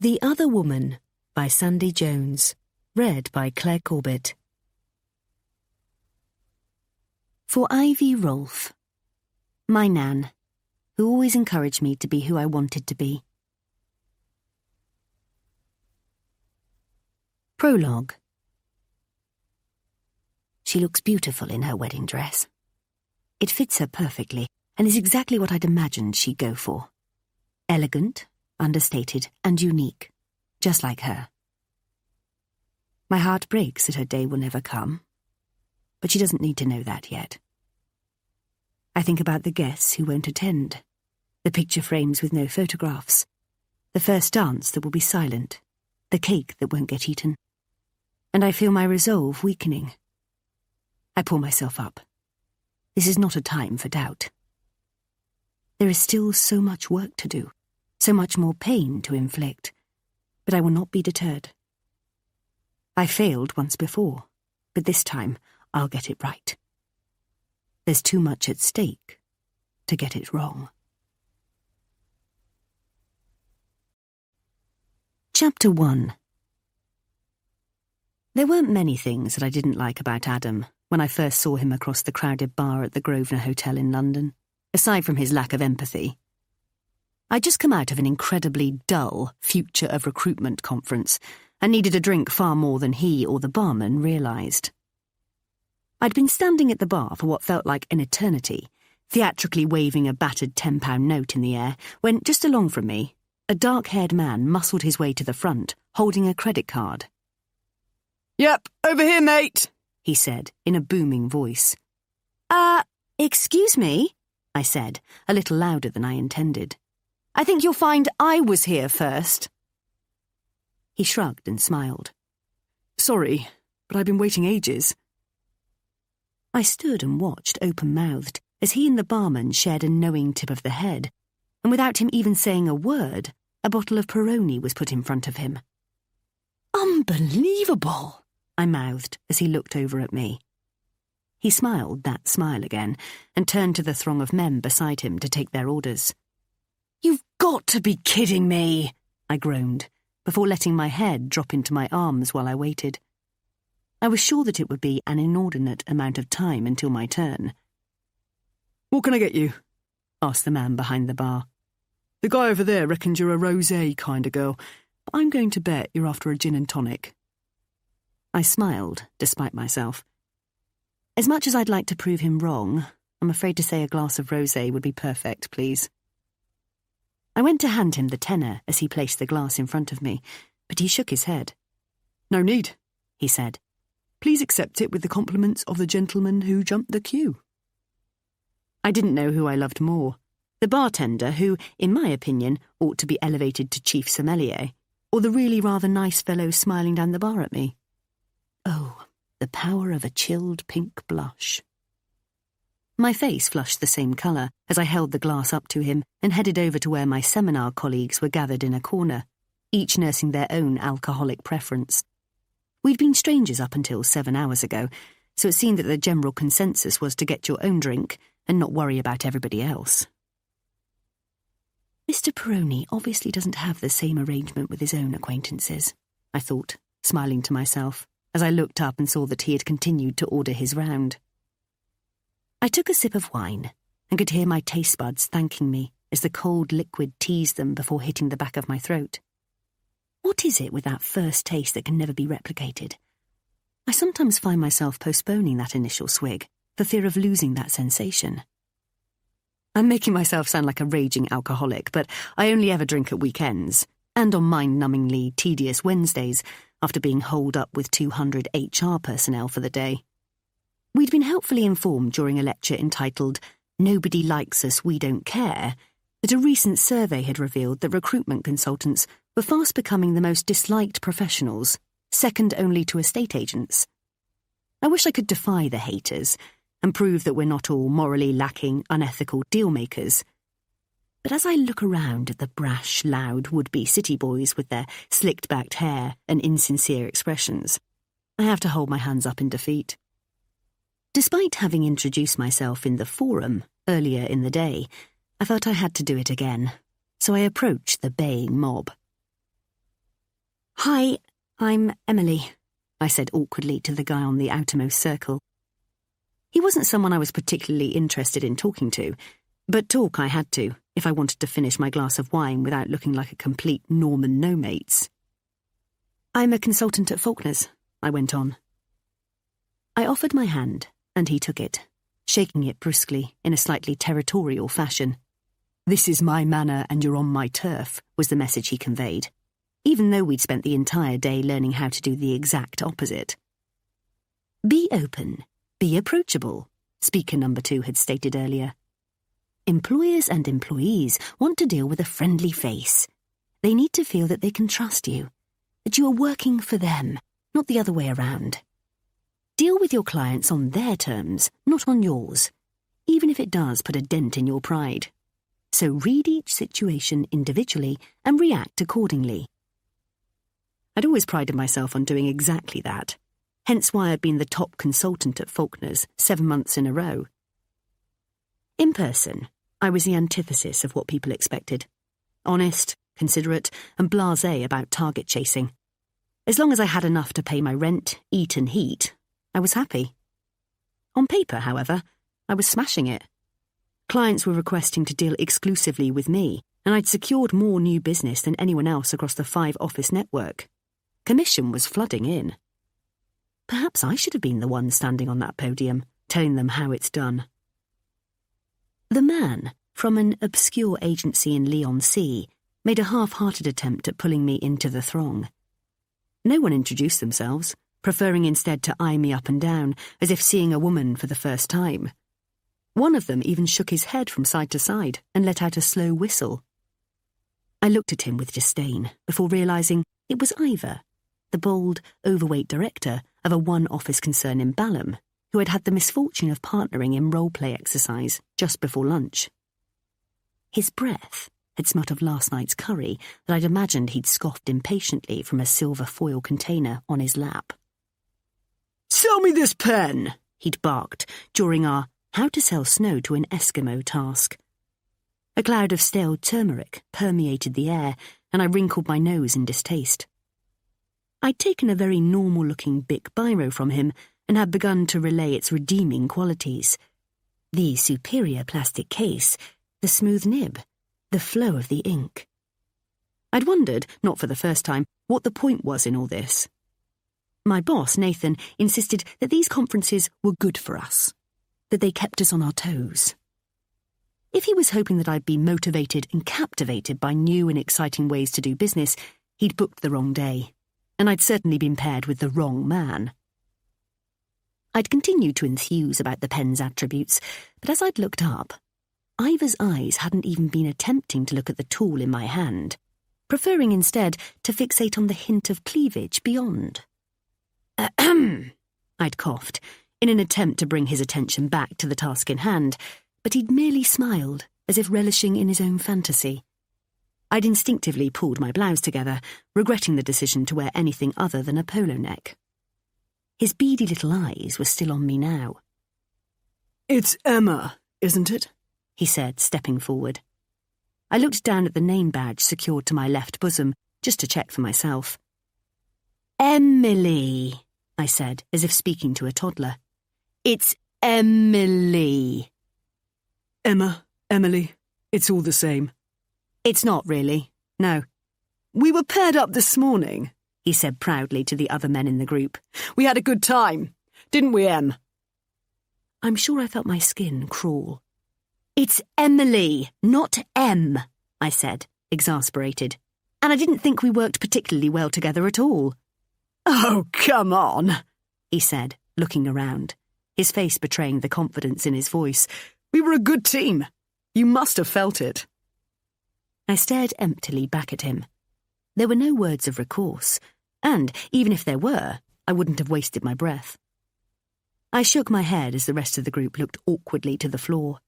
The Other Woman by Sandie Jones. Read by Claire Corbett. For Ivy Rolfe. My Nan, who always encouraged me to be who I wanted to be. Prologue. She looks beautiful in her wedding dress. It fits her perfectly and is exactly what I'd imagined she'd go for. Elegant, understated, and unique, just like her. My heart breaks that her day will never come, but she doesn't need to know that yet. I think about the guests who won't attend, the picture frames with no photographs, the first dance that will be silent, the cake that won't get eaten, and I feel my resolve weakening. I pull myself up. This is not a time for doubt. There is still so much work to do, so much more pain to inflict, but I will not be deterred. I failed once before, but this time I'll get it right. There's too much at stake to get it wrong. Chapter 1. There weren't many things that I didn't like about Adam when I first saw him across the crowded bar at the Grosvenor Hotel in London, aside from his lack of empathy. I'd just come out of an incredibly dull Future of Recruitment conference and needed a drink far more than he or the barman realised. I'd been standing at the bar for what felt like an eternity, theatrically waving a battered £10 note in the air, when, just along from me, a dark-haired man muscled his way to the front, holding a credit card. "Yep, over here, mate," he said, in a booming voice. Excuse me," I said, a little louder than I intended. "I think you'll find I was here first." He shrugged and smiled. "Sorry, but I've been waiting ages." I stood and watched open-mouthed as he and the barman shared a knowing tip of the head, and without him even saying a word, a bottle of Peroni was put in front of him. "Unbelievable," I mouthed as he looked over at me. He smiled that smile again and turned to the throng of men beside him to take their orders. "You've got to be kidding me," I groaned, before letting my head drop into my arms while I waited. I was sure that it would be an inordinate amount of time until my turn. "What can I get you?" asked the man behind the bar. "The guy over there reckons you're a rosé kind of girl, but I'm going to bet you're after a gin and tonic." I smiled, despite myself. As much as I'd like to prove him wrong, I'm afraid to say a glass of rosé would be perfect, please. I went to hand him the tenner as he placed the glass in front of me, but he shook his head. "No need," he said. "Please accept it with the compliments of the gentleman who jumped the queue." I didn't know who I loved more, the bartender who, in my opinion, ought to be elevated to chief sommelier, or the really rather nice fellow smiling down the bar at me. Oh, the power of a chilled pink blush. My face flushed the same colour as I held the glass up to him and headed over to where my seminar colleagues were gathered in a corner, each nursing their own alcoholic preference. We'd been strangers up until 7 hours ago, so it seemed that the general consensus was to get your own drink and not worry about everybody else. Mr. Peroni obviously doesn't have the same arrangement with his own acquaintances, I thought, smiling to myself, as I looked up and saw that he had continued to order his round. I took a sip of wine and could hear my taste buds thanking me as the cold liquid teased them before hitting the back of my throat. What is it with that first taste that can never be replicated? I sometimes find myself postponing that initial swig for fear of losing that sensation. I'm making myself sound like a raging alcoholic, but I only ever drink at weekends, and on mind-numbingly tedious Wednesdays after being holed up with 200 HR personnel for the day. We'd been helpfully informed during a lecture entitled "Nobody Likes Us, We Don't Care" that a recent survey had revealed that recruitment consultants were fast becoming the most disliked professionals, second only to estate agents. I wish I could defy the haters and prove that we're not all morally lacking, unethical deal-makers. But as I look around at the brash, loud, would-be city boys with their slicked-backed hair and insincere expressions, I have to hold my hands up in defeat. Despite having introduced myself in the forum earlier in the day, I felt I had to do it again, so I approached the baying mob. "Hi, I'm Emily," I said awkwardly to the guy on the outermost circle. He wasn't someone I was particularly interested in talking to, but talk I had to if I wanted to finish my glass of wine without looking like a complete Norman no-mates. "I'm a consultant at Faulkner's," I went on. I offered my hand, and he took it, shaking it brusquely in a slightly territorial fashion. "This is my manor and you're on my turf," was the message he conveyed, even though we'd spent the entire day learning how to do the exact opposite. "Be open, be approachable," speaker number 2 had stated earlier. "Employers and employees want to deal with a friendly face. They need to feel that they can trust you, that you are working for them, not the other way around. Deal with your clients on their terms, not on yours, even if it does put a dent in your pride. So read each situation individually and react accordingly." I'd always prided myself on doing exactly that, hence why I'd been the top consultant at Faulkner's 7 months in a row. In person, I was the antithesis of what people expected. Honest, considerate, and blasé about target chasing. As long as I had enough to pay my rent, eat and heat, I was happy. On paper, however, I was smashing it. Clients were requesting to deal exclusively with me, and I'd secured more new business than anyone else across the 5-office network. Commission was flooding in. Perhaps I should have been the one standing on that podium, telling them how it's done. The man, from an obscure agency in Leon C, made a half-hearted attempt at pulling me into the throng. No one introduced themselves, preferring instead to eye me up and down, as if seeing a woman for the first time. One of them even shook his head from side to side and let out a slow whistle. I looked at him with disdain before realising it was Ivor, the bold, overweight director of a one-office concern in Balham, who had had the misfortune of partnering in role-play exercise just before lunch. His breath had smelt of last night's curry that I'd imagined he'd scoffed impatiently from a silver foil container on his lap. "Sell me this pen," he'd barked during our how to sell snow to an Eskimo task. A cloud of stale turmeric permeated the air, and I wrinkled my nose in distaste. I'd taken a very normal-looking Bic biro from him and had begun to relay its redeeming qualities. The superior plastic case, the smooth nib, the flow of the ink. I'd wondered, not for the first time, what the point was in all this. My boss, Nathan, insisted that these conferences were good for us, that they kept us on our toes. If he was hoping that I'd be motivated and captivated by new and exciting ways to do business, he'd booked the wrong day, and I'd certainly been paired with the wrong man. I'd continued to enthuse about the pen's attributes, but as I'd looked up, Ivor's eyes hadn't even been attempting to look at the tool in my hand, preferring instead to fixate on the hint of cleavage beyond. "Ahem," I'd coughed, in an attempt to bring his attention back to the task in hand, but he'd merely smiled, as if relishing in his own fantasy. I'd instinctively pulled my blouse together, regretting the decision to wear anything other than a polo neck. His beady little eyes were still on me now. "It's Emma, isn't it?" he said, stepping forward. I looked down at the name badge secured to my left bosom, just to check for myself. "Emily," I said, as if speaking to a toddler. "It's Emily." "Emma, Emily, it's all the same." "It's not really, no." "We were paired up this morning," he said proudly to the other men in the group. "We had a good time, didn't we, Em?" I'm sure I felt my skin crawl. "It's Emily, not M," I said, exasperated. "And I didn't think we worked particularly well together at all." "Oh, come on," he said, looking around, his face betraying the confidence in his voice. "We were a good team. You must have felt it." I stared emptily back at him. There were no words of recourse, and, even if there were, I wouldn't have wasted my breath. I shook my head as the rest of the group looked awkwardly to the floor.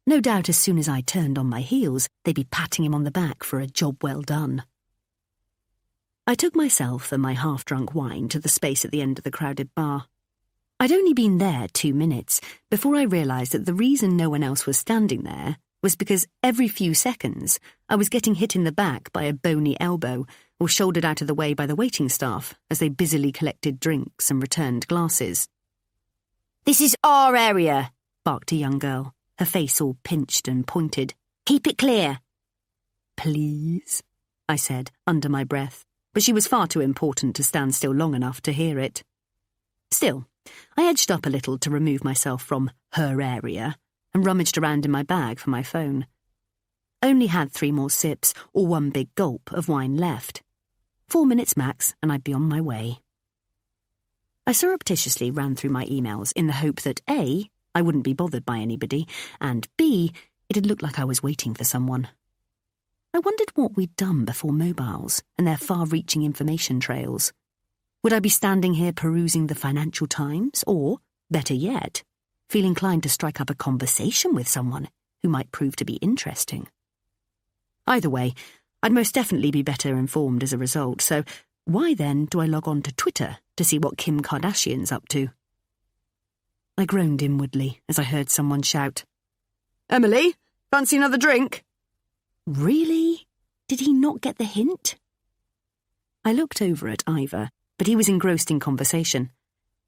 No doubt as soon as I turned on my heels, they'd be patting him on the back for a job well done. I took myself and my half-drunk wine to the space at the end of the crowded bar. I'd only been there 2 minutes before I realised that the reason no one else was standing there was because every few seconds I was getting hit in the back by a bony elbow or shouldered out of the way by the waiting staff as they busily collected drinks and returned glasses. "This is our area," barked a young girl, her face all pinched and pointed. "Keep it clear." "Please," I said under my breath, but she was far too important to stand still long enough to hear it. Still, I edged up a little to remove myself from her area and rummaged around in my bag for my phone. I only had 3 more sips or 1 big gulp of wine left. 4 minutes max and I'd be on my way. I surreptitiously ran through my emails in the hope that A, I wouldn't be bothered by anybody, and B, it'd look like I was waiting for someone. I wondered what we'd done before mobiles and their far-reaching information trails. Would I be standing here perusing the Financial Times or, better yet, feel inclined to strike up a conversation with someone who might prove to be interesting? Either way, I'd most definitely be better informed as a result, so why then do I log on to Twitter to see what Kim Kardashian's up to? I groaned inwardly as I heard someone shout, "Emily, fancy another drink?" Really? Did he not get the hint? I looked over at Ivor, but he was engrossed in conversation.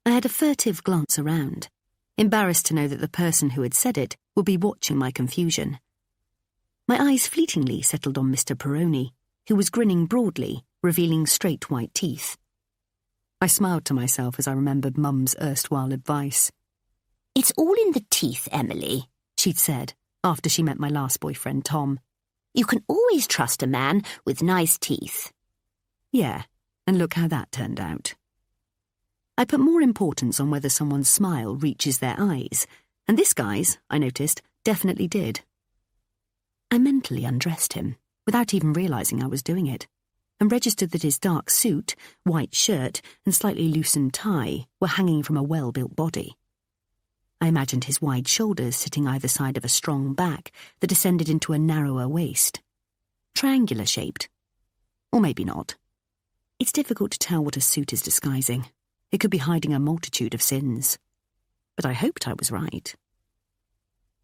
I had a furtive glance around, embarrassed to know that the person who had said it would be watching my confusion. My eyes fleetingly settled on Mr. Perroni, who was grinning broadly, revealing straight white teeth. I smiled to myself as I remembered Mum's erstwhile advice. "It's all in the teeth, Emily," she'd said after she met my last boyfriend, Tom. "You can always trust a man with nice teeth." Yeah, and look how that turned out. I put more importance on whether someone's smile reaches their eyes, and this guy's, I noticed, definitely did. I mentally undressed him, without even realising I was doing it, and registered that his dark suit, white shirt, and slightly loosened tie were hanging from a well-built body. I imagined his wide shoulders sitting either side of a strong back that descended into a narrower waist. Triangular-shaped. Or maybe not. It's difficult to tell what a suit is disguising. It could be hiding a multitude of sins. But I hoped I was right.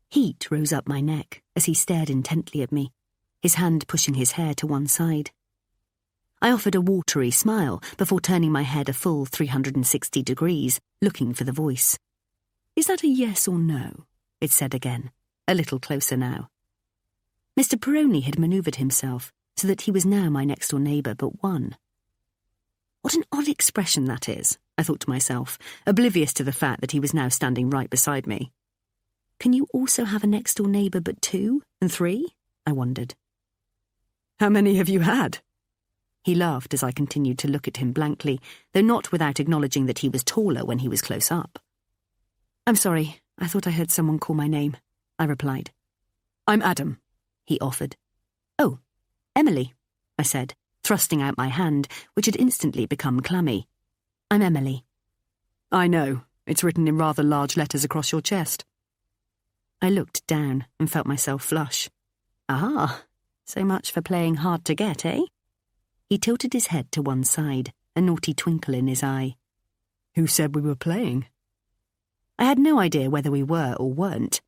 Heat rose up my neck as he stared intently at me, his hand pushing his hair to one side. I offered a watery smile before turning my head a full 360 degrees, looking for the voice. "Is that a yes or no?" it said again, a little closer now. Mr. Perroni had manoeuvred himself so that he was now my next-door neighbour but one. What an odd expression that is, I thought to myself, oblivious to the fact that he was now standing right beside me. Can you also have a next-door neighbour but 2 and 3? I wondered. "How many have you had?" He laughed as I continued to look at him blankly, though not without acknowledging that he was taller when he was close up. "I'm sorry, I thought I heard someone call my name," I replied. "I'm Adam," he offered. "Oh, Emily," I said, thrusting out my hand, which had instantly become clammy. "I'm Emily." "I know, it's written in rather large letters across your chest." I looked down and felt myself flush. "Ah, so much for playing hard to get, eh?" He tilted his head to one side, a naughty twinkle in his eye. "Who said we were playing?" I had no idea whether we were or weren't.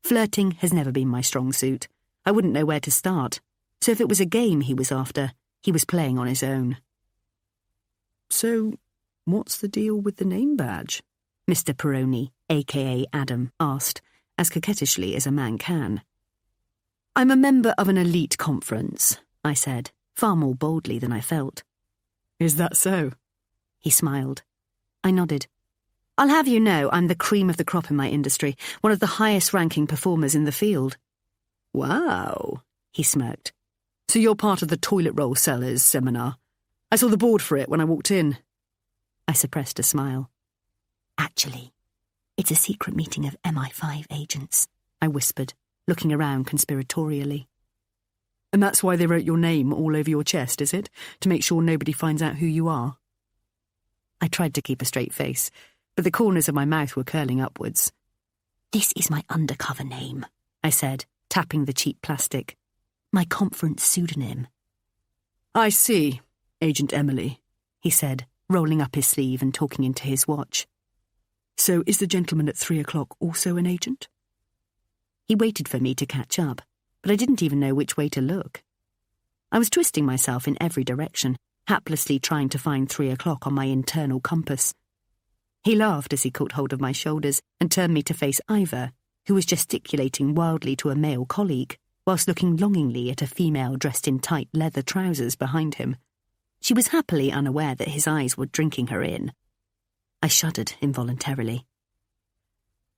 Flirting has never been my strong suit. I wouldn't know where to start. So if it was a game he was after, he was playing on his own. "So, what's the deal with the name badge?" Mr. Perroni, a.k.a. Adam, asked, as coquettishly as a man can. "I'm a member of an elite conference," I said, far more boldly than I felt. "Is that so?" He smiled. I nodded. "I'll have you know I'm the cream of the crop in my industry, one of the highest-ranking performers in the field." "Wow," he smirked. "So you're part of the toilet roll sellers seminar. I saw the board for it when I walked in." I suppressed a smile. "Actually, it's a secret meeting of MI5 agents," I whispered, looking around conspiratorially. "And that's why they wrote your name all over your chest, is it? To make sure nobody finds out who you are?" I tried to keep a straight face, but the corners of my mouth were curling upwards. "This is my undercover name," I said, tapping the cheap plastic. "My conference pseudonym." "I see, Agent Emily," he said, rolling up his sleeve and talking into his watch. "So is the gentleman at 3 o'clock also an agent?" He waited for me to catch up, but I didn't even know which way to look. I was twisting myself in every direction, haplessly trying to find 3 o'clock on my internal compass. He laughed as he caught hold of my shoulders and turned me to face Ivor, who was gesticulating wildly to a male colleague, whilst looking longingly at a female dressed in tight leather trousers behind him. She was happily unaware that his eyes were drinking her in. I shuddered involuntarily.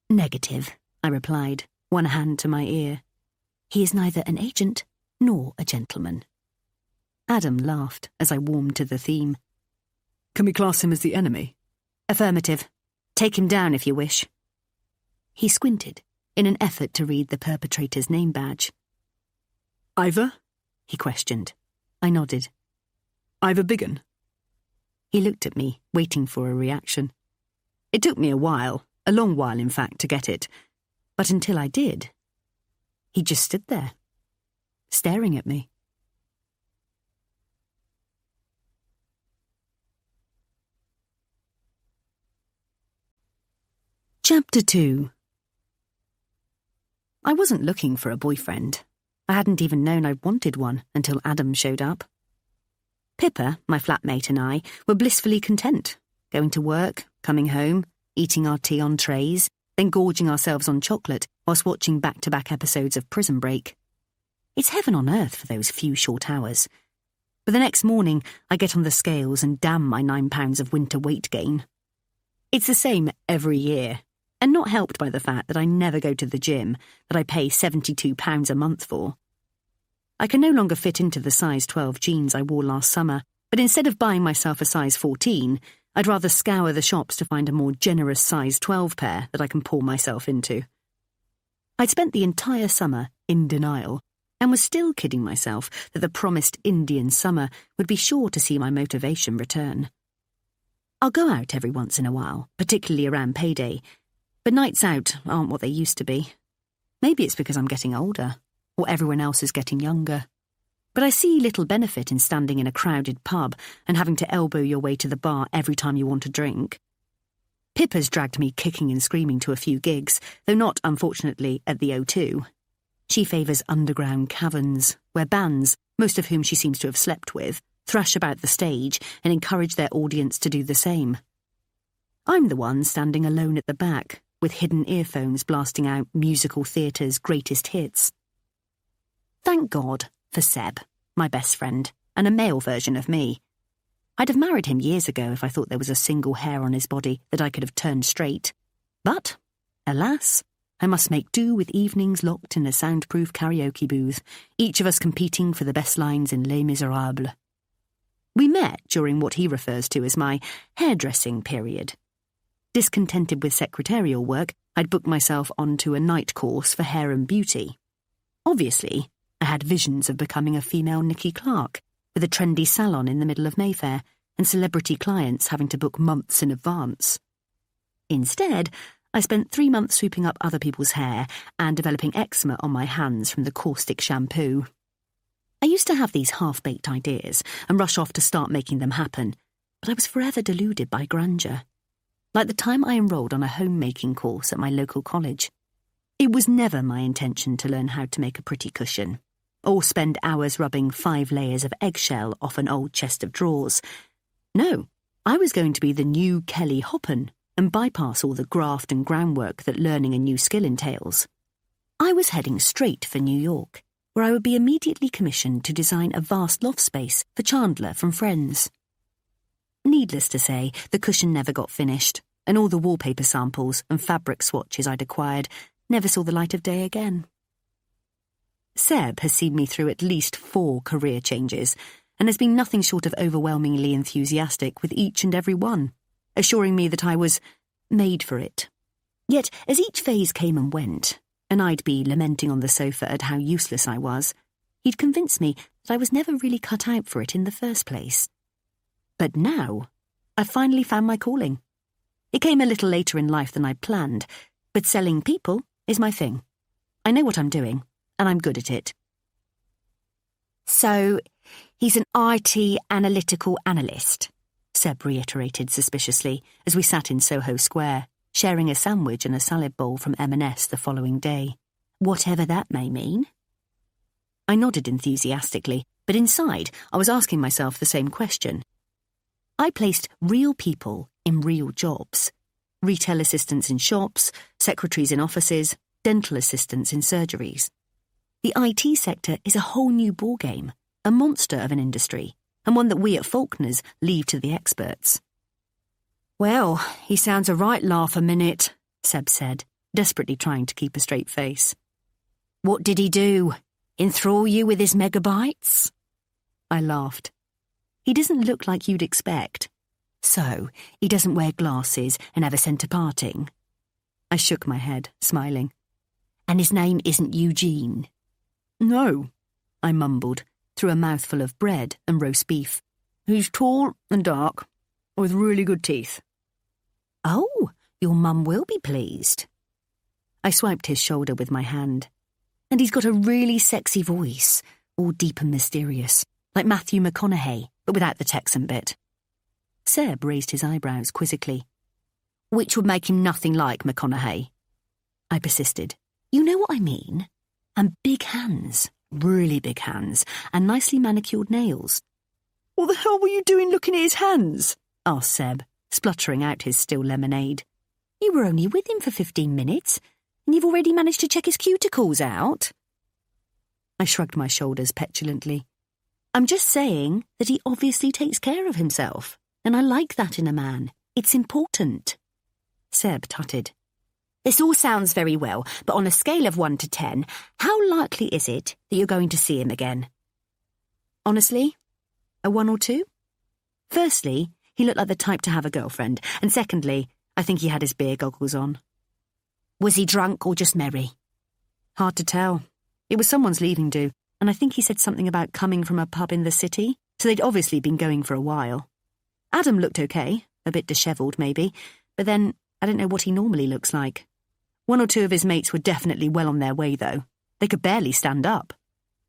"Negative," I replied, one hand to my ear. "He is neither an agent nor a gentleman." Adam laughed as I warmed to the theme. Can we class him as the enemy? "Affirmative. Take him down if you wish." He squinted in an effort to read the perpetrator's name badge. Ivor? He questioned. I nodded. Ivor Biggin? He looked at me, waiting for a reaction. It took me a long while in fact, to get it. But until I did, he just stood there, staring at me. Chapter 2. I wasn't looking for a boyfriend. I hadn't even known I wanted one until Adam showed up. Pippa, my flatmate, and I were blissfully content, going to work, coming home, eating our tea on trays, then gorging ourselves on chocolate whilst watching back-to-back episodes of Prison Break. It's heaven on earth for those few short hours. But the next morning, I get on the scales and damn my 9 pounds of winter weight gain. It's the same every year, and not helped by the fact that I never go to the gym that I pay £72 a month for. I can no longer fit into the size 12 jeans I wore last summer, but instead of buying myself a size 14, I'd rather scour the shops to find a more generous size 12 pair that I can pour myself into. I'd spent the entire summer in denial, and was still kidding myself that the promised Indian summer would be sure to see my motivation return. I'll go out every once in a while, particularly around payday, but nights out aren't what they used to be. Maybe it's because I'm getting older, or everyone else is getting younger. But I see little benefit in standing in a crowded pub and having to elbow your way to the bar every time you want a drink. Pippa's dragged me kicking and screaming to a few gigs, though not, unfortunately, at the O2. She favours underground caverns, where bands, most of whom she seems to have slept with, thrash about the stage and encourage their audience to do the same. I'm the one standing alone at the back, with hidden earphones blasting out musical theatre's greatest hits. Thank God for Seb, my best friend, and a male version of me. I'd have married him years ago if I thought there was a single hair on his body that I could have turned straight. But, alas, I must make do with evenings locked in a soundproof karaoke booth, each of us competing for the best lines in Les Miserables. We met during what he refers to as my hairdressing period. Discontented with secretarial work, I'd booked myself onto a night course for hair and beauty. Obviously, I had visions of becoming a female Nicky Clark, with a trendy salon in the middle of Mayfair, and celebrity clients having to book months in advance. Instead, I spent 3 months swooping up other people's hair and developing eczema on my hands from the caustic shampoo. I used to have these half-baked ideas and rush off to start making them happen, but I was forever deluded by grandeur. Like the time I enrolled on a homemaking course at my local college. It was never my intention to learn how to make a pretty cushion, or spend hours rubbing 5 layers of eggshell off an old chest of drawers. No, I was going to be the new Kelly Hoppen and bypass all the graft and groundwork that learning a new skill entails. I was heading straight for New York, where I would be immediately commissioned to design a vast loft space for Chandler from Friends. Needless to say, the cushion never got finished, and all the wallpaper samples and fabric swatches I'd acquired never saw the light of day again. Seb has seen me through at least 4 career changes, and has been nothing short of overwhelmingly enthusiastic with each and every one, assuring me that I was made for it. Yet, as each phase came and went, and I'd be lamenting on the sofa at how useless I was, he'd convince me that I was never really cut out for it in the first place. But now, I've finally found my calling. It came a little later in life than I'd planned, but selling people is my thing. I know what I'm doing, and I'm good at it. So, he's an IT analytical analyst, Seb reiterated suspiciously as we sat in Soho Square, sharing a sandwich and a salad bowl from M&S the following day. Whatever that may mean. I nodded enthusiastically, but inside I was asking myself the same question. I placed real people in real jobs. Retail assistants in shops, secretaries in offices, dental assistants in surgeries. The IT sector is a whole new ballgame, a monster of an industry, and one that we at Faulkner's leave to the experts. "Well, he sounds a right laugh a minute," Seb said, desperately trying to keep a straight face. "What did he do? Enthrall you with his megabytes?" I laughed. "He doesn't look like you'd expect. So, he doesn't wear glasses and have a centre parting?" I shook my head, smiling. "And his name isn't Eugene?" "No," I mumbled, through a mouthful of bread and roast beef. "He's tall and dark, with really good teeth." "Oh, your mum will be pleased." I swiped his shoulder with my hand. "And he's got a really sexy voice, all deep and mysterious, like Matthew McConaughey, but without the Texan bit." Seb raised his eyebrows quizzically. "Which would make him nothing like McConaughey." I persisted. "You know what I mean? And big hands, really big hands, and nicely manicured nails." "What the hell were you doing looking at his hands?" asked Seb, spluttering out his still lemonade. "You were only with him for 15 minutes, and you've already managed to check his cuticles out." I shrugged my shoulders petulantly. "I'm just saying that he obviously takes care of himself, and I like that in a man. It's important." Seb tutted. "This all sounds very well, but on a scale of 1 to 10, how likely is it that you're going to see him again?" "Honestly, a 1 or 2? Firstly, he looked like the type to have a girlfriend, and secondly, I think he had his beer goggles on." "Was he drunk or just merry?" "Hard to tell. It was someone's leaving do, and I think he said something about coming from a pub in the city, so they'd obviously been going for a while. Adam looked okay, a bit dishevelled maybe, but then I don't know what he normally looks like. 1 or 2 of his mates were definitely well on their way, though. They could barely stand up."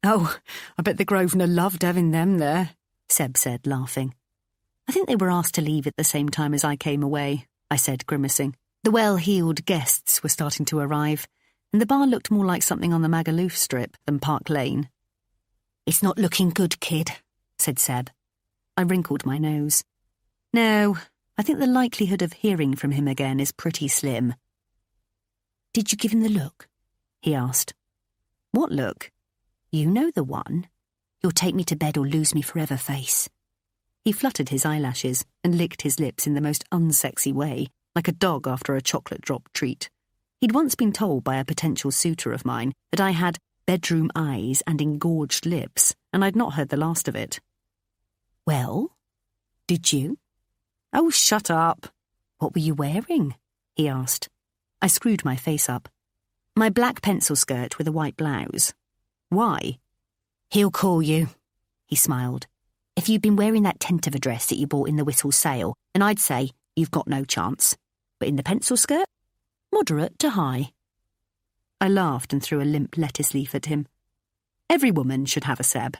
"Oh, I bet the Grosvenor loved having them there," Seb said, laughing. "I think they were asked to leave at the same time as I came away," I said, grimacing. The well-heeled guests were starting to arrive, and the bar looked more like something on the Magaluf Strip than Park Lane. "It's not looking good, kid," said Seb. I wrinkled my nose. "No, I think the likelihood of hearing from him again is pretty slim." "Did you give him the look?" he asked. "What look?" "You know the one. You'll take me to bed or lose me forever face." He fluttered his eyelashes and licked his lips in the most unsexy way, like a dog after a chocolate drop treat. He'd once been told by a potential suitor of mine that I had bedroom eyes and engorged lips, and I'd not heard the last of it. "Well, did you?" "Oh, shut up." "What were you wearing?" he asked. I screwed my face up. "My black pencil skirt with a white blouse." "Why?" "He'll call you," he smiled. "If you'd been wearing that tent of a dress that you bought in the Whittle sale, then I'd say you've got no chance. But in the pencil skirt, moderate to high." I laughed and threw a limp lettuce leaf at him. Every woman should have a Seb.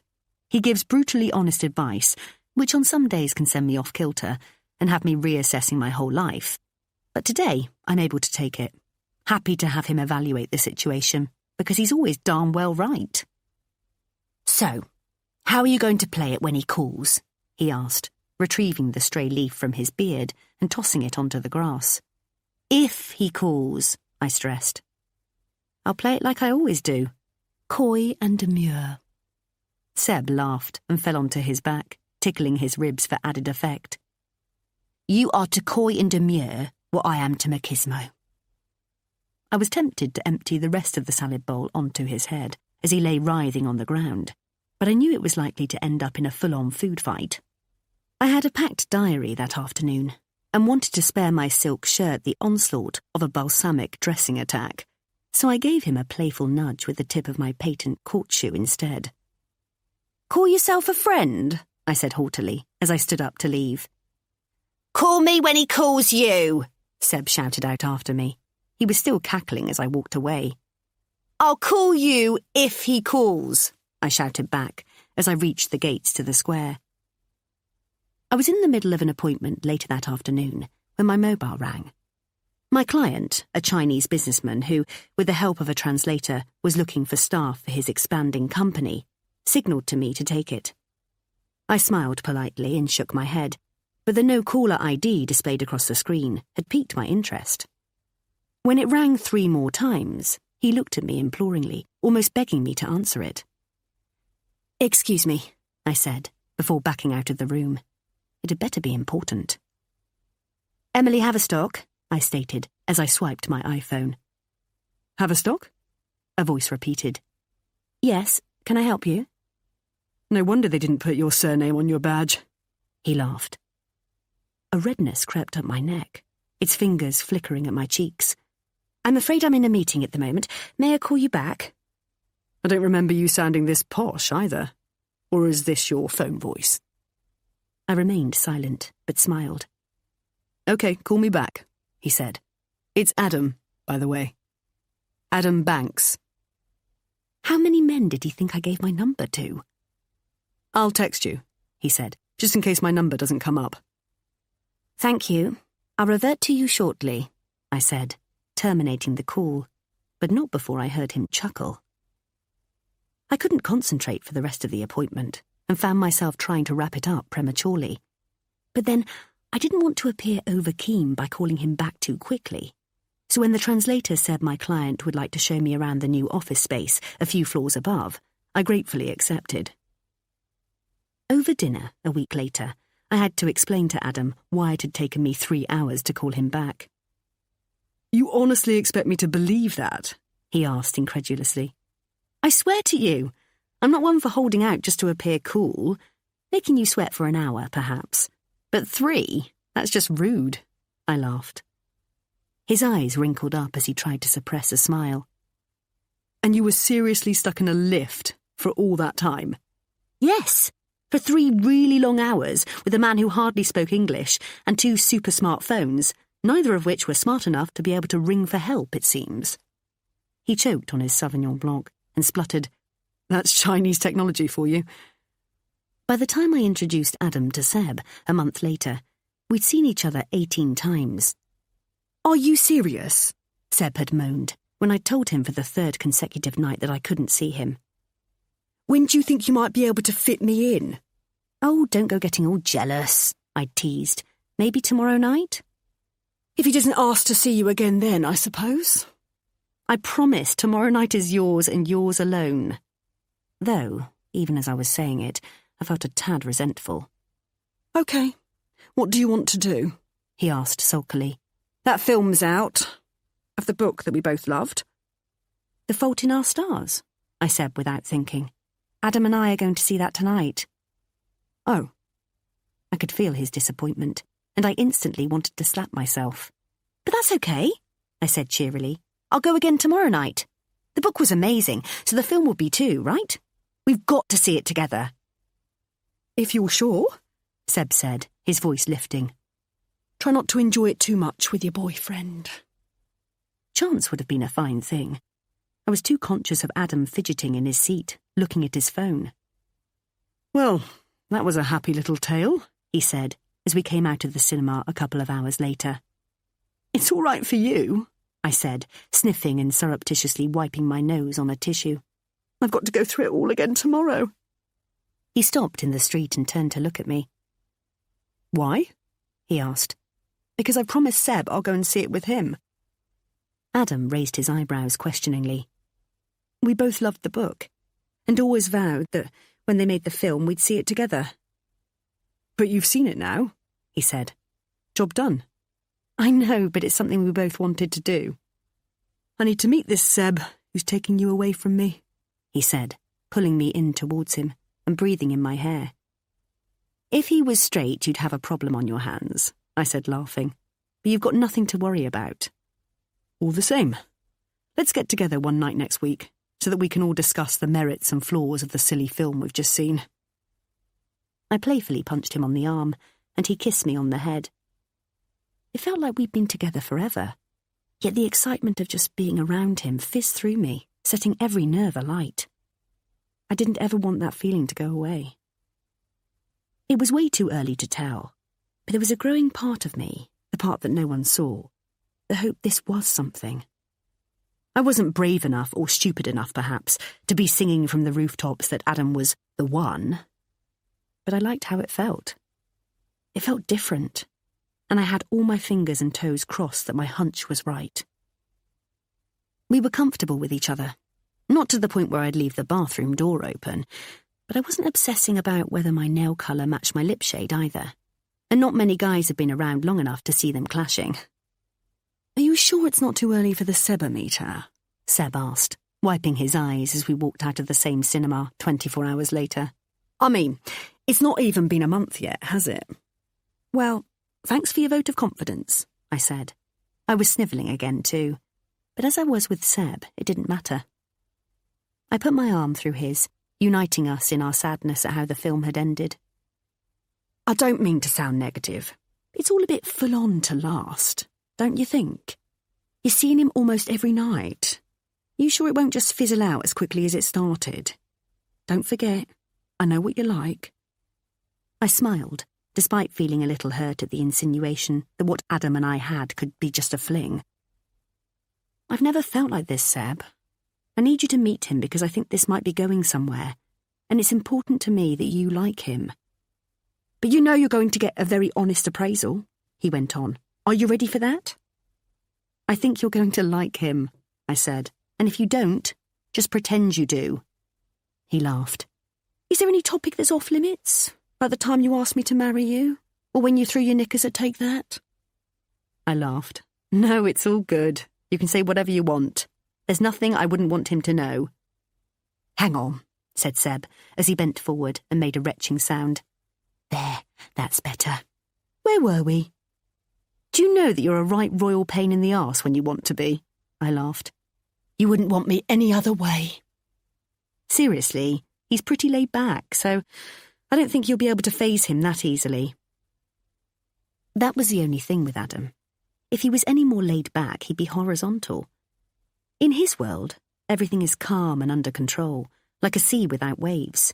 He gives brutally honest advice, which on some days can send me off kilter and have me reassessing my whole life. But today, I'm able to take it. Happy to have him evaluate the situation, because he's always darn well right. "So, how are you going to play it when he calls?" he asked, retrieving the stray leaf from his beard and tossing it onto the grass. "If he calls," I stressed. "I'll play it like I always do. Coy and demure." Seb laughed and fell onto his back, tickling his ribs for added effect. "You are to coy and demure what I am to machismo." I was tempted to empty the rest of the salad bowl onto his head as he lay writhing on the ground, but I knew it was likely to end up in a full-on food fight. I had a packed diary that afternoon and wanted to spare my silk shirt the onslaught of a balsamic dressing attack, so I gave him a playful nudge with the tip of my patent court shoe instead. "Call yourself a friend?" I said haughtily as I stood up to leave. "Call me when he calls you," Seb shouted out after me. He was still cackling as I walked away. "I'll call you if he calls," I shouted back as I reached the gates to the square. I was in the middle of an appointment later that afternoon when my mobile rang. My client, a Chinese businessman who, with the help of a translator, was looking for staff for his expanding company, signalled to me to take it. I smiled politely and shook my head, but the no-caller ID displayed across the screen had piqued my interest. When it rang 3 more times, he looked at me imploringly, almost begging me to answer it. "Excuse me," I said, before backing out of the room. It had better be important. "Emily Haverstock," I stated as I swiped my iPhone. Haverstock? A voice repeated. "Yes, can I help you?" No wonder they didn't put your surname on your badge." He laughed. A redness crept up my neck, its fingers flickering at my cheeks. "I'm afraid I'm in a meeting at the moment. May I call you back?" I don't remember you sounding this posh either. Or is this your phone voice? I remained silent, but smiled. "Okay, call me back," he said. "It's Adam, by the way. Adam Banks." How many men did he think I gave my number to? "I'll text you," he said, "just in case my number doesn't come up." "Thank you. I'll revert to you shortly," I said, terminating the call, but not before I heard him chuckle. I couldn't concentrate for the rest of the appointment and found myself trying to wrap it up prematurely. But then I didn't want to appear over-keen by calling him back too quickly. So when the translator said my client would like to show me around the new office space a few floors above, I gratefully accepted. Over dinner, a week later, I had to explain to Adam why it had taken me 3 hours to call him back. "You honestly expect me to believe that?" he asked incredulously. "I swear to you, I'm not one for holding out just to appear cool. Making you sweat for an hour, perhaps. But 3? That's just rude," I laughed. His eyes wrinkled up as he tried to suppress a smile. "And you were seriously stuck in a lift for all that time?" "Yes, for 3 really long hours with a man who hardly spoke English and 2 super smart phones, neither of which were smart enough to be able to ring for help, it seems." He choked on his Sauvignon Blanc and spluttered, "That's Chinese technology for you." By the time I introduced Adam to Seb, a month later, we'd seen each other 18 times. "Are you serious?" Seb had moaned when I told him for the 3rd consecutive night that I couldn't see him. "When do you think you might be able to fit me in?" "Oh, don't go getting all jealous," I teased. "Maybe tomorrow night?" "If he doesn't ask to see you again then, I suppose." "I promise tomorrow night is yours and yours alone." Though, even as I was saying it, I felt a tad resentful. "Okay, what do you want to do?" he asked sulkily. "That film's out. Of the book that we both loved." "The Fault in Our Stars," I said without thinking. "Adam and I are going to see that tonight." "Oh." I could feel his disappointment, and I instantly wanted to slap myself. "But that's okay," I said cheerily. "I'll go again tomorrow night. The book was amazing, so the film will be too, right? We've got to see it together." "If you're sure," Seb said, his voice lifting. "Try not to enjoy it too much with your boyfriend." Chance would have been a fine thing. I was too conscious of Adam fidgeting in his seat, looking at his phone. "Well, that was a happy little tale," he said, as we came out of the cinema a couple of hours later. "It's all right for you," I said, sniffing and surreptitiously wiping my nose on a tissue. "I've got to go through it all again tomorrow." He stopped in the street and turned to look at me. "Why?" he asked. "Because I promised Seb I'll go and see it with him." Adam raised his eyebrows questioningly. "We both loved the book, and always vowed that when they made the film we'd see it together." "But you've seen it now," he said. "Job done." "I know, but it's something we both wanted to do." "I need to meet this Seb who's taking you away from me," he said, pulling me in towards him and breathing in my hair. "If he was straight, you'd have a problem on your hands," I said, laughing. "But you've got nothing to worry about." "All the same, let's get together one night next week so that we can all discuss the merits and flaws of the silly film we've just seen." I playfully punched him on the arm, and he kissed me on the head. It felt like we'd been together forever, yet the excitement of just being around him fizzed through me, setting every nerve alight. I didn't ever want that feeling to go away. It was way too early to tell, but there was a growing part of me, the part that no one saw, the hope this was something. I wasn't brave enough, or stupid enough perhaps, to be singing from the rooftops that Adam was the one. But I liked how it felt. It felt different, and I had all my fingers and toes crossed that my hunch was right. We were comfortable with each other, not to the point where I'd leave the bathroom door open, but I wasn't obsessing about whether my nail colour matched my lip shade either, and not many guys had been around long enough to see them clashing. "Are you sure it's not too early for the Seba-meter?" Seb asked, wiping his eyes as we walked out of the same cinema 24 hours later. "I mean, it's not even been a month yet, has it?" "Well, thanks for your vote of confidence," I said. I was snivelling again too, but as I was with Seb, it didn't matter. I put my arm through his, uniting us in our sadness at how the film had ended. "I don't mean to sound negative. It's all a bit full-on to last, don't you think? You're seeing him almost every night. You sure it won't just fizzle out as quickly as it started? Don't forget, I know what you're like." I smiled, despite feeling a little hurt at the insinuation that what Adam and I had could be just a fling. "I've never felt like this, Seb. I need you to meet him because I think this might be going somewhere, and it's important to me that you like him." "But you know you're going to get a very honest appraisal," he went on. "Are you ready for that?" "I think you're going to like him," I said, "and if you don't, just pretend you do." He laughed. "Is there any topic that's off limits? Like the time you asked me to marry you? Or when you threw your knickers at Take That?" I laughed. "No, it's all good. You can say whatever you want. There's nothing I wouldn't want him to know." "Hang on," said Seb, as he bent forward and made a retching sound. "There, that's better. Where were we?" "Do you know that you're a right royal pain in the arse when you want to be?" I laughed. "You wouldn't want me any other way." Seriously, he's pretty laid back, so I don't think you'll be able to faze him that easily. That was the only thing with Adam. If he was any more laid back, he'd be horizontal. In his world, everything is calm and under control, like a sea without waves.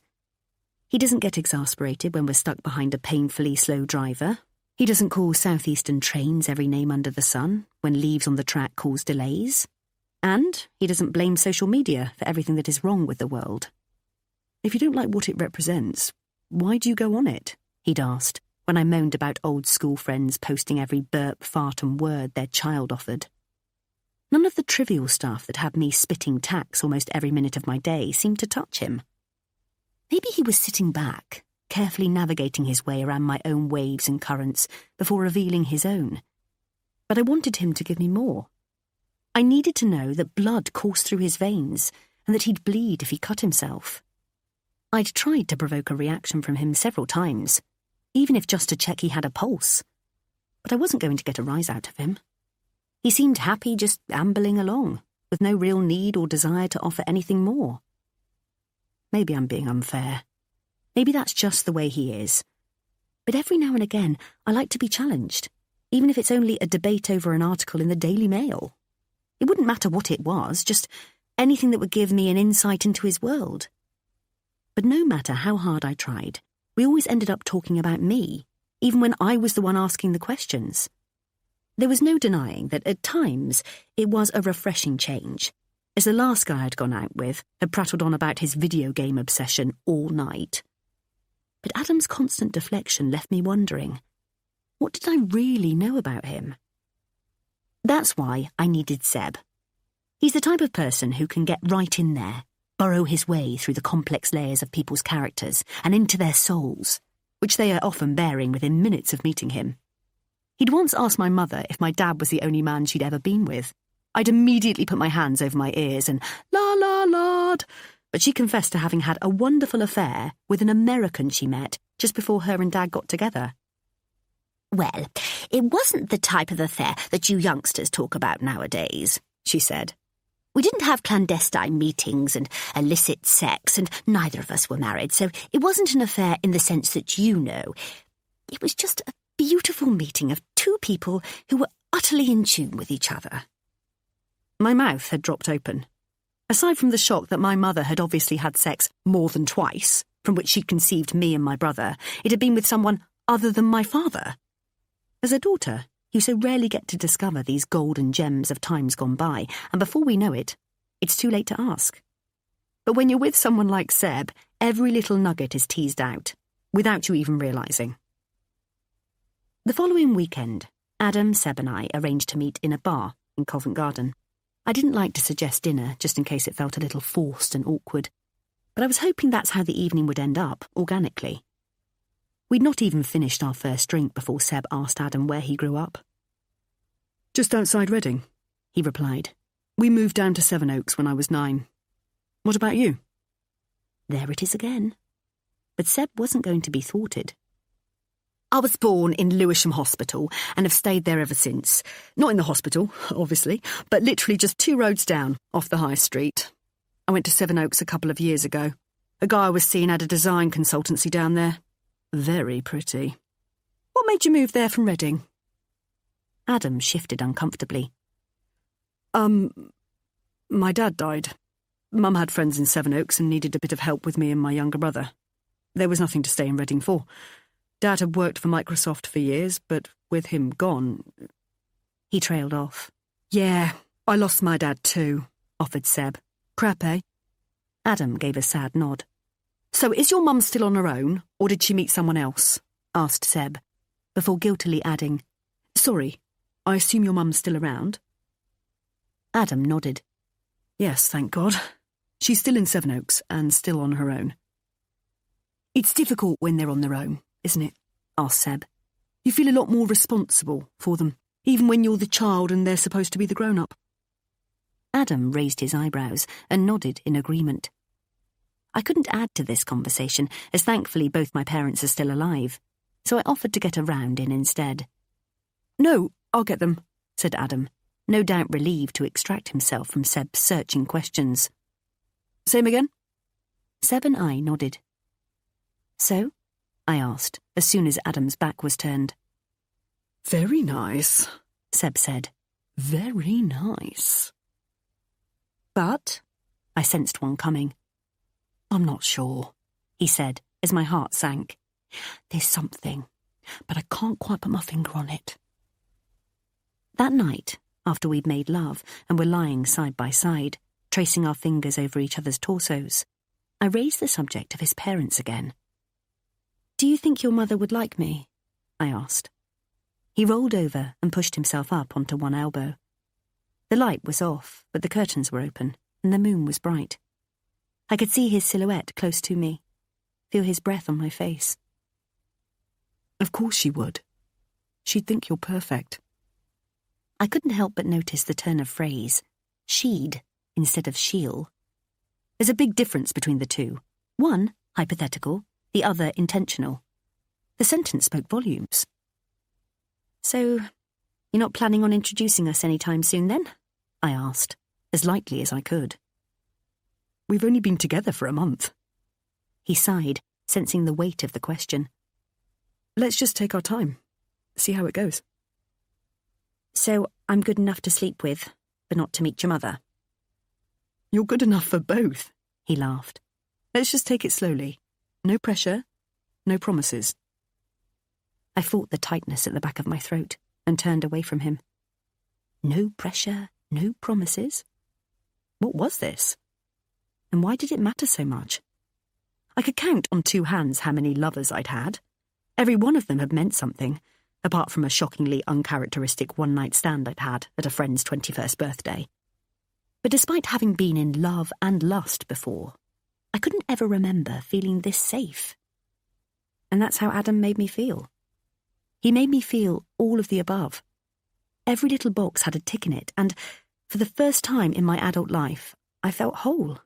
He doesn't get exasperated when we're stuck behind a painfully slow driver. He doesn't call southeastern trains every name under the sun when leaves on the track cause delays. And he doesn't blame social media for everything that is wrong with the world. "If you don't like what it represents, why do you go on it?" he'd asked when I moaned about old school friends posting every burp, fart and word their child offered. None of the trivial stuff that had me spitting tacks almost every minute of my day seemed to touch him. Maybe he was sitting back, carefully navigating his way around my own waves and currents before revealing his own. But I wanted him to give me more. I needed to know that blood coursed through his veins and that he'd bleed if he cut himself. I'd tried to provoke a reaction from him several times, even if just to check he had a pulse. But I wasn't going to get a rise out of him. He seemed happy just ambling along, with no real need or desire to offer anything more. Maybe I'm being unfair. Maybe that's just the way he is. But every now and again, I like to be challenged, even if it's only a debate over an article in the Daily Mail. It wouldn't matter what it was, just anything that would give me an insight into his world. But no matter how hard I tried, we always ended up talking about me, even when I was the one asking the questions. There was no denying that at times it was a refreshing change, as the last guy I'd gone out with had prattled on about his video game obsession all night. But Adam's constant deflection left me wondering, what did I really know about him? That's why I needed Seb. He's the type of person who can get right in there, burrow his way through the complex layers of people's characters and into their souls, which they are often bearing within minutes of meeting him. He'd once asked my mother if my dad was the only man she'd ever been with. I'd immediately put my hands over my ears and la-la-la'd, but she confessed to having had a wonderful affair with an American she met just before her and Dad got together. "Well, it wasn't the type of affair that you youngsters talk about nowadays," she said. "We didn't have clandestine meetings and illicit sex, and neither of us were married, so it wasn't an affair in the sense that you know. It was just a beautiful meeting of two people who were utterly in tune with each other." My mouth had dropped open. Aside from the shock that my mother had obviously had sex more than twice, from which she'd conceived me and my brother, it had been with someone other than my father. As a daughter, You so rarely get to discover these golden gems of times gone by, and before we know it, it's too late to ask. But when you're with someone like Seb, every little nugget is teased out, without you even realising. The following weekend, Adam, Seb and I arranged to meet in a bar in Covent Garden. I didn't like to suggest dinner, just in case it felt a little forced and awkward, but I was hoping that's how the evening would end up, organically. We'd not even finished our first drink before Seb asked Adam where he grew up. Just outside Reading, he replied. We moved down to Sevenoaks when I was 9. What about you? There it is again. But Seb wasn't going to be thwarted. I was born in Lewisham Hospital and have stayed there ever since. Not in the hospital, obviously, but literally just 2 roads down, off the high street. I went to Sevenoaks a couple of years ago. A guy I was seeing had a design consultancy down there. Very pretty. What made you move there from Reading? Adam shifted uncomfortably. My dad died. Mum had friends in Sevenoaks and needed a bit of help with me and my younger brother. There was nothing to stay in Reading for. Dad had worked for Microsoft for years, but with him gone... He trailed off. Yeah, I lost my dad too, offered Seb. Crap, eh? Adam gave a sad nod. So is your mum still on her own, or did she meet someone else? Asked Seb, before guiltily adding, Sorry, I assume your mum's still around? Adam nodded. Yes, thank God. She's still in Sevenoaks and still on her own. It's difficult when they're on their own, isn't it? Asked Seb. You feel a lot more responsible for them, even when you're the child and they're supposed to be the grown-up. Adam raised his eyebrows and nodded in agreement. I couldn't add to this conversation, as thankfully both my parents are still alive, so I offered to get a round in instead. No, I'll get them, said Adam, no doubt relieved to extract himself from Seb's searching questions. Same again? Seb and I nodded. So? I asked, as soon as Adam's back was turned. Very nice, Seb said. Very nice. But, I sensed one coming. I'm not sure, he said, as my heart sank. There's something, but I can't quite put my finger on it. That night, after we'd made love and were lying side by side, tracing our fingers over each other's torsos, I raised the subject of his parents again. Do you think your mother would like me? I asked. He rolled over and pushed himself up onto one elbow. The light was off, but the curtains were open, and the moon was bright. I could see his silhouette close to me, feel his breath on my face. Of course she would. She'd think you're perfect. I couldn't help but notice the turn of phrase, she'd instead of she'll. There's a big difference between the two. One, hypothetical, the other intentional. The sentence spoke volumes. So, you're not planning on introducing us any time soon then? I asked, as lightly as I could. We've only been together for a month. He sighed, sensing the weight of the question. Let's just take our time, see how it goes. So, I'm good enough to sleep with, but not to meet your mother? You're good enough for both, he laughed. Let's just take it slowly. No pressure, no promises. I felt the tightness at the back of my throat and turned away from him. No pressure, no promises? What was this? And why did it matter so much? I could count on 2 hands how many lovers I'd had. Every one of them had meant something, apart from a shockingly uncharacteristic one-night stand I'd had at a friend's 21st birthday. But despite having been in love and lust before, I couldn't ever remember feeling this safe. And that's how Adam made me feel. He made me feel all of the above. Every little box had a tick in it, and for the first time in my adult life, I felt whole,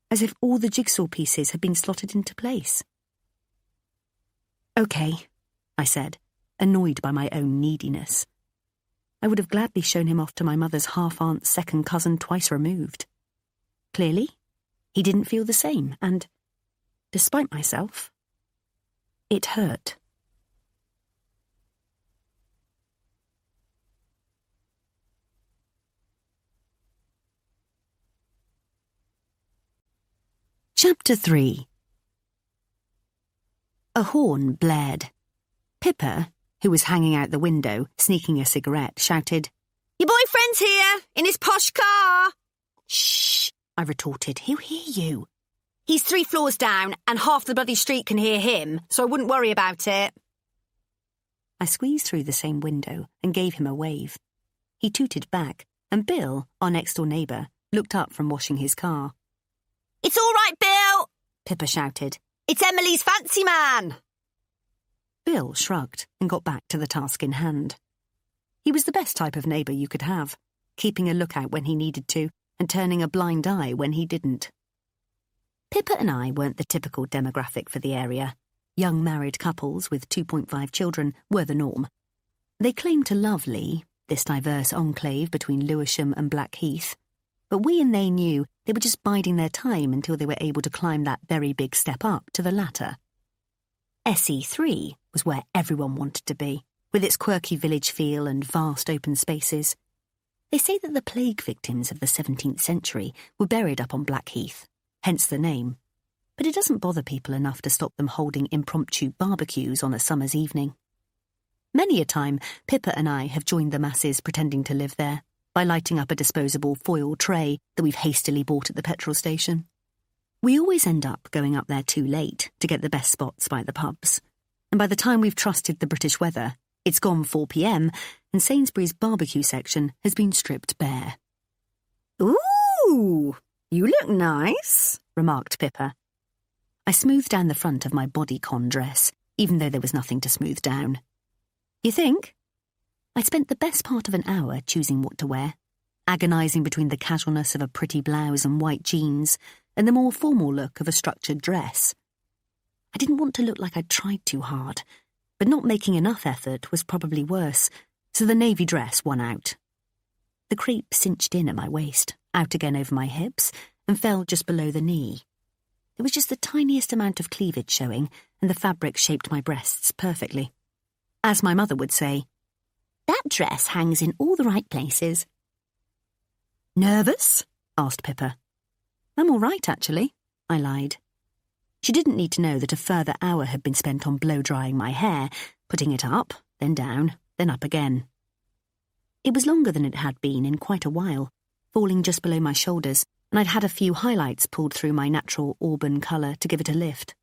as if all the jigsaw pieces had been slotted into place. Okay, I said, annoyed by my own neediness. I would have gladly shown him off to my mother's half-aunt's second cousin twice removed. Clearly, he didn't feel the same, and, despite myself, it hurt. Chapter 3. A horn blared. Pippa, who was hanging out the window, sneaking a cigarette, shouted, "Your boyfriend's here, in his posh car." "Shh," I retorted. "He'll hear you." "He's 3 floors down, and half the bloody street can hear him, so I wouldn't worry about it." I squeezed through the same window and gave him a wave. He tooted back, and Bill, our next-door neighbour, looked up from washing his car. "It's all right, Bill," Pippa shouted. "It's Emily's fancy man." Bill shrugged and got back to the task in hand. He was the best type of neighbour you could have, keeping a lookout when he needed to and turning a blind eye when he didn't. Pippa and I weren't the typical demographic for the area. Young married couples with 2.5 children were the norm. They claimed to love Lee, this diverse enclave between Lewisham and Blackheath, but we and they knew they were just biding their time until they were able to climb that very big step up to the latter. SE3 was where everyone wanted to be, with its quirky village feel and vast open spaces. They say that the plague victims of the 17th century were buried up on Blackheath, hence the name, but it doesn't bother people enough to stop them holding impromptu barbecues on a summer's evening. Many a time, Pippa and I have joined the masses pretending to live there by lighting up a disposable foil tray that we've hastily bought at the petrol station. We always end up going up there too late to get the best spots by the pubs, and by the time we've trusted the British weather, it's gone 4 p.m, and Sainsbury's barbecue section has been stripped bare. "Ooh, you look nice," remarked Pippa. I smoothed down the front of my bodycon dress, even though there was nothing to smooth down. "You think?" I spent the best part of an hour choosing what to wear, agonising between the casualness of a pretty blouse and white jeans and the more formal look of a structured dress. I didn't want to look like I'd tried too hard, but not making enough effort was probably worse, so the navy dress won out. The crepe cinched in at my waist, out again over my hips, and fell just below the knee. There was just the tiniest amount of cleavage showing, and the fabric shaped my breasts perfectly. As my mother would say, "That dress hangs in all the right places." "Nervous?" asked Pippa. "I'm all right, actually," I lied. She didn't need to know that a further hour had been spent on blow-drying my hair, putting it up, then down, then up again. It was longer than it had been in quite a while, falling just below my shoulders, and I'd had a few highlights pulled through my natural auburn colour to give it a lift.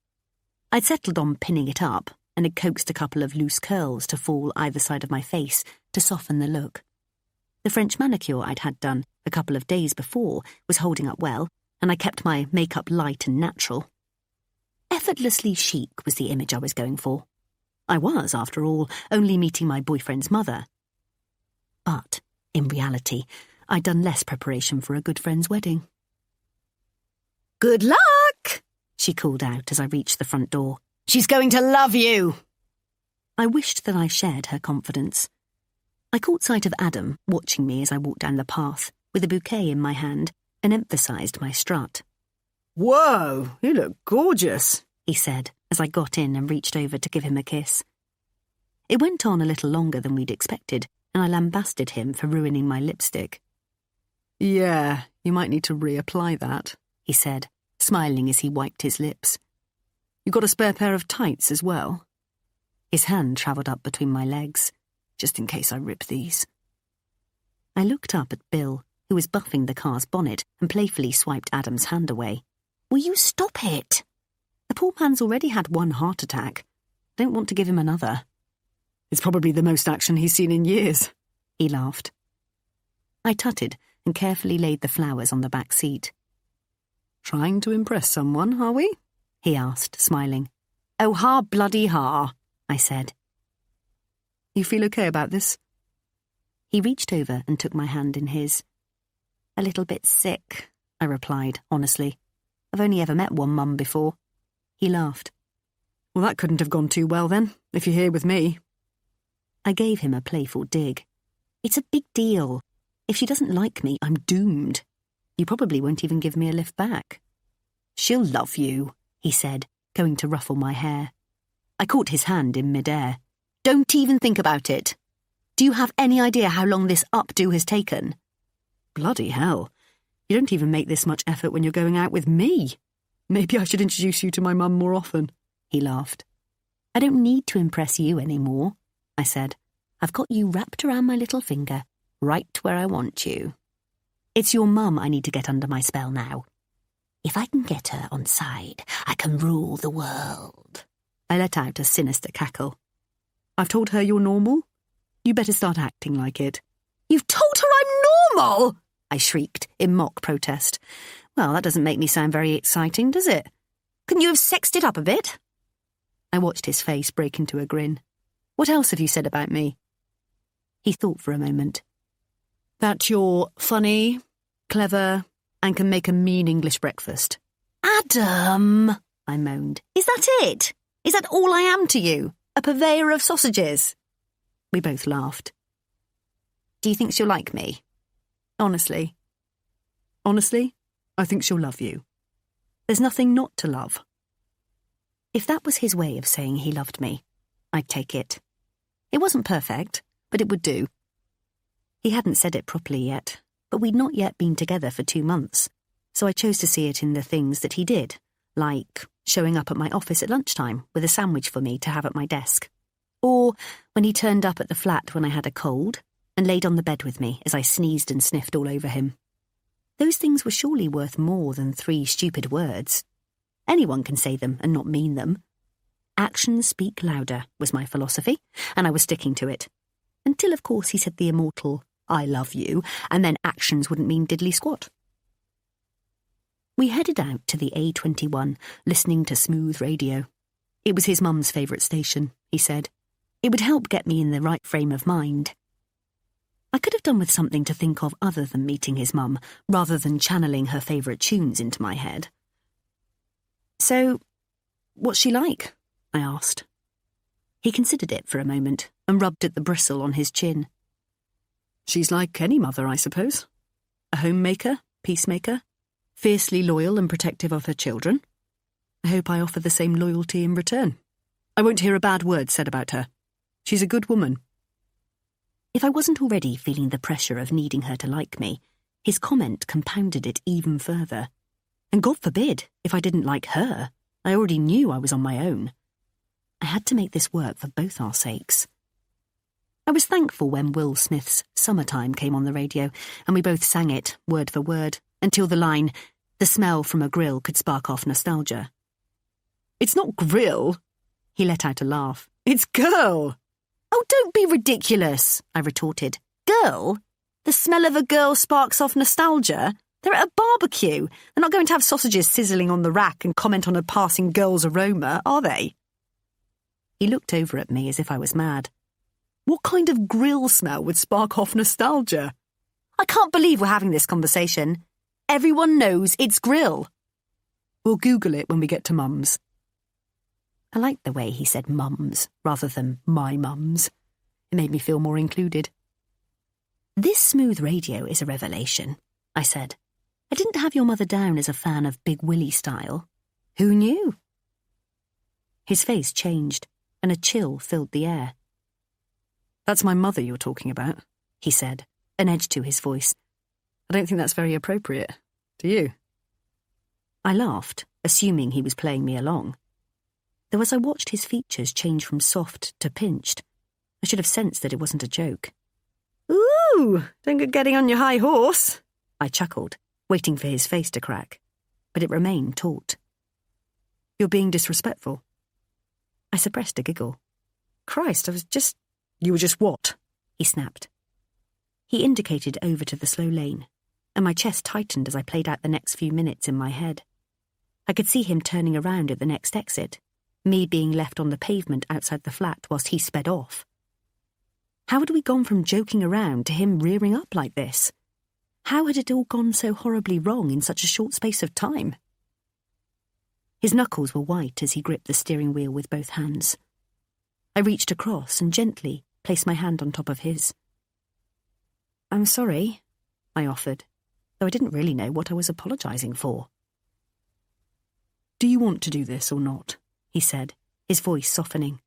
I'd settled on pinning it up, and had coaxed a couple of loose curls to fall either side of my face to soften the look. The French manicure I'd had done a couple of days before was holding up well, and I kept my makeup light and natural. Effortlessly chic was the image I was going for. I was, after all, only meeting my boyfriend's mother. But, in reality, I'd done less preparation for a good friend's wedding. "Good luck," she called out as I reached the front door. "She's going to love you." I wished that I shared her confidence. I caught sight of Adam watching me as I walked down the path, with a bouquet in my hand, and emphasised my strut. "Whoa, you look gorgeous," he said as I got in and reached over to give him a kiss. It went on a little longer than we'd expected, and I lambasted him for ruining my lipstick. "Yeah, you might need to reapply that," he said, smiling as he wiped his lips. "You got a spare pair of tights as well?" His hand travelled up between my legs, just in case I rip these. I looked up at Bill, who was buffing the car's bonnet, and playfully swiped Adam's hand away. "Will you stop it?" The poor man's already had one heart attack. I don't want to give him another. "It's probably the most action he's seen in years," he laughed. I tutted and carefully laid the flowers on the back seat. "Trying to impress someone, are we?" he asked, smiling. "Oh, ha, bloody ha," I said. "You feel okay about this?" He reached over and took my hand in his. "A little bit sick," I replied, honestly. "I've only ever met one mum before." He laughed. "Well, that couldn't have gone too well then, if you're here with me." I gave him a playful dig. "It's a big deal. If she doesn't like me, I'm doomed. You probably won't even give me a lift back." "She'll love you," he said, going to ruffle my hair. I caught his hand in midair. "Don't even think about it. Do you have any idea how long this updo has taken?" "Bloody hell. You don't even make this much effort when you're going out with me. Maybe I should introduce you to my mum more often," he laughed. "I don't need to impress you anymore. I said. "I've got you wrapped around my little finger, right where I want you. It's your mum I need to get under my spell now. If I can get her on side, I can rule the world." I let out a sinister cackle. "I've told her you're normal? You better start acting like it." "You've told her I'm normal?" I shrieked in mock protest. Well, that doesn't make me sound very exciting, does it? Couldn't you have sexed it up a bit? I watched his face break into a grin. "What else have you said about me?" He thought for a moment. "That you're funny, clever, and can make a mean English breakfast." "Adam," I moaned. "Is that it? Is that all I am to you? A purveyor of sausages?" We both laughed. "Do you think she'll like me?" Honestly, I think she'll love you. There's nothing not to love." If that was his way of saying he loved me, I'd take it. It wasn't perfect, but it would do. He hadn't said it properly yet, but we'd not yet been together for 2 months, so I chose to see it in the things that he did, like showing up at my office at lunchtime with a sandwich for me to have at my desk, or when he turned up at the flat when I had a cold and laid on the bed with me as I sneezed and sniffed all over him. Those things were surely worth more than 3 stupid words. Anyone can say them and not mean them. Actions speak louder, was my philosophy, and I was sticking to it. Until, of course, he said the immortal, "I love you," and then actions wouldn't mean diddly squat. We headed out to the A21, listening to smooth radio. It was his mum's favourite station, he said. It would help get me in the right frame of mind. I could have done with something to think of other than meeting his mum, rather than channeling her favourite tunes into my head. "So, what's she like?" I asked. He considered it for a moment and rubbed at the bristle on his chin. "She's like any mother, I suppose. A homemaker, peacemaker, fiercely loyal and protective of her children. I hope I offer the same loyalty in return. I won't hear a bad word said about her. She's a good woman." If I wasn't already feeling the pressure of needing her to like me, his comment compounded it even further. And God forbid, if I didn't like her, I already knew I was on my own. I had to make this work for both our sakes. I was thankful when Will Smith's Summertime came on the radio, and we both sang it, word for word, until the line, "The smell from a grill could spark off nostalgia." "It's not grill," he let out a laugh. "It's girl." "Oh, don't be ridiculous," I retorted. "Girl? The smell of a girl sparks off nostalgia? They're at a barbecue. They're not going to have sausages sizzling on the rack and comment on a passing girl's aroma, are they?" He looked over at me as if I was mad. "What kind of grill smell would spark off nostalgia?" "I can't believe we're having this conversation. Everyone knows it's grill." "We'll Google it when we get to Mum's." I liked the way he said mums rather than my mums. It made me feel more included. "This smooth radio is a revelation," I said. "I didn't have your mother down as a fan of Big Willie style. Who knew?" His face changed, and a chill filled the air. "That's my mother you're talking about," he said, an edge to his voice. "I don't think that's very appropriate. Do you?" I laughed, assuming he was playing me along. Though as I watched his features change from soft to pinched, I should have sensed that it wasn't a joke. "Ooh, don't go getting on your high horse," I chuckled, waiting for his face to crack. But it remained taut. "You're being disrespectful." I suppressed a giggle. "Christ, You were just what?" he snapped. He indicated over to the slow lane, and my chest tightened as I played out the next few minutes in my head. I could see him turning around at the next exit, me being left on the pavement outside the flat whilst he sped off. How had we gone from joking around to him rearing up like this? How had it all gone so horribly wrong in such a short space of time? His knuckles were white as he gripped the steering wheel with both hands. I reached across and gently placed my hand on top of his. "I'm sorry," I offered, though I didn't really know what I was apologising for. "Do you want to do this or not?" he said, his voice softening.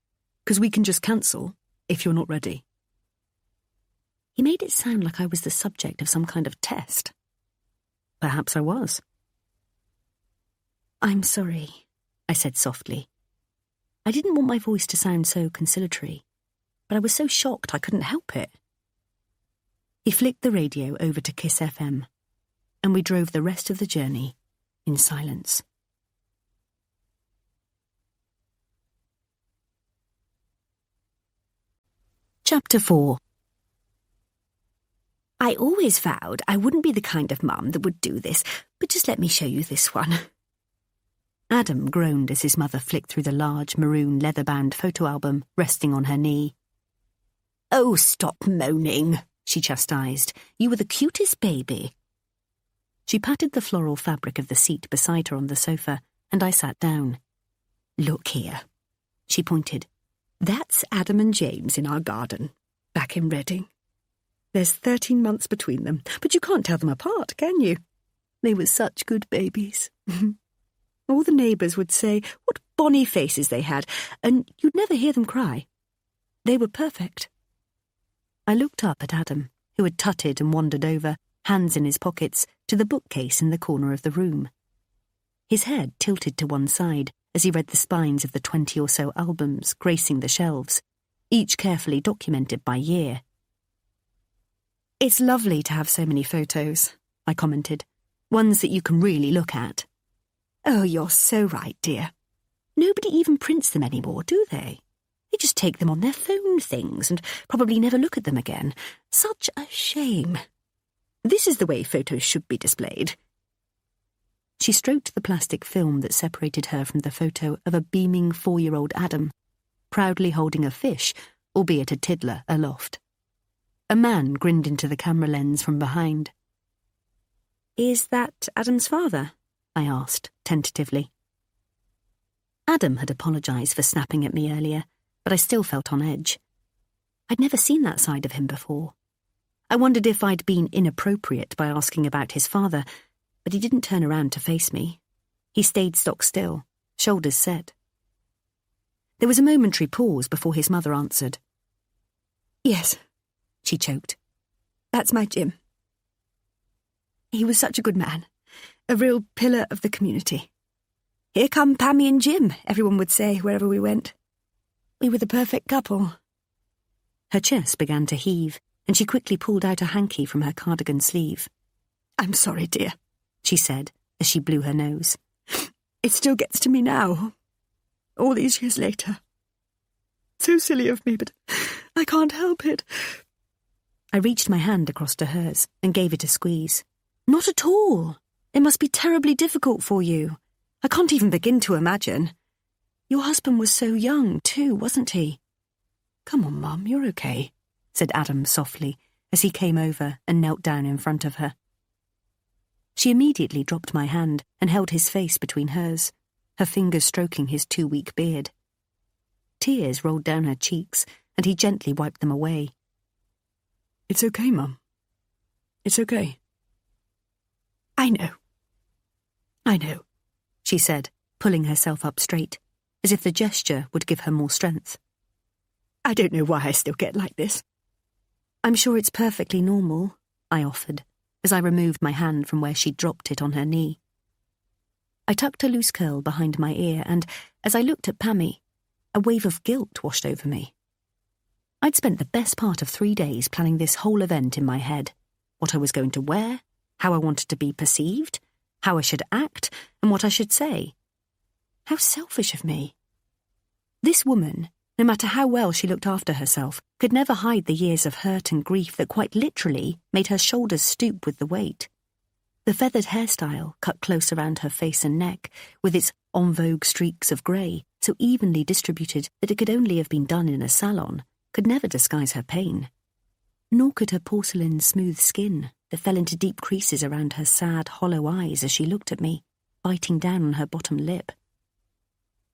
"'Cause we can just cancel if you're not ready." He made it sound like I was the subject of some kind of test. Perhaps I was. "I'm sorry," I said softly. I didn't want my voice to sound so conciliatory. but I was so shocked I couldn't help it. He flicked the radio over to Kiss FM, and we drove the rest of the journey in silence. Chapter 4. I always vowed I wouldn't be the kind of mum that would do this, but just let me show you this one. Adam groaned as his mother flicked through the large maroon leather-bound photo album resting on her knee. "Oh, stop moaning," she chastised. "You were the cutest baby." She patted the floral fabric of the seat beside her on the sofa, and I sat down. "Look here," she pointed. "That's Adam and James in our garden, back in Reading. There's 13 months between them, but you can't tell them apart, can you? They were such good babies." All the neighbours would say what bonny faces they had, and you'd never hear them cry. They were perfect. I looked up at Adam, who had tutted and wandered over, hands in his pockets, to the bookcase in the corner of the room. His head tilted to one side as he read the spines of the 20 or so albums gracing the shelves, each carefully documented by year. "It's lovely to have so many photos," I commented, "ones that you can really look at." "Oh, you're so right, dear. Nobody even prints them anymore, do they? They just take them on their phone things and probably never look at them again. Such a shame. This is the way photos should be displayed." She stroked the plastic film that separated her from the photo of a beaming 4-year-old Adam, proudly holding a fish, albeit a tiddler, aloft. A man grinned into the camera lens from behind. "Is that Adam's father?" I asked, tentatively. Adam had apologised for snapping at me earlier, but I still felt on edge. I'd never seen that side of him before. I wondered if I'd been inappropriate by asking about his father, but he didn't turn around to face me. He stayed stock still, shoulders set. There was a momentary pause before his mother answered. "Yes," she choked. "That's my Jim. He was such a good man, a real pillar of the community. Here come Pammie and Jim, everyone would say wherever we went. We were the perfect couple." Her chest began to heave, and she quickly pulled out a hanky from her cardigan sleeve. "I'm sorry, dear," she said, as she blew her nose. "It still gets to me now, all these years later. So silly of me, but I can't help it." I reached my hand across to hers and gave it a squeeze. "Not at all. It must be terribly difficult for you. I can't even begin to imagine. Your husband was so young, too, wasn't he?" "Come on, Mum, you're okay," said Adam softly, as he came over and knelt down in front of her. She immediately dropped my hand and held his face between hers, her fingers stroking his 2-week beard. Tears rolled down her cheeks, and he gently wiped them away. "It's okay, Mum. It's okay." I know, she said, pulling herself up straight, as if the gesture would give her more strength. "I don't know why I still get like this." "I'm sure it's perfectly normal," I offered, as I removed my hand from where she'd dropped it on her knee. I tucked a loose curl behind my ear, and, as I looked at Pammie, a wave of guilt washed over me. I'd spent the best part of 3 days planning this whole event in my head, what I was going to wear, how I wanted to be perceived, how I should act, and what I should say. How selfish of me. This woman, no matter how well she looked after herself, could never hide the years of hurt and grief that quite literally made her shoulders stoop with the weight. The feathered hairstyle cut close around her face and neck, with its en vogue streaks of grey, so evenly distributed that it could only have been done in a salon, could never disguise her pain. Nor could her porcelain smooth skin that fell into deep creases around her sad, hollow eyes as she looked at me, biting down on her bottom lip.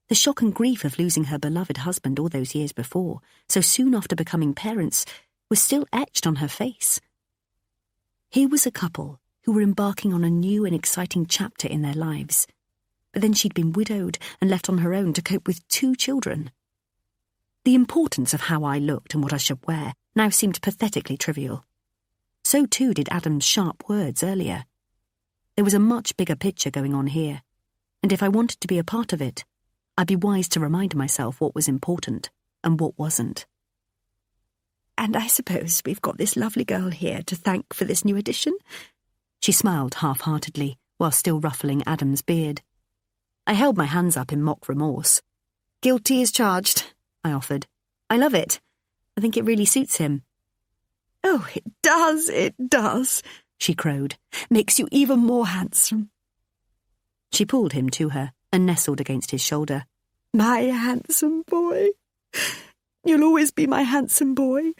The shock and grief of losing her beloved husband all those years before, so soon after becoming parents, was still etched on her face. Here was a couple who were embarking on a new and exciting chapter in their lives, but then she'd been widowed and left on her own to cope with 2 children. The importance of how I looked and what I should wear now seemed pathetically trivial. So too did Adam's sharp words earlier. There was a much bigger picture going on here, and if I wanted to be a part of it, I'd be wise to remind myself what was important and what wasn't. And I suppose we've got this lovely girl here to thank for this new addition." She smiled half-heartedly, while still ruffling Adam's beard. I held my hands up in mock remorse. "Guilty as charged," I offered. "I love it. I think it really suits him." "Oh, it does," she crowed. "Makes you even more handsome." She pulled him to her and nestled against his shoulder. "My handsome boy. You'll always be my handsome boy."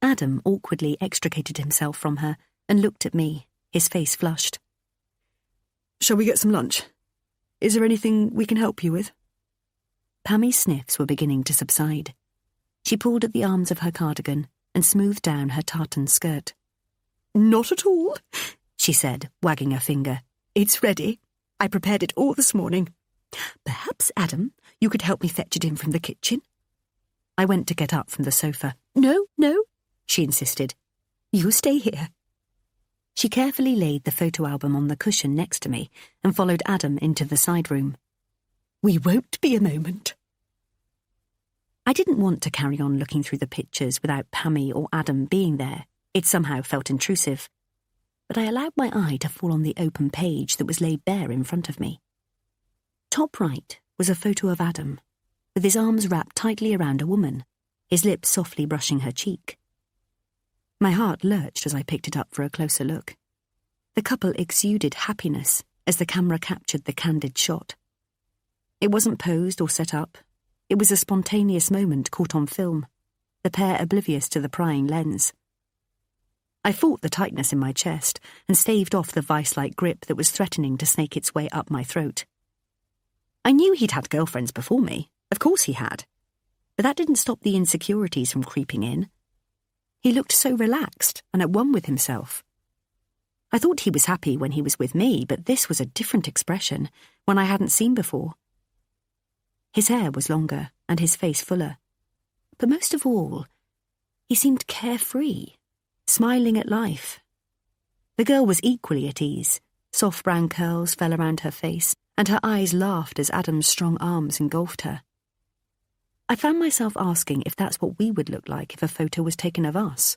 Adam awkwardly extricated himself from her and looked at me, his face flushed. "Shall we get some lunch? Is there anything we can help you with?" Pammie's sniffs were beginning to subside. She pulled at the arms of her cardigan and smoothed down her tartan skirt. "Not at all," she said, wagging her finger. "It's ready. I prepared it all this morning. Perhaps, Adam, you could help me fetch it in from the kitchen?" I went to get up from the sofa. No, she insisted. "You stay here." She carefully laid the photo album on the cushion next to me and followed Adam into the side room. "We won't be a moment." I didn't want to carry on looking through the pictures without Pammie or Adam being there. It somehow felt intrusive. But I allowed my eye to fall on the open page that was laid bare in front of me. Top right was a photo of Adam, with his arms wrapped tightly around a woman, his lips softly brushing her cheek. My heart lurched as I picked it up for a closer look. The couple exuded happiness as the camera captured the candid shot. It wasn't posed or set up. It was a spontaneous moment caught on film, the pair oblivious to the prying lens. I fought the tightness in my chest and staved off the vice-like grip that was threatening to snake its way up my throat. I knew he'd had girlfriends before me. Of course he had. But that didn't stop the insecurities from creeping in. He looked so relaxed and at one with himself. I thought he was happy when he was with me, but this was a different expression, one I hadn't seen before. His hair was longer and his face fuller. But most of all, he seemed carefree, smiling at life. The girl was equally at ease. Soft brown curls fell around her face, and her eyes laughed as Adam's strong arms engulfed her. I found myself asking if that's what we would look like if a photo was taken of us.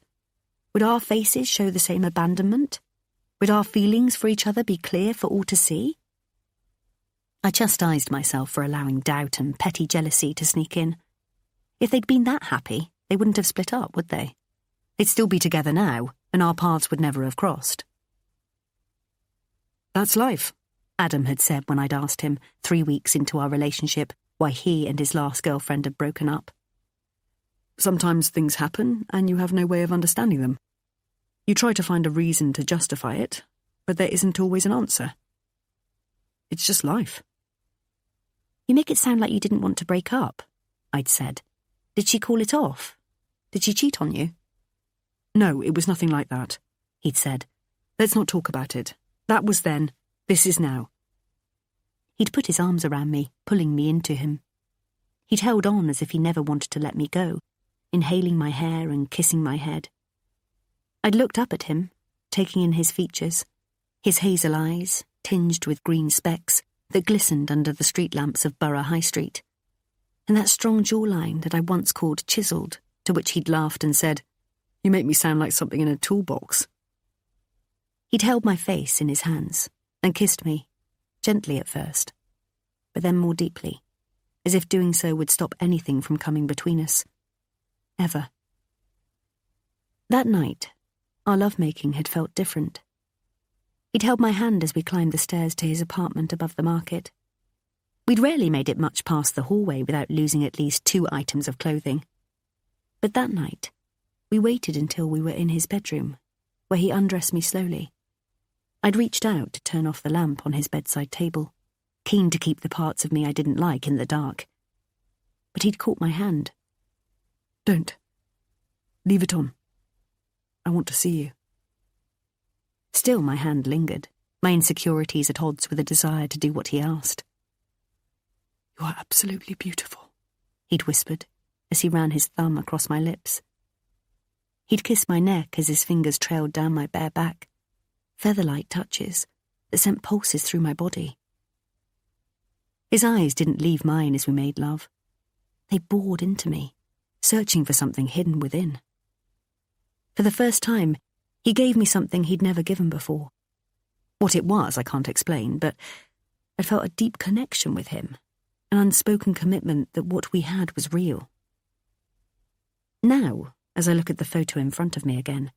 Would our faces show the same abandonment? Would our feelings for each other be clear for all to see? I chastised myself for allowing doubt and petty jealousy to sneak in. If they'd been that happy, they wouldn't have split up, would they? They'd still be together now, and our paths would never have crossed. "That's life," Adam had said when I'd asked him, 3 weeks into our relationship, why he and his last girlfriend had broken up. "Sometimes things happen, and you have no way of understanding them. You try to find a reason to justify it, but there isn't always an answer. It's just life." "You make it sound like you didn't want to break up," I'd said. "Did she call it off? Did she cheat on you?" "No, it was nothing like that," he'd said. "Let's not talk about it. That was then. This is now." He'd put his arms around me, pulling me into him. He'd held on as if he never wanted to let me go, inhaling my hair and kissing my head. I'd looked up at him, taking in his features, his hazel eyes, tinged with green specks that glistened under the street lamps of Borough High Street, and that strong jawline that I once called chiselled, to which he'd laughed and said, "You make me sound like something in a toolbox." He'd held my face in his hands and kissed me, gently at first, but then more deeply, as if doing so would stop anything from coming between us. Ever. That night, our lovemaking had felt different. He'd held my hand as we climbed the stairs to his apartment above the market. We'd rarely made it much past the hallway without losing at least 2 items of clothing. But that night, we waited until we were in his bedroom, where he undressed me slowly. I'd reached out to turn off the lamp on his bedside table, keen to keep the parts of me I didn't like in the dark. But he'd caught my hand. "Don't. Leave it on. I want to see you." Still my hand lingered, my insecurities at odds with a desire to do what he asked. "You are absolutely beautiful," he'd whispered, as he ran his thumb across my lips. He'd kissed my neck as his fingers trailed down my bare back, feather-like touches that sent pulses through my body. His eyes didn't leave mine as we made love. They bored into me, searching for something hidden within. For the first time, he gave me something he'd never given before. What it was, I can't explain, but I felt a deep connection with him, an unspoken commitment that what we had was real. Now, as I look at the photo in front of me again,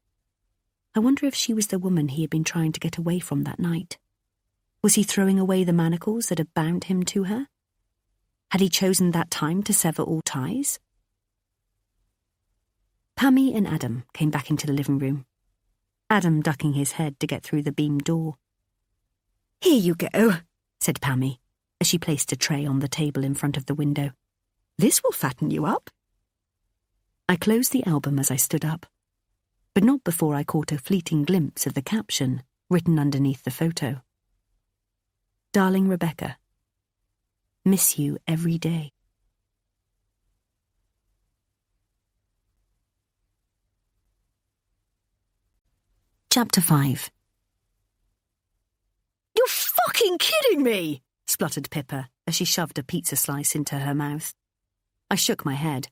I wonder if she was the woman he had been trying to get away from that night. Was he throwing away the manacles that had bound him to her? Had he chosen that time to sever all ties? Pammie and Adam came back into the living room, Adam ducking his head to get through the beamed door. "Here you go," said Pammie, as she placed a tray on the table in front of the window. "This will fatten you up." I closed the album as I stood up, but not before I caught a fleeting glimpse of the caption written underneath the photo. "Darling Rebecca, miss you every day." Chapter 5. "You're fucking kidding me!" spluttered Pippa as she shoved a pizza slice into her mouth. I shook my head.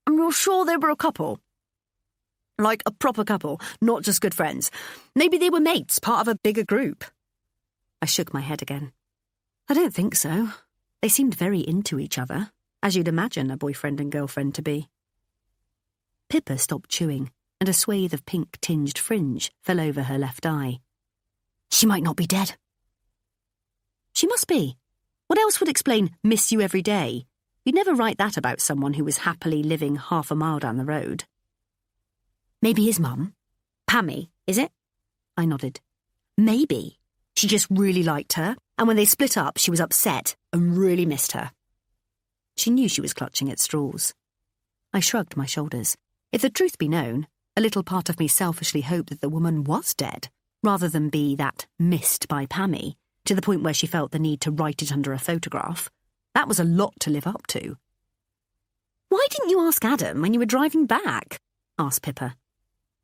"And you're sure they were a couple? Like a proper couple, not just good friends? Maybe they were mates, part of a bigger group?" I shook my head again. "I don't think so. They seemed very into each other, as you'd imagine a boyfriend and girlfriend to be." Pippa stopped chewing, and a swathe of pink-tinged fringe fell over her left eye. "She might not be dead." "She must be. What else would explain miss you every day? You'd never write that about someone who was happily living half a mile down the road." "Maybe his mum? Pammie, is it?" I nodded. "Maybe. She just really liked her, and when they split up, she was upset and really missed her." She knew she was clutching at straws. I shrugged my shoulders. If the truth be known, a little part of me selfishly hoped that the woman was dead, rather than be that missed by Pammie, to the point where she felt the need to write it under a photograph. That was a lot to live up to. "Why didn't you ask Adam when you were driving back?" asked Pippa.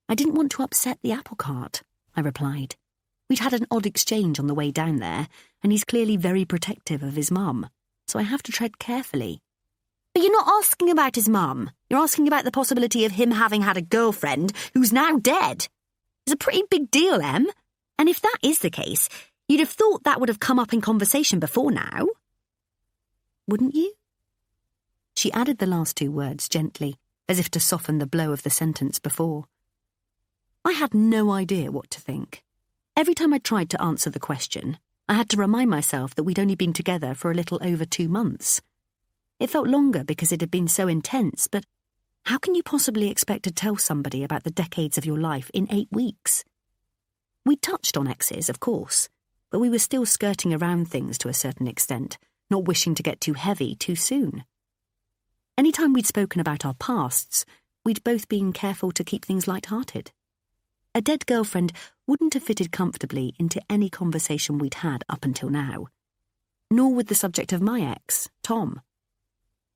"I didn't want to upset the apple cart," I replied. "We'd had an odd exchange on the way down there, and he's clearly very protective of his mum, so I have to tread carefully." "But you're not asking about his mum. You're asking about the possibility of him having had a girlfriend who's now dead. It's a pretty big deal, Em. And if that is the case, you'd have thought that would have come up in conversation before now. Wouldn't you?" She added the last two words gently, as if to soften the blow of the sentence before. I had no idea what to think. Every time I tried to answer the question, I had to remind myself that we'd only been together for a little over 2 months. It felt longer because it had been so intense, but how can you possibly expect to tell somebody about the decades of your life in 8 weeks? We touched on exes, of course, but we were still skirting around things to a certain extent, not wishing to get too heavy too soon. Any time we'd spoken about our pasts, we'd both been careful to keep things light-hearted. A dead girlfriend wouldn't have fitted comfortably into any conversation we'd had up until now, nor would the subject of my ex, Tom.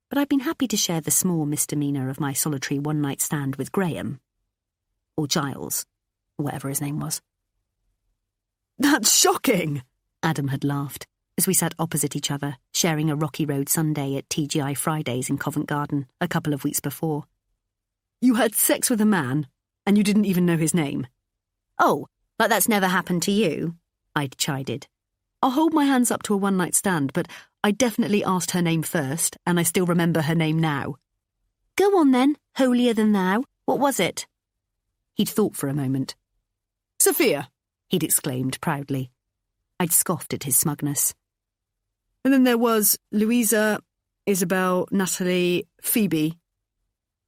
But I'd been happy to share the small misdemeanour of my solitary one-night stand with Graham. Or Giles, or whatever his name was. "That's shocking!" Adam had laughed, as we sat opposite each other, sharing a Rocky Road Sunday at TGI Fridays in Covent Garden a couple of weeks before. "You had sex with a man, and you didn't even know his name." "Oh, like that's never happened to you?" I'd chided. "I'll hold my hands up to a one-night stand, but I definitely asked her name first, and I still remember her name now." "Go on then, holier than thou. What was it?" He'd thought for a moment. "Sophia," he'd exclaimed proudly. I'd scoffed at his smugness. "And then there was Louisa, Isabel, Natalie, Phoebe."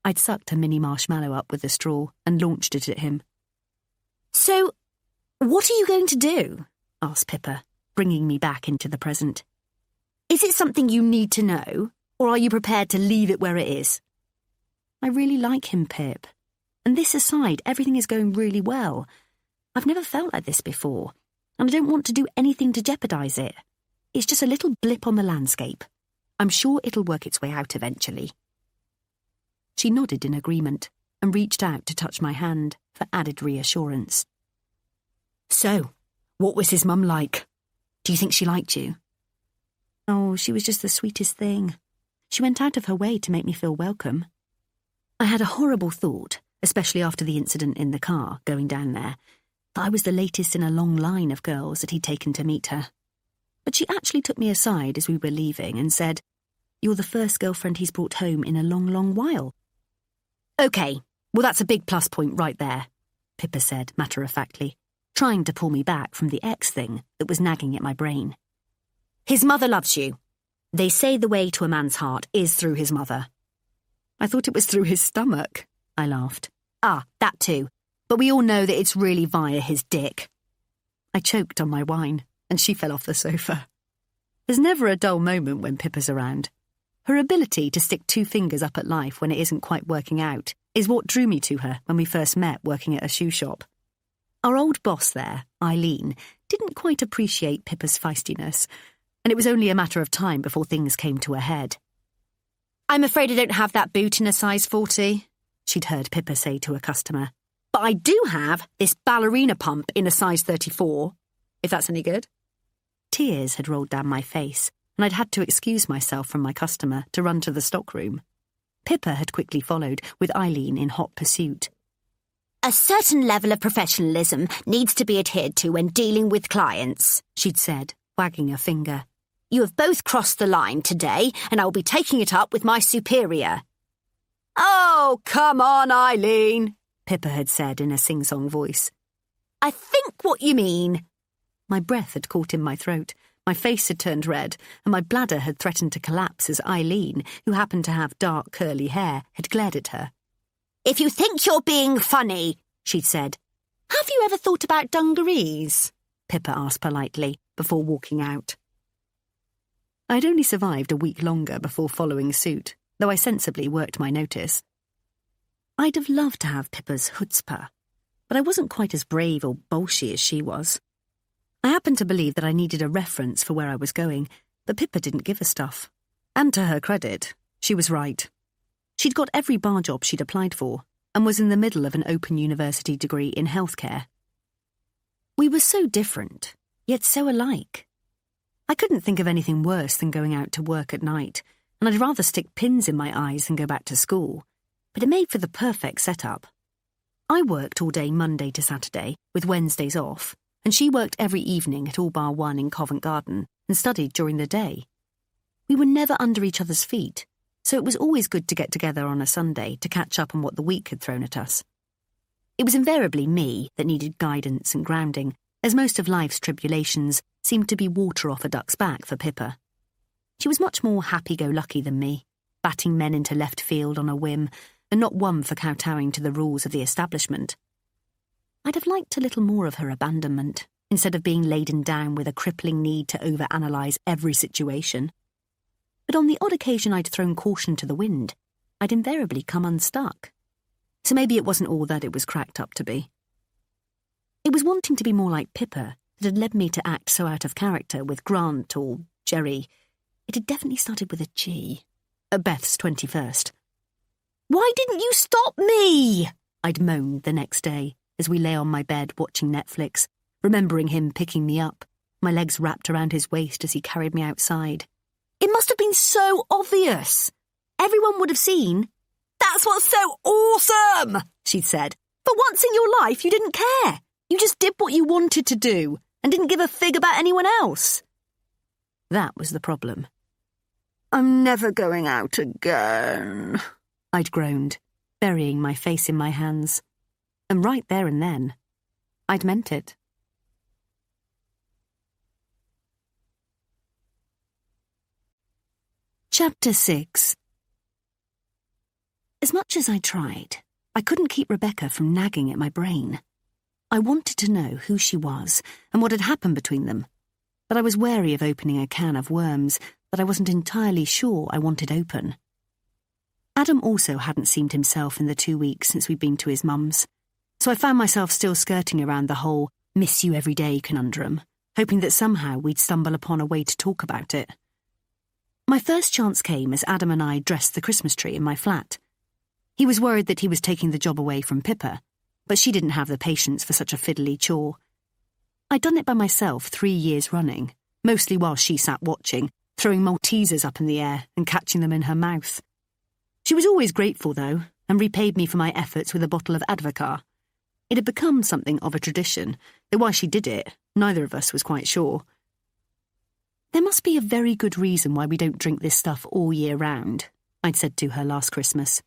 I'd sucked a mini marshmallow up with a straw and launched it at him. "So, what are you going to do?" asked Pippa, bringing me back into the present. "Is it something you need to know, or are you prepared to leave it where it is?" "I really like him, Pip. And this aside, everything is going really well. I've never felt like this before, and I don't want to do anything to jeopardise it. It's just a little blip on the landscape. I'm sure it'll work its way out eventually." She nodded in agreement and reached out to touch my hand for added reassurance. "So, what was his mum like? Do you think she liked you?" "Oh, she was just the sweetest thing. She went out of her way to make me feel welcome. I had a horrible thought, especially after the incident in the car going down there, that I was the latest in a long line of girls that he'd taken to meet her. But she actually took me aside as we were leaving and said, "You're the first girlfriend he's brought home in a long, long while." "OK, well that's a big plus point right there," Pippa said matter-of-factly, trying to pull me back from the ex thing that was nagging at my brain. "His mother loves you. They say the way to a man's heart is through his mother." "I thought it was through his stomach," I laughed. "Ah, that too. But we all know that it's really via his dick." I choked on my wine, and she fell off the sofa. There's never a dull moment when Pippa's around. Her ability to stick two fingers up at life when it isn't quite working out is what drew me to her when we first met working at a shoe shop. Our old boss there, Eileen, didn't quite appreciate Pippa's feistiness, and it was only a matter of time before things came to a head. "I'm afraid I don't have that boot in a size 40, she'd heard Pippa say to a customer. "But I do have this ballerina pump in a size 34, if that's any good." Tears had rolled down my face, and I'd had to excuse myself from my customer to run to the stockroom. Pippa had quickly followed, with Eileen in hot pursuit. "A certain level of professionalism needs to be adhered to when dealing with clients," she'd said, wagging a finger. "You have both crossed the line today, and I will be taking it up with my superior." "Oh, come on, Eileen," Pippa had said in a sing-song voice. "I think what you mean." My breath had caught in my throat, my face had turned red, and my bladder had threatened to collapse as Eileen, who happened to have dark curly hair, had glared at her. "If you think you're being funny," she'd said. "Have you ever thought about dungarees?" Pippa asked politely, before walking out. I'd only survived a week longer before following suit, though I sensibly worked my notice. I'd have loved to have Pippa's chutzpah, but I wasn't quite as brave or bolshy as she was. I happened to believe that I needed a reference for where I was going, but Pippa didn't give a stuff. And to her credit, she was right. She'd got every bar job she'd applied for, and was in the middle of an open university degree in healthcare. We were so different, yet so alike. I couldn't think of anything worse than going out to work at night, and I'd rather stick pins in my eyes than go back to school, but it made for the perfect setup. I worked all day Monday to Saturday, with Wednesdays off, and she worked every evening at all bar one in Covent Garden and studied during the day. We were never under each other's feet, so it was always good to get together on a Sunday to catch up on what the week had thrown at us. It was invariably me that needed guidance and grounding, as most of life's tribulations seemed to be water off a duck's back for Pippa. She was much more happy-go-lucky than me, batting men into left field on a whim, and not one for kowtowing to the rules of the establishment. I'd have liked a little more of her abandonment, instead of being laden down with a crippling need to overanalyse every situation. But on the odd occasion I'd thrown caution to the wind, I'd invariably come unstuck. So maybe it wasn't all that it was cracked up to be. It was wanting to be more like Pippa that had led me to act so out of character with Grant or Jerry. It had definitely started with a G. At Beth's 21st. "Why didn't you stop me?" I'd moaned the next day as we lay on my bed watching Netflix, remembering him picking me up, my legs wrapped around his waist as he carried me outside. "It must have been so obvious. Everyone would have seen." "That's what's so awesome," she'd said. "For once in your life you didn't care. You just did what you wanted to do and didn't give a fig about anyone else." That was the problem. "I'm never going out again," I'd groaned, burying my face in my hands. And right there and then, I'd meant it. Chapter 6. As much as I tried, I couldn't keep Rebecca from nagging at my brain. I wanted to know who she was and what had happened between them, but I was wary of opening a can of worms that I wasn't entirely sure I wanted open. Adam also hadn't seemed himself in the 2 weeks since we'd been to his mum's, so I found myself still skirting around the whole miss you every day conundrum, hoping that somehow we'd stumble upon a way to talk about it. My first chance came as Adam and I dressed the Christmas tree in my flat. He was worried that he was taking the job away from Pippa, but she didn't have the patience for such a fiddly chore. I'd done it by myself 3 years running, mostly while she sat watching, throwing Maltesers up in the air and catching them in her mouth. She was always grateful, though, and repaid me for my efforts with a bottle of Advocar. It had become something of a tradition, though why she did it, neither of us was quite sure. There must be a very good reason why we don't drink this stuff all year round, I'd said to her last Christmas.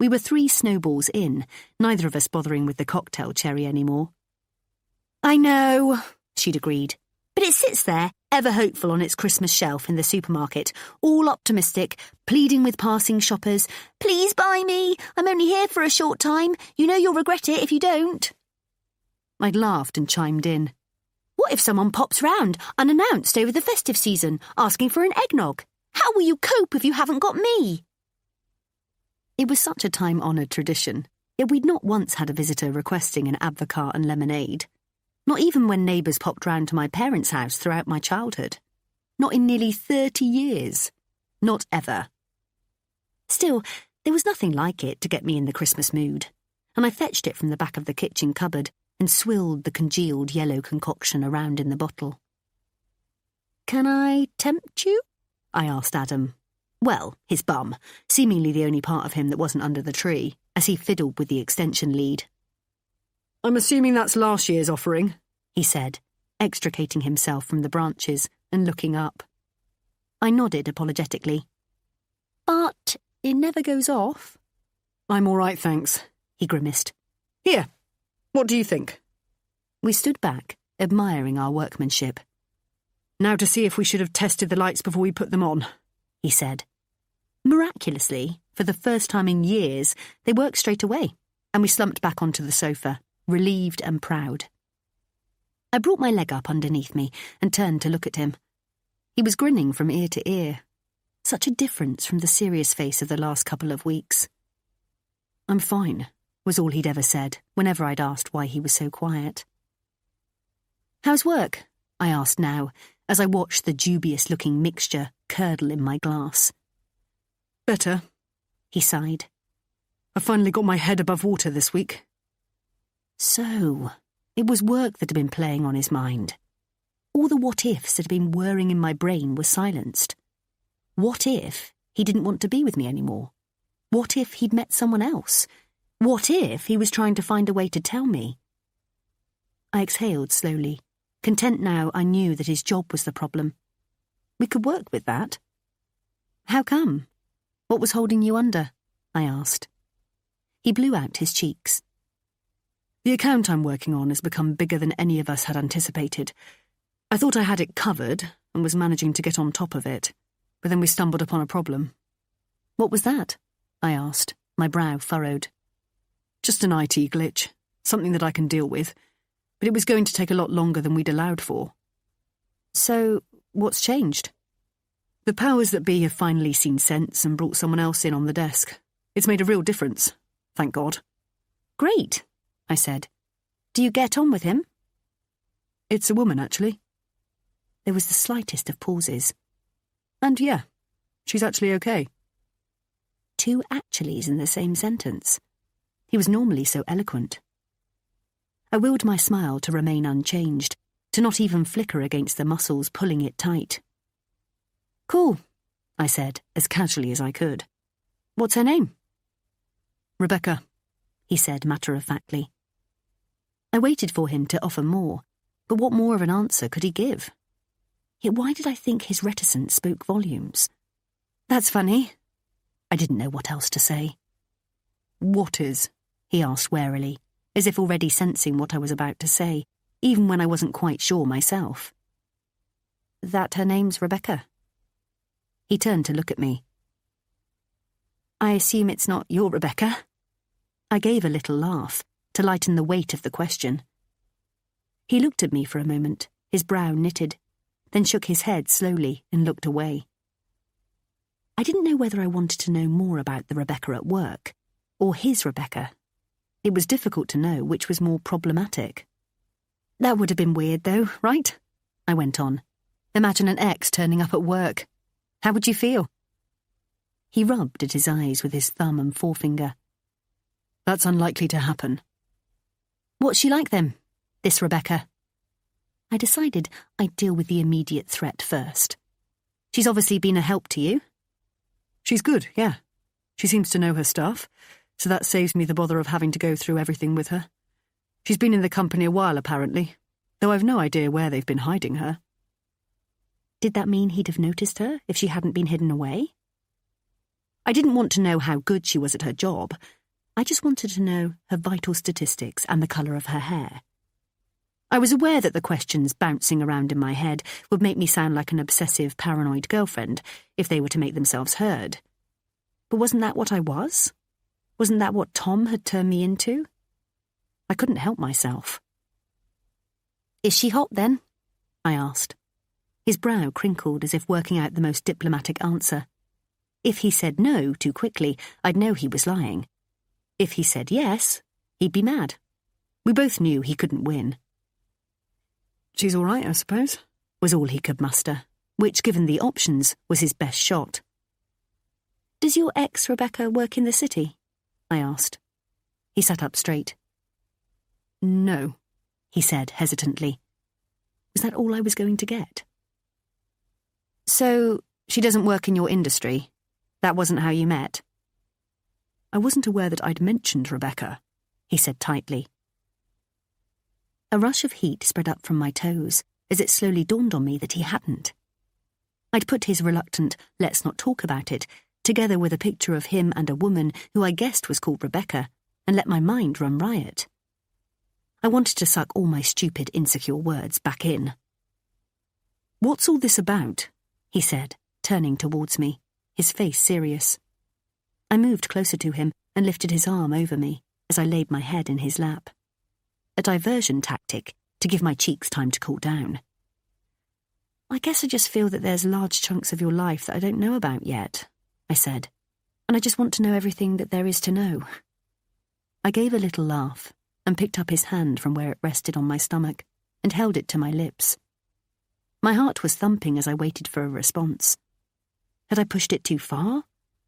We were 3 snowballs in, neither of us bothering with the cocktail cherry anymore. I know, she'd agreed, but it sits there, ever hopeful on its Christmas shelf in the supermarket, all optimistic, pleading with passing shoppers. Please buy me, I'm only here for a short time. You know you'll regret it if you don't. I'd laughed and chimed in. What if someone pops round, unannounced over the festive season, asking for an eggnog? How will you cope if you haven't got me? It was such a time-honoured tradition, yet we'd not once had a visitor requesting an Advocar and lemonade. Not even when neighbours popped round to my parents' house throughout my childhood. Not in nearly 30 years. Not ever. Still, there was nothing like it to get me in the Christmas mood, and I fetched it from the back of the kitchen cupboard and swilled the congealed yellow concoction around in the bottle. Can I tempt you? I asked Adam. Well, his bum, seemingly the only part of him that wasn't under the tree, as he fiddled with the extension lead. I'm assuming that's last year's offering, he said, extricating himself from the branches and looking up. I nodded apologetically. But it never goes off. I'm all right, thanks, he grimaced. Here, what do you think? We stood back, admiring our workmanship. Now to see if we should have tested the lights before we put them on, he said. Miraculously, for the first time in years, they worked straight away, and we slumped back onto the sofa, relieved and proud. I brought my leg up underneath me and turned to look at him. He was grinning from ear to ear. Such a difference from the serious face of the last couple of weeks. I'm fine, was all he'd ever said, whenever I'd asked why he was so quiet. How's work? I asked now, as I watched the dubious-looking mixture curdle in my glass. Better, he sighed. I finally got my head above water this week. So, it was work that had been playing on his mind. All the what-ifs that had been whirring in my brain were silenced. What if he didn't want to be with me anymore? What if he'd met someone else? What if he was trying to find a way to tell me? I exhaled slowly, content now I knew that his job was the problem. We could work with that. How come? What was holding you under? I asked. He blew out his cheeks. The account I'm working on has become bigger than any of us had anticipated. I thought I had it covered and was managing to get on top of it, but then we stumbled upon a problem. What was that? I asked, my brow furrowed. Just an IT glitch, something that I can deal with, but it was going to take a lot longer than we'd allowed for. So, what's changed? The powers that be have finally seen sense and brought someone else in on the desk. It's made a real difference, thank God. Great, I said. Do you get on with him? It's a woman, actually. There was the slightest of pauses. And yeah, she's actually okay. 2 actuallys in the same sentence. He was normally so eloquent. I willed my smile to remain unchanged, to not even flicker against the muscles pulling it tight. Cool, I said, as casually as I could. What's her name? Rebecca, he said matter-of-factly. I waited for him to offer more, but what more of an answer could he give? Yet why did I think his reticence spoke volumes? That's funny. I didn't know what else to say. What is? He asked warily, as if already sensing what I was about to say, even when I wasn't quite sure myself. That her name's Rebecca. He turned to look at me. I assume it's not your Rebecca? I gave a little laugh, to lighten the weight of the question. He looked at me for a moment, his brow knitted, then shook his head slowly and looked away. I didn't know whether I wanted to know more about the Rebecca at work, or his Rebecca. It was difficult to know which was more problematic. That would have been weird, though, right? I went on. Imagine an ex turning up at work. How would you feel? He rubbed at his eyes with his thumb and forefinger. That's unlikely to happen. What's she like, then, this Rebecca? I decided I'd deal with the immediate threat first. She's obviously been a help to you. She's good, yeah. She seems to know her stuff. so that saves me the bother of having to go through everything with her. She's been in the company a while, apparently, though I've no idea where they've been hiding her. Did that mean he'd have noticed her if she hadn't been hidden away? I didn't want to know how good she was at her job. I just wanted to know her vital statistics and the colour of her hair. I was aware that the questions bouncing around in my head would make me sound like an obsessive, paranoid girlfriend if they were to make themselves heard. But wasn't that what I was? Wasn't that what Tom had turned me into? I couldn't help myself. "Is she hot, then?" I asked. His brow crinkled as if working out the most diplomatic answer. If he said no too quickly, I'd know he was lying. If he said yes, he'd be mad. We both knew he couldn't win. "She's all right, I suppose," was all he could muster, which, given the options, was his best shot. "Does your ex, Rebecca, work in the city?" I asked. He sat up straight. "No," he said hesitantly. Was that all I was going to get? "So, she doesn't work in your industry? That wasn't how you met?" "I wasn't aware that I'd mentioned Rebecca," he said tightly. A rush of heat spread up from my toes as it slowly dawned on me that he hadn't. I'd put his reluctant "let's not talk about it" together with a picture of him and a woman who I guessed was called Rebecca, and let my mind run riot. I wanted to suck all my stupid, insecure words back in. "What's all this about?" he said, turning towards me, his face serious. I moved closer to him and lifted his arm over me as I laid my head in his lap. A diversion tactic to give my cheeks time to cool down. "I guess I just feel that there's large chunks of your life that I don't know about yet," I said, "and I just want to know everything that there is to know." I gave a little laugh and picked up his hand from where it rested on my stomach and held it to my lips. My heart was thumping as I waited for a response. Had I pushed it too far?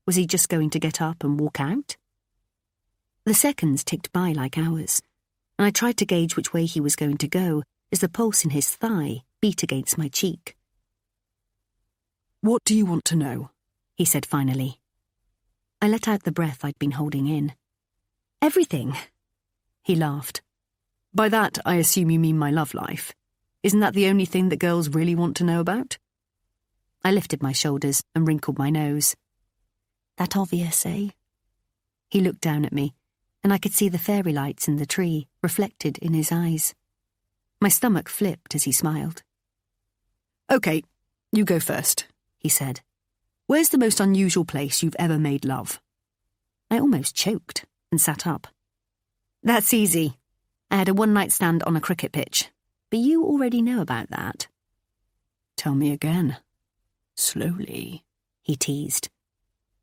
Was he just going to get up and walk out? The seconds ticked by like hours, and I tried to gauge which way he was going to go as the pulse in his thigh beat against my cheek. "What do you want to know?" he said finally. I let out the breath I'd been holding in. "Everything." He laughed. "By that, I assume you mean my love life. Isn't that the only thing that girls really want to know about?" I lifted my shoulders and wrinkled my nose. "That obvious, eh?" He looked down at me, and I could see the fairy lights in the tree reflected in his eyes. My stomach flipped as he smiled. "Okay, you go first," he said. "Where's the most unusual place you've ever made love?" I almost choked and sat up. "That's easy. I had a one-night stand on a cricket pitch, but you already know about that." "Tell me again. Slowly," he teased.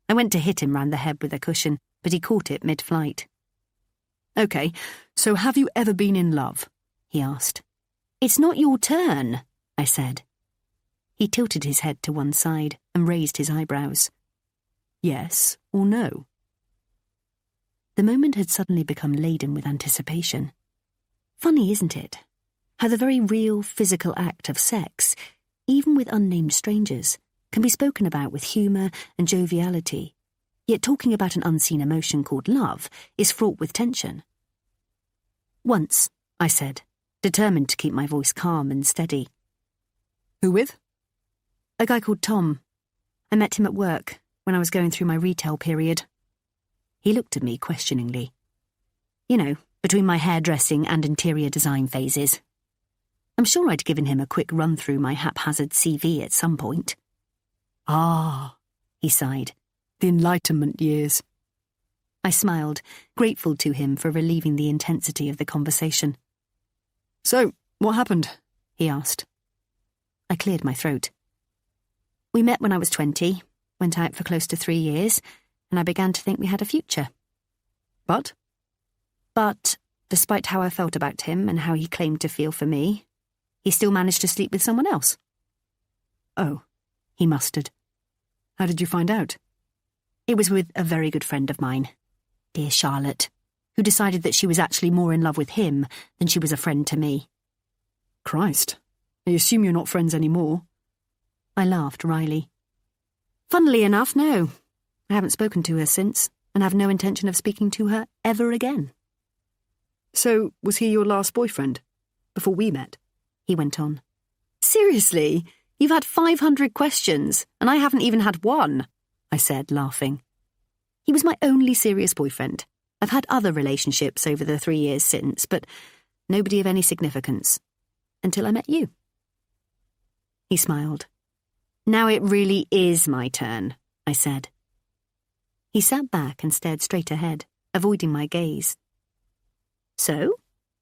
I went to hit him round the head with a cushion, but he caught it mid-flight. "Okay, so have you ever been in love?" he asked. "It's not your turn," I said. He tilted his head to one side and raised his eyebrows. "Yes or no?" The moment had suddenly become laden with anticipation. Funny, isn't it? How the very real physical act of sex, even with unnamed strangers, can be spoken about with humour and joviality, yet talking about an unseen emotion called love is fraught with tension. "Once," I said, determined to keep my voice calm and steady. "Who with?" "A guy called Tom. I met him at work when I was going through my retail period." He looked at me questioningly. You know, between my hairdressing and interior design phases. I'm sure I'd given him a quick run through my haphazard CV at some point. "Ah," he sighed, "the Enlightenment years." I smiled, grateful to him for relieving the intensity of the conversation. "So, what happened?" he asked. I cleared my throat. "We met when I was 20, went out for close to 3 years, and I began to think we had a future." But, despite how I felt about him and how he claimed to feel for me, he still managed to sleep with someone else." "Oh," he mustered. "How did you find out?" "It was with a very good friend of mine, dear Charlotte, who decided that she was actually more in love with him than she was a friend to me." "Christ, I assume you're not friends anymore." I laughed wryly. "Funnily enough, no. I haven't spoken to her since. and have no intention of speaking to her ever again. So, was he your last boyfriend? Before we met? He went on. Seriously? You've had 500 questions, and I haven't even had one, I said, laughing. He was my only serious boyfriend. I've had other relationships over the 3 years since, but nobody of any significance. Until I met you. He smiled. Now it really is my turn, I said. He sat back and stared straight ahead, avoiding my gaze. So,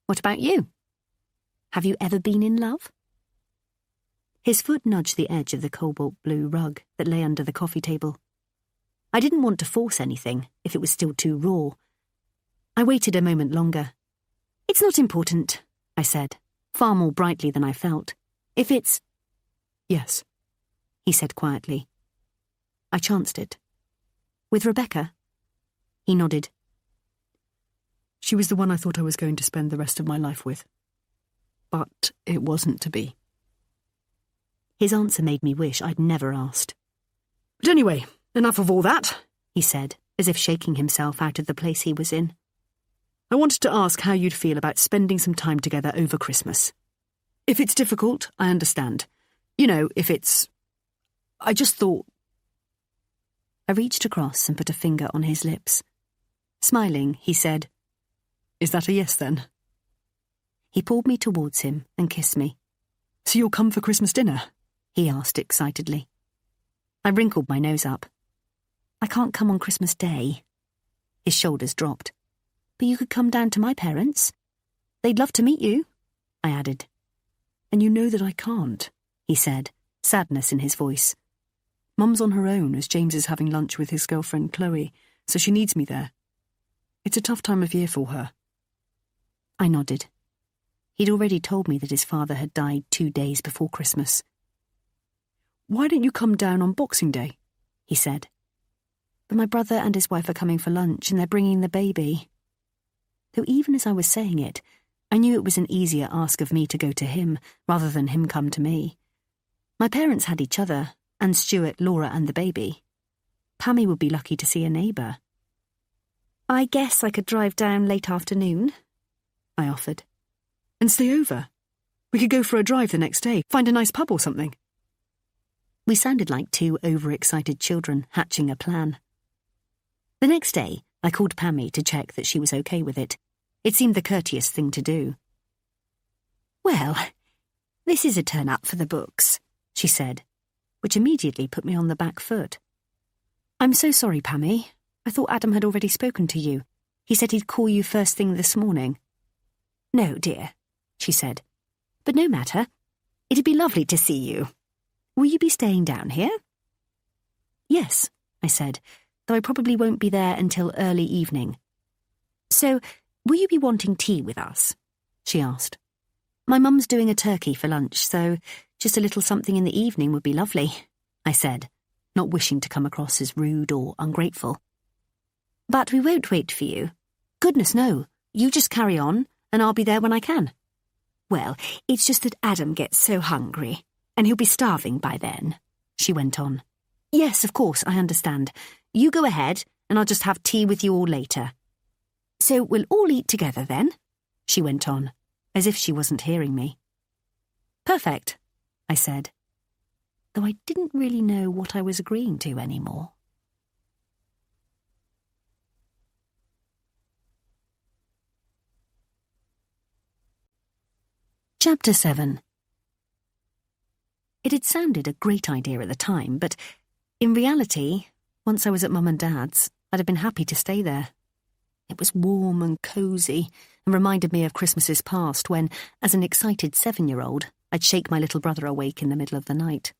what about you? Have you ever been in love? His foot nudged the edge of the cobalt blue rug that lay under the coffee table. I didn't want to force anything if it was still too raw. I waited a moment longer. It's not important, I said, far more brightly than I felt. If it's... Yes, he said quietly. I chanced it. With Rebecca? He nodded. She was the one I thought I was going to spend the rest of my life with. But it wasn't to be. His answer made me wish I'd never asked. But anyway, enough of all that, he said, as if shaking himself out of the place he was in. I wanted to ask how you'd feel about spending some time together over Christmas. If it's difficult, I understand. You know, if it's... I just thought... I reached across and put a finger on his lips. Smiling, he said, Is that a yes, then? He pulled me towards him and kissed me. So you'll come for Christmas dinner? He asked excitedly. I wrinkled my nose up. I can't come on Christmas Day. His shoulders dropped. But you could come down to my parents. They'd love to meet you, I added. And you know that I can't, he said, sadness in his voice. Mum's on her own as James is having lunch with his girlfriend Chloe, so she needs me there. It's a tough time of year for her. I nodded. He'd already told me that his father had died 2 days before Christmas. Why don't you come down on Boxing Day? He said. But my brother and his wife are coming for lunch and they're bringing the baby. Though even as I was saying it, I knew it was an easier ask of me to go to him rather than him come to me. My parents had each other, and Stuart, Laura and the baby. Pammie would be lucky to see a neighbour. I guess I could drive down late afternoon, I offered. And stay over. We could go for a drive the next day, find a nice pub or something. We sounded like two overexcited children hatching a plan. The next day, I called Pammie to check that she was okay with it. It seemed the courteous thing to do. Well, this is a turn up for the books, she said, which immediately put me on the back foot. I'm so sorry, Pammie. I thought Adam had already spoken to you. He said he'd call you first thing this morning. No, dear, she said. But no matter. It'd be lovely to see you. Will you be staying down here? Yes, I said, though I probably won't be there until early evening. So, will you be wanting tea with us? She asked. My mum's doing a turkey for lunch, so just a little something in the evening would be lovely, I said, not wishing to come across as rude or ungrateful. But we won't wait for you. Goodness, no. You just carry on, and I'll be there when I can. Well, it's just that Adam gets so hungry, and he'll be starving by then, she went on. Yes, of course, I understand. You go ahead, and I'll just have tea with you all later. So we'll all eat together then, she went on, as if she wasn't hearing me. Perfect, I said, though I didn't really know what I was agreeing to anymore. Chapter 7. It had sounded a great idea at the time, but in reality, once I was at Mum and Dad's, I'd have been happy to stay there. It was warm and cosy and reminded me of Christmases past when, as an excited 7-year-old, I'd shake my little brother awake in the middle of the night.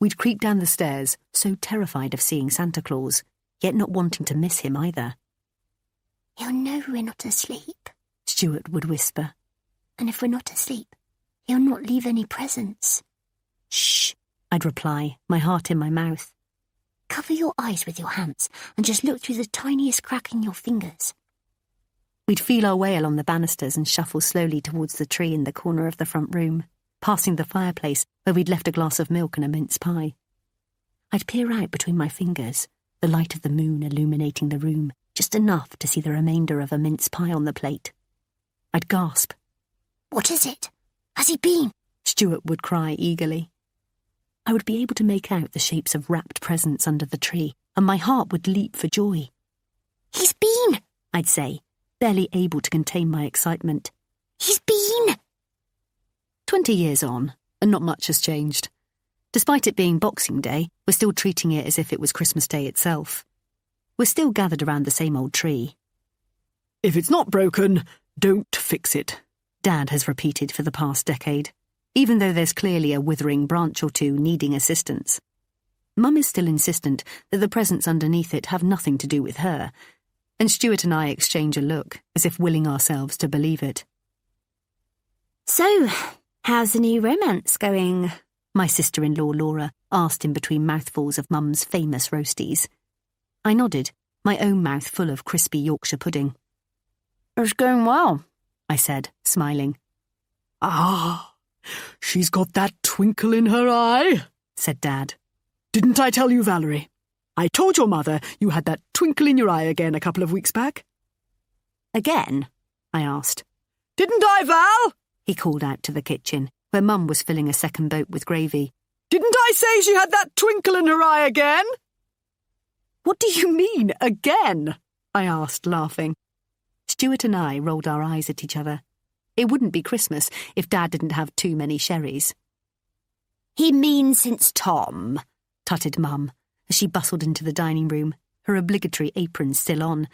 We'd creep down the stairs, so terrified of seeing Santa Claus, yet not wanting to miss him either. He'll know we're not asleep, Stuart would whisper. And if we're not asleep, he'll not leave any presents. Shh, I'd reply, my heart in my mouth. Cover your eyes with your hands and just look through the tiniest crack in your fingers. We'd feel our way along the banisters and shuffle slowly towards the tree in the corner of the front room, passing the fireplace where we'd left a glass of milk and a mince pie. I'd peer out between my fingers, the light of the moon illuminating the room, just enough to see the remainder of a mince pie on the plate. I'd gasp. What is it? Has he been? Stuart would cry eagerly. I would be able to make out the shapes of wrapped presents under the tree, and my heart would leap for joy. He's been, I'd say, barely able to contain my excitement. He's been. 20 years on, and not much has changed. Despite it being Boxing Day, we're still treating it as if it was Christmas Day itself. We're still gathered around the same old tree. If it's not broken, don't fix it, Dad has repeated for the past decade, even though there's clearly a withering branch or two needing assistance. Mum is still insistent that the presents underneath it have nothing to do with her, and Stuart and I exchange a look, as if willing ourselves to believe it. So, how's the new romance going? My sister-in-law Laura asked in between mouthfuls of Mum's famous roasties. I nodded, my own mouth full of crispy Yorkshire pudding. It's going well, I said, smiling. Ah, she's got that twinkle in her eye, said Dad. Didn't I tell you, Valerie? I told your mother you had that twinkle in your eye again a couple of weeks back. Again? I asked. Didn't I, Val? He called out to the kitchen, where Mum was filling a second boat with gravy. Didn't I say she had that twinkle in her eye again? What do you mean, again? I asked, laughing. Stuart and I rolled our eyes at each other. It wouldn't be Christmas if Dad didn't have too many sherries. He means since Tom, tutted Mum, as she bustled into the dining room, her obligatory apron still on,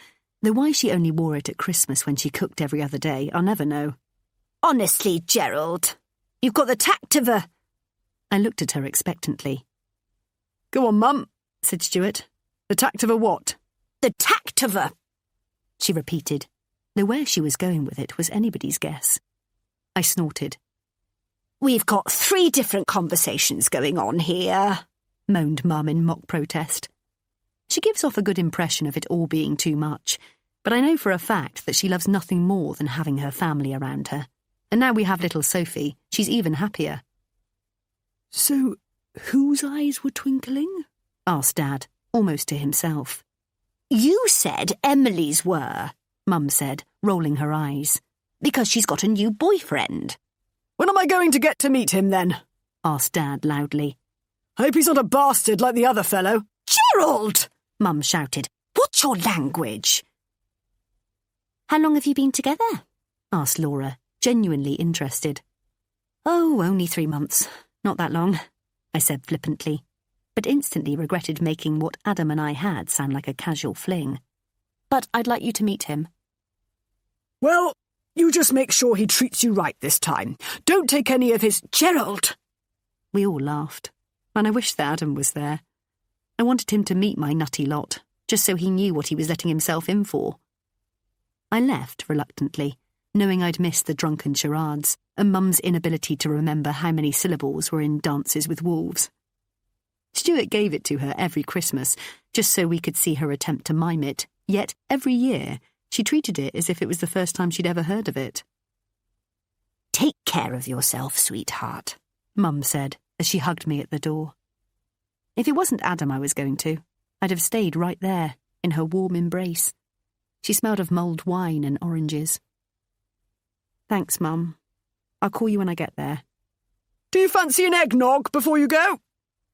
though why she only wore it at Christmas when she cooked every other day, I'll never know. Honestly, Gerald, you've got the tact of a... I looked at her expectantly. Go on, Mum, said Stuart. The tact of a what? The tact of a... she repeated, though where she was going with it was anybody's guess. I snorted. We've got 3 different conversations going on here, moaned Mum in mock protest. She gives off a good impression of it all being too much, but I know for a fact that she loves nothing more than having her family around her. And now we have little Sophie, she's even happier. So, whose eyes were twinkling? Asked Dad, almost to himself. You said Emily's were, Mum said, rolling her eyes. Because she's got a new boyfriend. When am I going to get to meet him, then? Asked Dad loudly. I hope he's not a bastard like the other fellow. Gerald! Mum shouted. What's your language? How long have you been together? Asked Laura, genuinely interested. Oh, only 3 months. Not that long, I said flippantly, but instantly regretted making what Adam and I had sound like a casual fling. But I'd like you to meet him. Well, you just make sure he treats you right this time. Don't take any of his... Gerald! We all laughed, and I wished that Adam was there. I wanted him to meet my nutty lot, just so he knew what he was letting himself in for. I left reluctantly, knowing I'd missed the drunken charades and Mum's inability to remember how many syllables were in Dances with Wolves. Stuart gave it to her every Christmas, just so we could see her attempt to mime it, yet every year she treated it as if it was the first time she'd ever heard of it. Take care of yourself, sweetheart, Mum said as she hugged me at the door. If it wasn't Adam I was going to, I'd have stayed right there, in her warm embrace. She smelled of mulled wine and oranges. Thanks, Mum. I'll call you when I get there. Do you fancy an eggnog before you go?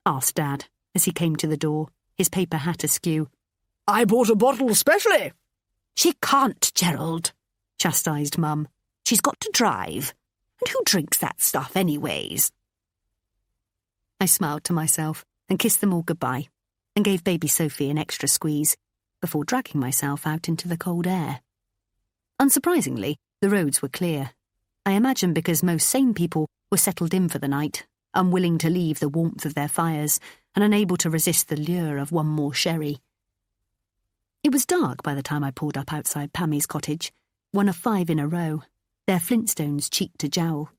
Asked Dad, as he came to the door, his paper hat askew. I bought a bottle specially. She can't, Gerald, chastised Mum. She's got to drive. And who drinks that stuff anyways? I smiled to myself and kissed them all goodbye, and gave baby Sophie an extra squeeze, before dragging myself out into the cold air. Unsurprisingly, the roads were clear. I imagine because most sane people were settled in for the night, unwilling to leave the warmth of their fires and unable to resist the lure of one more sherry. It was dark by the time I pulled up outside Pammie's cottage, one of 5 in a row, their flintstones cheek to jowl.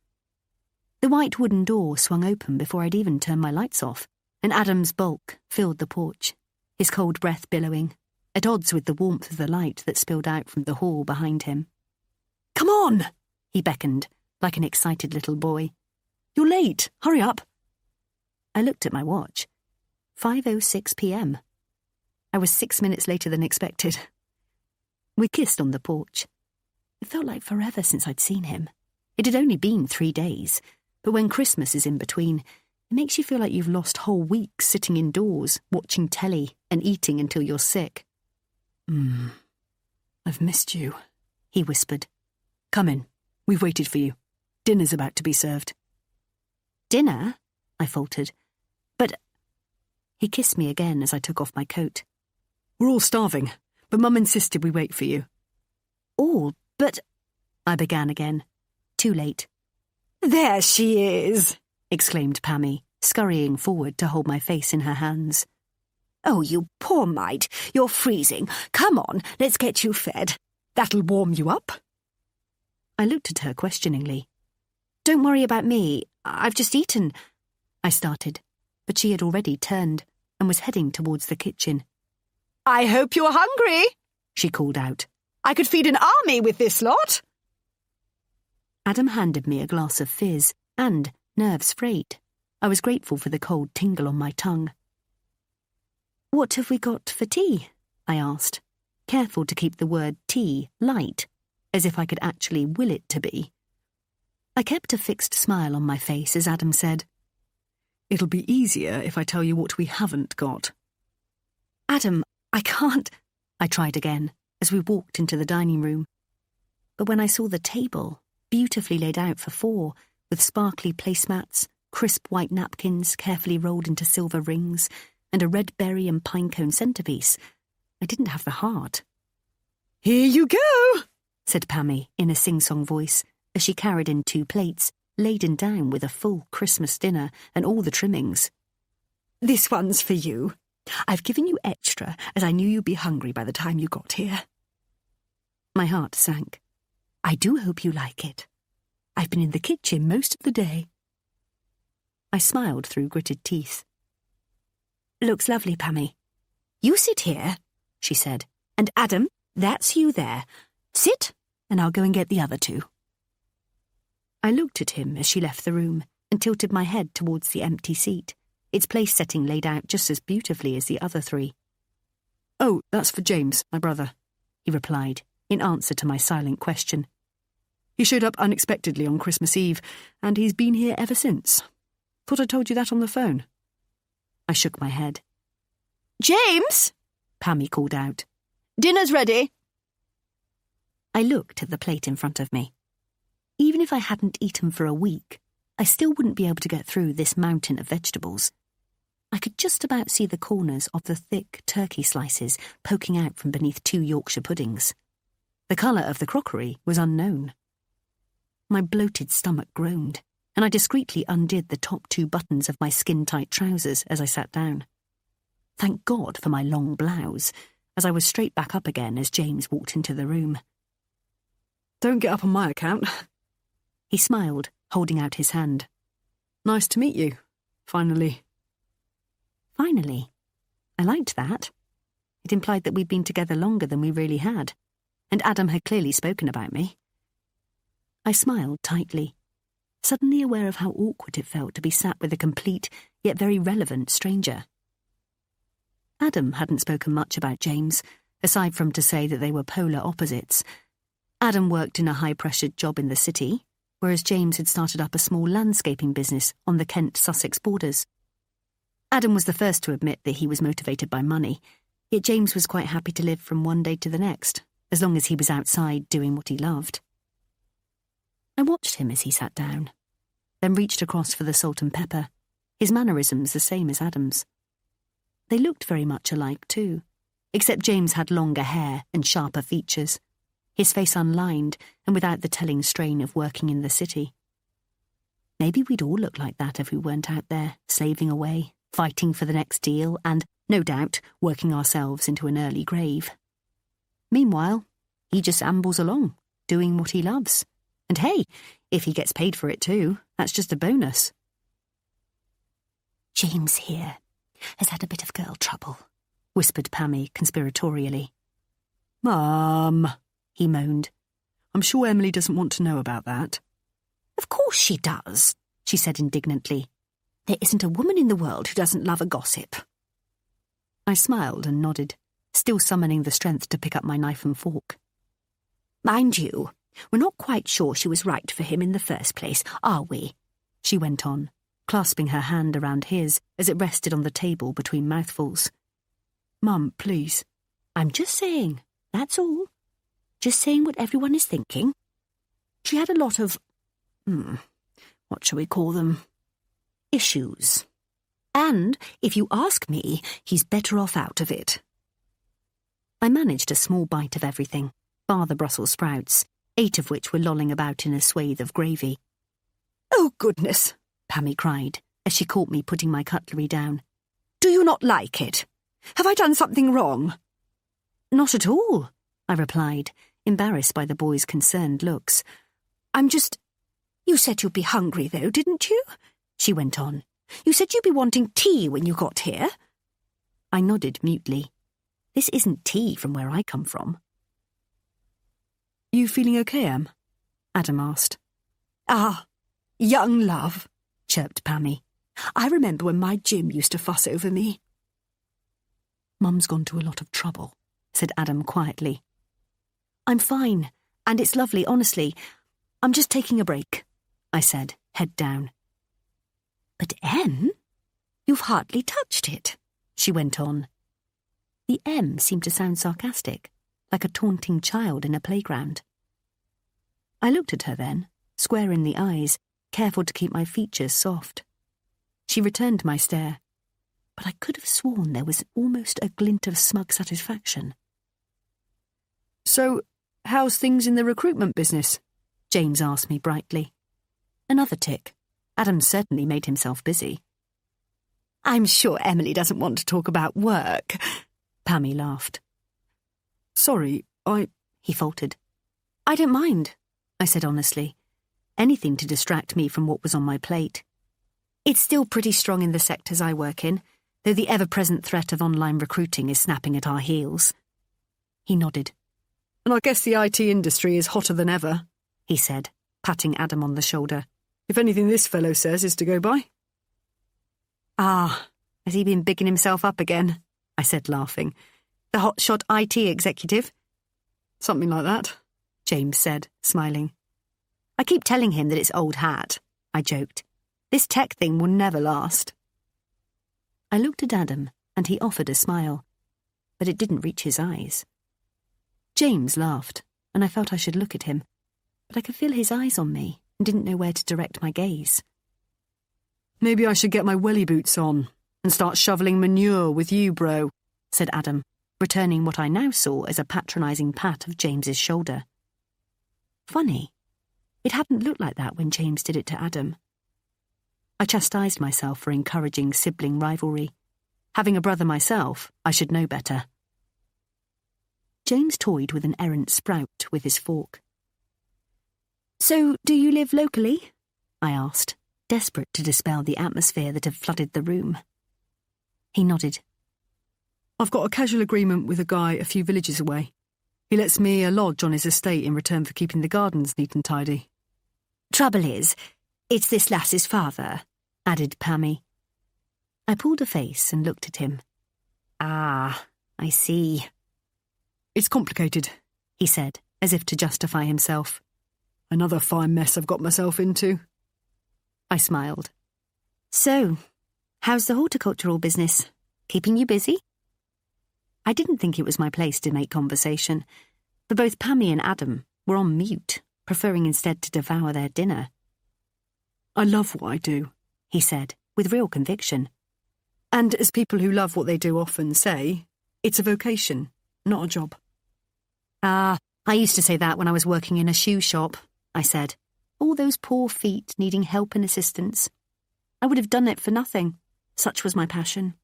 The white wooden door swung open before I'd even turned my lights off, and Adam's bulk filled the porch, his cold breath billowing, at odds with the warmth of the light that spilled out from the hall behind him. Come on, he beckoned, like an excited little boy. You're late. Hurry up. I looked at my watch. 5:06 p.m. I was 6 minutes later than expected. We kissed on the porch. It felt like forever since I'd seen him. It had only been 3 days, but when Christmas is in between, it makes you feel like you've lost whole weeks sitting indoors, watching telly and eating until you're sick. I've missed you, he whispered. Come in. We've waited for you. Dinner's about to be served. Dinner? I faltered. But... He kissed me again as I took off my coat. We're all starving, but Mum insisted we wait for you. All, but... I began again. Too late. There she is, exclaimed Pammie, scurrying forward to hold my face in her hands. Oh, you poor mite, you're freezing. Come on, let's get you fed. That'll warm you up. I looked at her questioningly. Don't worry about me. I've just eaten. I started, but she had already turned and was heading towards the kitchen. I hope you're hungry, she called out. I could feed an army with this lot. Adam handed me a glass of fizz and, nerves frayed, I was grateful for the cold tingle on my tongue. What have we got for tea? I asked, careful to keep the word tea light, as if I could actually will it to be. I kept a fixed smile on my face as Adam said, It'll be easier if I tell you what we haven't got. Adam, I can't... I tried again as we walked into the dining room. But when I saw the table, beautifully laid out for 4, with sparkly placemats, crisp white napkins carefully rolled into silver rings, and a red berry and pinecone centrepiece, I didn't have the heart. Here you go, said Pammie in a sing-song voice, as she carried in 2 plates, laden down with a full Christmas dinner and all the trimmings. This one's for you. I've given you extra, as I knew you'd be hungry by the time you got here. My heart sank. I do hope you like it. I've been in the kitchen most of the day. I smiled through gritted teeth. Looks lovely, Pammie. You sit here, she said, and Adam, that's you there. Sit, and I'll go and get the other 2. I looked at him as she left the room and tilted my head towards the empty seat, its place setting laid out just as beautifully as the other 3. Oh, that's for James, my brother, he replied, in answer to my silent question. He showed up unexpectedly on Christmas Eve, and he's been here ever since. Thought I told you that on the phone. I shook my head. James! Pammie called out. Dinner's ready. I looked at the plate in front of me. Even if I hadn't eaten for a week, I still wouldn't be able to get through this mountain of vegetables. I could just about see the corners of the thick turkey slices poking out from beneath 2 Yorkshire puddings. The colour of the crockery was unknown. My bloated stomach groaned, and I discreetly undid the top 2 buttons of my skin-tight trousers as I sat down. Thank God for my long blouse, as I was straight back up again as James walked into the room. Don't get up on my account. He smiled, holding out his hand. Nice to meet you, finally. Finally? I liked that. It implied that we'd been together longer than we really had, and Adam had clearly spoken about me. I smiled tightly, suddenly aware of how awkward it felt to be sat with a complete, yet very relevant stranger. Adam hadn't spoken much about James, aside from to say that they were polar opposites. Adam worked in a high-pressured job in the city, whereas James had started up a small landscaping business on the Kent-Sussex borders. Adam was the first to admit that he was motivated by money, yet James was quite happy to live from one day to the next, as long as he was outside doing what he loved. I watched him as he sat down, then reached across for the salt and pepper, his mannerisms the same as Adam's. They looked very much alike too, except James had longer hair and sharper features, his face unlined and without the telling strain of working in the city. Maybe we'd all look like that if we weren't out there, slaving away, fighting for the next deal and, no doubt, working ourselves into an early grave. Meanwhile, he just ambles along, doing what he loves. And hey, if he gets paid for it too, that's just a bonus. James here has had a bit of girl trouble, whispered Pammie conspiratorially. Mum, he moaned. I'm sure Emily doesn't want to know about that. Of course she does, she said indignantly. There isn't a woman in the world who doesn't love a gossip. I smiled and nodded, still summoning the strength to pick up my knife and fork. Mind you, we're not quite sure she was right for him in the first place, are we? She went on, clasping her hand around his as it rested on the table between mouthfuls. Mum, please. I'm just saying, that's all. Just saying what everyone is thinking. She had a lot of, what shall we call them? Issues. And, if you ask me, he's better off out of it. I managed a small bite of everything, bar the Brussels sprouts, 8 of which were lolling about in a swathe of gravy. Oh, goodness, Pammie cried, as she caught me putting my cutlery down. Do you not like it? Have I done something wrong? Not at all, I replied, embarrassed by the boy's concerned looks. I'm just... You said you'd be hungry, though, didn't you? She went on. You said you'd be wanting tea when you got here. I nodded mutely. This isn't tea from where I come from. You feeling okay, Em? Adam asked. Ah, young love, chirped Pammie. I remember when my Jim used to fuss over me. Mum's gone to a lot of trouble, said Adam quietly. I'm fine, and it's lovely, honestly. I'm just taking a break, I said, head down. But Em, you've hardly touched it, she went on. The M seemed to sound sarcastic, like a taunting child in a playground. I looked at her then, square in the eyes, careful to keep my features soft. She returned my stare, but I could have sworn there was almost a glint of smug satisfaction. So, how's things in the recruitment business? James asked me brightly. Another tick. Adam certainly made himself busy. I'm sure Emily doesn't want to talk about work, Pammie laughed. Sorry, he faltered. I don't mind, I said honestly. Anything to distract me from what was on my plate. It's still pretty strong in the sectors I work in, though the ever-present threat of online recruiting is snapping at our heels. He nodded. And I guess the IT industry is hotter than ever, he said, patting Adam on the shoulder. If anything this fellow says is to go by. Ah, has he been bigging himself up again? I said, laughing. The hotshot IT executive? Something like that, James said, smiling. I keep telling him that it's old hat, I joked. This tech thing will never last. I looked at Adam, and he offered a smile, but it didn't reach his eyes. James laughed, and I felt I should look at him, but I could feel his eyes on me and didn't know where to direct my gaze. Maybe I should get my welly boots on and start shoveling manure with you, bro, said Adam, returning what I now saw as a patronising pat of James's shoulder. Funny. It hadn't looked like that when James did it to Adam. I chastised myself for encouraging sibling rivalry. Having a brother myself, I should know better. James toyed with an errant sprout with his fork. So, do you live locally? I asked, desperate to dispel the atmosphere that had flooded the room. He nodded. I've got a casual agreement with a guy a few villages away. He lets me a lodge on his estate in return for keeping the gardens neat and tidy. Trouble is, it's this lass's father, added Pammie. I pulled a face and looked at him. Ah, I see. It's complicated, he said, as if to justify himself. Another fine mess I've got myself into. I smiled. So, how's the horticultural business? Keeping you busy? I didn't think it was my place to make conversation, but both Pammie and Adam were on mute, preferring instead to devour their dinner. I love what I do, he said, with real conviction. And as people who love what they do often say, it's a vocation, not a job. Ah, I used to say that when I was working in a shoe shop, I said. All those poor feet needing help and assistance. I would have done it for nothing. Such was my passion.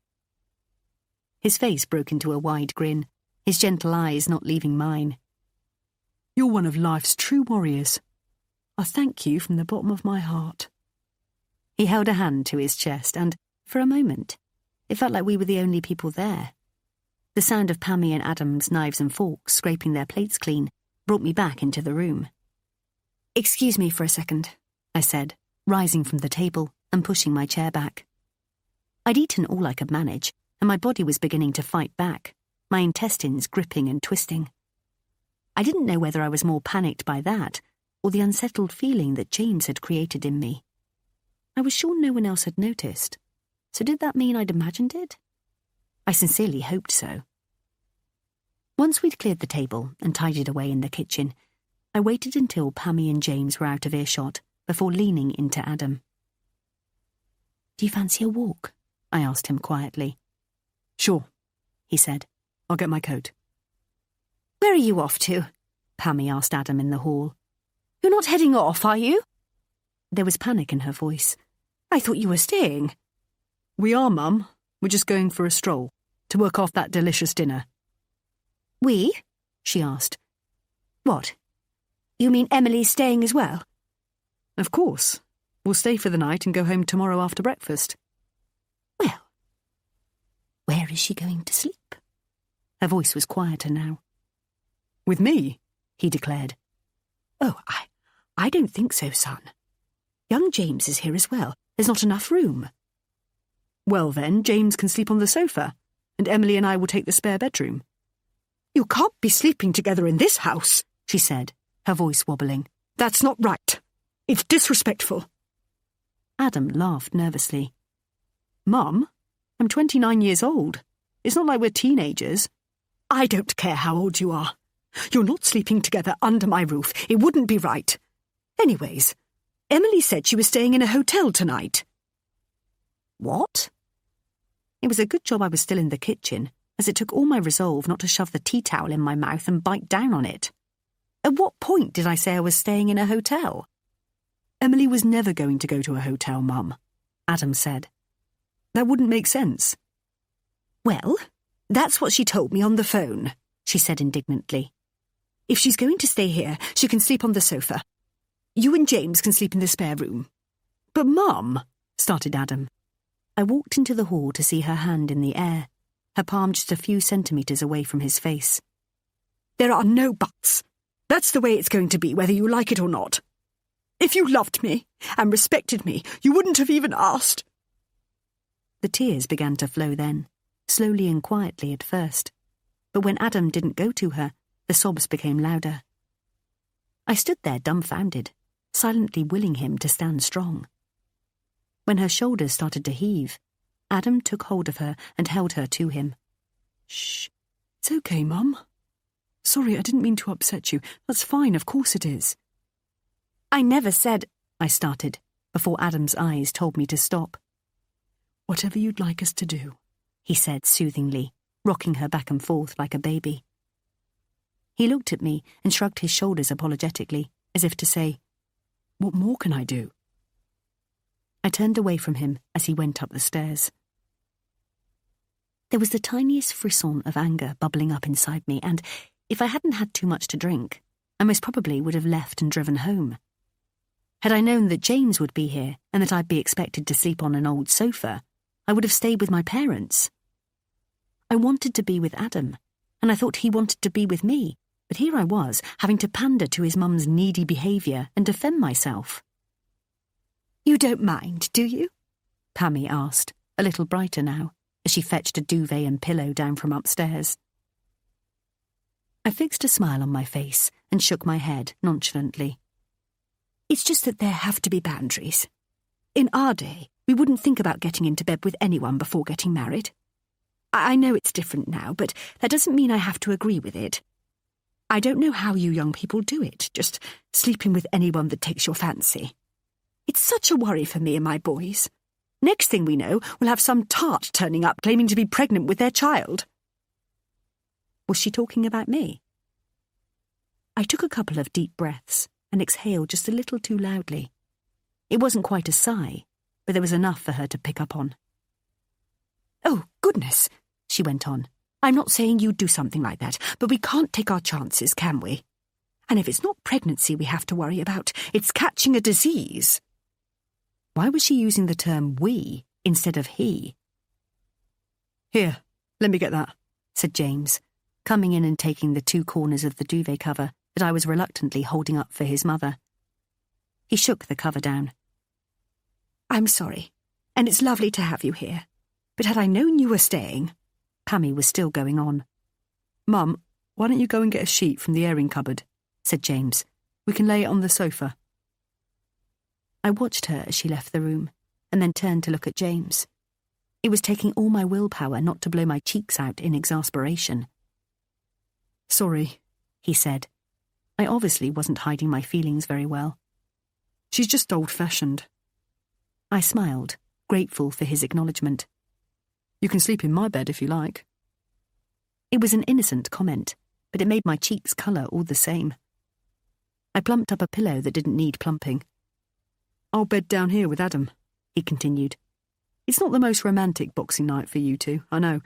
His face broke into a wide grin, his gentle eyes not leaving mine. You're one of life's true warriors. I thank you from the bottom of my heart. He held a hand to his chest and, for a moment, it felt like we were the only people there. The sound of Pammie and Adam's knives and forks scraping their plates clean brought me back into the room. Excuse me for a second, I said, rising from the table and pushing my chair back. I'd eaten all I could manage, and my body was beginning to fight back, my intestines gripping and twisting. I didn't know whether I was more panicked by that or the unsettled feeling that James had created in me. I was sure no one else had noticed, so did that mean I'd imagined it? I sincerely hoped so. Once we'd cleared the table and tidied away in the kitchen, I waited until Pammie and James were out of earshot before leaning into Adam. "Do you fancy a walk?" I asked him quietly. "Sure," he said. "I'll get my coat." "Where are you off to?" Pammie asked Adam in the hall. "You're not heading off, are you?" There was panic in her voice. "I thought you were staying." "We are, Mum. We're just going for a stroll, to work off that delicious dinner." "We?" she asked. "What? You mean Emily's staying as well?" "Of course. We'll stay for the night and go home tomorrow after breakfast." "Well, where is she going to sleep?" Her voice was quieter now. "With me," he declared. "Oh, I don't think so, son. Young James is here as well. There's not enough room." "Well then, James can sleep on the sofa, and Emily and I will take the spare bedroom." "You can't be sleeping together in this house," she said, her voice wobbling. "That's not right. It's disrespectful." Adam laughed nervously. "Mum, I'm 29 years old. It's not like we're teenagers." "I don't care how old you are. You're not sleeping together under my roof. It wouldn't be right. Anyways, Emily said she was staying in a hotel tonight." "What?" It was a good job I was still in the kitchen, as it took all my resolve not to shove the tea towel in my mouth and bite down on it. At what point did I say I was staying in a hotel? "Emily was never going to go to a hotel, Mum," Adam said. "That wouldn't make sense." "Well, that's what she told me on the phone," she said indignantly. "If she's going to stay here, she can sleep on the sofa. You and James can sleep in the spare room." "But Mum," started Adam. I walked into the hall to see her hand in the air, her palm just a few centimetres away from his face. "There are no buts. That's the way it's going to be, whether you like it or not. If you loved me and respected me, you wouldn't have even asked." The tears began to flow then, slowly and quietly at first, but when Adam didn't go to her, the sobs became louder. I stood there dumbfounded, silently willing him to stand strong. When her shoulders started to heave, Adam took hold of her and held her to him. "Shh. It's okay, Mum. Sorry, I didn't mean to upset you. That's fine, of course it is." "I never said—" I started, before Adam's eyes told me to stop. "Whatever you'd like us to do," he said soothingly, rocking her back and forth like a baby. He looked at me and shrugged his shoulders apologetically, as if to say, "What more can I do?" I turned away from him as he went up the stairs. There was the tiniest frisson of anger bubbling up inside me, and if I hadn't had too much to drink, I most probably would have left and driven home. Had I known that James would be here and that I'd be expected to sleep on an old sofa, I would have stayed with my parents. I wanted to be with Adam, and I thought he wanted to be with me, but here I was, having to pander to his mum's needy behaviour and defend myself. "You don't mind, do you?" Pammie asked, a little brighter now, as she fetched a duvet and pillow down from upstairs. I fixed a smile on my face and shook my head nonchalantly. "It's just that there have to be boundaries. In our day, we wouldn't think about getting into bed with anyone before getting married. I know it's different now, but that doesn't mean I have to agree with it. I don't know how you young people do it, just sleeping with anyone that takes your fancy. It's such a worry for me and my boys. Next thing we know, we'll have some tart turning up claiming to be pregnant with their child." Was she talking about me? I took a couple of deep breaths and exhaled just a little too loudly. It wasn't quite a sigh, but there was enough for her to pick up on. "Oh, goodness," she went on. "I'm not saying you'd do something like that, but we can't take our chances, can we? And if it's not pregnancy we have to worry about, it's catching a disease." Why was she using the term we instead of he? "Here, let me get that," said James, coming in and taking the two corners of the duvet cover that I was reluctantly holding up for his mother. He shook the cover down. "I'm sorry, and it's lovely to have you here. But had I known you were staying—" Pammie was still going on. "Mum, Why don't you go and get a sheet from the airing cupboard, said James. We can lay it on the sofa. I watched her as she left the room, and then turned to look at James. It was taking all my willpower not to blow my cheeks out in exasperation. Sorry, he said. I obviously wasn't hiding my feelings very well. She's just old-fashioned. I smiled, grateful for his acknowledgement. You can sleep in my bed if you like. It was an innocent comment, but it made my cheeks colour all the same. I plumped up a pillow that didn't need plumping. I'll bed down here with Adam, he continued. It's not the most romantic boxing night for you two, I know.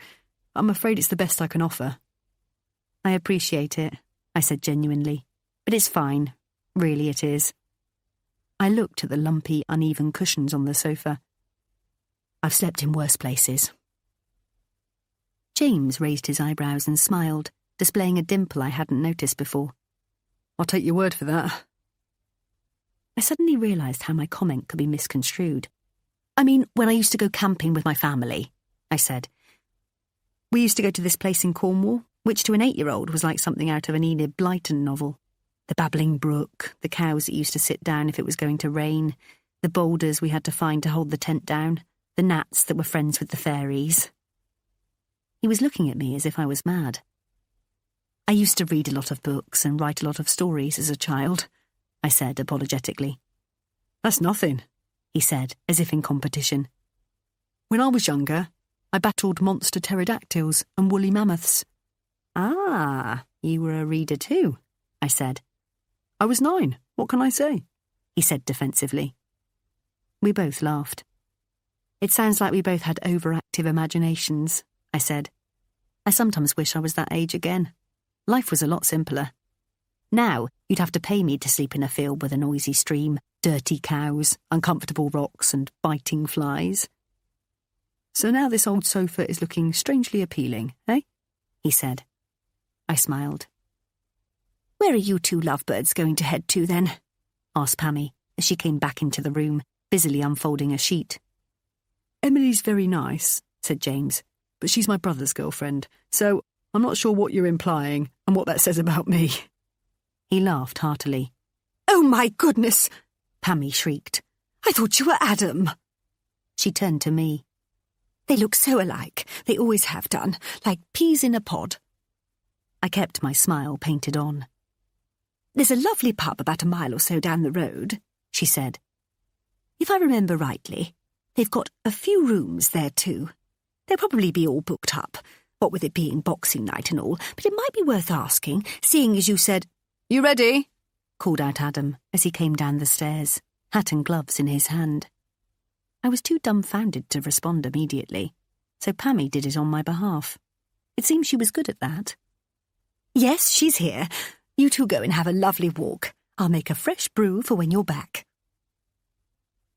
I'm afraid it's the best I can offer. I appreciate it, I said genuinely, but it's fine. Really it is. I looked at the lumpy, uneven cushions on the sofa. I've slept in worse places. James raised his eyebrows and smiled, displaying a dimple I hadn't noticed before. I'll take your word for that. I suddenly realised how my comment could be misconstrued. I mean, when I used to go camping with my family, I said. We used to go to this place in Cornwall, which to an 8-year-old was like something out of an Enid Blyton novel. The babbling brook, the cows that used to sit down if it was going to rain, the boulders we had to find to hold the tent down, the gnats that were friends with the fairies. He was looking at me as if I was mad. I used to read a lot of books and write a lot of stories as a child, I said apologetically. That's nothing, he said, as if in competition. When I was younger, I battled monster pterodactyls and woolly mammoths. Ah, you were a reader too, I said. I was 9, what can I say? He said defensively. We both laughed. It sounds like we both had overactive imaginations, I said. I sometimes wish I was that age again. Life was a lot simpler. Now, you'd have to pay me to sleep in a field with a noisy stream, dirty cows, uncomfortable rocks and biting flies. So now this old sofa is looking strangely appealing, eh? He said. I smiled. Where are you two lovebirds going to head to, then? Asked Pammie, as she came back into the room, busily unfolding a sheet. Emily's very nice, said James, but she's my brother's girlfriend, so I'm not sure what you're implying and what that says about me. He laughed heartily. Oh, my goodness, Pammie shrieked. I thought you were Adam. She turned to me. They look so alike. They always have done, like peas in a pod. I kept my smile painted on. There's a lovely pub about a mile or so down the road, she said. If I remember rightly, they've got a few rooms there too. They'll probably be all booked up, what with it being Boxing Night and all, but it might be worth asking, seeing as you said... You ready? Called out Adam as he came down the stairs, hat and gloves in his hand. I was too dumbfounded to respond immediately, so Pammie did it on my behalf. It seemed she was good at that. Yes, she's here. You two go and have a lovely walk. I'll make a fresh brew for when you're back.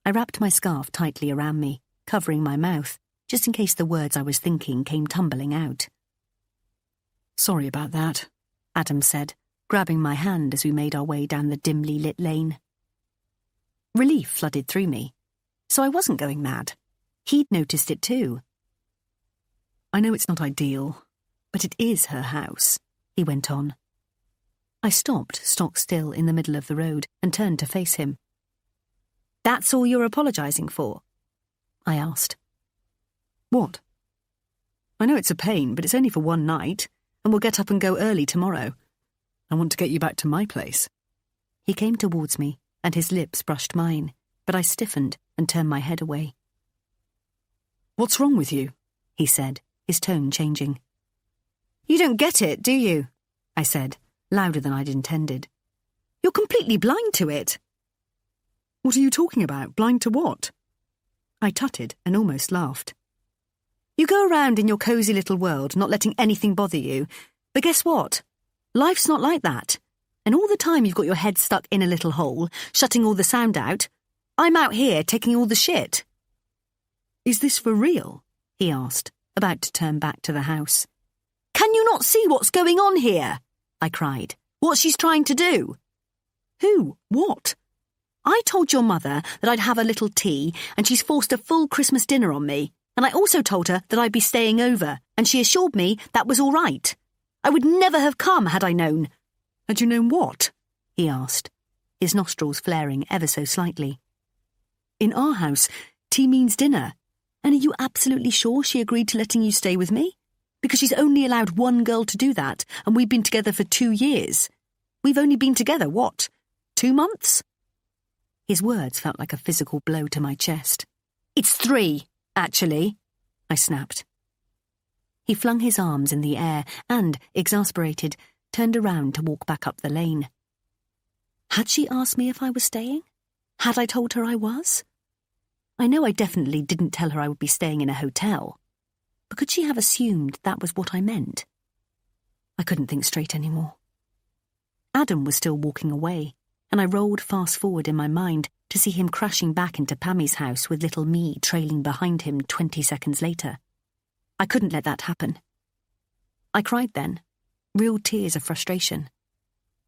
I wrapped my scarf tightly around me, covering my mouth, just in case the words I was thinking came tumbling out. Sorry about that, Adam said, grabbing my hand as we made our way down the dimly lit lane. Relief flooded through me. So I wasn't going mad. He'd noticed it too. I know it's not ideal, but it is her house, he went on. I stopped stock still in the middle of the road and turned to face him. That's all you're apologising for? I asked. What? I know it's a pain, but it's only for one night, and we'll get up and go early tomorrow. I want to get you back to my place. He came towards me, and his lips brushed mine, but I stiffened and turned my head away. What's wrong with you? He said, his tone changing. You don't get it, do you? I said, louder than I'd intended. You're completely blind to it. What are you talking about? Blind to what? I tutted and almost laughed. You go around in your cosy little world, not letting anything bother you. But guess what? Life's not like that. And all the time you've got your head stuck in a little hole, shutting all the sound out, I'm out here taking all the shit. Is this for real? He asked, about to turn back to the house. Can you not see what's going on here? I cried. What she's trying to do? Who? What? I told your mother that I'd have a little tea, and she's forced a full Christmas dinner on me. And I also told her that I'd be staying over, and she assured me that was all right. I would never have come had I known." "Had you known what?" he asked, his nostrils flaring ever so slightly. "In our house, tea means dinner. And are you absolutely sure she agreed to letting you stay with me? Because she's only allowed one girl to do that, and we've been together for 2 years. We've only been together, what, 2 months?" His words felt like a physical blow to my chest. "It's 3, actually," I snapped. He flung his arms in the air and, exasperated, turned around to walk back up the lane. Had she asked me if I was staying? Had I told her I was? I know I definitely didn't tell her I would be staying in a hotel, but could she have assumed that was what I meant? I couldn't think straight anymore. Adam was still walking away, and I rolled fast forward in my mind to see him crashing back into Pammie's house with little me trailing behind him 20 seconds later. I couldn't let that happen. I cried then, real tears of frustration.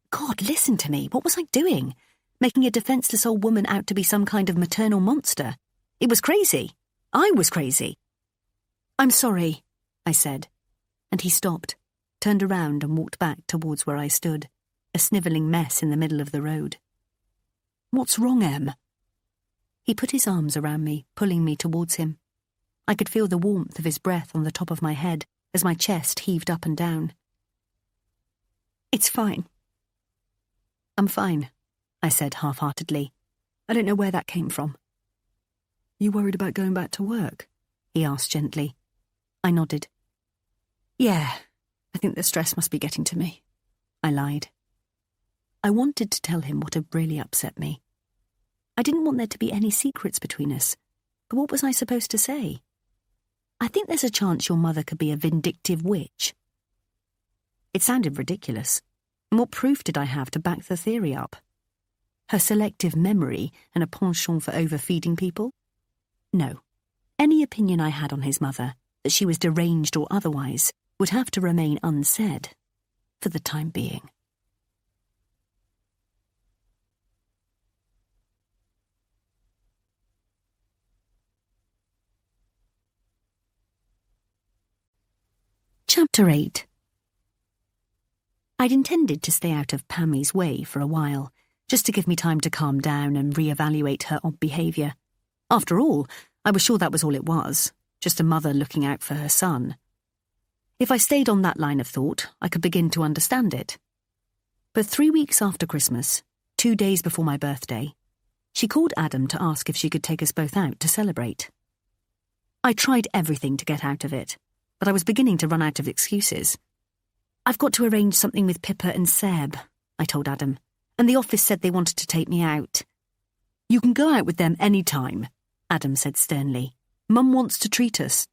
God, listen to me. What was I doing? Making a defenseless old woman out to be some kind of maternal monster. It was crazy. I was crazy. "I'm sorry," I said, and he stopped, turned around and walked back towards where I stood, a snivelling mess in the middle of the road. "What's wrong, Em?" He put his arms around me, pulling me towards him. I could feel the warmth of his breath on the top of my head as my chest heaved up and down. "It's fine." "I'm fine," I said half-heartedly. "I don't know where that came from." "You worried about going back to work?" he asked gently. I nodded. "Yeah, I think the stress must be getting to me," I lied. I wanted to tell him what had really upset me. I didn't want there to be any secrets between us, but what was I supposed to say? "I think there's a chance your mother could be a vindictive witch." It sounded ridiculous, and what proof did I have to back the theory up? Her selective memory and a penchant for overfeeding people? No. Any opinion I had on his mother, that she was deranged or otherwise, would have to remain unsaid, for the time being. Chapter 8. I'd intended to stay out of Pammie's way for a while, just to give me time to calm down and reevaluate her odd behaviour. After all, I was sure that was all it was, just a mother looking out for her son. If I stayed on that line of thought, I could begin to understand it. But 3 weeks after Christmas, 2 days before my birthday, she called Adam to ask if she could take us both out to celebrate. I tried everything to get out of it, but I was beginning to run out of excuses. "I've got to arrange something with Pippa and Seb," I told Adam, "and the office said they wanted to take me out." "You can go out with them any time," Adam said sternly. "Mum wants to treat us."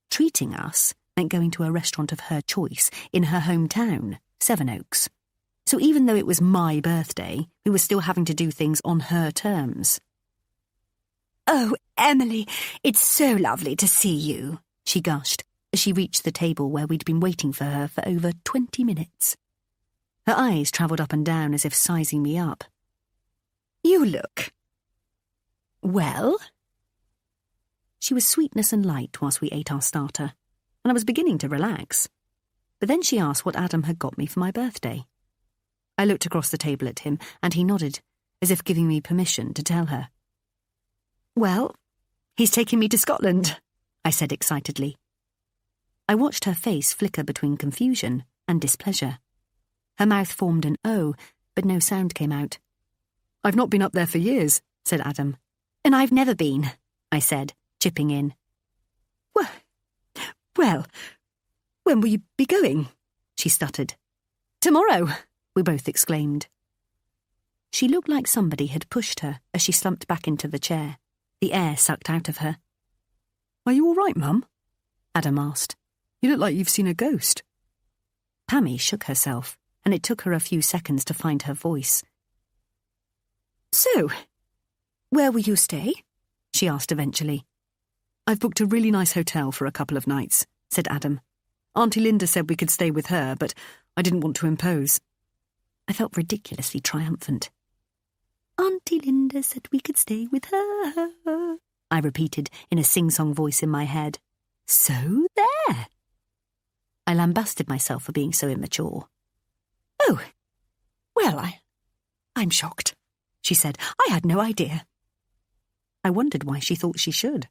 Treating us meant going to a restaurant of her choice in her hometown, Sevenoaks. So even though it was my birthday, we were still having to do things on her terms. "Oh, Emily, it's so lovely to see you," she gushed as she reached the table where we'd been waiting for her for over 20 minutes. Her eyes travelled up and down as if sizing me up. "You look... well?" She was sweetness and light whilst we ate our starter, and I was beginning to relax. But then she asked what Adam had got me for my birthday. I looked across the table at him, and he nodded, as if giving me permission to tell her. "Well, he's taking me to Scotland," I said excitedly. I watched her face flicker between confusion and displeasure. Her mouth formed an O, but no sound came out. "I've not been up there for years," said Adam. "And I've never been," I said, chipping in. Well, when will you be going?" she stuttered. "Tomorrow," we both exclaimed. She looked like somebody had pushed her as she slumped back into the chair, the air sucked out of her. "Are you all right, Mum?" Adam asked. "You look like you've seen a ghost." Pammie shook herself, and it took her a few seconds to find her voice. "So, where will you stay?" she asked eventually. "I've booked a really nice hotel for a couple of nights," said Adam. "Auntie Linda said we could stay with her, but I didn't want to impose." I felt ridiculously triumphant. "Auntie Linda said we could stay with her," I repeated in a sing-song voice in my head. "So there." I lambasted myself for being so immature. Oh, well, I'm shocked, she said. I had no idea. I wondered why she thought she should.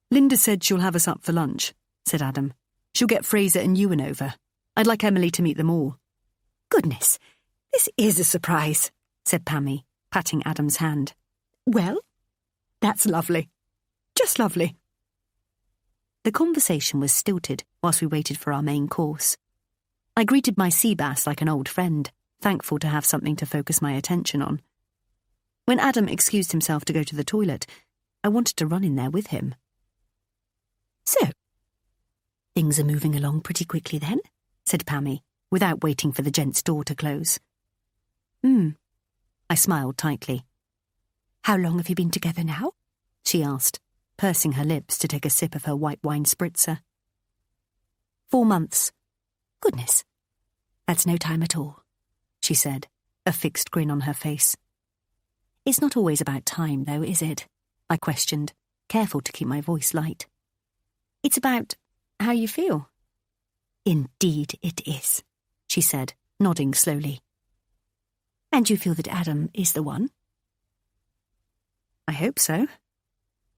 Linda said she'll have us up for lunch, said Adam. She'll get Fraser and Ewan over. I'd like Emily to meet them all. Goodness, this is a surprise, said Pammie, patting Adam's hand. Well, that's lovely. Just lovely. The conversation was stilted whilst we waited for our main course. I greeted my sea bass like an old friend, thankful to have something to focus my attention on. When Adam excused himself to go to the toilet, I wanted to run in there with him. So, things are moving along pretty quickly then, said Pammie, without waiting for the gents' door to close. I smiled tightly. How long have you been together now? She asked, pursing her lips to take a sip of her white wine spritzer. 4 months. Goodness, that's no time at all, she said, a fixed grin on her face. It's not always about time, though, is it? I questioned, careful to keep my voice light. It's about how you feel. Indeed it is, she said, nodding slowly. And you feel that Adam is the one? I hope so.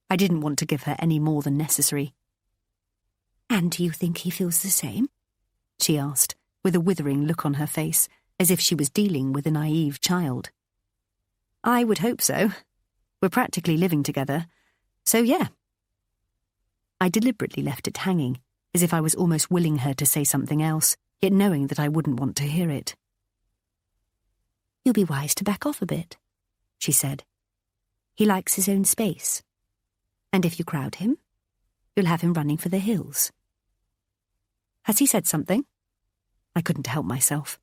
I didn't want to give her any more than necessary. And do you think he feels the same? She asked, with a withering look on her face, as if she was dealing with a naive child. I would hope so. We're practically living together, so yeah. I deliberately left it hanging, as if I was almost willing her to say something else, yet knowing that I wouldn't want to hear it. You'll be wise to back off a bit, she said. He likes his own space. And if you crowd him, you'll have him running for the hills. Has he said something? I couldn't help myself.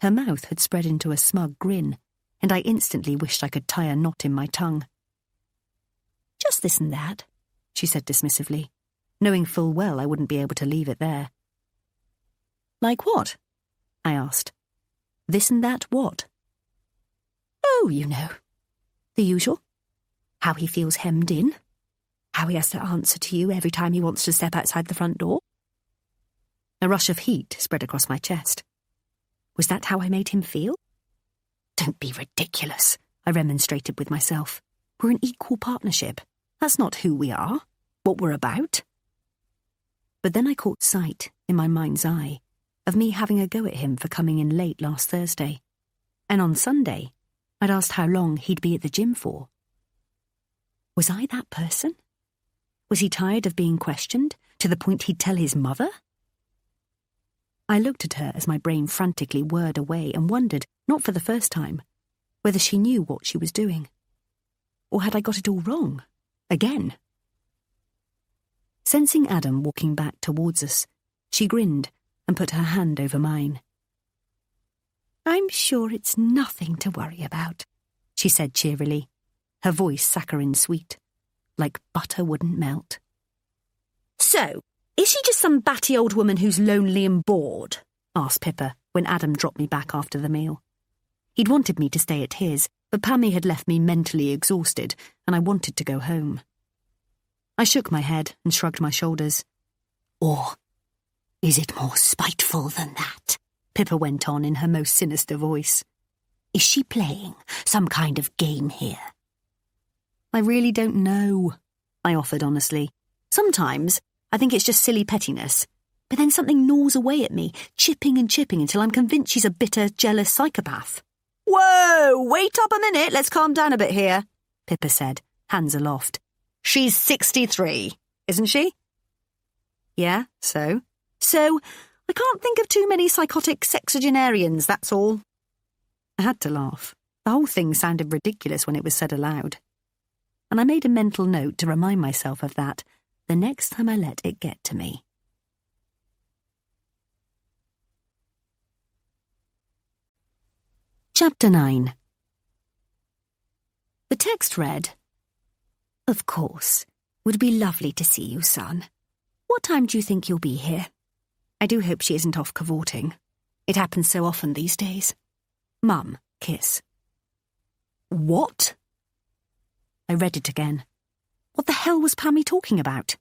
Her mouth had spread into a smug grin, and I instantly wished I could tie a knot in my tongue. Just this and that, she said dismissively, knowing full well I wouldn't be able to leave it there. Like what? I asked. This and that what? Oh, you know. The usual. How he feels hemmed in. How he has to answer to you every time he wants to step outside the front door. A rush of heat spread across my chest. Was that how I made him feel? Don't be ridiculous, I remonstrated with myself. We're an equal partnership. That's not who we are, what we're about. But then I caught sight, in my mind's eye, of me having a go at him for coming in late last Thursday. And on Sunday, I'd asked how long he'd be at the gym for. Was I that person? Was he tired of being questioned, to the point he'd tell his mother? I looked at her as my brain frantically whirred away and wondered, not for the first time, whether she knew what she was doing. Or had I got it all wrong? Again? Sensing Adam walking back towards us, she grinned and put her hand over mine. I'm sure it's nothing to worry about, she said cheerily, her voice saccharine sweet, like butter wouldn't melt. So, is she just some batty old woman who's lonely and bored? Asked Pippa when Adam dropped me back after the meal. He'd wanted me to stay at his, but Pammie had left me mentally exhausted, and I wanted to go home. I shook my head and shrugged my shoulders. Or is it more spiteful than that? Pippa went on in her most sinister voice. Is she playing some kind of game here? I really don't know, I offered honestly. Sometimes I think it's just silly pettiness, but then something gnaws away at me, chipping and chipping until I'm convinced she's a bitter, jealous psychopath. Whoa, wait up a minute, let's calm down a bit here, Pippa said, hands aloft. She's 63, isn't she? Yeah, so? So, I can't think of too many psychotic sexagenarians, that's all. I had to laugh. The whole thing sounded ridiculous when it was said aloud. And I made a mental note to remind myself of that the next time I let it get to me. Chapter 9. The text read, Of course. Would be lovely to see you, son. What time do you think you'll be here? I do hope she isn't off cavorting. It happens so often these days. Mum, kiss. What? I read it again. What the hell was Pammie talking about?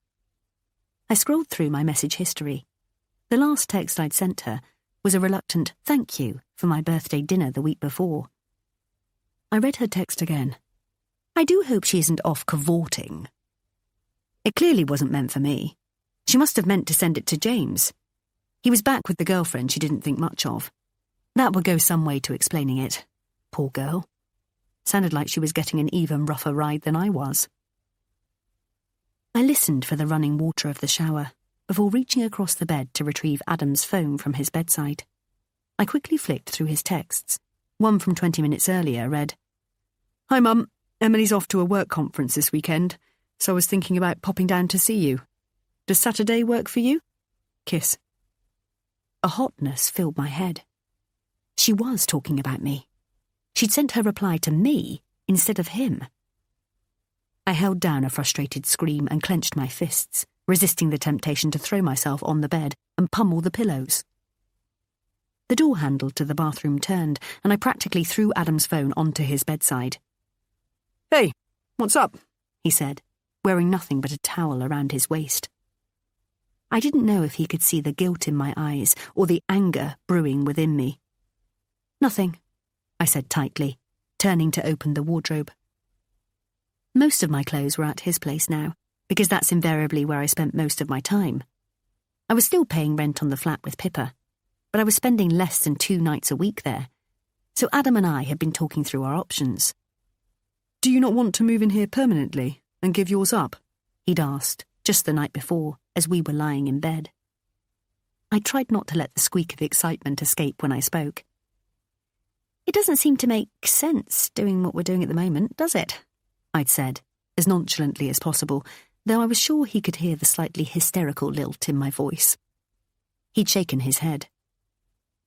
I scrolled through my message history. The last text I'd sent her was a reluctant thank you for my birthday dinner the week before. I read her text again. I do hope she isn't off cavorting. It clearly wasn't meant for me. She must have meant to send it to James. He was back with the girlfriend she didn't think much of. That would go some way to explaining it. Poor girl. Sounded like she was getting an even rougher ride than I was. I listened for the running water of the shower before reaching across the bed to retrieve Adam's phone from his bedside. I quickly flicked through his texts. One from 20 minutes earlier read, "Hi, Mum. Emily's off to a work conference this weekend, so I was thinking about popping down to see you. Does Saturday work for you? Kiss." A hotness filled my head. She was talking about me. She'd sent her reply to me instead of him. I held down a frustrated scream and clenched my fists, resisting the temptation to throw myself on the bed and pummel the pillows. The door handle to the bathroom turned, and I practically threw Adam's phone onto his bedside. "Hey, what's up?" he said, wearing nothing but a towel around his waist. I didn't know if he could see the guilt in my eyes or the anger brewing within me. "Nothing," I said tightly, turning to open the wardrobe. Most of my clothes were at his place now, because that's invariably where I spent most of my time. I was still paying rent on the flat with Pippa, but I was spending less than 2 nights a week there, so Adam and I had been talking through our options. "Do you not want to move in here permanently and give yours up?" he'd asked just the night before as we were lying in bed. I tried not to let the squeak of excitement escape when I spoke. "It doesn't seem to make sense doing what we're doing at the moment, does it?" I'd said, as nonchalantly as possible, though I was sure he could hear the slightly hysterical lilt in my voice. He'd shaken his head.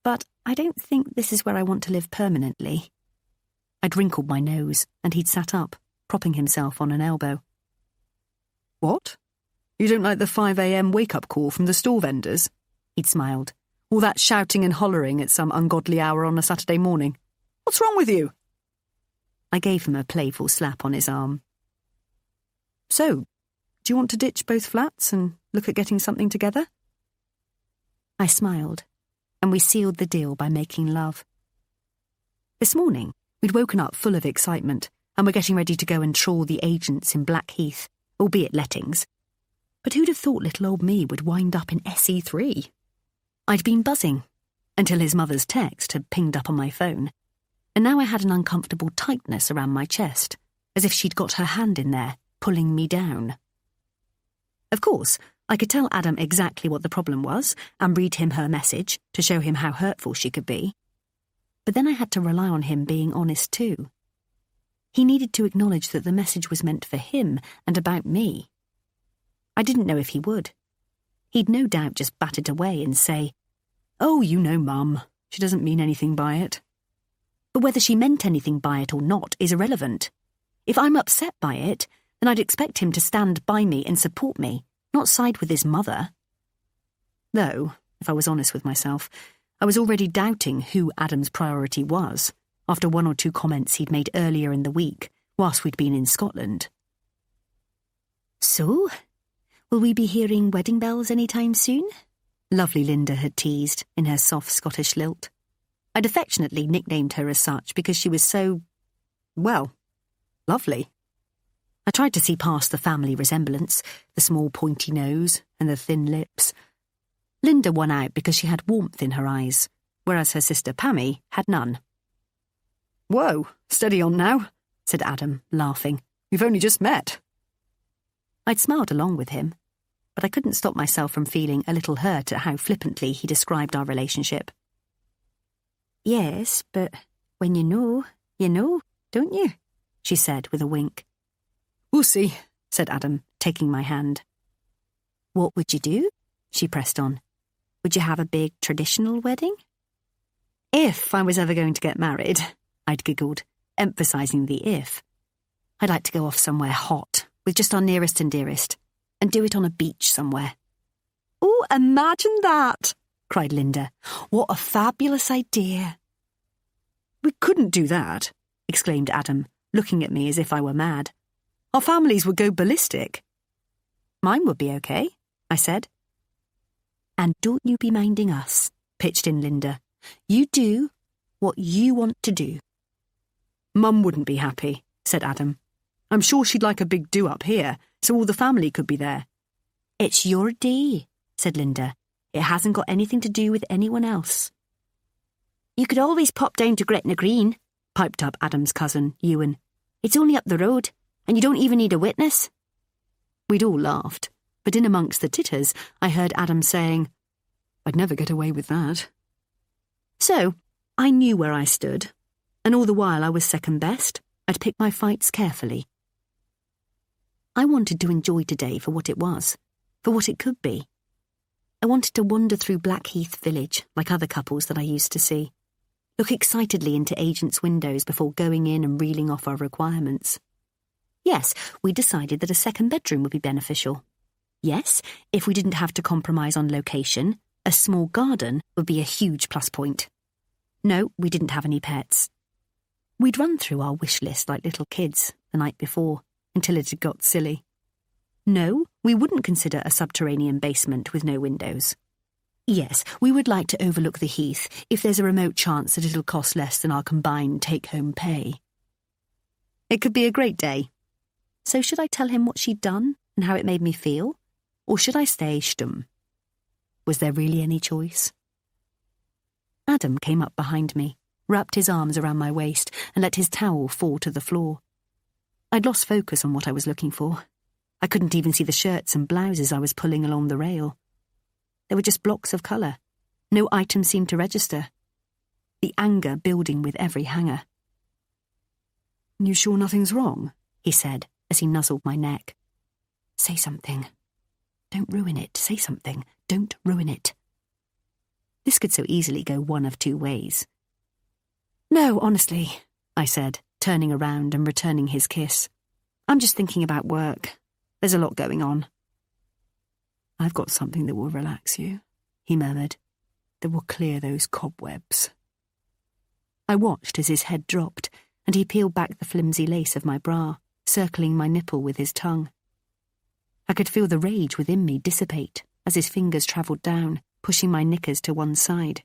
"But I don't think this is where I want to live permanently." I'd wrinkled my nose, and he'd sat up, propping himself on an elbow. "What? You don't like the 5 a.m. wake-up call from the store vendors?" He'd smiled. "All that shouting and hollering at some ungodly hour on a Saturday morning? What's wrong with you?" I gave him a playful slap on his arm. "So, do you want to ditch both flats and look at getting something together?" I smiled, and we sealed the deal by making love. This morning, we'd woken up full of excitement and were getting ready to go and trawl the agents in Blackheath, albeit lettings. But who'd have thought little old me would wind up in SE3? I'd been buzzing, until his mother's text had pinged up on my phone, and now I had an uncomfortable tightness around my chest, as if she'd got her hand in there, pulling me down. Of course, I could tell Adam exactly what the problem was and read him her message to show him how hurtful she could be. But then I had to rely on him being honest too. He needed to acknowledge that the message was meant for him and about me. I didn't know if he would. He'd no doubt just bat it away and say, "Oh, you know, Mum, she doesn't mean anything by it." But whether she meant anything by it or not is irrelevant. If I'm upset by it, then I'd expect him to stand by me and support me, not side with his mother. Though, if I was honest with myself, I was already doubting who Adam's priority was, after 1 or 2 comments he'd made earlier in the week, whilst we'd been in Scotland. "So, will we be hearing wedding bells any time soon?" lovely Linda had teased in her soft Scottish lilt. I'd affectionately nicknamed her as such because she was so, well, lovely. I tried to see past the family resemblance, the small pointy nose and the thin lips. Linda won out because she had warmth in her eyes, whereas her sister Pammie had none. "Whoa, steady on now," said Adam, laughing. "We've only just met." I'd smiled along with him, but I couldn't stop myself from feeling a little hurt at how flippantly he described our relationship. "Yes, but when you know, don't you?" she said with a wink. "We'll see," said Adam, taking my hand. "What would you do?" she pressed on. "Would you have a big traditional wedding?" If I was ever going to get married, I'd giggled, emphasising the if. I'd like to go off somewhere hot, with just our nearest and dearest, and do it on a beach somewhere. "Oh, imagine that!" cried Linda. "What a fabulous idea!" "We couldn't do that," exclaimed Adam, looking at me as if I were mad. "Our families would go ballistic." "Mine would be okay," I said. And don't you be minding us, pitched in Linda. You do what you want to do. Mum wouldn't be happy, said Adam. I'm sure she'd like a big do up here, so all the family could be there. It's your day, said Linda. It hasn't got anything to do with anyone else. You could always pop down to Gretna Green, piped up Adam's cousin, Ewan. It's only up the road, and you don't even need a witness. We'd all laughed, but in amongst the titters I heard Adam saying, I'd never get away with that. So, I knew where I stood, and all the while I was second best. I'd pick my fights carefully. I wanted to enjoy today for what it was, for what it could be. I wanted to wander through Blackheath village like other couples that I used to see, look excitedly into agents' windows before going in and reeling off our requirements. Yes, we decided that a second bedroom would be beneficial. Yes, if we didn't have to compromise on location, a small garden would be a huge plus point. No, we didn't have any pets. We'd run through our wish list like little kids the night before, until it had got silly. No, we wouldn't consider a subterranean basement with no windows. Yes, we would like to overlook the heath if there's a remote chance that it'll cost less than our combined take-home pay. It could be a great day. So should I tell him what she'd done and how it made me feel? Or should I stay stum? Was there really any choice? Adam came up behind me, wrapped his arms around my waist and let his towel fall to the floor. I'd lost focus on what I was looking for. I couldn't even see the shirts and blouses I was pulling along the rail. There were just blocks of colour. No item seemed to register. The anger building with every hanger. You sure nothing's wrong? He said as he nuzzled my neck. Say something. Don't ruin it. Say something. Don't ruin it. This could so easily go one of two ways. No, honestly, I said, turning around and returning his kiss. I'm just thinking about work. There's a lot going on. I've got something that will relax you, he murmured, that will clear those cobwebs. I watched as his head dropped, and he peeled back the flimsy lace of my bra, circling my nipple with his tongue. I could feel the rage within me dissipate as his fingers travelled down, pushing my knickers to one side.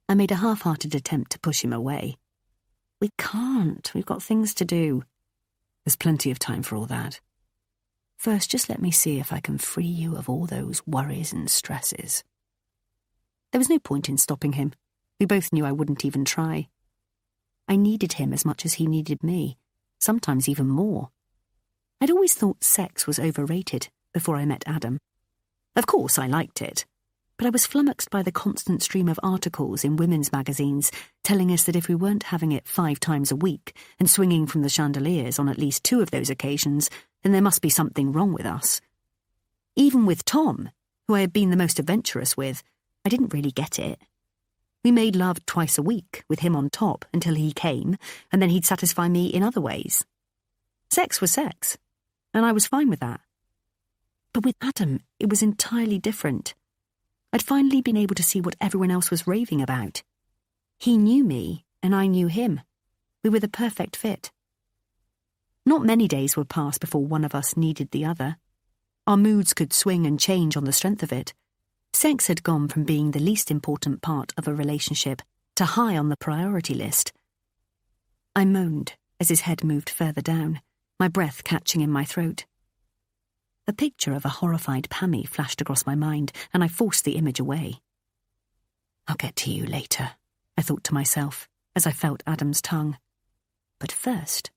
I made a half-hearted attempt to push him away. We can't. We've got things to do. There's plenty of time for all that. First, just let me see if I can free you of all those worries and stresses. There was no point in stopping him. We both knew I wouldn't even try. I needed him as much as he needed me, sometimes even more. I'd always thought sex was overrated before I met Adam. Of course, I liked it, but I was flummoxed by the constant stream of articles in women's magazines telling us that if we weren't having it 5 times a week and swinging from the chandeliers on at least 2 of those occasions, then there must be something wrong with us. Even with Tom, who I had been the most adventurous with, I didn't really get it. We made love twice a week, with him on top, until he came, and then he'd satisfy me in other ways. Sex was sex, and I was fine with that. But with Adam, it was entirely different. I'd finally been able to see what everyone else was raving about. He knew me, and I knew him. We were the perfect fit. Not many days would pass before one of us needed the other. Our moods could swing and change on the strength of it. Sex had gone from being the least important part of a relationship to high on the priority list. I moaned as his head moved further down, my breath catching in my throat. A picture of a horrified Pammie flashed across my mind, and I forced the image away. I'll get to you later, I thought to myself, as I felt Adam's tongue. But first,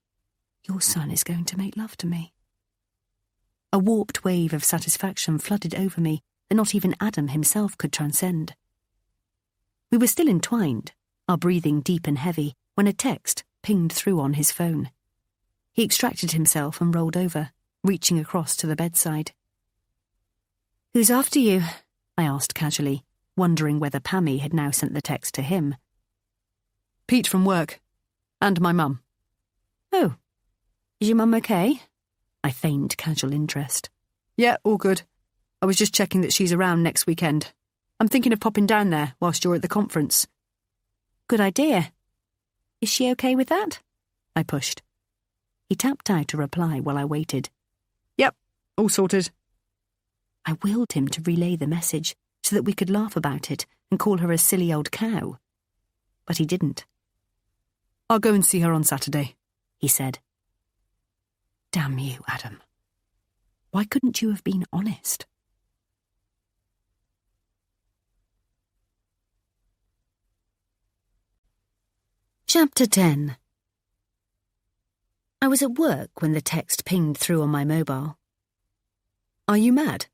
your son is going to make love to me. A warped wave of satisfaction flooded over me that not even Adam himself could transcend. We were still entwined, our breathing deep and heavy, when a text pinged through on his phone. He extracted himself and rolled over, reaching across to the bedside. "Who's after you?" I asked casually, wondering whether Pammie had now sent the text to him. "Pete from work. And my mum." "Oh. Is your mum okay?" I feigned casual interest. "Yeah, all good. I was just checking that she's around next weekend. I'm thinking of popping down there whilst you're at the conference." "Good idea. Is she okay with that?" I pushed. He tapped out a reply while I waited. "Yep, all sorted." I willed him to relay the message so that we could laugh about it and call her a silly old cow. But he didn't. I'll go and see her on Saturday, he said. Damn you, Adam. Why couldn't you have been honest? Chapter 10. I was at work when the text pinged through on my mobile. Are you mad?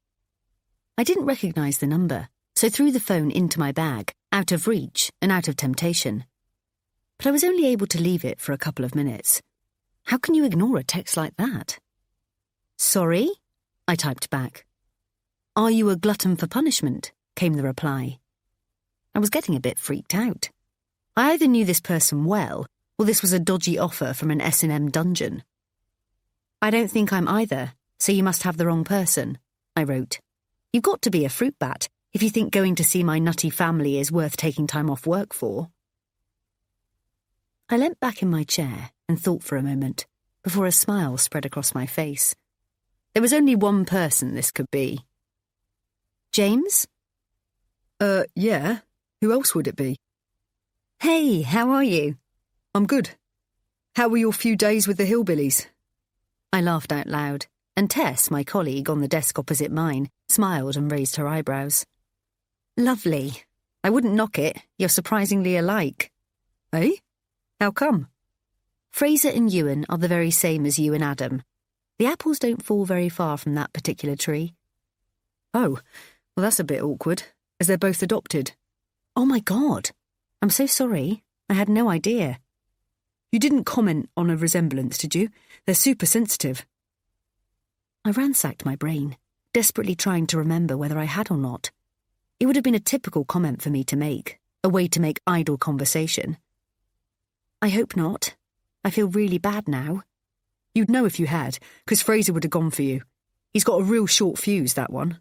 I didn't recognise the number, so threw the phone into my bag, out of reach and out of temptation. But I was only able to leave it for a couple of minutes. How can you ignore a text like that? Sorry? I typed back. Are you a glutton for punishment? Came the reply. I was getting a bit freaked out. I either knew this person well, or this was a dodgy offer from an S&M dungeon. I don't think I'm either, so you must have the wrong person, I wrote. You've got to be a fruit bat if you think going to see my nutty family is worth taking time off work for. I leant back in my chair and thought for a moment, before a smile spread across my face. There was only one person this could be. James? Yeah. Who else would it be? Hey, how are you? I'm good. How were your few days with the hillbillies? I laughed out loud, and Tess, my colleague on the desk opposite mine, smiled and raised her eyebrows. Lovely. I wouldn't knock it. You're surprisingly alike. Eh? How come? Fraser and Ewan are the very same as you and Adam. The apples don't fall very far from that particular tree. Oh, well that's a bit awkward, as they're both adopted. Oh my God. I'm so sorry. I had no idea. You didn't comment on a resemblance, did you? They're super sensitive. I ransacked my brain, desperately trying to remember whether I had or not. It would have been a typical comment for me to make, a way to make idle conversation. I hope not. I feel really bad now. You'd know if you had, because Fraser would have gone for you. He's got a real short fuse, that one.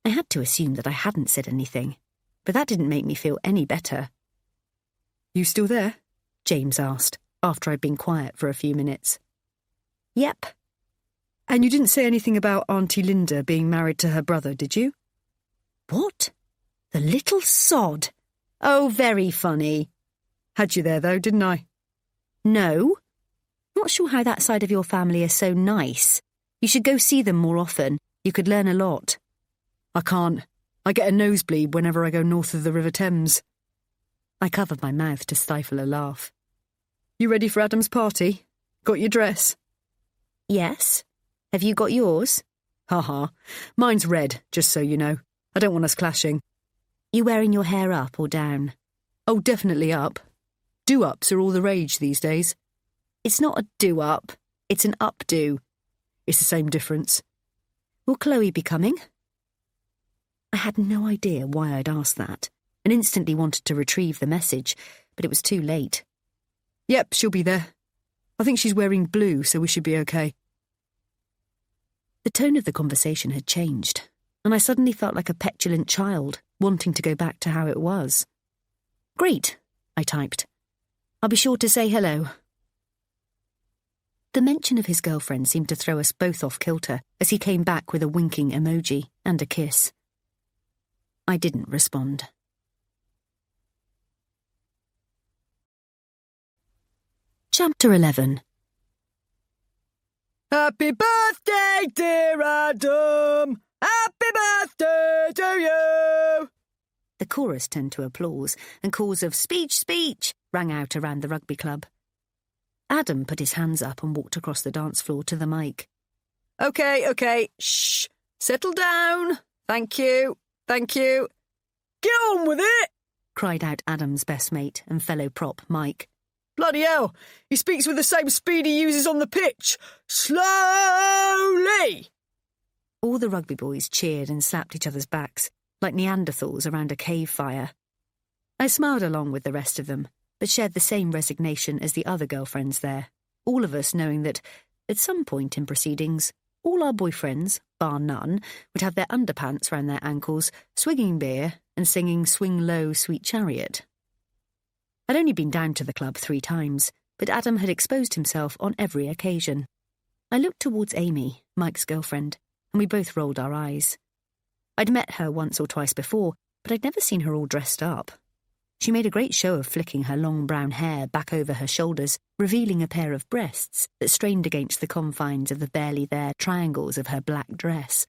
I had to assume that I hadn't said anything, but that didn't make me feel any better. You still there? James asked, after I'd been quiet for a few minutes. Yep. And you didn't say anything about Auntie Linda being married to her brother, did you? What? The little sod. Oh, very funny. Had you there, though, didn't I? No. Not sure how that side of your family is so nice. You should go see them more often. You could learn a lot. I can't. I get a nosebleed whenever I go north of the River Thames. I covered my mouth to stifle a laugh. You ready for Adam's party? Got your dress? Yes. Have you got yours? Ha. Mine's red, just so you know. I don't want us clashing. You wearing your hair up or down? Oh, definitely up. Do-ups are all the rage these days. It's not a do-up. It's an updo. It's the same difference. Will Chloe be coming? I had no idea why I'd asked that, and instantly wanted to retrieve the message, but it was too late. Yep, she'll be there. I think she's wearing blue, so we should be okay. The tone of the conversation had changed, and I suddenly felt like a petulant child, wanting to go back to how it was. Great, I typed. I'll be sure to say hello. The mention of his girlfriend seemed to throw us both off kilter as he came back with a winking emoji and a kiss. I didn't respond. Chapter 11. Happy birthday, dear Adam! Happy birthday to you! The chorus turned to applause, and calls of "Speech, speech!" rang out around the rugby club. Adam put his hands up and walked across the dance floor to the mic. Okay, shh, settle down. Thank you. Get on with it! Cried out Adam's best mate and fellow prop, Mike. Bloody hell, he speaks with the same speed he uses on the pitch. Slowly! All the rugby boys cheered and slapped each other's backs, like Neanderthals around a cave fire. I smiled along with the rest of them, but shared the same resignation as the other girlfriends there, all of us knowing that, at some point in proceedings, all our boyfriends, bar none, would have their underpants round their ankles, swigging beer and singing Swing Low, Sweet Chariot. I'd only been down to the club 3 times, but Adam had exposed himself on every occasion. I looked towards Amy, Mike's girlfriend, and we both rolled our eyes. I'd met her once or twice before, but I'd never seen her all dressed up. She made a great show of flicking her long brown hair back over her shoulders, revealing a pair of breasts that strained against the confines of the barely there triangles of her black dress.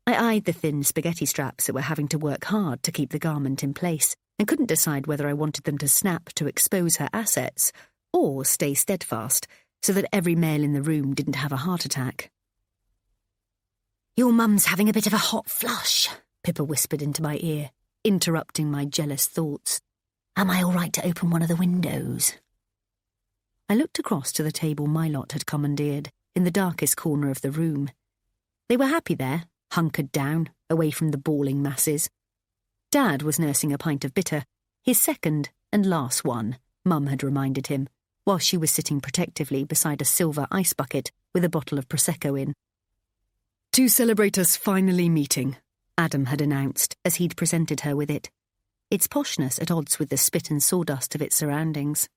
I eyed the thin spaghetti straps that were having to work hard to keep the garment in place, and couldn't decide whether I wanted them to snap to expose her assets, or stay steadfast, so that every male in the room didn't have a heart attack. "Your mum's having a bit of a hot flush," Pippa whispered into my ear, interrupting my jealous thoughts. "Am I all right to open one of the windows?" I looked across to the table my lot had commandeered, in the darkest corner of the room. They were happy there, hunkered down, away from the bawling masses. Dad was nursing a pint of bitter, his second and last one, Mum had reminded him, while she was sitting protectively beside a silver ice bucket with a bottle of Prosecco in. "To celebrate us finally meeting," Adam had announced as he'd presented her with it, its poshness at odds with the spit and sawdust of its surroundings.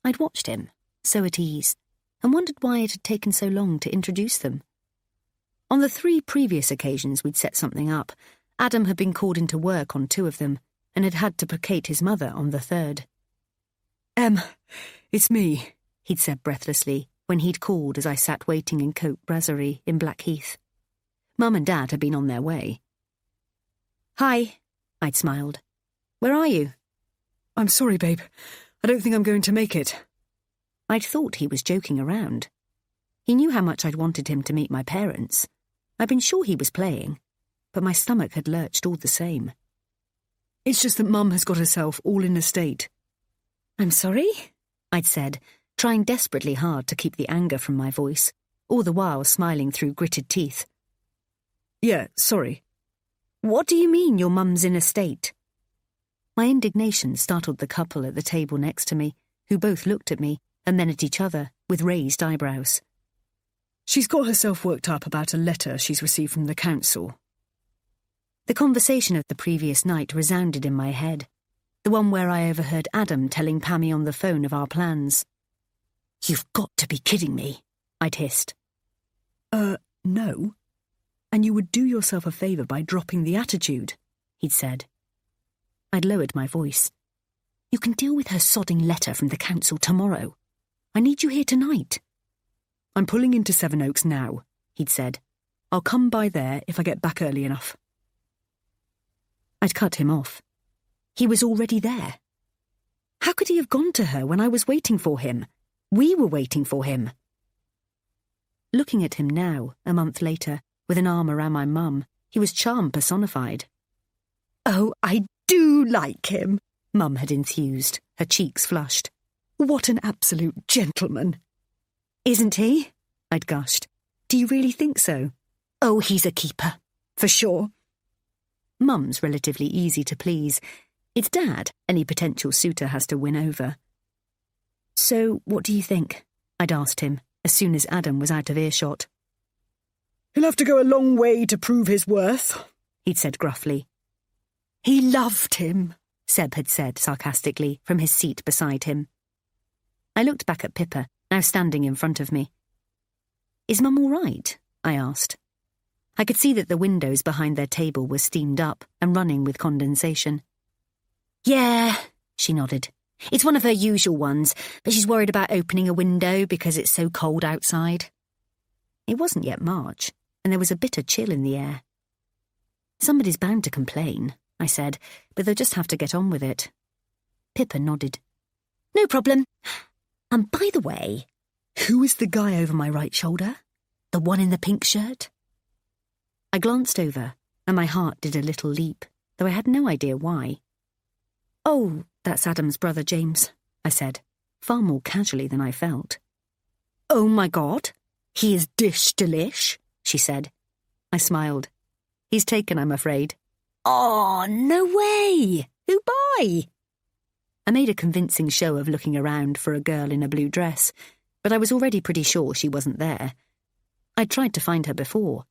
I'd watched him, so at ease, and wondered why it had taken so long to introduce them. On the 3 previous occasions we'd set something up, Adam had been called into work on 2 of them, and had had to placate his mother on the 3rd. It's me," he'd said breathlessly, when he'd called as I sat waiting in Cote Brasserie in Blackheath. Mum and Dad had been on their way. "Hi," I'd smiled. "Where are you?" "I'm sorry, babe. I don't think I'm going to make it." I'd thought he was joking around. He knew how much I'd wanted him to meet my parents. I'd been sure he was playing, but my stomach had lurched all the same. "It's just that Mum has got herself all in a state." "I'm sorry?" I'd said, trying desperately hard to keep the anger from my voice, all the while smiling through gritted teeth. "Yeah, sorry." "What do you mean your mum's in a state?" My indignation startled the couple at the table next to me, who both looked at me and then at each other with raised eyebrows. "She's got herself worked up about a letter she's received from the council." The conversation of the previous night resounded in my head, the one where I overheard Adam telling Pammie on the phone of our plans. "You've got to be kidding me," I'd hissed. No. And you would do yourself a favour by dropping the attitude," he'd said. I'd lowered my voice. "You can deal with her sodding letter from the council tomorrow. I need you here tonight." "I'm pulling into Sevenoaks now," he'd said. "I'll come by there if I get back early enough." I'd cut him off. He was already there. How could he have gone to her when I was waiting for him? We were waiting for him. Looking at him now, a month later, with an arm around my mum, he was charm personified. "Oh, I do like him," Mum had enthused, her cheeks flushed. "What an absolute gentleman." "Isn't he?" I'd gushed. "Do you really think so?" "Oh, he's a keeper, for sure." Mum's relatively easy to please. It's Dad any potential suitor has to win over. "So, what do you think?" I'd asked him, as soon as Adam was out of earshot. "He'll have to go a long way to prove his worth," he'd said gruffly. "He loved him," Seb had said sarcastically from his seat beside him. I looked back at Pippa, now standing in front of me. "Is Mum all right?" I asked. I could see that the windows behind their table were steamed up and running with condensation. "Yeah," she nodded. "It's one of her usual ones, but she's worried about opening a window because it's so cold outside." It wasn't yet March, and there was a bitter chill in the air. "Somebody's bound to complain," I said, "but they'll just have to get on with it." Pippa nodded. "No problem. And by the way, who is the guy over my right shoulder? The one in the pink shirt?" I glanced over, and my heart did a little leap, though I had no idea why. "Oh, that's Adam's brother James," I said, far more casually than I felt. "Oh my God, he is dish delish," she said. I smiled. "He's taken, I'm afraid." "Oh, no way! Who by?" I made a convincing show of looking around for a girl in a blue dress, but I was already pretty sure she wasn't there. I'd tried to find her before.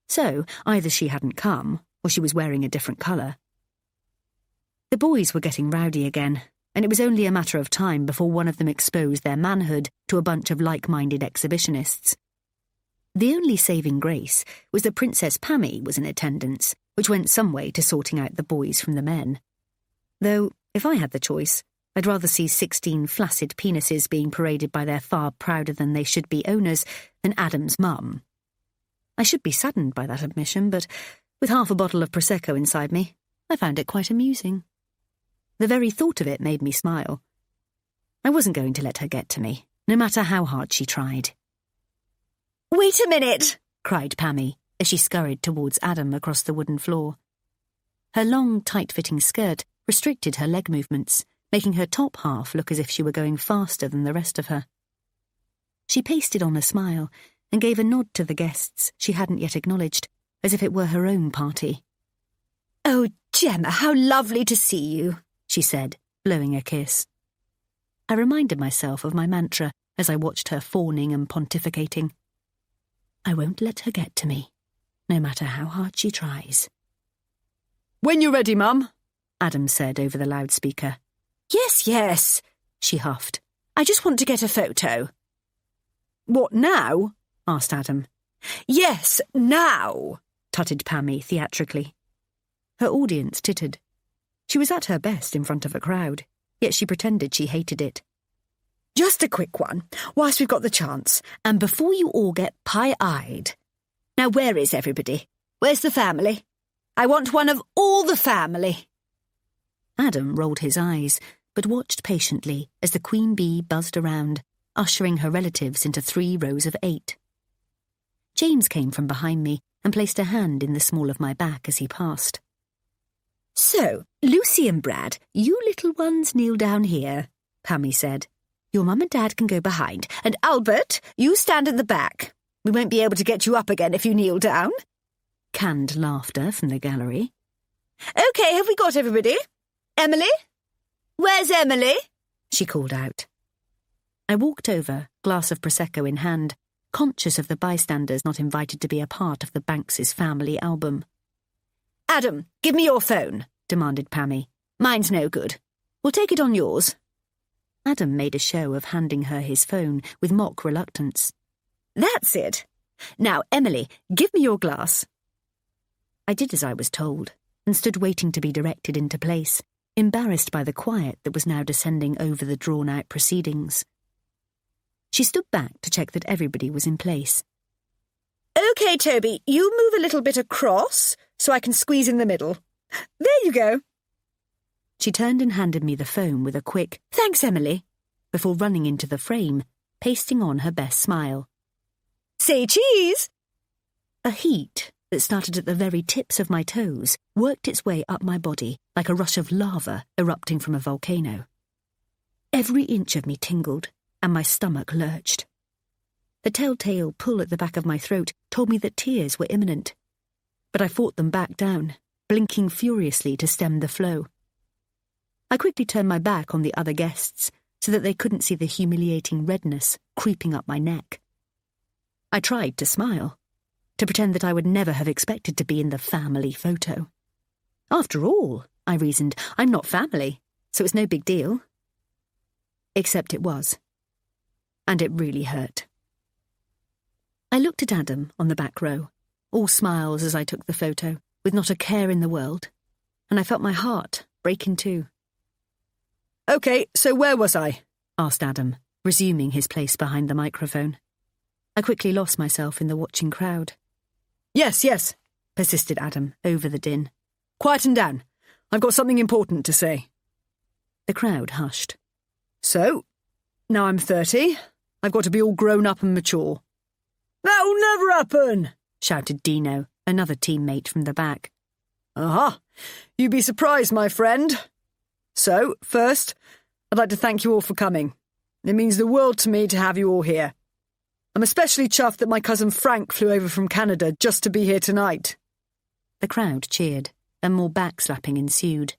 So, either she hadn't come, or she was wearing a different colour. The boys were getting rowdy again, and it was only a matter of time before one of them exposed their manhood to a bunch of like-minded exhibitionists. The only saving grace was that Princess Pammie was in attendance, which went some way to sorting out the boys from the men. Though, if I had the choice, I'd rather see 16 flaccid penises being paraded by their far prouder-than-they-should-be owners than Adam's mum. I should be saddened by that admission, but with half a bottle of Prosecco inside me, I found it quite amusing. The very thought of it made me smile. I wasn't going to let her get to me, no matter how hard she tried. "Wait a minute!" cried Pammie as she scurried towards Adam across the wooden floor. Her long, tight-fitting skirt restricted her leg movements, making her top half look as if she were going faster than the rest of her. She pasted on a smile and gave a nod to the guests she hadn't yet acknowledged, as if it were her own party. "Oh, Gemma, how lovely to see you," she said, blowing a kiss. I reminded myself of my mantra as I watched her fawning and pontificating. I won't let her get to me, no matter how hard she tries. "When you're ready, Mum," Adam said over the loudspeaker. Yes, she huffed. "I just want to get a photo." "What, now?" asked Adam. "Yes, now," tutted Pammie theatrically. Her audience tittered. She was at her best in front of a crowd, yet she pretended she hated it. "Just a quick one, whilst we've got the chance, and before you all get pie-eyed. Now, where is everybody? Where's the family? I want one of all the family." Adam rolled his eyes, but watched patiently as the queen bee buzzed around, ushering her relatives into 3 rows of 8. James came from behind me and placed a hand in the small of my back as he passed. "So, Lucy and Brad, you little ones kneel down here," Pammie said. "Your mum and dad can go behind, and Albert, you stand at the back. We won't be able to get you up again if you kneel down." Canned laughter from the gallery. "OK, have we got everybody? Emily? Where's Emily?" she called out. I walked over, glass of Prosecco in hand, conscious of the bystanders not invited to be a part of the Banks' family album. "Adam, give me your phone," demanded Pammie. "Mine's no good. We'll take it on yours." Adam made a show of handing her his phone with mock reluctance. "That's it. Now, Emily, give me your glass." I did as I was told, and stood waiting to be directed into place, embarrassed by the quiet that was now descending over the drawn-out proceedings. She stood back to check that everybody was in place. "OK, Toby, you move a little bit across so I can squeeze in the middle. There you go." She turned and handed me the phone with a quick, "Thanks, Emily," before running into the frame, pasting on her best smile. "Say cheese!" A heat that started at the very tips of my toes worked its way up my body like a rush of lava erupting from a volcano. Every inch of me tingled, and my stomach lurched. The telltale pull at the back of my throat told me that tears were imminent, but I fought them back down, blinking furiously to stem the flow. I quickly turned my back on the other guests so that they couldn't see the humiliating redness creeping up my neck. I tried to smile, to pretend that I would never have expected to be in the family photo. After all, I reasoned, I'm not family, so it's no big deal. Except it was. And it really hurt. I looked at Adam on the back row, all smiles as I took the photo, with not a care in the world, and I felt my heart break in two. "OK, so where was I?" asked Adam, resuming his place behind the microphone. I quickly lost myself in the watching crowd. Yes, persisted Adam over the din. "Quieten down. I've got something important to say." The crowd hushed. "So, now I'm 30, I've got to be all grown up and mature." "That'll never happen," shouted Dino, another teammate from the back. "Aha, you'd be surprised, my friend. So, first, I'd like to thank you all for coming. It means the world to me to have you all here. I'm especially chuffed that my cousin Frank flew over from Canada just to be here tonight." The crowd cheered, and more backslapping ensued.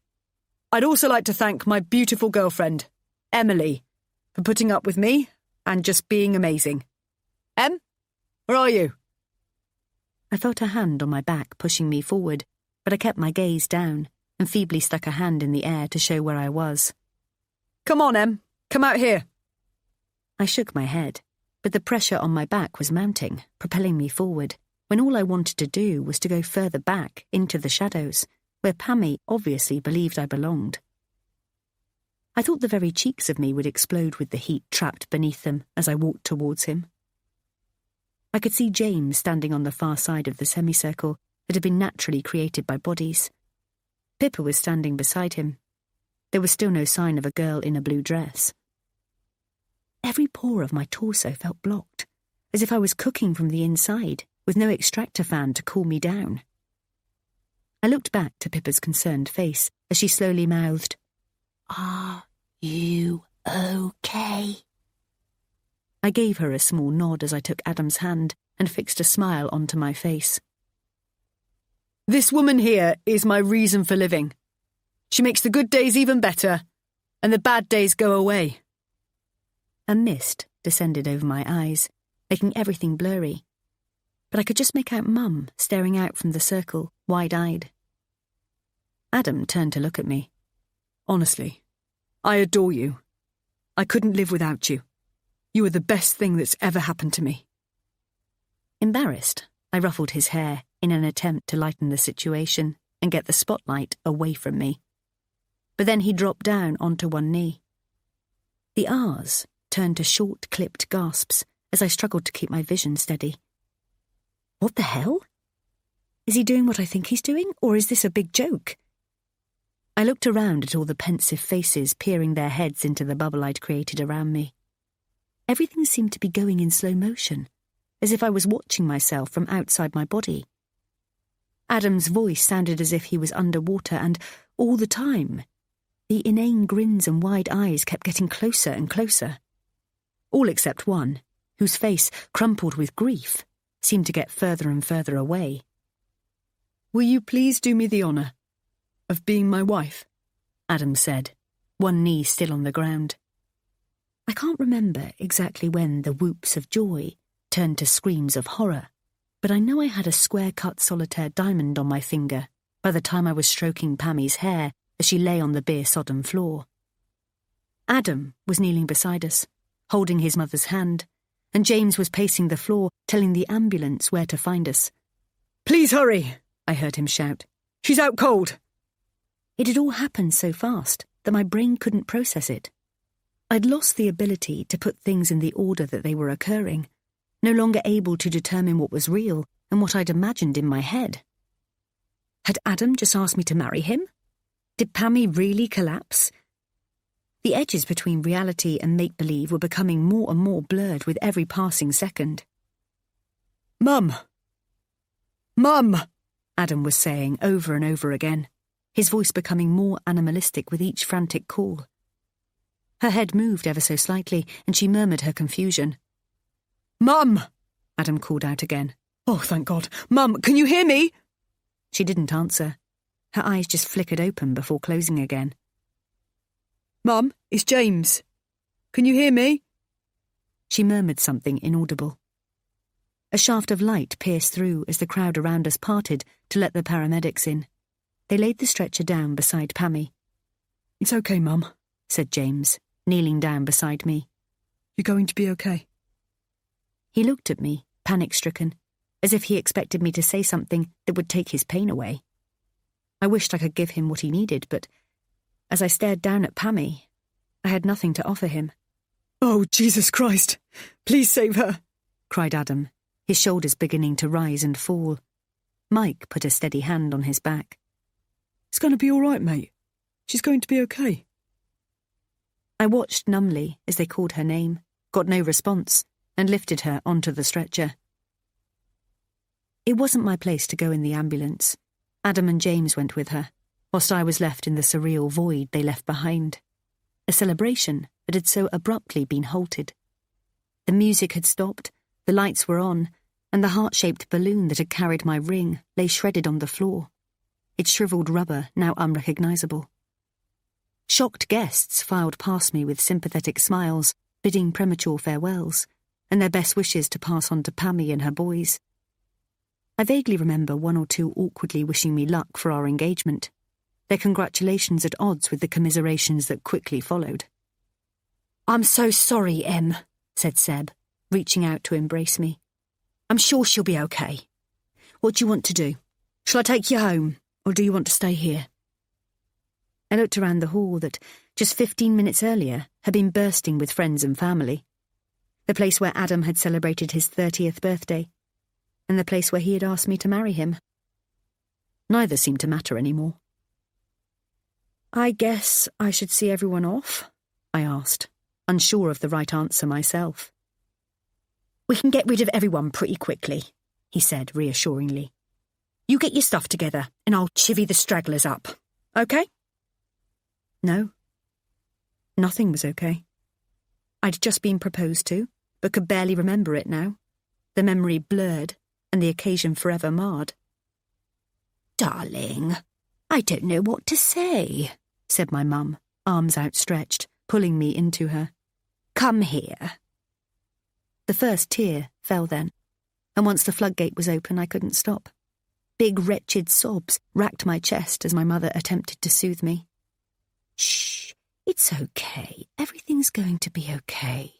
"I'd also like to thank my beautiful girlfriend, Emily, for putting up with me and just being amazing. Em, where are you?" I felt a hand on my back pushing me forward, but I kept my gaze down and feebly stuck a hand in the air to show where I was. "Come on, Em, come out here." I shook my head, but the pressure on my back was mounting, propelling me forward, when all I wanted to do was to go further back into the shadows, where Pammie obviously believed I belonged. I thought the very cheeks of me would explode with the heat trapped beneath them as I walked towards him. I could see James standing on the far side of the semicircle that had been naturally created by bodies. Pippa was standing beside him. There was still no sign of a girl in a blue dress. Every pore of my torso felt blocked, as if I was cooking from the inside, with no extractor fan to cool me down. I looked back to Pippa's concerned face as she slowly mouthed, "Are you okay?" I gave her a small nod as I took Adam's hand and fixed a smile onto my face. This woman here is my reason for living. She makes the good days even better, and the bad days go away. A mist descended over my eyes, making everything blurry, but I could just make out Mum staring out from the circle, wide-eyed. Adam turned to look at me. Honestly, I adore you. I couldn't live without you. You are the best thing that's ever happened to me. Embarrassed, I ruffled his hair in an attempt to lighten the situation and get the spotlight away from me. But then he dropped down onto one knee. The R's turned to short, clipped gasps as I struggled to keep my vision steady. What the hell? Is he doing what I think he's doing, or is this a big joke? I looked around at all the pensive faces peering their heads into the bubble I'd created around me. Everything seemed to be going in slow motion, as if I was watching myself from outside my body. Adam's voice sounded as if he was underwater, and all the time, the inane grins and wide eyes kept getting closer and closer. All except one, whose face, crumpled with grief, seemed to get further and further away. Will you please do me the honour of being my wife? Adam said, one knee still on the ground. I can't remember exactly when the whoops of joy turned to screams of horror, but I know I had a square-cut solitaire diamond on my finger by the time I was stroking Pammie's hair as she lay on the beer-sodden floor. Adam was kneeling beside us, holding his mother's hand, and James was pacing the floor, telling the ambulance where to find us. "Please hurry," I heard him shout. "She's out cold." It had all happened so fast that my brain couldn't process it. I'd lost the ability to put things in the order that they were occurring, no longer able to determine what was real and what I'd imagined in my head. Had Adam just asked me to marry him? Did Pammie really collapse? The edges between reality and make-believe were becoming more and more blurred with every passing second. "Mum! Mum!" Adam was saying over and over again, his voice becoming more animalistic with each frantic call. Her head moved ever so slightly, and she murmured her confusion. "Mum!" Adam called out again. "Oh, thank God. Mum, can you hear me?" She didn't answer. Her eyes just flickered open before closing again. "Mum, it's James. Can you hear me?" She murmured something inaudible. A shaft of light pierced through as the crowd around us parted to let the paramedics in. They laid the stretcher down beside Pammie. "It's okay, Mum," said James, kneeling down beside me. "You're going to be okay." He looked at me, panic-stricken, as if he expected me to say something that would take his pain away. I wished I could give him what he needed, but as I stared down at Pammie, I had nothing to offer him. "Oh, Jesus Christ! Please save her!" cried Adam, his shoulders beginning to rise and fall. Mike put a steady hand on his back. "It's going to be all right, mate. She's going to be okay." I watched numbly as they called her name, got no response, and lifted her onto the stretcher. It wasn't my place to go in the ambulance. Adam and James went with her, whilst I was left in the surreal void they left behind. A celebration that had so abruptly been halted. The music had stopped, the lights were on, and the heart-shaped balloon that had carried my ring lay shredded on the floor, its shriveled rubber now unrecognisable. Shocked guests filed past me with sympathetic smiles, bidding premature farewells, and their best wishes to pass on to Pammie and her boys. I vaguely remember one or two awkwardly wishing me luck for our engagement, their congratulations at odds with the commiserations that quickly followed. "I'm so sorry, Em," said Seb, reaching out to embrace me. "I'm sure she'll be okay. What do you want to do? Shall I take you home, or do you want to stay here?" I looked around the hall that, just 15 minutes earlier, had been bursting with friends and family. The place where Adam had celebrated his 30th birthday, and the place where he had asked me to marry him. Neither seemed to matter anymore. "I guess I should see everyone off?" I asked, unsure of the right answer myself. "We can get rid of everyone pretty quickly," he said reassuringly. "You get your stuff together, and I'll chivvy the stragglers up. OK?" No. Nothing was OK. I'd just been proposed to, but could barely remember it now, the memory blurred and the occasion forever marred. "Darling, I don't know what to say," said my mum, arms outstretched, pulling me into her. "Come here." The first tear fell then, and once the floodgate was open I couldn't stop. Big wretched sobs racked my chest as my mother attempted to soothe me. "Shh, it's okay. Everything's going to be okay."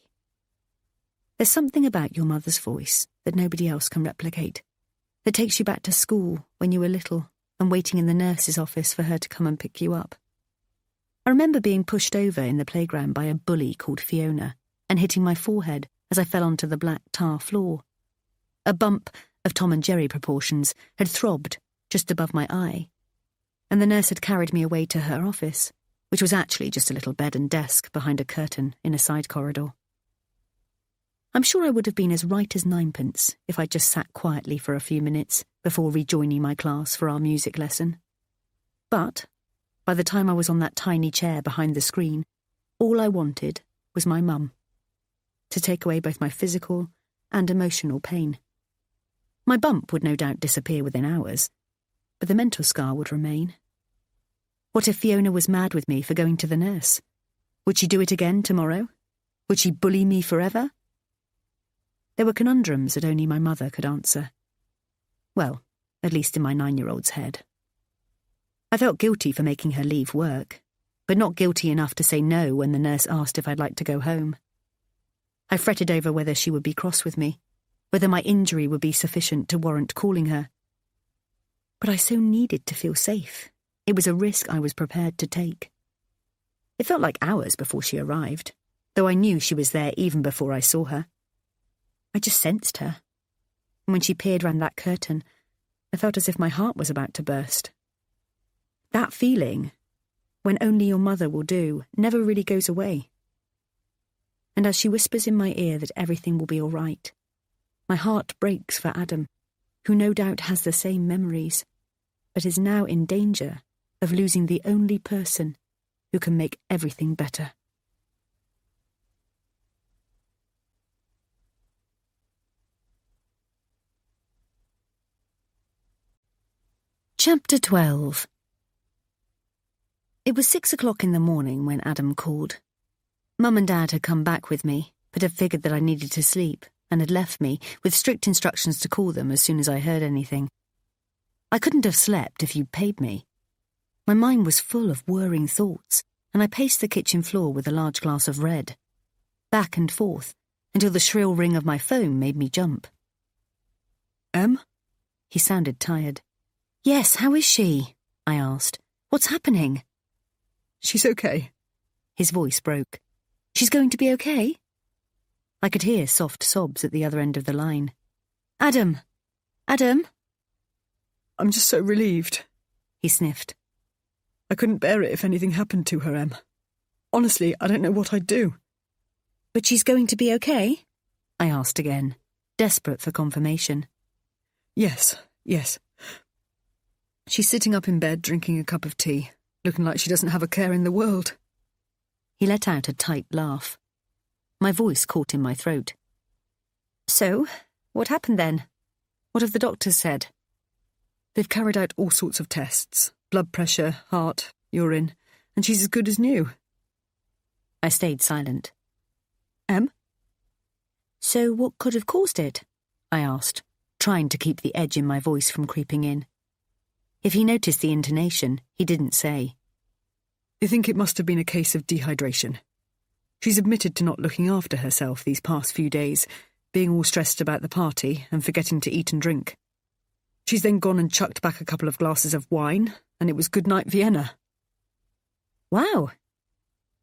There's something about your mother's voice that nobody else can replicate, that takes you back to school when you were little and waiting in the nurse's office for her to come and pick you up. I remember being pushed over in the playground by a bully called Fiona and hitting my forehead as I fell onto the black tar floor. A bump of Tom and Jerry proportions had throbbed just above my eye, and the nurse had carried me away to her office, which was actually just a little bed and desk behind a curtain in a side corridor. I'm sure I would have been as right as ninepence if I'd just sat quietly for a few minutes before rejoining my class for our music lesson. But by the time I was on that tiny chair behind the screen, all I wanted was my mum, to take away both my physical and emotional pain. My bump would no doubt disappear within hours, but the mental scar would remain. What if Fiona was mad with me for going to the nurse? Would she do it again tomorrow? Would she bully me forever? There were conundrums that only my mother could answer. Well, at least in my 9-year-old's head. I felt guilty for making her leave work, but not guilty enough to say no when the nurse asked if I'd like to go home. I fretted over whether she would be cross with me, whether my injury would be sufficient to warrant calling her. But I so needed to feel safe. It was a risk I was prepared to take. It felt like hours before she arrived, though I knew she was there even before I saw her. I just sensed her. And when she peered round that curtain, I felt as if my heart was about to burst. That feeling, when only your mother will do, never really goes away. And as she whispers in my ear that everything will be all right, my heart breaks for Adam, who no doubt has the same memories, but is now in danger of losing the only person who can make everything better. Chapter 12. It was 6 o'clock in the morning when Adam called. Mum and Dad had come back with me, but had figured that I needed to sleep and had left me with strict instructions to call them as soon as I heard anything. I couldn't have slept if you'd paid me. My mind was full of whirring thoughts, and I paced the kitchen floor with a large glass of red, back and forth, until the shrill ring of my phone made me jump. Em? He sounded tired. "Yes, how is she?" I asked. "What's happening?" "She's okay." His voice broke. "She's going to be okay?" I could hear soft sobs at the other end of the line. "Adam! Adam!" "I'm just so relieved," he sniffed. "I couldn't bear it if anything happened to her, Em. Honestly, I don't know what I'd do." "But she's going to be okay?" I asked again, desperate for confirmation. Yes. She's sitting up in bed drinking a cup of tea, looking like she doesn't have a care in the world." He let out a tight laugh. My voice caught in my throat. "So, what happened then? What have the doctors said?" "They've carried out all sorts of tests. Blood pressure, heart, urine, and she's as good as new." I stayed silent. "Em?" "So what could have caused it?" I asked, trying to keep the edge in my voice from creeping in. If he noticed the intonation, he didn't say. "They think it must have been a case of dehydration. She's admitted to not looking after herself these past few days, being all stressed about the party and forgetting to eat and drink. She's then gone and chucked back a couple of glasses of wine, and it was goodnight Vienna. Wow.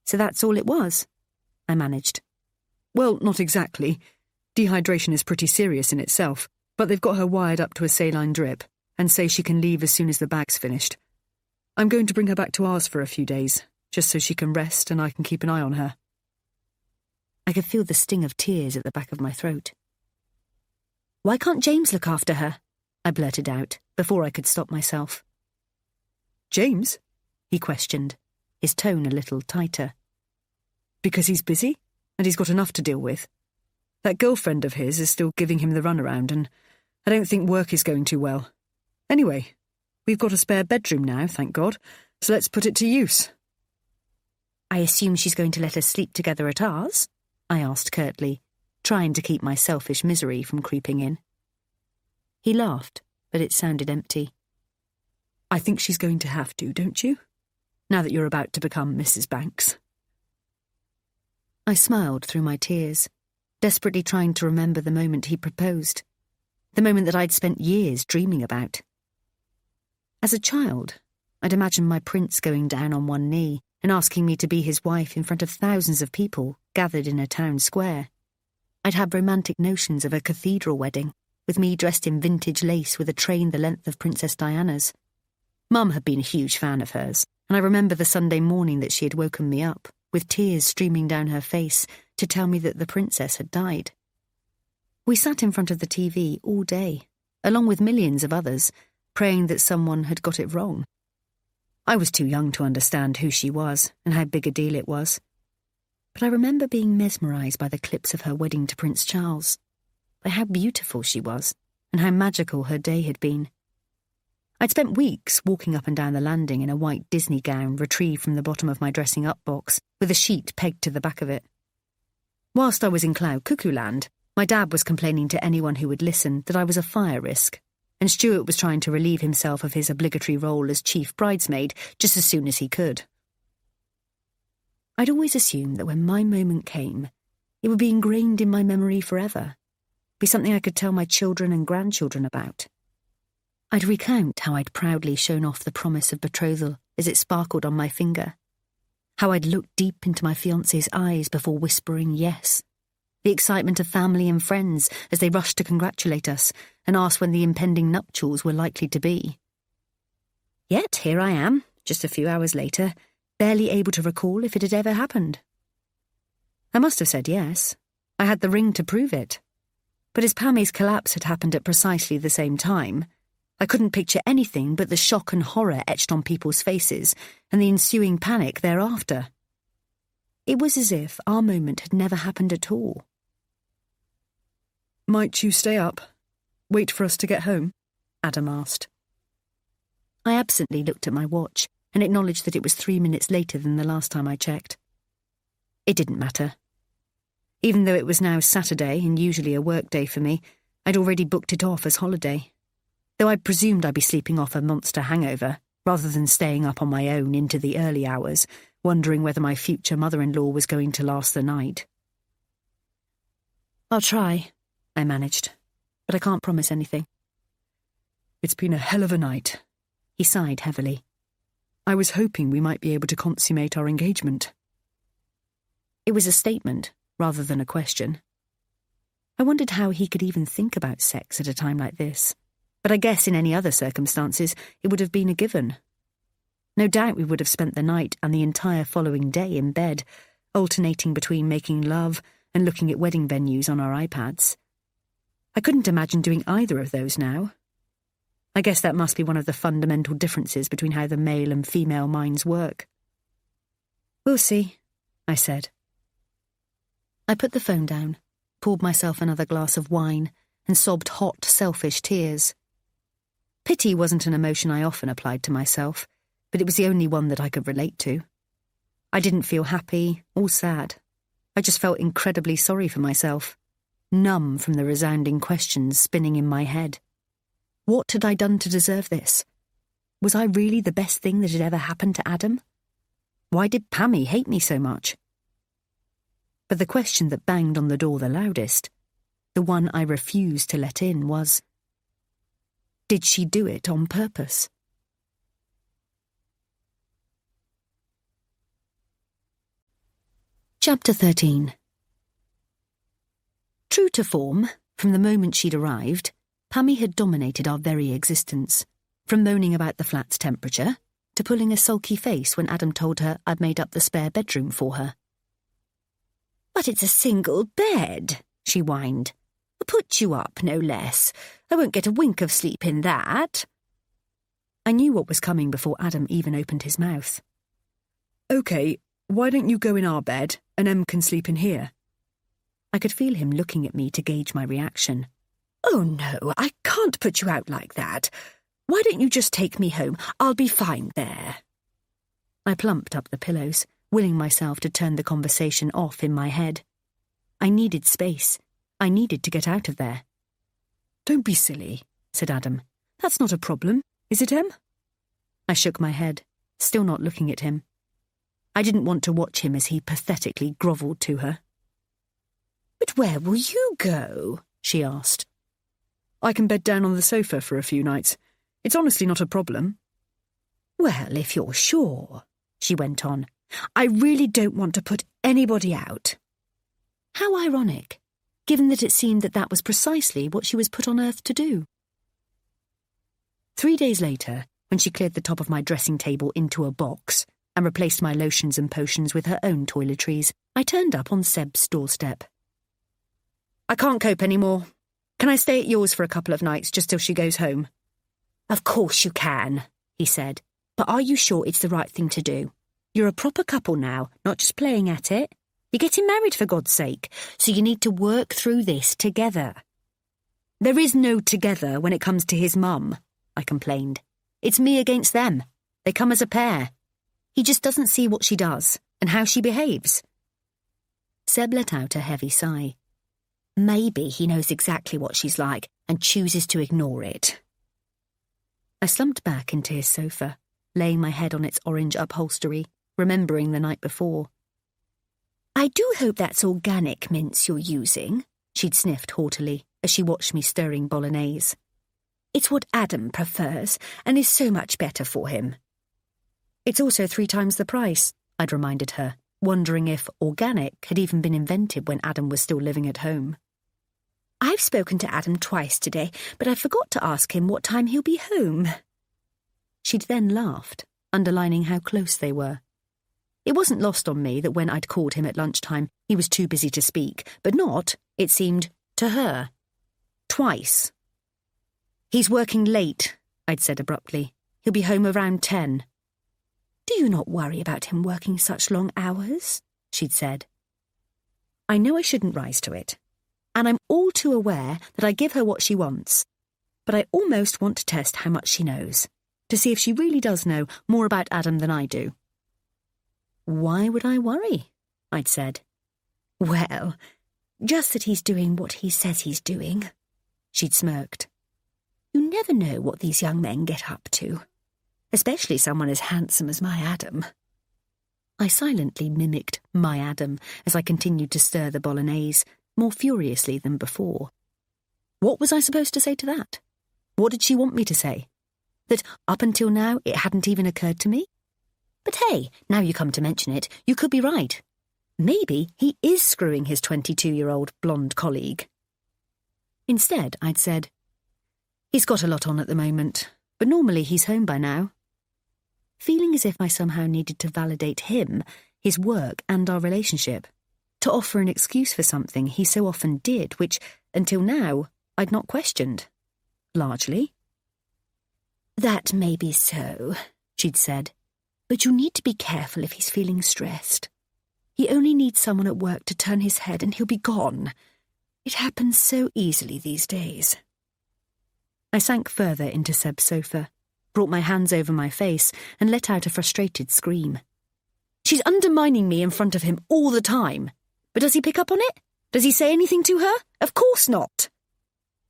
So that's all it was? I managed. Well, not exactly. Dehydration is pretty serious in itself, but they've got her wired up to a saline drip and say she can leave as soon as the bag's finished. I'm going to bring her back to ours for a few days, just so she can rest and I can keep an eye on her. I could feel the sting of tears at the back of my throat. Why can't James look after her? I blurted out, before I could stop myself. James? He questioned, his tone a little tighter. Because he's busy, and he's got enough to deal with. That girlfriend of his is still giving him the runaround, and I don't think work is going too well. Anyway, we've got a spare bedroom now, thank God, so let's put it to use. I assume she's going to let us sleep together at ours? I asked curtly, trying to keep my selfish misery from creeping in. He laughed, but it sounded empty. I think she's going to have to, don't you? Now that you're about to become Mrs. Banks. I smiled through my tears, desperately trying to remember the moment he proposed, the moment that I'd spent years dreaming about. As a child, I'd imagined my prince going down on one knee and asking me to be his wife in front of thousands of people gathered in a town square. I'd had romantic notions of a cathedral wedding, with me dressed in vintage lace with a train the length of Princess Diana's. Mum had been a huge fan of hers, and I remember the Sunday morning that she had woken me up, with tears streaming down her face, to tell me that the princess had died. We sat in front of the TV all day, along with millions of others, praying that someone had got it wrong. I was too young to understand who she was and how big a deal it was. But I remember being mesmerised by the clips of her wedding to Prince Charles, by how beautiful she was and how magical her day had been. I'd spent weeks walking up and down the landing in a white Disney gown retrieved from the bottom of my dressing-up box, with a sheet pegged to the back of it. Whilst I was in Cloud Cuckoo Land, my dad was complaining to anyone who would listen that I was a fire risk, and Stuart was trying to relieve himself of his obligatory role as chief bridesmaid just as soon as he could. I'd always assumed that when my moment came, it would be ingrained in my memory forever, be something I could tell my children and grandchildren about. I'd recount how I'd proudly shown off the promise of betrothal as it sparkled on my finger, how I'd looked deep into my fiancé's eyes before whispering yes, the excitement of family and friends as they rushed to congratulate us and asked when the impending nuptials were likely to be. Yet here I am, just a few hours later, barely able to recall if it had ever happened. I must have said yes. I had the ring to prove it. But as Pammie's collapse had happened at precisely the same time, I couldn't picture anything but the shock and horror etched on people's faces and the ensuing panic thereafter. It was as if our moment had never happened at all. Might you stay up? Wait for us to get home? Adam asked. I absently looked at my watch and acknowledged that it was 3 minutes later than the last time I checked. It didn't matter. Even though it was now Saturday and usually a work day for me, I'd already booked it off as holiday. Though I'd presumed I'd be sleeping off a monster hangover, rather than staying up on my own into the early hours, wondering whether my future mother-in-law was going to last the night. I'll try, I managed, but I can't promise anything. It's been a hell of a night. He sighed heavily. I was hoping we might be able to consummate our engagement. It was a statement, rather than a question. I wondered how he could even think about sex at a time like this. But I guess in any other circumstances, it would have been a given. No doubt we would have spent the night and the entire following day in bed, alternating between making love and looking at wedding venues on our iPads. I couldn't imagine doing either of those now. I guess that must be one of the fundamental differences between how the male and female minds work. We'll see, I said. I put the phone down, poured myself another glass of wine, and sobbed hot, selfish tears. Pity wasn't an emotion I often applied to myself, but it was the only one that I could relate to. I didn't feel happy or sad. I just felt incredibly sorry for myself, numb from the resounding questions spinning in my head. What had I done to deserve this? Was I really the best thing that had ever happened to Adam? Why did Pammie hate me so much? But the question that banged on the door the loudest, the one I refused to let in, was... Did she do it on purpose? Chapter 13. True to form, from the moment she'd arrived, Pammie had dominated our very existence, from moaning about the flat's temperature to pulling a sulky face when Adam told her I'd made up the spare bedroom for her. "But it's a single bed," she whined. "I'll put you up, no less. I won't get a wink of sleep in that." I knew what was coming before Adam even opened his mouth. "OK, why don't you go in our bed and Em can sleep in here?" I could feel him looking at me to gauge my reaction. "Oh no, I can't put you out like that. Why don't you just take me home? I'll be fine there." I plumped up the pillows, willing myself to turn the conversation off in my head. I needed space. I needed to get out of there. "Don't be silly," said Adam. "That's not a problem, is it, Em?" I shook my head, still not looking at him. I didn't want to watch him as he pathetically grovelled to her. "But where will you go?" she asked. "I can bed down on the sofa for a few nights. It's honestly not a problem." "Well, if you're sure," she went on. "I really don't want to put anybody out." How ironic, given that it seemed that was precisely what she was put on earth to do. 3 days later, when she cleared the top of my dressing table into a box and replaced my lotions and potions with her own toiletries, I turned up on Seb's doorstep. "I can't cope anymore. Can I stay at yours for a couple of nights just till she goes home?" "Of course you can," he said. "But are you sure it's the right thing to do? You're a proper couple now, not just playing at it. You're getting married, for God's sake, so you need to work through this together." "There is no together when it comes to his mum," I complained. "It's me against them. They come as a pair. He just doesn't see what she does and how she behaves." Seb let out a heavy sigh. "Maybe he knows exactly what she's like and chooses to ignore it." I slumped back into his sofa, laying my head on its orange upholstery, remembering the night before. "I do hope that's organic mince you're using," she'd sniffed haughtily as she watched me stirring bolognese. "It's what Adam prefers and is so much better for him." "It's also 3 times the price," I'd reminded her, wondering if organic had even been invented when Adam was still living at home. "I've spoken to Adam twice today, but I forgot to ask him what time he'll be home." She'd then laughed, underlining how close they were. It wasn't lost on me that when I'd called him at lunchtime, he was too busy to speak, but not, it seemed, to her. Twice. "He's working late," I'd said abruptly. "He'll be home around 10. "Do you not worry about him working such long hours?" she'd said. I know I shouldn't rise to it, and I'm all too aware that I give her what she wants, but I almost want to test how much she knows, to see if she really does know more about Adam than I do. "Why would I worry?" I'd said. "Well, just that he's doing what he says he's doing," she'd smirked. "You never know what these young men get up to, especially someone as handsome as my Adam." I silently mimicked my Adam as I continued to stir the bolognese, more furiously than before. What was I supposed to say to that? What did she want me to say? That up until now it hadn't even occurred to me? But hey, now you come to mention it, you could be right. Maybe he is screwing his 22-year-old blonde colleague. Instead, I'd said, "He's got a lot on at the moment, but normally he's home by now." Feeling as if I somehow needed to validate him, his work and our relationship, to offer an excuse for something he so often did, which, until now, I'd not questioned. Largely. "That may be so," she'd said, "but you need to be careful if he's feeling stressed. He only needs someone at work to turn his head and he'll be gone. It happens so easily these days." I sank further into Seb's sofa, brought my hands over my face, and let out a frustrated scream. She's undermining me in front of him all the time. But does he pick up on it? Does he say anything to her? Of course not.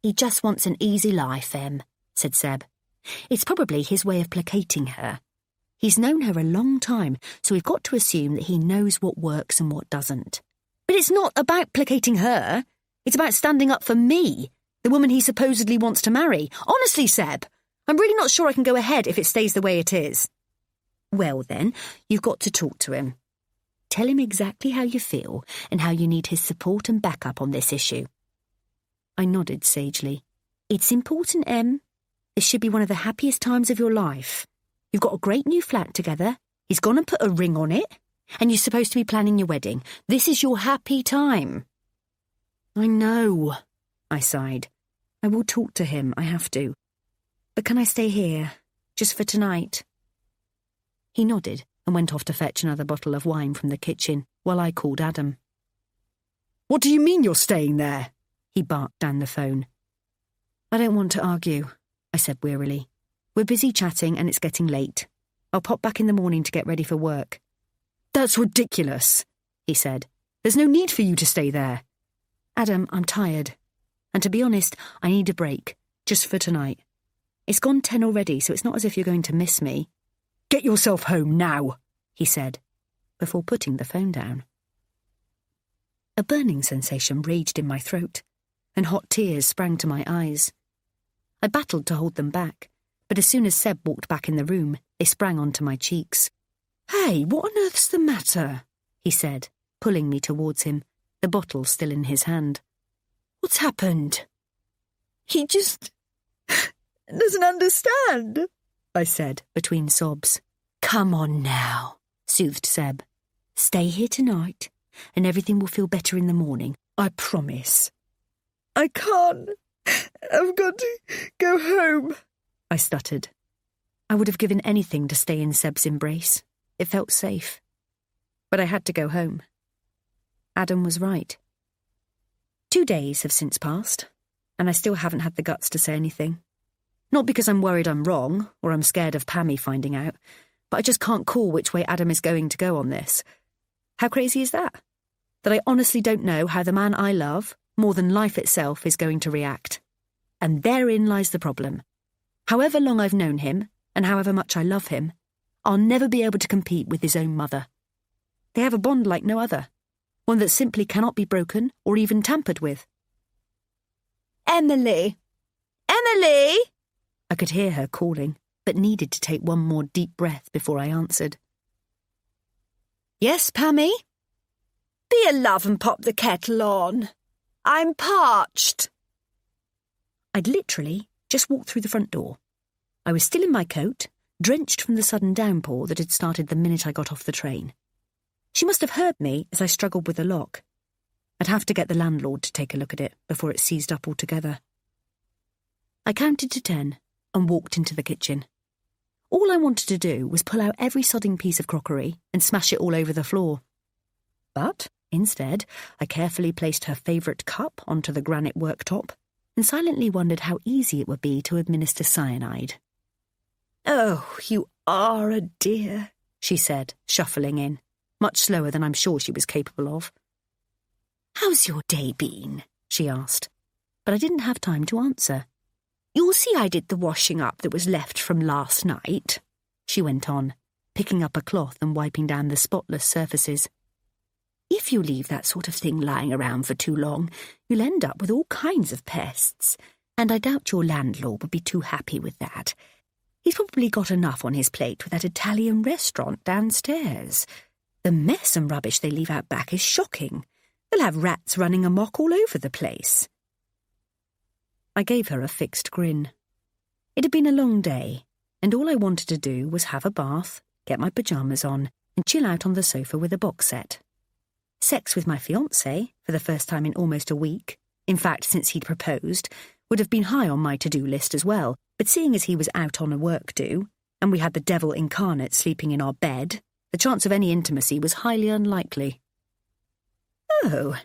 "He just wants an easy life, Em," said Seb. "It's probably his way of placating her. He's known her a long time, so we've got to assume that he knows what works and what doesn't." But it's not about placating her. It's about standing up for me, the woman he supposedly wants to marry. Honestly, Seb, I'm really not sure I can go ahead if it stays the way it is. Well then, you've got to talk to him. Tell him exactly how you feel and how you need his support and backup on this issue. I nodded sagely. It's important, Em. This should be one of the happiest times of your life. You've got a great new flat together. He's gone and put a ring on it. And you're supposed to be planning your wedding. This is your happy time. I know, I sighed. I will talk to him, I have to. But can I stay here, just for tonight? He nodded and went off to fetch another bottle of wine from the kitchen while I called Adam. What do you mean you're staying there? He barked down the phone. I don't want to argue, I said wearily. We're busy chatting and it's getting late. I'll pop back in the morning to get ready for work. That's ridiculous, he said. There's no need for you to stay there. Adam, I'm tired. And to be honest, I need a break, just for tonight. It's gone 10 already, so it's not as if you're going to miss me. Get yourself home now, he said, before putting the phone down. A burning sensation raged in my throat, and hot tears sprang to my eyes. I battled to hold them back, but as soon as Seb walked back in the room, they sprang onto my cheeks. Hey, what on earth's the matter? He said, pulling me towards him, the bottle still in his hand. What's happened? He just doesn't understand, I said between sobs. Come on now, soothed Seb. Stay here tonight, and everything will feel better in the morning, I promise. I can't. I've got to go home, I stuttered. I would have given anything to stay in Seb's embrace. It felt safe. But I had to go home. Adam was right. 2 days have since passed, and I still haven't had the guts to say anything. Not because I'm worried I'm wrong, or I'm scared of Pammie finding out, but I just can't call which way Adam is going to go on this. How crazy is that? That I honestly don't know how the man I love, more than life itself, is going to react. And therein lies the problem. However long I've known him, and however much I love him, I'll never be able to compete with his own mother. They have a bond like no other, one that simply cannot be broken or even tampered with. Emily! Emily! I could hear her calling, but needed to take one more deep breath before I answered. Yes, Pammie? Be a love and pop the kettle on. I'm parched. I'd literally just walked through the front door. I was still in my coat, drenched from the sudden downpour that had started the minute I got off the train. She must have heard me as I struggled with the lock. I'd have to get the landlord to take a look at it before it seized up altogether. I counted to 10 and walked into the kitchen. All I wanted to do was pull out every sodding piece of crockery and smash it all over the floor. But, instead, I carefully placed her favourite cup onto the granite worktop and silently wondered how easy it would be to administer cyanide. Oh, you are a dear, she said, shuffling in, much slower than I'm sure she was capable of. How's your day been? She asked, but I didn't have time to answer. You'll see I did the washing up that was left from last night, she went on, picking up a cloth and wiping down the spotless surfaces. If you leave that sort of thing lying around for too long, you'll end up with all kinds of pests, and I doubt your landlord would be too happy with that. He's probably got enough on his plate with that Italian restaurant downstairs. The mess and rubbish they leave out back is shocking. They'll have rats running amok all over the place. I gave her a fixed grin. It had been a long day, and all I wanted to do was have a bath, get my pyjamas on, and chill out on the sofa with a box set. Sex with my fiancé, for the first time in almost a week, in fact since he'd proposed, would have been high on my to-do list as well, but seeing as he was out on a work-do, and we had the devil incarnate sleeping in our bed, the chance of any intimacy was highly unlikely. Oh,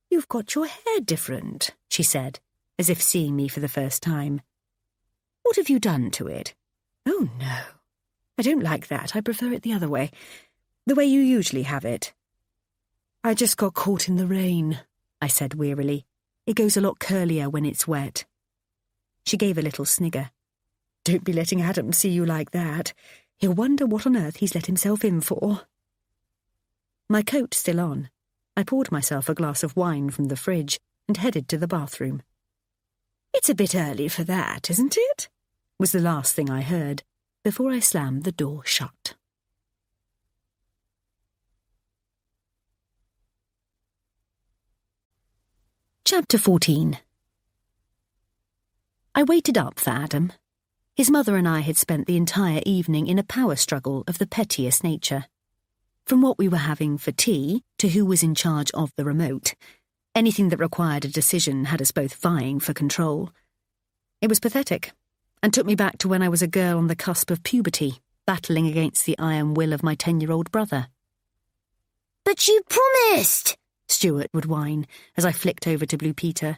you've got your hair different, she said, as if seeing me for the first time. What have you done to it? Oh, no. I don't like that. I prefer it the other way. The way you usually have it. I just got caught in the rain, I said wearily. It goes a lot curlier when it's wet. She gave a little snigger. Don't be letting Adam see you like that. He'll wonder what on earth he's let himself in for. My coat still on, I poured myself a glass of wine from the fridge and headed to the bathroom. "It's a bit early for that, isn't it?" was the last thing I heard before I slammed the door shut. Chapter 14. I waited up for Adam. His mother and I had spent the entire evening in a power struggle of the pettiest nature. From what we were having for tea to who was in charge of the remote, anything that required a decision had us both vying for control. It was pathetic, and took me back to when I was a girl on the cusp of puberty, battling against the iron will of my 10-year-old brother. "But you promised!" Stuart would whine as I flicked over to Blue Peter.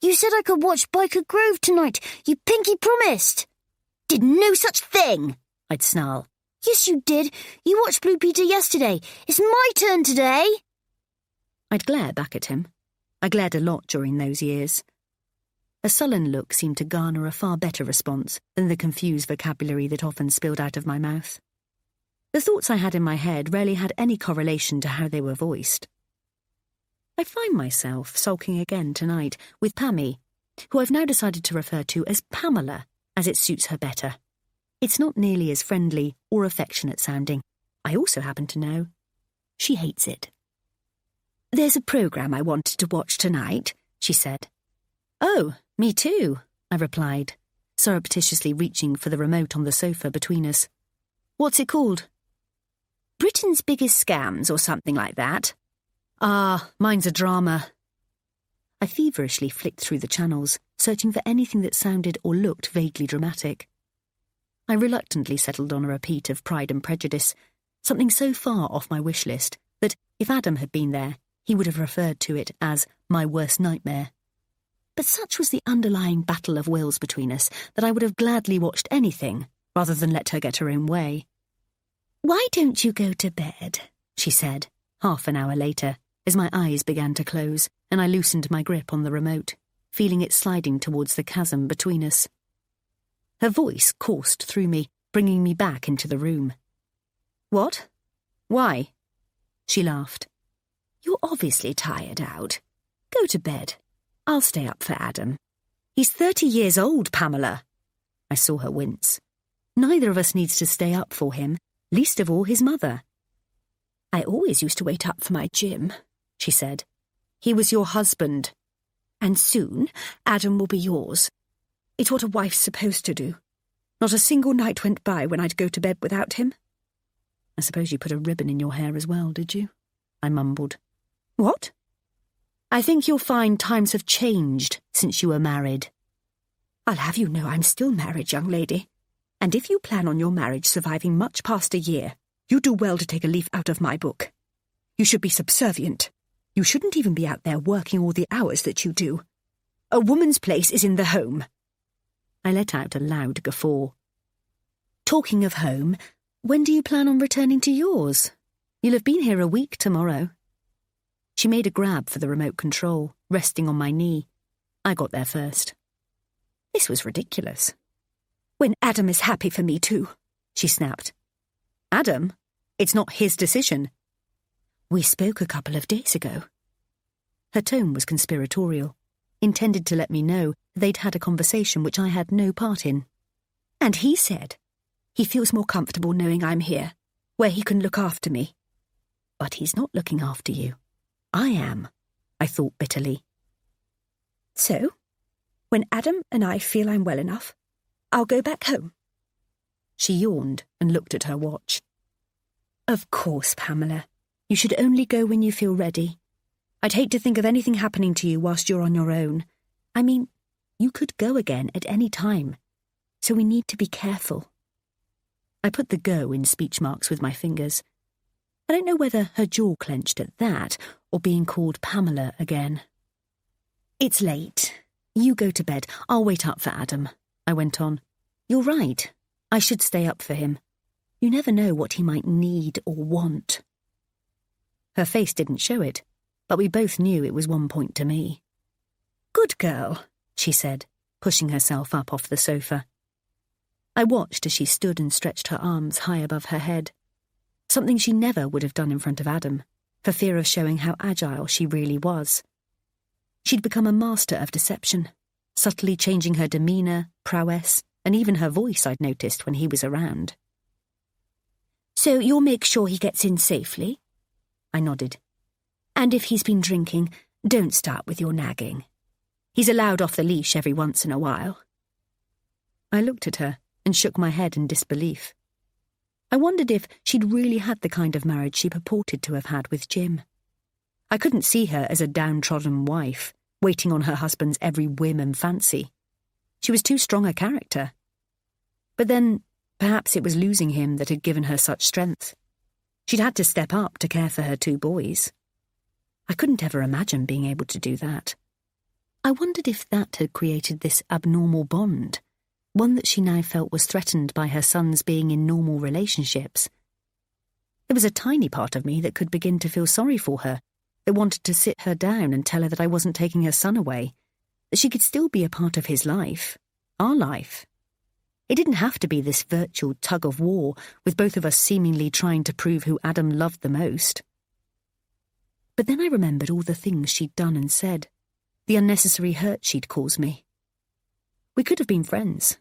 "You said I could watch Biker Grove tonight. You pinky promised." "Did no such thing," I'd snarl. "Yes, you did. You watched Blue Peter yesterday. It's my turn today." I'd glare back at him. I glared a lot during those years. A sullen look seemed to garner a far better response than the confused vocabulary that often spilled out of my mouth. The thoughts I had in my head rarely had any correlation to how they were voiced. I find myself sulking again tonight with Pammie, who I've now decided to refer to as Pamela, as it suits her better. It's not nearly as friendly or affectionate sounding. I also happen to know she hates it. "There's a programme I wanted to watch tonight," she said. "Oh, me too," I replied, surreptitiously reaching for the remote on the sofa between us. "What's it called?" "Britain's Biggest Scams or something like that." "Ah, mine's a drama." I feverishly flicked through the channels, searching for anything that sounded or looked vaguely dramatic. I reluctantly settled on a repeat of Pride and Prejudice, something so far off my wish list that, if Adam had been there, he would have referred to it as my worst nightmare. But such was the underlying battle of wills between us that I would have gladly watched anything rather than let her get her own way. "Why don't you go to bed?" she said, half an hour later, as my eyes began to close and I loosened my grip on the remote, feeling it sliding towards the chasm between us. Her voice coursed through me, bringing me back into the room. "What? Why?" She laughed. "You're obviously tired out. Go to bed. I'll stay up for Adam. He's 30 years old, Pamela." I saw her wince. "Neither of us needs to stay up for him, least of all his mother." "I always used to wait up for my Jim," she said. "He was your husband. And soon Adam will be yours. It's what a wife's supposed to do. Not a single night went by when I'd go to bed without him." "I suppose you put a ribbon in your hair as well, did you?" I mumbled. "What?" "I think you'll find times have changed since you were married." "I'll have you know I'm still married, young lady. And if you plan on your marriage surviving much past a year, you do well to take a leaf out of my book. You should be subservient. You shouldn't even be out there working all the hours that you do. A woman's place is in the home." I let out a loud guffaw. "Talking of home, when do you plan on returning to yours? You'll have been here a week tomorrow." She made a grab for the remote control, resting on my knee. I got there first. This was ridiculous. "When Adam is happy for me too," she snapped. "Adam? It's not his decision." "We spoke a couple of days ago." Her tone was conspiratorial, intended to let me know they'd had a conversation which I had no part in. "And he said he feels more comfortable knowing I'm here, where he can look after me." "But he's not looking after you. I am," I thought bitterly. "So, when Adam and I feel I'm well enough, I'll go back home." She yawned and looked at her watch. "Of course, Pamela. You should only go when you feel ready. I'd hate to think of anything happening to you whilst you're on your own. I mean, you could go again at any time, so we need to be careful." I put the "go" in speech marks with my fingers. I don't know whether her jaw clenched at that or being called Pamela again. "It's late. You go to bed. I'll wait up for Adam," I went on. "You're right. I should stay up for him. You never know what he might need or want." Her face didn't show it, but we both knew it was one point to me. "Good girl," she said, pushing herself up off the sofa. I watched as she stood and stretched her arms high above her head, something she never would have done in front of Adam, for fear of showing how agile she really was. She'd become a master of deception, subtly changing her demeanour, prowess, and even her voice I'd noticed when he was around. So you'll make sure he gets in safely? I nodded. And if he's been drinking, don't start with your nagging. He's allowed off the leash every once in a while. I looked at her and shook my head in disbelief. I wondered if she'd really had the kind of marriage she purported to have had with Jim. I couldn't see her as a downtrodden wife, waiting on her husband's every whim and fancy. She was too strong a character. But then, perhaps it was losing him that had given her such strength. She'd had to step up to care for her 2 boys. I couldn't ever imagine being able to do that. I wondered if that had created this abnormal bond, one that she now felt was threatened by her sons being in normal relationships. There was a tiny part of me that could begin to feel sorry for her, that wanted to sit her down and tell her that I wasn't taking her son away, that she could still be a part of his life, our life. It didn't have to be this virtual tug-of-war, with both of us seemingly trying to prove who Adam loved the most. But then I remembered all the things she'd done and said, the unnecessary hurt she'd caused me. We could have been friends.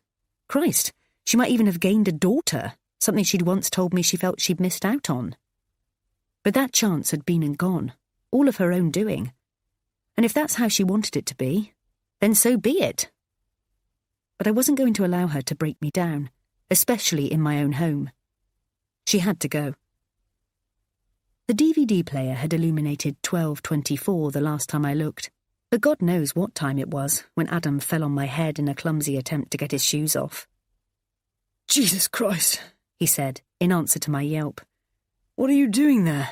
Christ, she might even have gained a daughter, something she'd once told me she felt she'd missed out on. But that chance had been and gone, all of her own doing. And if that's how she wanted it to be, then so be it. But I wasn't going to allow her to break me down, especially in my own home. She had to go. The DVD player had illuminated 12:24 the last time I looked, but God knows what time it was when Adam fell on my head in a clumsy attempt to get his shoes off. Jesus Christ, he said, in answer to my yelp. What are you doing there?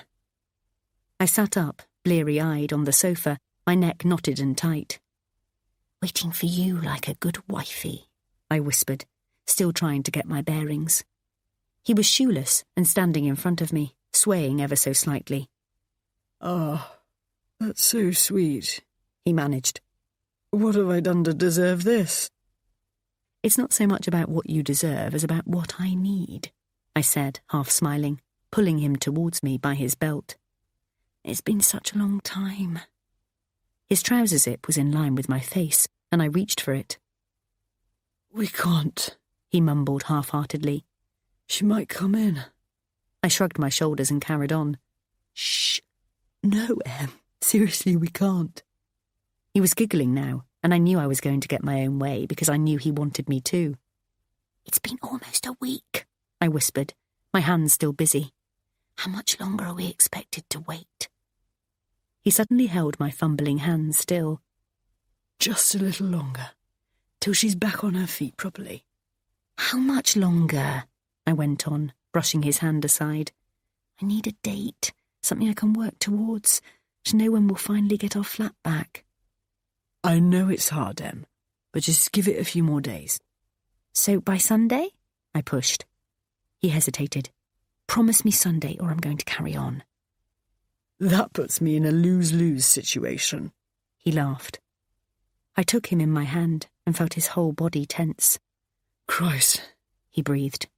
I sat up, bleary-eyed, on the sofa, my neck knotted and tight. Waiting for you like a good wifey, I whispered, still trying to get my bearings. He was shoeless and standing in front of me, swaying ever so slightly. Oh, that's so sweet, he managed. What have I done to deserve this? It's not so much about what you deserve as about what I need, I said, half smiling, pulling him towards me by his belt. It's been such a long time. His trouser zip was in line with my face, and I reached for it. We can't, he mumbled half-heartedly. She might come in. I shrugged my shoulders and carried on. Shh. No, Em. Seriously, we can't. He was giggling now, and I knew I was going to get my own way because I knew he wanted me too. It's been almost a week, I whispered, my hands still busy. How much longer are we expected to wait? He suddenly held my fumbling hands still. Just a little longer, till she's back on her feet properly. How much longer? I went on, brushing his hand aside. I need a date, something I can work towards, to know when we'll finally get our flat back. I know it's hard, Em, but just give it a few more days. So by Sunday? I pushed. He hesitated. Promise me Sunday or I'm going to carry on. That puts me in a lose-lose situation. He laughed. I took him in my hand and felt his whole body tense. Christ, he breathed.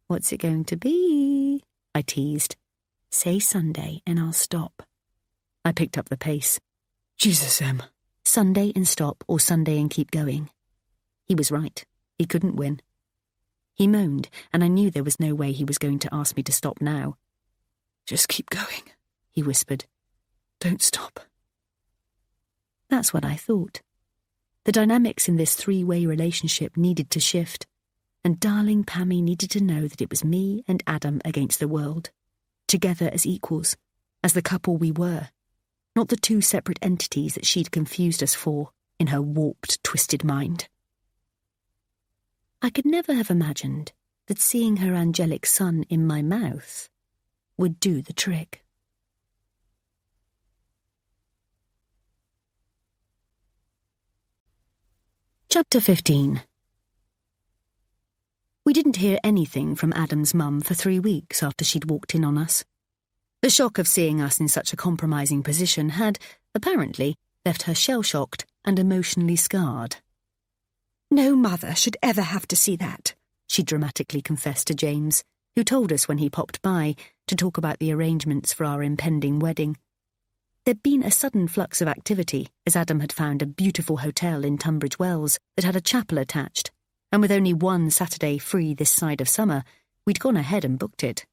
What's it going to be? I teased. Say Sunday and I'll stop. I picked up the pace. Jesus, Em. Sunday and stop or Sunday and keep going. He was right. He couldn't win. He moaned, and I knew there was no way he was going to ask me to stop now. Just keep going, he whispered. Don't stop. That's what I thought. The dynamics in this 3-way relationship needed to shift, and darling Pammie needed to know that it was me and Adam against the world, together as equals, as the couple we were, not the 2 separate entities that she'd confused us for in her warped, twisted mind. I could never have imagined that seeing her angelic son in my mouth would do the trick. Chapter 15. We didn't hear anything from Adam's mum for 3 weeks after she'd walked in on us. The shock of seeing us in such a compromising position had, apparently, left her shell-shocked and emotionally scarred. No mother should ever have to see that, she dramatically confessed to James, who told us when he popped by to talk about the arrangements for our impending wedding. There'd been a sudden flux of activity as Adam had found a beautiful hotel in Tunbridge Wells that had a chapel attached, and with only one Saturday free this side of summer, we'd gone ahead and booked it.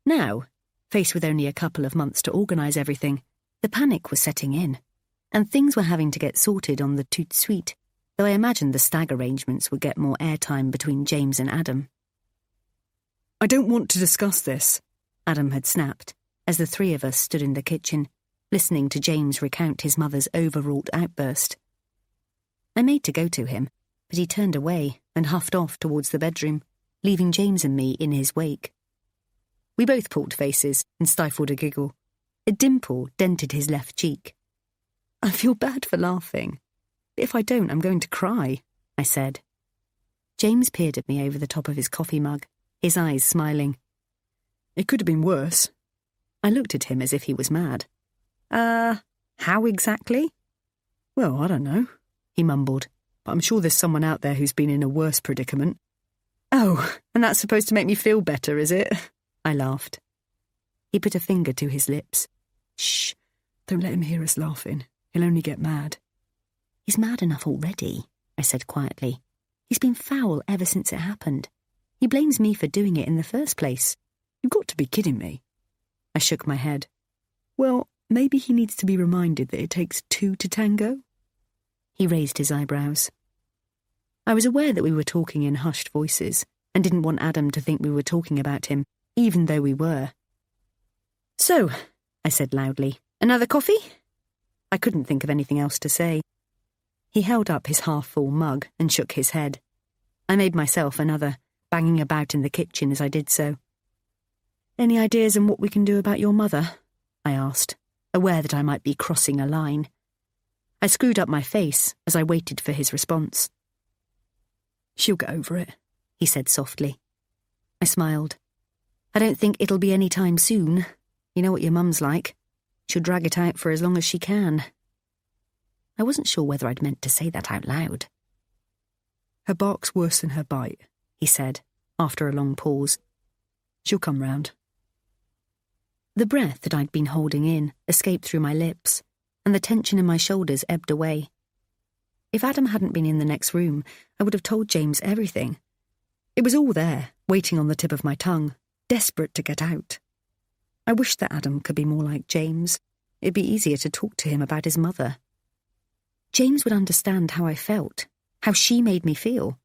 Now, faced with only a couple of months to organise everything, the panic was setting in, and things were having to get sorted on the toute suite, though I imagined the stag arrangements would get more airtime between James and Adam. I don't want to discuss this, Adam had snapped, as the three of us stood in the kitchen, listening to James recount his mother's overwrought outburst. I made to go to him, but he turned away and huffed off towards the bedroom, leaving James and me in his wake. We both pulled faces and stifled a giggle. A dimple dented his left cheek. I feel bad for laughing. But if I don't, I'm going to cry, I said. James peered at me over the top of his coffee mug, his eyes smiling. It could have been worse. I looked at him as if he was mad. How exactly? Well, I don't know, he mumbled, but I'm sure there's someone out there who's been in a worse predicament. Oh, and that's supposed to make me feel better, is it? I laughed. He put a finger to his lips. Shh, don't let him hear us laughing. He'll only get mad. He's mad enough already, I said quietly. He's been foul ever since it happened. He blames me for doing it in the first place. You've got to be kidding me. I shook my head. Well, maybe he needs to be reminded that it takes two to tango. He raised his eyebrows. I was aware that we were talking in hushed voices and didn't want Adam to think we were talking about him, even though we were. So, I said loudly, another coffee? I couldn't think of anything else to say. He held up his half-full mug and shook his head. I made myself another, banging about in the kitchen as I did so. Any ideas on what we can do about your mother? I asked, aware that I might be crossing a line. I screwed up my face as I waited for his response. She'll get over it, he said softly. I smiled. I don't think it'll be any time soon. You know what your mum's like. She'll drag it out for as long as she can. I wasn't sure whether I'd meant to say that out loud. Her bark's worse than her bite, he said, after a long pause. She'll come round. The breath that I'd been holding in escaped through my lips, and the tension in my shoulders ebbed away. If Adam hadn't been in the next room, I would have told James everything. It was all there, waiting on the tip of my tongue, desperate to get out. I wished that Adam could be more like James. It'd be easier to talk to him about his mother. James would understand how I felt, how she made me feel.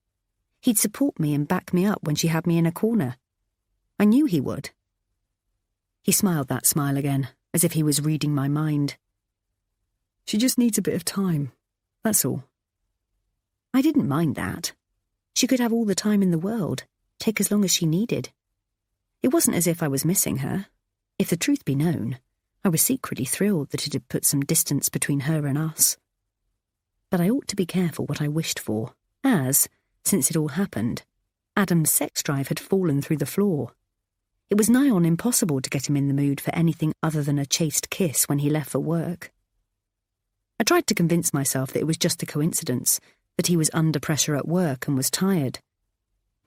He'd support me and back me up when she had me in a corner. I knew he would. He smiled that smile again, as if he was reading my mind. She just needs a bit of time, that's all. I didn't mind that. She could have all the time in the world, take as long as she needed. It wasn't as if I was missing her. If the truth be known, I was secretly thrilled that it had put some distance between her and us. But I ought to be careful what I wished for, as, since it all happened, Adam's sex drive had fallen through the floor. It was nigh on impossible to get him in the mood for anything other than a chaste kiss when he left for work. I tried to convince myself that it was just a coincidence, that he was under pressure at work and was tired.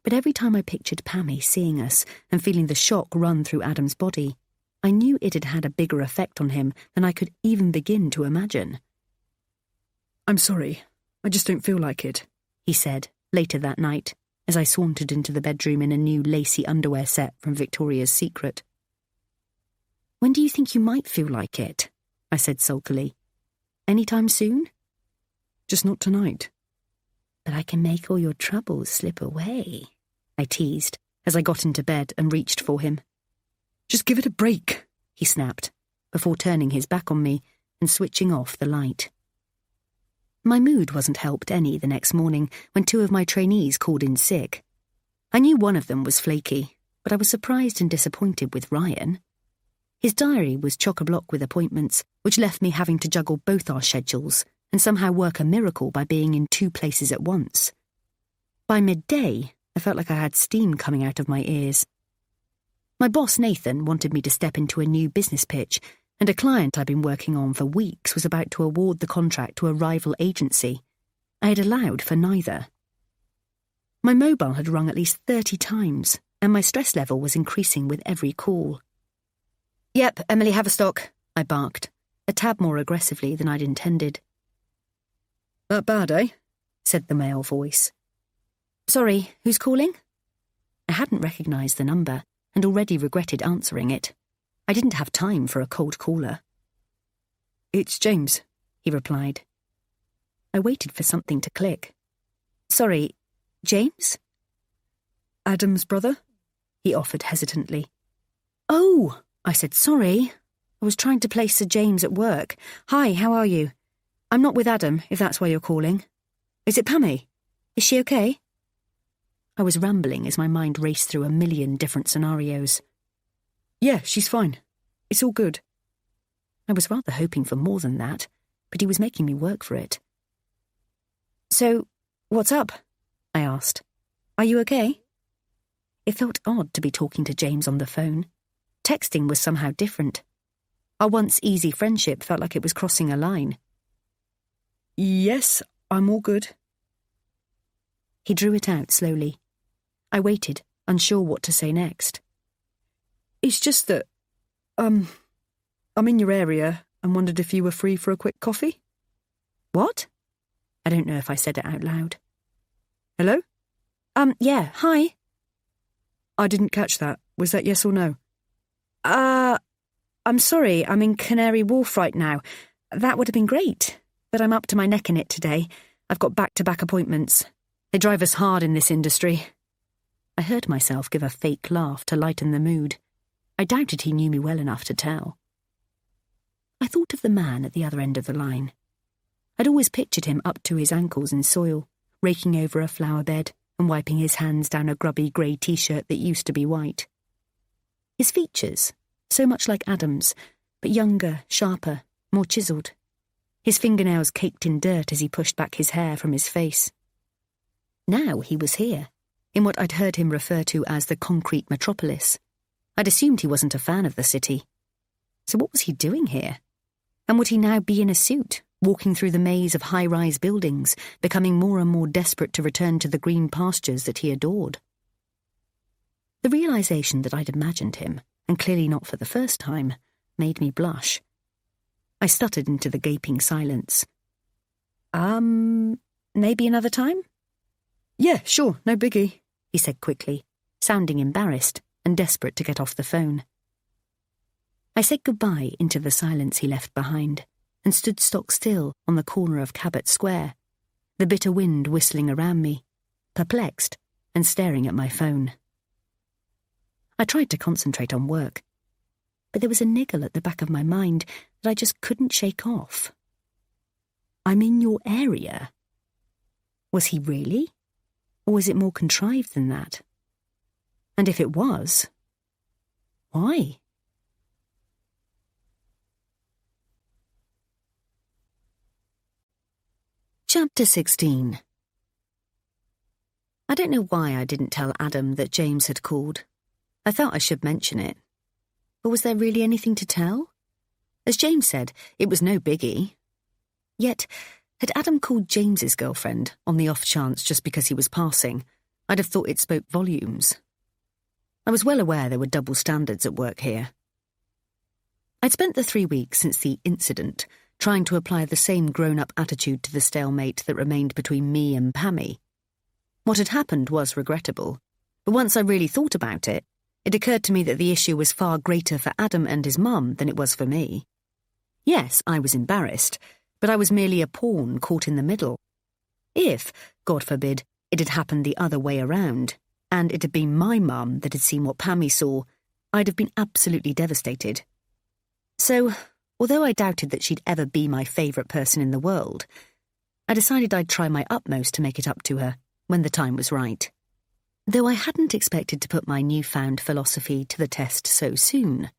But every time I pictured Pammie seeing us and feeling the shock run through Adam's body, I knew it had had a bigger effect on him than I could even begin to imagine. I'm sorry, I just don't feel like it, he said later that night, as I sauntered into the bedroom in a new lacy underwear set from Victoria's Secret. When do you think you might feel like it? I said sulkily. Any time soon? Just not tonight. But I can make all your troubles slip away, I teased, as I got into bed and reached for him. Just give it a break, he snapped, before turning his back on me and switching off the light. My mood wasn't helped any the next morning when two of my trainees called in sick. I knew one of them was flaky, but I was surprised and disappointed with Ryan. His diary was chock-a-block with appointments, which left me having to juggle both our schedules and somehow work a miracle by being in two places at once. By midday, I felt like I had steam coming out of my ears. My boss, Nathan, wanted me to step into a new business pitch, and a client I'd been working on for weeks was about to award the contract to a rival agency. I had allowed for neither. My mobile had rung at least 30 times, and my stress level was increasing with every call. "Yep, Emily Haverstock," I barked, a tad more aggressively than I'd intended. That bad, eh? Said the male voice. Sorry, who's calling? I hadn't recognised the number and already regretted answering it. I didn't have time for a cold caller. It's James, he replied. I waited for something to click. Sorry, James? Adam's brother? He offered hesitantly. Oh, I said, sorry. I was trying to place Sir James at work. Hi, how are you? I'm not with Adam, if that's why you're calling. Is it Pammie? Is she okay? I was rambling as my mind raced through a million different scenarios. Yeah, she's fine. It's all good. I was rather hoping for more than that, but he was making me work for it. So, what's up? I asked. Are you okay? It felt odd to be talking to James on the phone. Texting was somehow different. Our once easy friendship felt like it was crossing a line. Yes, I'm all good. He drew it out slowly. I waited, unsure what to say next. It's just that, I'm in your area and wondered if you were free for a quick coffee. What? I don't know if I said it out loud. Hello? Yeah, hi. I didn't catch that. Was that yes or no? I'm sorry, I'm in Canary Wharf right now. That would have been great, but I'm up to my neck in it today. I've got back-to-back appointments. They drive us hard in this industry. I heard myself give a fake laugh to lighten the mood. I doubted he knew me well enough to tell. I thought of the man at the other end of the line. I'd always pictured him up to his ankles in soil, raking over a flower bed and wiping his hands down a grubby grey T-shirt that used to be white. His features, so much like Adam's, but younger, sharper, more chiselled. His fingernails caked in dirt as he pushed back his hair from his face. Now he was here, in what I'd heard him refer to as the concrete metropolis. I'd assumed he wasn't a fan of the city. So what was he doing here? And would he now be in a suit, walking through the maze of high-rise buildings, becoming more and more desperate to return to the green pastures that he adored? The realisation that I'd imagined him, and clearly not for the first time, made me blush. I stuttered into the gaping silence. Maybe another time? Yeah, sure, no biggie, he said quickly, sounding embarrassed and desperate to get off the phone. I said goodbye into the silence he left behind and stood stock still on the corner of Cabot Square, the bitter wind whistling around me, perplexed and staring at my phone. I tried to concentrate on work, but there was a niggle at the back of my mind that I just couldn't shake off. I'm in your area. Was he really? Or was it more contrived than that? And if it was, why? Chapter 16. I don't know why I didn't tell Adam that James had called. I felt I should mention it. But was there really anything to tell? As James said, it was no biggie. Yet, had Adam called James's girlfriend on the off chance just because he was passing, I'd have thought it spoke volumes. I was well aware there were double standards at work here. I'd spent the 3 weeks since the incident trying to apply the same grown-up attitude to the stalemate that remained between me and Pammie. What had happened was regrettable, but once I really thought about it, it occurred to me that the issue was far greater for Adam and his mum than it was for me. Yes, I was embarrassed, but I was merely a pawn caught in the middle. If, God forbid, it had happened the other way around, and it had been my mum that had seen what Pammie saw, I'd have been absolutely devastated. So, although I doubted that she'd ever be my favourite person in the world, I decided I'd try my utmost to make it up to her when the time was right. Though I hadn't expected to put my newfound philosophy to the test so soon.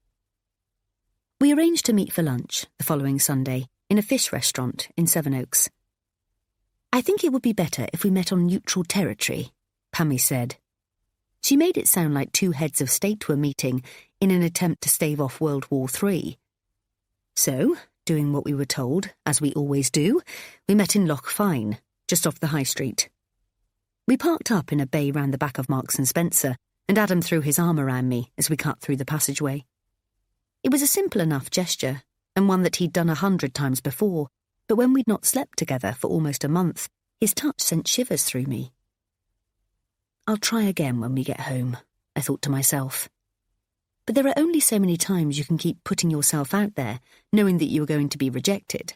We arranged to meet for lunch the following Sunday in a fish restaurant in Sevenoaks. I think it would be better if we met on neutral territory, Pammie said. She made it sound like two heads of state were meeting in an attempt to stave off World War III. So, doing what we were told, as we always do, we met in Loch Fyne, just off the high street. We parked up in a bay round the back of Marks and Spencer, and Adam threw his arm around me as we cut through the passageway. It was a simple enough gesture, and one that he'd done 100 times before, but when we'd not slept together for almost a month, his touch sent shivers through me. I'll try again when we get home, I thought to myself. But there are only so many times you can keep putting yourself out there, knowing that you are going to be rejected.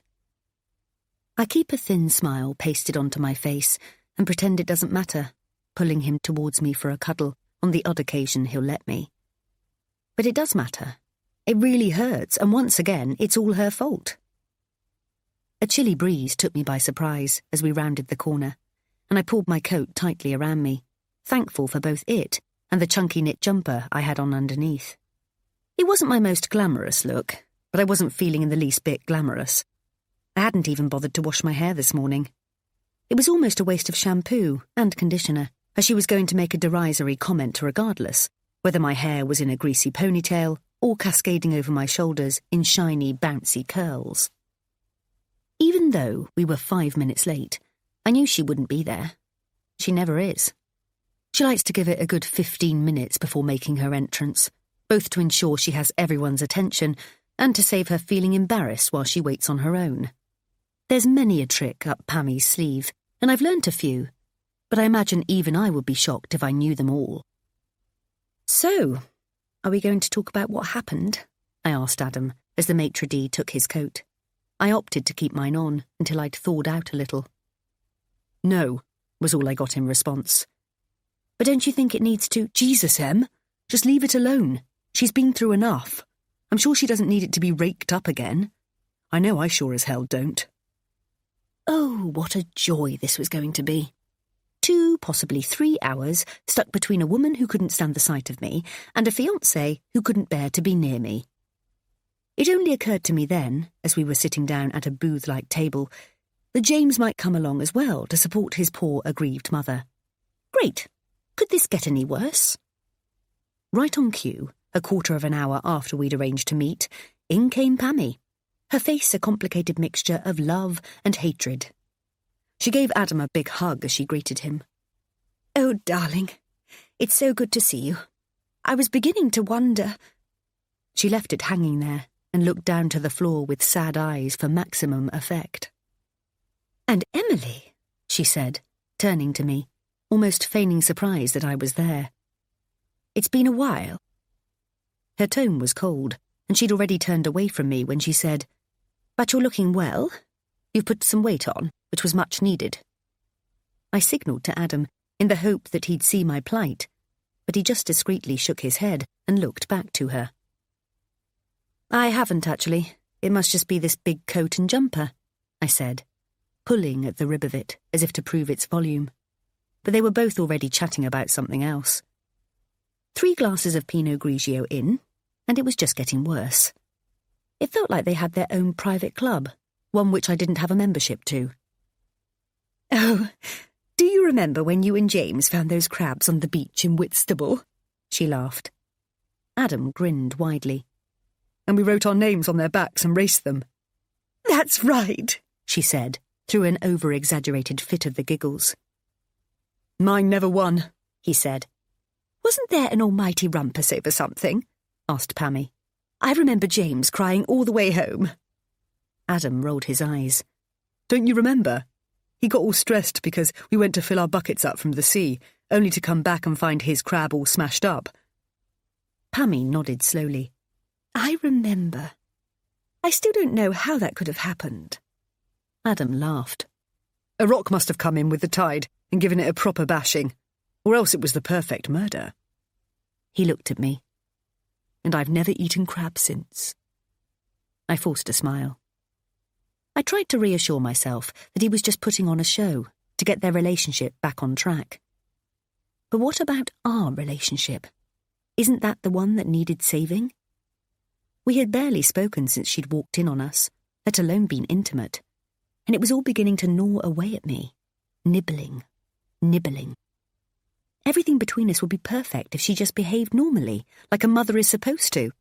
I keep a thin smile pasted onto my face and pretend it doesn't matter, pulling him towards me for a cuddle on the odd occasion he'll let me. But it does matter. It really hurts, and once again, it's all her fault. A chilly breeze took me by surprise as we rounded the corner, and I pulled my coat tightly around me, thankful for both it and the chunky knit jumper I had on underneath. It wasn't my most glamorous look, but I wasn't feeling in the least bit glamorous. I hadn't even bothered to wash my hair this morning. It was almost a waste of shampoo and conditioner, as she was going to make a derisory comment regardless, whether my hair was in a greasy ponytail or cascading over my shoulders in shiny, bouncy curls. Even though we were 5 minutes late, I knew she wouldn't be there. She never is. She likes to give it a good 15 minutes before making her entrance, both to ensure she has everyone's attention and to save her feeling embarrassed while she waits on her own. There's many a trick up Pammie's sleeve, and I've learnt a few, but I imagine even I would be shocked if I knew them all. So, are we going to talk about what happened? I asked Adam as the maitre d' took his coat. I opted to keep mine on until I'd thawed out a little. No, was all I got in response. But don't you think it needs to? Jesus, Em, just leave it alone. She's been through enough. I'm sure she doesn't need it to be raked up again. I know I sure as hell don't. Oh, what a joy this was going to be. 2, possibly 3 hours stuck between a woman who couldn't stand the sight of me and a fiancé who couldn't bear to be near me. It only occurred to me then, as we were sitting down at a booth-like table, that James might come along as well to support his poor aggrieved mother. Great. Could this get any worse? Right on cue, a quarter of an hour after we'd arranged to meet, in came Pammie, her face a complicated mixture of love and hatred. She gave Adam a big hug as she greeted him. Oh, darling, it's so good to see you. I was beginning to wonder. She left it hanging there and looked down to the floor with sad eyes for maximum effect. And Emily, she said, turning to me, almost feigning surprise that I was there. It's been a while. Her tone was cold, and she'd already turned away from me when she said, But you're looking well. You've put some weight on, which was much needed. I signalled to Adam in the hope that he'd see my plight, but he just discreetly shook his head and looked back to her. I haven't, actually. It must just be this big coat and jumper, I said, pulling at the rib of it as if to prove its volume. But they were both already chatting about something else. 3 glasses of Pinot Grigio in, and it was just getting worse. It felt like they had their own private club, one which I didn't have a membership to. Oh, do you remember when you and James found those crabs on the beach in Whitstable? She laughed. Adam grinned widely. And we wrote our names on their backs and raced them. That's right, she said, through an over-exaggerated fit of the giggles. Mine never won, he said. Wasn't there an almighty rumpus over something? Asked Pammie. I remember James crying all the way home. Adam rolled his eyes. Don't you remember? He got all stressed because we went to fill our buckets up from the sea, only to come back and find his crab all smashed up. Pammie nodded slowly. I remember. I still don't know how that could have happened. Adam laughed. A rock must have come in with the tide and given it a proper bashing, or else it was the perfect murder. He looked at me. And I've never eaten crab since. I forced a smile. I tried to reassure myself that he was just putting on a show to get their relationship back on track. But what about our relationship? Isn't that the one that needed saving? We had barely spoken since she'd walked in on us, let alone been intimate, and it was all beginning to gnaw away at me, nibbling. Everything between us would be perfect if she just behaved normally, like a mother is supposed to.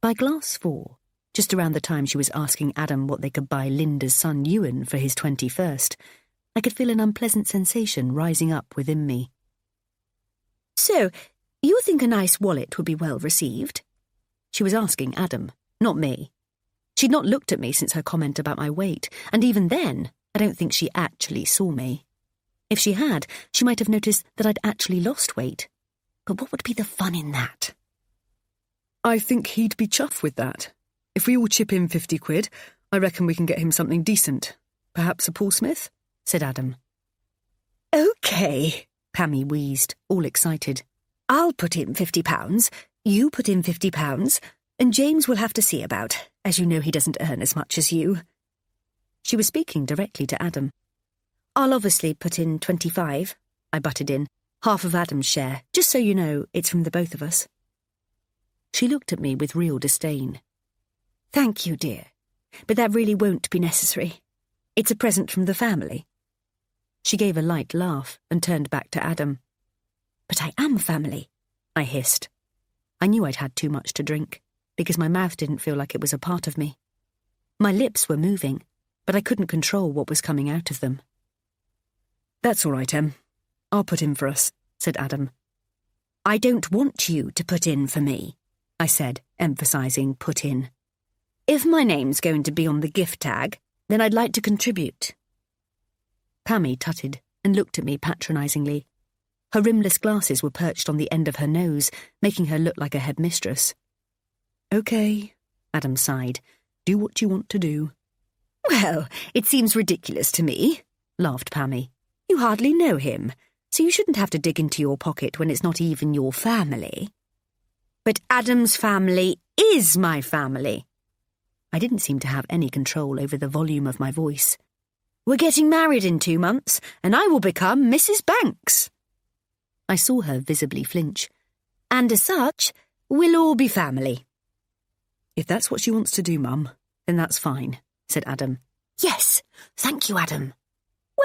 By glass 4, just around the time she was asking Adam what they could buy Linda's son Ewan for his 21st, I could feel an unpleasant sensation rising up within me. So, you think a nice wallet would be well received? She was asking Adam, not me, She'd not looked at me since her comment about my weight, and even then, I don't think she actually saw me. If she had, she might have noticed that I'd actually lost weight. But what would be the fun in that? I think he'd be chuffed with that. If we all chip in 50 quid, I reckon we can get him something decent. Perhaps a Paul Smith? Said Adam. OK, Pammie wheezed, all excited. I'll put in £50, you put in £50, and James will have to see about, as you know he doesn't earn as much as you. She was speaking directly to Adam. I'll obviously put in 25, I butted in, half of Adam's share, just so you know it's from the both of us. She looked at me with real disdain. Thank you, dear, but that really won't be necessary. It's a present from the family. She gave a light laugh and turned back to Adam. But I am family, I hissed. I knew I'd had too much to drink, because my mouth didn't feel like it was a part of me. My lips were moving, but I couldn't control what was coming out of them. That's all right, Em. I'll put in for us, said Adam. I don't want you to put in for me, I said, emphasising put in. If my name's going to be on the gift tag, then I'd like to contribute. Pammie tutted and looked at me patronisingly. Her rimless glasses were perched on the end of her nose, making her look like a headmistress. OK, Adam sighed. Do what you want to do. Well, it seems ridiculous to me, laughed Pammie. You hardly know him, so you shouldn't have to dig into your pocket when it's not even your family. But Adam's family is my family. I didn't seem to have any control over the volume of my voice. We're getting married in 2 months, and I will become Mrs. Banks. I saw her visibly flinch. And as such, we'll all be family. If that's what she wants to do, Mum, then that's fine, said Adam. Yes, thank you, Adam.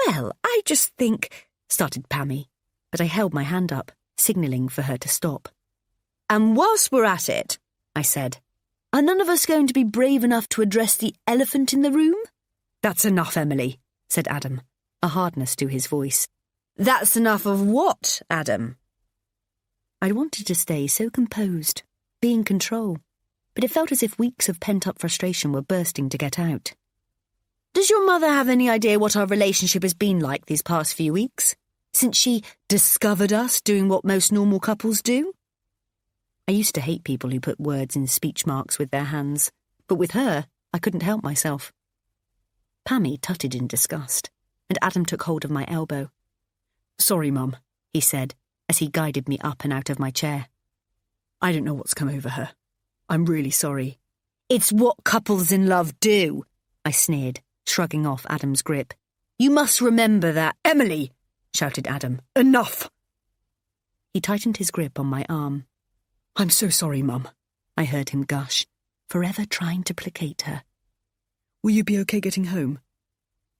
Well, I just think, started Pammie, but I held my hand up, signalling for her to stop. And whilst we're at it, I said, are none of us going to be brave enough to address the elephant in the room? That's enough, Emily, said Adam, a hardness to his voice. That's enough of what, Adam? I wanted to stay so composed, be in control, but it felt as if weeks of pent-up frustration were bursting to get out. Does your mother have any idea what our relationship has been like these past few weeks, since she discovered us doing what most normal couples do? I used to hate people who put words in speech marks with their hands, but with her, I couldn't help myself. Pammie tutted in disgust, and Adam took hold of my elbow. Sorry, Mum, he said, as he guided me up and out of my chair. I don't know what's come over her. I'm really sorry. It's what couples in love do, I sneered, shrugging off Adam's grip. You must remember that. Emily, shouted Adam. Enough! He tightened his grip on my arm. I'm so sorry, Mum, I heard him gush, forever trying to placate her. Will you be okay getting home?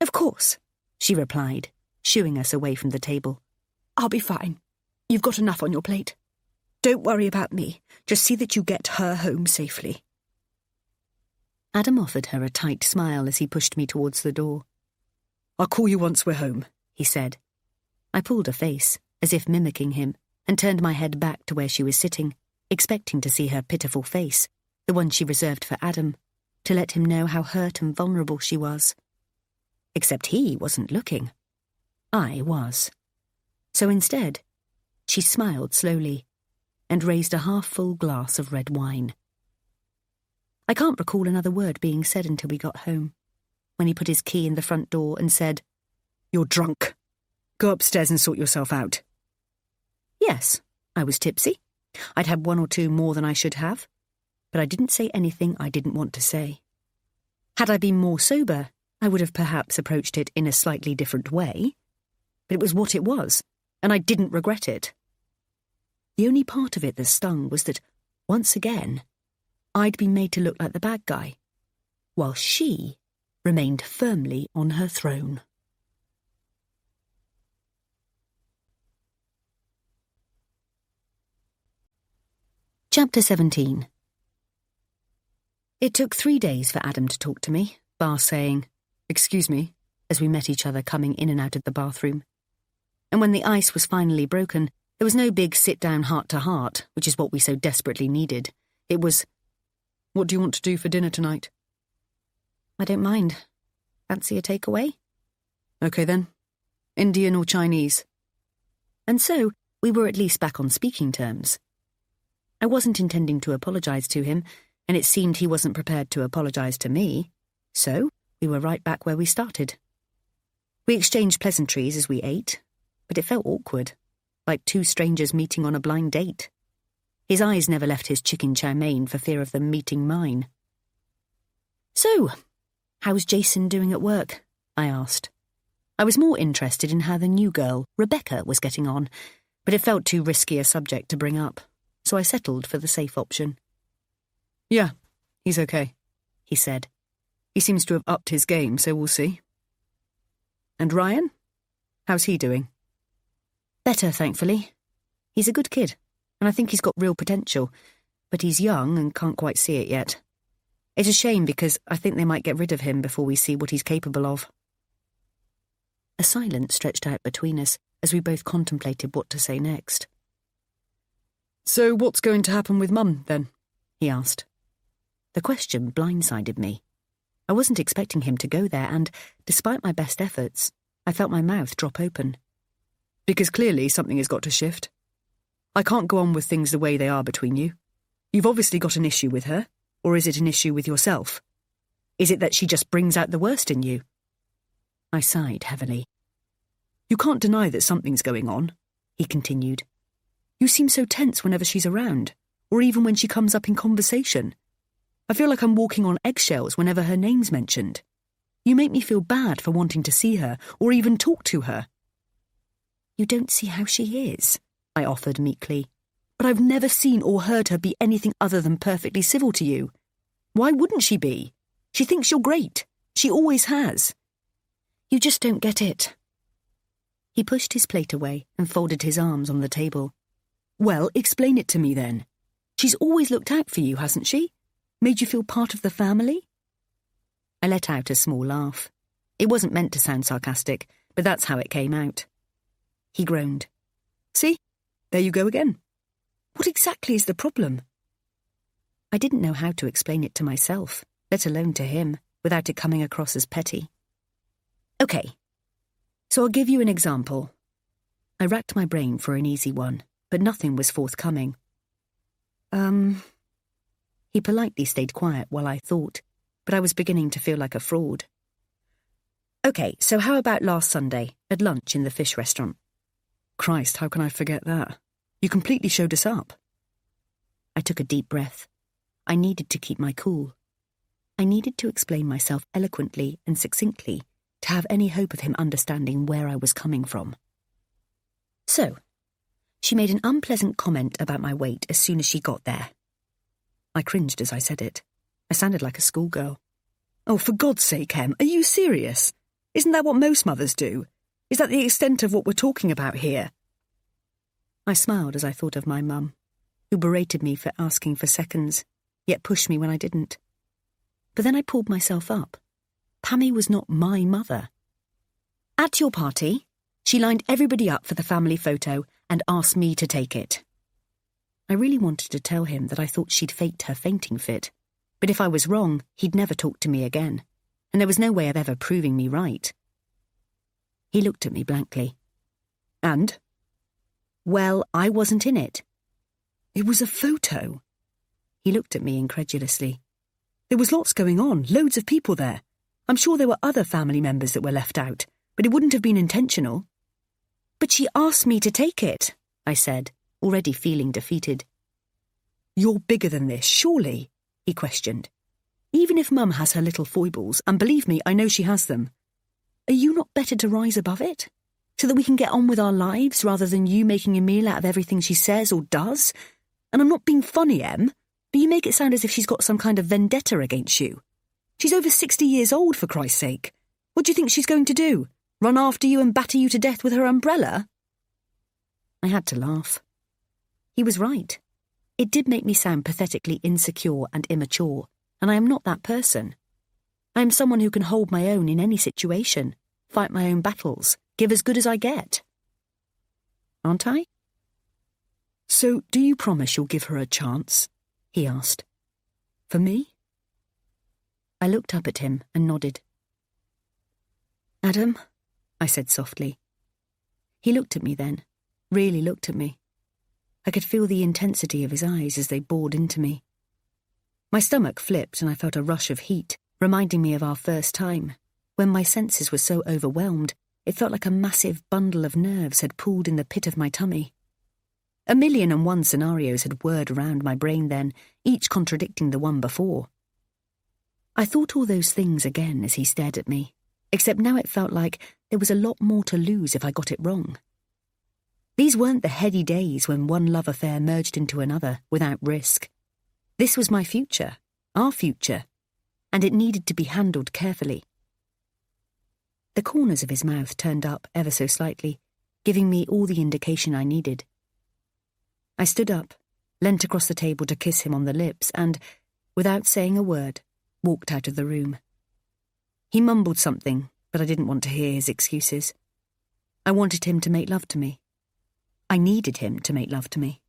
Of course, she replied, shooing us away from the table. I'll be fine. You've got enough on your plate. Don't worry about me. Just see that you get her home safely. Adam offered her a tight smile as he pushed me towards the door. I'll call you once we're home, he said. I pulled a face, as if mimicking him, and turned my head back to where she was sitting, expecting to see her pitiful face, the one she reserved for Adam, to let him know how hurt and vulnerable she was. Except he wasn't looking. I was. So instead, she smiled slowly and raised a half-full glass of red wine. I can't recall another word being said until we got home, when he put his key in the front door and said, You're drunk. Go upstairs and sort yourself out. Yes, I was tipsy. I'd had 1 or 2 more than I should have, but I didn't say anything I didn't want to say. Had I been more sober, I would have perhaps approached it in a slightly different way, but it was what it was, and I didn't regret it. The only part of it that stung was that, once again, I'd been made to look like the bad guy, while she remained firmly on her throne. Chapter 17. It took 3 days for Adam to talk to me, bar saying, "Excuse me," as we met each other coming in and out of the bathroom. And when the ice was finally broken, there was no big sit-down heart-to-heart, which is what we so desperately needed. It was, What do you want to do for dinner tonight? I don't mind. Fancy a takeaway? OK then. Indian or Chinese? And so, we were at least back on speaking terms. I wasn't intending to apologise to him, and it seemed he wasn't prepared to apologise to me, so we were right back where we started. We exchanged pleasantries as we ate, but it felt awkward, like two strangers meeting on a blind date. His eyes never left his chicken chow mein for fear of them meeting mine. "So, how's Jason doing at work?" I asked. I was more interested in how the new girl, Rebecca, was getting on, but it felt too risky a subject to bring up, so I settled for the safe option. "Yeah, he's OK," he said. "He seems to have upped his game, so we'll see." "And Ryan? How's he doing?" "Better, thankfully. He's a good kid, and I think he's got real potential, but he's young and can't quite see it yet. It's a shame because I think they might get rid of him before we see what he's capable of." A silence stretched out between us as we both contemplated what to say next. "So what's going to happen with Mum, then?" he asked. The question blindsided me. I wasn't expecting him to go there, and, despite my best efforts, I felt my mouth drop open. "Because clearly something has got to shift. I can't go on with things the way they are between you. You've obviously got an issue with her, or is it an issue with yourself? Is it that she just brings out the worst in you?" I sighed heavily. "You can't deny that something's going on," he continued. "You seem so tense whenever she's around, or even when she comes up in conversation. I feel like I'm walking on eggshells whenever her name's mentioned. You make me feel bad for wanting to see her, or even talk to her." "You don't see how she is," I offered meekly. "But I've never seen or heard her be anything other than perfectly civil to you. Why wouldn't she be? She thinks you're great. She always has." "You just don't get it." He pushed his plate away and folded his arms on the table. "Well, explain it to me then. She's always looked out for you, hasn't she? Made you feel part of the family?" I let out a small laugh. It wasn't meant to sound sarcastic, but that's how it came out. He groaned. "See? There you go again. What exactly is the problem?" I didn't know how to explain it to myself, let alone to him, without it coming across as petty. "OK, so I'll give you an example." I racked my brain for an easy one, but nothing was forthcoming. He politely stayed quiet while I thought, but I was beginning to feel like a fraud. "OK, so how about last Sunday, at lunch in the fish restaurant?" "Christ, how can I forget that? You completely showed us up." I took a deep breath. I needed to keep my cool. I needed to explain myself eloquently and succinctly to have any hope of him understanding where I was coming from. "So, she made an unpleasant comment about my weight as soon as she got there." I cringed as I said it. I sounded like a schoolgirl. "Oh, for God's sake, Em, are you serious? Isn't that what most mothers do? Is that the extent of what we're talking about here?" I smiled as I thought of my mum, who berated me for asking for seconds, yet pushed me when I didn't. But then I pulled myself up. Pammie was not my mother. "At your party, she lined everybody up for the family photo and asked me to take it." I really wanted to tell him that I thought she'd faked her fainting fit, but if I was wrong, he'd never talk to me again, and there was no way of ever proving me right. He looked at me blankly. "And?" "Well, I wasn't in it." "It was a photo." He looked at me incredulously. "There was lots going on, loads of people there. I'm sure there were other family members that were left out, but it wouldn't have been intentional." "But she asked me to take it," I said, already feeling defeated. "You're bigger than this, surely?" he questioned. "Even if Mum has her little foibles, and believe me, I know she has them, are you not better to rise above it? So that we can get on with our lives rather than you making a meal out of everything she says or does? And I'm not being funny, Em, but you make it sound as if she's got some kind of vendetta against you. She's over 60 years old, for Christ's sake. What do you think she's going to do? Run after you and batter you to death with her umbrella?" I had to laugh. He was right. It did make me sound pathetically insecure and immature, and I am not that person. I am someone who can hold my own in any situation, fight my own battles, give as good as I get. Aren't I? "So, do you promise you'll give her a chance?" he asked. "For me?" I looked up at him and nodded. "Adam?" I said softly. He looked at me then, really looked at me. I could feel the intensity of his eyes as they bored into me. My stomach flipped and I felt a rush of heat, reminding me of our first time, when my senses were so overwhelmed, it felt like a massive bundle of nerves had pulled in the pit of my tummy. 1,000,001 scenarios had whirred around my brain then, each contradicting the one before. I thought all those things again as he stared at me, except now it felt like there was a lot more to lose if I got it wrong. These weren't the heady days when one love affair merged into another without risk. This was my future, our future, and it needed to be handled carefully. The corners of his mouth turned up ever so slightly, giving me all the indication I needed. I stood up, leant across the table to kiss him on the lips and, without saying a word, walked out of the room. He mumbled something, but I didn't want to hear his excuses. I wanted him to make love to me. I needed him to make love to me.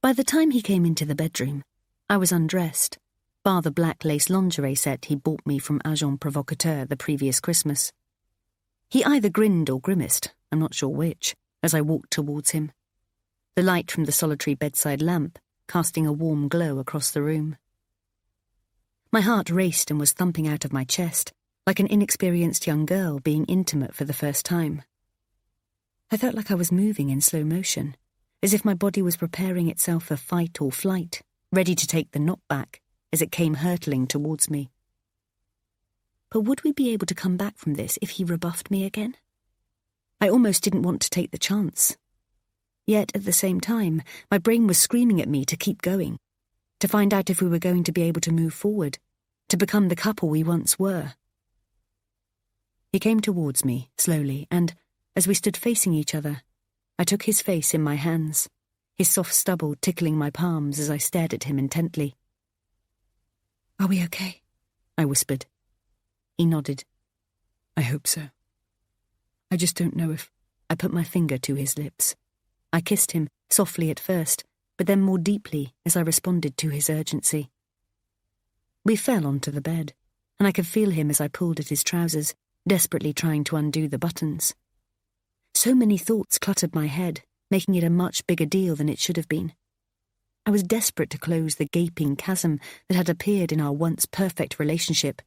By the time he came into the bedroom, I was undressed, bar the black lace lingerie set he bought me from Agent Provocateur the previous Christmas. He either grinned or grimaced, I'm not sure which, as I walked towards him, the light from the solitary bedside lamp casting a warm glow across the room. My heart raced and was thumping out of my chest, like an inexperienced young girl being intimate for the first time. I felt like I was moving in slow motion, as if my body was preparing itself for fight or flight, ready to take the knockback as it came hurtling towards me. But would we be able to come back from this if he rebuffed me again? I almost didn't want to take the chance. Yet, at the same time, my brain was screaming at me to keep going, to find out if we were going to be able to move forward, to become the couple we once were. He came towards me, slowly, and, as we stood facing each other, I took his face in my hands, his soft stubble tickling my palms as I stared at him intently. "Are we okay?" I whispered. He nodded. "I hope so. I just don't know if—" I put my finger to his lips. I kissed him, softly at first, but then more deeply as I responded to his urgency. We fell onto the bed, and I could feel him as I pulled at his trousers, desperately trying to undo the buttons. So many thoughts cluttered my head, making it a much bigger deal than it should have been. I was desperate to close the gaping chasm that had appeared in our once perfect relationship.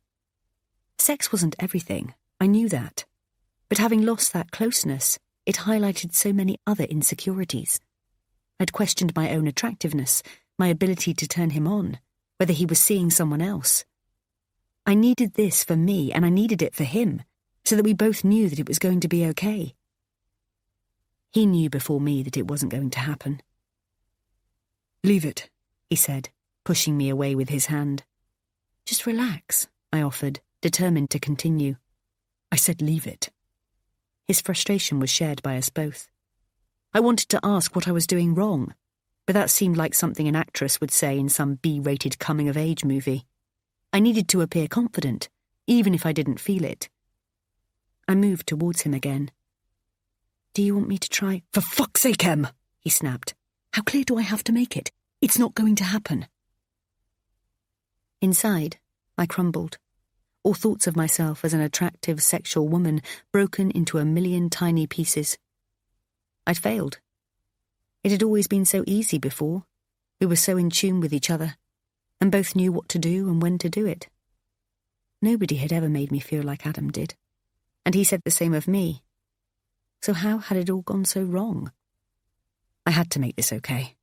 Sex wasn't everything, I knew that. But having lost that closeness, it highlighted so many other insecurities. I'd questioned my own attractiveness, my ability to turn him on, whether he was seeing someone else. I needed this for me, and I needed it for him, so that we both knew that it was going to be okay. He knew before me that it wasn't going to happen. "Leave it," he said, pushing me away with his hand. "Just relax," I offered, determined to continue. I said leave it. His frustration was shared by us both. I wanted to ask what I was doing wrong, but that seemed like something an actress would say in some B-rated coming-of-age movie. I needed to appear confident, even if I didn't feel it. I moved towards him again. "Do you want me to try—" "For fuck's sake, Em!" he snapped. "How clear do I have to make it? It's not going to happen." Inside, I crumbled. All thoughts of myself as an attractive sexual woman broken into 1,000,000 tiny pieces. I'd failed. It had always been so easy before. We were so in tune with each other, and both knew what to do and when to do it. Nobody had ever made me feel like Adam did, and he said the same of me. So how had it all gone so wrong? I had to make this okay.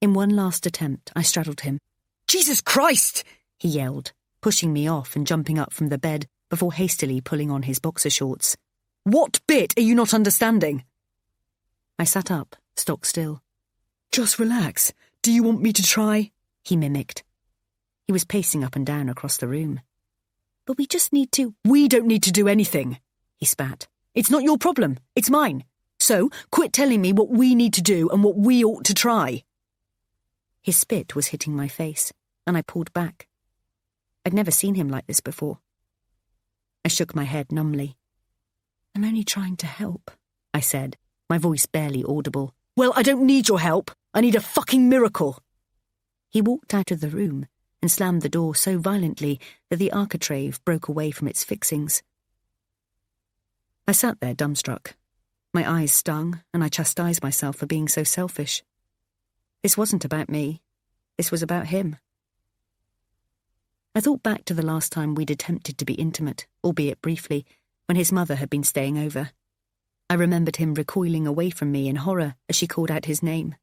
In one last attempt, I straddled him. "Jesus Christ!" he yelled, pushing me off and jumping up from the bed before hastily pulling on his boxer shorts. "What bit are you not understanding?" I sat up, stock still. "Just relax. Do you want me to try?" he mimicked. He was pacing up and down across the room. "But we just need to—" "We don't need to do anything," he spat. "It's not your problem, it's mine. So quit telling me what we need to do and what we ought to try." His spit was hitting my face, and I pulled back. I'd never seen him like this before. I shook my head numbly. "I'm only trying to help," I said, my voice barely audible. "Well, I don't need your help. I need a fucking miracle." He walked out of the room, and slammed the door so violently that the architrave broke away from its fixings. I sat there dumbstruck. My eyes stung, and I chastised myself for being so selfish. This wasn't about me. This was about him. I thought back to the last time we'd attempted to be intimate, albeit briefly, when his mother had been staying over. I remembered him recoiling away from me in horror as she called out his name,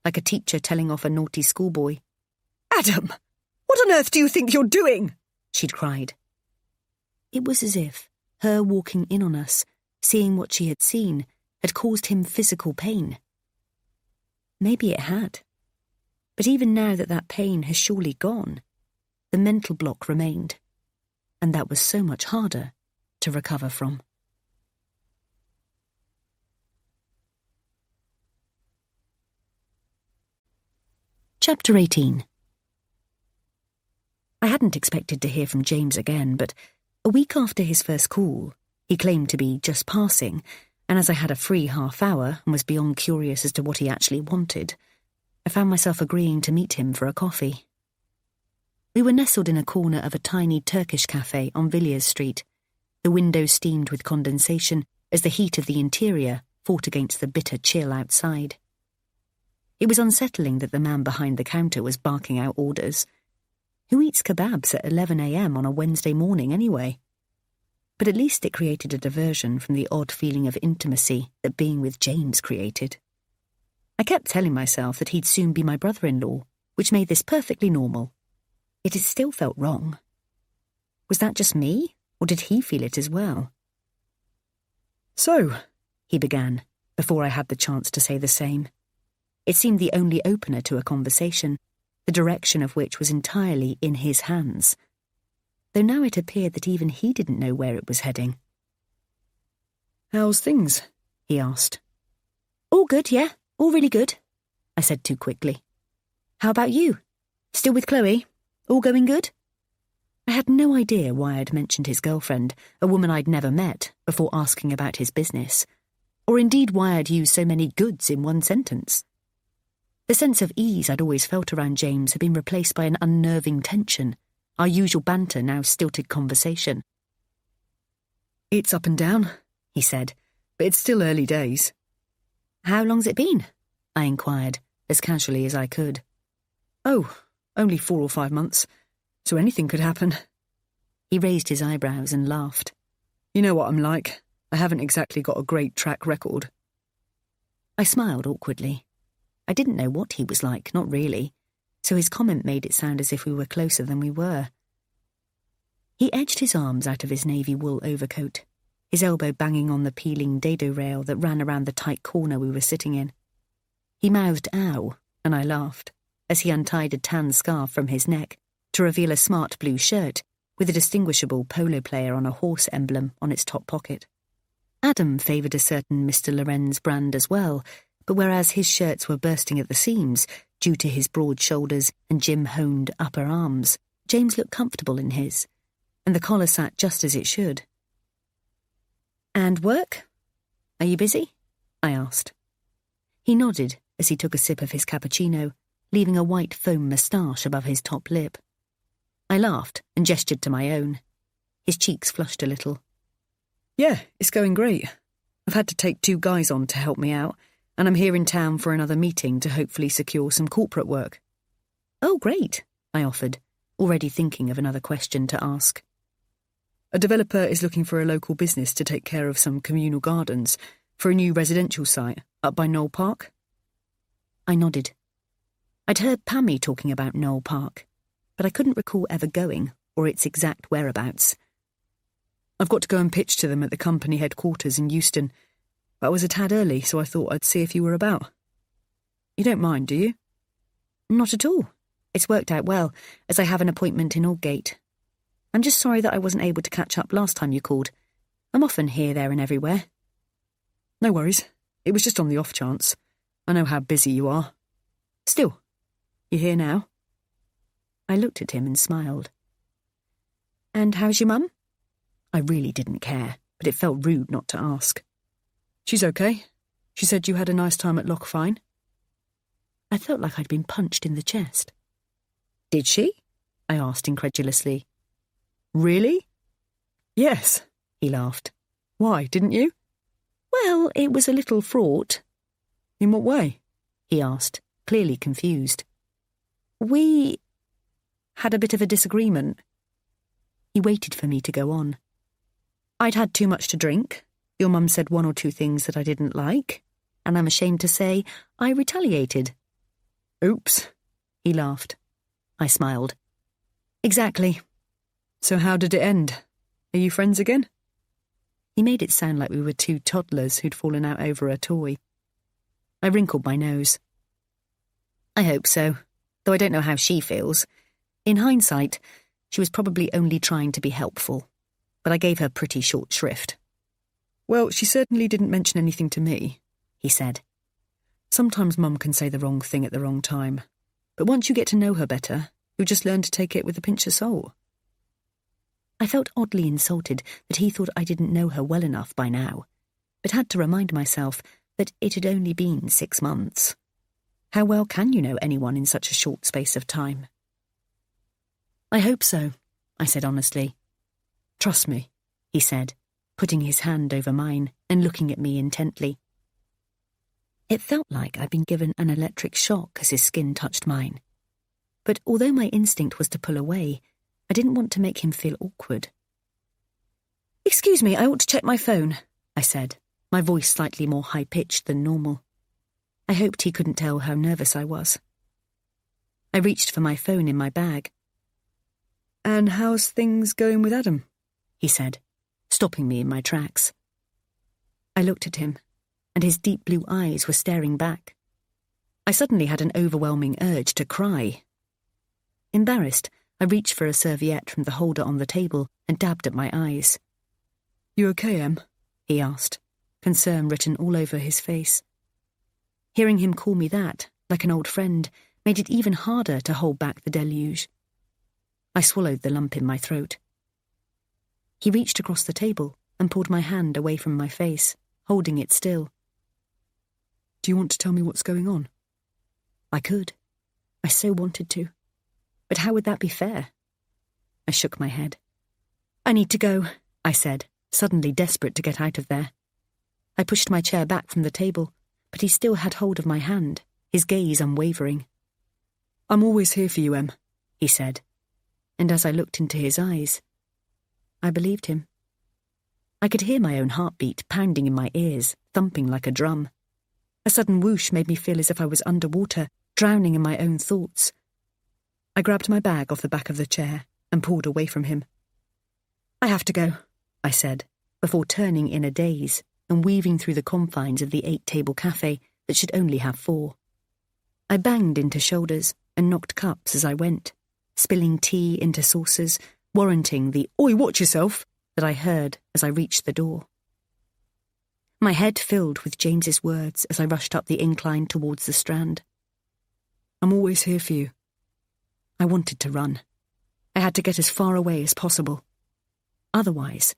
like a teacher telling off a naughty schoolboy. "Adam, what on earth do you think you're doing?" she'd cried. It was as if her walking in on us, seeing what she had seen, had caused him physical pain. Maybe it had. But even now that that pain has surely gone, the mental block remained, and that was so much harder to recover from. Chapter 18. I hadn't expected to hear from James again, but a week after his first call, he claimed to be just passing, and as I had a free half-hour and was beyond curious as to what he actually wanted, I found myself agreeing to meet him for a coffee. We were nestled in a corner of a tiny Turkish cafe on Villiers Street, the windows steamed with condensation as the heat of the interior fought against the bitter chill outside. It was unsettling that the man behind the counter was barking out orders. Who eats kebabs at 11 a.m. on a Wednesday morning anyway? But at least it created a diversion from the odd feeling of intimacy that being with James created. I kept telling myself that he'd soon be my brother-in-law, which made this perfectly normal. Yet it still felt wrong. Was that just me, or did he feel it as well? "So," he began, before I had the chance to say the same. It seemed the only opener to a conversation, the direction of which was entirely in his hands, though now it appeared that even he didn't know where it was heading. "How's things?" he asked. "All good, yeah, all really good," I said too quickly. "How about you? Still with Chloe? All going good?" I had no idea why I'd mentioned his girlfriend, a woman I'd never met, before asking about his business, or indeed why I'd used so many goods in one sentence. The sense of ease I'd always felt around James had been replaced by an unnerving tension, our usual banter now stilted conversation. "It's up and down," he said, "but it's still early days." "How long's it been?" I inquired, as casually as I could. "Oh, only 4 or 5 months, so anything could happen." He raised his eyebrows and laughed. "You know what I'm like. I haven't exactly got a great track record." I smiled awkwardly. I didn't know what he was like, not really, so his comment made it sound as if we were closer than we were. He edged his arms out of his navy wool overcoat, his elbow banging on the peeling dado rail that ran around the tight corner we were sitting in. He mouthed "ow," and I laughed, as he untied a tan scarf from his neck to reveal a smart blue shirt with a distinguishable polo player on a horse emblem on its top pocket. Adam favoured a certain Mr. Lorenz brand as well, but whereas his shirts were bursting at the seams due to his broad shoulders and gym-honed upper arms, James looked comfortable in his, and the collar sat just as it should. "And work? Are you busy?" I asked. He nodded as he took a sip of his cappuccino, leaving a white foam moustache above his top lip. I laughed and gestured to my own. His cheeks flushed a little. "Yeah, it's going great. I've had to take 2 guys on to help me out, and I'm here in town for another meeting to hopefully secure some corporate work." "Oh, great," I offered, already thinking of another question to ask. "A developer is looking for a local business to take care of some communal gardens for a new residential site up by Knoll Park." I nodded. I'd heard Pammie talking about Knoll Park, but I couldn't recall ever going or its exact whereabouts. "I've got to go and pitch to them at the company headquarters in Euston. But I was a tad early, so I thought I'd see if you were about. You don't mind, do you?" "Not at all. It's worked out well, as I have an appointment in Aldgate. I'm just sorry that I wasn't able to catch up last time you called. I'm often here, there and everywhere." "No worries. It was just on the off chance. I know how busy you are. Still, you here now?" I looked at him and smiled. "And how's your mum?" I really didn't care, but it felt rude not to ask. "She's okay. She said you had a nice time at Loch Fyne." I felt like I'd been punched in the chest. "Did she?" I asked incredulously. Really? Yes, he laughed. Why, didn't you? Well, it was a little fraught. In what way? He asked, clearly confused. We had a bit of a disagreement. He waited for me to go on. I'd had too much to drink. Your mum said one or two things that I didn't like, and I'm ashamed to say I retaliated. Oops, he laughed. I smiled. Exactly. So how did it end? Are you friends again? He made it sound like we were two toddlers who'd fallen out over a toy. I wrinkled my nose. I hope so, though I don't know how she feels. In hindsight, she was probably only trying to be helpful, but I gave her pretty short shrift. Well, she certainly didn't mention anything to me, he said. Sometimes Mum can say the wrong thing at the wrong time, but once you get to know her better, you'll just learn to take it with a pinch of salt. I felt oddly insulted that he thought I didn't know her well enough by now, but had to remind myself that it had only been 6 months. How well can you know anyone in such a short space of time? I hope so, I said honestly. Trust me, he said, putting his hand over mine and looking at me intently. It felt like I'd been given an electric shock as his skin touched mine. But although my instinct was to pull away, I didn't want to make him feel awkward. Excuse me, I ought to check my phone, I said, my voice slightly more high-pitched than normal. I hoped he couldn't tell how nervous I was. I reached for my phone in my bag. And how's things going with Adam? He said, stopping me in my tracks. I looked at him, and his deep blue eyes were staring back. I suddenly had an overwhelming urge to cry. Embarrassed, I reached for a serviette from the holder on the table and dabbed at my eyes. You okay, Em? He asked, concern written all over his face. Hearing him call me that, like an old friend, made it even harder to hold back the deluge. I swallowed the lump in my throat. He reached across the table and pulled my hand away from my face, holding it still. Do you want to tell me what's going on? I could. I so wanted to. But how would that be fair? I shook my head. I need to go, I said, suddenly desperate to get out of there. I pushed my chair back from the table, but he still had hold of my hand, his gaze unwavering. I'm always here for you, Em, he said, and as I looked into his eyes, I believed him. I could hear my own heartbeat pounding in my ears, thumping like a drum. A sudden whoosh made me feel as if I was underwater, drowning in my own thoughts. I grabbed my bag off the back of the chair and pulled away from him. I have to go, I said, before turning in a daze and weaving through the confines of the 8-table cafe that should only have 4. I banged into shoulders and knocked cups as I went, spilling tea into saucers, warranting the "Oi, watch yourself" that I heard as I reached the door. My head filled with James's words as I rushed up the incline towards the Strand. I'm always here for you. I wanted to run. I had to get as far away as possible. Otherwise,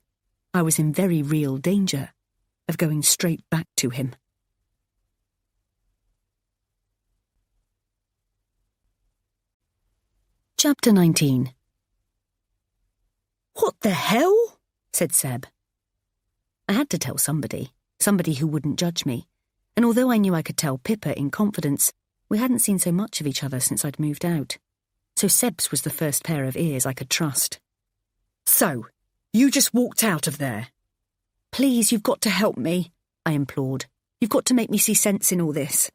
I was in very real danger of going straight back to him. Chapter 19. What the hell? Said Seb. I had to tell somebody who wouldn't judge me, and although I knew I could tell Pippa in confidence, we hadn't seen so much of each other since I'd moved out. So Seb's was the first pair of ears I could trust. So, you just walked out of there? Please, you've got to help me, I implored. You've got to make me see sense in all this.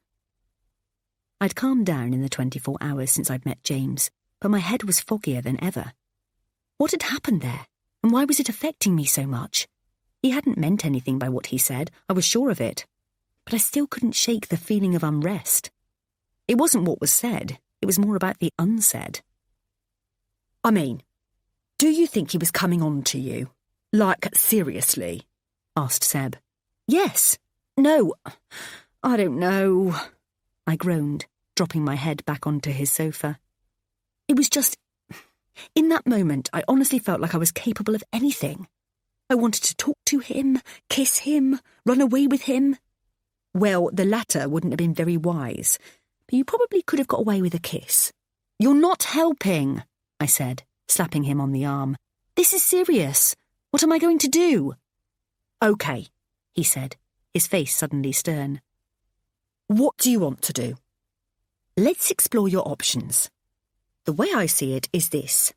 I'd calmed down in the 24 hours since I'd met James, but my head was foggier than ever. What had happened there, and why was it affecting me so much? He hadn't meant anything by what he said, I was sure of it, but I still couldn't shake the feeling of unrest. It wasn't what was said, it was more about the unsaid. I mean, do you think he was coming on to you? Like, seriously? Asked Seb. Yes. No. I don't know. I groaned, dropping my head back onto his sofa. It was just... In that moment, I honestly felt like I was capable of anything. I wanted to talk to him, kiss him, run away with him. Well, the latter wouldn't have been very wise, but you probably could have got away with a kiss. You're not helping, I said, slapping him on the arm. "This is serious. What am I going to do?" "OK," he said, his face suddenly stern. "What do you want to do? Let's explore your options. The way I see it is this.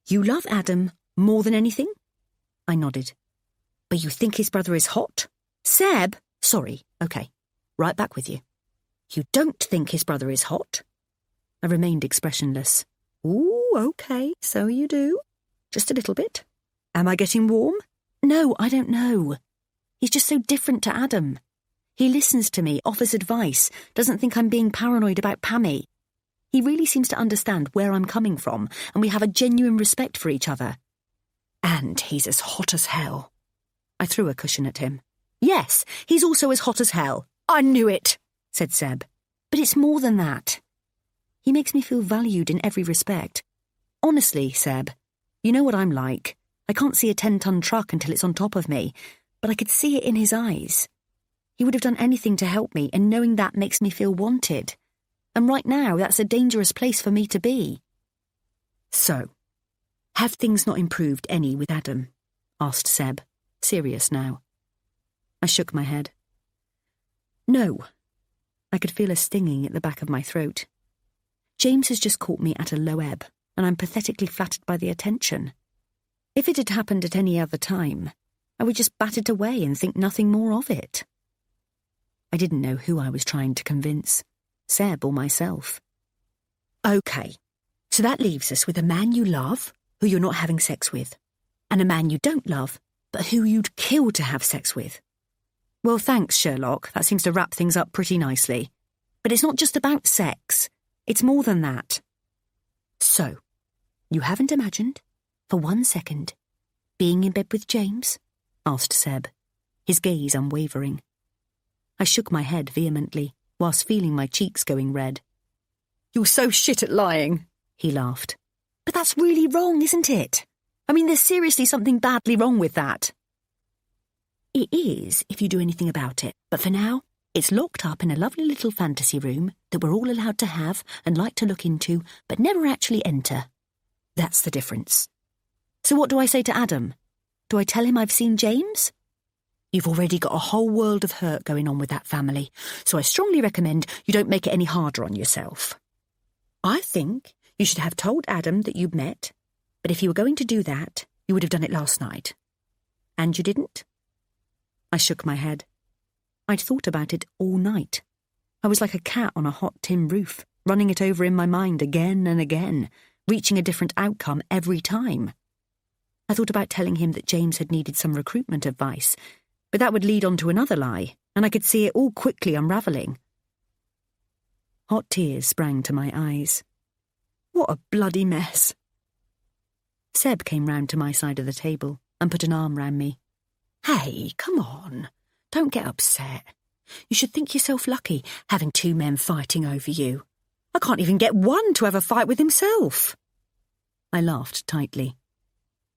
You love Adam more than anything?" I nodded. "But you think his brother is hot?" "Seb!" "Sorry, OK. Right back with you. You don't think his brother is hot?" I remained expressionless. "Ooh, OK, so you do. Just a little bit. Am I getting warm?" "No, I don't know. He's just so different to Adam. He listens to me, offers advice, doesn't think I'm being paranoid about Pammie. He really seems to understand where I'm coming from, and we have a genuine respect for each other. And he's as hot as hell." I threw a cushion at him. "Yes, he's also as hot as hell. I knew it," said Seb. "But it's more than that. He makes me feel valued in every respect. Honestly, Seb, you know what I'm like. I can't see a 10-ton truck until it's on top of me, but I could see it in his eyes. He would have done anything to help me, and knowing that makes me feel wanted. And right now, that's a dangerous place for me to be." "So, have things not improved any with Adam?" asked Seb, serious now. I shook my head. "No." I could feel a stinging at the back of my throat. "James has just caught me at a low ebb, and I'm pathetically flattered by the attention. If it had happened at any other time, I would just bat it away and think nothing more of it." I didn't know who I was trying to convince, Seb or myself. "OK, so that leaves us with a man you love, who you're not having sex with, and a man you don't love, but who you'd kill to have sex with. Well, thanks, Sherlock. That seems to wrap things up pretty nicely. But it's not just about sex. It's more than that. So, you haven't imagined, for 1 second, being in bed with James?" asked Seb, his gaze unwavering. I shook my head vehemently, whilst feeling my cheeks going red. "You're so shit at lying," he laughed. "But that's really wrong, isn't it? I mean, there's seriously something badly wrong with that." "It is, if you do anything about it. But for now, it's locked up in a lovely little fantasy room that we're all allowed to have and like to look into, but never actually enter. That's the difference. So what do I say to Adam? Do I tell him I've seen James? You've already got a whole world of hurt going on with that family, so I strongly recommend you don't make it any harder on yourself. I think you should have told Adam that you'd met, but if you were going to do that, you would have done it last night. And you didn't?" I shook my head. I'd thought about it all night. I was like a cat on a hot tin roof, running it over in my mind again and again, reaching a different outcome every time. I thought about telling him that James had needed some recruitment advice, but that would lead on to another lie, and I could see it all quickly unravelling. Hot tears sprang to my eyes. What a bloody mess. Seb came round to my side of the table and put an arm round me. "Hey, come on. Don't get upset. You should think yourself lucky, having 2 men fighting over you. I can't even get one to have a fight with himself." I laughed tightly.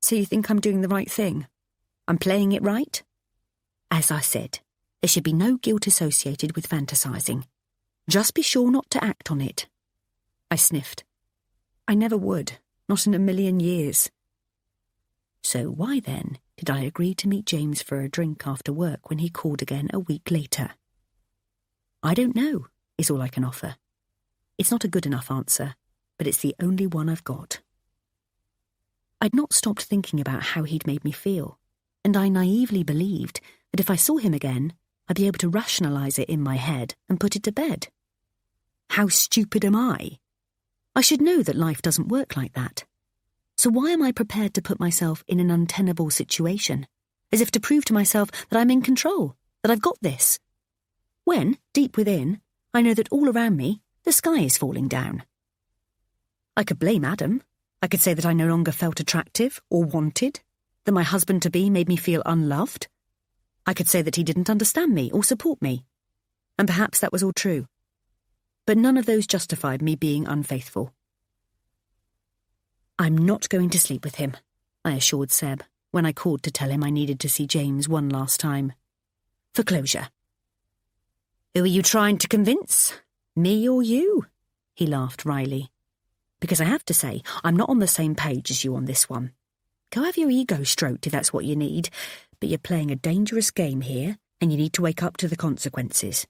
"So you think I'm doing the right thing? I'm playing it right? As I said, there should be no guilt associated with fantasizing. Just be sure not to act on it." I sniffed. "I never would, not in a million years." So why then did I agree to meet James for a drink after work when he called again a week later? I don't know, is all I can offer. It's not a good enough answer, but it's the only one I've got. I'd not stopped thinking about how he'd made me feel, and I naively believed that if I saw him again, I'd be able to rationalise it in my head and put it to bed. How stupid am I? I should know that life doesn't work like that. So why am I prepared to put myself in an untenable situation, as if to prove to myself that I'm in control, that I've got this? When, deep within, I know that all around me, the sky is falling down. I could blame Adam. I could say that I no longer felt attractive or wanted, that my husband-to-be made me feel unloved. I could say that he didn't understand me or support me. And perhaps that was all true. But none of those justified me being unfaithful. "I'm not going to sleep with him," I assured Seb when I called to tell him I needed to see James one last time. For closure. "Who are you trying to convince? Me or you?" He laughed wryly. because I have to say I'm not on the same page as you on this one. Go have your ego stroked if that's what you need, but you're playing a dangerous game here, and you need to wake up to the consequences.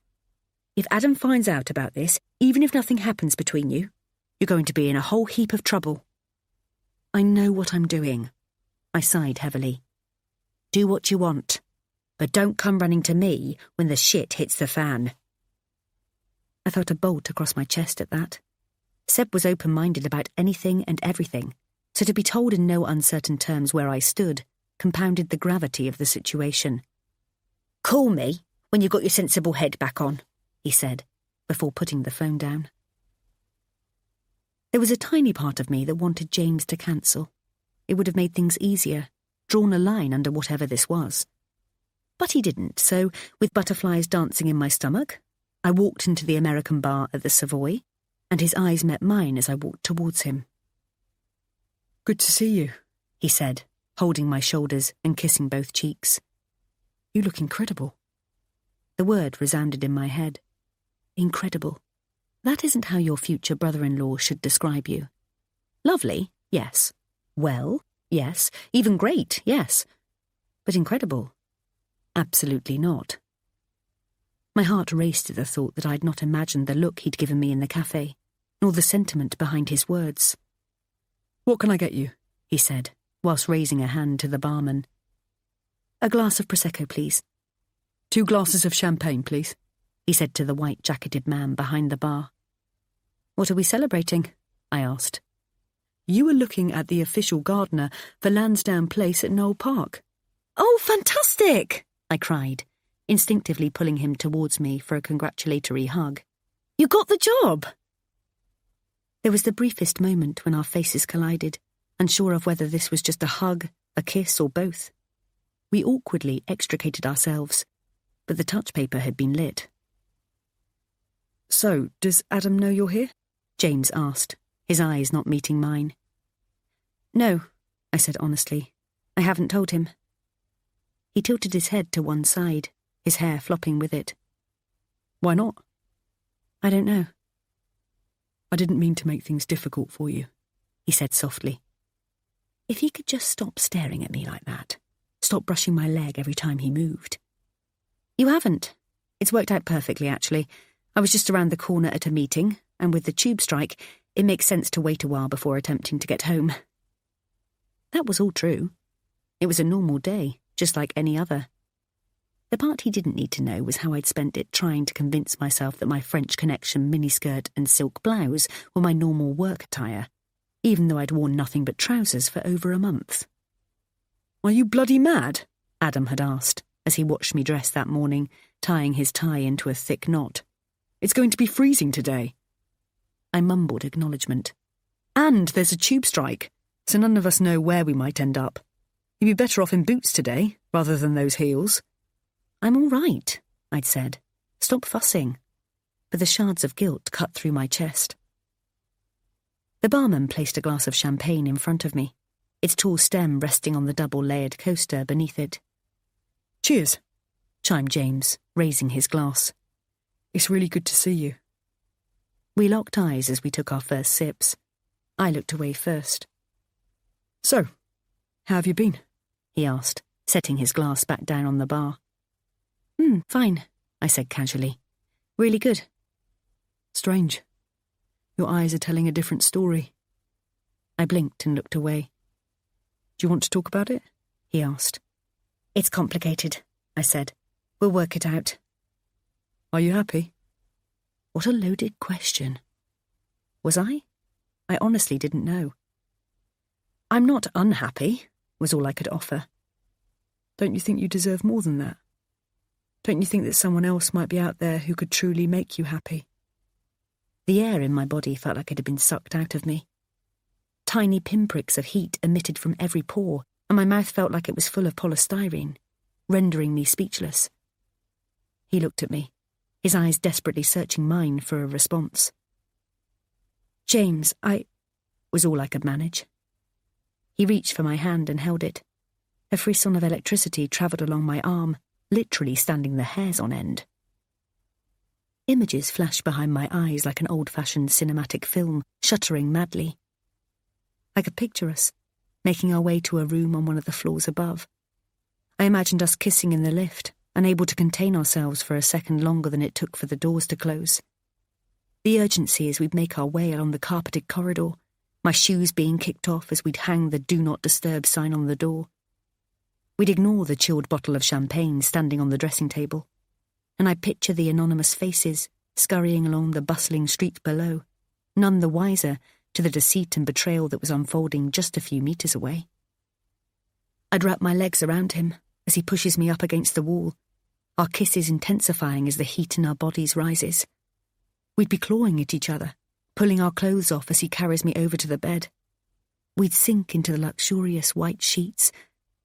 If Adam finds out about this, even if nothing happens between you, you're going to be in a whole heap of trouble. I know what I'm doing. I sighed heavily. Do what you want, but don't come running to me when the shit hits the fan. I felt a bolt across my chest at that. Seb was open-minded about anything and everything, so to be told in no uncertain terms where I stood compounded the gravity of the situation. Call me when you've got your sensible head back on, he said, before putting the phone down. There was a tiny part of me that wanted James to cancel. It would have made things easier, drawn a line under whatever this was. But he didn't, so, with butterflies dancing in my stomach, I walked into the American bar at the Savoy, and his eyes met mine as I walked towards him. Good to see you, he said, holding my shoulders and kissing both cheeks. You look incredible. The word resounded in my head. Incredible. That isn't how your future brother-in-law should describe you. Lovely, yes. Well, yes. Even great, yes. But incredible? Absolutely not. My heart raced at the thought that I'd not imagined the look he'd given me in the cafe, nor the sentiment behind his words. What can I get you? He said, whilst raising a hand to the barman. A glass of Prosecco, please. 2 glasses of champagne, please, he said to the white-jacketed man behind the bar. What are we celebrating? I asked. You were looking at the official gardener for Lansdowne Place at Knoll Park. Oh, fantastic! I cried, instinctively pulling him towards me for a congratulatory hug. You got the job! There was the briefest moment when our faces collided, unsure of whether this was just a hug, a kiss, or both. We awkwardly extricated ourselves, but the touch paper had been lit. So, does Adam know you're here? James asked, his eyes not meeting mine. No, I said honestly. I haven't told him. He tilted his head to one side, his hair flopping with it. Why not? I don't know. I didn't mean to make things difficult for you, he said softly. If he could just stop staring at me like that, stop brushing my leg every time he moved. You haven't. It's worked out perfectly, actually. I was just around the corner at a meeting, and with the tube strike, it makes sense to wait a while before attempting to get home. That was all true. It was a normal day, just like any other. The part he didn't need to know was how I'd spent it trying to convince myself that my French Connection miniskirt and silk blouse were my normal work attire, even though I'd worn nothing but trousers for over a month. Are you bloody mad? Adam had asked, as he watched me dress that morning, tying his tie into a thick knot. It's going to be freezing today. I mumbled acknowledgement. And there's a tube strike, so none of us know where we might end up. You'd be better off in boots today, rather than those heels. I'm all right, I'd said. Stop fussing. But the shards of guilt cut through my chest. The barman placed a glass of champagne in front of me, its tall stem resting on the double-layered coaster beneath it. Cheers, chimed James, raising his glass. It's really good to see you. We locked eyes as we took our first sips. I looked away first. So, how have you been? He asked, setting his glass back down on the bar. Fine, I said casually. Really good. Strange. Your eyes are telling a different story. I blinked and looked away. Do you want to talk about it? He asked. It's complicated, I said. We'll work it out. Are you happy? What a loaded question. Was I? I honestly didn't know. I'm not unhappy, was all I could offer. Don't you think you deserve more than that? Don't you think that someone else might be out there who could truly make you happy? The air in my body felt like it had been sucked out of me. Tiny pinpricks of heat emitted from every pore, and my mouth felt like it was full of polystyrene, rendering me speechless. He looked at me, his eyes desperately searching mine for a response. James, was all I could manage. He reached for my hand and held it. A frisson of electricity travelled along my arm, literally standing the hairs on end. Images flashed behind my eyes like an old-fashioned cinematic film, shuddering madly. I could picture us, making our way to a room on one of the floors above. I imagined us kissing in the lift, unable to contain ourselves for a second longer than it took for the doors to close. The urgency as we'd make our way along the carpeted corridor, my shoes being kicked off as we'd hang the "Do Not Disturb" sign on the door. We'd ignore the chilled bottle of champagne standing on the dressing table, and I'd picture the anonymous faces scurrying along the bustling street below, none the wiser to the deceit and betrayal that was unfolding just a few meters away. I'd wrap my legs around him as he pushes me up against the wall, our kisses intensifying as the heat in our bodies rises. We'd be clawing at each other, pulling our clothes off as he carries me over to the bed. We'd sink into the luxurious white sheets,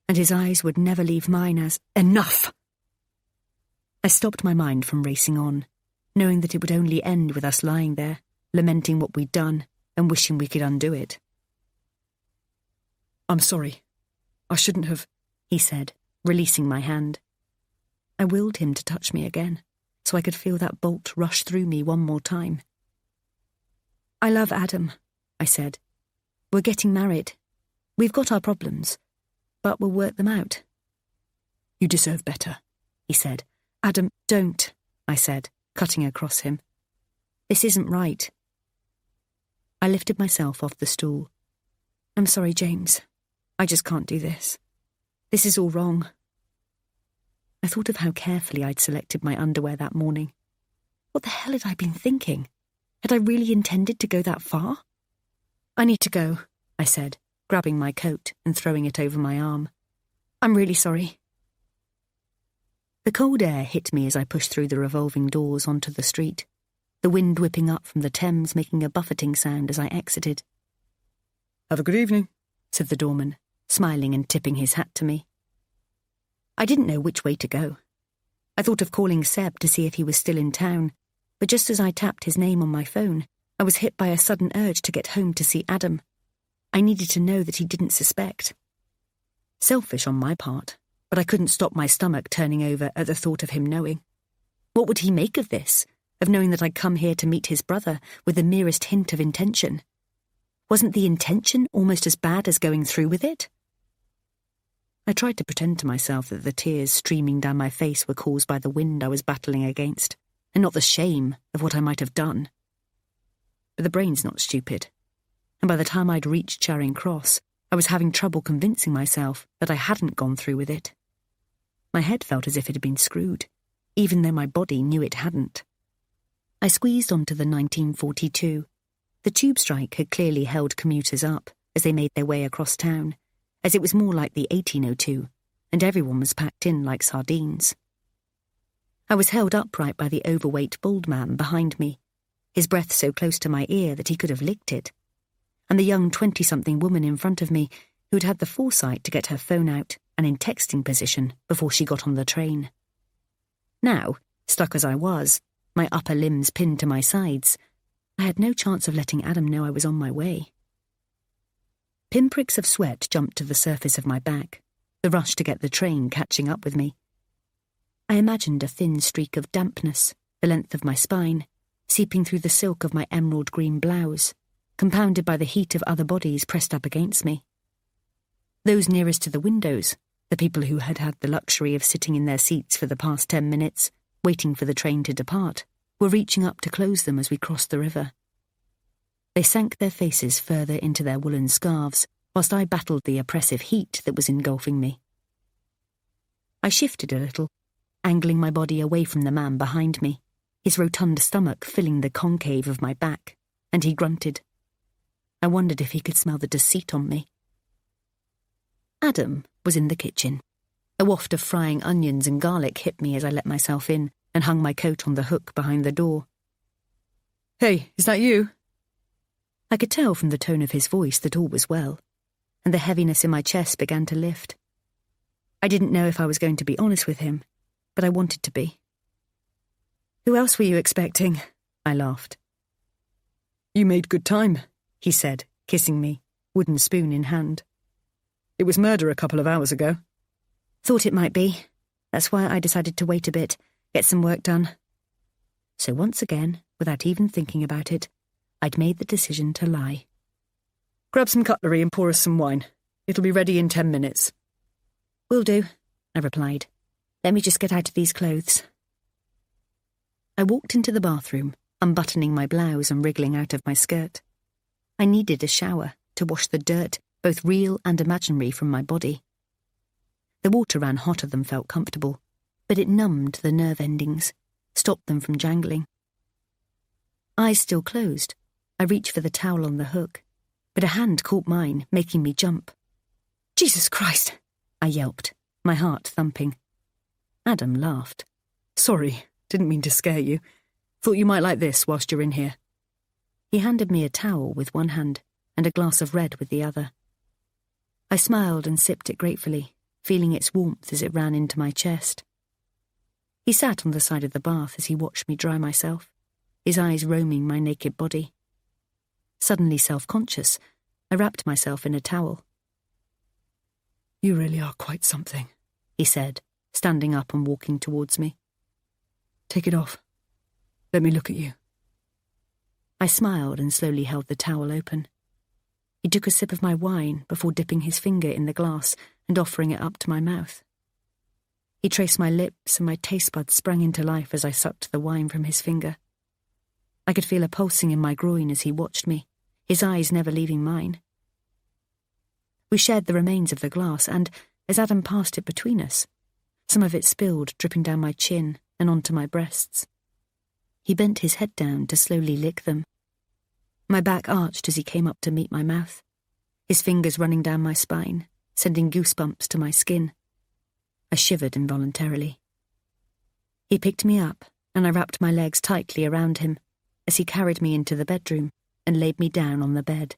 and his eyes would never leave mine as, "Enough!" I stopped my mind from racing on, knowing that it would only end with us lying there, lamenting what we'd done and wishing we could undo it. "I'm sorry. I shouldn't have," he said, releasing my hand. I willed him to touch me again, so I could feel that bolt rush through me one more time. "I love Adam," I said. "We're getting married. We've got our problems, but we'll work them out." "You deserve better," he said. "Adam, don't," I said, cutting across him. "This isn't right." I lifted myself off the stool. "I'm sorry, James. I just can't do this. This is all wrong." I thought of how carefully I'd selected my underwear that morning. What the hell had I been thinking? Had I really intended to go that far? "I need to go," I said, grabbing my coat and throwing it over my arm. "I'm really sorry." The cold air hit me as I pushed through the revolving doors onto the street, the wind whipping up from the Thames making a buffeting sound as I exited. "Have a good evening," said the doorman, smiling and tipping his hat to me. I didn't know which way to go. I thought of calling Seb to see if he was still in town, but just as I tapped his name on my phone, I was hit by a sudden urge to get home to see Adam. I needed to know that he didn't suspect. Selfish on my part, but I couldn't stop my stomach turning over at the thought of him knowing. What would he make of this, of knowing that I'd come here to meet his brother with the merest hint of intention? Wasn't the intention almost as bad as going through with it? I tried to pretend to myself that the tears streaming down my face were caused by the wind I was battling against, and not the shame of what I might have done. But the brain's not stupid, and by the time I'd reached Charing Cross, I was having trouble convincing myself that I hadn't gone through with it. My head felt as if it had been screwed, even though my body knew it hadn't. I squeezed onto the 1942. The tube strike had clearly held commuters up as they made their way across town, as it was more like the 1802, and everyone was packed in like sardines. I was held upright by the overweight bald man behind me, his breath so close to my ear that he could have licked it, and the young 20-something woman in front of me who'd had the foresight to get her phone out and in texting position before she got on the train. Now, stuck as I was, my upper limbs pinned to my sides, I had no chance of letting Adam know I was on my way. Pinpricks of sweat jumped to the surface of my back, the rush to get the train catching up with me. I imagined a thin streak of dampness, the length of my spine, seeping through the silk of my emerald green blouse, compounded by the heat of other bodies pressed up against me. Those nearest to the windows, the people who had had the luxury of sitting in their seats for the past 10 minutes, waiting for the train to depart, were reaching up to close them as we crossed the river. They sank their faces further into their woolen scarves, whilst I battled the oppressive heat that was engulfing me. I shifted a little, angling my body away from the man behind me, his rotund stomach filling the concave of my back, and he grunted. I wondered if he could smell the deceit on me. Adam was in the kitchen. A waft of frying onions and garlic hit me as I let myself in and hung my coat on the hook behind the door. "Hey, is that you?" I could tell from the tone of his voice that all was well, and the heaviness in my chest began to lift. I didn't know if I was going to be honest with him, but I wanted to be. "Who else were you expecting?" I laughed. "You made good time," he said, kissing me, wooden spoon in hand. "It was murder a couple of hours ago." "Thought it might be. That's why I decided to wait a bit, get some work done." So once again, without even thinking about it, I'd made the decision to lie. Grab some cutlery and pour us some wine. It'll be ready in 10 minutes. Will do, I replied. Let me just get out of these clothes. I walked into the bathroom, unbuttoning my blouse and wriggling out of my skirt. I needed a shower to wash the dirt, both real and imaginary, from my body. The water ran hotter than felt comfortable, but it numbed the nerve endings, stopped them from jangling. Eyes still closed, I reached for the towel on the hook, but a hand caught mine, making me jump. Jesus Christ, I yelped, my heart thumping. Adam laughed. Sorry, didn't mean to scare you. Thought you might like this whilst you're in here. He handed me a towel with one hand and a glass of red with the other. I smiled and sipped it gratefully, feeling its warmth as it ran into my chest. He sat on the side of the bath as he watched me dry myself, his eyes roaming my naked body. Suddenly self-conscious, I wrapped myself in a towel. You really are quite something, he said, standing up and walking towards me. Take it off. Let me look at you. I smiled and slowly held the towel open. He took a sip of my wine before dipping his finger in the glass and offering it up to my mouth. He traced my lips and my taste buds sprang into life as I sucked the wine from his finger. I could feel a pulsing in my groin as he watched me, his eyes never leaving mine. We shared the remains of the glass and, as Adam passed it between us, some of it spilled, dripping down my chin and onto my breasts. He bent his head down to slowly lick them. My back arched as he came up to meet my mouth, his fingers running down my spine, sending goosebumps to my skin. I shivered involuntarily. He picked me up, and I wrapped my legs tightly around him as he carried me into the bedroom and laid me down on the bed.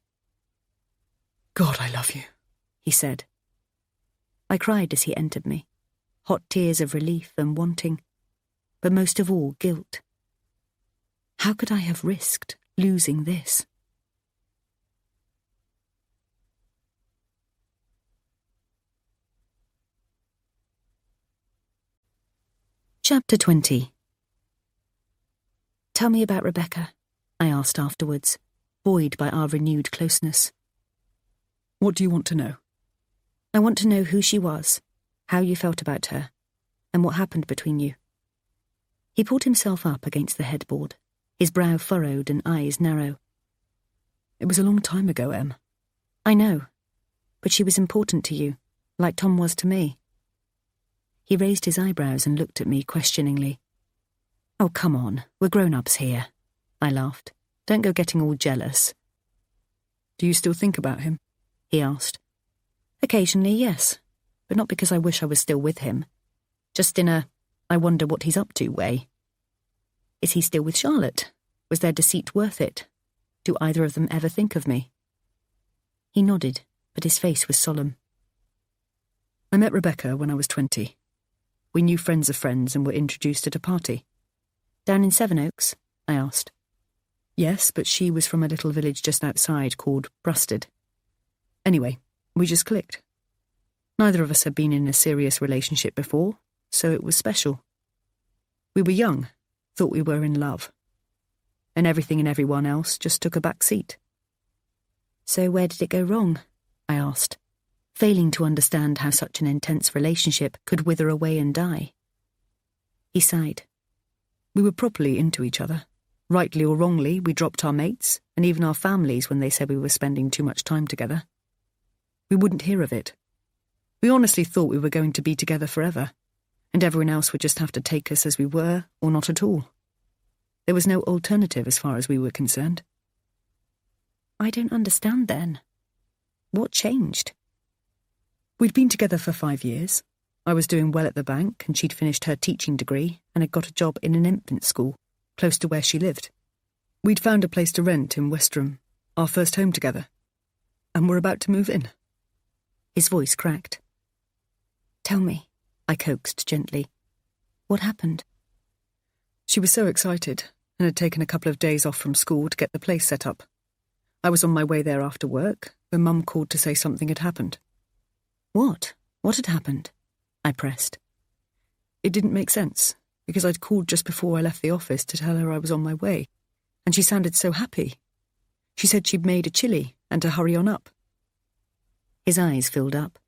God, I love you, he said. I cried as he entered me, hot tears of relief and wanting, but most of all guilt. How could I have risked losing this? Chapter 20. Tell me about Rebecca, I asked afterwards, buoyed by our renewed closeness. What do you want to know? I want to know who she was, how you felt about her, and what happened between you. He pulled himself up against the headboard, his brow furrowed and eyes narrow. It was a long time ago, Em. I know, but she was important to you, like Tom was to me. He raised his eyebrows and looked at me questioningly. Oh, come on, we're grown-ups here, I laughed. Don't go getting all jealous. Do you still think about him? He asked. Occasionally, yes, but not because I wish I was still with him. Just in a, I wonder what he's up to way. Is he still with Charlotte? Was their deceit worth it? Do either of them ever think of me? He nodded, but his face was solemn. I met Rebecca when I was 20. We knew friends of friends and were introduced at a party. Down in Sevenoaks? I asked. Yes, but she was from a little village just outside called Brusted. Anyway, we just clicked. Neither of us had been in a serious relationship before, so it was special. We were young, thought we were in love. And everything and everyone else just took a back seat. So where did it go wrong? I asked, failing to understand how such an intense relationship could wither away and die. He sighed. We were properly into each other. Rightly or wrongly, we dropped our mates, and even our families when they said we were spending too much time together. We wouldn't hear of it. We honestly thought we were going to be together forever, and everyone else would just have to take us as we were, or not at all. There was no alternative as far as we were concerned. I don't understand then. What changed? We'd been together for 5 years. I was doing well at the bank, and she'd finished her teaching degree and had got a job in an infant school, close to where she lived. We'd found a place to rent in Westerham, our first home together, and were about to move in. His voice cracked. Tell me, I coaxed gently. What happened? She was so excited and had taken a couple of days off from school to get the place set up. I was on my way there after work when Mum called to say something had happened. What? What had happened? I pressed. It didn't make sense. because I'd called just before I left the office to tell her I was on my way, and she sounded so happy. She said she'd made a chili and to hurry on up. His eyes filled up.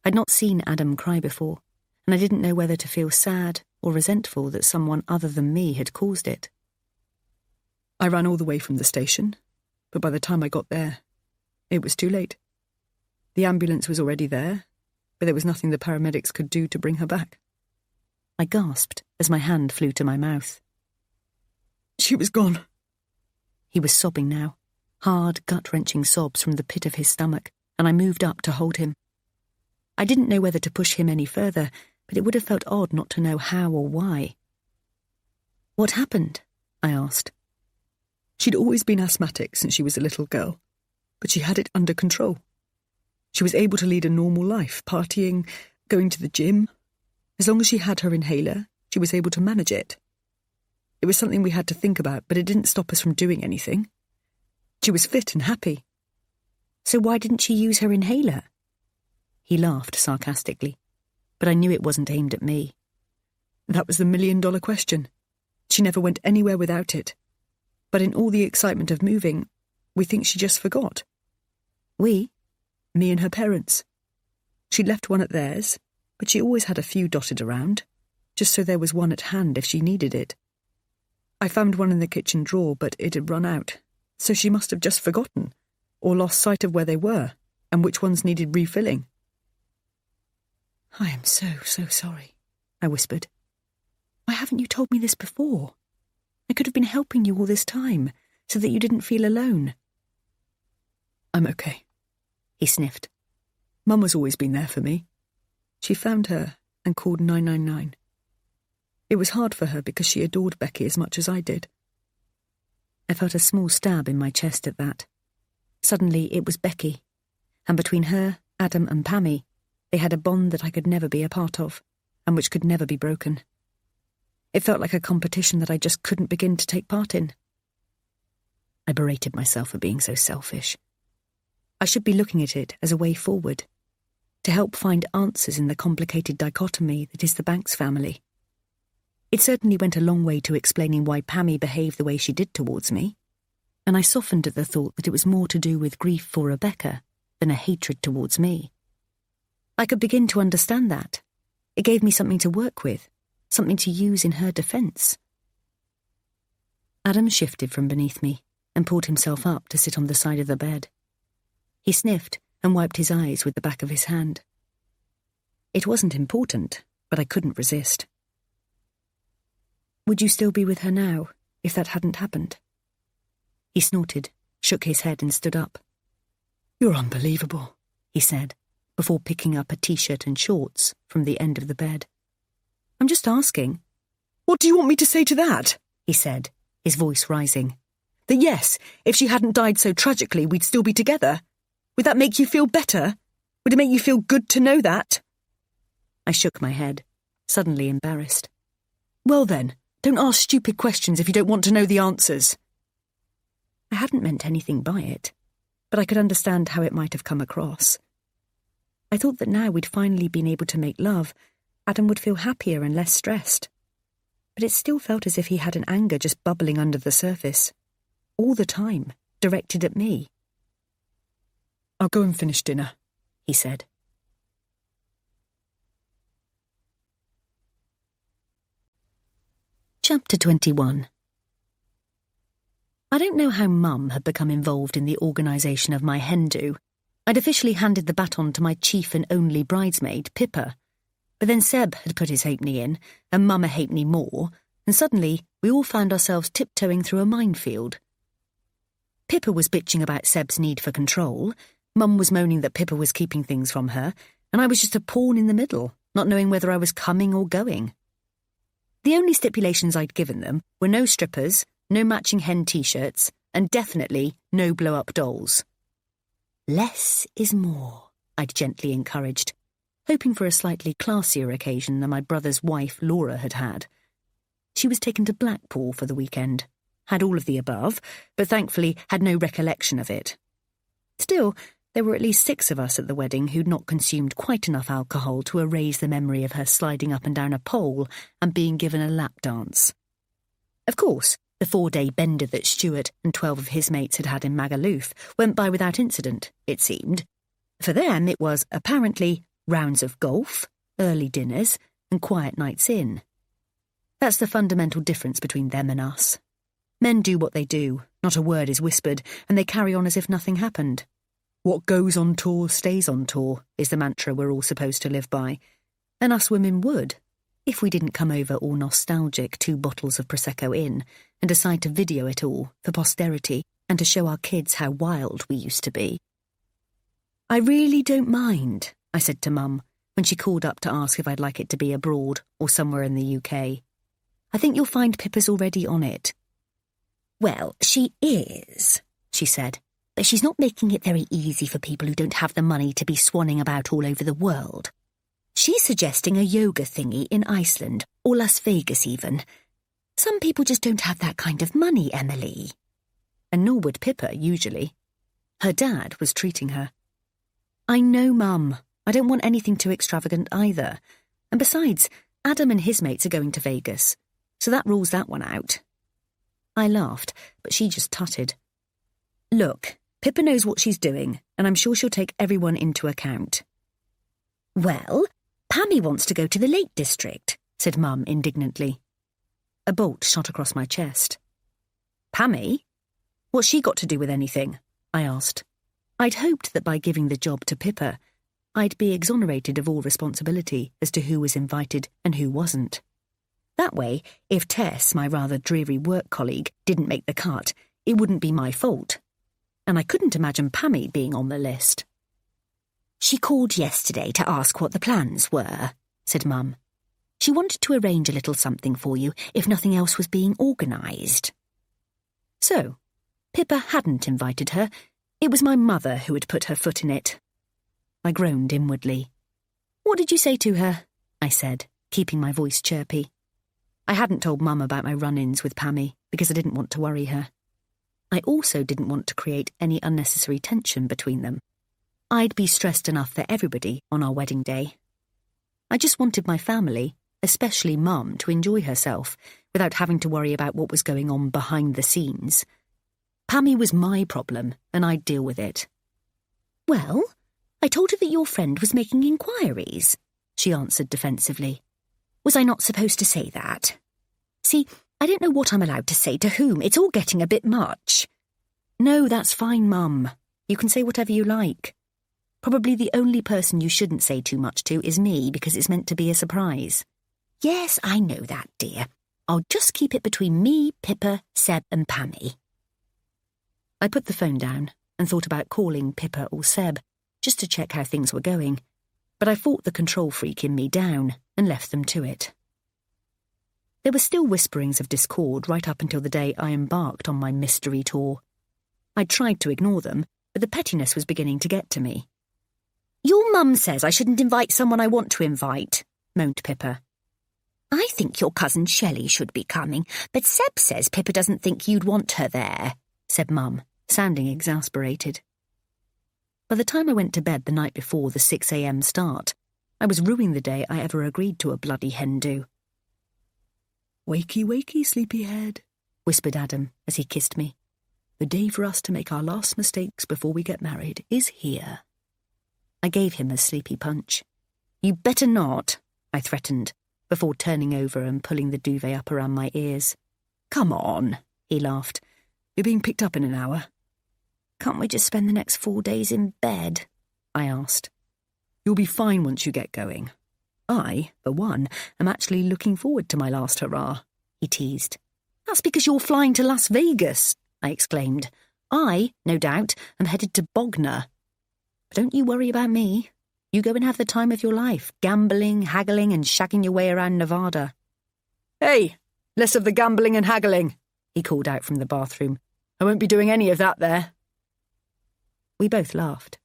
I'd not seen Adam cry before, and I didn't know whether to feel sad or resentful that someone other than me had caused it. I ran all the way from the station, but by the time I got there, it was too late. The ambulance was already there, but there was nothing the paramedics could do to bring her back. I gasped as my hand flew to my mouth. She was gone. He was sobbing now, hard, gut-wrenching sobs from the pit of his stomach, and I moved up to hold him. I didn't know whether to push him any further, but it would have felt odd not to know how or why. "What happened?" I asked. She'd always been asthmatic since she was a little girl, but she had it under control. She was able to lead a normal life, partying, going to the gym. As long as she had her inhaler, she was able to manage it. It was something we had to think about, but it didn't stop us from doing anything. She was fit and happy. So why didn't she use her inhaler? He laughed sarcastically, but I knew it wasn't aimed at me. That was the million-dollar question. She never went anywhere without it. But in all the excitement of moving, we think she just forgot. We? Me and her parents. She'd left one at theirs, but she always had a few dotted around, just so there was one at hand if she needed it. I found one in the kitchen drawer, but it had run out, so she must have just forgotten, or lost sight of where they were, and which ones needed refilling. "I am so sorry," I whispered. "Why haven't you told me this before? I could have been helping you all this time, so that you didn't feel alone." "I'm okay," he sniffed. "Mum has always been there for me. She found her and called 999. It was hard for her because she adored Becky as much as I did." I felt a small stab in my chest at that. Suddenly it was Becky, and between her, Adam and Pammie, they had a bond that I could never be a part of, and which could never be broken. It felt like a competition that I just couldn't begin to take part in. I berated myself for being so selfish. I should be looking at it as a way forward, to help find answers in the complicated dichotomy that is the Banks family. It certainly went a long way to explaining why Pammie behaved the way she did towards me, and I softened at the thought that it was more to do with grief for Rebecca than a hatred towards me. I could begin to understand that. It gave me something to work with, something to use in her defence. Adam shifted from beneath me and pulled himself up to sit on the side of the bed. He sniffed and wiped his eyes with the back of his hand. It wasn't important, but I couldn't resist. "Would you still be with her now, if that hadn't happened?" He snorted, shook his head and stood up. "You're unbelievable," he said, before picking up a t-shirt and shorts from the end of the bed. "I'm just asking." "What do you want me to say to that?" he said, his voice rising. "That yes, if she hadn't died so tragically, we'd still be together? Would that make you feel better? Would it make you feel good to know that?" I shook my head, suddenly embarrassed. "Well then, don't ask stupid questions if you don't want to know the answers." I hadn't meant anything by it, but I could understand how it might have come across. I thought that now we'd finally been able to make love, Adam would feel happier and less stressed. But it still felt as if he had an anger just bubbling under the surface, all the time, directed at me. "I'll go and finish dinner," he said. Chapter 21. I don't know how Mum had become involved in the organisation of my hen-do. I'd officially handed the baton to my chief and only bridesmaid, Pippa. But then Seb had put his halfpenny in, and Mum a halfpenny more, and suddenly we all found ourselves tiptoeing through a minefield. Pippa was bitching about Seb's need for control, Mum was moaning that Pippa was keeping things from her, and I was just a pawn in the middle, not knowing whether I was coming or going. The only stipulations I'd given them were no strippers, no matching hen t-shirts, and definitely no blow-up dolls. "Less is more," I'd gently encouraged, hoping for a slightly classier occasion than my brother's wife Laura had had. She was taken to Blackpool for the weekend, had all of the above, but thankfully had no recollection of it. Still, There were at least 6 of us at the wedding who'd not consumed quite enough alcohol to erase the memory of her sliding up and down a pole and being given a lap dance. Of course, the 4-day bender that Stuart and 12 of his mates had had in Magaluf went by without incident, it seemed. For them, it was, apparently, rounds of golf, early dinners, and quiet nights in. That's the fundamental difference between them and us. Men do what they do, not a word is whispered, and they carry on as if nothing happened. What goes on tour stays on tour is the mantra we're all supposed to live by. And us women would, if we didn't come over all nostalgic 2 bottles of Prosecco in and decide to video it all for posterity and to show our kids how wild we used to be. I really don't mind, I said to Mum when she called up to ask if I'd like it to be abroad or somewhere in the UK. I think you'll find Pippa's already on it. Well, she is, she said. But she's not making it very easy for people who don't have the money to be swanning about all over the world. She's suggesting a yoga thingy in Iceland, or Las Vegas even. Some people just don't have that kind of money, Emily. And nor would Pippa, usually. Her dad was treating her. I know, Mum. I don't want anything too extravagant either. And besides, Adam and his mates are going to Vegas, so that rules that one out. I laughed, but she just tutted. Look, Pippa knows what she's doing, and I'm sure she'll take everyone into account. Well, Pammie wants to go to the Lake District, said Mum indignantly. A bolt shot across my chest. Pammie? What's she got to do with anything? I asked. I'd hoped that by giving the job to Pippa, I'd be exonerated of all responsibility as to who was invited and who wasn't. That way, if Tess, my rather dreary work colleague, didn't make the cut, it wouldn't be my fault. And I couldn't imagine Pammie being on the list. She called yesterday to ask what the plans were, said Mum. She wanted to arrange a little something for you if nothing else was being organised. So, Pippa hadn't invited her. It was my mother who had put her foot in it. I groaned inwardly. What did you say to her? I said, keeping my voice chirpy. I hadn't told Mum about my run-ins with Pammie because I didn't want to worry her. I also didn't want to create any unnecessary tension between them. I'd be stressed enough for everybody on our wedding day. I just wanted my family, especially Mum, to enjoy herself without having to worry about what was going on behind the scenes. Pammie was my problem, and I'd deal with it. Well, I told her that your friend was making inquiries, she answered defensively. Was I not supposed to say that? See, I don't know what I'm allowed to say to whom. It's all getting a bit much. No, that's fine, Mum. You can say whatever you like. Probably the only person you shouldn't say too much to is me because it's meant to be a surprise. Yes, I know that, dear. I'll just keep it between me, Pippa, Seb and Pammie. I put the phone down and thought about calling Pippa or Seb just to check how things were going, but I fought the control freak in me down and left them to it. There were still whisperings of discord right up until the day I embarked on my mystery tour. I tried to ignore them, but the pettiness was beginning to get to me. Your mum says I shouldn't invite someone I want to invite, moaned Pippa. I think your cousin Shelley should be coming, but Seb says Pippa doesn't think you'd want her there, said Mum, sounding exasperated. By the time I went to bed the night before the 6 a.m. start, I was ruining the day I ever agreed to a bloody hen do. Wakey, wakey, sleepyhead, whispered Adam as he kissed me. The day for us to make our last mistakes before we get married is here. I gave him a sleepy punch. You better not, I threatened, before turning over and pulling the duvet up around my ears. Come on, he laughed. You're being picked up in an hour. Can't we just spend the next 4 days in bed? I asked. You'll be fine once you get going. I, for one, am actually looking forward to my last hurrah, he teased. That's because you're flying to Las Vegas, I exclaimed. I, no doubt, am headed to Bognor. But don't you worry about me. You go and have the time of your life, gambling, haggling and shagging your way around Nevada. Hey, less of the gambling and haggling, he called out from the bathroom. I won't be doing any of that there. We both laughed,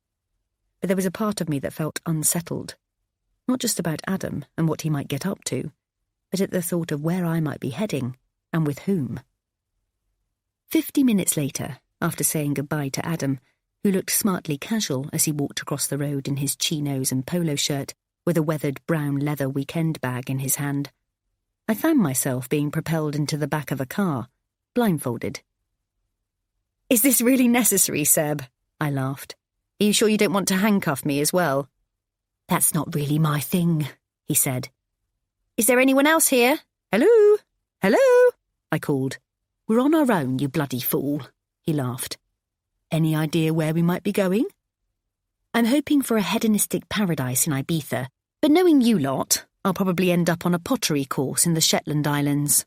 but there was a part of me that felt unsettled, not just about Adam and what he might get up to, but at the thought of where I might be heading and with whom. 50 minutes later, after saying goodbye to Adam, who looked smartly casual as he walked across the road in his chinos and polo shirt, with a weathered brown leather weekend bag in his hand. I found myself being propelled into the back of a car, blindfolded. "Is this really necessary, Seb?" I laughed. "Are you sure you don't want to handcuff me as well?" "That's not really my thing," he said. "Is there anyone else here? Hello? Hello?" I called. "We're on our own, you bloody fool," he laughed. "Any idea where we might be going?" "I'm hoping for a hedonistic paradise in Ibiza, but knowing you lot, I'll probably end up on a pottery course in the Shetland Islands."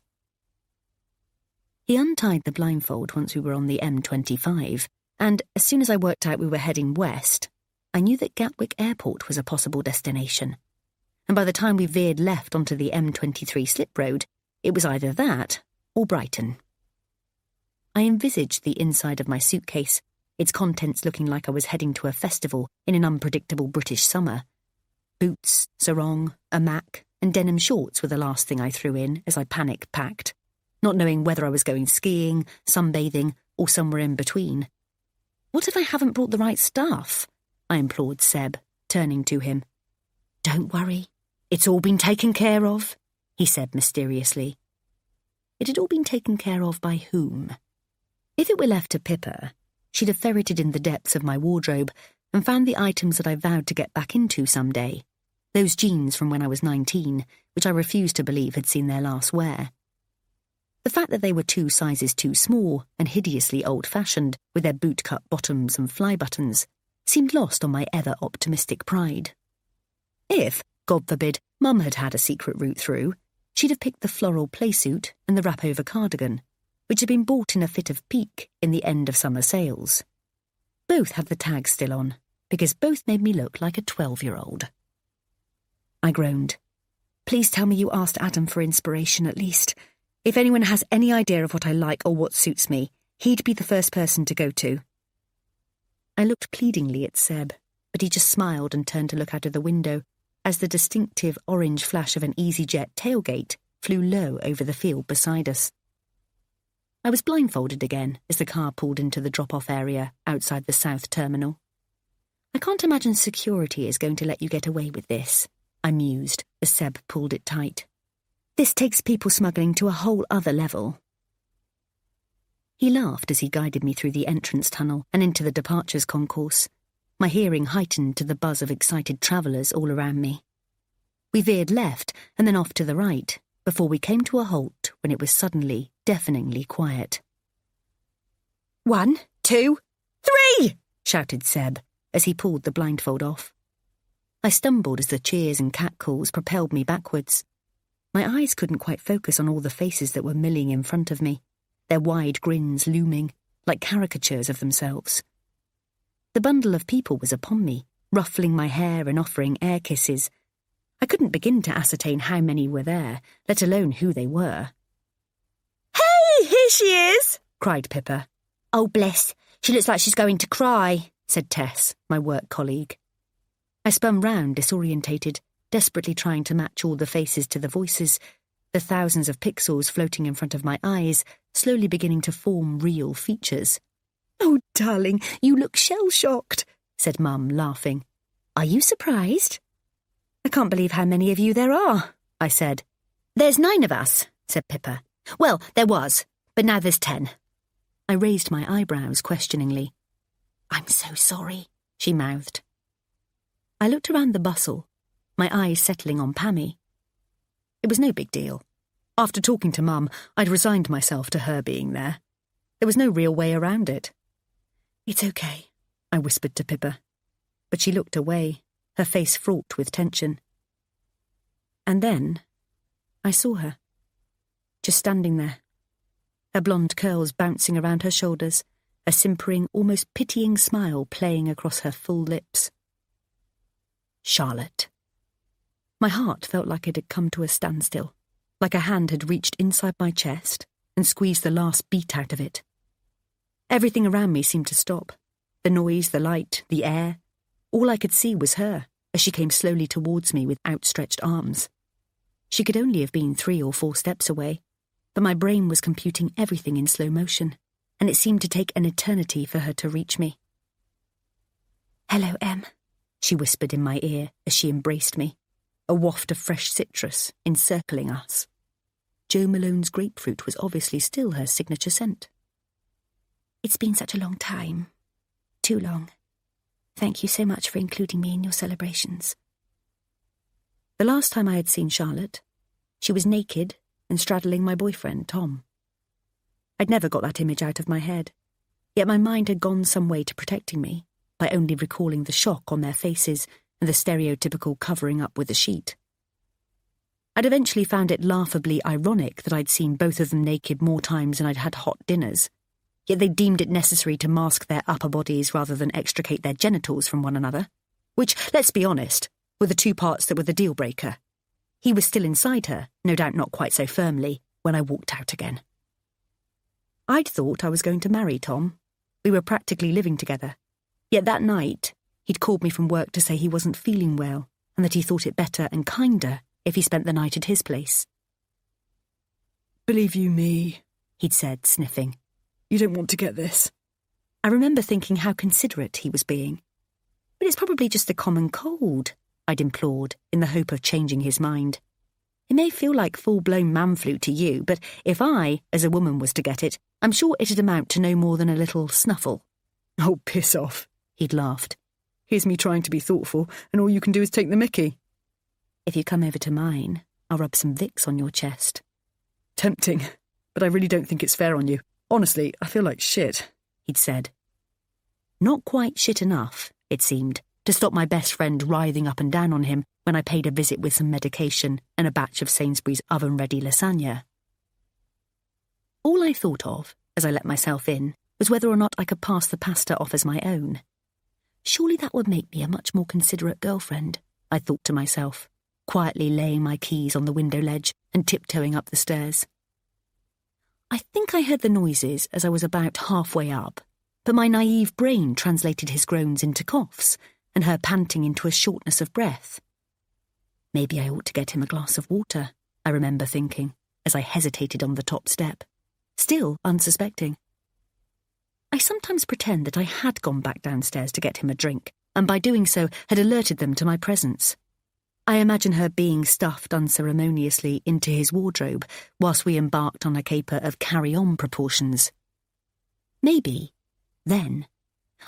He untied the blindfold once we were on the M25, and as soon as I worked out we were heading west, I knew that Gatwick Airport was a possible destination. And by the time we veered left onto the M23 slip road, it was either that or Brighton. I envisaged the inside of my suitcase, its contents looking like I was heading to a festival in an unpredictable British summer. Boots, sarong, a Mac, and denim shorts were the last thing I threw in as I panic-packed, not knowing whether I was going skiing, sunbathing, or somewhere in between. "What if I haven't brought the right stuff?" I implored Seb, turning to him. "Don't worry, it's all been taken care of," he said mysteriously. It had all been taken care of by whom? If it were left to Pippa, she'd have ferreted in the depths of my wardrobe and found the items that I vowed to get back into someday. Those jeans from when I was 19, which I refused to believe had seen their last wear. The fact that they were 2 sizes too small and hideously old-fashioned, with their boot-cut bottoms and fly buttons, seemed lost on my ever-optimistic pride. If, God forbid, Mum had had a secret route through, she'd have picked the floral playsuit and the wrap-over cardigan, which had been bought in a fit of pique in the end-of-summer sales. Both had the tags still on, because both made me look like a 12-year-old. I groaned. "Please tell me you asked Adam for inspiration at least. If anyone has any idea of what I like or what suits me, he'd be the first person to go to." I looked pleadingly at Seb, but he just smiled and turned to look out of the window as the distinctive orange flash of an EasyJet tailgate flew low over the field beside us. I was blindfolded again as the car pulled into the drop-off area outside the South Terminal. "I can't imagine security is going to let you get away with this," I mused as Seb pulled it tight. "This takes people smuggling to a whole other level." He laughed as he guided me through the entrance tunnel and into the departures concourse, my hearing heightened to the buzz of excited travellers all around me. We veered left and then off to the right before we came to a halt when it was suddenly, deafeningly quiet. "1, 2, 3!" shouted Seb as he pulled the blindfold off. I stumbled as the cheers and catcalls propelled me backwards. My eyes couldn't quite focus on all the faces that were milling in front of me, their wide grins looming, like caricatures of themselves. The bundle of people was upon me, ruffling my hair and offering air kisses. I couldn't begin to ascertain how many were there, let alone who they were. "Hey, here she is!" cried Pippa. "Oh, bless, she looks like she's going to cry," said Tess, my work colleague. I spun round, disorientated, desperately trying to match all the faces to the voices, the thousands of pixels floating in front of my eyes, slowly beginning to form real features. "Oh, darling, you look shell-shocked," said Mum, laughing. "Are you surprised?" "I can't believe how many of you there are," I said. "There's 9 of us," said Pippa. "Well, there was, but now there's 10. I raised my eyebrows questioningly. "I'm so sorry," she mouthed. I looked around the bustle, my eyes settling on Pammie. It was no big deal. After talking to Mum, I'd resigned myself to her being there. There was no real way around it. "It's okay," I whispered to Pippa, but she looked away, her face fraught with tension. And then I saw her, just standing there, her blonde curls bouncing around her shoulders, a simpering, almost pitying smile playing across her full lips. Charlotte. My heart felt like it had come to a standstill, like a hand had reached inside my chest and squeezed the last beat out of it. Everything around me seemed to stop. The noise, the light, the air. All I could see was her, as she came slowly towards me with outstretched arms. She could only have been 3 or 4 steps away, but my brain was computing everything in slow motion, and it seemed to take an eternity for her to reach me. "Hello, Em," she whispered in my ear as she embraced me, a waft of fresh citrus encircling us. Joe Malone's grapefruit was obviously still her signature scent. "It's been such a long time. Too long. Thank you so much for including me in your celebrations." The last time I had seen Charlotte, she was naked and straddling my boyfriend, Tom. I'd never got that image out of my head, yet my mind had gone some way to protecting me by only recalling the shock on their faces and the stereotypical covering up with a sheet. I'd eventually found it laughably ironic that I'd seen both of them naked more times than I'd had hot dinners, yet they deemed it necessary to mask their upper bodies rather than extricate their genitals from one another, which, let's be honest, were the two parts that were the deal-breaker. He was still inside her, no doubt not quite so firmly, when I walked out again. I'd thought I was going to marry Tom. We were practically living together. Yet that night, he'd called me from work to say he wasn't feeling well and that he thought it better and kinder if he spent the night at his place. "Believe you me," he'd said, sniffing. "You don't want to get this." I remember thinking how considerate he was being. "But it's probably just a common cold," I'd implored, in the hope of changing his mind. "It may feel like full-blown man flu to you, but if I, as a woman, was to get it, I'm sure it'd amount to no more than a little snuffle." "Oh, piss off," he'd laughed. "Here's me trying to be thoughtful, and all you can do is take the mickey." "If you come over to mine, I'll rub some Vicks on your chest." "Tempting, but I really don't think it's fair on you. Honestly, I feel like shit," he'd said. Not quite shit enough, it seemed, to stop my best friend writhing up and down on him when I paid a visit with some medication and a batch of Sainsbury's oven-ready lasagna. All I thought of, as I let myself in, was whether or not I could pass the pasta off as my own. Surely that would make me a much more considerate girlfriend, I thought to myself, quietly laying my keys on the window ledge and tiptoeing up the stairs. I think I heard the noises as I was about halfway up, but my naive brain translated his groans into coughs and her panting into a shortness of breath. Maybe I ought to get him a glass of water, I remember thinking, as I hesitated on the top step, still unsuspecting. I sometimes pretend that I had gone back downstairs to get him a drink, and by doing so had alerted them to my presence. I imagine her being stuffed unceremoniously into his wardrobe whilst we embarked on a caper of carry-on proportions. Maybe, then,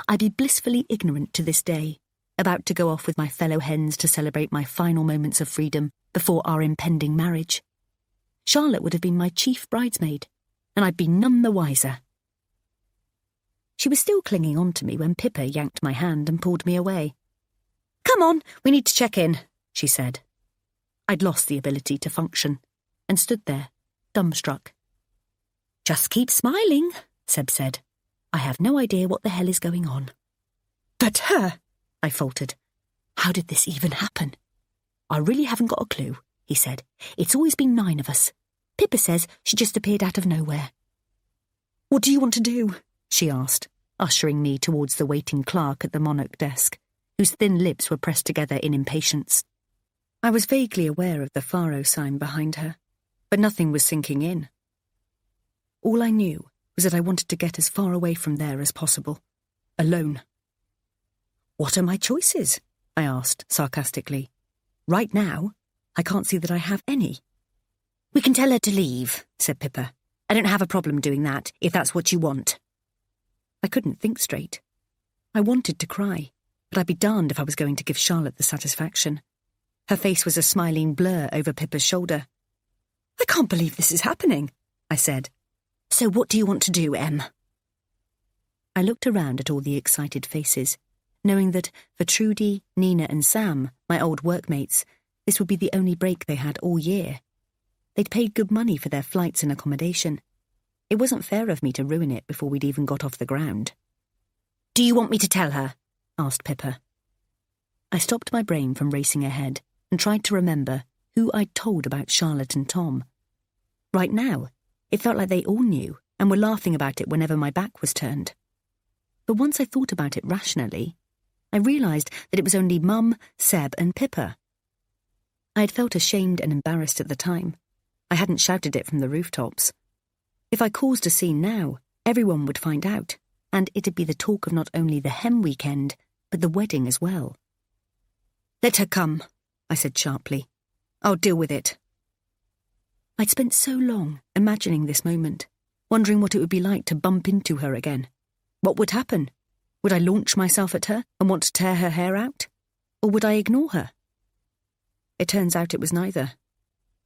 I'd be blissfully ignorant to this day, about to go off with my fellow hens to celebrate my final moments of freedom before our impending marriage. Charlotte would have been my chief bridesmaid, and I'd be none the wiser. She was still clinging on to me when Pippa yanked my hand and pulled me away. "Come on, we need to check in," she said. I'd lost the ability to function, and stood there, dumbstruck. "Just keep smiling," Seb said. "I have no idea what the hell is going on." "But her," I faltered. "How did this even happen?" "I really haven't got a clue," he said. "It's always been 9 of us. Pippa says she just appeared out of nowhere." "What do you want to do?" she asked, ushering me towards the waiting clerk at the Monarch desk, whose thin lips were pressed together in impatience. I was vaguely aware of the faro sign behind her, but nothing was sinking in. All I knew was that I wanted to get as far away from there as possible, alone. "What are my choices?" I asked sarcastically. "Right now, I can't see that I have any." "We can tell her to leave," said Pippa. "I don't have a problem doing that, if that's what you want." I couldn't think straight. I wanted to cry, but I'd be darned if I was going to give Charlotte the satisfaction. Her face was a smiling blur over Pippa's shoulder. "I can't believe this is happening," I said. "So what do you want to do, Em?" I looked around at all the excited faces, knowing that for Trudy, Nina and Sam, my old workmates, this would be the only break they had all year. They'd paid good money for their flights and accommodation. It wasn't fair of me to ruin it before we'd even got off the ground. "Do you want me to tell her?" asked Pippa. I stopped my brain from racing ahead and tried to remember who I'd told about Charlotte and Tom. Right now, it felt like they all knew and were laughing about it whenever my back was turned. But once I thought about it rationally, I realised that it was only Mum, Seb and Pippa. I had felt ashamed and embarrassed at the time. I hadn't shouted it from the rooftops. If I caused a scene now, everyone would find out, and it'd be the talk of not only the hem weekend, but the wedding as well. "Let her come," I said sharply. "I'll deal with it." I'd spent so long imagining this moment, wondering what it would be like to bump into her again. What would happen? Would I launch myself at her and want to tear her hair out? Or would I ignore her? It turns out it was neither.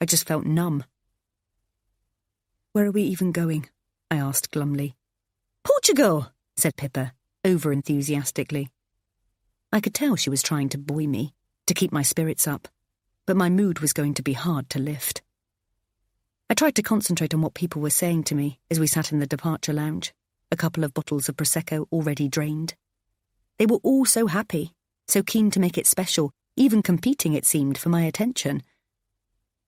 I just felt numb. "Where are we even going?" I asked glumly. "Portugal," said Pippa, over-enthusiastically. I could tell she was trying to buoy me, to keep my spirits up, but my mood was going to be hard to lift. I tried to concentrate on what people were saying to me as we sat in the departure lounge, a couple of bottles of Prosecco already drained. They were all so happy, so keen to make it special, even competing, it seemed, for my attention.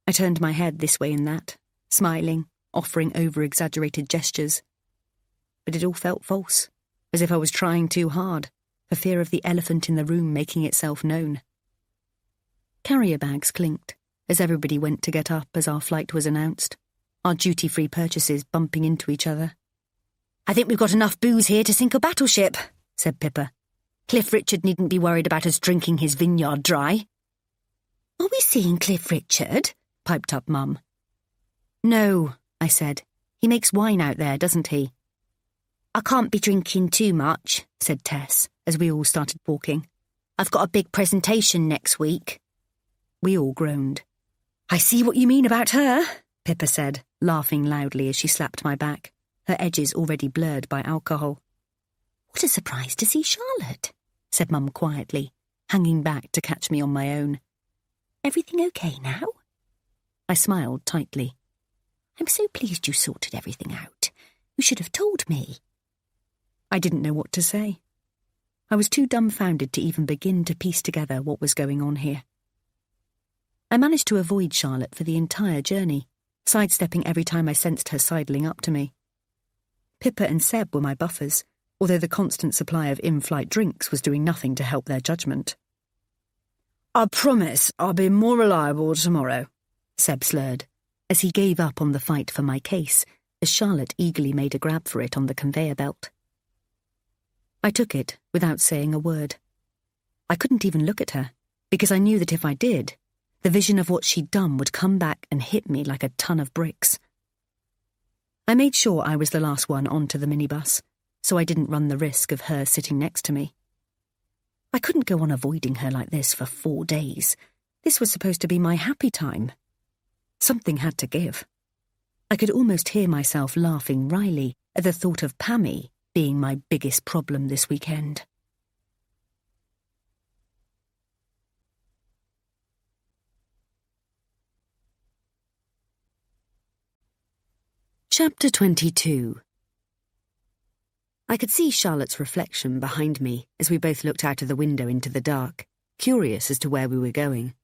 I turned my head this way and that, smiling, offering over-exaggerated gestures. But it all felt false, as if I was trying too hard, for fear of the elephant in the room making itself known. Carrier bags clinked as everybody went to get up as our flight was announced, our duty-free purchases bumping into each other. "I think we've got enough booze here to sink a battleship," said Pippa. "Cliff Richard needn't be worried about us drinking his vineyard dry." "Are we seeing Cliff Richard?" piped up Mum. "No," I said. "He makes wine out there, doesn't he?" "I can't be drinking too much," said Tess, as we all started walking. "I've got a big presentation next week." We all groaned. "I see what you mean about her," Pippa said, laughing loudly as she slapped my back, her edges already blurred by alcohol. "What a surprise to see Charlotte," said Mum quietly, hanging back to catch me on my own. "Everything okay now?" I smiled tightly. "I'm so pleased you sorted everything out. You should have told me." I didn't know what to say. I was too dumbfounded to even begin to piece together what was going on here. I managed to avoid Charlotte for the entire journey, sidestepping every time I sensed her sidling up to me. Pippa and Seb were my buffers, although the constant supply of in-flight drinks was doing nothing to help their judgment. "I promise I'll be more reliable tomorrow," Seb slurred, as he gave up on the fight for my case, as Charlotte eagerly made a grab for it on the conveyor belt. I took it without saying a word. I couldn't even look at her, because I knew that if I did, the vision of what she'd done would come back and hit me like a ton of bricks. I made sure I was the last one onto the minibus, so I didn't run the risk of her sitting next to me. I couldn't go on avoiding her like this for 4 days. This was supposed to be my happy time. Something had to give. I could almost hear myself laughing wryly at the thought of Pammie being my biggest problem this weekend. Chapter 22. I could see Charlotte's reflection behind me as we both looked out of the window into the dark, curious as to where we were going.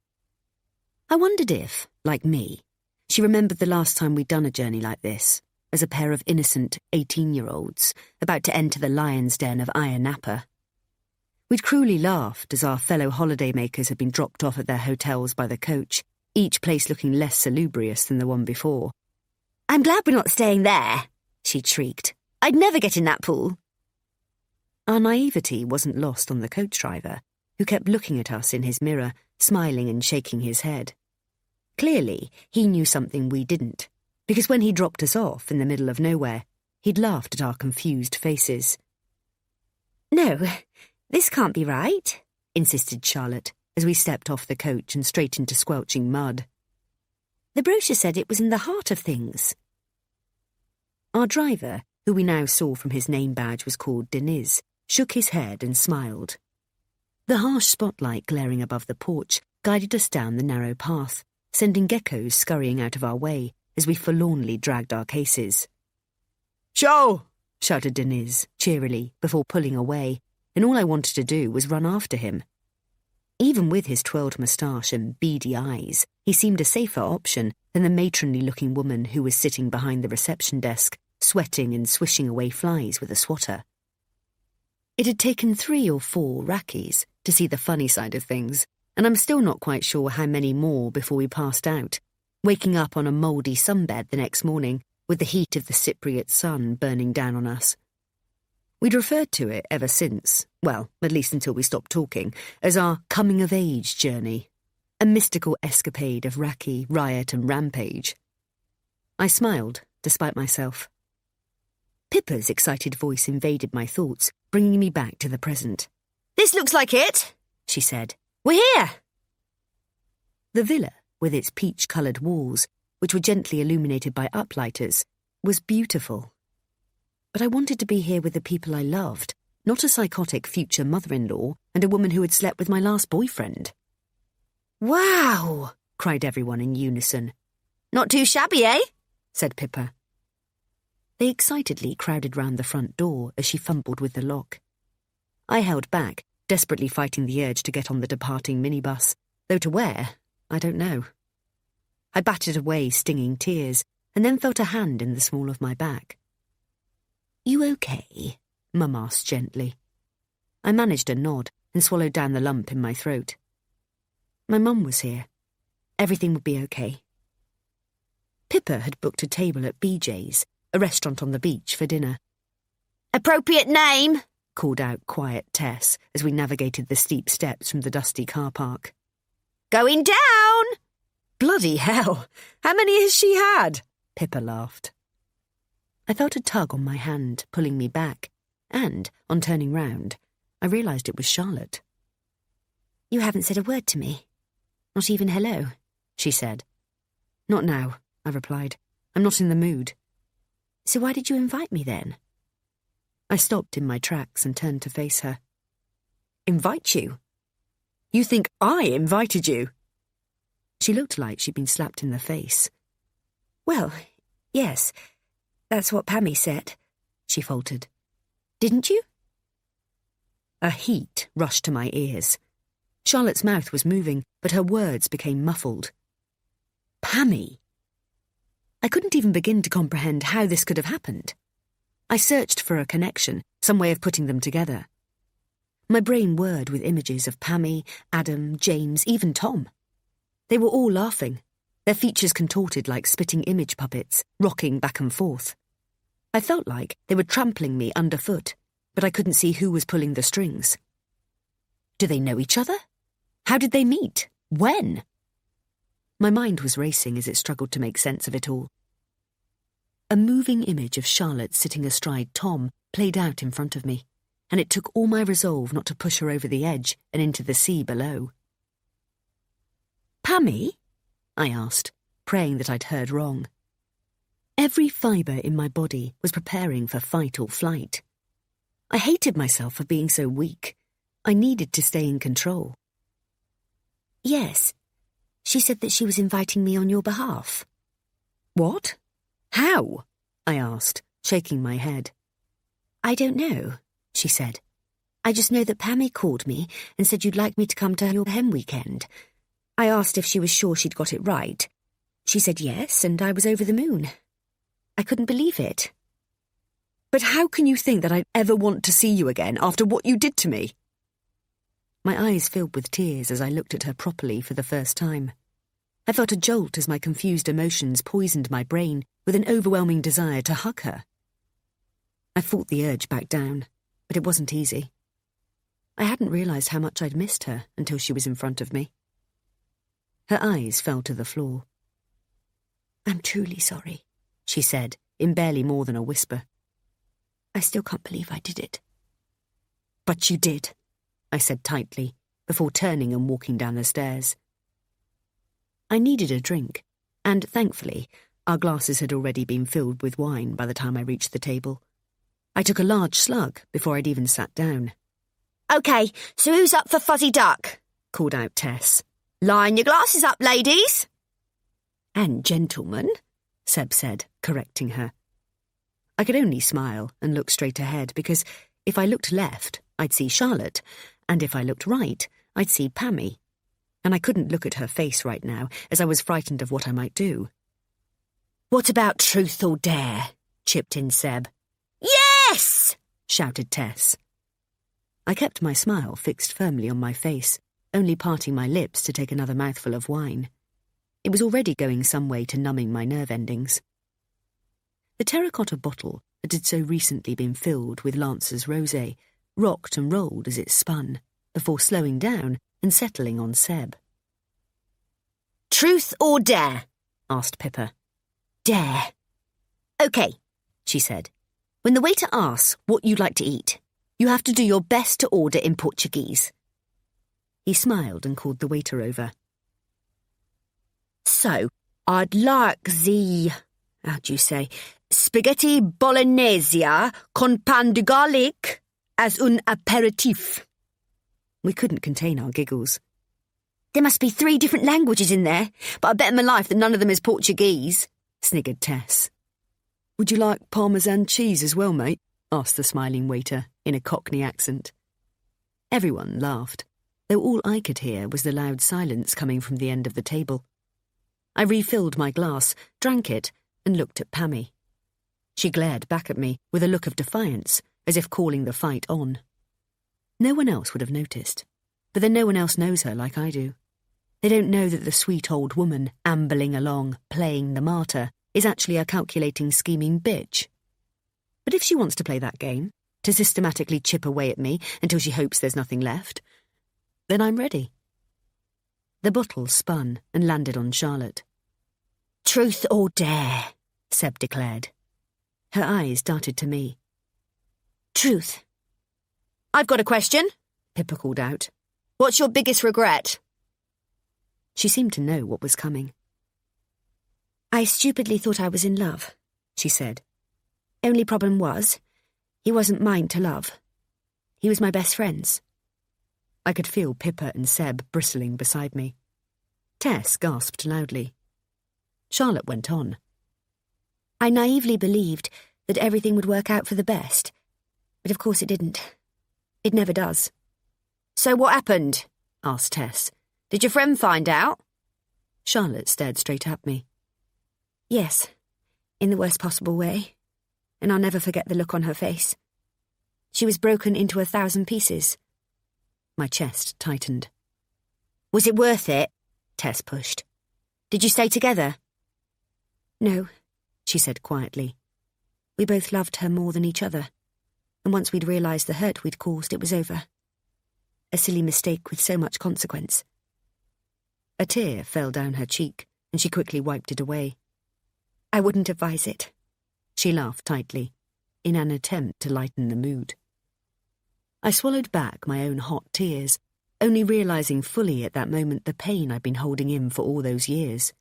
I wondered if, like me, she remembered the last time we'd done a journey like this, as a pair of innocent 18-year-olds about to enter the lion's den of Ayia Napa. We'd cruelly laughed as our fellow holidaymakers had been dropped off at their hotels by the coach, each place looking less salubrious than the one before. "I'm glad we're not staying there," she'd shrieked. "I'd never get in that pool." Our naivety wasn't lost on the coach driver, who kept looking at us in his mirror, smiling and shaking his head. Clearly, he knew something we didn't, because when he dropped us off in the middle of nowhere, he'd laughed at our confused faces. "No, this can't be right," insisted Charlotte, as we stepped off the coach and straight into squelching mud. "The brochure said it was in the heart of things." Our driver, who we now saw from his name badge was called Deniz, shook his head and smiled. The harsh spotlight glaring above the porch guided us down the narrow path, sending geckos scurrying out of our way as we forlornly dragged our cases. "Joe!" shouted Deniz cheerily before pulling away, and all I wanted to do was run after him. Even with his twirled moustache and beady eyes, he seemed a safer option than the matronly-looking woman who was sitting behind the reception desk, sweating and swishing away flies with a swatter. It had taken 3 or 4 rackies to see the funny side of things, and I'm still not quite sure how many more before we passed out, waking up on a mouldy sunbed the next morning with the heat of the Cypriot sun burning down on us. We'd referred to it ever since, well, at least until we stopped talking, as our coming-of-age journey, a mystical escapade of racky riot and rampage. I smiled, despite myself. Pippa's excited voice invaded my thoughts, bringing me back to the present. "This looks like it," she said. "We're here." The villa, with its peach-coloured walls, which were gently illuminated by uplighters, was beautiful. But I wanted to be here with the people I loved, not a psychotic future mother-in-law and a woman who had slept with my last boyfriend. "Wow!" cried everyone in unison. "Not too shabby, eh?" said Pippa. They excitedly crowded round the front door as she fumbled with the lock. I held back, desperately fighting the urge to get on the departing minibus, though to where, I don't know. I batted away stinging tears, and then felt a hand in the small of my back. "You okay?" Mum asked gently. I managed a nod and swallowed down the lump in my throat. My mum was here. Everything would be okay. Pippa had booked a table at BJ's, a restaurant on the beach, for dinner. "Appropriate name," called out quiet Tess as we navigated the steep steps from the dusty car park. "Going down!" "Bloody hell! How many has she had?" Pippa laughed. I felt a tug on my hand, pulling me back, and, on turning round, I realised it was Charlotte. "You haven't said a word to me. Not even hello," she said. "Not now," I replied. "I'm not in the mood." "So why did you invite me then?" I stopped in my tracks and turned to face her. "Invite you? You think I invited you?" She looked like she'd been slapped in the face. "Well, yes, that's what Pammie said," she faltered. "Didn't you?" A heat rushed to my ears. Charlotte's mouth was moving, but her words became muffled. Pammie! I couldn't even begin to comprehend how this could have happened. I searched for a connection, some way of putting them together. My brain whirred with images of Pammie, Adam, James, even Tom. They were all laughing, their features contorted like spitting image puppets, rocking back and forth. I felt like they were trampling me underfoot, but I couldn't see who was pulling the strings. Do they know each other? How did they meet? When? My mind was racing as it struggled to make sense of it all. A moving image of Charlotte sitting astride Tom played out in front of me, and it took all my resolve not to push her over the edge and into the sea below. "Pammie?" I asked, praying that I'd heard wrong. Every fibre in my body was preparing for fight or flight. I hated myself for being so weak. I needed to stay in control. "Yes. She said that she was inviting me on your behalf." "What? How?" I asked, shaking my head. "I don't know," she said. "I just know that Pammie called me and said you'd like me to come to your hen weekend. I asked if she was sure she'd got it right. She said yes, and I was over the moon. I couldn't believe it." "But how can you think that I'd ever want to see you again after what you did to me?" My eyes filled with tears as I looked at her properly for the first time. I felt a jolt as my confused emotions poisoned my brain with an overwhelming desire to hug her. I fought the urge back down, but it wasn't easy. I hadn't realised how much I'd missed her until she was in front of me. Her eyes fell to the floor. "I'm truly sorry," she said, in barely more than a whisper. "I still can't believe I did it." "But you did," I said tightly, before turning and walking down the stairs. I needed a drink, and thankfully, our glasses had already been filled with wine by the time I reached the table. I took a large slug before I'd even sat down. "OK, so who's up for Fuzzy Duck?" called out Tess. "Line your glasses up, ladies." "And gentlemen," Seb said, correcting her. I could only smile and look straight ahead because if I looked left, I'd see Charlotte, and if I looked right, I'd see Pammie. And I couldn't look at her face right now, as I was frightened of what I might do. "What about truth or dare?" chipped in Seb. "Yes!" shouted Tess. I kept my smile fixed firmly on my face, only parting my lips to take another mouthful of wine. It was already going some way to numbing my nerve endings. The terracotta bottle that had so recently been filled with Lancer's rosé rocked and rolled as it spun, before slowing down and settling on Seb. "Truth or dare?" asked Pippa. Dare. "OK," she said. "When the waiter asks what you'd like to eat, you have to do your best to order in Portuguese." He smiled and called the waiter over. "So, I'd like the, how do you say, spaghetti bolognese con pan de garlic as un apéritif." We couldn't contain our giggles. "There must be 3 different languages in there, but I bet my life that none of them is Portuguese," sniggered Tess. "Would you like Parmesan cheese as well, mate?" asked the smiling waiter in a Cockney accent. Everyone laughed, though all I could hear was the loud silence coming from the end of the table. I refilled my glass, drank it, and looked at Pammie. She glared back at me with a look of defiance, as if calling the fight on. No one else would have noticed, but then no one else knows her like I do. They don't know that the sweet old woman ambling along, playing the martyr, is actually a calculating, scheming bitch. But if she wants to play that game, to systematically chip away at me until she hopes there's nothing left, then I'm ready. The bottle spun and landed on Charlotte. "Truth or dare?" Seb declared. Her eyes darted to me. "Truth." "I've got a question," Pippa called out. "What's your biggest regret?" She seemed to know what was coming. "I stupidly thought I was in love," she said. "Only problem was, he wasn't mine to love. He was my best friend's." I could feel Pippa and Seb bristling beside me. Tess gasped loudly. Charlotte went on. "I naively believed that everything would work out for the best, but of course it didn't. It never does." "So what happened?" asked Tess. "Did your friend find out?" Charlotte stared straight at me. "Yes, in the worst possible way, and I'll never forget the look on her face. She was broken into 1,000 pieces." My chest tightened. "Was it worth it?" Tess pushed. "Did you stay together?" "No," she said quietly. "We both loved her more than each other, and once we'd realised the hurt we'd caused, it was over. A silly mistake with so much consequence." A tear fell down her cheek, and she quickly wiped it away. "I wouldn't advise it." She laughed tightly, in an attempt to lighten the mood. I swallowed back my own hot tears, only realising fully at that moment the pain I'd been holding in for all those years.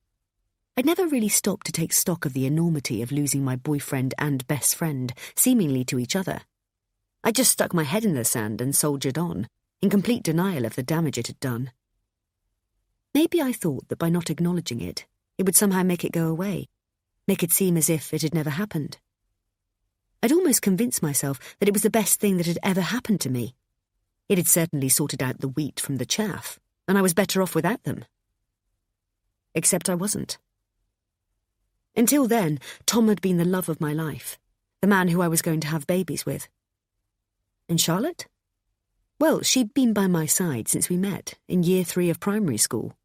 I'd never really stopped to take stock of the enormity of losing my boyfriend and best friend, seemingly to each other. I just stuck my head in the sand and soldiered on, in complete denial of the damage it had done. Maybe I thought that by not acknowledging it, it would somehow make it go away, make it seem as if it had never happened. I'd almost convinced myself that it was the best thing that had ever happened to me. It had certainly sorted out the wheat from the chaff, and I was better off without them. Except I wasn't. Until then, Tom had been the love of my life, the man who I was going to have babies with. And Charlotte? Well, she'd been by my side since we met, in year 3 of primary school.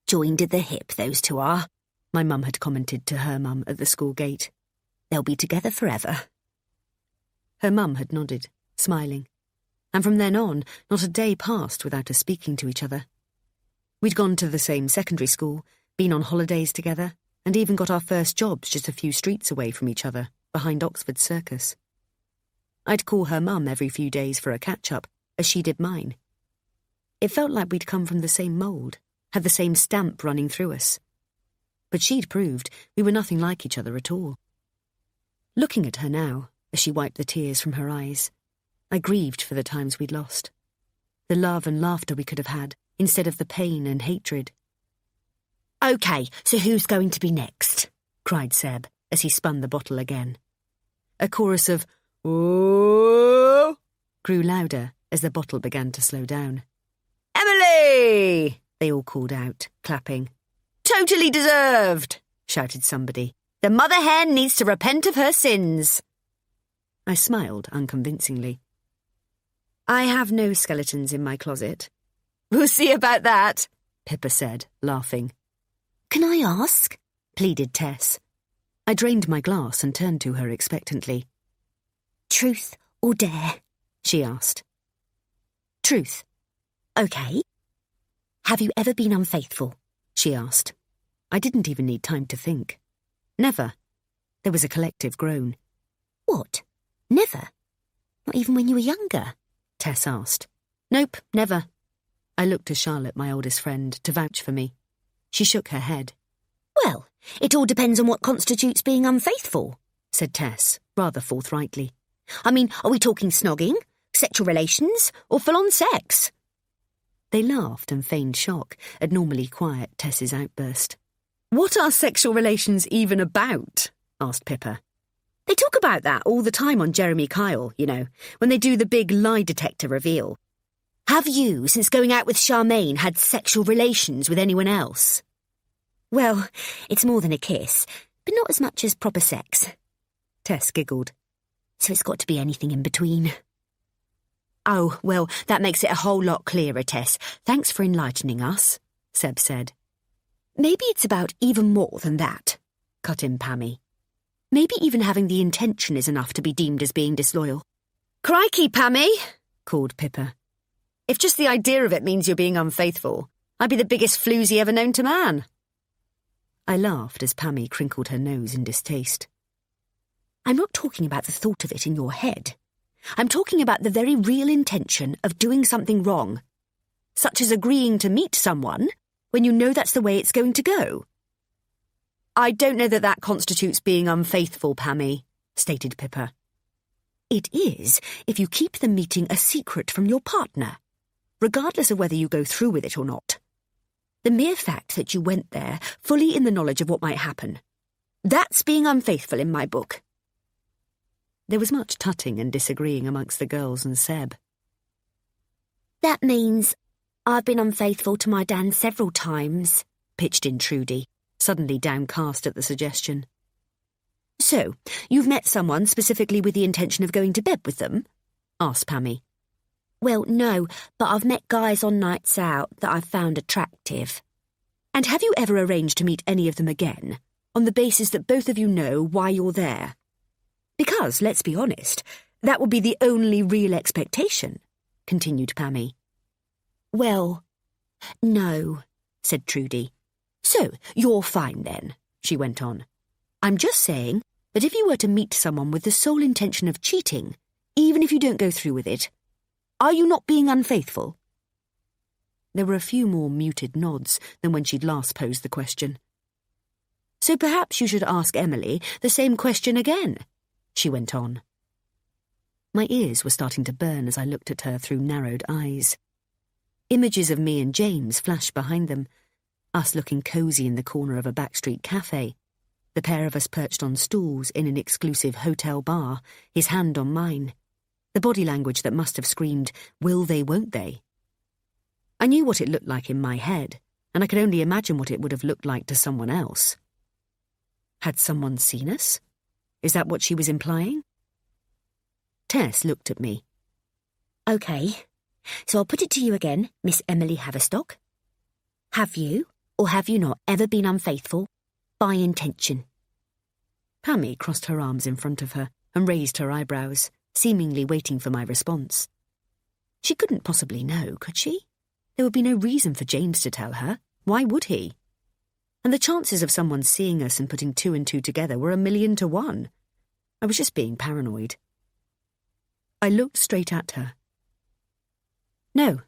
"Joined at the hip, those two are," my mum had commented to her mum at the school gate. "They'll be together forever." Her mum had nodded, smiling, and from then on, not a day passed without us speaking to each other. We'd gone to the same secondary school, been on holidays together, and even got our first jobs just a few streets away from each other, behind Oxford Circus. I'd call her mum every few days for a catch-up, as she did mine. It felt like we'd come from the same mould, had the same stamp running through us. But she'd proved we were nothing like each other at all. Looking at her now, as she wiped the tears from her eyes, I grieved for the times we'd lost. The love and laughter we could have had, instead of the pain and hatred. "OK, so who's going to be next?" cried Seb, as he spun the bottle again. A chorus of "Oh!" grew louder as the bottle began to slow down. "Emily!" they all called out, clapping. "Totally deserved!" shouted somebody. "The mother hen needs to repent of her sins." I smiled unconvincingly. "I have no skeletons in my closet." "We'll see about that," Pippa said, laughing. "Can I ask?" pleaded Tess. I drained my glass and turned to her expectantly. Truth or dare? She asked. Truth. OK. Have you ever been unfaithful? She asked. I didn't even need time to think. Never. There was a collective groan. What? Never? Not even when you were younger? Tess asked. Nope, never. I looked to Charlotte, my oldest friend, to vouch for me. She shook her head. Well, it all depends on what constitutes being unfaithful, said Tess, rather forthrightly. I mean, are we talking snogging, sexual relations, or full-on sex? They laughed and feigned shock at normally quiet Tess's outburst. What are sexual relations even about? Asked Pippa. They talk about that all the time on Jeremy Kyle, you know, when they do the big lie detector reveal. Have you, since going out with Charmaine, had sexual relations with anyone else? Well, it's more than a kiss, but not as much as proper sex. Tess giggled. So it's got to be anything in between. Oh, well, that makes it a whole lot clearer, Tess. Thanks for enlightening us, Seb said. Maybe it's about even more than that, cut in Pammie. Maybe even having the intention is enough to be deemed as being disloyal. Crikey, Pammie, called Pippa. If just the idea of it means you're being unfaithful, I'd be the biggest floozy ever known to man. I laughed as Pammie crinkled her nose in distaste. I'm not talking about the thought of it in your head. I'm talking about the very real intention of doing something wrong, such as agreeing to meet someone when you know that's the way it's going to go. I don't know that constitutes being unfaithful, Pammie, stated Pippa. It is if you keep the meeting a secret from your partner, regardless of whether you go through with it or not. The mere fact that you went there fully in the knowledge of what might happen, that's being unfaithful in my book. There was much tutting and disagreeing amongst the girls and Seb. That means I've been unfaithful to my Dan several times, pitched in Trudy, suddenly downcast at the suggestion. So, you've met someone specifically with the intention of going to bed with them? Asked Pammie. Well, no, but I've met guys on nights out that I've found attractive. And have you ever arranged to meet any of them again, on the basis that both of you know why you're there? Because, let's be honest, that would be the only real expectation, continued Pammie. Well, no, said Trudy. So, you're fine then, she went on. I'm just saying that if you were to meet someone with the sole intention of cheating, even if you don't go through with it, are you not being unfaithful? There were a few more muted nods than when she'd last posed the question. So perhaps you should ask Emily the same question again, she went on. My ears were starting to burn as I looked at her through narrowed eyes. Images of me and James flashed behind them, us looking cosy in the corner of a backstreet cafe, the pair of us perched on stools in an exclusive hotel bar, his hand on mine, the body language that must have screamed, will they, won't they? I knew what it looked like in my head, and I could only imagine what it would have looked like to someone else. Had someone seen us? Is that what she was implying? Tess looked at me. OK, so I'll put it to you again, Miss Emily Haverstock. Have you, or have you not, ever been unfaithful by intention? Pammie crossed her arms in front of her and raised her eyebrows, seemingly waiting for my response. She couldn't possibly know, could she? There would be no reason for James to tell her. Why would he? And the chances of someone seeing us and putting 2 and 2 together were 1,000,000 to 1. I was just being paranoid. I looked straight at her. No,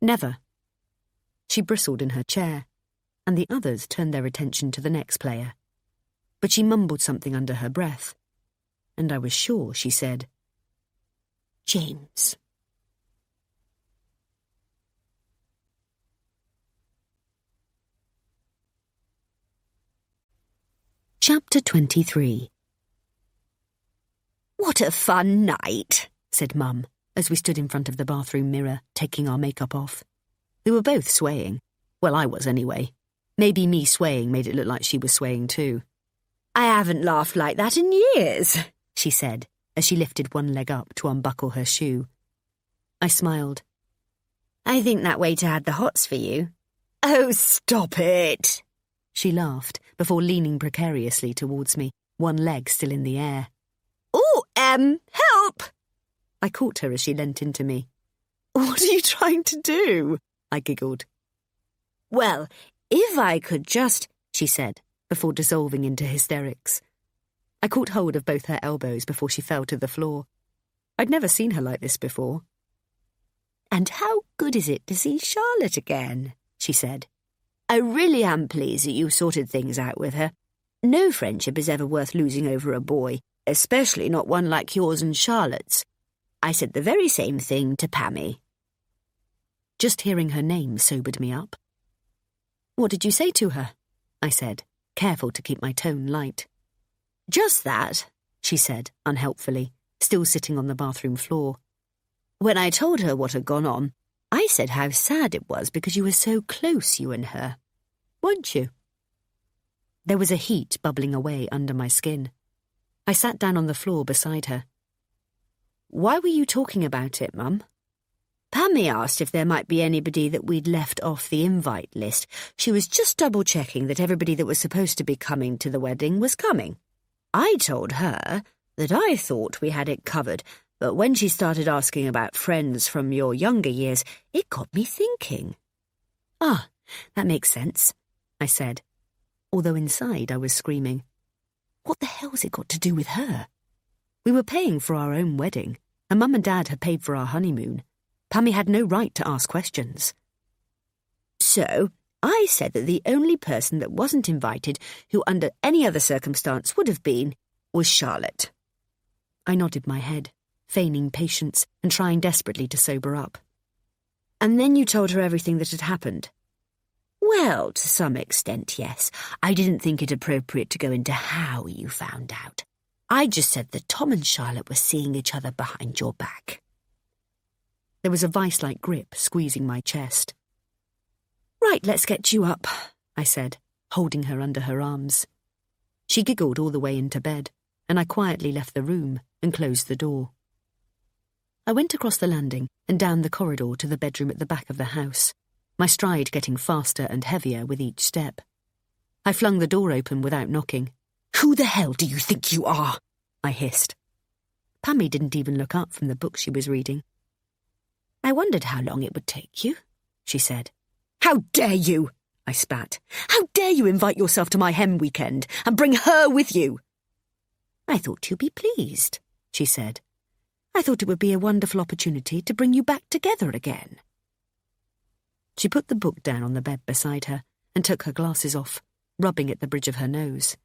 never. She bristled in her chair, and the others turned their attention to the next player. But she mumbled something under her breath, and I was sure she said, James. Chapter 23. What a fun night, said Mum, as we stood in front of the bathroom mirror, taking our makeup off. We were both swaying. Well, I was anyway. Maybe me swaying made it look like she was swaying too. I haven't laughed like that in years, she said, as she lifted one leg up to unbuckle her shoe. I smiled. I think that waiter had the hots for you. Oh, stop it, She laughed before leaning precariously towards me, one leg still in the air. Oh, help! I caught her as she leant into me. What are you trying to do? I giggled. Well, if I could just, she said, before dissolving into hysterics. I caught hold of both her elbows before she fell to the floor. I'd never seen her like this before. And how good is it to see Charlotte again? She said. I really am pleased that you sorted things out with her. No friendship is ever worth losing over a boy, especially not one like yours and Charlotte's. I said the very same thing to Pammie. Just hearing her name sobered me up. What did you say to her? I said, careful to keep my tone light. Just that, she said, unhelpfully, still sitting on the bathroom floor. When I told her what had gone on, I said how sad it was because you were so close, you and her. Weren't you? There was a heat bubbling away under my skin. I sat down on the floor beside her. Why were you talking about it, Mum? Pammie asked if there might be anybody that we'd left off the invite list. She was just double-checking that everybody that was supposed to be coming to the wedding was coming. I told her that I thought we had it covered, but when she started asking about friends from your younger years, it got me thinking. Ah, that makes sense, I said, although inside I was screaming. What the hell's it got to do with her? We were paying for our own wedding, and Mum and Dad had paid for our honeymoon. Pammie had no right to ask questions. So, I said that the only person that wasn't invited, who under any other circumstance would have been, was Charlotte. I nodded my head, feigning patience and trying desperately to sober up. And then you told her everything that had happened? Well, to some extent, yes. I didn't think it appropriate to go into how you found out. I just said that Tom and Charlotte were seeing each other behind your back. There was a vice-like grip squeezing my chest. Right, let's get you up, I said, holding her under her arms. She giggled all the way into bed, and I quietly left the room and closed the door. I went across the landing and down the corridor to the bedroom at the back of the house, my stride getting faster and heavier with each step. I flung the door open without knocking. Who the hell do you think you are? I hissed. Pammie didn't even look up from the book she was reading. I wondered how long it would take you, she said. How dare you? I spat. How dare you invite yourself to my hem weekend and bring her with you? I thought you'd be pleased, she said. I thought it would be a wonderful opportunity to bring you back together again. She put the book down on the bed beside her and took her glasses off, rubbing at the bridge of her nose.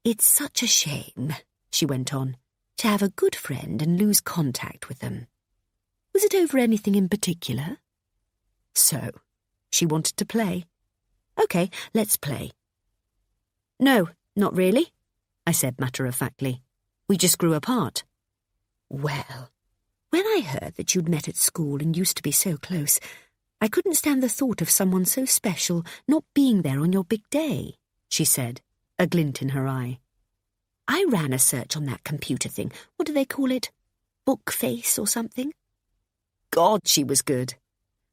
It's such a shame, she went on, to have a good friend and lose contact with them. Was it over anything in particular? So, she wanted to play. OK, let's play. No, not really, I said matter-of-factly. We just grew apart. Well, when I heard that you'd met at school and used to be so close, I couldn't stand the thought of someone so special not being there on your big day, she said, a glint in her eye. I ran a search on that computer thing. What do they call it? Bookface or something? God, she was good.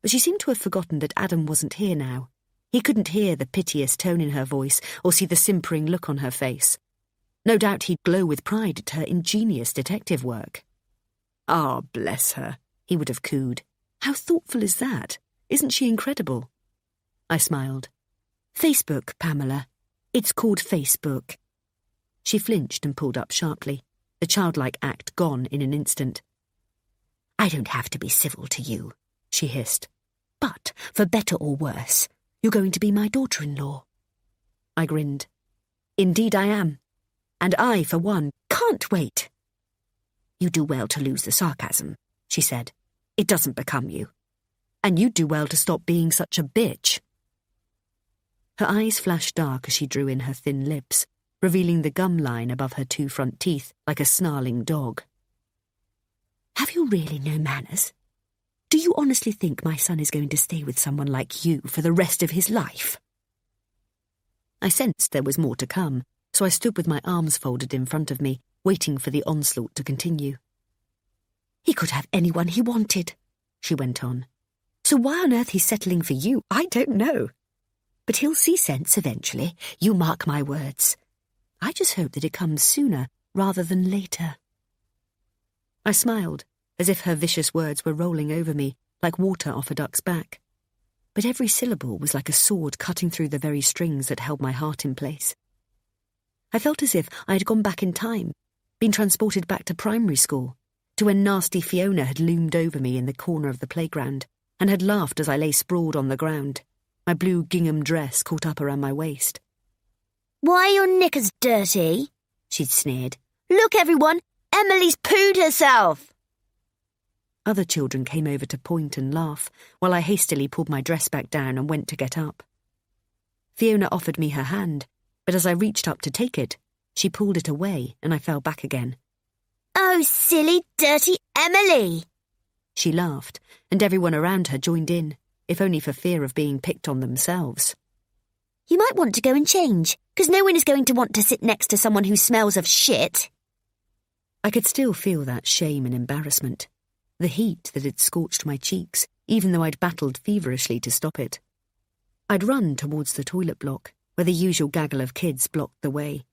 But she seemed to have forgotten that Adam wasn't here now. He couldn't hear the piteous tone in her voice or see the simpering look on her face. No doubt he'd glow with pride at her ingenious detective work. Ah, bless her, he would have cooed. How thoughtful is that? Isn't she incredible? I smiled. Facebook, Pamela. It's called Facebook. She flinched and pulled up sharply, the childlike act gone in an instant. I don't have to be civil to you, she hissed. But, for better or worse, you're going to be my daughter-in-law. I grinned. Indeed I am. And I, for one, can't wait. You do well to lose the sarcasm, she said. It doesn't become you. And you'd do well to stop being such a bitch. Her eyes flashed dark as she drew in her thin lips, revealing the gum line above her two front teeth like a snarling dog. Have you really no manners? Do you honestly think my son is going to stay with someone like you for the rest of his life? I sensed there was more to come, so I stood with my arms folded in front of me, waiting for the onslaught to continue. He could have anyone he wanted, she went on. So why on earth he's settling for you, I don't know. But he'll see sense eventually, you mark my words. I just hope that it comes sooner rather than later. I smiled, as if her vicious words were rolling over me like water off a duck's back. But every syllable was like a sword cutting through the very strings that held my heart in place. I felt as if I had gone back in time, been transported back to primary school, to when nasty Fiona had loomed over me in the corner of the playground and had laughed as I lay sprawled on the ground, my blue gingham dress caught up around my waist. Why are your knickers dirty? She'd sneered. Look, everyone, Emily's pooed herself. Other children came over to point and laugh, while I hastily pulled my dress back down and went to get up. Fiona offered me her hand, but as I reached up to take it, she pulled it away and I fell back again. Oh, silly, dirty Emily! She laughed, and everyone around her joined in, if only for fear of being picked on themselves. You might want to go and change, because no one is going to want to sit next to someone who smells of shit. I could still feel that shame and embarrassment, the heat that had scorched my cheeks, even though I'd battled feverishly to stop it. I'd run towards the toilet block, where the usual gaggle of kids blocked the way.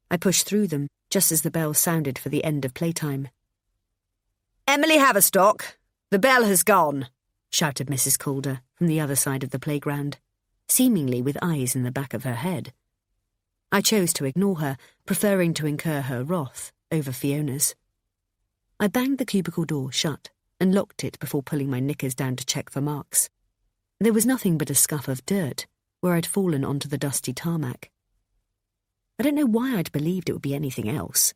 I pushed through them just as the bell sounded for the end of playtime. Emily Haverstock, the bell has gone, shouted Mrs. Calder from the other side of the playground, seemingly with eyes in the back of her head. I chose to ignore her, preferring to incur her wrath over Fiona's. I banged the cubicle door shut and locked it before pulling my knickers down to check for marks. There was nothing but a scuff of dirt where I'd fallen onto the dusty tarmac. I don't know why I'd believed it would be anything else.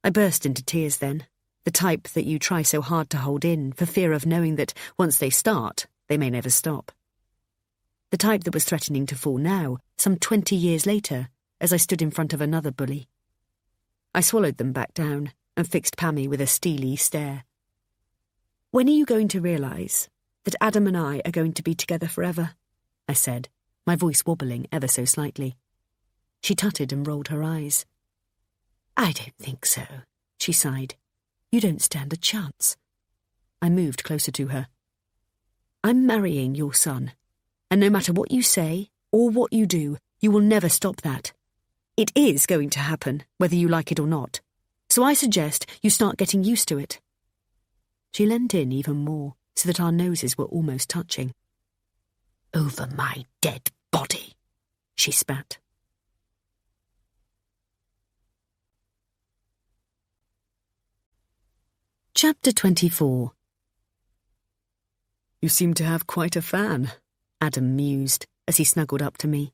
I burst into tears then, the type that you try so hard to hold in for fear of knowing that once they start, they may never stop. The type that was threatening to fall now, some 20 years later, as I stood in front of another bully. I swallowed them back down and fixed Pammie with a steely stare. When are you going to realise that Adam and I are going to be together forever? I said, my voice wobbling ever so slightly. She tutted and rolled her eyes. I don't think so, she sighed. You don't stand a chance. I moved closer to her. I'm marrying your son, and no matter what you say or what you do, you will never stop that. It is going to happen, whether you like it or not. So I suggest you start getting used to it. She leant in even more, so that our noses were almost touching. Over my dead body, she spat. Chapter 24. You seem to have quite a fan, Adam mused as he snuggled up to me.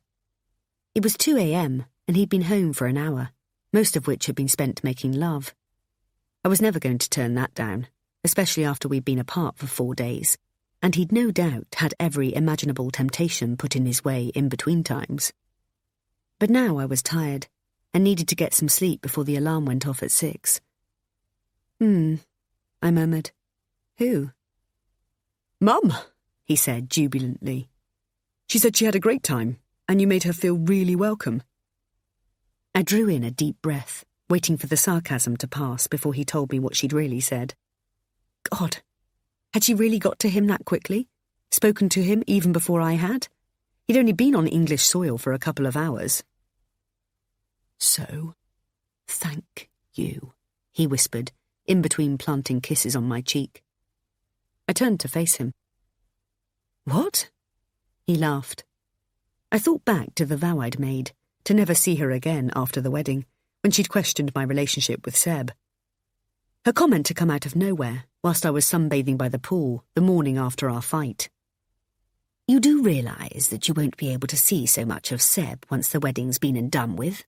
It was 2 a.m, and he'd been home for an hour, most of which had been spent making love. I was never going to turn that down, especially after we'd been apart for 4 days, and he'd no doubt had every imaginable temptation put in his way in between times. But now I was tired, and needed to get some sleep before the alarm went off at 6. I murmured. Who? Mum, he said jubilantly. She said she had a great time, and you made her feel really welcome. I drew in a deep breath, waiting for the sarcasm to pass before he told me what she'd really said. God, had she really got to him that quickly? Spoken to him even before I had? He'd only been on English soil for a couple of hours. So, thank you, he whispered, in between planting kisses on my cheek. I turned to face him. What? He laughed. I thought back to the vow I'd made, to never see her again after the wedding, when she'd questioned my relationship with Seb. Her comment had come out of nowhere, whilst I was sunbathing by the pool the morning after our fight. You do realise that you won't be able to see so much of Seb once the wedding's been and done with,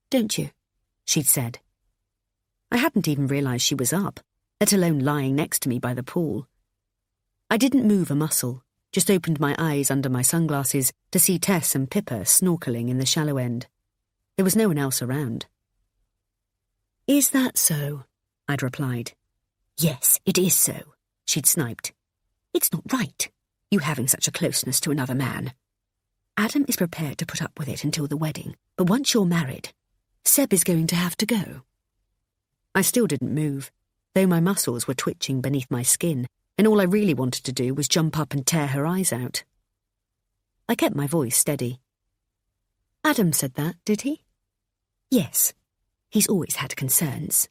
don't you? She'd said. I hadn't even realised she was up, let alone lying next to me by the pool. I didn't move a muscle, just opened my eyes under my sunglasses to see Tess and Pippa snorkelling in the shallow end. There was no one else around. Is that so? I'd replied. Yes, it is so, she'd sniped. It's not right, you having such a closeness to another man. Adam is prepared to put up with it until the wedding, but once you're married, Seb is going to have to go. I still didn't move, though my muscles were twitching beneath my skin, and all I really wanted to do was jump up and tear her eyes out. I kept my voice steady. Adam said that, did he? Yes. He's always had concerns.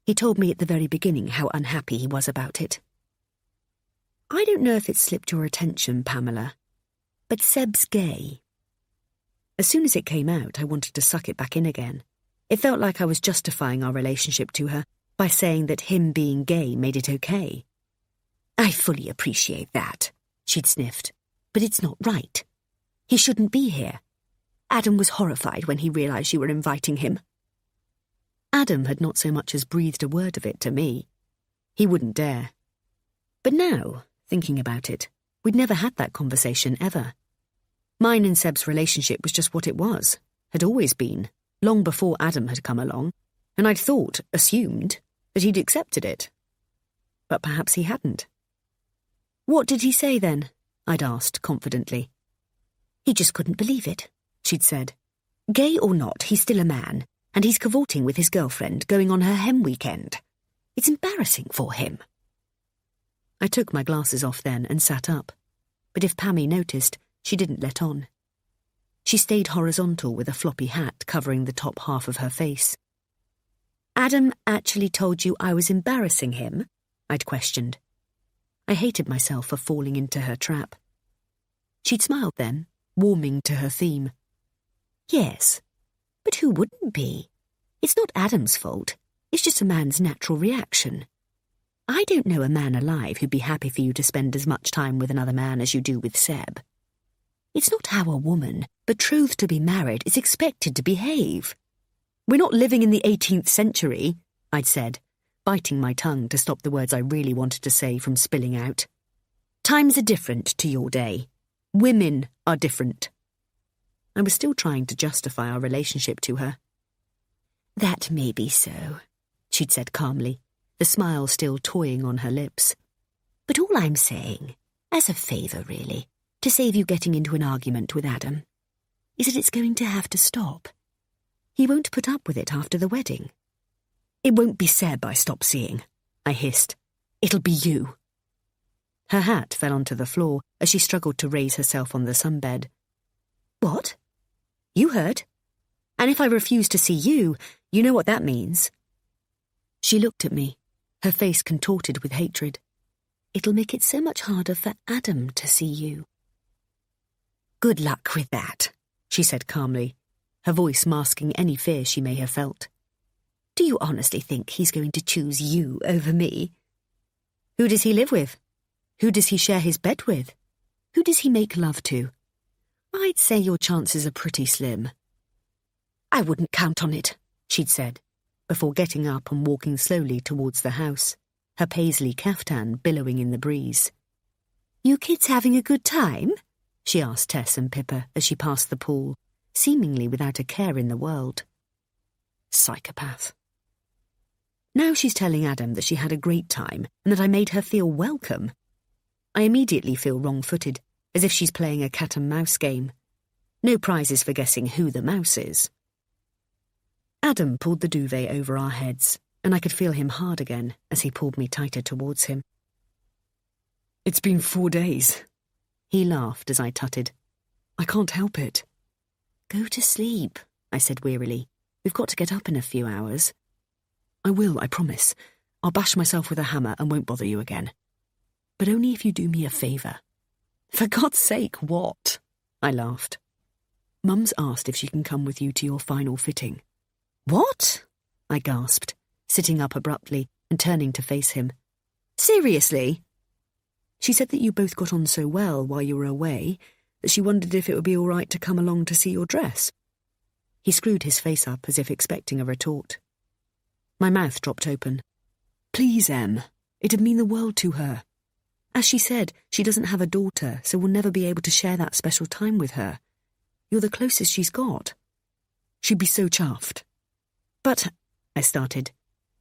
He told me at the very beginning how unhappy he was about it. I don't know if it slipped your attention, Pamela, but Seb's gay. As soon as it came out, I wanted to suck it back in again. It felt like I was justifying our relationship to her by saying that him being gay made it okay. I fully appreciate that, she'd sniffed, but it's not right. He shouldn't be here. Adam was horrified when he realised you were inviting him. Adam had not so much as breathed a word of it to me. He wouldn't dare. But now, thinking about it, we'd never had that conversation ever. Mine and Seb's relationship was just what it was, had always been, long before Adam had come along, and I'd assumed, that he'd accepted it. But perhaps he hadn't. What did he say then? I'd asked confidently. He just couldn't believe it, she'd said. Gay or not, he's still a man, and he's cavorting with his girlfriend, going on her hem weekend. It's embarrassing for him. I took my glasses off then and sat up, but if Pammie noticed, she didn't let on. She stayed horizontal with a floppy hat covering the top half of her face. Adam actually told you I was embarrassing him? I'd questioned. I hated myself for falling into her trap. She'd smiled then, warming to her theme. Yes, but who wouldn't be? It's not Adam's fault. It's just a man's natural reaction. I don't know a man alive who'd be happy for you to spend as much time with another man as you do with Seb. It's not how a woman, betrothed to be married, is expected to behave. We're not living in the 18th century, I'd said, biting my tongue to stop the words I really wanted to say from spilling out. Times are different to your day. Women are different. I was still trying to justify our relationship to her. That may be so, she'd said calmly, the smile still toying on her lips. But all I'm saying, as a favour really, to save you getting into an argument with Adam, is that it's going to have to stop. He won't put up with it after the wedding. It won't be Seb I stop seeing, I hissed. It'll be you. Her hat fell onto the floor as she struggled to raise herself on the sunbed. What? You heard. And if I refuse to see you, you know what that means. She looked at me, her face contorted with hatred. It'll make it so much harder for Adam to see you. Good luck with that, she said calmly, her voice masking any fear she may have felt. Do you honestly think he's going to choose you over me? Who does he live with? Who does he share his bed with? Who does he make love to? I'd say your chances are pretty slim. I wouldn't count on it, she'd said, before getting up and walking slowly towards the house, her paisley caftan billowing in the breeze. You kids having a good time? She asked Tess and Pippa as she passed the pool, seemingly without a care in the world. Psychopath. Now she's telling Adam that she had a great time and that I made her feel welcome. I immediately feel wrong-footed, as if she's playing a cat-and-mouse game. No prizes for guessing who the mouse is. Adam pulled the duvet over our heads, and I could feel him hard again as he pulled me tighter towards him. It's been 4 days. He laughed as I tutted. I can't help it. Go to sleep, I said wearily. We've got to get up in a few hours. I will, I promise. I'll bash myself with a hammer and won't bother you again. But only if you do me a favour. For God's sake, what? I laughed. Mum's asked if she can come with you to your final fitting. What? I gasped, sitting up abruptly and turning to face him. Seriously? She said that you both got on so well while you were away that she wondered if it would be all right to come along to see your dress. He screwed his face up as if expecting a retort. My mouth dropped open. Please, Em. It'd mean the world to her. As she said, she doesn't have a daughter, so we'll never be able to share that special time with her. You're the closest she's got. She'd be so chuffed. But, I started,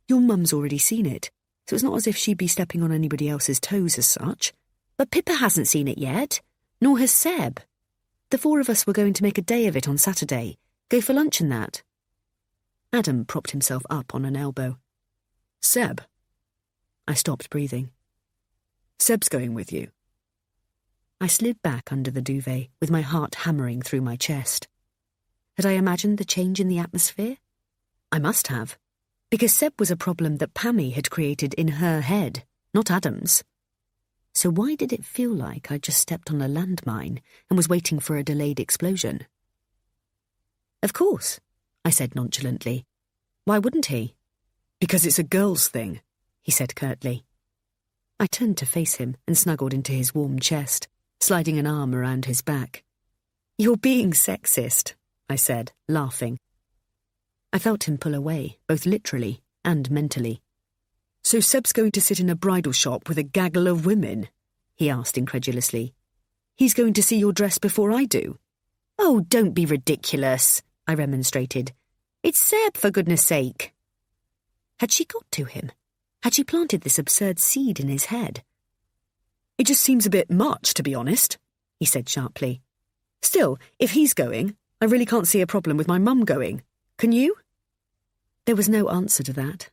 your mum's already seen it, so it's not as if she'd be stepping on anybody else's toes as such. But Pippa hasn't seen it yet, nor has Seb. The 4 of us were going to make a day of it on Saturday, go for lunch and that. Adam propped himself up on an elbow. Seb? I stopped breathing. Seb's going with you. I slid back under the duvet, with my heart hammering through my chest. Had I imagined the change in the atmosphere? I must have, because Seb was a problem that Pammie had created in her head, not Adam's. So why did it feel like I'd just stepped on a landmine and was waiting for a delayed explosion? Of course, I said nonchalantly. Why wouldn't he? Because it's a girl's thing, he said curtly. I turned to face him and snuggled into his warm chest, sliding an arm around his back. You're being sexist, I said, laughing. I felt him pull away, both literally and mentally. So Seb's going to sit in a bridal shop with a gaggle of women? He asked incredulously. He's going to see your dress before I do? Oh, don't be ridiculous, I remonstrated. It's Seb, for goodness sake. Had she got to him? Had she planted this absurd seed in his head? It just seems a bit much, to be honest, he said sharply. Still, if he's going, I really can't see a problem with my mum going. Can you? There was no answer to that,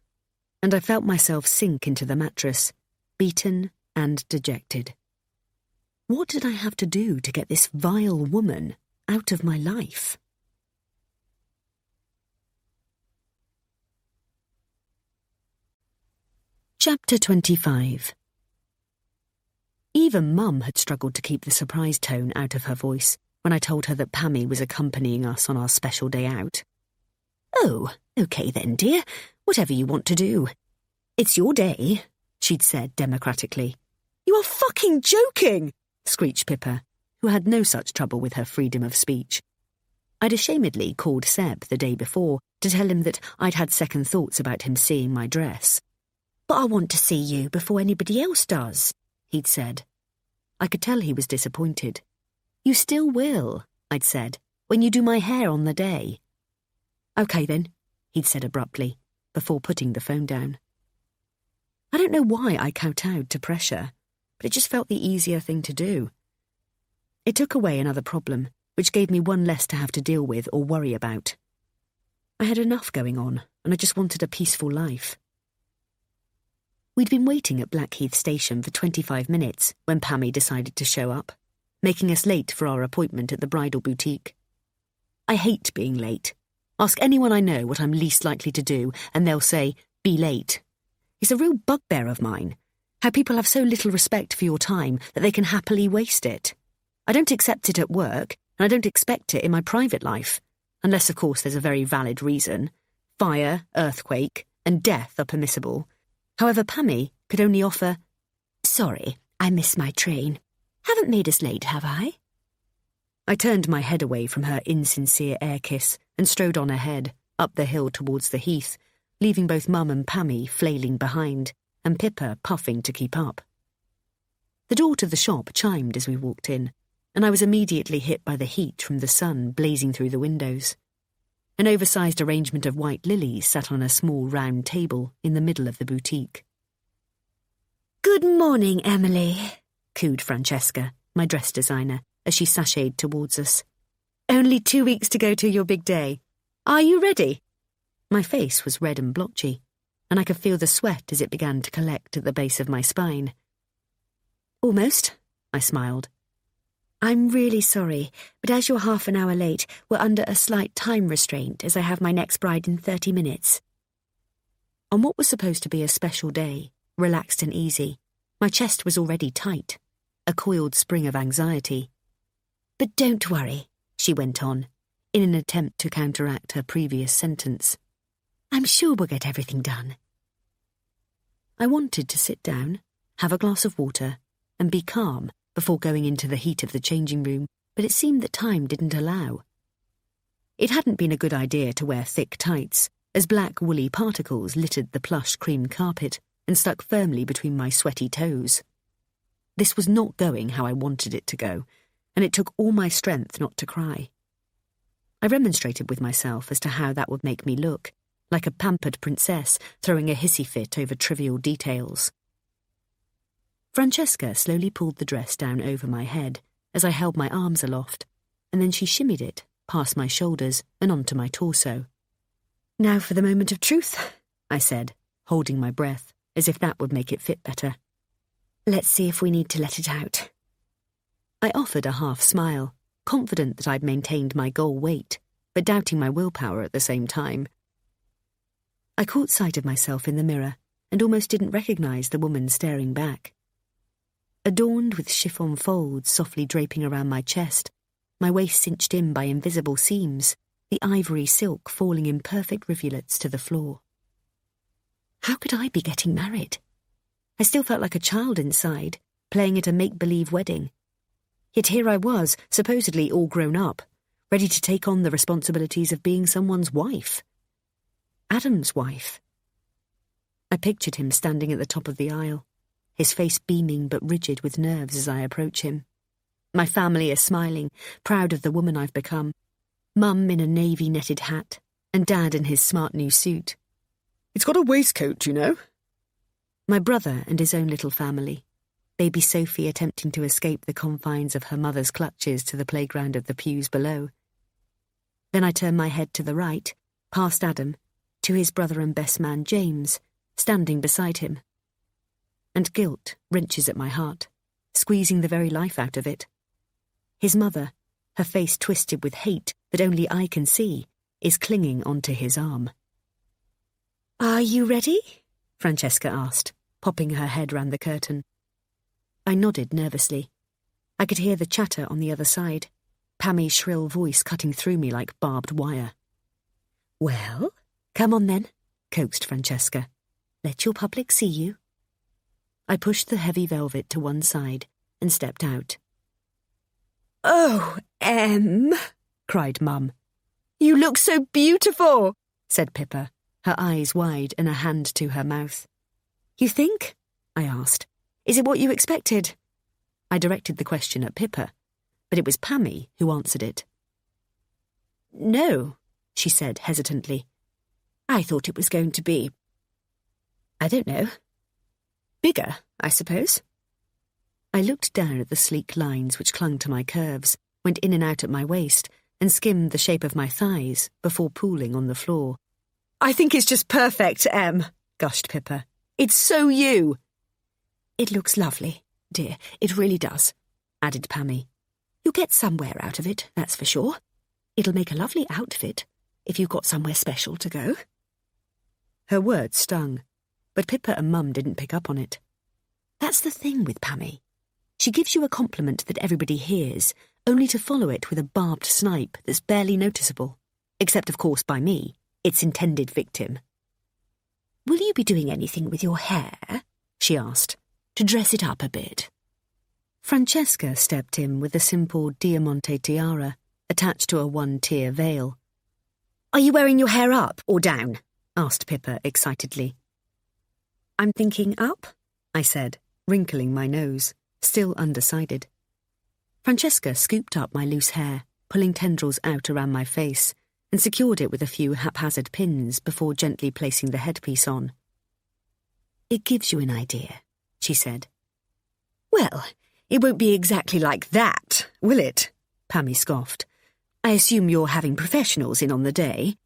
and I felt myself sink into the mattress, beaten and dejected. What did I have to do to get this vile woman out of my life? Chapter 25. Even Mum had struggled to keep the surprised tone out of her voice when I told her that Pammie was accompanying us on our special day out. Oh, okay then, dear. Whatever you want to do. It's your day, she'd said democratically. You are fucking joking, screeched Pippa, who had no such trouble with her freedom of speech. I'd ashamedly called Seb the day before to tell him that I'd had second thoughts about him seeing my dress. But I want to see you before anybody else does, he'd said. I could tell he was disappointed. You still will, I'd said, when you do my hair on the day. Okay then, he'd said abruptly, before putting the phone down. I don't know why I kowtowed to pressure, but it just felt the easier thing to do. It took away another problem, which gave me one less to have to deal with or worry about. I had enough going on, and I just wanted a peaceful life. We'd been waiting at Blackheath Station for 25 minutes when Pammie decided to show up, making us late for our appointment at the bridal boutique. I hate being late. Ask anyone I know what I'm least likely to do, and they'll say, be late. It's a real bugbear of mine, how people have so little respect for your time that they can happily waste it. I don't accept it at work, and I don't expect it in my private life, unless, of course, there's a very valid reason. Fire, earthquake, and death are permissible. However, Pammie could only offer, Sorry, I missed my train. Haven't made us late, have I? I turned my head away from her insincere air kiss and strode on ahead, up the hill towards the heath, leaving both Mum and Pammie flailing behind, and Pippa puffing to keep up. The door to the shop chimed as we walked in, and I was immediately hit by the heat from the sun blazing through the windows. An oversized arrangement of white lilies sat on a small round table in the middle of the boutique. Good morning, Emily, cooed Francesca, my dress designer, as she sashayed towards us. Only 2 weeks to go to your big day. Are you ready? My face was red and blotchy, and I could feel the sweat as it began to collect at the base of my spine. Almost, I smiled. I'm really sorry, but as you're half an hour late, we're under a slight time restraint as I have my next bride in 30 minutes. On what was supposed to be a special day, relaxed and easy, my chest was already tight, a coiled spring of anxiety. But don't worry, she went on, in an attempt to counteract her previous sentence. I'm sure we'll get everything done. I wanted to sit down, have a glass of water, and be calm before going into the heat of the changing room, but it seemed that time didn't allow. It hadn't been a good idea to wear thick tights, as black woolly particles littered the plush cream carpet and stuck firmly between my sweaty toes. This was not going how I wanted it to go, and it took all my strength not to cry. I remonstrated with myself as to how that would make me look, like a pampered princess throwing a hissy fit over trivial details. Francesca slowly pulled the dress down over my head as I held my arms aloft, and then she shimmied it past my shoulders and onto my torso. Now for the moment of truth, I said, holding my breath, as if that would make it fit better. Let's see if we need to let it out. I offered a half smile, confident that I'd maintained my goal weight, but doubting my willpower at the same time. I caught sight of myself in the mirror and almost didn't recognise the woman staring back. Adorned with chiffon folds softly draping around my chest, my waist cinched in by invisible seams, the ivory silk falling in perfect rivulets to the floor. How could I be getting married? I still felt like a child inside, playing at a make-believe wedding. Yet here I was, supposedly all grown up, ready to take on the responsibilities of being someone's wife. Adam's wife. I pictured him standing at the top of the aisle, his face beaming but rigid with nerves as I approach him. My family are smiling, proud of the woman I've become. Mum in a navy netted hat, and Dad in his smart new suit. It's got a waistcoat, you know. My brother and his own little family. Baby Sophie attempting to escape the confines of her mother's clutches to the playground of the pews below. Then I turn my head to the right, past Adam, to his brother and best man James, standing beside him. And guilt wrenches at my heart, squeezing the very life out of it. His mother, her face twisted with hate that only I can see, is clinging onto his arm. "Are you ready?" Francesca asked, popping her head round the curtain. I nodded nervously. I could hear the chatter on the other side, Pammie's shrill voice cutting through me like barbed wire. "Well, come on then," coaxed Francesca. "Let your public see you." I pushed the heavy velvet to one side and stepped out. "Oh, Em," cried Mum. "You look so beautiful," said Pippa, her eyes wide and a hand to her mouth. "You think?" I asked. "Is it what you expected?" I directed the question at Pippa, but it was Pammie who answered it. "No," she said hesitantly. "I thought it was going to be, I don't know, bigger, I suppose." I looked down at the sleek lines which clung to my curves, went in and out at my waist, and skimmed the shape of my thighs before pooling on the floor. "I think it's just perfect, Em," gushed Pippa. "It's so you." "It looks lovely, dear, it really does," added Pammie. "You'll get somewhere out of it, that's for sure. It'll make a lovely outfit if you've got somewhere special to go." Her words stung, but Pippa and Mum didn't pick up on it. That's the thing with Pammie. She gives you a compliment that everybody hears, only to follow it with a barbed snipe that's barely noticeable, except of course by me, its intended victim. "Will you be doing anything with your hair?" she asked, "to dress it up a bit?" Francesca stepped in with a simple diamante tiara attached to a one-tier veil. "Are you wearing your hair up or down?" asked Pippa excitedly. "I'm thinking up," I said, wrinkling my nose, still undecided. Francesca scooped up my loose hair, pulling tendrils out around my face, and secured it with a few haphazard pins before gently placing the headpiece on. "It gives you an idea," she said. "Well, it won't be exactly like that, will it?" Pammie scoffed. "I assume you're having professionals in on the day."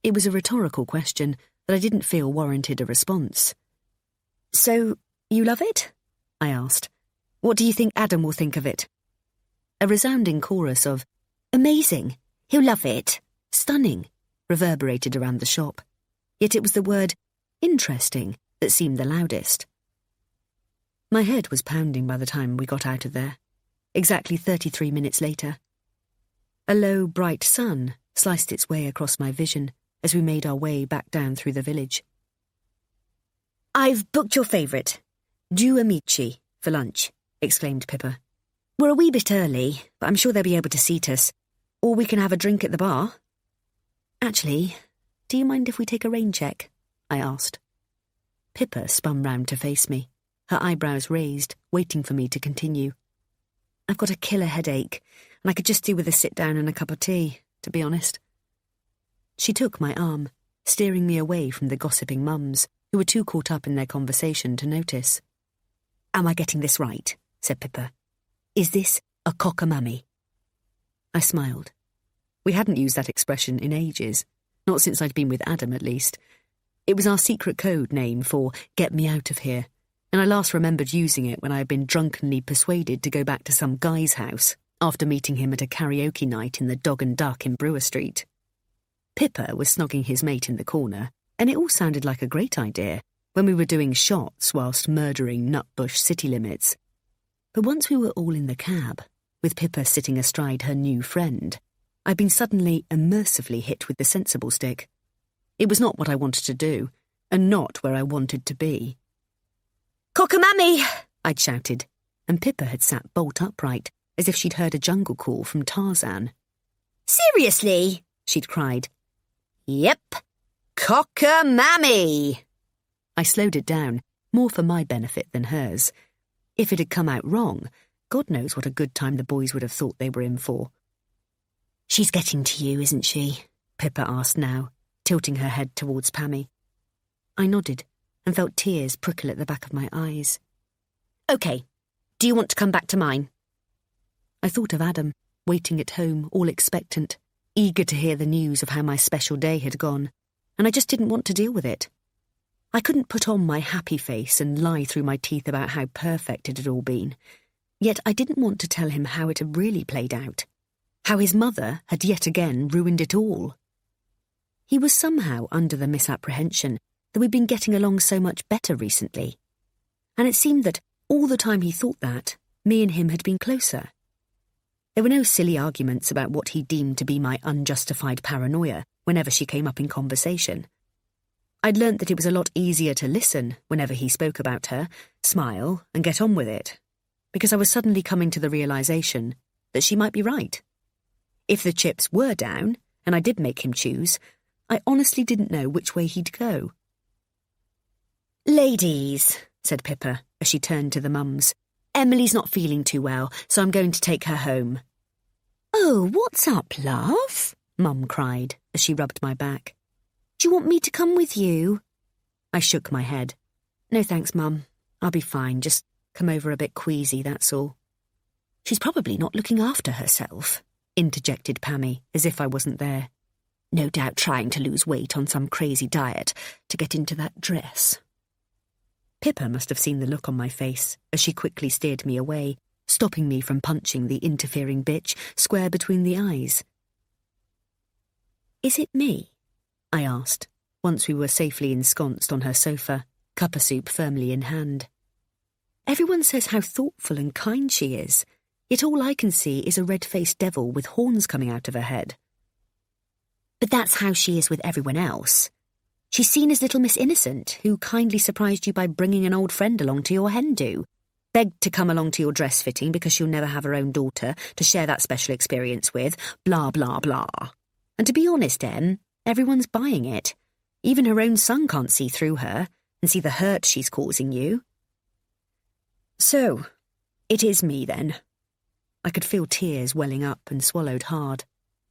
It was a rhetorical question that I didn't feel warranted a response. "So, you love it?" I asked. "What do you think Adam will think of it?" A resounding chorus of "Amazing! He'll love it! Stunning!" reverberated around the shop. Yet it was the word interesting that seemed the loudest. My head was pounding by the time we got out of there, exactly 33 minutes later. A low, bright sun sliced its way across my vision as we made our way back down through the village. "I've booked your favourite, Due Amici, for lunch," exclaimed Pippa. "We're a wee bit early, but I'm sure they'll be able to seat us. Or we can have a drink at the bar." "Actually, do you mind if we take a rain check?" I asked. Pippa spun round to face me, her eyebrows raised, waiting for me to continue. "I've got a killer headache, and I could just do with a sit-down and a cup of tea, to be honest." She took my arm, steering me away from the gossiping mums, who were too caught up in their conversation to notice. "Am I getting this right?" said Pippa. "Is this a cockamamie?" I smiled. We hadn't used that expression in ages, not since I'd been with Adam at least. It was our secret code name for get me out of here, and I last remembered using it when I had been drunkenly persuaded to go back to some guy's house after meeting him at a karaoke night in the Dog and Duck in Brewer Street. Pippa was snogging his mate in the corner, and it all sounded like a great idea when we were doing shots whilst murdering Nutbush city limits. But once we were all in the cab, with Pippa sitting astride her new friend, I'd been suddenly immersively hit with the sensible stick. It was not what I wanted to do, and not where I wanted to be. "Cockamamie!" I'd shouted, and Pippa had sat bolt upright, as if she'd heard a jungle call from Tarzan. "Seriously?" she'd cried. "Yep. Cockamamie!" I slowed it down, more for my benefit than hers. If it had come out wrong, God knows what a good time the boys would have thought they were in for. "She's getting to you, isn't she?" Pippa asked now, tilting her head towards Pammie. I nodded and felt tears prickle at the back of my eyes. "OK, do you want to come back to mine?" I thought of Adam, waiting at home, all expectant, eager to hear the news of how my special day had gone, and I just didn't want to deal with it. I couldn't put on my happy face and lie through my teeth about how perfect it had all been, yet I didn't want to tell him how it had really played out, how his mother had yet again ruined it all. He was somehow under the misapprehension that we'd been getting along so much better recently, and it seemed that all the time he thought that, me and him had been closer. There were no silly arguments about what he deemed to be my unjustified paranoia whenever she came up in conversation. I'd learnt that it was a lot easier to listen whenever he spoke about her, smile, and get on with it, because I was suddenly coming to the realisation that she might be right. If the chips were down, and I did make him choose, I honestly didn't know which way he'd go. "Ladies," said Pippa as she turned to the mums, "Emily's not feeling too well, so I'm going to take her home." "Oh, what's up, love?" Mum cried as she rubbed my back. "Do you want me to come with you?" I shook my head. "No thanks, Mum. I'll be fine, just come over a bit queasy, that's all." "She's probably not looking after herself," interjected Pammie, as if I wasn't there. "No doubt trying to lose weight on some crazy diet to get into that dress." Pippa must have seen the look on my face as she quickly steered me away, stopping me from punching the interfering bitch square between the eyes. "Is it me?" I asked, once we were safely ensconced on her sofa, cuppa soup firmly in hand. "Everyone says how thoughtful and kind she is, yet all I can see is a red-faced devil with horns coming out of her head." "But that's how she is with everyone else. She's seen as Little Miss Innocent, who kindly surprised you by bringing an old friend along to your hen-do, begged to come along to your dress-fitting because she'll never have her own daughter to share that special experience with, blah, blah, blah. And to be honest, Em, everyone's buying it. Even her own son can't see through her and see the hurt she's causing you." "So, it is me, then." I could feel tears welling up and swallowed hard.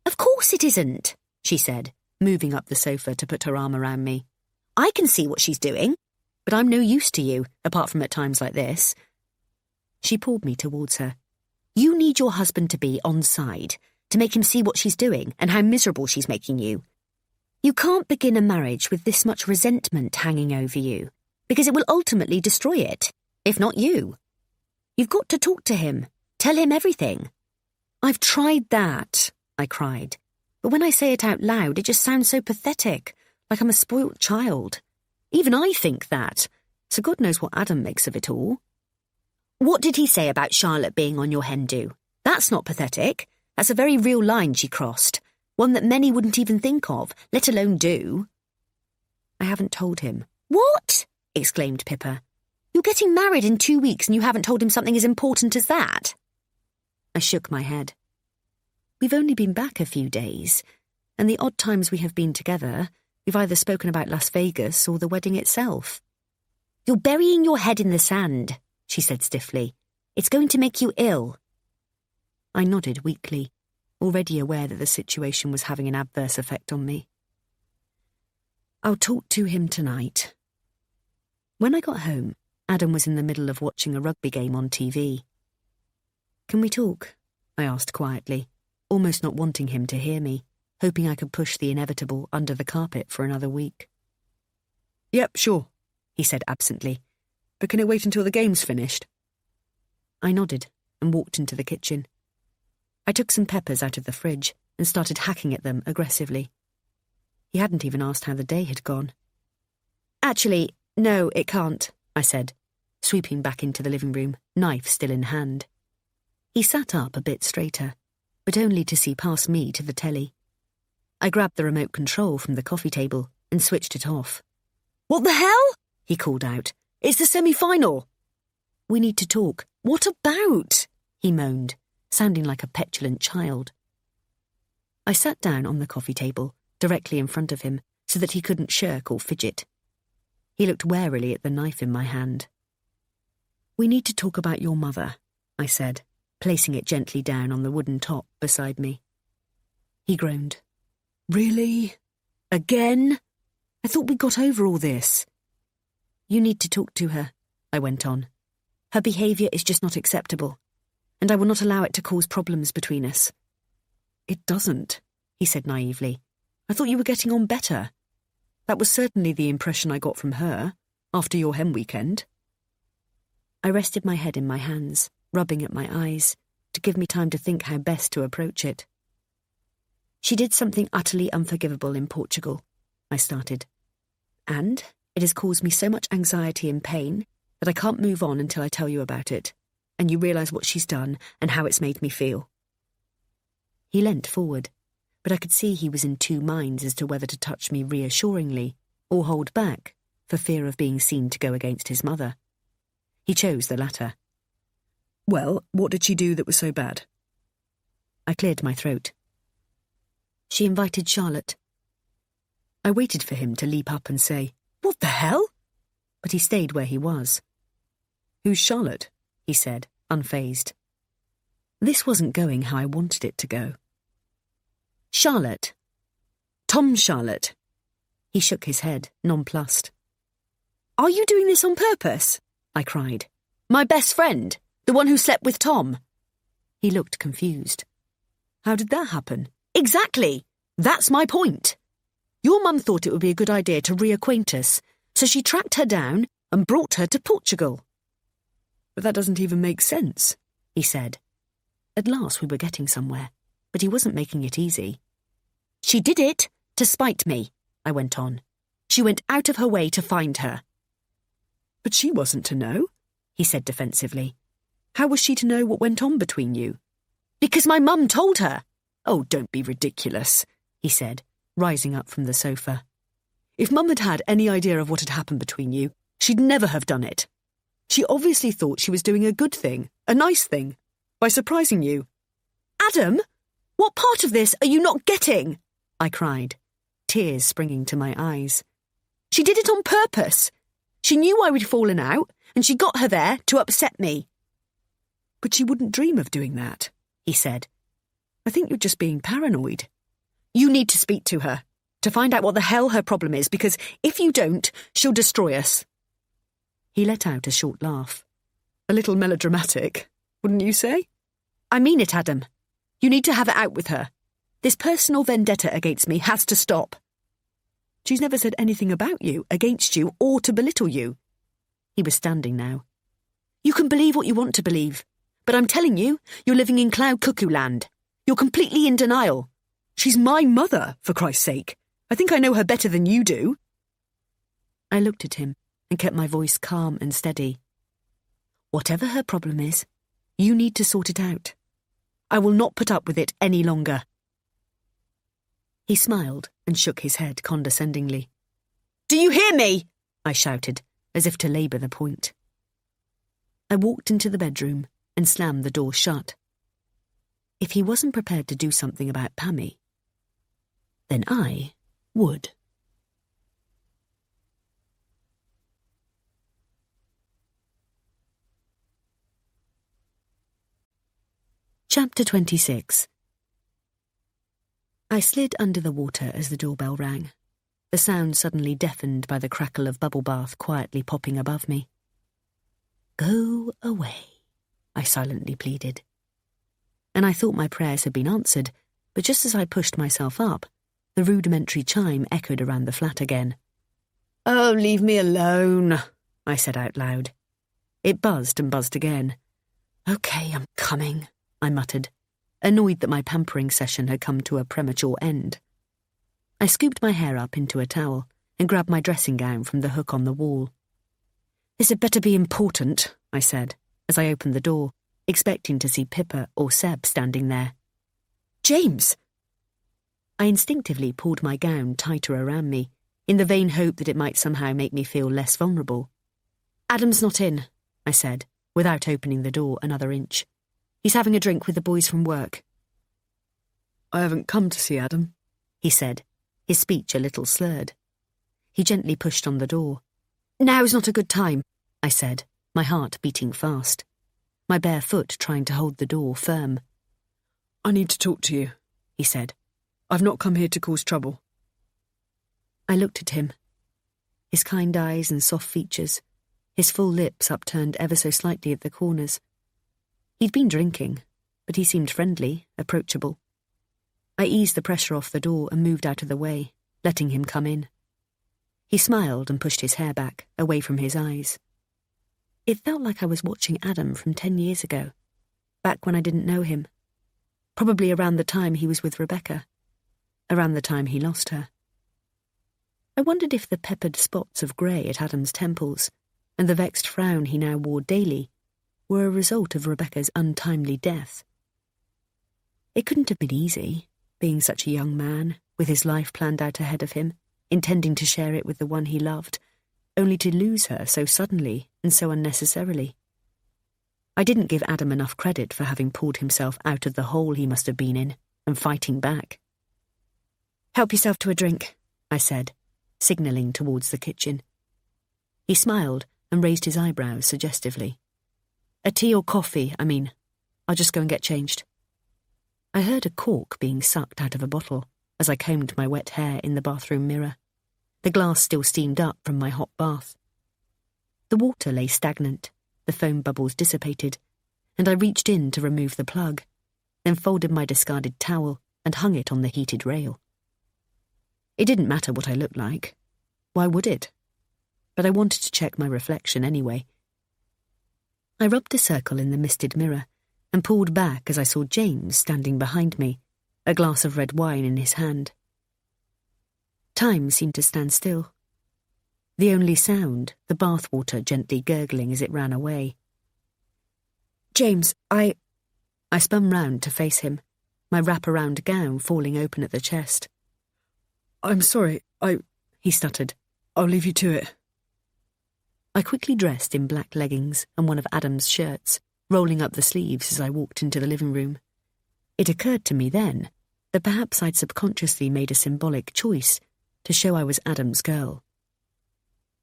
"Of course it isn't," she said, moving up the sofa to put her arm around me. "I can see what she's doing." "But I'm no use to you, apart from at times like this." She pulled me towards her. "You need your husband to be on side, to make him see what she's doing and how miserable she's making you. You can't begin a marriage with this much resentment hanging over you, because it will ultimately destroy it, if not you. You've got to talk to him, tell him everything." "I've tried that," I cried. "But when I say it out loud, it just sounds so pathetic, like I'm a spoilt child. Even I think that, so God knows what Adam makes of it all." "What did he say about Charlotte being on your hen-do? That's not pathetic. That's a very real line she crossed, one that many wouldn't even think of, let alone do." "I haven't told him." "What?" exclaimed Pippa. "You're getting married in 2 weeks and you haven't told him something as important as that?" I shook my head. "We've only been back a few days, and the odd times we have been together, we've either spoken about Las Vegas or the wedding itself." "You're burying your head in the sand," she said stiffly. "It's going to make you ill." I nodded weakly, already aware that the situation was having an adverse effect on me. "I'll talk to him tonight." When I got home, Adam was in the middle of watching a rugby game on TV. "Can we talk?" I asked quietly, almost not wanting him to hear me, hoping I could push the inevitable under the carpet for another week. "Yep, sure," he said absently. but can it wait until the game's finished? I nodded and walked into the kitchen. I took some peppers out of the fridge and started hacking at them aggressively. He hadn't even asked how the day had gone. "Actually, no, it can't," I said, sweeping back into the living room, knife still in hand. He sat up a bit straighter, but only to see past me to the telly. I grabbed the remote control from the coffee table and switched it off. "What the hell?" he called out. "It's the semi-final." "We need to talk." "What about?" he moaned, sounding like a petulant child. I sat down on the coffee table, directly in front of him, so that he couldn't shirk or fidget. He looked warily at the knife in my hand. "We need to talk about your mother," I said, placing it gently down on the wooden top beside me. He groaned. "Really? Again? I thought we got over all this." "You need to talk to her," I went on. "Her behaviour is just not acceptable, and I will not allow it to cause problems between us." "It doesn't," he said naively. "I thought you were getting on better. That was certainly the impression I got from her, after your hen weekend." I rested my head in my hands, rubbing at my eyes, to give me time to think how best to approach it. "She did something utterly unforgivable in Portugal," I started. "And it has caused me so much anxiety and pain that I can't move on until I tell you about it, and you realise what she's done and how it's made me feel." He leant forward, but I could see he was in two minds as to whether to touch me reassuringly or hold back for fear of being seen to go against his mother. He chose the latter. "Well, what did she do that was so bad?" I cleared my throat. "She invited Charlotte." I waited for him to leap up and say, "What the hell?" But he stayed where he was. "Who's Charlotte?" he said, unfazed. This wasn't going how I wanted it to go. "Charlotte. Tom's Charlotte." He shook his head, nonplussed. "Are you doing this on purpose?" I cried. "My best friend, the one who slept with Tom." He looked confused. "How did that happen?" "Exactly! That's my point. Your mum thought it would be a good idea to reacquaint us, so she tracked her down and brought her to Portugal." "But that doesn't even make sense," he said. At last we were getting somewhere, but he wasn't making it easy. "She did it to spite me," I went on. "She went out of her way to find her." "But she wasn't to know," he said defensively. "How was she to know what went on between you?" "Because my mum told her." "Oh, don't be ridiculous," he said, rising up from the sofa. "If Mum had had any idea of what had happened between you, she'd never have done it. She obviously thought she was doing a good thing, a nice thing, by surprising you." "Adam, what part of this are you not getting?" I cried, tears springing to my eyes. "She did it on purpose. She knew I would fallen out, and she got her there to upset me." "But she wouldn't dream of doing that," he said. "I think you're just being paranoid." "You need to speak to her, to find out what the hell her problem is, because if you don't, she'll destroy us." He let out a short laugh. "A little melodramatic, wouldn't you say?" "I mean it, Adam. You need to have it out with her. This personal vendetta against me has to stop." "She's never said anything about you, against you, or to belittle you." He was standing now. "You can believe what you want to believe, but I'm telling you, you're living in cloud cuckoo land. You're completely in denial. She's my mother, for Christ's sake. I think I know her better than you do." I looked at him and kept my voice calm and steady. "Whatever her problem is, you need to sort it out. I will not put up with it any longer." He smiled and shook his head condescendingly. "Do you hear me?" I shouted, as if to labour the point. I walked into the bedroom and slammed the door shut. If he wasn't prepared to do something about Pammie, then I would. Chapter 26. I slid under the water as the doorbell rang, the sound suddenly deafened by the crackle of bubble bath quietly popping above me. "Go away," I silently pleaded. And I thought my prayers had been answered, but just as I pushed myself up, the rudimentary chime echoed around the flat again. "Oh, leave me alone," I said out loud, It buzzed and buzzed again. "Okay, I'm coming," I muttered, annoyed that my pampering session had come to a premature end. I scooped my hair up into a towel and grabbed my dressing gown from the hook on the wall. "This had better be important," I said, as I opened the door, expecting to see Pippa or Seb standing there. "James!" I instinctively pulled my gown tighter around me, in the vain hope that it might somehow make me feel less vulnerable. "Adam's not in," I said, without opening the door another inch. "He's having a drink with the boys from work." "I haven't come to see Adam," he said, his speech a little slurred. He gently pushed on the door. "Now's not a good time," I said, my heart beating fast, my bare foot trying to hold the door firm. "I need to talk to you," he said. "I've not come here to cause trouble." I looked at him. His kind eyes and soft features, his full lips upturned ever so slightly at the corners. He'd been drinking, but he seemed friendly, approachable. I eased the pressure off the door and moved out of the way, letting him come in. He smiled and pushed his hair back, away from his eyes. It felt like I was watching Adam from 10 years ago, back when I didn't know him. Probably around the time he was with Rebecca, around the time he lost her. I wondered if the peppered spots of grey at Adam's temples and the vexed frown he now wore daily were a result of Rebecca's untimely death. It couldn't have been easy, being such a young man, with his life planned out ahead of him, intending to share it with the one he loved, only to lose her so suddenly and so unnecessarily. I didn't give Adam enough credit for having pulled himself out of the hole he must have been in and fighting back. "Help yourself to a drink," I said, signalling towards the kitchen. He smiled and raised his eyebrows suggestively. "A tea or coffee, I mean. I'll just go and get changed." I heard a cork being sucked out of a bottle as I combed my wet hair in the bathroom mirror. The glass still steamed up from my hot bath. The water lay stagnant, the foam bubbles dissipated, and I reached in to remove the plug, then folded my discarded towel and hung it on the heated rail. It didn't matter what I looked like. Why would it? But I wanted to check my reflection anyway. I rubbed a circle in the misted mirror and pulled back as I saw James standing behind me, a glass of red wine in his hand. Time seemed to stand still. The only sound, the bathwater gently gurgling as it ran away. "James, I spun round to face him, my wrap-around gown falling open at the chest. "I'm sorry, he stuttered. "I'll leave you to it." I quickly dressed in black leggings and one of Adam's shirts, rolling up the sleeves as I walked into the living room. It occurred to me then that perhaps I'd subconsciously made a symbolic choice to show I was Adam's girl.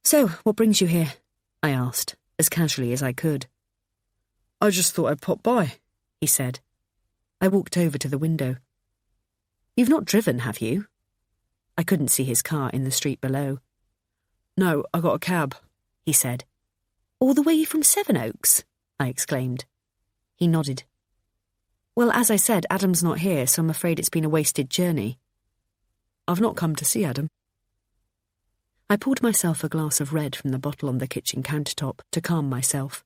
"So, what brings you here?" I asked, as casually as I could. "I just thought I'd pop by," he said. I walked over to the window. "You've not driven, have you?" I couldn't see his car in the street below. "No, I got a cab," he said. "All the way from Sevenoaks?" I exclaimed. He nodded. "Well, as I said, Adam's not here, so I'm afraid it's been a wasted journey." "I've not come to see Adam." I poured myself a glass of red from the bottle on the kitchen countertop to calm myself.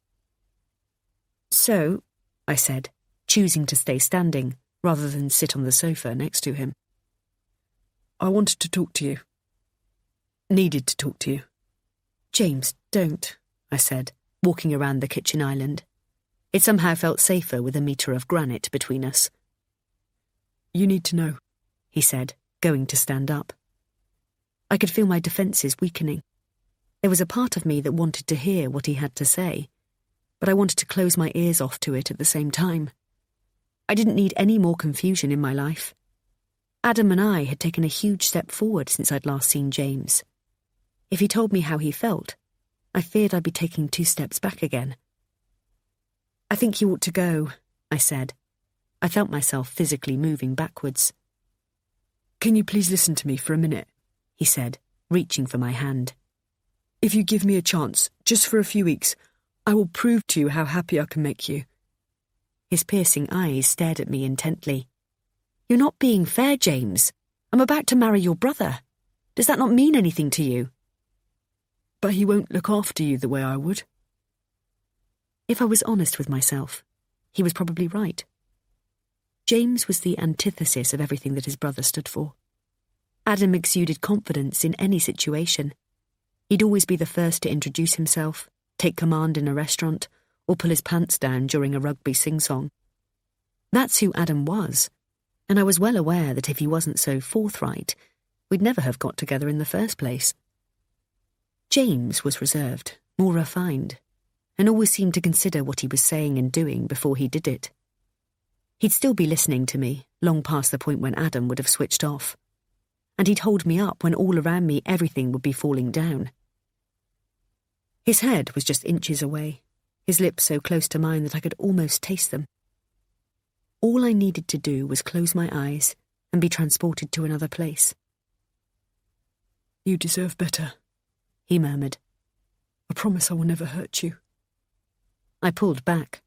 "So," I said, choosing to stay standing rather than sit on the sofa next to him. "I wanted to talk to you. Needed to talk to you." "James, don't," I said, walking around the kitchen island. It somehow felt safer with a metre of granite between us. "You need to know," he said, going to stand up. I could feel my defences weakening. There was a part of me that wanted to hear what he had to say, but I wanted to close my ears off to it at the same time. I didn't need any more confusion in my life. Adam and I had taken a huge step forward since I'd last seen James. If he told me how he felt, I feared I'd be taking 2 steps back again. "I think you ought to go," I said. I felt myself physically moving backwards. "Can you please listen to me for a minute?" he said, reaching for my hand. "If you give me a chance, just for a few weeks, I will prove to you how happy I can make you." His piercing eyes stared at me intently. "You're not being fair, James. I'm about to marry your brother. Does that not mean anything to you?" "But he won't look after you the way I would." If I was honest with myself, he was probably right. James was the antithesis of everything that his brother stood for. Adam exuded confidence in any situation. He'd always be the first to introduce himself, take command in a restaurant, or pull his pants down during a rugby sing-song. That's who Adam was, and I was well aware that if he wasn't so forthright, we'd never have got together in the first place. James was reserved, more refined, and always seemed to consider what he was saying and doing before he did it. He'd still be listening to me, long past the point when Adam would have switched off. And he'd hold me up when all around me everything would be falling down. His head was just inches away, his lips so close to mine that I could almost taste them. All I needed to do was close my eyes and be transported to another place. "You deserve better," he murmured. "I promise I will never hurt you." I pulled back.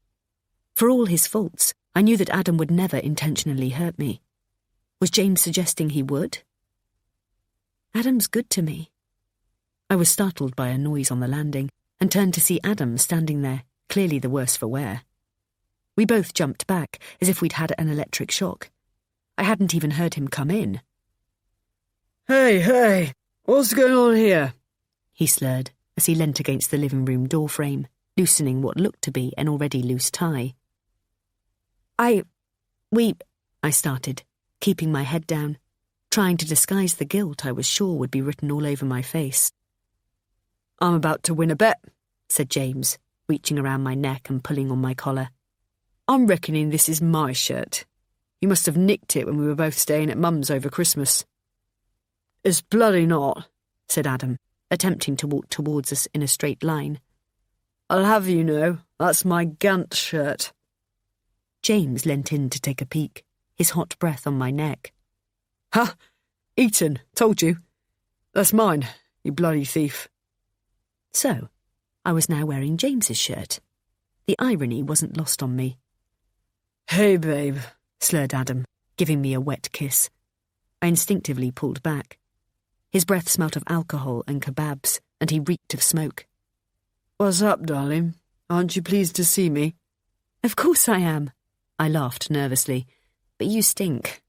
For all his faults, I knew that Adam would never intentionally hurt me. Was James suggesting he would? Adam's good to me. I was startled by a noise on the landing and turned to see Adam standing there, clearly the worse for wear. We both jumped back, as if we'd had an electric shock. I hadn't even heard him come in. Hey, what's going on here?" he slurred as he leant against the living room door frame, loosening what looked to be an already loose tie. I started, keeping my head down, trying to disguise the guilt I was sure would be written all over my face. "I'm about to win a bet," said James, reaching around my neck and pulling on my collar. "I'm reckoning this is my shirt. You must have nicked it when we were both staying at Mum's over Christmas." "It's bloody not," said Adam, attempting to walk towards us in a straight line. "I'll have you know, that's my Gant shirt." James leant in to take a peek, his hot breath on my neck. "Ha! Eaten, told you. That's mine, you bloody thief." So, I was now wearing James's shirt. The irony wasn't lost on me. "Hey, babe," slurred Adam, giving me a wet kiss. I instinctively pulled back. His breath smelt of alcohol and kebabs, and he reeked of smoke. "What's up, darling? Aren't you pleased to see me?" "Of course I am," I laughed nervously. "But you stink.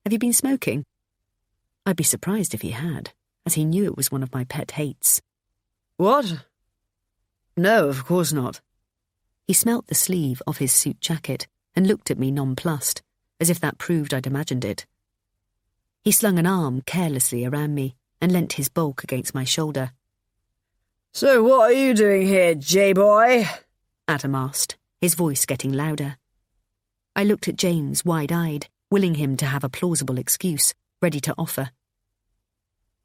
Have you been smoking?" I'd be surprised if he had, as he knew it was one of my pet hates. "What? No, of course not." He smelt the sleeve of his suit jacket and looked at me nonplussed, as if that proved I'd imagined it. He slung an arm carelessly around me and leant his bulk against my shoulder. "So what are you doing here, J-boy?" Adam asked, his voice getting louder. I looked at James wide-eyed, willing him to have a plausible excuse, ready to offer.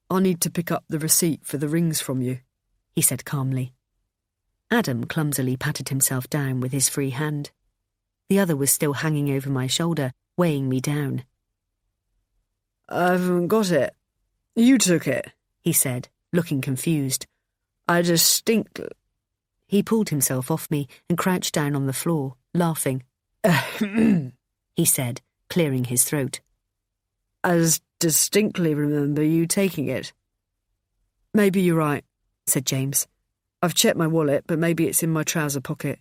"I need to pick up the receipt for the rings from you," he said calmly. Adam clumsily patted himself down with his free hand. The other was still hanging over my shoulder, weighing me down. "I haven't got it. You took it," he said, looking confused. "I distinctly—" He pulled himself off me and crouched down on the floor, laughing. He said, clearing his throat. "I distinctly remember you taking it." "Maybe you're right," said James. "I've checked my wallet, but maybe it's in my trouser pocket."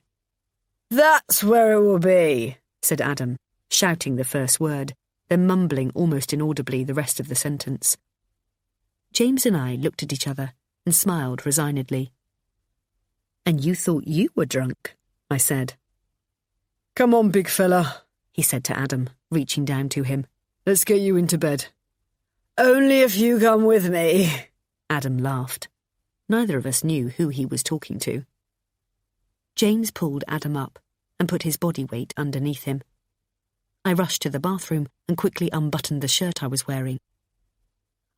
"That's where it will be," said Adam, shouting the first word, then mumbling almost inaudibly the rest of the sentence. James and I looked at each other and smiled resignedly. "And you thought you were drunk," I said. "Come on, big fella," he said to Adam, reaching down to him. "Let's get you into bed." "Only if you come with me," Adam laughed. Neither of us knew who he was talking to. James pulled Adam up and put his body weight underneath him. I rushed to the bathroom and quickly unbuttoned the shirt I was wearing.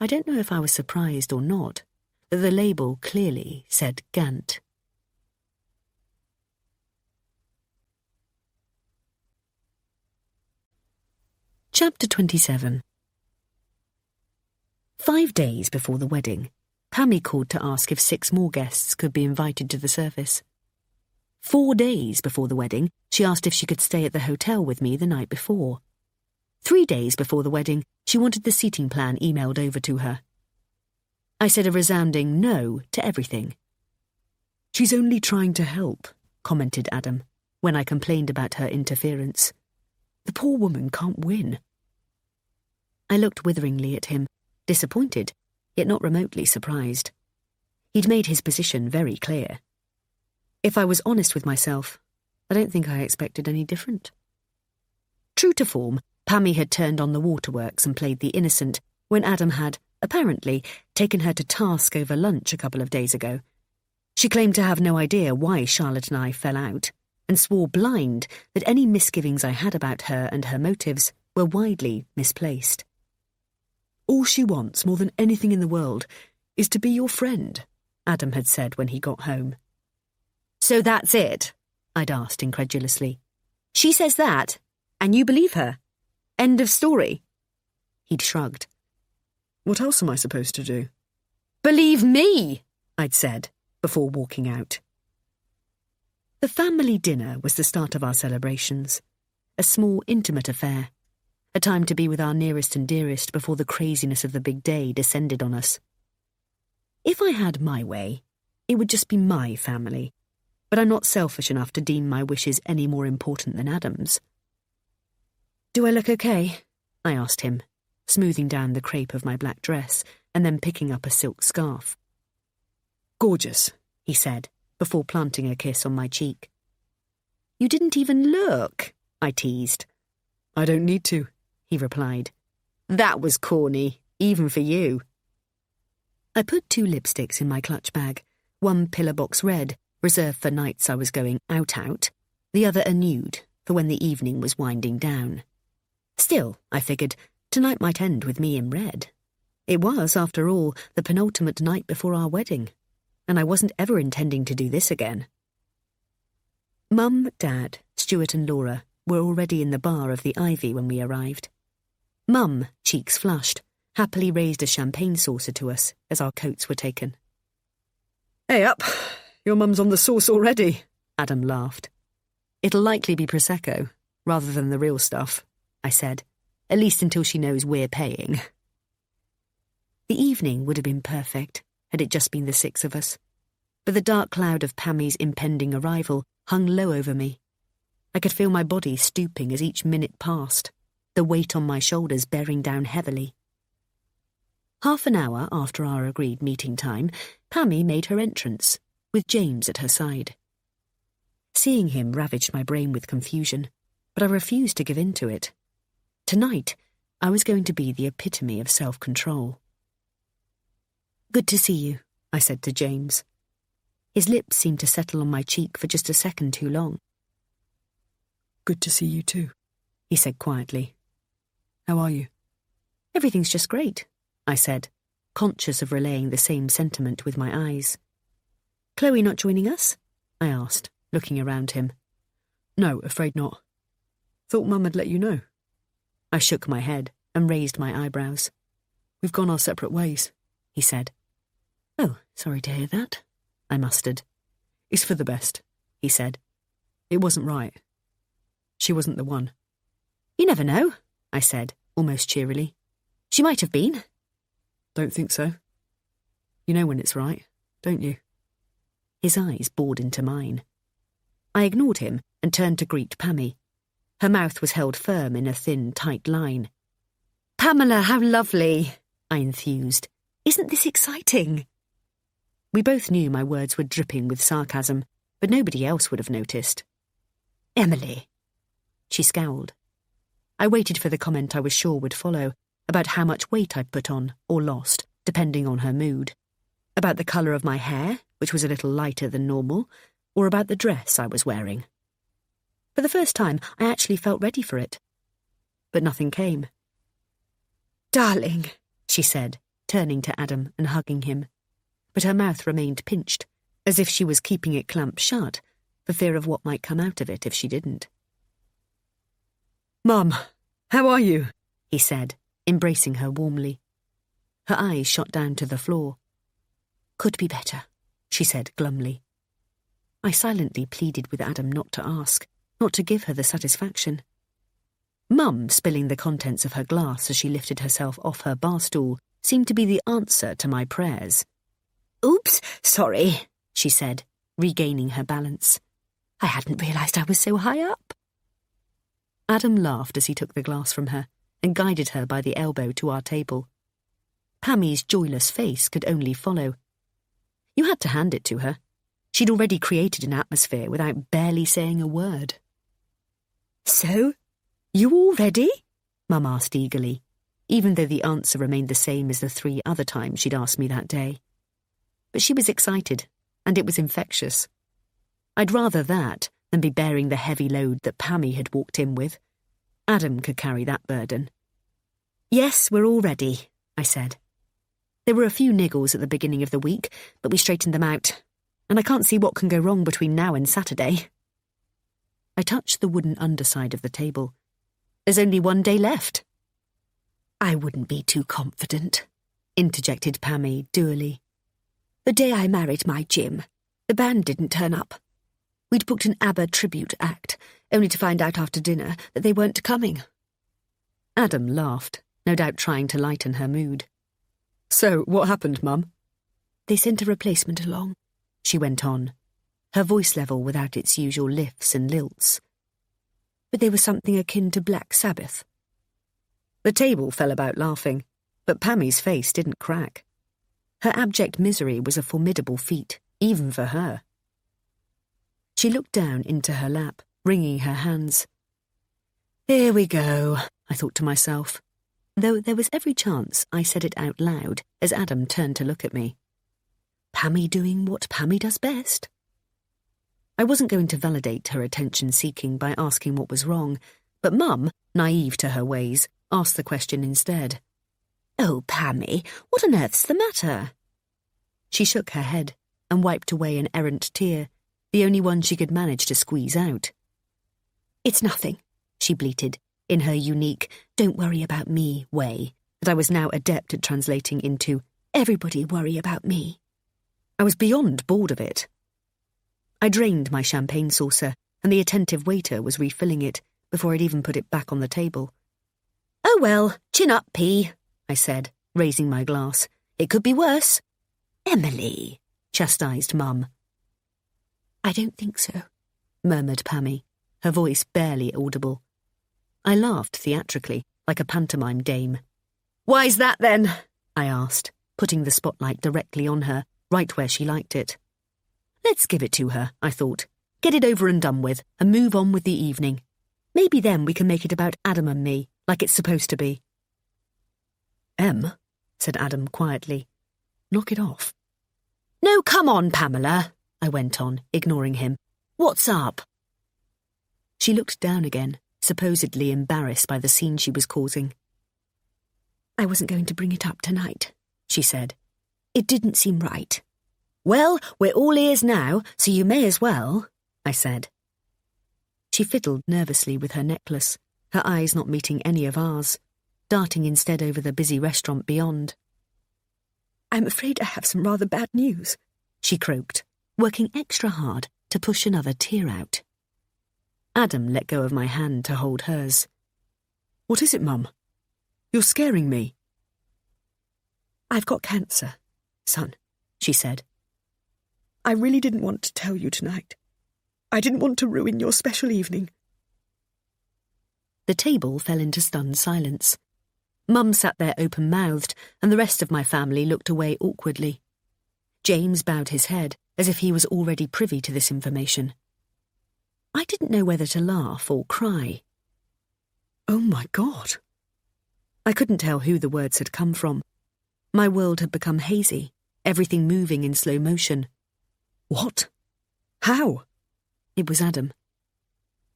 I don't know if I was surprised or not, that the label clearly said Gant. Chapter 27. 5 days before the wedding, Pammie called to ask if 6 more guests could be invited to the service. 4 days before the wedding, she asked if she could stay at the hotel with me the night before. 3 days before the wedding, she wanted the seating plan emailed over to her. I said a resounding no to everything. "She's only trying to help," commented Adam, when I complained about her interference. The poor woman can't win. I looked witheringly at him, disappointed, yet not remotely surprised. He'd made his position very clear. If I was honest with myself, I don't think I expected any different. True to form, Pammie had turned on the waterworks and played the innocent when Adam had, apparently, taken her to task over lunch a couple of days ago. She claimed to have no idea why Charlotte and I fell out, and swore blind that any misgivings I had about her and her motives were widely misplaced. "All she wants, more than anything in the world, is to be your friend," Adam had said when he got home. "So that's it?" I'd asked incredulously. "She says that, and you believe her? End of story?" He'd shrugged. "What else am I supposed to do?" "Believe me," I'd said, before walking out. The family dinner was the start of our celebrations, a small, intimate affair, a time to be with our nearest and dearest before the craziness of the big day descended on us. If I had my way, it would just be my family, but I'm not selfish enough to deem my wishes any more important than Adam's. "Do I look okay?" I asked him, smoothing down the crepe of my black dress and then picking up a silk scarf. "Gorgeous," he said, before planting a kiss on my cheek. "You didn't even look," I teased. "I don't need to," he replied. "That was corny, even for you." I put 2 lipsticks in my clutch bag, one pillar box red, reserved for nights I was going out, the other a nude, for when the evening was winding down. Still, I figured, tonight might end with me in red. It was, after all, the penultimate night before our wedding, and I wasn't ever intending to do this again. Mum, Dad, Stuart and Laura were already in the bar of the Ivy when we arrived. Mum, cheeks flushed, happily raised a champagne saucer to us as our coats were taken. "Hey up, your mum's on the sauce already," Adam laughed. "It'll likely be Prosecco, rather than the real stuff," I said, "at least until she knows we're paying." The evening would have been perfect had it just been the 6 of us, but the dark cloud of Pammie's impending arrival hung low over me. I could feel my body stooping as each minute passed, the weight on my shoulders bearing down heavily. Half an hour after our agreed meeting time, Pammie made her entrance, with James at her side. Seeing him ravaged my brain with confusion, but I refused to give in to it. Tonight, I was going to be the epitome of self-control. "Good to see you," I said to James. His lips seemed to settle on my cheek for just a second too long. "Good to see you too," he said quietly. "How are you?" "Everything's just great," I said, conscious of relaying the same sentiment with my eyes. "Chloe not joining us?" I asked, looking around him. "No, afraid not. Thought Mum had let you know." I shook my head and raised my eyebrows. "We've gone our separate ways," he said. "Oh, sorry to hear that," I mustered. "It's for the best," he said. "It wasn't right. She wasn't the one." "You never know," I said, almost cheerily. "She might have been." "Don't think so. You know when it's right, don't you?" His eyes bored into mine. I ignored him and turned to greet Pammie. Her mouth was held firm in a thin, tight line. "Pamela, how lovely!" I enthused. "Isn't this exciting?" We both knew my words were dripping with sarcasm, but nobody else would have noticed. "Emily." She scowled. I waited for the comment I was sure would follow, about how much weight I'd put on, or lost, depending on her mood. About the colour of my hair, which was a little lighter than normal, or about the dress I was wearing. For the first time, I actually felt ready for it. But nothing came. "Darling," she said, turning to Adam and hugging him. But her mouth remained pinched, as if she was keeping it clamped shut, for fear of what might come out of it if she didn't. "Mum, how are you?" he said, embracing her warmly. Her eyes shot down to the floor. "Could be better," she said glumly. I silently pleaded with Adam not to ask, not to give her the satisfaction. Mum, spilling the contents of her glass as she lifted herself off her bar stool, seemed to be the answer to my prayers. "Oops, sorry," she said, regaining her balance. I hadn't realised I was so high up. Adam laughed as he took the glass from her and guided her by the elbow to our table. Pammie's joyless face could only follow. You had to hand it to her. She'd already created an atmosphere without barely saying a word. So, you all ready? Mum asked eagerly, even though the answer remained the same as the 3 other times she'd asked me that day. But she was excited, and it was infectious. I'd rather that than be bearing the heavy load that Pammie had walked in with. Adam could carry that burden. Yes, we're all ready, I said. There were a few niggles at the beginning of the week, but we straightened them out, and I can't see what can go wrong between now and Saturday. I touched the wooden underside of the table. There's only 1 day left. I wouldn't be too confident, interjected Pammie dourly. The day I married my Jim, the band didn't turn up. We'd booked an ABBA tribute act, only to find out after dinner that they weren't coming. Adam laughed, no doubt trying to lighten her mood. So, what happened, Mum? They sent a replacement along, she went on, her voice level without its usual lifts and lilts. But they were something akin to Black Sabbath. The table fell about laughing, but Pammie's face didn't crack. Her abject misery was a formidable feat, even for her. She looked down into her lap, wringing her hands. Here we go, I thought to myself, though there was every chance I said it out loud as Adam turned to look at me. Pammie doing what Pammie does best. I wasn't going to validate her attention-seeking by asking what was wrong, but Mum, naive to her ways, asked the question instead. Oh, Pammie, what on earth's the matter? She shook her head and wiped away an errant tear, the only one she could manage to squeeze out. It's nothing, she bleated, in her unique, don't worry about me way, that I was now adept at translating into, everybody worry about me. I was beyond bored of it. I drained my champagne saucer, and the attentive waiter was refilling it before I'd even put it back on the table. Oh well, chin up, P, I said, raising my glass. It could be worse. Emily, chastised Mum. I don't think so, murmured Pammie, her voice barely audible. I laughed theatrically, like a pantomime dame. Why's that then? I asked, putting the spotlight directly on her, right where she liked it. Let's give it to her, I thought. Get it over and done with, and move on with the evening. Maybe then we can make it about Adam and me, like it's supposed to be. Em, said Adam quietly. Knock it off. No, come on, Pamela, I went on, ignoring him. What's up? She looked down again, supposedly embarrassed by the scene she was causing. I wasn't going to bring it up tonight, she said. It didn't seem right. Well, we're all ears now, so you may as well, I said. She fiddled nervously with her necklace, her eyes not meeting any of ours, darting instead over the busy restaurant beyond. I'm afraid I have some rather bad news, she croaked, working extra hard to push another tear out. Adam let go of my hand to hold hers. What is it, Mum? You're scaring me. I've got cancer, son, she said. I really didn't want to tell you tonight. I didn't want to ruin your special evening. The table fell into stunned silence. Mum sat there open-mouthed, and the rest of my family looked away awkwardly. James bowed his head, as if he was already privy to this information. I didn't know whether to laugh or cry. Oh, my God. I couldn't tell who the words had come from. My world had become hazy, everything moving in slow motion. What? How? It was Adam.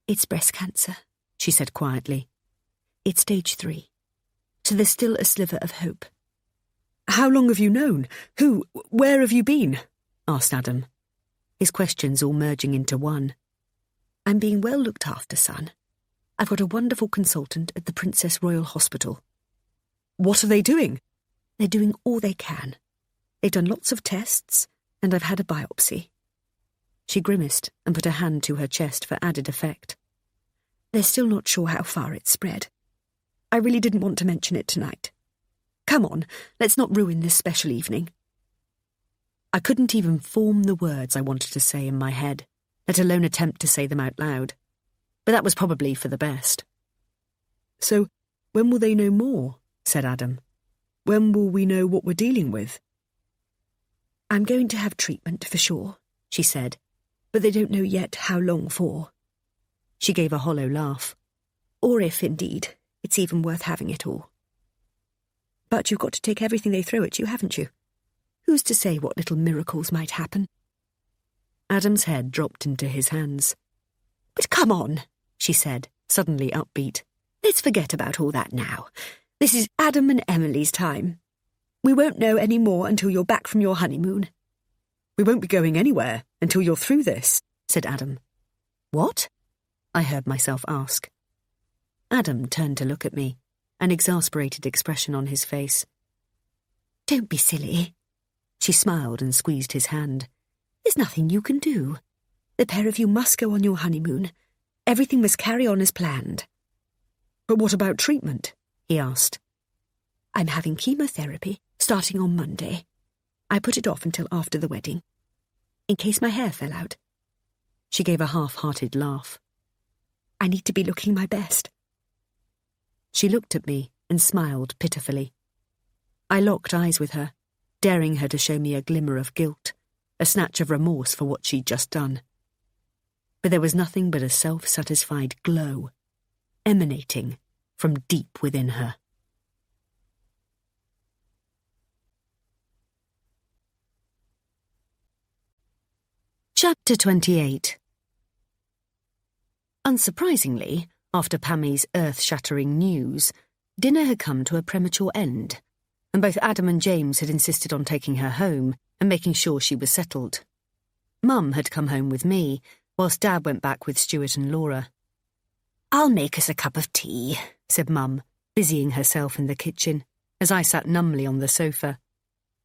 It's breast cancer, she said quietly. It's stage 3. So there's still a sliver of hope. How long have you known? Where have you been? Asked Adam, his questions all merging into one. I'm being well looked after, son. I've got a wonderful consultant at the Princess Royal Hospital. What are they doing? They're doing all they can. They've done lots of tests, and I've had a biopsy. She grimaced and put a hand to her chest for added effect. They're still not sure how far it's spread. I really didn't want to mention it tonight. Come on, let's not ruin this special evening. I couldn't even form the words I wanted to say in my head. let alone attempt to say them out loud. But that was probably for the best. So, when will they know more? Said Adam. When will we know what we're dealing with? I'm going to have treatment for sure, she said, but they don't know yet how long for. She gave a hollow laugh. Or if, indeed, it's even worth having it all. But you've got to take everything they throw at you, haven't you? Who's to say what little miracles might happen? Adam's head dropped into his hands. But come on, she said, suddenly upbeat. Let's forget about all that now. This is Adam and Emily's time. We won't know any more until you're back from your honeymoon. We won't be going anywhere until you're through this, said Adam. What? I heard myself ask. Adam turned to look at me, an exasperated expression on his face. Don't be silly. She smiled and squeezed his hand. There's nothing you can do. The pair of you must go on your honeymoon. Everything must carry on as planned. But what about treatment? He asked. I'm having chemotherapy starting on Monday. I put it off until after the wedding, in case my hair fell out. She gave a half-hearted laugh. I need to be looking my best. She looked at me and smiled pitifully. I locked eyes with her, daring her to show me a glimmer of guilt, a snatch of remorse for what she'd just done. But there was nothing but a self-satisfied glow, emanating from deep within her. Chapter 28. Unsurprisingly, after Pammie's earth-shattering news, dinner had come to a premature end, and both Adam and James had insisted on taking her home and making sure she was settled. Mum had come home with me, whilst Dad went back with Stuart and Laura. I'll make us a cup of tea, said Mum, busying herself in the kitchen, as I sat numbly on the sofa.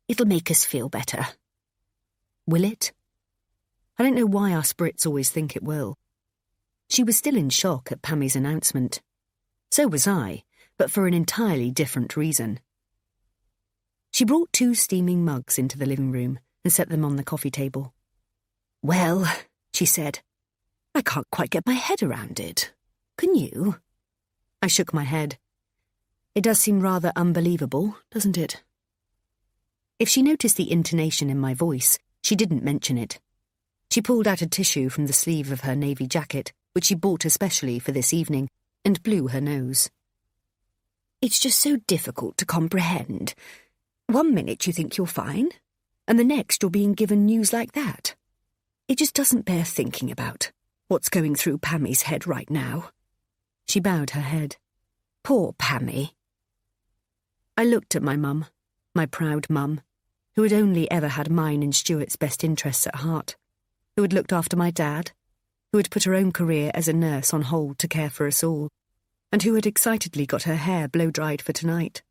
It'll make us feel better. Will it? I don't know why us Brits always think it will. She was still in shock at Pammie's announcement. So was I, but for an entirely different reason. She brought 2 steaming mugs into the living room and set them on the coffee table. Well, she said, I can't quite get my head around it. Can you? I shook my head. It does seem rather unbelievable, doesn't it? If she noticed the intonation in my voice, she didn't mention it. She pulled out a tissue from the sleeve of her navy jacket, which she bought especially for this evening, and blew her nose. It's just so difficult to comprehend. One minute you think you're fine, and the next you're being given news like that. It just doesn't bear thinking about, what's going through Pammie's head right now. She bowed her head. Poor Pammie. I looked at my mum, my proud mum, who had only ever had mine and Stuart's best interests at heart, who had looked after my dad, who had put her own career as a nurse on hold to care for us all, and who had excitedly got her hair blow-dried for tonight.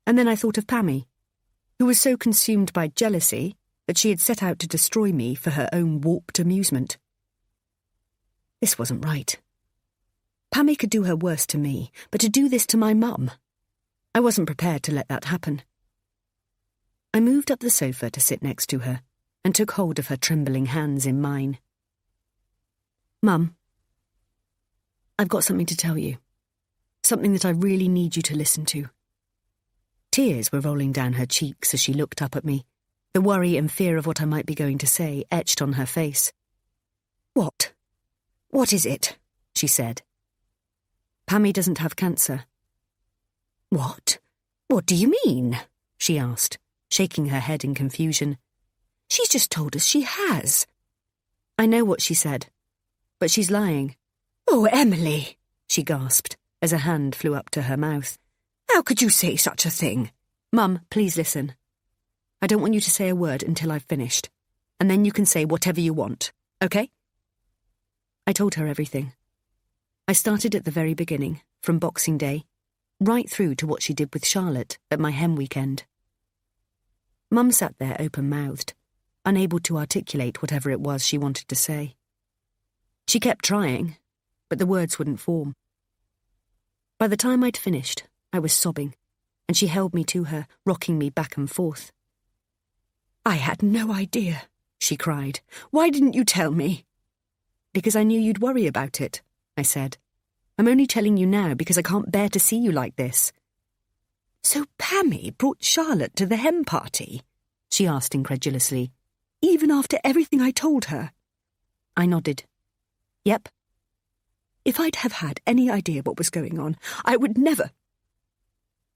And then I thought of Pammie, who was so consumed by jealousy that she had set out to destroy me for her own warped amusement. This wasn't right. Pammie could do her worst to me, but to do this to my mum, I wasn't prepared to let that happen. I moved up the sofa to sit next to her and took hold of her trembling hands in mine. Mum, I've got something to tell you. Something that I really need you to listen to. Tears were rolling down her cheeks as she looked up at me, the worry and fear of what I might be going to say etched on her face. What? What is it? She said. Pammie doesn't have cancer. What? What do you mean? She asked, shaking her head in confusion. She's just told us she has. I know what she said, but she's lying. Oh, Emily, she gasped as a hand flew up to her mouth. How could you say such a thing? Mum, please listen. I don't want you to say a word until I've finished, and then you can say whatever you want, okay? I told her everything. I started at the very beginning, from Boxing Day, right through to what she did with Charlotte at my hen weekend. Mum sat there open-mouthed, unable to articulate whatever it was she wanted to say. She kept trying, but the words wouldn't form. By the time I'd finished, I was sobbing, and she held me to her, rocking me back and forth. I had no idea, she cried. Why didn't you tell me? because I knew you'd worry about it, I said. I'm only telling you now because I can't bear to see you like this. So Pammie brought Charlotte to the hen party? She asked incredulously. Even after everything I told her? I nodded. Yep. If I'd have had any idea what was going on, I would never.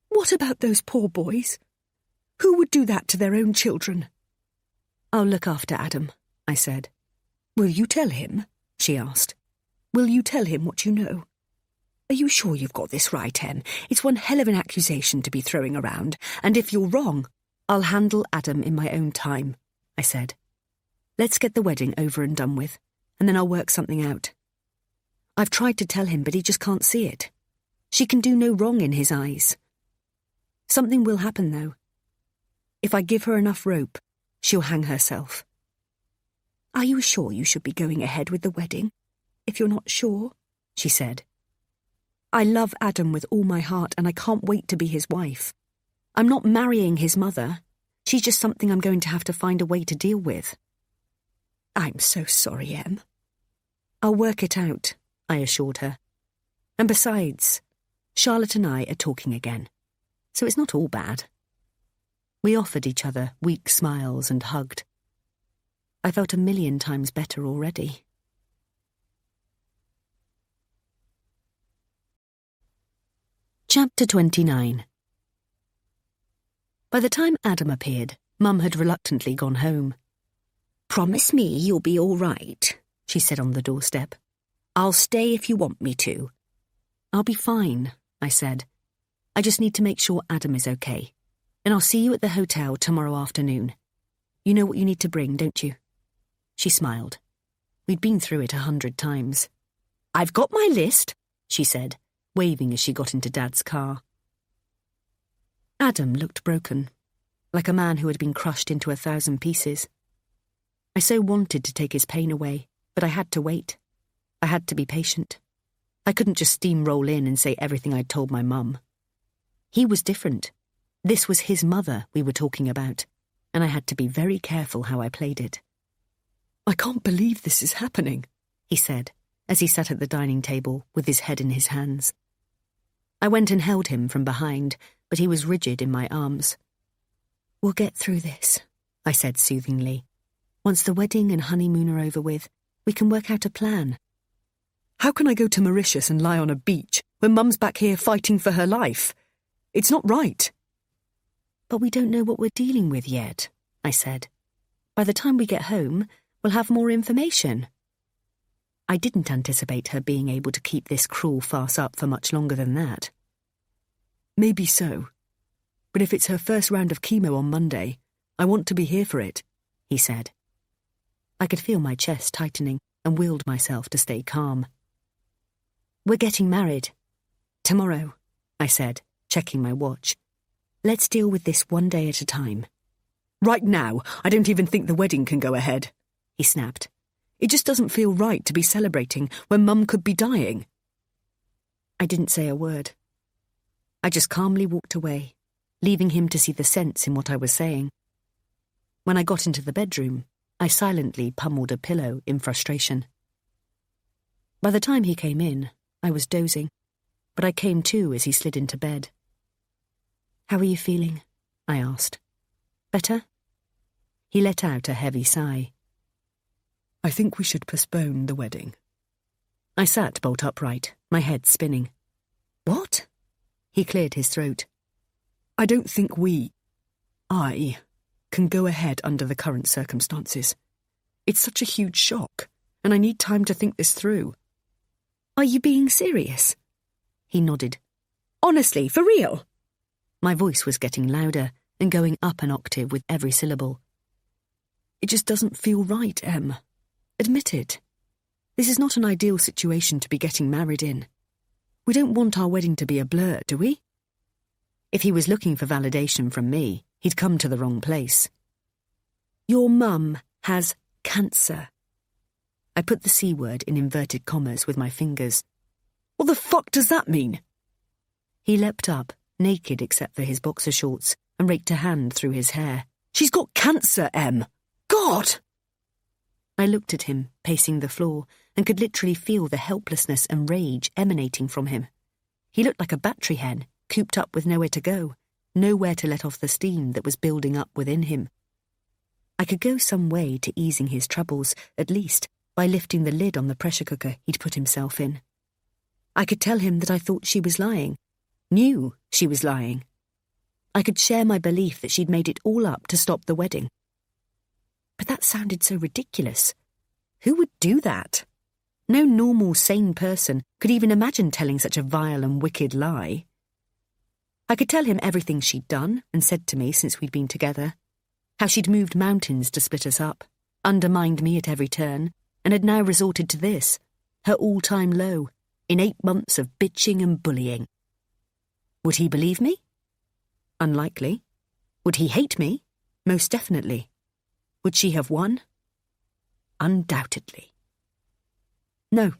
What about those poor boys? Who would do that to their own children? I'll look after Adam, I said. Will you tell him? She asked. Will you tell him what you know? Are you sure you've got this right, Em? It's one hell of an accusation to be throwing around, and if you're wrong, I'll handle Adam in my own time, I said. Let's get the wedding over and done with, and then I'll work something out. I've tried to tell him, but he just can't see it. She can do no wrong in his eyes. Something will happen, though. If I give her enough rope, she'll hang herself. Are you sure you should be going ahead with the wedding? If you're not sure, she said. I love Adam with all my heart, and I can't wait to be his wife. I'm not marrying his mother. She's just something I'm going to have to find a way to deal with. I'm so sorry, Em. I'll work it out, I assured her. And besides, Charlotte and I are talking again, so it's not all bad. We offered each other weak smiles and hugged. I felt 1,000,000 times better already. Chapter 29. By the time Adam appeared, Mum had reluctantly gone home. Promise me you'll be all right, she said on the doorstep. I'll stay if you want me to. I'll be fine, I said. I just need to make sure Adam is okay. And I'll see you at the hotel tomorrow afternoon. You know what you need to bring, don't you? She smiled. We'd been through it 100 times. I've got my list, she said, waving as she got into Dad's car. Adam looked broken, like a man who had been crushed into 1,000 pieces. I so wanted to take his pain away, but I had to wait. I had to be patient. I couldn't just steamroll in and say everything I'd told my mum. He was different. This was his mother we were talking about, and I had to be very careful how I played it. I can't believe this is happening, he said, as he sat at the dining table with his head in his hands. I went and held him from behind, but he was rigid in my arms. We'll get through this, I said soothingly. Once the wedding and honeymoon are over with, we can work out a plan. How can I go to Mauritius and lie on a beach when Mum's back here fighting for her life? It's not right. But we don't know what we're dealing with yet, I said. By the time we get home, we'll have more information. I didn't anticipate her being able to keep this cruel farce up for much longer than that. Maybe so. But if it's her first round of chemo on Monday, I want to be here for it, he said. I could feel my chest tightening and willed myself to stay calm. We're getting married. Tomorrow, I said, checking my watch. Let's deal with this one day at a time. Right now, I don't even think the wedding can go ahead, he snapped. It just doesn't feel right to be celebrating when Mum could be dying. I didn't say a word. I just calmly walked away, leaving him to see the sense in what I was saying. When I got into the bedroom, I silently pummeled a pillow in frustration. By the time he came in, I was dozing, but I came to as he slid into bed. How are you feeling? I asked. Better? He let out a heavy sigh. I think we should postpone the wedding. I sat bolt upright, my head spinning. What? He cleared his throat. I don't think I can go ahead under the current circumstances. It's such a huge shock, and I need time to think this through. Are you being serious? He nodded. Honestly, for real? My voice was getting louder and going up an octave with every syllable. It just doesn't feel right, Em. Admit it. This is not an ideal situation to be getting married in. We don't want our wedding to be a blur, do we? If he was looking for validation from me, he'd come to the wrong place. Your mum has cancer. I put the C word in inverted commas with my fingers. What the fuck does that mean? He leapt up, naked except for his boxer shorts, and raked a hand through his hair. She's got cancer, Em. God! I looked at him, pacing the floor, and could literally feel the helplessness and rage emanating from him. He looked like a battery hen, cooped up with nowhere to go, nowhere to let off the steam that was building up within him. I could go some way to easing his troubles, at least by lifting the lid on the pressure cooker he'd put himself in. I could tell him that I thought she was lying, knew she was lying. I could share my belief that she'd made it all up to stop the wedding. But that sounded so ridiculous. Who would do that? No normal, sane person could even imagine telling such a vile and wicked lie. I could tell him everything she'd done and said to me since we'd been together, how she'd moved mountains to split us up, undermined me at every turn, and had now resorted to this, her all-time low, in 8 months of bitching and bullying. Would he believe me? Unlikely. Would he hate me? Most definitely. Would she have won? Undoubtedly. No,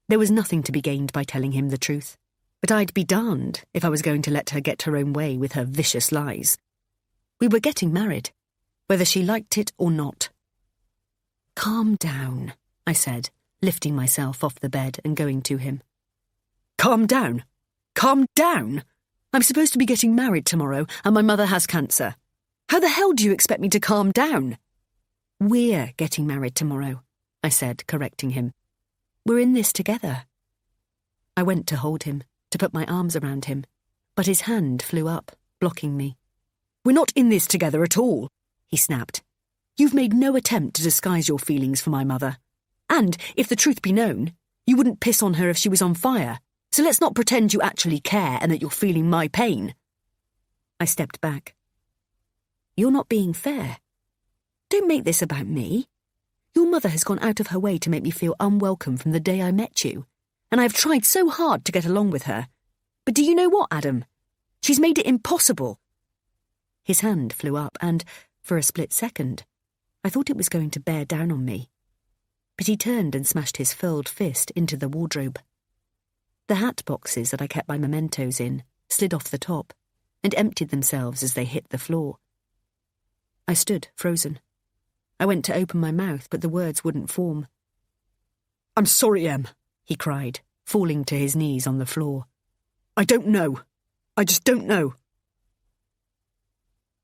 there was nothing to be gained by telling him the truth, but I'd be darned if I was going to let her get her own way with her vicious lies. We were getting married, whether she liked it or not. Calm down, I said, lifting myself off the bed and going to him. Calm down? Calm down? I'm supposed to be getting married tomorrow, and my mother has cancer. How the hell do you expect me to calm down? We're getting married tomorrow, I said, correcting him. We're in this together. I went to hold him, to put my arms around him, but his hand flew up, blocking me. We're not in this together at all, he snapped. You've made no attempt to disguise your feelings for my mother. And, if the truth be known, you wouldn't piss on her if she was on fire, so let's not pretend you actually care and that you're feeling my pain. I stepped back. You're not being fair. Don't make this about me. Your mother has gone out of her way to make me feel unwelcome from the day I met you, and I've tried so hard to get along with her. But do you know what, Adam? She's made it impossible. His hand flew up and, for a split second, I thought it was going to bear down on me. But he turned and smashed his furled fist into the wardrobe. The hat boxes that I kept my mementos in slid off the top and emptied themselves as they hit the floor. I stood, frozen. I went to open my mouth, but the words wouldn't form. I'm sorry, Em, he cried, falling to his knees on the floor. I don't know. I just don't know.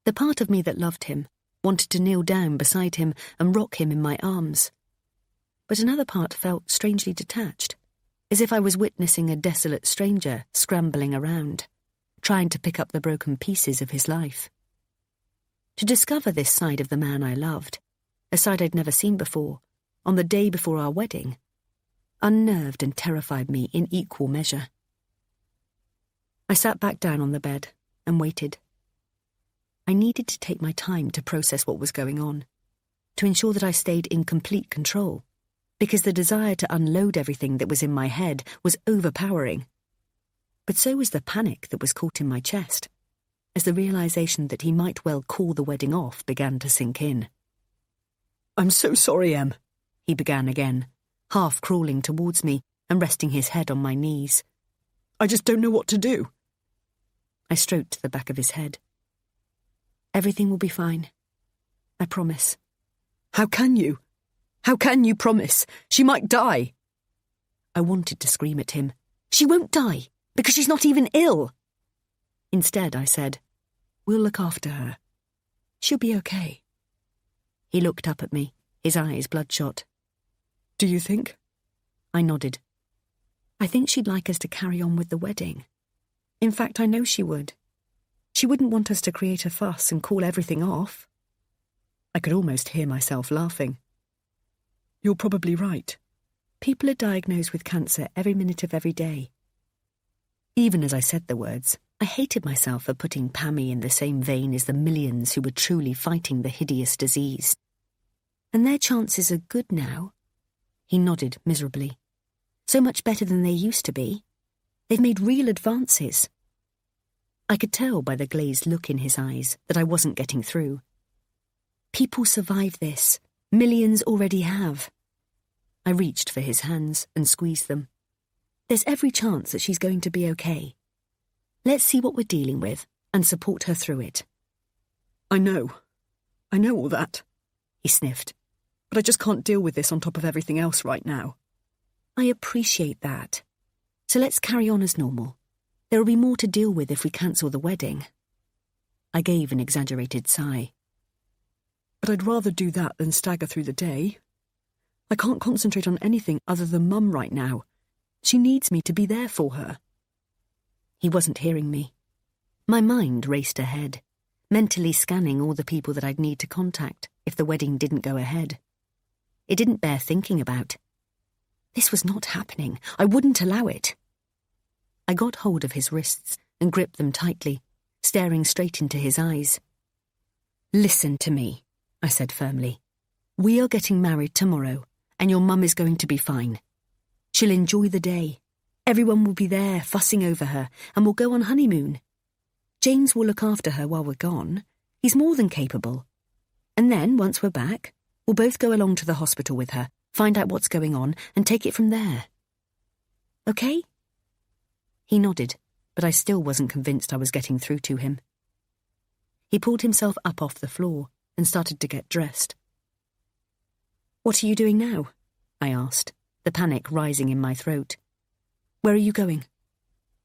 The part of me that loved him wanted to kneel down beside him and rock him in my arms. But another part felt strangely detached, as if I was witnessing a desolate stranger scrambling around, trying to pick up the broken pieces of his life. To discover this side of the man I loved, a side I'd never seen before, on the day before our wedding, unnerved and terrified me in equal measure. I sat back down on the bed and waited. I needed to take my time to process what was going on, to ensure that I stayed in complete control, because the desire to unload everything that was in my head was overpowering. But so was the panic that was caught in my chest, as the realization that he might well call the wedding off began to sink in. I'm so sorry, Em, he began again, half crawling towards me and resting his head on my knees. I just don't know what to do. I stroked the back of his head. Everything will be fine. I promise. How can you? How can you promise? She might die. I wanted to scream at him. She won't die, because she's not even ill. Instead, I said, we'll look after her. She'll be okay. He looked up at me, his eyes bloodshot. Do you think? I nodded. I think she'd like us to carry on with the wedding. In fact, I know she would. She wouldn't want us to create a fuss and call everything off. I could almost hear myself laughing. You're probably right. People are diagnosed with cancer every minute of every day. Even as I said the words, I hated myself for putting Pammie in the same vein as the millions who were truly fighting the hideous disease. And their chances are good now. He nodded miserably. So much better than they used to be. They've made real advances. I could tell by the glazed look in his eyes that I wasn't getting through. People survive this. Millions already have. I reached for his hands and squeezed them. There's every chance that she's going to be okay. Let's see what we're dealing with and support her through it. I know all that, he sniffed. But I just can't deal with this on top of everything else right now. I appreciate that. So let's carry on as normal. There will be more to deal with if we cancel the wedding. I gave an exaggerated sigh. But I'd rather do that than stagger through the day. I can't concentrate on anything other than Mum right now. She needs me to be there for her. He wasn't hearing me. My mind raced ahead, mentally scanning all the people that I'd need to contact if the wedding didn't go ahead. It didn't bear thinking about. This was not happening. I wouldn't allow it. I got hold of his wrists and gripped them tightly, staring straight into his eyes. "Listen to me," I said firmly. "We are getting married tomorrow, and your mum is going to be fine. She'll enjoy the day. Everyone will be there, fussing over her, and we'll go on honeymoon. James will look after her while we're gone. He's more than capable. And then, once we're back, we'll both go along to the hospital with her, find out what's going on, and take it from there. Okay?" He nodded, but I still wasn't convinced I was getting through to him. He pulled himself up off the floor and started to get dressed. "What are you doing now?" I asked, the panic rising in my throat. "Where are you going?"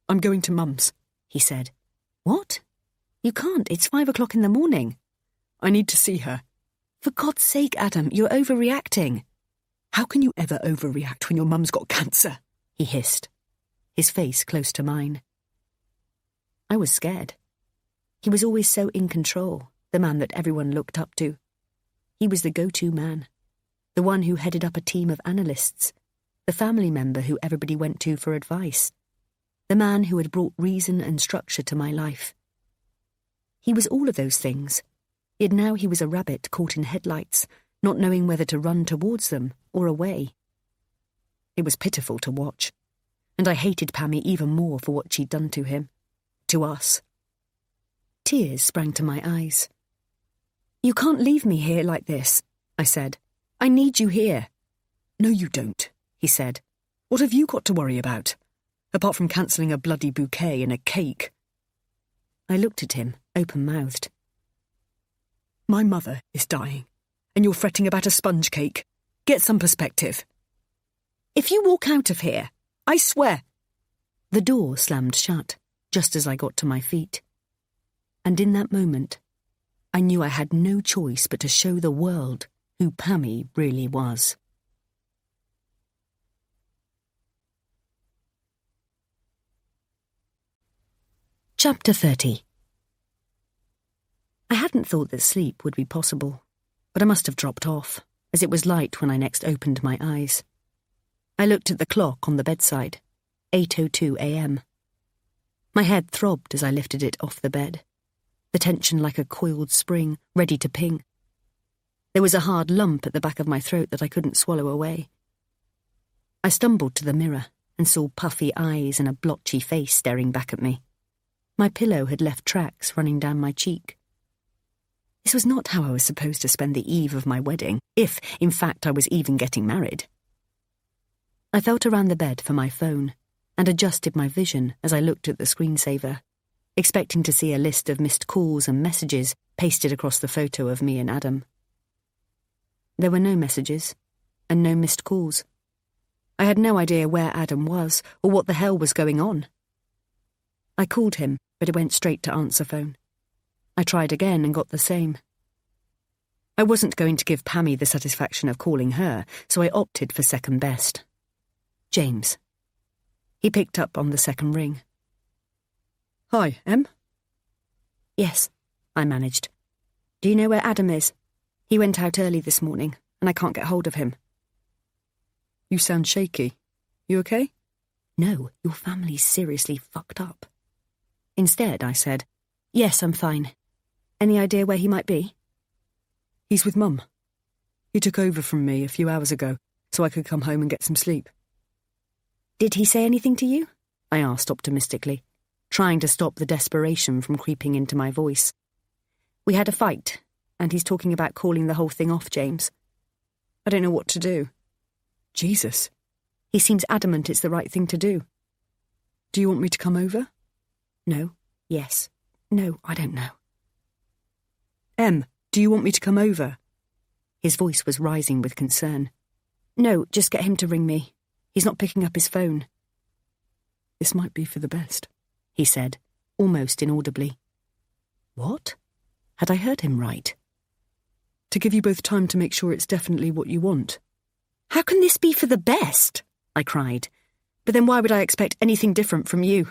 "I'm going to Mum's," he said. "What? You can't. It's 5 o'clock in the morning." "I need to see her." "For God's sake, Adam, you're overreacting." "How can you ever overreact when your mum's got cancer?" he hissed, his face close to mine. I was scared. He was always so in control, the man that everyone looked up to. He was the go-to man, the one who headed up a team of analysts, the family member who everybody went to for advice, the man who had brought reason and structure to my life. He was all of those things, yet now he was a rabbit caught in headlights, not knowing whether to run towards them or away. It was pitiful to watch, and I hated Pammie even more for what she'd done to him, to us. Tears sprang to my eyes. "You can't leave me here like this," I said. "I need you here." "No, you don't," he said. "What have you got to worry about? Apart from cancelling a bloody bouquet and a cake." I looked at him, open-mouthed. "My mother is dying, and you're fretting about a sponge cake. Get some perspective." "If you walk out of here, I swear—" The door slammed shut, just as I got to my feet. And in that moment, I knew I had no choice but to show the world who Pammie really was. Chapter 30. I hadn't thought that sleep would be possible, but I must have dropped off, as it was light when I next opened my eyes. I looked at the clock on the bedside, 8:02 a.m. My head throbbed as I lifted it off the bed, the tension like a coiled spring, ready to ping. There was a hard lump at the back of my throat that I couldn't swallow away. I stumbled to the mirror and saw puffy eyes and a blotchy face staring back at me. My pillow had left tracks running down my cheek. This was not how I was supposed to spend the eve of my wedding, if, in fact, I was even getting married. I felt around the bed for my phone and adjusted my vision as I looked at the screensaver, expecting to see a list of missed calls and messages pasted across the photo of me and Adam. There were no messages and no missed calls. I had no idea where Adam was or what the hell was going on. I called him, but it went straight to answer phone. I tried again and got the same. I wasn't going to give Pammie the satisfaction of calling her, so I opted for second best. James. He picked up on the second ring. "Hi, Em?" "Yes," I managed. "Do you know where Adam is? He went out early this morning, and I can't get hold of him." "You sound shaky. You okay?" "No, your family's seriously fucked up." Instead, I said, "Yes, I'm fine. Any idea where he might be?" "He's with Mum. He took over from me a few hours ago, so I could come home and get some sleep." "Did he say anything to you?" I asked optimistically, trying to stop the desperation from creeping into my voice. "We had a fight, and he's talking about calling the whole thing off, James. I don't know what to do." "Jesus." "He seems adamant it's the right thing to do." "Do you want me to come over?" "No. Yes. No, I don't know." "Em, do you want me to come over?" His voice was rising with concern. "No, just get him to ring me. He's not picking up his phone. This might be for the best, he said, almost inaudibly. What? Had I heard him right? To give you both time to make sure it's definitely what you want. How can this be for the best? I cried. But then why would I expect anything different from you?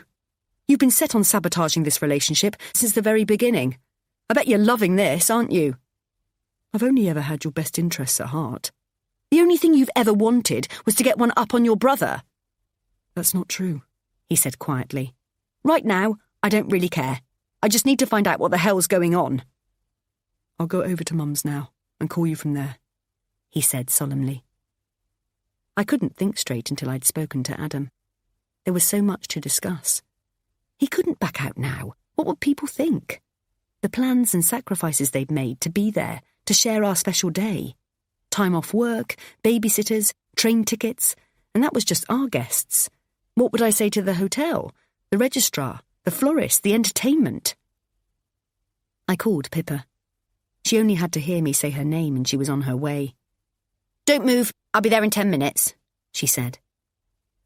You've been set on sabotaging this relationship since the very beginning. I bet you're loving this, aren't you? I've only ever had your best interests at heart. The only thing you've ever wanted was to get one up on your brother. That's not true, he said quietly. Right now, I don't really care. I just need to find out what the hell's going on. I'll go over to Mum's now and call you from there, he said solemnly. I couldn't think straight until I'd spoken to Adam. There was so much to discuss. He couldn't back out now. What would people think? The plans and sacrifices they'd made to be there, to share our special day. Time off work, babysitters, train tickets, and that was just our guests. What would I say to the hotel, the registrar, the florist, the entertainment? I called Pippa. She only had to hear me say her name and she was on her way. Don't move, I'll be there in 10 minutes, she said.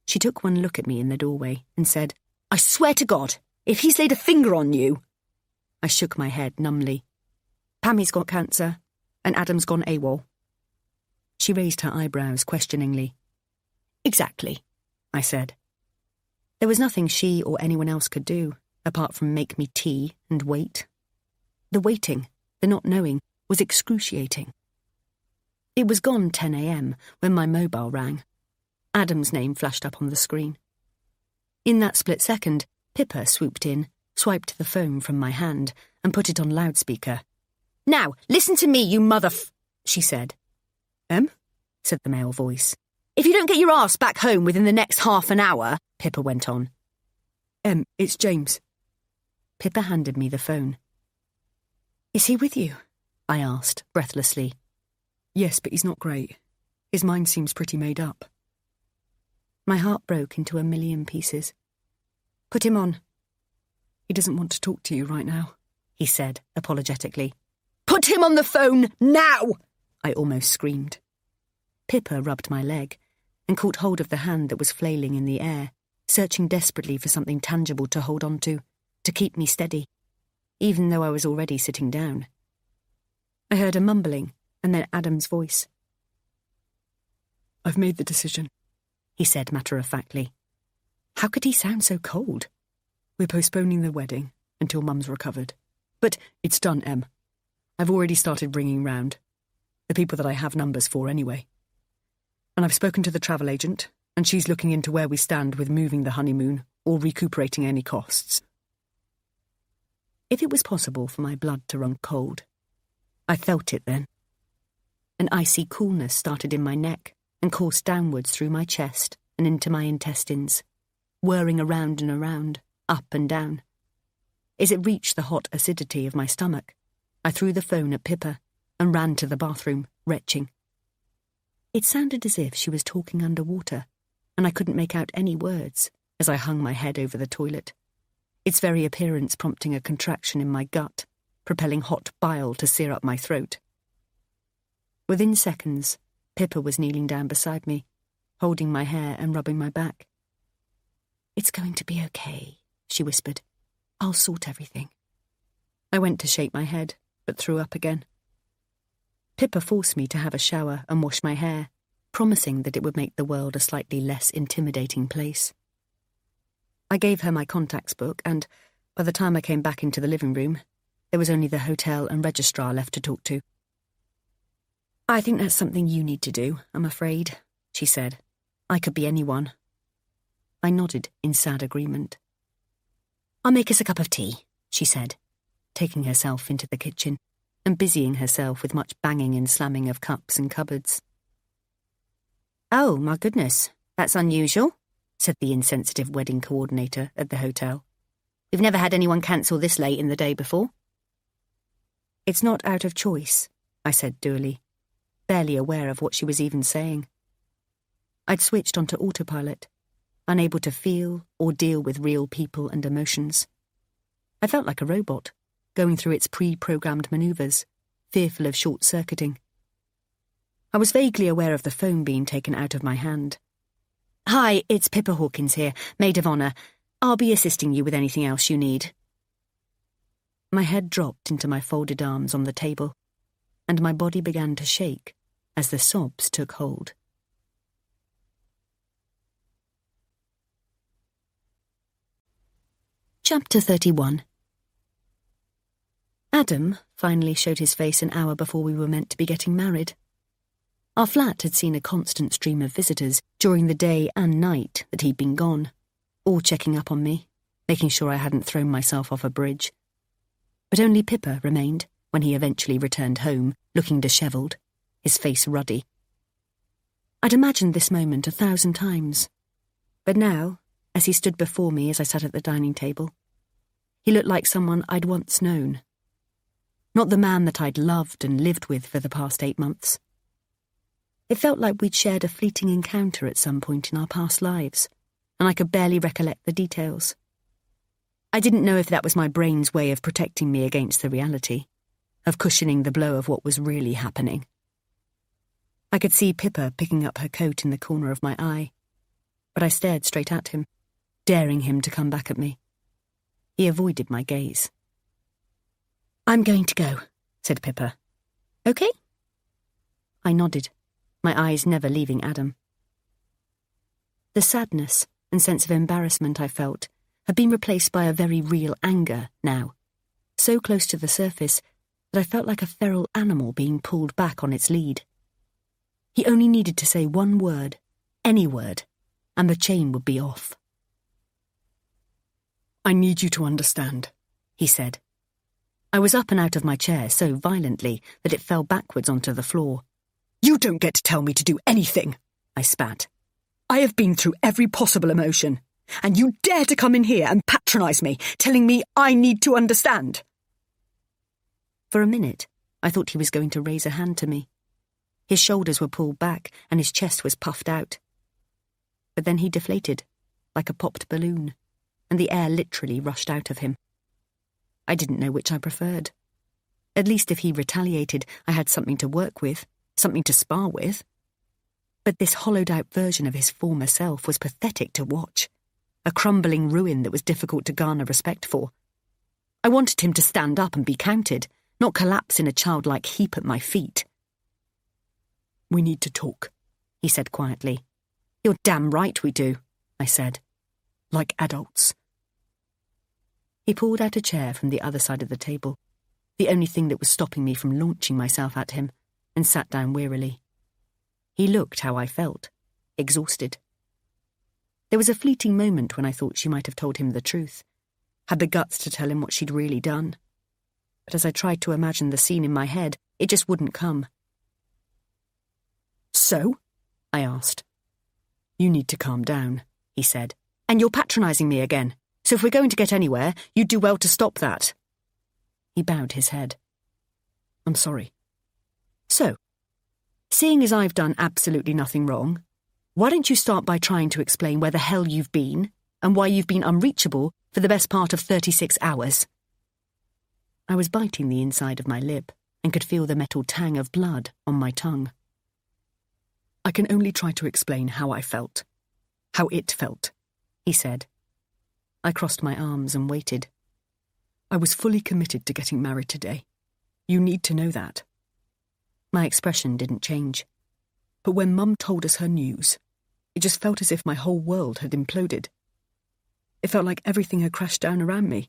She took one look at me in the doorway and said, I swear to God, if he's laid a finger on you. I shook my head numbly. Pammie's got cancer and Adam's gone AWOL. She raised her eyebrows questioningly. Exactly, I said. There was nothing she or anyone else could do, apart from make me tea and wait. The waiting, the not knowing, was excruciating. It was gone 10 a.m. when my mobile rang. Adam's name flashed up on the screen. In that split second, Pippa swooped in, swiped the phone from my hand, and put it on loudspeaker. Now, listen to me, you she said. Said the male voice. If you don't get your ass back home within the next half an hour, Pippa went on. It's James. Pippa handed me the phone. Is he with you? I asked, breathlessly. Yes, but he's not great. His mind seems pretty made up. My heart broke into a million pieces. Put him on. He doesn't want to talk to you right now, he said, apologetically. Put him on the phone, now! I almost screamed. Pippa rubbed my leg and caught hold of the hand that was flailing in the air, searching desperately for something tangible to hold on to keep me steady, even though I was already sitting down. I heard a mumbling and then Adam's voice. I've made the decision, he said matter-of-factly. How could he sound so cold? We're postponing the wedding until Mum's recovered. But it's done, Em. I've already started ringing round. The people that I have numbers for, anyway. And I've spoken to the travel agent, and she's looking into where we stand with moving the honeymoon or recuperating any costs. If it was possible for my blood to run cold, I felt it then. An icy coolness started in my neck and coursed downwards through my chest and into my intestines, whirring around and around, up and down. As it reached the hot acidity of my stomach, I threw the phone at Pippa and ran to the bathroom, retching. It sounded as if she was talking underwater, and I couldn't make out any words as I hung my head over the toilet, its very appearance prompting a contraction in my gut, propelling hot bile to sear up my throat. Within seconds, Pippa was kneeling down beside me, holding my hair and rubbing my back. It's going to be okay, she whispered. I'll sort everything. I went to shake my head, but threw up again. Pippa forced me to have a shower and wash my hair, promising that it would make the world a slightly less intimidating place. I gave her my contacts book, and by the time I came back into the living room, there was only the hotel and registrar left to talk to. I think that's something you need to do, I'm afraid, she said. I could be anyone. I nodded in sad agreement. I'll make us a cup of tea, she said, taking herself into the kitchen and busying herself with much banging and slamming of cups and cupboards. Oh, my goodness, that's unusual, said the insensitive wedding coordinator at the hotel. We've never had anyone cancel this late in the day before. It's not out of choice, I said dourly, barely aware of what she was even saying. I'd switched onto autopilot, unable to feel or deal with real people and emotions. I felt like a robot, going through its pre-programmed manoeuvres, fearful of short-circuiting. I was vaguely aware of the phone being taken out of my hand. Hi, it's Pippa Hawkins here, maid of honour. I'll be assisting you with anything else you need. My head dropped into my folded arms on the table, and my body began to shake as the sobs took hold. Chapter 31. Adam finally showed his face an hour before we were meant to be getting married. Our flat had seen a constant stream of visitors during the day and night that he'd been gone, all checking up on me, making sure I hadn't thrown myself off a bridge. But only Pippa remained when he eventually returned home, looking dishevelled, his face ruddy. I'd imagined this moment 1,000 times, but now, as he stood before me as I sat at the dining table, he looked like someone I'd once known. Not the man that I'd loved and lived with for the past 8 months. It felt like we'd shared a fleeting encounter at some point in our past lives, and I could barely recollect the details. I didn't know if that was my brain's way of protecting me against the reality, of cushioning the blow of what was really happening. I could see Pippa picking up her coat in the corner of my eye, but I stared straight at him, daring him to come back at me. He avoided my gaze. "I'm going to go," said Pippa. "Okay?" I nodded, my eyes never leaving Adam. The sadness and sense of embarrassment I felt had been replaced by a very real anger now, so close to the surface that I felt like a feral animal being pulled back on its lead. He only needed to say one word, any word, and the chain would be off. "I need you to understand," he said. I was up and out of my chair so violently that it fell backwards onto the floor. "You don't get to tell me to do anything," I spat. "I have been through every possible emotion, and you dare to come in here and patronise me, telling me I need to understand." For a minute, I thought he was going to raise a hand to me. His shoulders were pulled back and his chest was puffed out. But then he deflated, like a popped balloon, and the air literally rushed out of him. I didn't know which I preferred. At least if he retaliated, I had something to work with, something to spar with. But this hollowed-out version of his former self was pathetic to watch, a crumbling ruin that was difficult to garner respect for. I wanted him to stand up and be counted, not collapse in a childlike heap at my feet. "We need to talk," he said quietly. "You're damn right we do," I said. "Like adults." He pulled out a chair from the other side of the table, the only thing that was stopping me from launching myself at him, and sat down wearily. He looked how I felt, exhausted. There was a fleeting moment when I thought she might have told him the truth, had the guts to tell him what she'd really done. But as I tried to imagine the scene in my head, it just wouldn't come. "So?" I asked. "You need to calm down," he said. "And you're patronising me again. So if we're going to get anywhere, you'd do well to stop that." He bowed his head. "I'm sorry." "So, seeing as I've done absolutely nothing wrong, why don't you start by trying to explain where the hell you've been and why you've been unreachable for the best part of 36 hours? I was biting the inside of my lip and could feel the metal tang of blood on my tongue. "I can only try to explain how I felt. How it felt," he said. I crossed my arms and waited. "I was fully committed to getting married today. You need to know that." My expression didn't change. But when Mum told us her news, it just felt as if my whole world had imploded. It felt like everything had crashed down around me.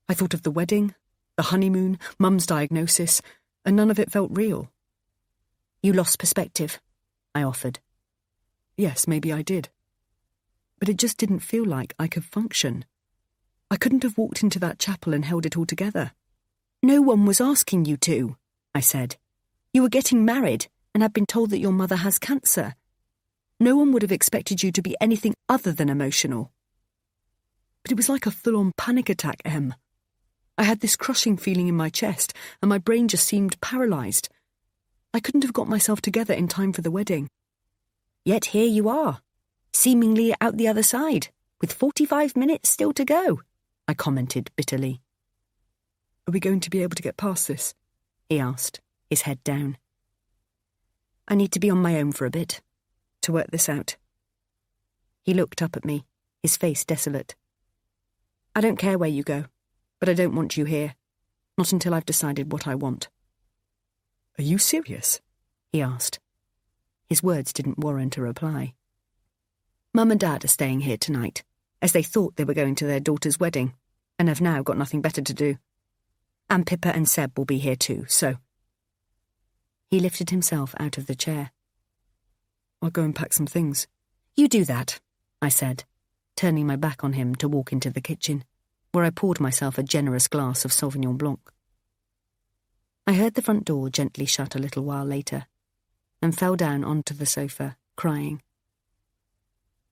I thought of the wedding, the honeymoon, Mum's diagnosis, and none of it felt real. "You lost perspective," I offered. "Yes, maybe I did. But it just didn't feel like I could function. I couldn't have walked into that chapel and held it all together." "No one was asking you to," I said. "You were getting married and had been told that your mother has cancer. No one would have expected you to be anything other than emotional." But it was like a full-on panic attack, Em. I had this crushing feeling in my chest and my brain just seemed paralysed. I couldn't have got myself together in time for the wedding. Yet here you are, seemingly out the other side, with 45 minutes still to go, I commented bitterly. "Are we going to be able to get past this?" he asked, his head down. "I need to be on my own for a bit, to work this out." He looked up at me, his face desolate. I don't care where you go, but I don't want you here. Not until I've decided what I want. Are you serious? He asked. His words didn't warrant a reply. Mum and Dad are staying here tonight, as they thought they were going to their daughter's wedding, and have now got nothing better to do. And Pippa and Seb will be here too, so... He lifted himself out of the chair. I'll go and pack some things. You do that, I said, turning my back on him to walk into the kitchen, where I poured myself a generous glass of Sauvignon Blanc. I heard the front door gently shut a little while later, and fell down onto the sofa, crying.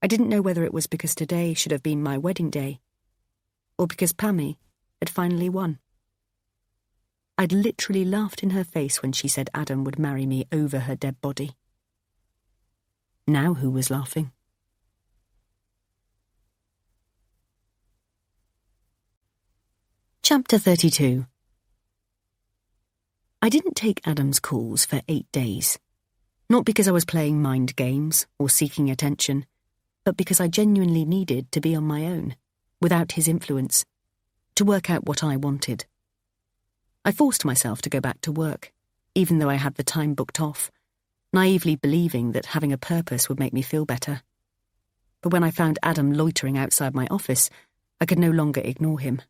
I didn't know whether it was because today should have been my wedding day, or because Pammie had finally won. I'd literally laughed in her face when she said Adam would marry me over her dead body. Now who was laughing? Chapter 32. I didn't take Adam's calls for 8 days. Not because I was playing mind games or seeking attention, but because I genuinely needed to be on my own, without his influence, to work out what I wanted. I forced myself to go back to work, even though I had the time booked off, naively believing that having a purpose would make me feel better. But when I found Adam loitering outside my office, I could no longer ignore him.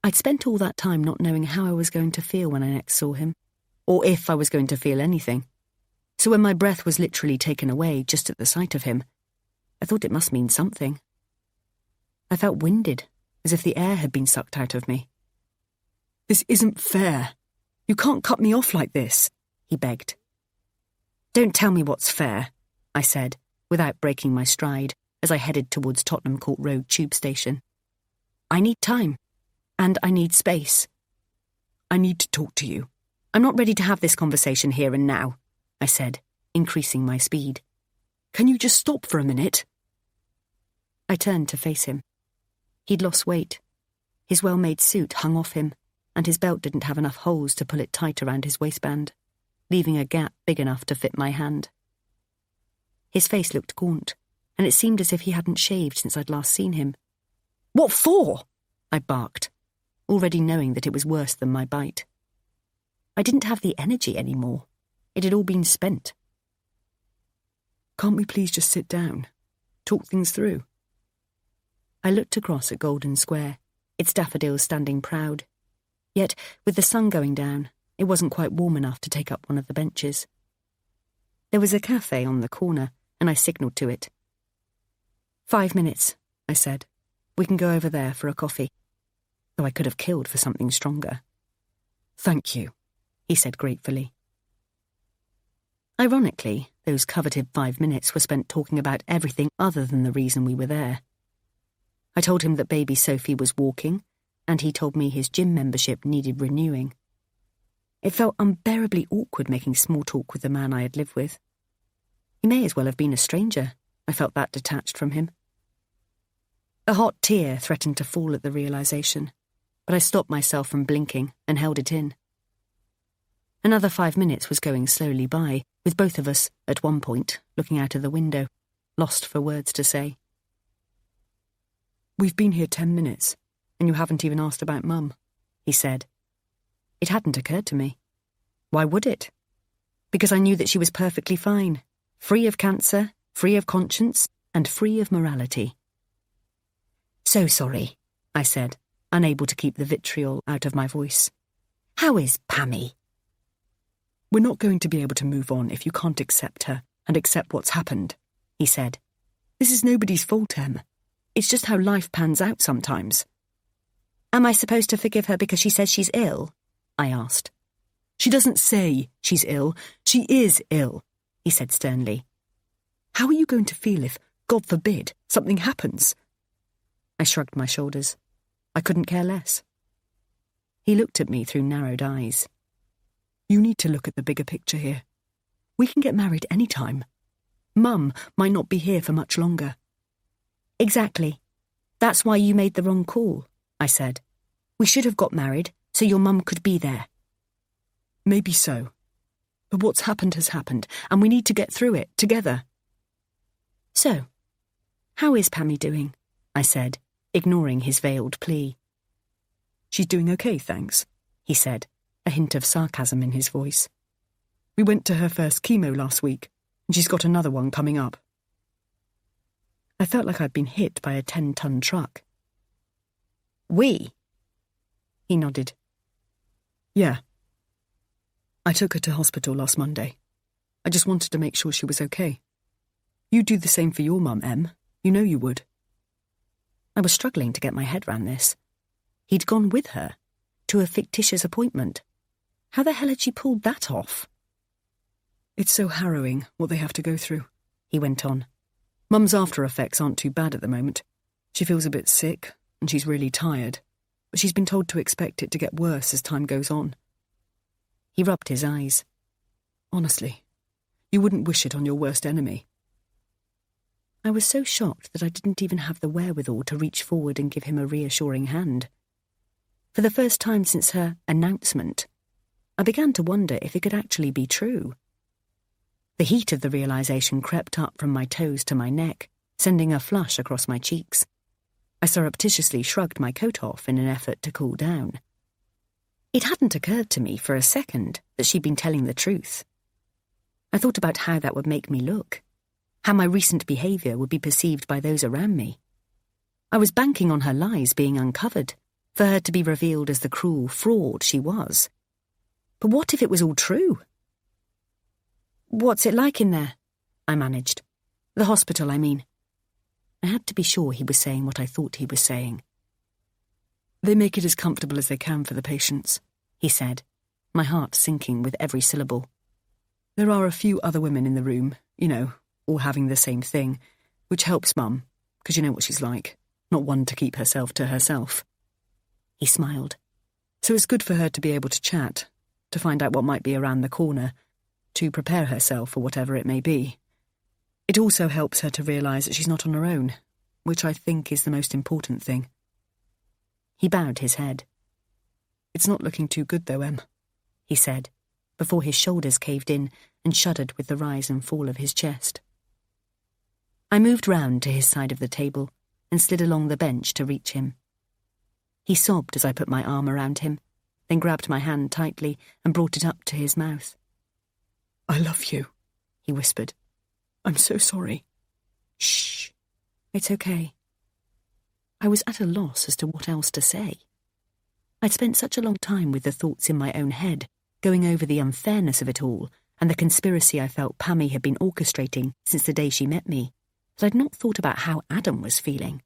I'd spent all that time not knowing how I was going to feel when I next saw him, or if I was going to feel anything. So when my breath was literally taken away just at the sight of him, I thought it must mean something. I felt winded, as if the air had been sucked out of me. This isn't fair. You can't cut me off like this, he begged. Don't tell me what's fair, I said, without breaking my stride, as I headed towards Tottenham Court Road tube station. I need time. And I need space. I need to talk to you. I'm not ready to have this conversation here and now, I said, increasing my speed. Can you just stop for a minute? I turned to face him. He'd lost weight. His well-made suit hung off him, and his belt didn't have enough holes to pull it tight around his waistband, leaving a gap big enough to fit my hand. His face looked gaunt, and it seemed as if he hadn't shaved since I'd last seen him. What for? I barked, already knowing that it was worse than my bite. I didn't have the energy anymore. It had all been spent. Can't we please just sit down? Talk things through? I looked across at Golden Square, its daffodils standing proud. Yet, with the sun going down, it wasn't quite warm enough to take up one of the benches. There was a cafe on the corner, and I signalled to it. 5 minutes, I said. We can go over there for a coffee. Though I could have killed for something stronger. Thank you, he said gratefully. Ironically, those coveted 5 minutes were spent talking about everything other than the reason we were there. I told him that baby Sophie was walking, and he told me his gym membership needed renewing. It felt unbearably awkward making small talk with the man I had lived with. He may as well have been a stranger. I felt that detached from him. A hot tear threatened to fall at the realization, but I stopped myself from blinking and held it in. Another 5 minutes was going slowly by, with both of us, at one point, looking out of the window, lost for words to say. We've been here 10 minutes, and you haven't even asked about Mum, he said. It hadn't occurred to me. Why would it? Because I knew that she was perfectly fine, free of cancer, free of conscience, and free of morality. So sorry, I said, unable to keep the vitriol out of my voice. How is Pammie? We're not going to be able to move on if you can't accept her and accept what's happened, he said. This is nobody's fault, Em. It's just how life pans out sometimes. Am I supposed to forgive her because she says she's ill? I asked. She doesn't say she's ill. She is ill, he said sternly. How are you going to feel if, God forbid, something happens? I shrugged my shoulders. I couldn't care less. He looked at me through narrowed eyes. You need to look at the bigger picture here. We can get married any time. Mum might not be here for much longer. Exactly. That's why you made the wrong call, I said. We should have got married so your mum could be there. Maybe so. But what's happened has happened, and we need to get through it together. So, "How is Pammie doing?" I said, ignoring his veiled plea. "She's doing okay, thanks," he said, a hint of sarcasm in his voice. "We went to her first chemo last week, and she's got another one coming up." I felt like I'd been hit by a 10-ton truck. "We?" He nodded. "Yeah. I took her to hospital last Monday. I just wanted to make sure she was okay. You'd do the same for your mum, Em. You know you would." I was struggling to get my head round this. He'd gone with her, to a fictitious appointment. How the hell had she pulled that off? "It's so harrowing what they have to go through," he went on. "Mum's after effects aren't too bad at the moment. She feels a bit sick, and she's really tired, but she's been told to expect it to get worse as time goes on." He rubbed his eyes. "Honestly, you wouldn't wish it on your worst enemy." I was so shocked that I didn't even have the wherewithal to reach forward and give him a reassuring hand. For the first time since her announcement, I began to wonder if it could actually be true. The heat of the realization crept up from my toes to my neck, sending a flush across my cheeks. I surreptitiously shrugged my coat off in an effort to cool down. It hadn't occurred to me for a second that she'd been telling the truth. I thought about how that would make me look, how my recent behaviour would be perceived by those around me. I was banking on her lies being uncovered, for her to be revealed as the cruel fraud she was. But what if it was all true? "What's it like in there?" I managed. "The hospital, I mean." I had to be sure he was saying what I thought he was saying. "They make it as comfortable as they can for the patients," he said, my heart sinking with every syllable. "There are a few other women in the room, all having the same thing, which helps Mum, because you know what she's like, not one to keep herself to herself." He smiled. "So it's good for her to be able to chat, to find out what might be around the corner, to prepare herself for whatever it may be. It also helps her to realise that she's not on her own, which I think is the most important thing." He bowed his head. "It's not looking too good, though, Em," he said, before his shoulders caved in and shuddered with the rise and fall of his chest. I moved round to his side of the table and slid along the bench to reach him. He sobbed as I put my arm around him, then grabbed my hand tightly and brought it up to his mouth. "I love you," he whispered. "I'm so sorry." "Shh. It's okay." I was at a loss as to what else to say. I'd spent such a long time with the thoughts in my own head, going over the unfairness of it all and the conspiracy I felt Pammie had been orchestrating since the day she met me, that I'd not thought about how Adam was feeling.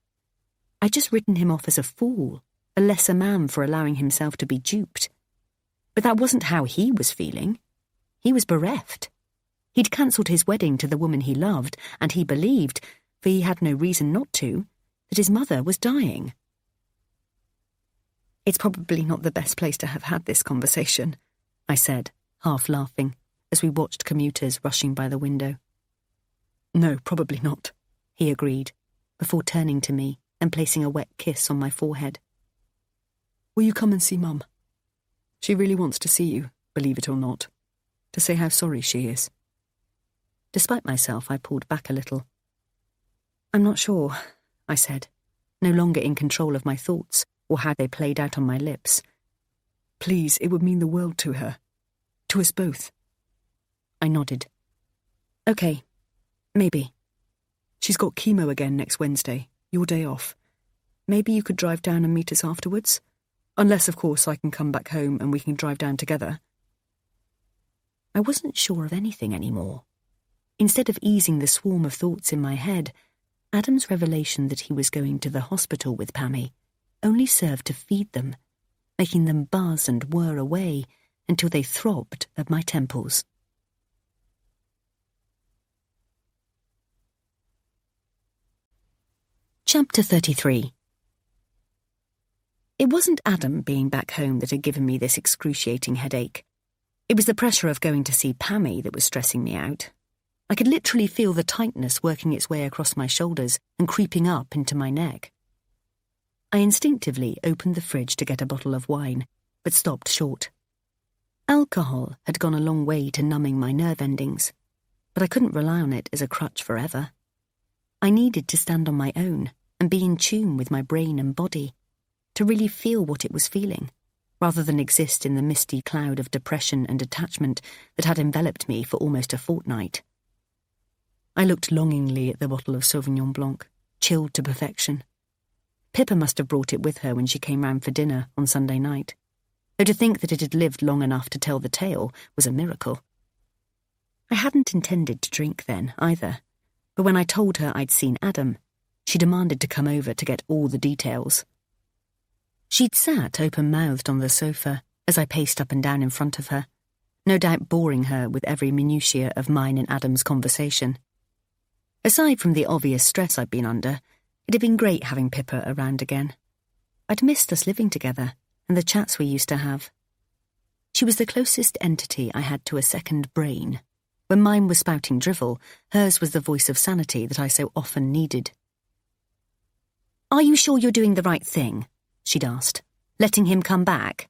I'd just written him off as a fool, a lesser man for allowing himself to be duped. But that wasn't how he was feeling. He was bereft. He'd cancelled his wedding to the woman he loved, and he believed, for he had no reason not to, that his mother was dying. "It's probably not the best place to have had this conversation," I said, half laughing, as we watched commuters rushing by the window. "No, probably not," he agreed, before turning to me and placing a wet kiss on my forehead. "Will you come and see Mum? She really wants to see you, believe it or not, to say how sorry she is." Despite myself, I pulled back a little. "I'm not sure," I said, no longer in control of my thoughts or how they played out on my lips. "Please, it would mean the world to her. To us both." I nodded. "Okay, maybe." "She's got chemo again next Wednesday, your day off. Maybe you could drive down and meet us afterwards? Unless, of course, I can come back home and we can drive down together." I wasn't sure of anything anymore. Instead of easing the swarm of thoughts in my head, Adam's revelation that he was going to the hospital with Pammie only served to feed them, making them buzz and whir away until they throbbed at my temples. Chapter 33. It wasn't Adam being back home that had given me this excruciating headache. It was the pressure of going to see Pammie that was stressing me out. I could literally feel the tightness working its way across my shoulders and creeping up into my neck. I instinctively opened the fridge to get a bottle of wine, but stopped short. Alcohol had gone a long way to numbing my nerve endings, but I couldn't rely on it as a crutch forever. I needed to stand on my own and be in tune with my brain and body, to really feel what it was feeling, rather than exist in the misty cloud of depression and attachment that had enveloped me for almost a fortnight. I looked longingly at the bottle of Sauvignon Blanc, chilled to perfection. Pippa must have brought it with her when she came round for dinner on Sunday night, though to think that it had lived long enough to tell the tale was a miracle. I hadn't intended to drink then, either, but when I told her I'd seen Adam, she demanded to come over to get all the details. She'd sat open-mouthed on the sofa as I paced up and down in front of her, no doubt boring her with every minutiae of mine and Adam's conversation. Aside from the obvious stress I'd been under, it had been great having Pippa around again. I'd missed us living together and the chats we used to have. She was the closest entity I had to a second brain. When mine was spouting drivel, hers was the voice of sanity that I so often needed. "Are you sure you're doing the right thing?" she'd asked. "Letting him come back?"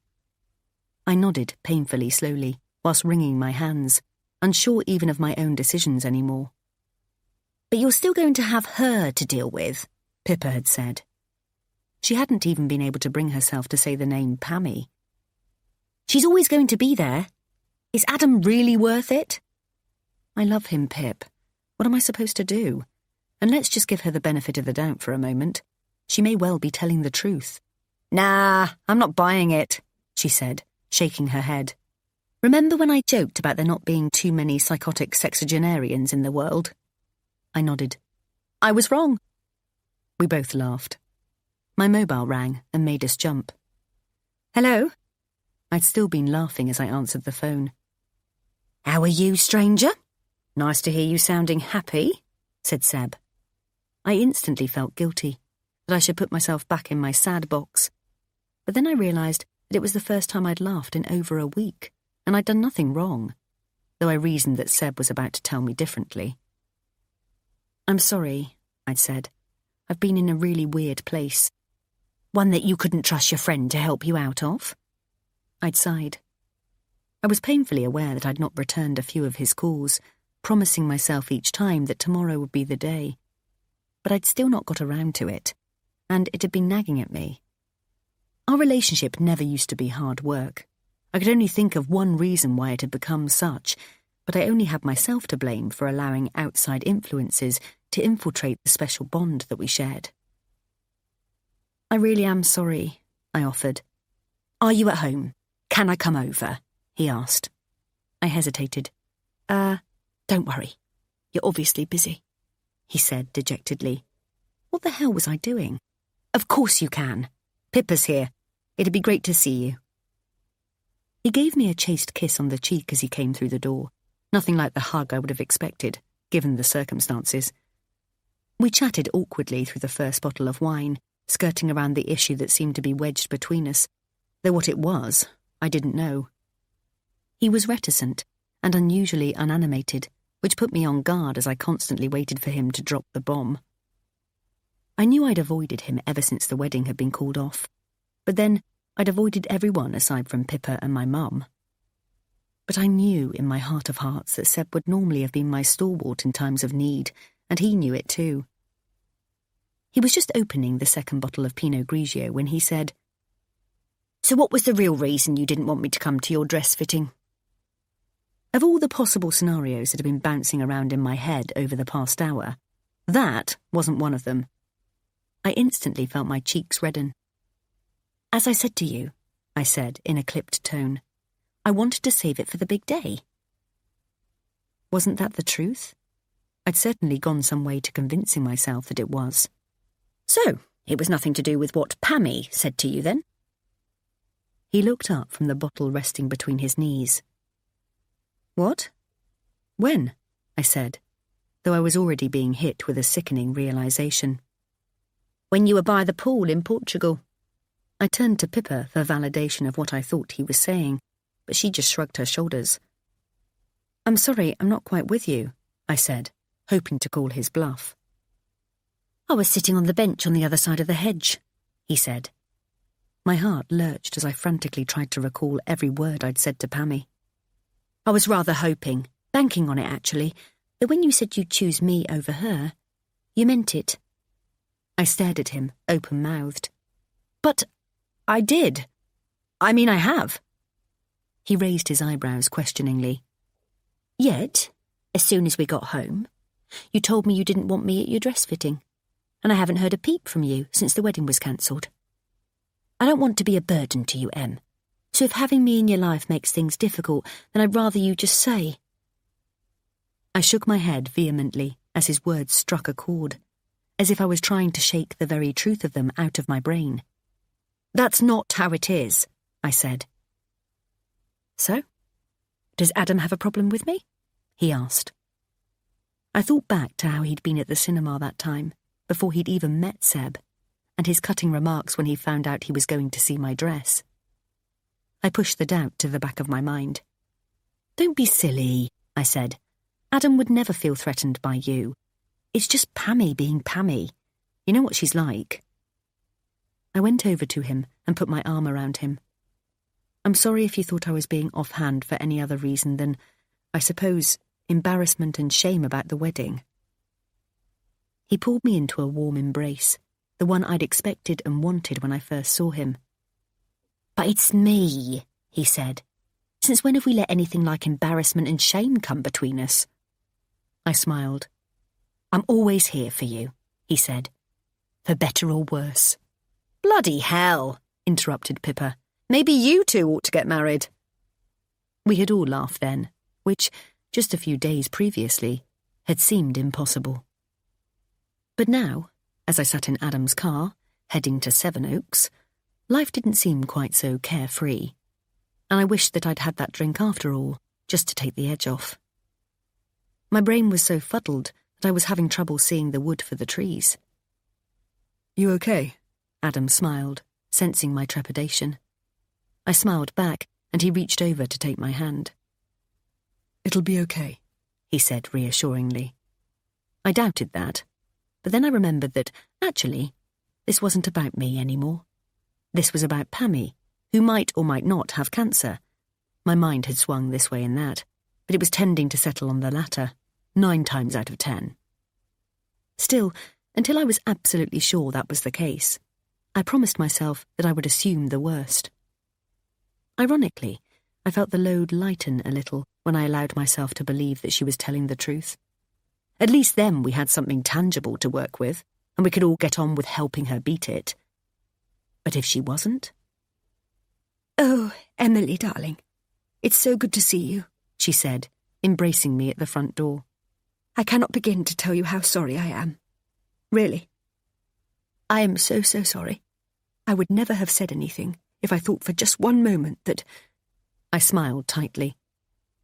I nodded painfully slowly, whilst wringing my hands, unsure even of my own decisions anymore. "But you're still going to have her to deal with," Pippa had said. She hadn't even been able to bring herself to say the name Pammie. "She's always going to be there. Is Adam really worth it?" "I love him, Pip. What am I supposed to do? And let's just give her the benefit of the doubt for a moment. She may well be telling the truth." "Nah, I'm not buying it," she said, shaking her head. "Remember when I joked about there not being too many psychotic sexagenarians in the world?" I nodded. "I was wrong." We both laughed. My mobile rang and made us jump. "Hello?" I'd still been laughing as I answered the phone. "How are you, stranger? Nice to hear you sounding happy," said Seb. I instantly felt guilty, that I should put myself back in my sad box. But then I realised that it was the first time I'd laughed in over a week, and I'd done nothing wrong, though I reasoned that Seb was about to tell me differently. "I'm sorry," I'd said. "I've been in a really weird place." "One that you couldn't trust your friend to help you out of?" I'd sighed. I was painfully aware that I'd not returned a few of his calls, promising myself each time that tomorrow would be the day. But I'd still not got around to it, and it had been nagging at me. Our relationship never used to be hard work. I could only think of one reason why it had become such, but I only had myself to blame for allowing outside influences to infiltrate the special bond that we shared. "I really am sorry," I offered. "Are you at home? Can I come over?" he asked. I hesitated. Don't worry. You're obviously busy," he said dejectedly. What the hell was I doing? "Of course you can. Pippa's here. It'd be great to see you." He gave me a chaste kiss on the cheek as he came through the door, nothing like the hug I would have expected, given the circumstances. We chatted awkwardly through the first bottle of wine, skirting around the issue that seemed to be wedged between us, though what it was, I didn't know. He was reticent and unusually unanimated, which put me on guard as I constantly waited for him to drop the bomb. I knew I'd avoided him ever since the wedding had been called off, but then I'd avoided everyone aside from Pippa and my mum. But I knew in my heart of hearts that Seb would normally have been my stalwart in times of need, and he knew it too. He was just opening the second bottle of Pinot Grigio when he said, "So what was the real reason you didn't want me to come to your dress fitting?" Of all the possible scenarios that had been bouncing around in my head over the past hour, that wasn't one of them. I instantly felt my cheeks redden. "As I said to you," I said in a clipped tone, "I wanted to save it for the big day." Wasn't that the truth? I'd certainly gone some way to convincing myself that it was. "So, it was nothing to do with what Pammie said to you then?" He looked up from the bottle resting between his knees. "What? When?" I said, though I was already being hit with a sickening realisation. "When you were by the pool in Portugal." I turned to Pippa for validation of what I thought he was saying, but she just shrugged her shoulders. "I'm sorry, I'm not quite with you," I said, hoping to call his bluff. "I was sitting on the bench on the other side of the hedge," he said. My heart lurched as I frantically tried to recall every word I'd said to Pammie. "I was rather hoping, banking on it actually, that when you said you'd choose me over her, You meant it. I stared at him, open-mouthed. But I did. I mean, I have. He raised his eyebrows questioningly. Yet, as soon as we got home, you told me you didn't want me at your dress fitting, and I haven't heard a peep from you since the wedding was cancelled. I don't want to be a burden to you, Em, so if having me in your life makes things difficult, then I'd rather you just say. I shook my head vehemently as his words struck a chord, as if I was trying to shake the very truth of them out of my brain. That's not how it is, I said. So? Does Adam have a problem with me? He asked. I thought back to how he'd been at the cinema that time, before he'd even met Seb, and his cutting remarks when he found out he was going to see my dress. I pushed the doubt to the back of my mind. Don't be silly, I said. Adam would never feel threatened by you. It's just Pammie being Pammie. You know what she's like. I went over to him and put my arm around him. I'm sorry if you thought I was being offhand for any other reason than, I suppose, embarrassment and shame about the wedding. He pulled me into a warm embrace, the one I'd expected and wanted when I first saw him. But it's me, he said. Since when have we let anything like embarrassment and shame come between us? I smiled. I'm always here for you, he said. For better or worse. Bloody hell, interrupted Pippa. Maybe you two ought to get married. We had all laughed then, which, just a few days previously, had seemed impossible. But now, as I sat in Adam's car, heading to Sevenoaks, life didn't seem quite so carefree, and I wished that I'd had that drink after all, just to take the edge off. My brain was so fuddled that I was having trouble seeing the wood for the trees. You okay? Adam smiled, sensing my trepidation. I smiled back, and he reached over to take my hand. It'll be okay, he said reassuringly. I doubted that, but then I remembered that, actually, this wasn't about me anymore. This was about Pammie, who might or might not have cancer. My mind had swung this way and that, but it was tending to settle on the latter, 9 times out of 10. Still, until I was absolutely sure that was the case, I promised myself that I would assume the worst. Ironically, I felt the load lighten a little when I allowed myself to believe that she was telling the truth. At least then we had something tangible to work with, and we could all get on with helping her beat it. But if she wasn't? Oh, Emily, darling, it's so good to see you, she said, embracing me at the front door. I cannot begin to tell you how sorry I am. Really. I am so sorry. I would never have said anything if I thought for just one moment that... I smiled tightly.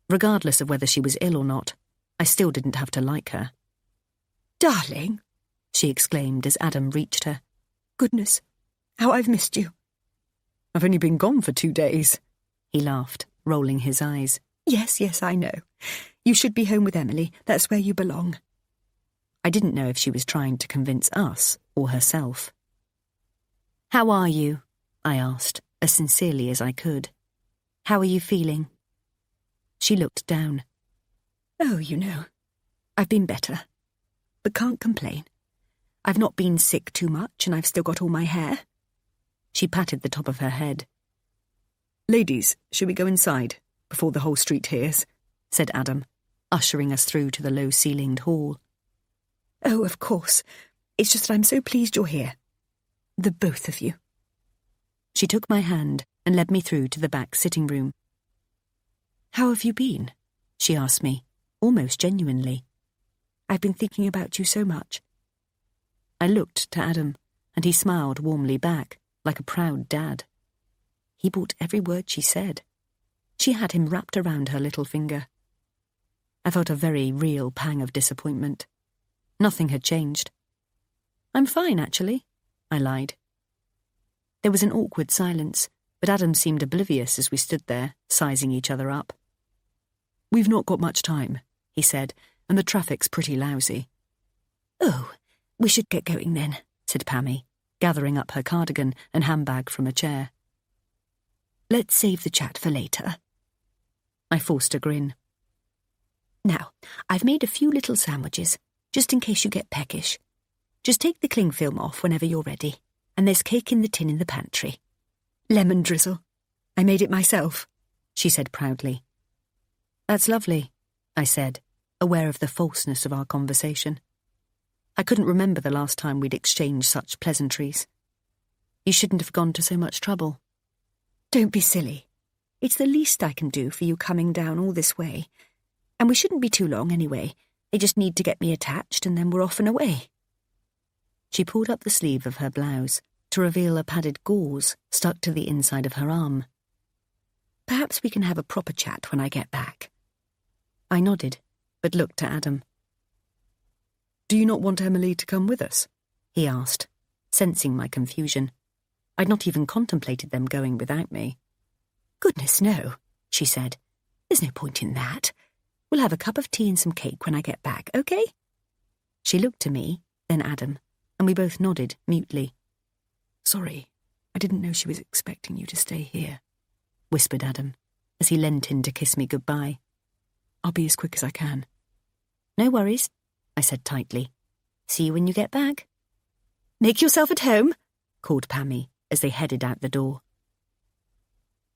Regardless of whether she was ill or not, I still didn't have to like her. Darling, she exclaimed as Adam reached her. Goodness, how I've missed you. I've only been gone for 2 days, he laughed, rolling his eyes. Yes, I know. You should be home with Emily. That's where you belong. I didn't know if she was trying to convince us or herself. How are you? I asked, as sincerely as I could. How are you feeling? She looked down. Oh, you know, I've been better, but can't complain. I've not been sick too much, and I've still got all my hair. She patted the top of her head. Ladies, shall we go inside, before the whole street hears? Said Adam, ushering us through to the low-ceilinged hall. Oh, of course. It's just that I'm so pleased you're here. The both of you. She took my hand and led me through to the back sitting room. How have you been? She asked me, almost genuinely. I've been thinking about you so much. I looked to Adam, and he smiled warmly back, like a proud dad. He bought every word she said. She had him wrapped around her little finger. I felt a very real pang of disappointment. Nothing had changed. I'm fine, actually, I lied. There was an awkward silence, but Adam seemed oblivious as we stood there, sizing each other up. We've not got much time, he said, and the traffic's pretty lousy. Oh, we should get going then, said Pammie, gathering up her cardigan and handbag from a chair. Let's save the chat for later. I forced a grin. Now, I've made a few little sandwiches, just in case you get peckish. Just take the cling film off whenever you're ready, and there's cake in the tin in the pantry. Lemon drizzle. I made it myself, she said proudly. That's lovely, I said, aware of the falseness of our conversation. I couldn't remember the last time we'd exchanged such pleasantries. You shouldn't have gone to so much trouble. Don't be silly. It's the least I can do for you coming down all this way. And we shouldn't be too long anyway. They just need to get me attached and then we're off and away. She pulled up the sleeve of her blouse to reveal a padded gauze stuck to the inside of her arm. Perhaps we can have a proper chat when I get back. I nodded, but looked to Adam. Do you not want Emily to come with us? He asked, sensing my confusion. I'd not even contemplated them going without me. Goodness, no, she said. There's no point in that. We'll have a cup of tea and some cake when I get back, okay? She looked to me, then Adam, and we both nodded mutely. Sorry, I didn't know she was expecting you to stay here, whispered Adam, as he leant in to kiss me goodbye. I'll be as quick as I can. No worries, I said tightly. See you when you get back. Make yourself at home, called Pammie as they headed out the door.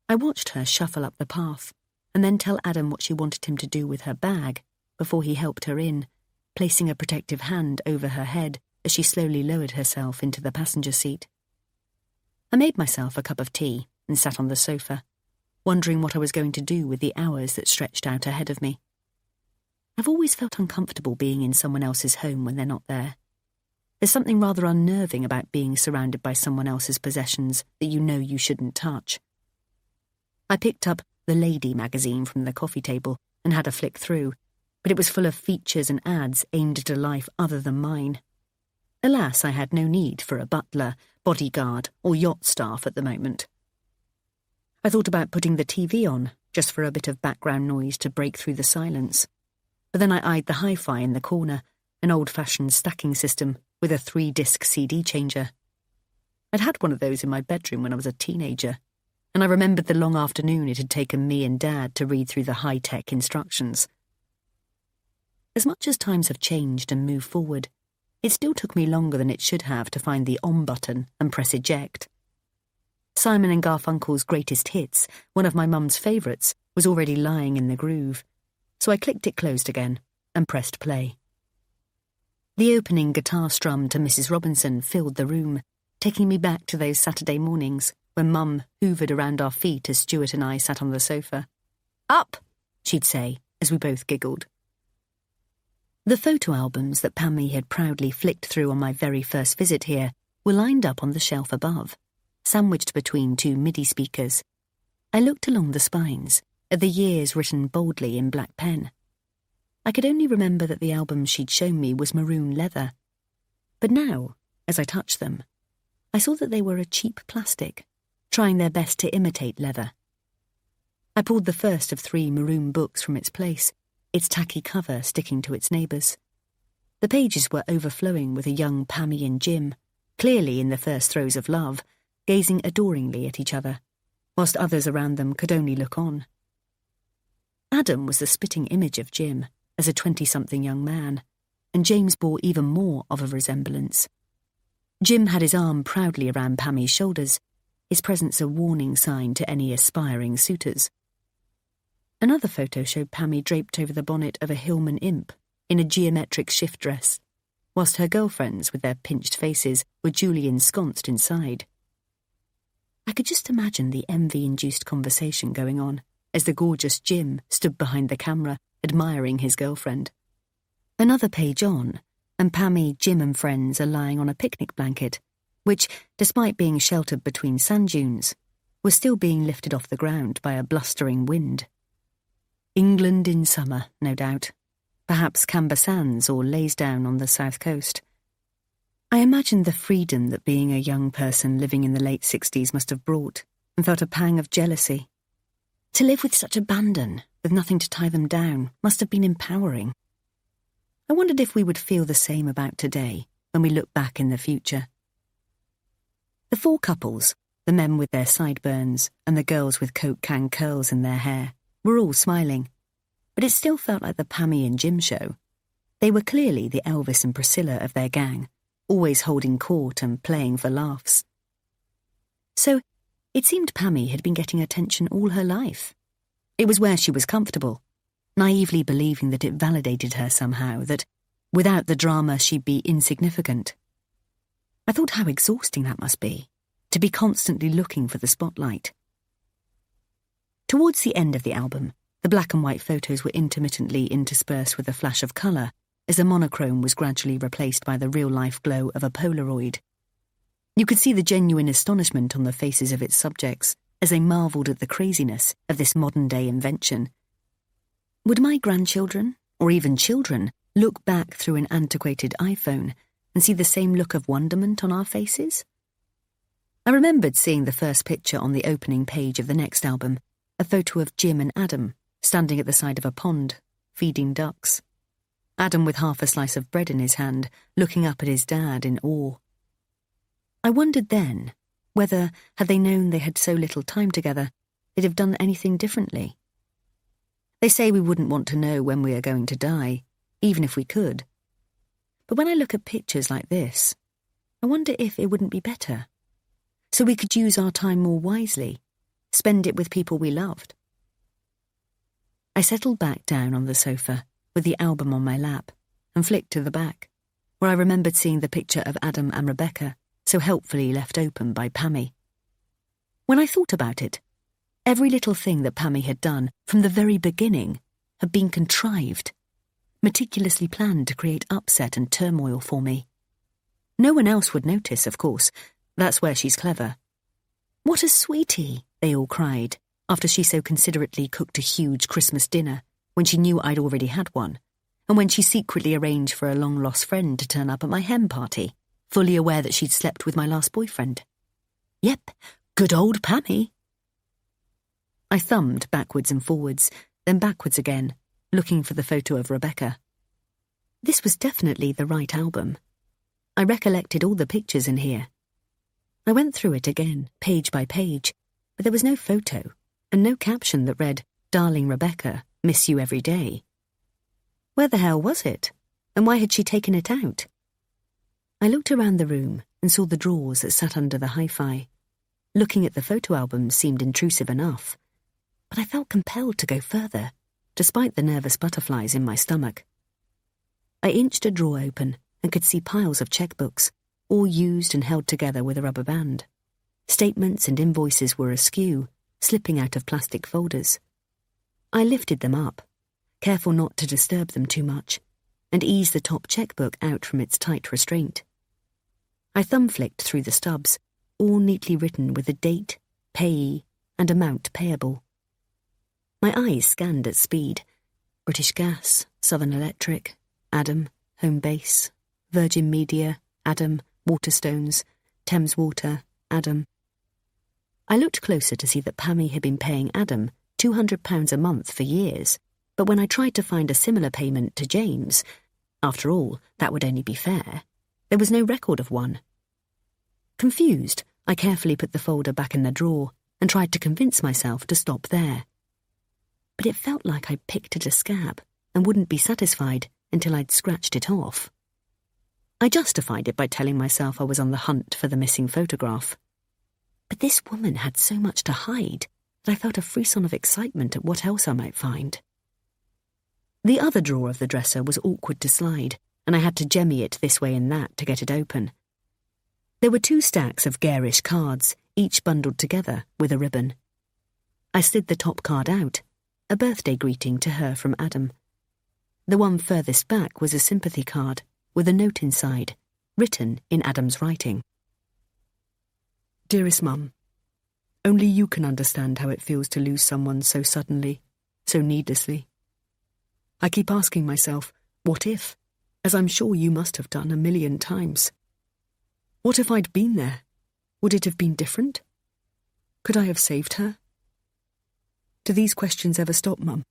I watched her shuffle up the path and then tell Adam what she wanted him to do with her bag before he helped her in, placing a protective hand over her head as she slowly lowered herself into the passenger seat. I made myself a cup of tea and sat on the sofa, wondering what I was going to do with the hours that stretched out ahead of me. I've always felt uncomfortable being in someone else's home when they're not there. There's something rather unnerving about being surrounded by someone else's possessions that you know you shouldn't touch. I picked up The Lady magazine from the coffee table and had a flick through, but it was full of features and ads aimed at a life other than mine. Alas, I had no need for a butler, bodyguard, or yacht staff at the moment. I thought about putting the TV on, just for a bit of background noise to break through the silence. But then I eyed the hi-fi in the corner, an old-fashioned stacking system with a 3-disc CD changer. I'd had one of those in my bedroom when I was a teenager, and I remembered the long afternoon it had taken me and Dad to read through the high-tech instructions. As much as times have changed and moved forward, it still took me longer than it should have to find the on button and press eject. Simon and Garfunkel's Greatest Hits, one of my mum's favourites, was already lying in the groove, so I clicked it closed again and pressed play. The opening guitar strum to Mrs. Robinson filled the room, taking me back to those Saturday mornings when Mum hoovered around our feet as Stuart and I sat on the sofa. Up, she'd say, as we both giggled. The photo albums that Pammie had proudly flicked through on my very first visit here were lined up on the shelf above, sandwiched between 2 MIDI speakers. I looked along the spines, at the years written boldly in black pen. I could only remember that the album she'd shown me was maroon leather. But now, as I touched them, I saw that they were a cheap plastic, trying their best to imitate leather. I pulled the first of 3 maroon books from its place, its tacky cover sticking to its neighbours. The pages were overflowing with a young Pammie and Jim, clearly in the first throes of love, gazing adoringly at each other, whilst others around them could only look on. Adam was the spitting image of Jim as a 20-something young man, and James bore even more of a resemblance. Jim had his arm proudly around Pammie's shoulders, his presence a warning sign to any aspiring suitors. Another photo showed Pammie draped over the bonnet of a Hillman imp in a geometric shift dress, whilst her girlfriends, with their pinched faces, were duly ensconced inside. I could just imagine the envy-induced conversation going on as the gorgeous Jim stood behind the camera, admiring his girlfriend. Another page on, and Pammie, Jim and friends are lying on a picnic blanket, which, despite being sheltered between sand dunes, was still being lifted off the ground by a blustering wind. England in summer, no doubt. Perhaps Camber Sands or Laysdown on the south coast. I imagined the freedom that being a young person living in the late 60s must have brought, and felt a pang of jealousy. To live with such abandon, with nothing to tie them down, must have been empowering. I wondered if we would feel the same about today when we look back in the future. The 4 couples, the men with their sideburns and the girls with Coke can curls in their hair, were all smiling, but it still felt like the Pammie and Jim show. They were clearly the Elvis and Priscilla of their gang, always holding court and playing for laughs. So, it seemed Pammie had been getting attention all her life. It was where she was comfortable, naively believing that it validated her somehow, that without the drama she'd be insignificant. I thought how exhausting that must be, to be constantly looking for the spotlight. Towards the end of the album, the black and white photos were intermittently interspersed with a flash of colour as the monochrome was gradually replaced by the real-life glow of a Polaroid. You could see the genuine astonishment on the faces of its subjects as they marvelled at the craziness of this modern-day invention. Would my grandchildren, or even children, look back through an antiquated iPhone and see the same look of wonderment on our faces? I remembered seeing the first picture on the opening page of the next album, a photo of Jim and Adam standing at the side of a pond, feeding ducks. Adam with half a slice of bread in his hand, looking up at his dad in awe. I wondered then whether, had they known they had so little time together, they'd have done anything differently. They say we wouldn't want to know when we are going to die, even if we could. But when I look at pictures like this, I wonder if it wouldn't be better, so we could use our time more wisely, spend it with people we loved. I settled back down on the sofa with the album on my lap and flicked to the back, where I remembered seeing the picture of Adam and Rebecca, so helpfully left open by Pammie. When I thought about it, every little thing that Pammie had done from the very beginning had been contrived, meticulously planned to create upset and turmoil for me. No one else would notice, of course. That's where she's clever. "What a sweetie," they all cried, after she so considerately cooked a huge Christmas dinner when she knew I'd already had one, and when she secretly arranged for a long-lost friend to turn up at my hen party, fully aware that she'd slept with my last boyfriend. Yep, good old Pammie. I thumbed backwards and forwards, then backwards again, looking for the photo of Rebecca. This was definitely the right album. I recollected all the pictures in here. I went through it again, page by page, but there was no photo, and no caption that read, "Darling Rebecca, miss you every day." Where the hell was it? And why had she taken it out? I looked around the room and saw the drawers that sat under the hi-fi. Looking at the photo albums seemed intrusive enough, but I felt compelled to go further, despite the nervous butterflies in my stomach. I inched a drawer open and could see piles of checkbooks, all used and held together with a rubber band. Statements and invoices were askew, slipping out of plastic folders. I lifted them up, careful not to disturb them too much, and eased the top checkbook out from its tight restraint. I thumb-flicked through the stubs, all neatly written with a date, payee, and amount payable. My eyes scanned at speed. British Gas, Southern Electric, Adam, Home Base, Virgin Media, Adam, Waterstones, Thames Water, Adam. I looked closer to see that Pammie had been paying Adam £200 a month for years, but when I tried to find a similar payment to James, after all, that would only be fair, there was no record of one. Confused, I carefully put the folder back in the drawer and tried to convince myself to stop there. But it felt like I'd picked at a scab and wouldn't be satisfied until I'd scratched it off. I justified it by telling myself I was on the hunt for the missing photograph. But this woman had so much to hide that I felt a frisson of excitement at what else I might find. The other drawer of the dresser was awkward to slide, and I had to jemmy it this way and that to get it open. There were 2 stacks of garish cards, each bundled together with a ribbon. I slid the top card out, a birthday greeting to her from Adam. The one furthest back was a sympathy card, with a note inside, written in Adam's writing. "Dearest Mum, only you can understand how it feels to lose someone so suddenly, so needlessly. I keep asking myself, what if, as I'm sure you must have done 1,000,000 times? What if I'd been there? Would it have been different? Could I have saved her? Do these questions ever stop, Mum?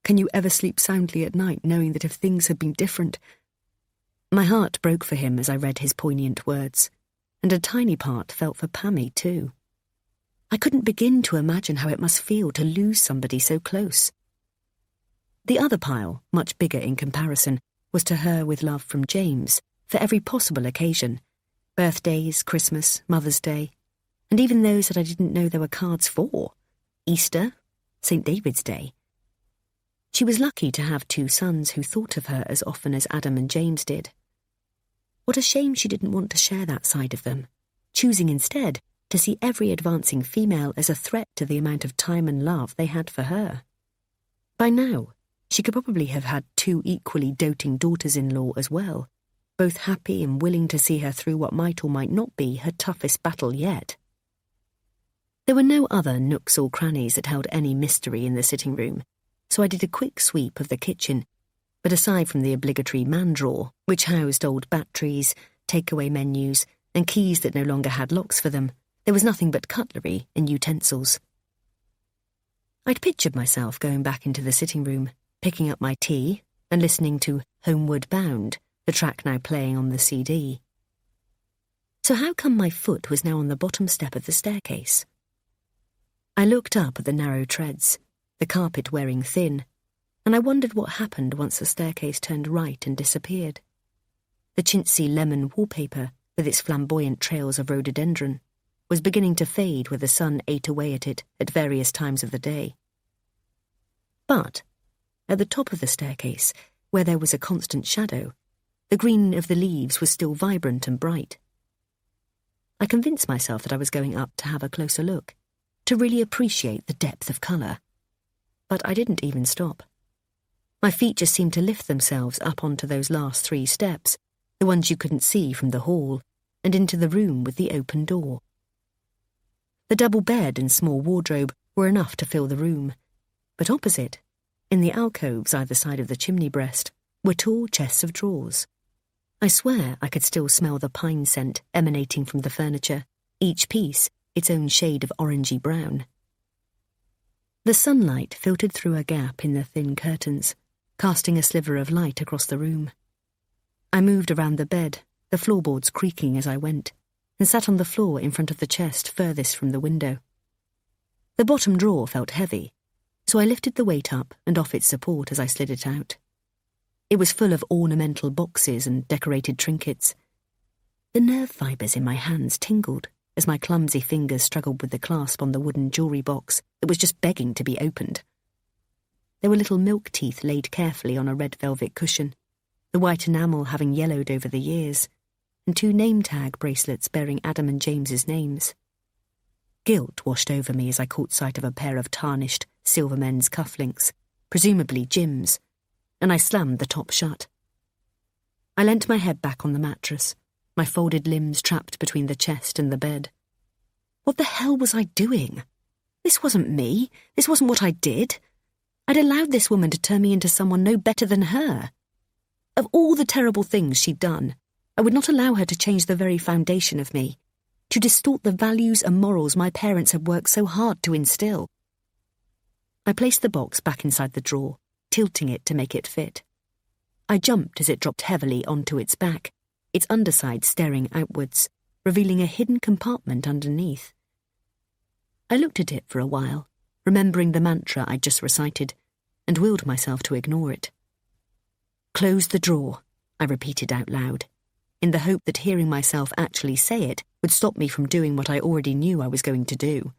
Can you ever sleep soundly at night knowing that if things had been different—" My heart broke for him as I read his poignant words, and a tiny part felt for Pammie too. I couldn't begin to imagine how it must feel to lose somebody so close. The other pile, much bigger in comparison, was to her with love from James, for every possible occasion. Birthdays, Christmas, Mother's Day, and even those that I didn't know there were cards for. Easter, St. David's Day. She was lucky to have 2 sons who thought of her as often as Adam and James did. What a shame she didn't want to share that side of them, choosing instead to see every advancing female as a threat to the amount of time and love they had for her. By now, she could probably have had 2 equally doting daughters-in-law as well, both happy and willing to see her through what might or might not be her toughest battle yet. There were no other nooks or crannies that held any mystery in the sitting room, so I did a quick sweep of the kitchen, but aside from the obligatory man drawer, which housed old batteries, takeaway menus, and keys that no longer had locks for them, there was nothing but cutlery and utensils. I'd pictured myself going back into the sitting room, picking up my tea, and listening to Homeward Bound, the track now playing on the CD. So how come my foot was now on the bottom step of the staircase? I looked up at the narrow treads, the carpet wearing thin, and I wondered what happened once the staircase turned right and disappeared. The chintzy lemon wallpaper, with its flamboyant trails of rhododendron, was beginning to fade where the sun ate away at it at various times of the day. But at the top of the staircase, where there was a constant shadow, the green of the leaves was still vibrant and bright. I convinced myself that I was going up to have a closer look, to really appreciate the depth of colour. But I didn't even stop. My feet just seemed to lift themselves up onto those last 3 steps, the ones you couldn't see from the hall, and into the room with the open door. The double bed and small wardrobe were enough to fill the room, but opposite, in the alcoves either side of the chimney breast, were tall chests of drawers. I swear I could still smell the pine scent emanating from the furniture, each piece its own shade of orangey brown. The sunlight filtered through a gap in the thin curtains, casting a sliver of light across the room. I moved around the bed, the floorboards creaking as I went, and sat on the floor in front of the chest furthest from the window. The bottom drawer felt heavy, so I lifted the weight up and off its support as I slid it out. It was full of ornamental boxes and decorated trinkets. The nerve fibres in my hands tingled as my clumsy fingers struggled with the clasp on the wooden jewellery box that was just begging to be opened. There were little milk teeth laid carefully on a red velvet cushion, the white enamel having yellowed over the years, and 2 name tag bracelets bearing Adam and James's names. Guilt washed over me as I caught sight of a pair of tarnished silver men's cufflinks, presumably Jim's, and I slammed the top shut. I leant my head back on the mattress, my folded limbs trapped between the chest and the bed. What the hell was I doing? This wasn't me. This wasn't what I did. I'd allowed this woman to turn me into someone no better than her. Of all the terrible things she'd done, I would not allow her to change the very foundation of me, to distort the values and morals my parents had worked so hard to instill. I placed the box back inside the drawer, tilting it to make it fit. I jumped as it dropped heavily onto its back, its underside staring outwards, revealing a hidden compartment underneath. I looked at it for a while, remembering the mantra I'd just recited, and willed myself to ignore it. "Close the drawer," I repeated out loud, in the hope that hearing myself actually say it would stop me from doing what I already knew I was going to do.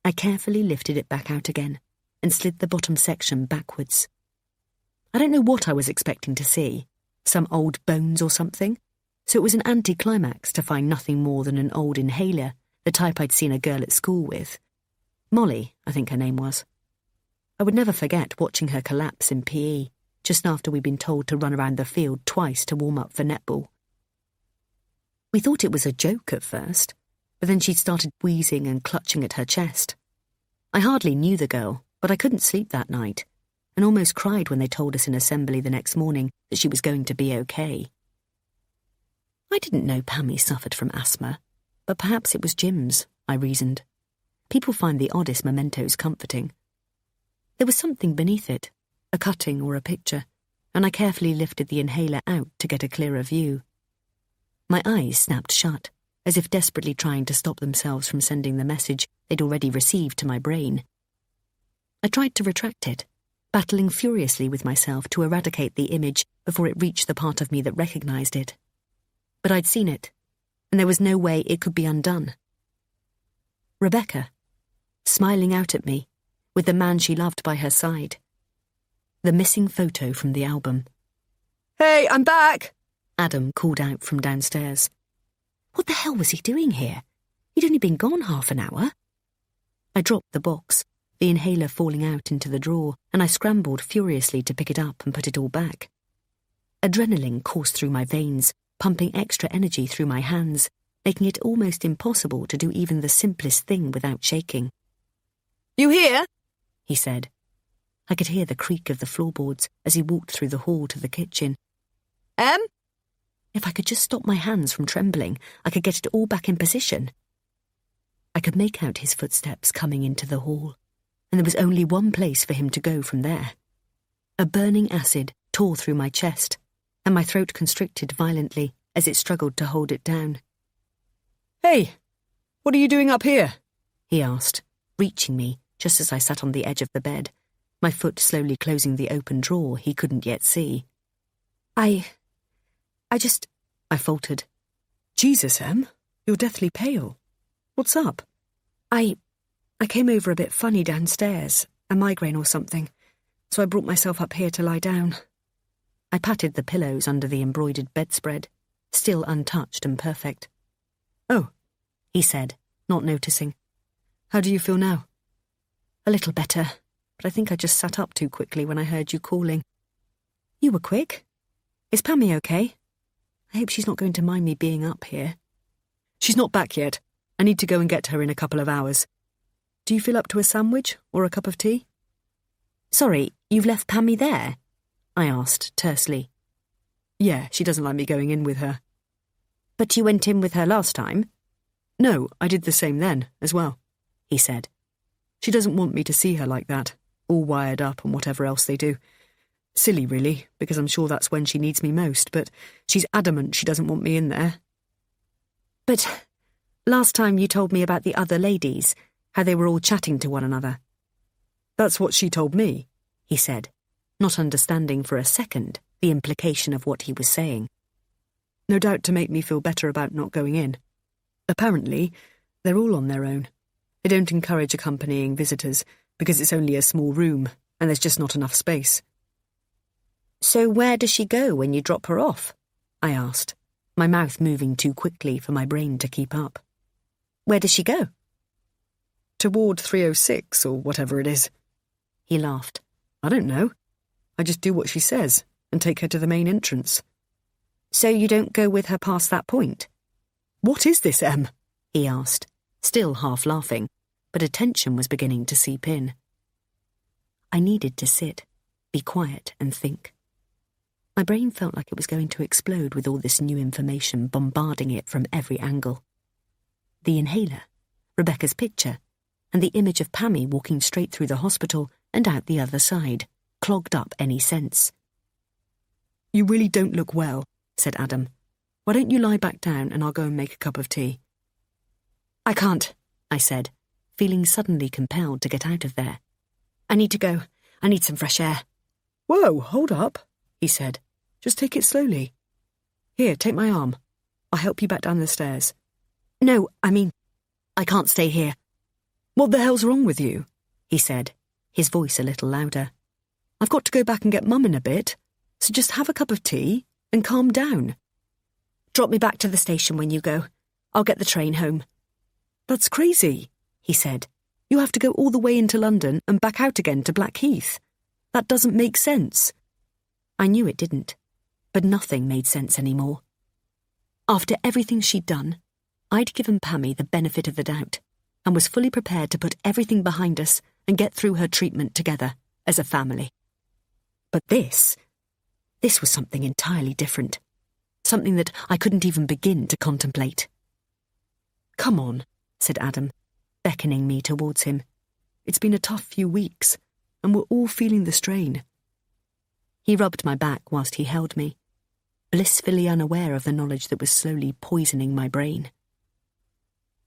I carefully lifted it back out again and slid the bottom section backwards. I don't know what I was expecting to see, some old bones or something, so it was an anticlimax to find nothing more than an old inhaler, the type I'd seen a girl at school with. Molly, I think her name was. I would never forget watching her collapse in PE, just after we'd been told to run around the field twice to warm up for netball. We thought it was a joke at first, but then she'd started wheezing and clutching at her chest. I hardly knew the girl, but I couldn't sleep that night, and almost cried when they told us in assembly the next morning that she was going to be okay. I didn't know Pammie suffered from asthma, but perhaps it was Jim's, I reasoned. People find the oddest mementos comforting. There was something beneath it, a cutting or a picture, and I carefully lifted the inhaler out to get a clearer view. My eyes snapped shut, as if desperately trying to stop themselves from sending the message they'd already received to my brain. I tried to retract it, battling furiously with myself to eradicate the image before it reached the part of me that recognised it. But I'd seen it, and there was no way it could be undone. Rebecca, smiling out at me, with the man she loved by her side. The missing photo from the album. "Hey, I'm back!" Adam called out from downstairs. What the hell was he doing here? He'd only been gone half an hour. I dropped the box, the inhaler falling out into the drawer, and I scrambled furiously to pick it up and put it all back. Adrenaline coursed through my veins, pumping extra energy through my hands, making it almost impossible to do even the simplest thing without shaking. "You here?" he said. I could hear the creak of the floorboards as he walked through the hall to the kitchen. Em? If I could just stop my hands from trembling, I could get it all back in position. I could make out his footsteps coming into the hall, and there was only one place for him to go from there. A burning acid tore through my chest, and my throat constricted violently as it struggled to hold it down. "Hey, what are you doing up here?" he asked, reaching me just as I sat on the edge of the bed, my foot slowly closing the open drawer he couldn't yet see. I faltered. "Jesus, Em, you're deathly pale. What's up?" I came over a bit funny downstairs, a migraine or something, so I brought myself up here to lie down. I patted the pillows under the embroidered bedspread, still untouched and perfect. "Oh," he said, not noticing. "How do you feel now?" A little better, but I think I just sat up too quickly when I heard you calling. You were quick. Is Pammie okay? I hope she's not going to mind me being up here. "She's not back yet. I need to go and get her in a couple of hours. Do you feel up to a sandwich or a cup of tea?" Sorry, you've left Pammie there? I asked tersely. "Yeah, she doesn't like me going in with her." But you went in with her last time? "No, I did the same then, as well," he said. "She doesn't want me to see her like that, all wired up and whatever else they do. Silly, really, because I'm sure that's when she needs me most, but she's adamant she doesn't want me in there." But last time you told me about the other ladies, how they were all chatting to one another. "That's what she told me," he said, not understanding for a second the implication of what he was saying. "No doubt to make me feel better about not going in. Apparently, they're all on their own. They don't encourage accompanying visitors because it's only a small room and there's just not enough space." So where does she go when you drop her off? I asked, my mouth moving too quickly for my brain to keep up. Where does she go? "To Ward 306 or whatever it is." He laughed. "I don't know. I just do what she says and take her to the main entrance." So you don't go with her past that point? "What is this, Em?" he asked, still half laughing, but attention was beginning to seep in. I needed to sit, be quiet and think. My brain felt like it was going to explode with all this new information bombarding it from every angle. The inhaler, Rebecca's picture, and the image of Pammie walking straight through the hospital and out the other side, clogged up any sense. "You really don't look well," said Adam. "Why don't you lie back down and I'll go and make a cup of tea?" I can't, I said, feeling suddenly compelled to get out of there. I need to go. I need some fresh air. "Whoa, hold up," he said. "Just take it slowly. Here, take my arm. I'll help you back down the stairs." No, I can't stay here. "What the hell's wrong with you?" he said, his voice a little louder. "I've got to go back and get Mum in a bit, so just have a cup of tea and calm down." Drop me back to the station when you go. I'll get the train home. "That's crazy," he said. "You have to go all the way into London and back out again to Blackheath. That doesn't make sense." I knew it didn't, but nothing made sense anymore. After everything she'd done, I'd given Pammie the benefit of the doubt and was fully prepared to put everything behind us and get through her treatment together as a family. But this was something entirely different, something that I couldn't even begin to contemplate. "Come on," said Adam, beckoning me towards him. "It's been a tough few weeks, and we're all feeling the strain." He rubbed my back whilst he held me, blissfully unaware of the knowledge that was slowly poisoning my brain.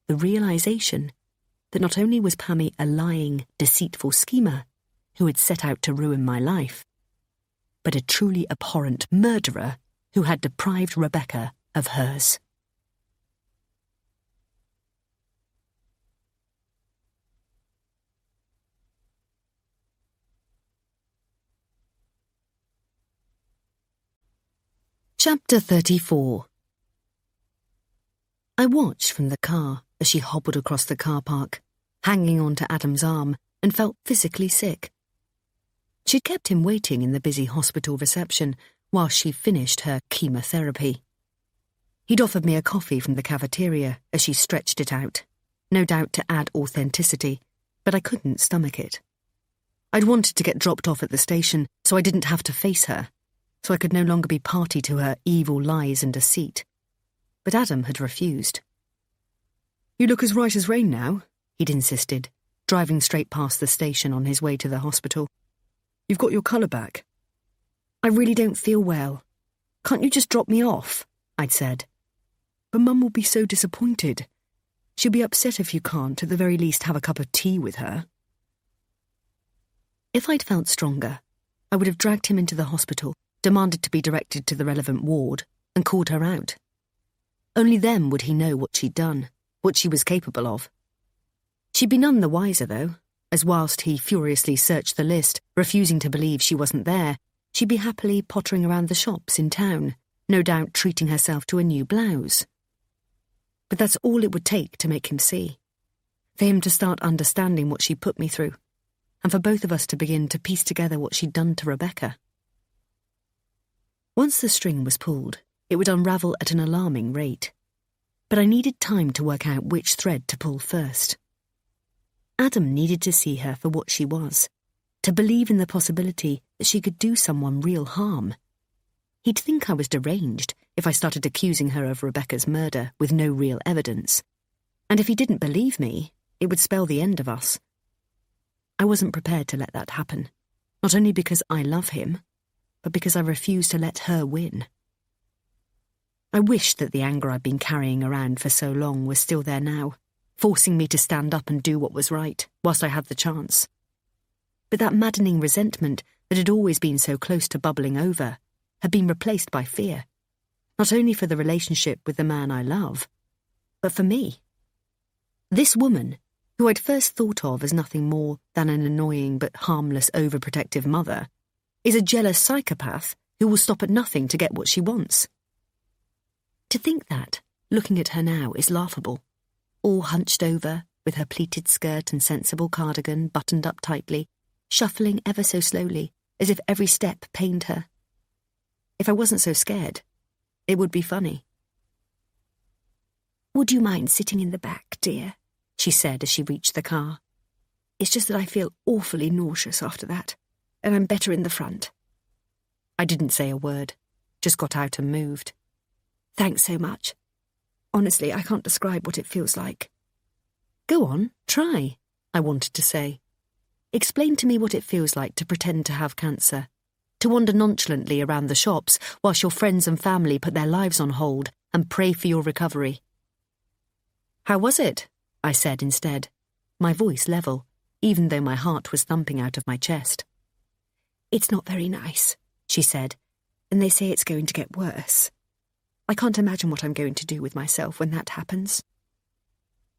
The realisation that not only was Pammie a lying, deceitful schemer, who had set out to ruin my life, but a truly abhorrent murderer who had deprived Rebecca of hers. Chapter 34. I watched from the car as she hobbled across the car park, hanging onto Adam's arm, and felt physically sick. She'd kept him waiting in the busy hospital reception while she finished her chemotherapy. He'd offered me a coffee from the cafeteria as she stretched it out, no doubt to add authenticity, but I couldn't stomach it. I'd wanted to get dropped off at the station so I didn't have to face her, so I could no longer be party to her evil lies and deceit. But Adam had refused. You look as right as rain now, he'd insisted, driving straight past the station on his way to the hospital. You've got your colour back. I really don't feel well. Can't you just drop me off? I'd said. But Mum will be so disappointed. She'll be upset if you can't, at the very least, have a cup of tea with her. If I'd felt stronger, I would have dragged him into the hospital, demanded to be directed to the relevant ward, and called her out. Only then would he know what she'd done, what she was capable of. She'd be none the wiser, though, as whilst he furiously searched the list, refusing to believe she wasn't there, she'd be happily pottering around the shops in town, no doubt treating herself to a new blouse. But that's all it would take to make him see, for him to start understanding what she put me through, and for both of us to begin to piece together what she'd done to Rebecca. Once the string was pulled, it would unravel at an alarming rate. But I needed time to work out which thread to pull first. Adam needed to see her for what she was, to believe in the possibility that she could do someone real harm. He'd think I was deranged if I started accusing her of Rebecca's murder with no real evidence. And if he didn't believe me, it would spell the end of us. I wasn't prepared to let that happen, not only because I love him, but because I refused to let her win. I wished that the anger I'd been carrying around for so long was still there now, forcing me to stand up and do what was right, whilst I had the chance. But that maddening resentment that had always been so close to bubbling over had been replaced by fear, not only for the relationship with the man I love, but for me. This woman, who I'd first thought of as nothing more than an annoying but harmless overprotective mother, is a jealous psychopath who will stop at nothing to get what she wants. To think that, looking at her now, is laughable, all hunched over, with her pleated skirt and sensible cardigan buttoned up tightly, shuffling ever so slowly, as if every step pained her. If I wasn't so scared, it would be funny. "Would you mind sitting in the back, dear?" she said as she reached the car. "It's just that I feel awfully nauseous after that, and I'm better in the front." I didn't say a word, just got out and moved. "Thanks so much. Honestly, I can't describe what it feels like." "Go on, try," I wanted to say. "Explain to me what it feels like to pretend to have cancer, to wander nonchalantly around the shops whilst your friends and family put their lives on hold and pray for your recovery." "How was it?" I said instead, my voice level, even though my heart was thumping out of my chest. "It's not very nice," she said, "and they say it's going to get worse. I can't imagine what I'm going to do with myself when that happens."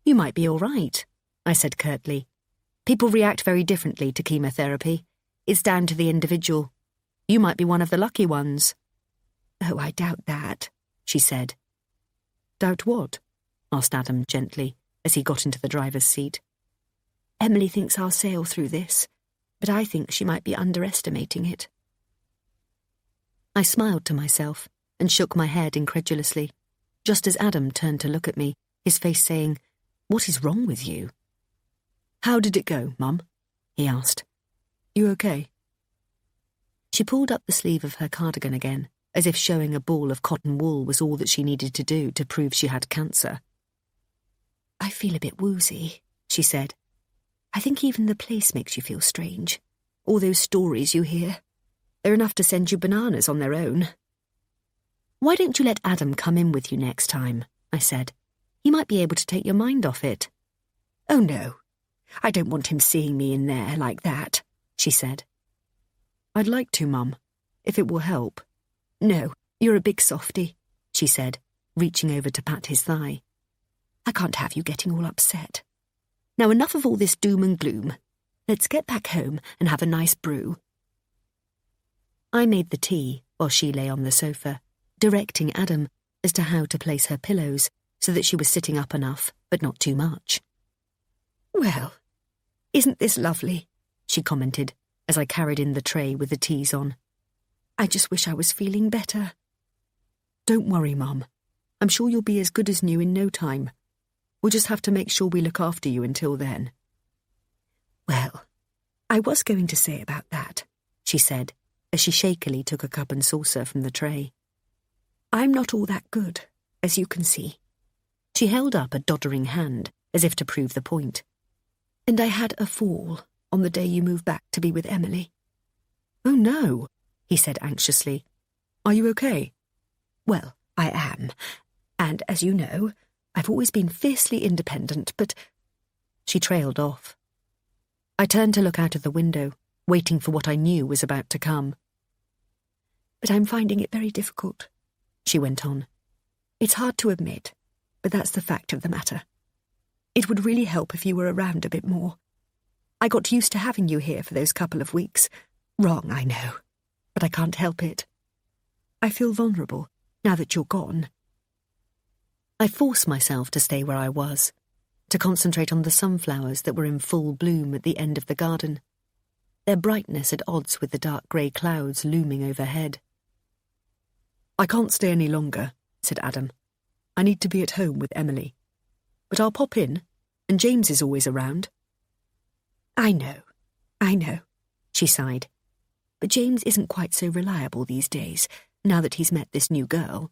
"You might be all right," I said curtly. "People react very differently to chemotherapy. It's down to the individual. You might be one of the lucky ones." "Oh, I doubt that," she said. "Doubt what?" asked Adam gently, as he got into the driver's seat. "Emily thinks I'll sail through this, but I think she might be underestimating it." I smiled to myself and shook my head incredulously, just as Adam turned to look at me, his face saying, "What is wrong with you?" "How did it go, Mum?" he asked. "You okay?" She pulled up the sleeve of her cardigan again, as if showing a ball of cotton wool was all that she needed to do to prove she had cancer. "I feel a bit woozy," she said. "I think even the place makes you feel strange. All those stories you hear. They're enough to send you bananas on their own." "Why don't you let Adam come in with you next time?" I said. "He might be able to take your mind off it." "Oh, no. I don't want him seeing me in there like that," she said. I'd like to, Mum, if it will help. No, you're a big softy, she said, reaching over to pat his thigh. I can't have you getting all upset. Now enough of all this doom and gloom. Let's get back home and have a nice brew. I made the tea while she lay on the sofa, directing Adam as to how to place her pillows so that she was sitting up enough, but not too much. Well, isn't this lovely? She commented as I carried in the tray with the teas on. I just wish I was feeling better. Don't worry, Mum. I'm sure you'll be as good as new in no time. We'll just have to make sure we look after you until then. Well, I was going to say about that, she said, as she shakily took a cup and saucer from the tray. I'm not all that good, as you can see. She held up a doddering hand, as if to prove the point. And I had a fall on the day you moved back to be with Emily. Oh, no, he said anxiously. Are you okay? Well, I am. And as you know, I've always been fiercely independent, but... She trailed off. I turned to look out of the window, waiting for what I knew was about to come. But I'm finding it very difficult, she went on. It's hard to admit, but that's the fact of the matter. It would really help if you were around a bit more. I got used to having you here for those couple of weeks. Wrong, I know, but I can't help it. I feel vulnerable now that you're gone. I forced myself to stay where I was, to concentrate on the sunflowers that were in full bloom at the end of the garden, their brightness at odds with the dark grey clouds looming overhead. I can't stay any longer, said Adam. I need to be at home with Emily. But I'll pop in, and James is always around. I know, she sighed. But James isn't quite so reliable these days, now that he's met this new girl.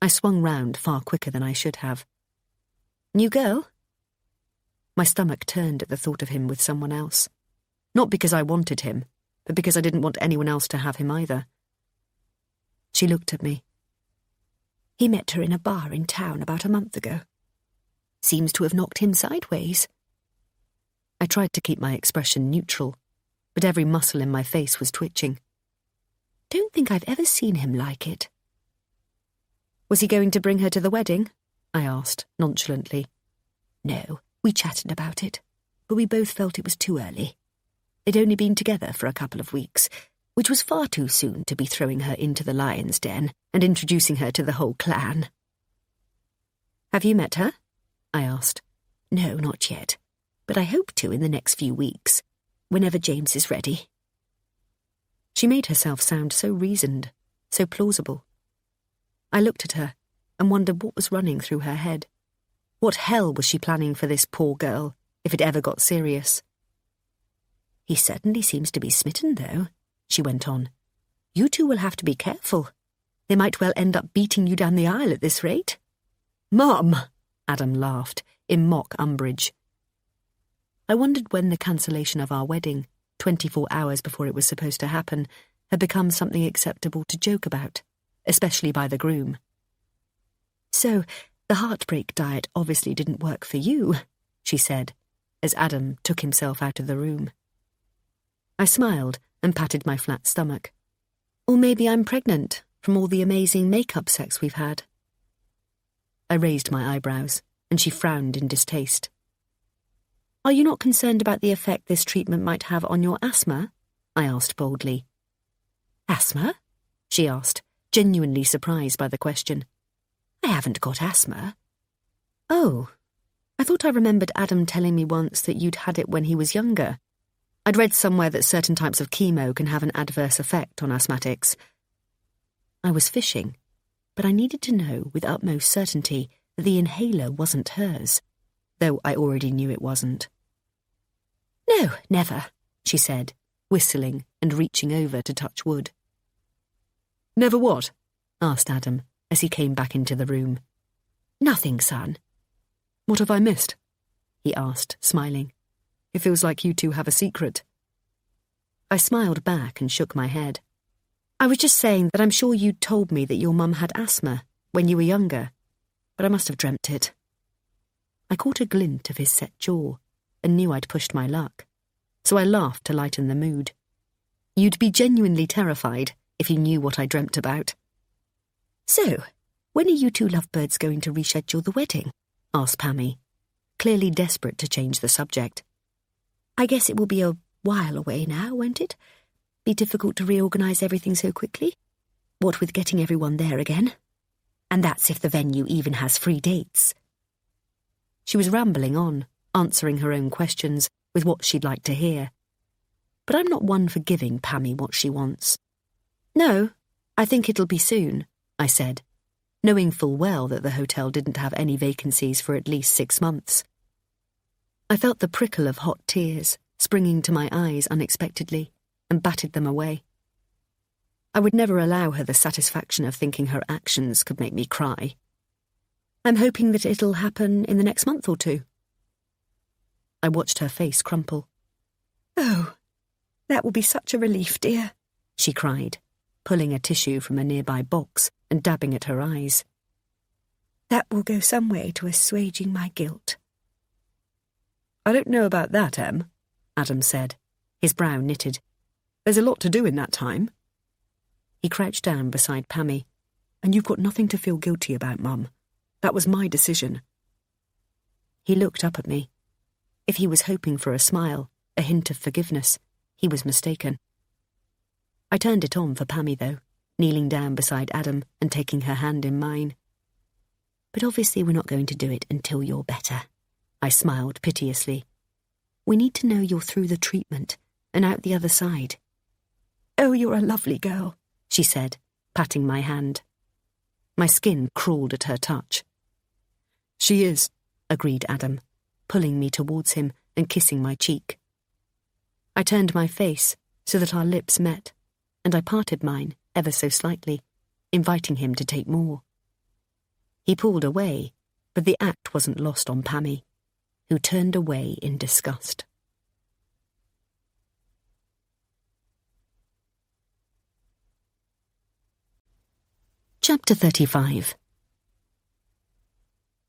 I swung round far quicker than I should have. New girl? My stomach turned at the thought of him with someone else. Not because I wanted him, but because I didn't want anyone else to have him either. She looked at me. He met her in a bar in town about a month ago. Seems to have knocked him sideways. I tried to keep my expression neutral, but every muscle in my face was twitching. Don't think I've ever seen him like it. Was he going to bring her to the wedding? I asked, nonchalantly. No, we chatted about it, but we both felt it was too early. They'd only been together for a couple of weeks, which was far too soon to be throwing her into the lion's den and introducing her to the whole clan. Have you met her? I asked. No, not yet, but I hope to in the next few weeks, whenever James is ready. She made herself sound so reasoned, so plausible. I looked at her and wondered what was running through her head. What hell was she planning for this poor girl, if it ever got serious? He certainly seems to be smitten, though, she went on. You two will have to be careful. They might well end up beating you down the aisle at this rate. Mum! Adam laughed, in mock umbrage. I wondered when the cancellation of our wedding, 24 hours before it was supposed to happen, had become something acceptable to joke about, especially by the groom. So, the heartbreak diet obviously didn't work for you, she said, as Adam took himself out of the room. I smiled and patted my flat stomach. Or maybe I'm pregnant from all the amazing makeup sex we've had. I raised my eyebrows, and she frowned in distaste. Are you not concerned about the effect this treatment might have on your asthma? I asked boldly. Asthma? She asked, genuinely surprised by the question. I haven't got asthma. Oh, I thought I remembered Adam telling me once that you'd had it when he was younger. I'd read somewhere that certain types of chemo can have an adverse effect on asthmatics. I was fishing, but I needed to know with utmost certainty that the inhaler wasn't hers, though I already knew it wasn't. No, never, she said, whistling and reaching over to touch wood. Never what? Asked Adam, as he came back into the room. Nothing, son. What have I missed? He asked, smiling. It feels like you two have a secret. I smiled back and shook my head. I was just saying that I'm sure you'd told me that your mum had asthma when you were younger, but I must have dreamt it. I caught a glint of his set jaw and knew I'd pushed my luck. so I laughed to lighten the mood. You'd be genuinely terrified if you knew what I dreamt about. So, when are you two lovebirds going to reschedule the wedding? Asked Pammie, clearly desperate to change the subject. I guess it will be a while away now, won't it? Be difficult to reorganise everything so quickly? What with getting everyone there again? And that's if the venue even has free dates. She was rambling on, answering her own questions with what she'd like to hear. But I'm not one for giving Pammie what she wants. No, I think it'll be soon, I said, knowing full well that the hotel didn't have any vacancies for at least 6 months. I felt the prickle of hot tears springing to my eyes unexpectedly and batted them away. I would never allow her the satisfaction of thinking her actions could make me cry. I'm hoping that it'll happen in the next month or 2. I watched her face crumple. Oh, that will be such a relief, dear, she cried, pulling a tissue from a nearby box and dabbing at her eyes. That will go some way to assuaging my guilt. I don't know about that, Em, Adam said, his brow knitted. There's a lot to do in that time. He crouched down beside Pammie. And you've got nothing to feel guilty about, Mum. That was my decision. He looked up at me. If he was hoping for a smile, a hint of forgiveness, he was mistaken. I turned it on for Pammie, though, kneeling down beside Adam and taking her hand in mine. But obviously we're not going to do it until you're better. I smiled piteously. We need to know you're through the treatment and out the other side. Oh, you're a lovely girl, she said, patting my hand. My skin crawled at her touch. She is, agreed Adam, pulling me towards him and kissing my cheek. I turned my face so that our lips met, and I parted mine ever so slightly, inviting him to take more. He pulled away, but the act wasn't lost on Pammie, who turned away in disgust. Chapter 35.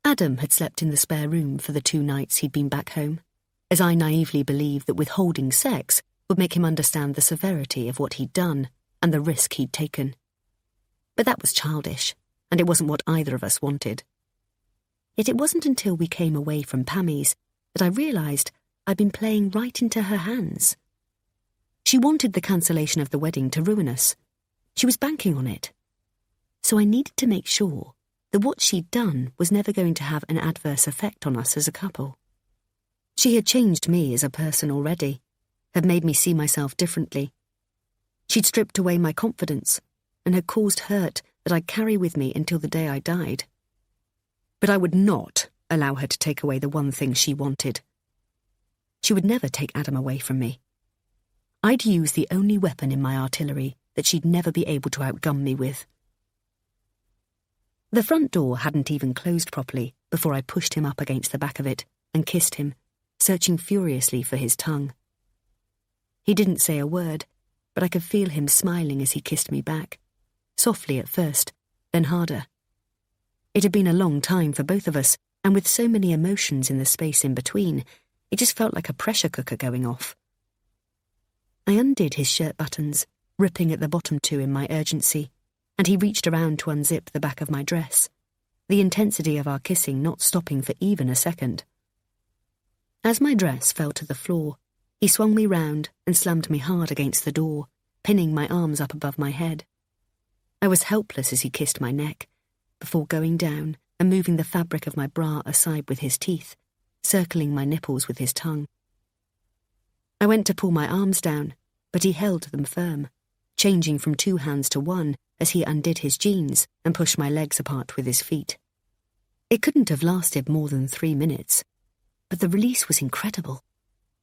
Adam had slept in the spare room for the 2 nights he'd been back home, as I naively believed that withholding sex would make him understand the severity of what he'd done and the risk he'd taken. But that was childish, and it wasn't what either of us wanted. Yet it wasn't until we came away from Pammie's that I realised I'd been playing right into her hands. She wanted the cancellation of the wedding to ruin us. She was banking on it. So I needed to make sure that what she'd done was never going to have an adverse effect on us as a couple. She had changed me as a person already, had made me see myself differently. She'd stripped away my confidence and had caused hurt that I'd carry with me until the day I died. But I would not allow her to take away the one thing she wanted. She would never take Adam away from me. I'd use the only weapon in my artillery that she'd never be able to outgun me with. The front door hadn't even closed properly before I pushed him up against the back of it and kissed him, searching furiously for his tongue. He didn't say a word, but I could feel him smiling as he kissed me back, softly at first, then harder. It had been a long time for both of us, and with so many emotions in the space in between, it just felt like a pressure cooker going off. I undid his shirt buttons, ripping at the bottom 2 in my urgency, and he reached around to unzip the back of my dress, the intensity of our kissing not stopping for even a second. As my dress fell to the floor, he swung me round and slammed me hard against the door, pinning my arms up above my head. I was helpless as he kissed my neck, before going down and moving the fabric of my bra aside with his teeth, circling my nipples with his tongue. I went to pull my arms down, but he held them firm, changing from 2 hands to 1 as he undid his jeans and pushed my legs apart with his feet. It couldn't have lasted more than 3 minutes, but the release was incredible,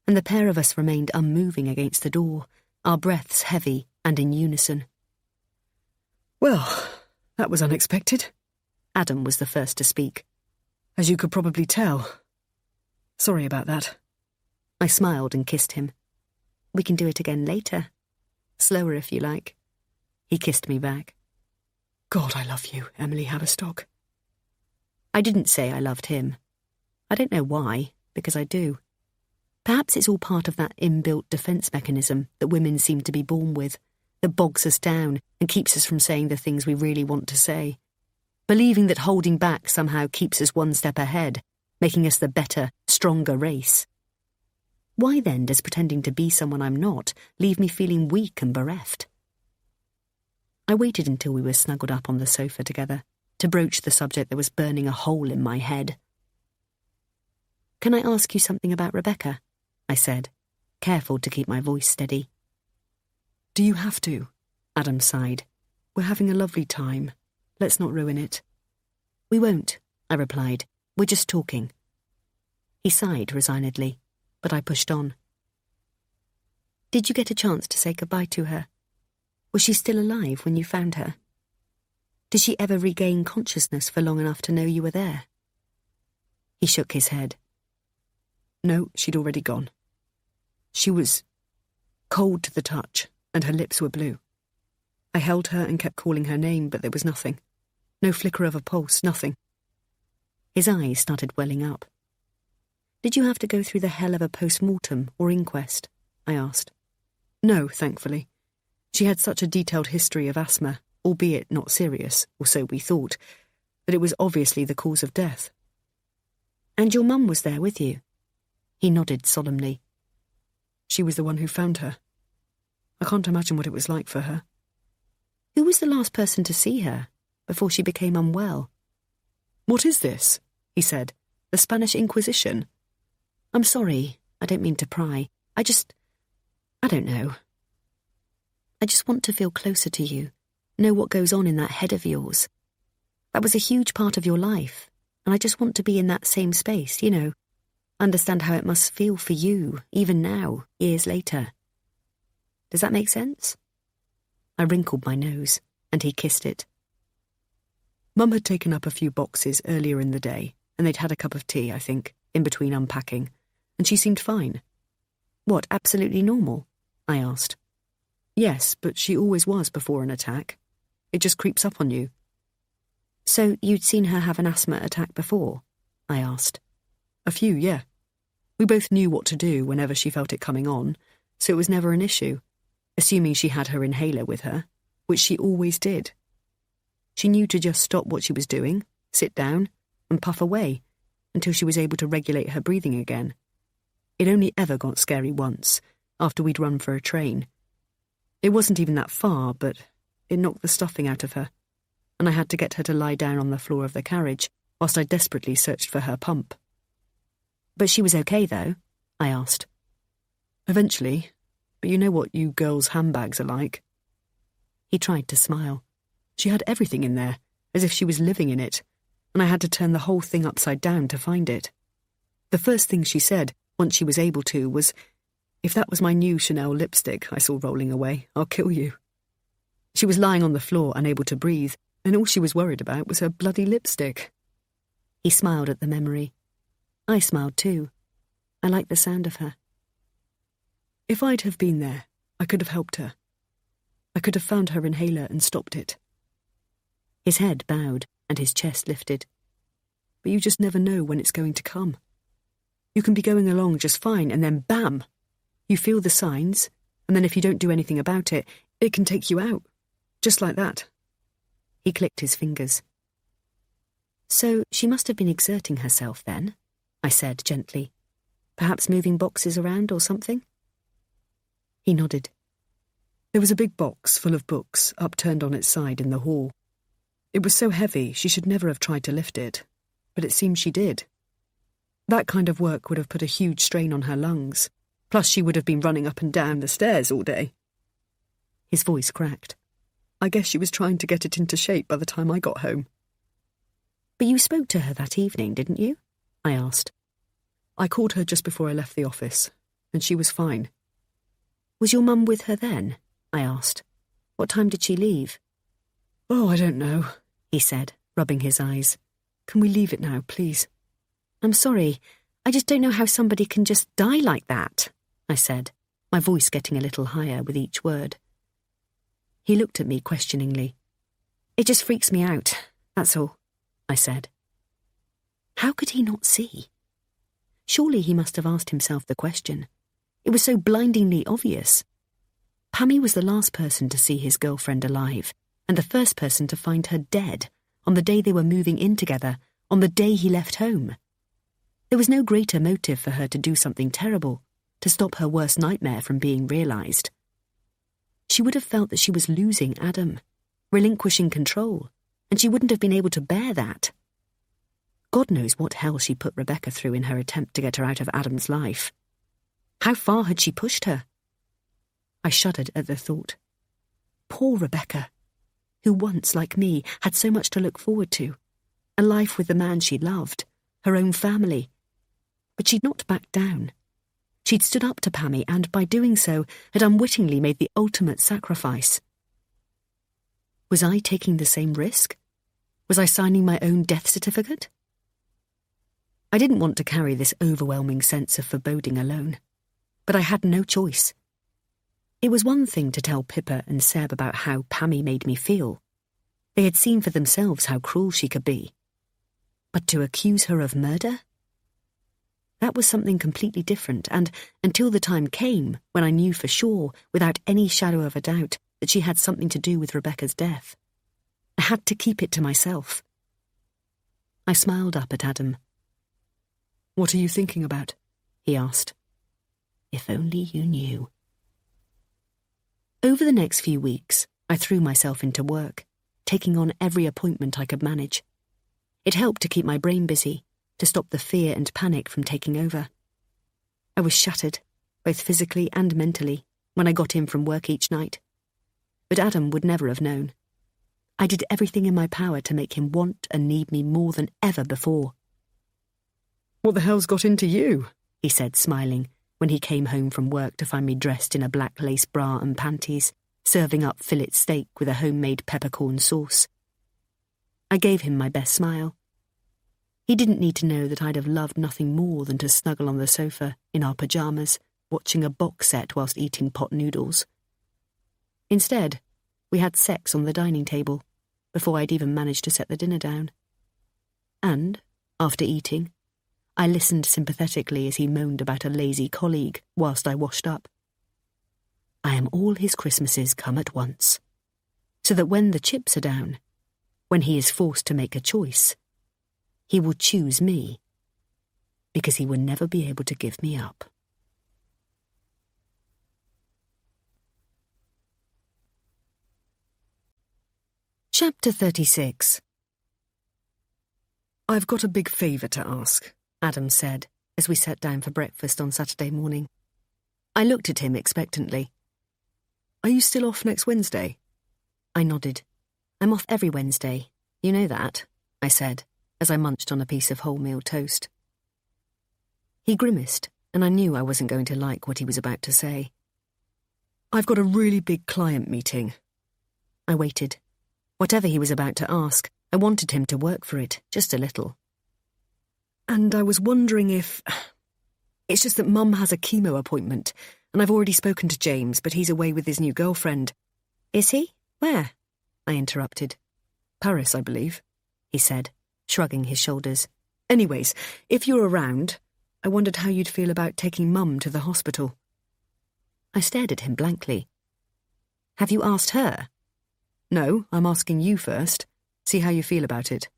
and the pair of us remained unmoving against the door, our breaths heavy and in unison. Well, that was unexpected. Adam was the first to speak. As you could probably tell. Sorry about that. I smiled and kissed him. We can do it again later. Slower if you like. He kissed me back. God, I love you, Emily Haverstock. I didn't say I loved him. I don't know why, because I do. Perhaps it's all part of that inbuilt defence mechanism that women seem to be born with, that bogs us down and keeps us from saying the things we really want to say. Believing that holding back somehow keeps us one step ahead, making us the better, stronger race. Why then does pretending to be someone I'm not leave me feeling weak and bereft? I waited until we were snuggled up on the sofa together to broach the subject that was burning a hole in my head. "Can I ask you something about Rebecca?" I said, careful to keep my voice steady. "Do you have to?" Adam sighed. "We're having a lovely time. Let's not ruin it." "We won't," I replied. "We're just talking." He sighed resignedly, but I pushed on. "Did you get a chance to say goodbye to her? Was she still alive when you found her? Did she ever regain consciousness for long enough to know you were there?" He shook his head. No, she'd already gone. She was cold to the touch, and her lips were blue. I held her and kept calling her name, but there was nothing. No flicker of a pulse, nothing. His eyes started welling up. "Did you have to go through the hell of a post-mortem or inquest?" I asked. No, thankfully. She had such a detailed history of asthma, albeit not serious, or so we thought, that it was obviously the cause of death. "And your mum was there with you?" He nodded solemnly. She was the one who found her. I can't imagine what it was like for her. "Who was the last person to see her before she became unwell?" "What is this?" he said. "The Spanish Inquisition?" "I'm sorry, I don't mean to pry. I don't know. I just want to feel closer to you, know what goes on in that head of yours. That was a huge part of your life, and I just want to be in that same space, understand how it must feel for you, even now, years later. Does that make sense?" I wrinkled my nose, and he kissed it. Mum had taken up a few boxes earlier in the day, and they'd had a cup of tea, I think, in between unpacking, and she seemed fine. "What, absolutely normal?" I asked. "Yes, but she always was before an attack. It just creeps up on you." "So you'd seen her have an asthma attack before?" I asked. "A few, yeah. We both knew what to do whenever she felt it coming on, so it was never an issue, assuming she had her inhaler with her, which she always did. She knew to just stop what she was doing, sit down, and puff away, until she was able to regulate her breathing again. It only ever got scary once, after we'd run for a train. It wasn't even that far, but it knocked the stuffing out of her, and I had to get her to lie down on the floor of the carriage, whilst I desperately searched for her pump." "But she was okay, though?" I asked. "Eventually, but you know what you girls' handbags are like." He tried to smile. "She had everything in there, as if she was living in it, and I had to turn the whole thing upside down to find it. The first thing she said, once she was able to, was, 'If that was my new Chanel lipstick I saw rolling away, I'll kill you.' She was lying on the floor, unable to breathe, and all she was worried about was her bloody lipstick." He smiled at the memory. I smiled too. I liked the sound of her. "If I'd have been there, I could have helped her. I could have found her inhaler and stopped it." His head bowed and his chest lifted. "But you just never know when it's going to come. You can be going along just fine, and then bam! You feel the signs, and then if you don't do anything about it, it can take you out. Just like that." He clicked his fingers. "So she must have been exerting herself then," I said gently. "Perhaps moving boxes around or something?" He nodded. "There was a big box full of books upturned on its side in the hall. It was so heavy she should never have tried to lift it, but it seemed she did. That kind of work would have put a huge strain on her lungs, plus she would have been running up and down the stairs all day." His voice cracked. "I guess she was trying to get it into shape by the time I got home." "But you spoke to her that evening, didn't you?" I asked. "I called her just before I left the office, and she was fine." "Was your mum with her then?" I asked. "What time did she leave?" "Oh, I don't know," he said, rubbing his eyes. "Can we leave it now, please?" "I'm sorry. I just don't know how somebody can just die like that," I said, my voice getting a little higher with each word. He looked at me questioningly. "It just freaks me out, that's all," I said. How could he not see? Surely he must have asked himself the question. It was so blindingly obvious. Pammie was the last person to see his girlfriend alive, and the first person to find her dead, on the day they were moving in together, on the day he left home. There was no greater motive for her to do something terrible, to stop her worst nightmare from being realised. She would have felt that she was losing Adam, relinquishing control, and she wouldn't have been able to bear that. God knows what hell she put Rebecca through in her attempt to get her out of Adam's life. How far had she pushed her? I shuddered at the thought. Poor Rebecca, who once, like me, had so much to look forward to, a life with the man she loved, her own family. But she'd not backed down. She'd stood up to Pammie and, by doing so, had unwittingly made the ultimate sacrifice. Was I taking the same risk? Was I signing my own death certificate? I didn't want to carry this overwhelming sense of foreboding alone, but I had no choice. It was one thing to tell Pippa and Seb about how Pammie made me feel. They had seen for themselves how cruel she could be. But to accuse her of murder? That was something completely different, and until the time came when I knew for sure, without any shadow of a doubt, that she had something to do with Rebecca's death, I had to keep it to myself. I smiled up at Adam. "What are you thinking about?" he asked. "If only you knew." Over the next few weeks, I threw myself into work, taking on every appointment I could manage. It helped to keep my brain busy, to stop the fear and panic from taking over. I was shattered, both physically and mentally, when I got in from work each night. But Adam would never have known. I did everything in my power to make him want and need me more than ever before. "What the hell's got into you?" he said, smiling, when he came home from work to find me dressed in a black lace bra and panties, serving up fillet steak with a homemade peppercorn sauce. I gave him my best smile. He didn't need to know that I'd have loved nothing more than to snuggle on the sofa, in our pyjamas, watching a box set whilst eating pot noodles. Instead, we had sex on the dining table, before I'd even managed to set the dinner down. And, after eating, I listened sympathetically as he moaned about a lazy colleague whilst I washed up. I am all his Christmases come at once, so that when the chips are down, when he is forced to make a choice, he will choose me, because he will never be able to give me up. Chapter 36. "I've got a big favour to ask," Adam said, as we sat down for breakfast on Saturday morning. I looked at him expectantly. "Are you still off next Wednesday?" I nodded. "I'm off every Wednesday. You know that," I said, as I munched on a piece of wholemeal toast. He grimaced, and I knew I wasn't going to like what he was about to say. "I've got a really big client meeting." I waited. Whatever he was about to ask, I wanted him to work for it, just a little. "And I was wondering if... It's just that Mum has a chemo appointment, and I've already spoken to James, but he's away with his new girlfriend." "Is he? Where?" I interrupted. "Paris, I believe," he said, shrugging his shoulders. "Anyways, if you're around, I wondered how you'd feel about taking Mum to the hospital." I stared at him blankly. "Have you asked her?" "No, I'm asking you first. See how you feel about it."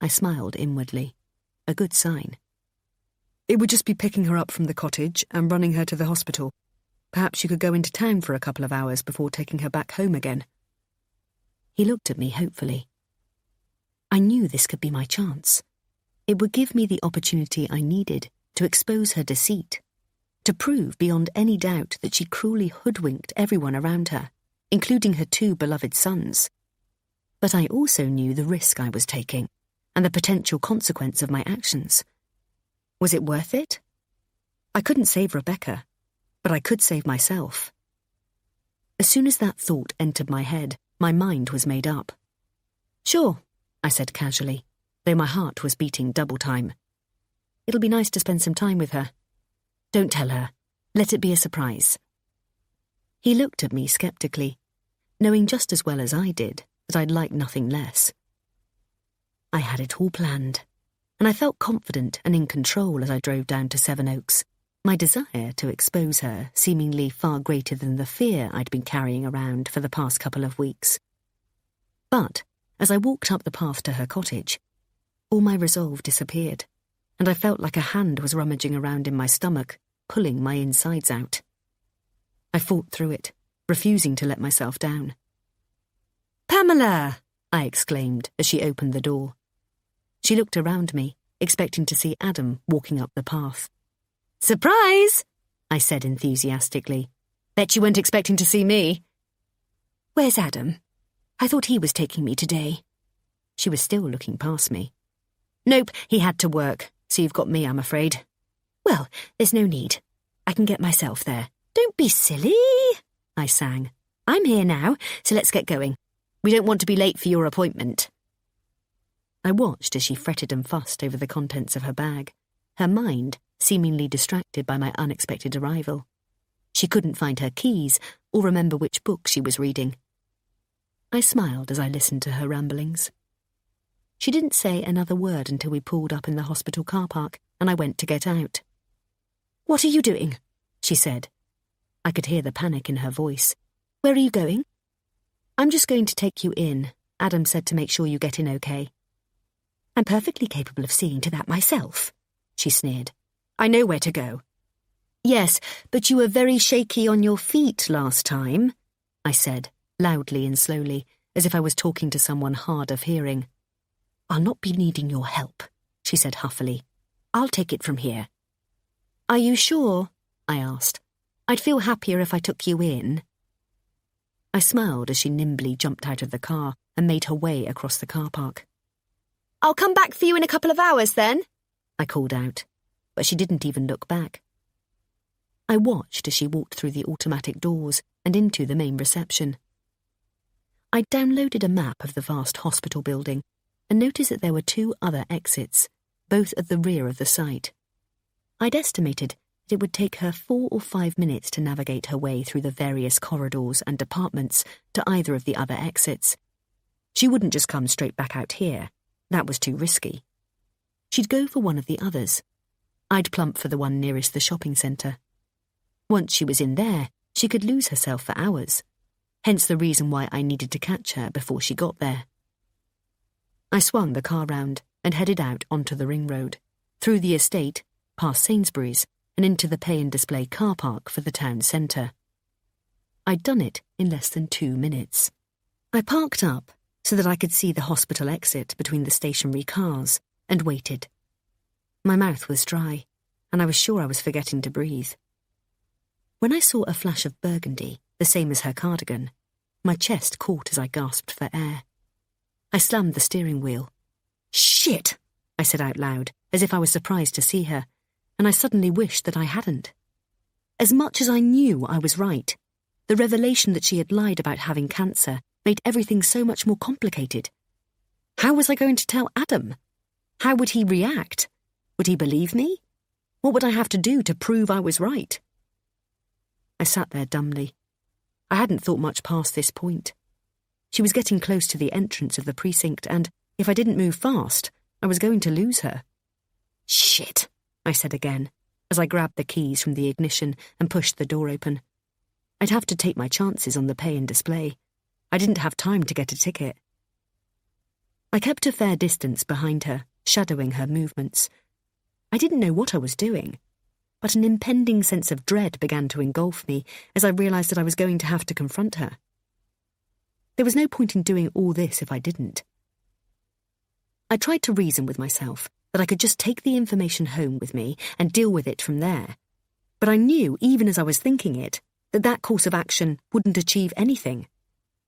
I smiled inwardly. A good sign. "It would just be picking her up from the cottage and running her to the hospital. Perhaps you could go into town for a couple of hours before taking her back home again." He looked at me hopefully. I knew this could be my chance. It would give me the opportunity I needed to expose her deceit, to prove beyond any doubt that she cruelly hoodwinked everyone around her, including her 2 beloved sons. But I also knew the risk I was taking, and the potential consequence of my actions. Was it worth it? I couldn't save Rebecca, but I could save myself. As soon as that thought entered my head, my mind was made up. "Sure," I said casually, though my heart was beating double time. "It'll be nice to spend some time with her. Don't tell her. Let it be a surprise." He looked at me sceptically, knowing just as well as I did that I'd like nothing less. I had it all planned, and I felt confident and in control as I drove down to Sevenoaks, my desire to expose her seemingly far greater than the fear I'd been carrying around for the past couple of weeks. But as I walked up the path to her cottage, all my resolve disappeared, and I felt like a hand was rummaging around in my stomach, pulling my insides out. I fought through it, refusing to let myself down. "Pamela!" I exclaimed as she opened the door. She looked around me, expecting to see Adam walking up the path. "Surprise!" I said enthusiastically. "Bet you weren't expecting to see me." "Where's Adam? I thought he was taking me today." She was still looking past me. "Nope, he had to work, so you've got me, I'm afraid." "Well, there's no need. I can get myself there." "Don't be silly," I sang. "I'm here now, so let's get going. We don't want to be late for your appointment." I watched as she fretted and fussed over the contents of her bag, her mind seemingly distracted by my unexpected arrival. She couldn't find her keys or remember which book she was reading. I smiled as I listened to her ramblings. She didn't say another word until we pulled up in the hospital car park and I went to get out. "What are you doing?" she said. I could hear the panic in her voice. "Where are you going?" "I'm just going to take you in. Adam said to make sure you get in okay." "I'm perfectly capable of seeing to that myself," she sneered. "I know where to go." "Yes, but you were very shaky on your feet last time," I said, loudly and slowly, as if I was talking to someone hard of hearing. "I'll not be needing your help," she said huffily. "I'll take it from here." "Are you sure?" I asked. "I'd feel happier if I took you in." I smiled as she nimbly jumped out of the car and made her way across the car park. "I'll come back for you in a couple of hours then," I called out, but she didn't even look back. I watched as she walked through the automatic doors and into the main reception. I'd downloaded a map of the vast hospital building and noticed that there were 2 other exits, both at the rear of the site. I'd estimated that it would take her 4 or 5 minutes to navigate her way through the various corridors and departments to either of the other exits. She wouldn't just come straight back out here. That was too risky. She'd go for one of the others. I'd plump for the one nearest the shopping centre. Once she was in there, she could lose herself for hours, hence the reason why I needed to catch her before she got there. I swung the car round and headed out onto the ring road, through the estate, past Sainsbury's, and into the pay and display car park for the town centre. I'd done it in less than 2 minutes. I parked up so that I could see the hospital exit between the stationary cars and waited. My mouth was dry, and I was sure I was forgetting to breathe. When I saw a flash of burgundy, the same as her cardigan, my chest caught as I gasped for air. I slammed the steering wheel. "Shit!" I said out loud, as if I was surprised to see her, and I suddenly wished that I hadn't. As much as I knew I was right, the revelation that she had lied about having cancer made everything so much more complicated. How was I going to tell Adam? How would he react? Would he believe me? What would I have to do to prove I was right? I sat there dumbly. I hadn't thought much past this point. She was getting close to the entrance of the precinct, and if I didn't move fast, I was going to lose her. "Shit," I said again, as I grabbed the keys from the ignition and pushed the door open. I'd have to take my chances on the pay and display. I didn't have time to get a ticket. I kept a fair distance behind her, shadowing her movements. I didn't know what I was doing, but an impending sense of dread began to engulf me as I realised that I was going to have to confront her. There was no point in doing all this if I didn't. I tried to reason with myself that I could just take the information home with me and deal with it from there, but I knew, even as I was thinking it, that that course of action wouldn't achieve anything.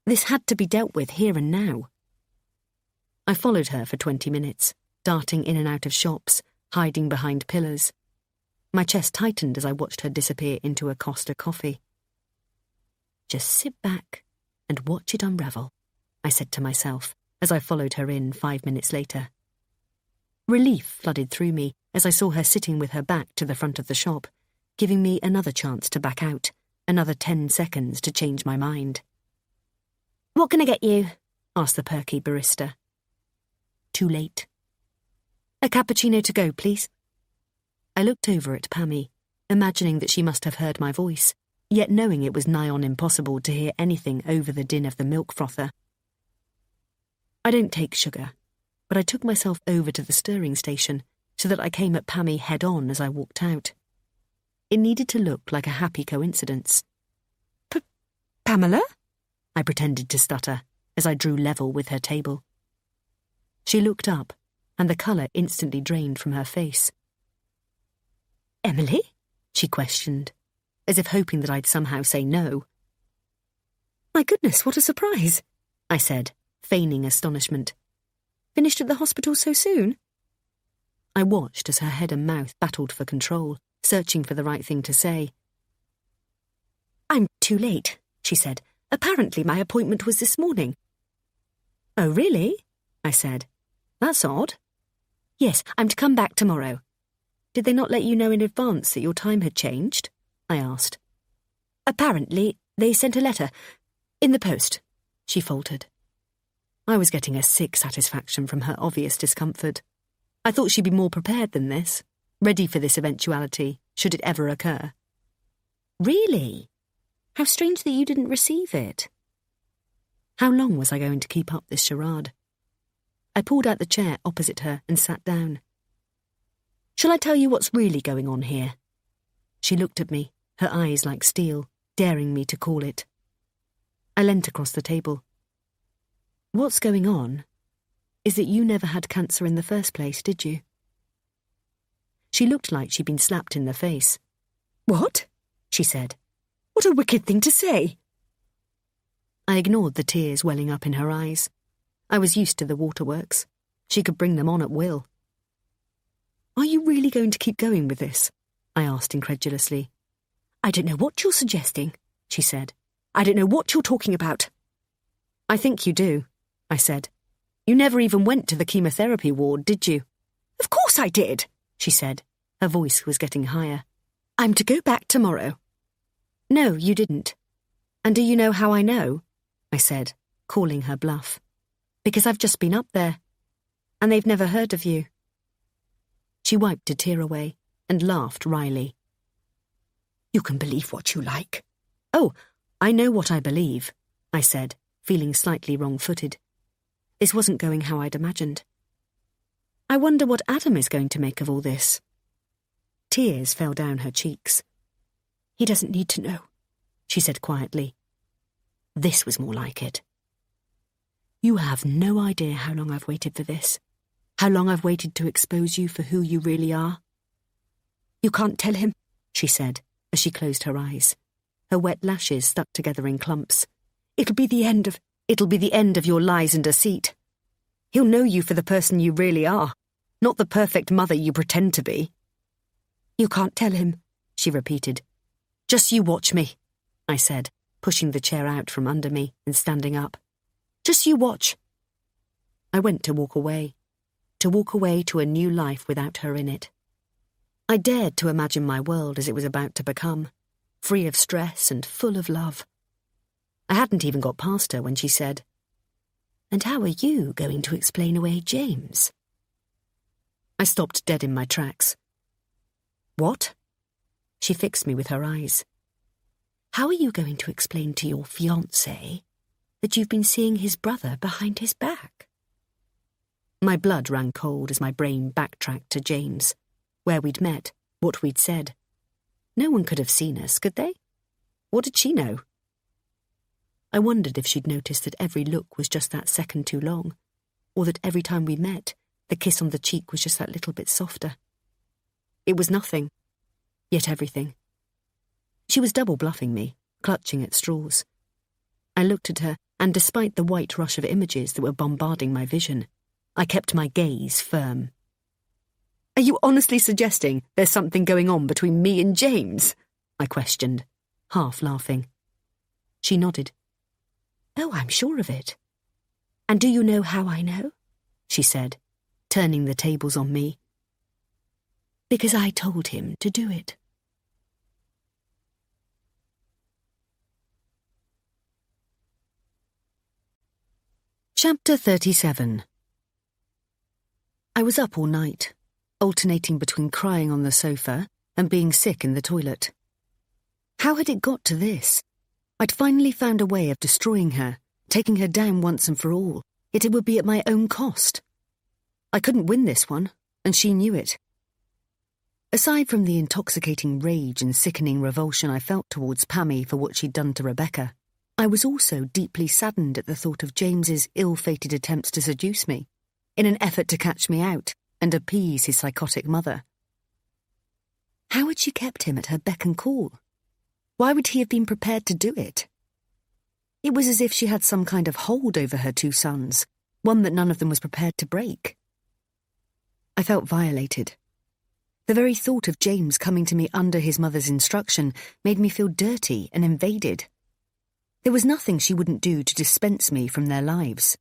This had to be dealt with here and now. I followed her for 20 minutes, darting in and out of shops, hiding behind pillars. My chest tightened as I watched her disappear into a Costa coffee. "Just sit back and watch it unravel," I said to myself as I followed her in 5 minutes later. Relief flooded through me as I saw her sitting with her back to the front of the shop, giving me another chance to back out, another 10 seconds to change my mind. "What can I get you?" asked the perky barista. Too late. A cappuccino to go, please. I looked over at Pammie, imagining that she must have heard my voice, yet knowing it was nigh on impossible to hear anything over the din of the milk frother. I don't take sugar, but I took myself over to the stirring station so that I came at Pammie head-on as I walked out. It needed to look like a happy coincidence. Pamela? I pretended to stutter as I drew level with her table. She looked up, and the colour instantly drained from her face. Emily? She questioned, as if hoping that I'd somehow say no. My goodness, what a surprise, I said, feigning astonishment. Finished at the hospital so soon? I watched as her head and mouth battled for control, searching for the right thing to say. I'm too late, she said. Apparently my appointment was this morning. Oh, really? I said. That's odd. Yes, I'm to come back tomorrow. Did they not let you know in advance that your time had changed? I asked. Apparently, they sent a letter. In the post, she faltered. I was getting a sick satisfaction from her obvious discomfort. I thought she'd be more prepared than this, ready for this eventuality, should it ever occur. Really? How strange that you didn't receive it. How long was I going to keep up this charade? I pulled out the chair opposite her and sat down. Shall I tell you what's really going on here? She looked at me, her eyes like steel, daring me to call it. I leant across the table. What's going on is that you never had cancer in the first place, did you? She looked like she'd been slapped in the face. What? She said. What a wicked thing to say. I ignored the tears welling up in her eyes. I was used to the waterworks. She could bring them on at will. Are you really going to keep going with this? I asked incredulously. I don't know what you're suggesting, she said. I don't know what you're talking about. I think you do, I said. You never even went to the chemotherapy ward, did you? Of course I did, she said. Her voice was getting higher. I'm to go back tomorrow. No, you didn't. And do you know how I know? I said, calling her bluff. Because I've just been up there, and they've never heard of you. She wiped a tear away and laughed wryly. You can believe what you like. Oh, I know what I believe, I said, feeling slightly wrong-footed. This wasn't going how I'd imagined. I wonder what Adam is going to make of all this. Tears fell down her cheeks. He doesn't need to know, she said quietly. This was more like it. You have no idea how long I've waited for this. How long I've waited to expose you for who you really are. You can't tell him, she said, as she closed her eyes. Her wet lashes stuck together in clumps. It'll be the end of your lies and deceit. He'll know you for the person you really are, not the perfect mother you pretend to be. You can't tell him, she repeated. Just you watch me, I said, pushing the chair out from under me and standing up. Just you watch. I went to walk away to a new life without her in it. I dared to imagine my world as it was about to become, free of stress and full of love. I hadn't even got past her when she said, "And how are you going to explain away James?" I stopped dead in my tracks. What? She fixed me with her eyes. How are you going to explain to your fiancé that you've been seeing his brother behind his back? My blood ran cold as my brain backtracked to James, where we'd met, what we'd said. No one could have seen us, could they? What did she know? I wondered if she'd noticed that every look was just that second too long, or that every time we met, the kiss on the cheek was just that little bit softer. It was nothing, yet everything. She was double bluffing me, clutching at straws. I looked at her, and despite the white rush of images that were bombarding my vision, I kept my gaze firm. Are you honestly suggesting there's something going on between me and James? I questioned, half laughing. She nodded. Oh, I'm sure of it. And do you know how I know? She said, turning the tables on me. Because I told him to do it. Chapter 37. I was up all night, alternating between crying on the sofa and being sick in the toilet. How had it got to this? I'd finally found a way of destroying her, taking her down once and for all, yet it would be at my own cost. I couldn't win this one, and she knew it. Aside from the intoxicating rage and sickening revulsion I felt towards Pammie for what she'd done to Rebecca, I was also deeply saddened at the thought of James's ill-fated attempts to seduce me, in an effort to catch me out and appease his psychotic mother. How had she kept him at her beck and call? Why would he have been prepared to do it? It was as if she had some kind of hold over her two sons, one that none of them was prepared to break. I felt violated. The very thought of James coming to me under his mother's instruction made me feel dirty and invaded. There was nothing she wouldn't do to dispense me from their lives.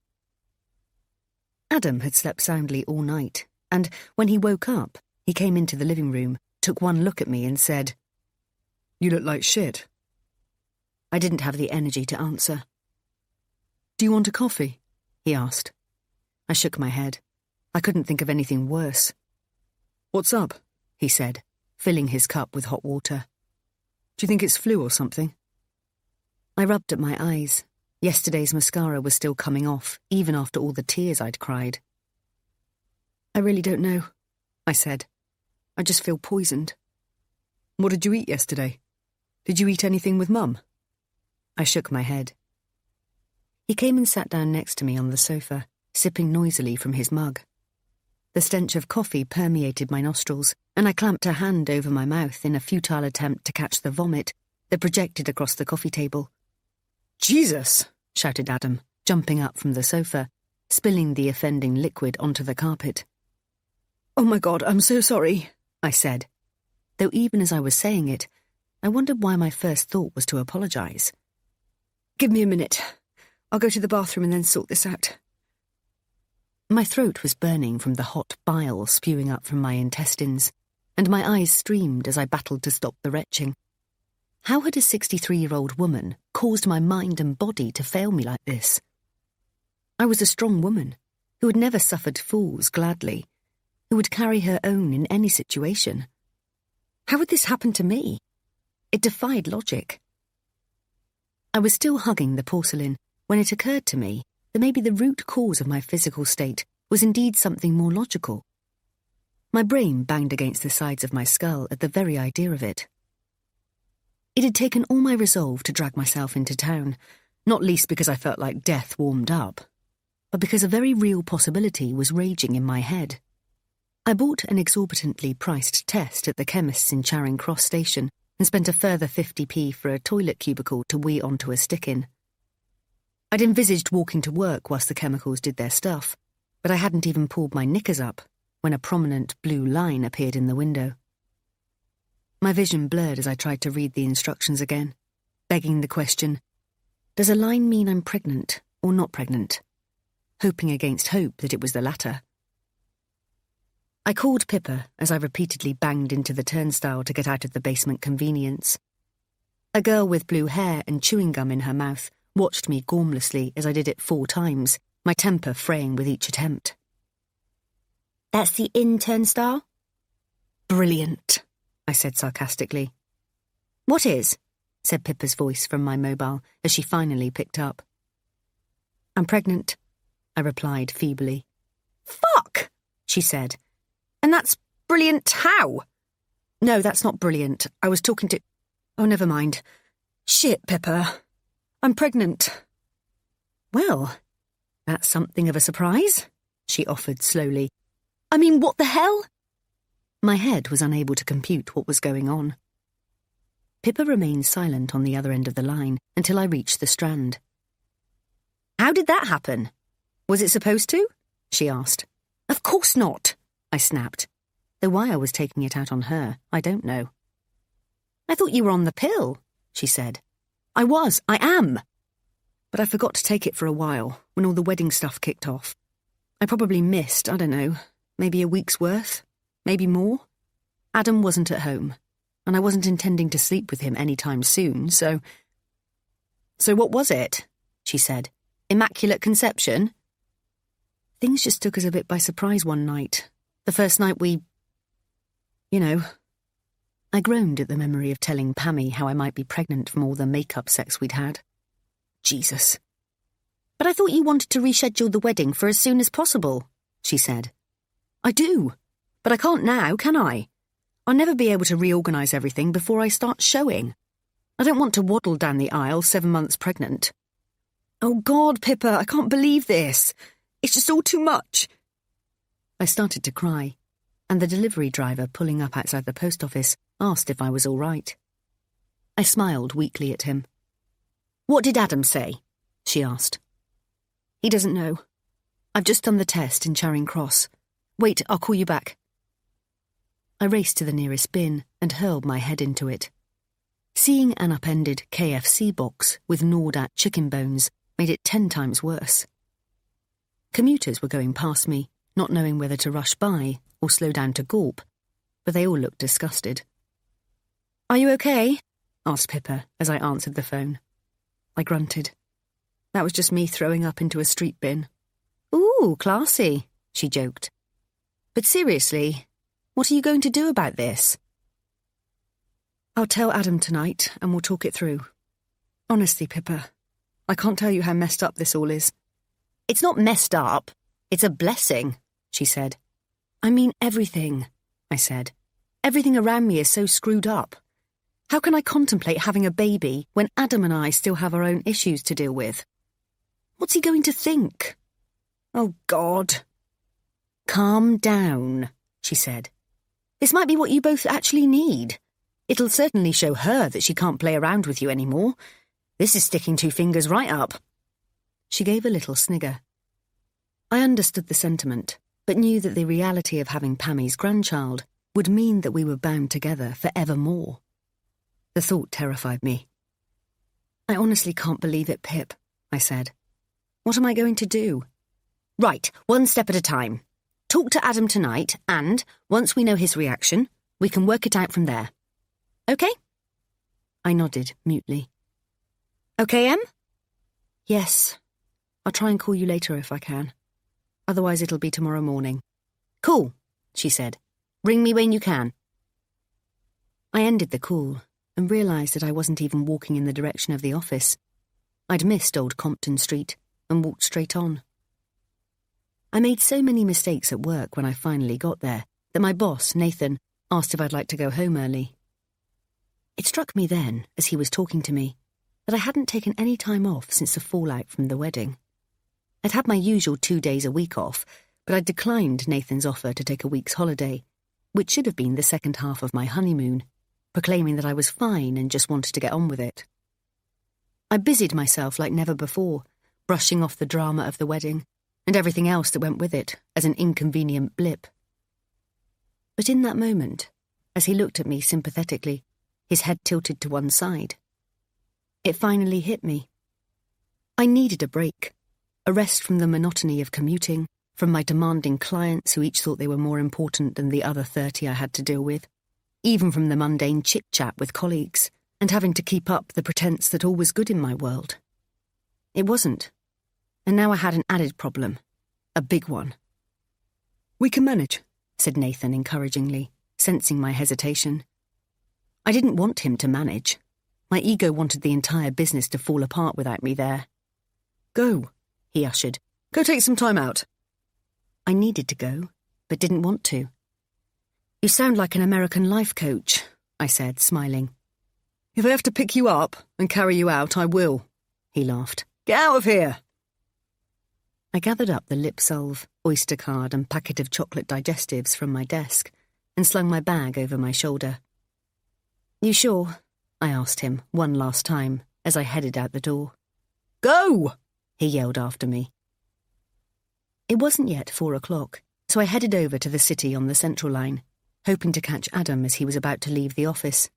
Adam had slept soundly all night, and when he woke up, he came into the living room, took one look at me and said, "You look like shit." I didn't have the energy to answer. "Do you want a coffee?" he asked. I shook my head. I couldn't think of anything worse. "What's up?" he said, filling his cup with hot water. "Do you think it's flu or something?" I rubbed at my eyes. Yesterday's mascara was still coming off, even after all the tears I'd cried. "I really don't know," I said. "I just feel poisoned." "What did you eat yesterday? Did you eat anything with Mum?" I shook my head. He came and sat down next to me on the sofa, sipping noisily from his mug. The stench of coffee permeated my nostrils, and I clamped a hand over my mouth in a futile attempt to catch the vomit that projected across the coffee table. "Jesus!" shouted Adam, jumping up from the sofa, spilling the offending liquid onto the carpet. "Oh my God, I'm so sorry," I said, though even as I was saying it, I wondered why my first thought was to apologise. "Give me a minute. I'll go to the bathroom and then sort this out." My throat was burning from the hot bile spewing up from my intestines, and my eyes streamed as I battled to stop the retching. How had a 63-year-old woman caused my mind and body to fail me like this? I was a strong woman, who had never suffered fools gladly, who would carry her own in any situation. How would this happen to me? It defied logic. I was still hugging the porcelain when it occurred to me that maybe the root cause of my physical state was indeed something more logical. My brain banged against the sides of my skull at the very idea of it. It had taken all my resolve to drag myself into town, not least because I felt like death warmed up, but because a very real possibility was raging in my head. I bought an exorbitantly priced test at the chemist's in Charing Cross station and spent a further 50p for a toilet cubicle to wee onto a stick in. I'd envisaged walking to work whilst the chemicals did their stuff, but I hadn't even pulled my knickers up when a prominent blue line appeared in the window. My vision blurred as I tried to read the instructions again, begging the question, does a line mean I'm pregnant or not pregnant? Hoping against hope that it was the latter. I called Pippa as I repeatedly banged into the turnstile to get out of the basement convenience. A girl with blue hair and chewing gum in her mouth watched me gormlessly as I did it 4 times, my temper fraying with each attempt. "That's the in turnstile?" "Brilliant," I said sarcastically. "What is?" said Pippa's voice from my mobile as she finally picked up. "I'm pregnant," I replied feebly. "Fuck!" she said. "And that's brilliant how?" "No, that's not brilliant. I was talking to... Oh, never mind. "Shit, Pippa. I'm pregnant." "Well, that's something of a surprise," she offered slowly. "I mean, what the hell?" My head was unable to compute what was going on. Pippa remained silent on the other end of the line until I reached the Strand. "How did that happen?" "Was it supposed to?" she asked. "Of course not," I snapped, though why I was taking it out on her, I don't know. "I thought you were on the pill," she said. I am. But I forgot to take it for a while, when all the wedding stuff kicked off. I probably missed, I don't know, maybe a week's worth, maybe more. Adam wasn't at home, and I wasn't intending to sleep with him any time soon, so... "So what was it?" she said. "Immaculate conception?" Things just took us a bit by surprise one night. The first night we... I groaned at the memory of telling Pammie how I might be pregnant from all the make-up sex we'd had. Jesus. But I thought you wanted to reschedule the wedding for as soon as possible, she said. I do, but I can't now, can I? I'll never be able to reorganise everything before I start showing. I don't want to waddle down the aisle 7 months pregnant. Oh God, Pippa, I can't believe this. It's just all too much. I started to cry, and the delivery driver pulling up outside the post office asked if I was all right. I smiled weakly at him. What did Adam say? She asked. He doesn't know. I've just done the test in Charing Cross. Wait, I'll call you back. I raced to the nearest bin and hurled my head into it. Seeing an upended KFC box with gnawed-at chicken bones made it 10 times worse. Commuters were going past me, not knowing whether to rush by or slow down to gawp, but they all looked disgusted. "Are you okay?" asked Pippa as I answered the phone. I grunted. That was just me throwing up into a street bin. "Ooh, classy," she joked. "But seriously, what are you going to do about this?" "I'll tell Adam tonight and we'll talk it through. Honestly, Pippa, I can't tell you how messed up this all is." "It's not messed up. It's a blessing," she said. "I mean everything," I said. "Everything around me is so screwed up. How can I contemplate having a baby when Adam and I still have our own issues to deal with? What's he going to think? Oh, God." "Calm down," she said. "This might be what you both actually need. It'll certainly show her that she can't play around with you anymore. This is sticking 2 fingers right up." She gave a little snigger. I understood the sentiment, but knew that the reality of having Pammie's grandchild would mean that we were bound together forevermore. The thought terrified me. "I honestly can't believe it, Pip," I said. "What am I going to do?" "Right, 1 step at a time. Talk to Adam tonight, and, once we know his reaction, we can work it out from there. Okay?" I nodded mutely. Okay, Em? "Yes. I'll try and call you later if I can. Otherwise it'll be tomorrow morning." "Cool," she said. "Ring me when you can." I ended the call and realised that I wasn't even walking in the direction of the office. I'd missed Old Compton Street and walked straight on. I made so many mistakes at work when I finally got there that my boss, Nathan, asked if I'd like to go home early. It struck me then, as he was talking to me, that I hadn't taken any time off since the fallout from the wedding. I'd had my usual 2 days a week off, but I'd declined Nathan's offer to take a week's holiday, which should have been the second half of my honeymoon, proclaiming that I was fine and just wanted to get on with it. I busied myself like never before, brushing off the drama of the wedding and everything else that went with it as an inconvenient blip. But in that moment, as he looked at me sympathetically, his head tilted to one side, it finally hit me. I needed a break, a rest from the monotony of commuting, from my demanding clients who each thought they were more important than the other 30 I had to deal with, even from the mundane chit-chat with colleagues, and having to keep up the pretense that all was good in my world. It wasn't, and now I had an added problem, a big one. "We can manage," said Nathan encouragingly, sensing my hesitation. I didn't want him to manage. My ego wanted the entire business to fall apart without me there. "Go," he ushered. "Go take some time out." I needed to go, but didn't want to. "You sound like an American life coach," I said, smiling. "If I have to pick you up and carry you out, I will," he laughed. "Get out of here!" I gathered up the lip salve, Oyster card and packet of chocolate digestives from my desk and slung my bag over my shoulder. "You sure?" I asked him one last time as I headed out the door. "Go!" he yelled after me. It wasn't yet 4 o'clock, so I headed over to the city on the Central Line, hoping to catch Adam as he was about to leave the office.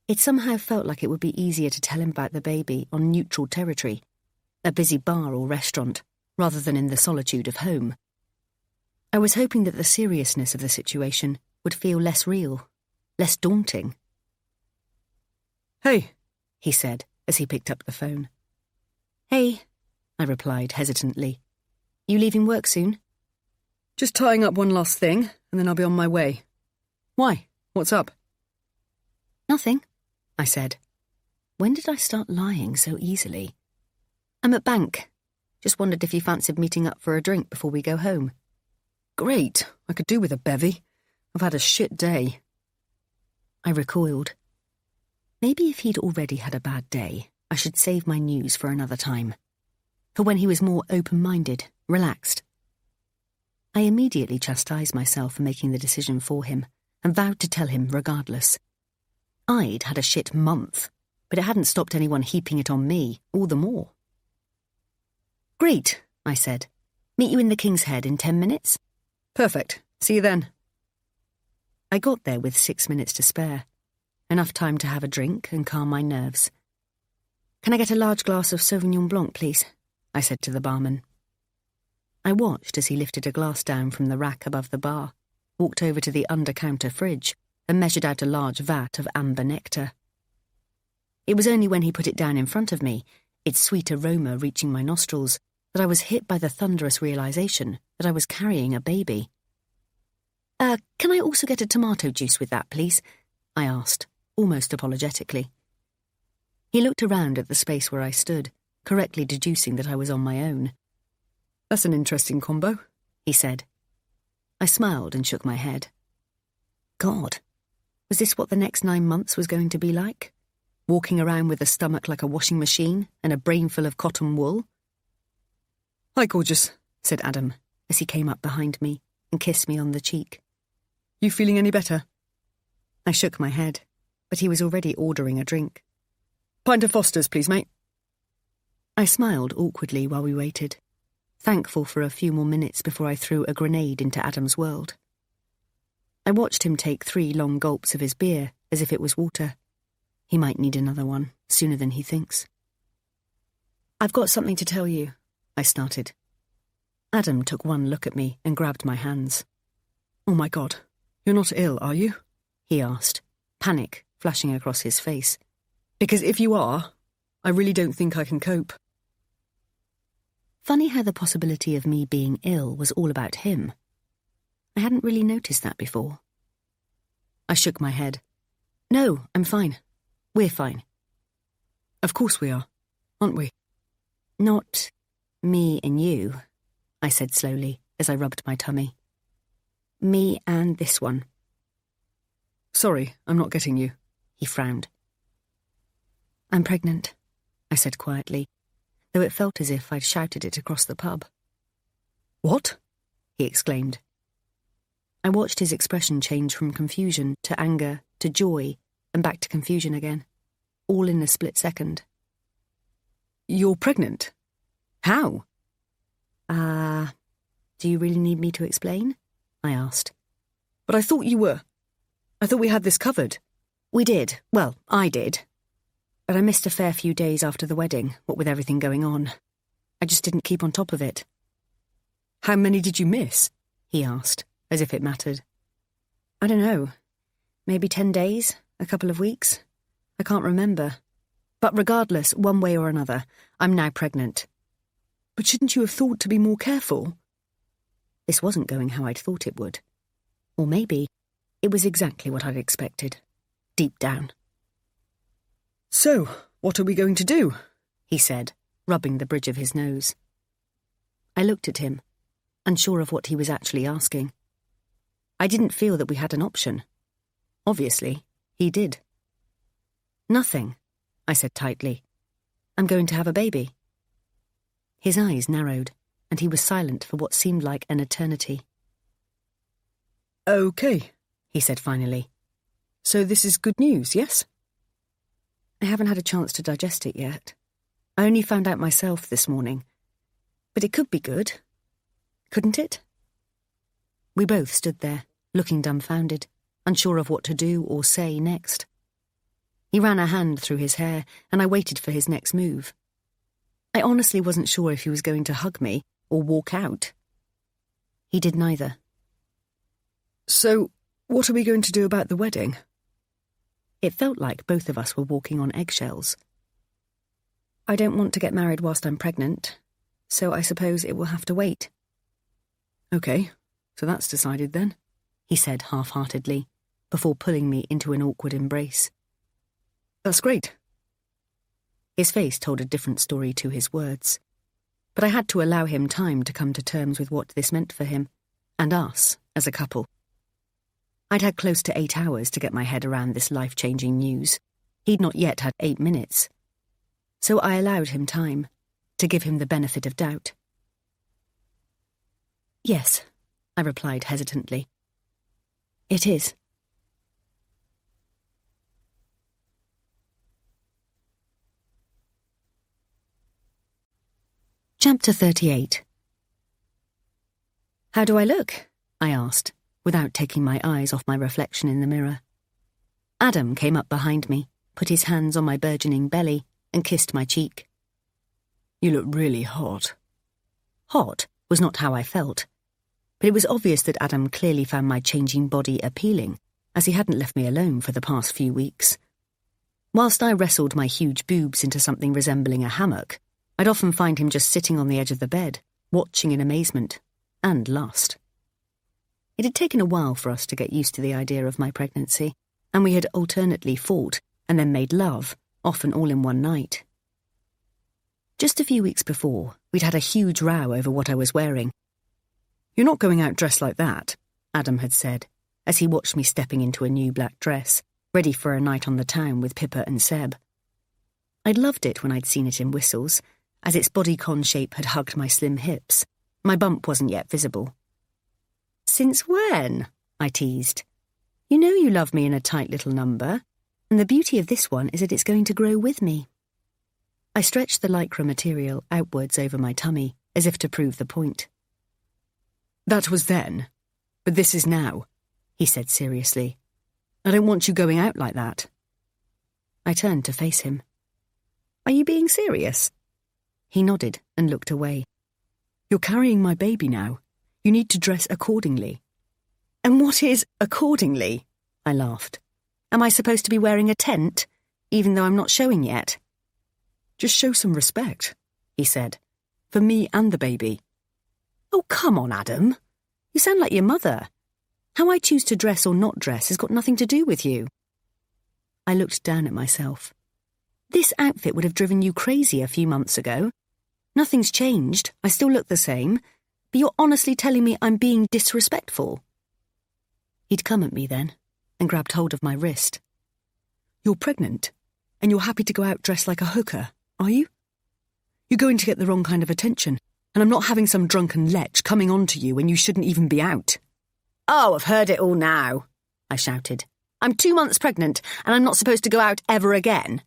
It somehow felt like it would be easier to tell him about the baby on neutral territory, a busy bar or restaurant, rather than in the solitude of home. I was hoping that the seriousness of the situation would feel less real, less daunting. "Hey," he said as he picked up the phone. "Hey," I replied hesitantly. You leaving work soon? Just tying up one last thing, and then I'll be on my way. Why? What's up? Nothing, I said. When did I start lying so easily? I'm at bank. Just wondered if you fancied meeting up for a drink before we go home. Great. I could do with a bevy. I've had a shit day. I recoiled. Maybe if he'd already had a bad day, I should save my news for another time. For when he was more open-minded, relaxed. I immediately chastised myself for making the decision for him and vowed to tell him regardless. I'd had a shit month, but it hadn't stopped anyone heaping it on me, all the more. Great, I said. Meet you in the King's Head in 10 minutes? Perfect. See you then. I got there with 6 minutes to spare. Enough time to have a drink and calm my nerves. Can I get a large glass of Sauvignon Blanc, please? I said to the barman. I watched as he lifted a glass down from the rack above the bar, walked over to the under-counter fridge, and measured out a large vat of amber nectar. It was only when he put it down in front of me, its sweet aroma reaching my nostrils, that I was hit by the thunderous realization that I was carrying a baby. Can I also get a tomato juice with that, please? I asked, almost apologetically. He looked around at the space where I stood, correctly deducing that I was on my own. That's an interesting combo, he said. I smiled and shook my head. God, was this what the next 9 months was going to be like? Walking around with a stomach like a washing machine and a brain full of cotton wool? Hi, gorgeous, said Adam, as he came up behind me and kissed me on the cheek. You feeling any better? I shook my head, but he was already ordering a drink. Pint of Foster's, please, mate. I smiled awkwardly while we waited, thankful for a few more minutes before I threw a grenade into Adam's world. I watched him take 3 long gulps of his beer as if it was water. He might need another one sooner than he thinks. I've got something to tell you, I started. Adam took one look at me and grabbed my hands. Oh my God, you're not ill, are you? He asked, panic flashing across his face. Because if you are, I really don't think I can cope. Funny how the possibility of me being ill was all about him. I hadn't really noticed that before. I shook my head. No, I'm fine. We're fine. Of course we are, aren't we? Not me and you, I said slowly as I rubbed my tummy. Me and this one. Sorry, I'm not getting you. He frowned. I'm pregnant, I said quietly, though it felt as if I'd shouted it across the pub. What? He exclaimed. I watched his expression change from confusion to anger to joy and back to confusion again, all in a split second. You're pregnant? How? Do you really need me to explain? I asked. But I thought you were. I thought we had this covered. We did. Well, I did. But I missed a fair few days after the wedding, what with everything going on. I just didn't keep on top of it. How many did you miss? He asked, as if it mattered. I don't know. Maybe 10 days, a couple of weeks. I can't remember. But regardless, one way or another, I'm now pregnant. But shouldn't you have thought to be more careful? This wasn't going how I'd thought it would. Or maybe it was exactly what I'd expected, deep down. So, what are we going to do? He said, rubbing the bridge of his nose. I looked at him, unsure of what he was actually asking. I didn't feel that we had an option. Obviously, he did. Nothing, I said tightly. I'm going to have a baby. His eyes narrowed, and he was silent for what seemed like an eternity. Okay, he said finally. So this is good news, yes? I haven't had a chance to digest it yet. I only found out myself this morning. But it could be good. Couldn't it? We both stood there, looking dumbfounded, unsure of what to do or say next. He ran a hand through his hair, and I waited for his next move. I honestly wasn't sure if he was going to hug me or walk out. He did neither. So, what are we going to do about the wedding? It felt like both of us were walking on eggshells. I don't want to get married whilst I'm pregnant, so I suppose it will have to wait, Okay, so that's decided then, he said half-heartedly, before pulling me into an awkward embrace. That's great. His face told a different story to his words, but I had to allow him time to come to terms with what this meant for him, and us as a couple. I'd had close to 8 hours to get my head around this life-changing news. He'd not yet had 8 minutes. So I allowed him time, to give him the benefit of doubt. Yes, I replied hesitantly. It is. Chapter 38. How do I look? I asked, without taking my eyes off my reflection in the mirror. Adam came up behind me, put his hands on my burgeoning belly, and kissed my cheek. You look really hot. Hot was not how I felt, but it was obvious that Adam clearly found my changing body appealing, as he hadn't left me alone for the past few weeks. Whilst I wrestled my huge boobs into something resembling a hammock, I'd often find him just sitting on the edge of the bed, watching in amazement and lust. It had taken a while for us to get used to the idea of my pregnancy, and we had alternately fought and then made love, often all in one night. Just a few weeks before, we'd had a huge row over what I was wearing. You're not going out dressed like that, Adam had said, as he watched me stepping into a new black dress, ready for a night on the town with Pippa and Seb. I'd loved it when I'd seen it in whistles, as its bodycon shape had hugged my slim hips. My bump wasn't yet visible. Since when? I teased. You know you love me in a tight little number, and the beauty of this one is that it's going to grow with me. I stretched the lycra material outwards over my tummy, as if to prove the point. That was then, but this is now, he said seriously. I don't want you going out like that. I turned to face him. Are you being serious? He nodded and looked away. You're carrying my baby now. You need to dress accordingly. And what is accordingly? I laughed. Am I supposed to be wearing a tent, even though I'm not showing yet? Just show some respect, he said, for me and the baby. Oh, come on, Adam. You sound like your mother. How I choose to dress or not dress has got nothing to do with you. I looked down at myself. This outfit would have driven you crazy a few months ago. Nothing's changed. I still look the same. But you're honestly telling me I'm being disrespectful. He'd come at me then and grabbed hold of my wrist. You're pregnant, and you're happy to go out dressed like a hooker, are you? You're going to get the wrong kind of attention, and I'm not having some drunken lech coming on to you when you shouldn't even be out. Oh, I've heard it all now, I shouted. I'm 2 months pregnant, and I'm not supposed to go out ever again.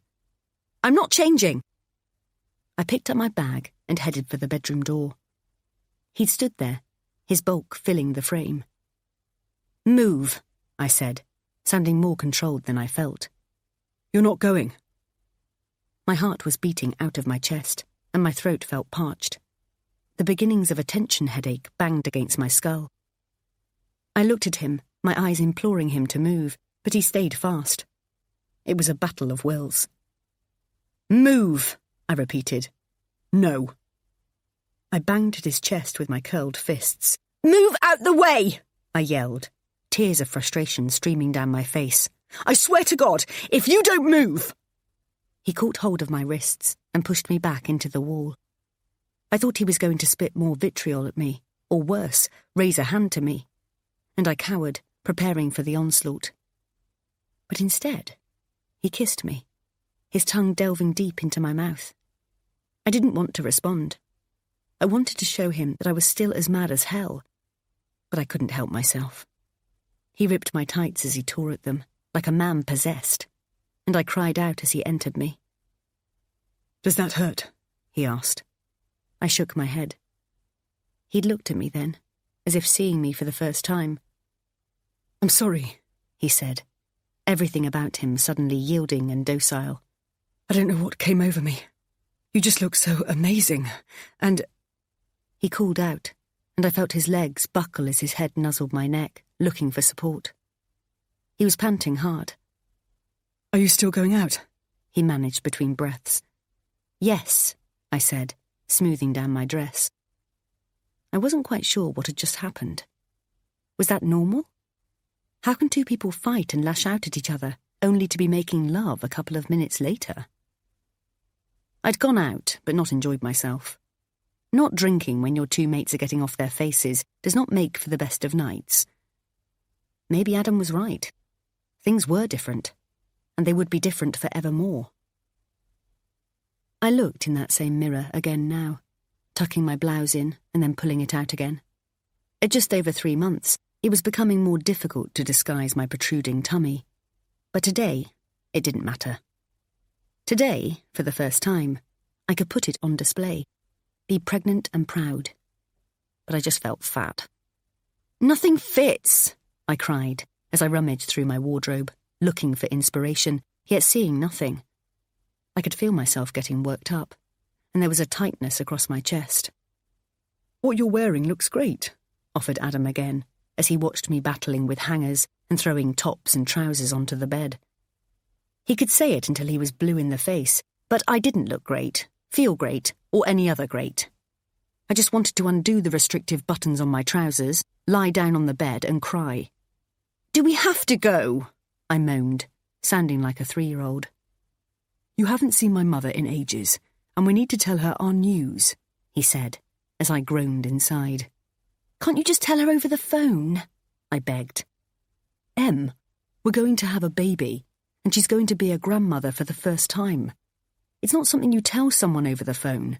I'm not changing. I picked up my bag and headed for the bedroom door. He'd stood there, his bulk filling the frame. Move, I said, sounding more controlled than I felt. You're not going. My heart was beating out of my chest, and my throat felt parched. The beginnings of a tension headache banged against my skull. I looked at him, my eyes imploring him to move, but he stayed fast. It was a battle of wills. Move, I repeated. No. I banged at his chest with my curled fists. Move out the way, I yelled, tears of frustration streaming down my face. I swear to God, if you don't move! He caught hold of my wrists and pushed me back into the wall. I thought he was going to spit more vitriol at me, or worse, raise a hand to me, and I cowered, preparing for the onslaught. But instead, he kissed me, his tongue delving deep into my mouth. I didn't want to respond. I wanted to show him that I was still as mad as hell, but I couldn't help myself. He ripped my tights as he tore at them, like a man possessed, and I cried out as he entered me. Does that hurt? He asked. I shook my head. He'd looked at me then, as if seeing me for the first time. I'm sorry, he said, everything about him suddenly yielding and docile. I don't know what came over me. You just look so amazing, and... He called out, and I felt his legs buckle as his head nuzzled my neck, looking for support. He was panting hard. Are you still going out? He managed between breaths. Yes, I said, smoothing down my dress. I wasn't quite sure what had just happened. Was that normal? How can two people fight and lash out at each other, only to be making love a couple of minutes later? I'd gone out, but not enjoyed myself. Not drinking when your two mates are getting off their faces does not make for the best of nights. Maybe Adam was right. Things were different, and they would be different for evermore. I looked in that same mirror again now, tucking my blouse in and then pulling it out again. At just over 3 months, it was becoming more difficult to disguise my protruding tummy. But today, it didn't matter. Today, for the first time, I could put it on display, be pregnant and proud. But I just felt fat. "Nothing fits!" I cried as I rummaged through my wardrobe, looking for inspiration, yet seeing nothing. I could feel myself getting worked up, and there was a tightness across my chest. "What you're wearing looks great," offered Adam again, as he watched me battling with hangers and throwing tops and trousers onto the bed. He could say it until he was blue in the face, but I didn't look great, feel great, or any other great. I just wanted to undo the restrictive buttons on my trousers, lie down on the bed and cry. "Do we have to go?" I moaned, sounding like a 3-year-old. "You haven't seen my mother in ages, and we need to tell her our news," he said, as I groaned inside. "Can't you just tell her over the phone?" I begged. "Em, we're going to have a baby, and she's going to be a grandmother for the first time. It's not something you tell someone over the phone.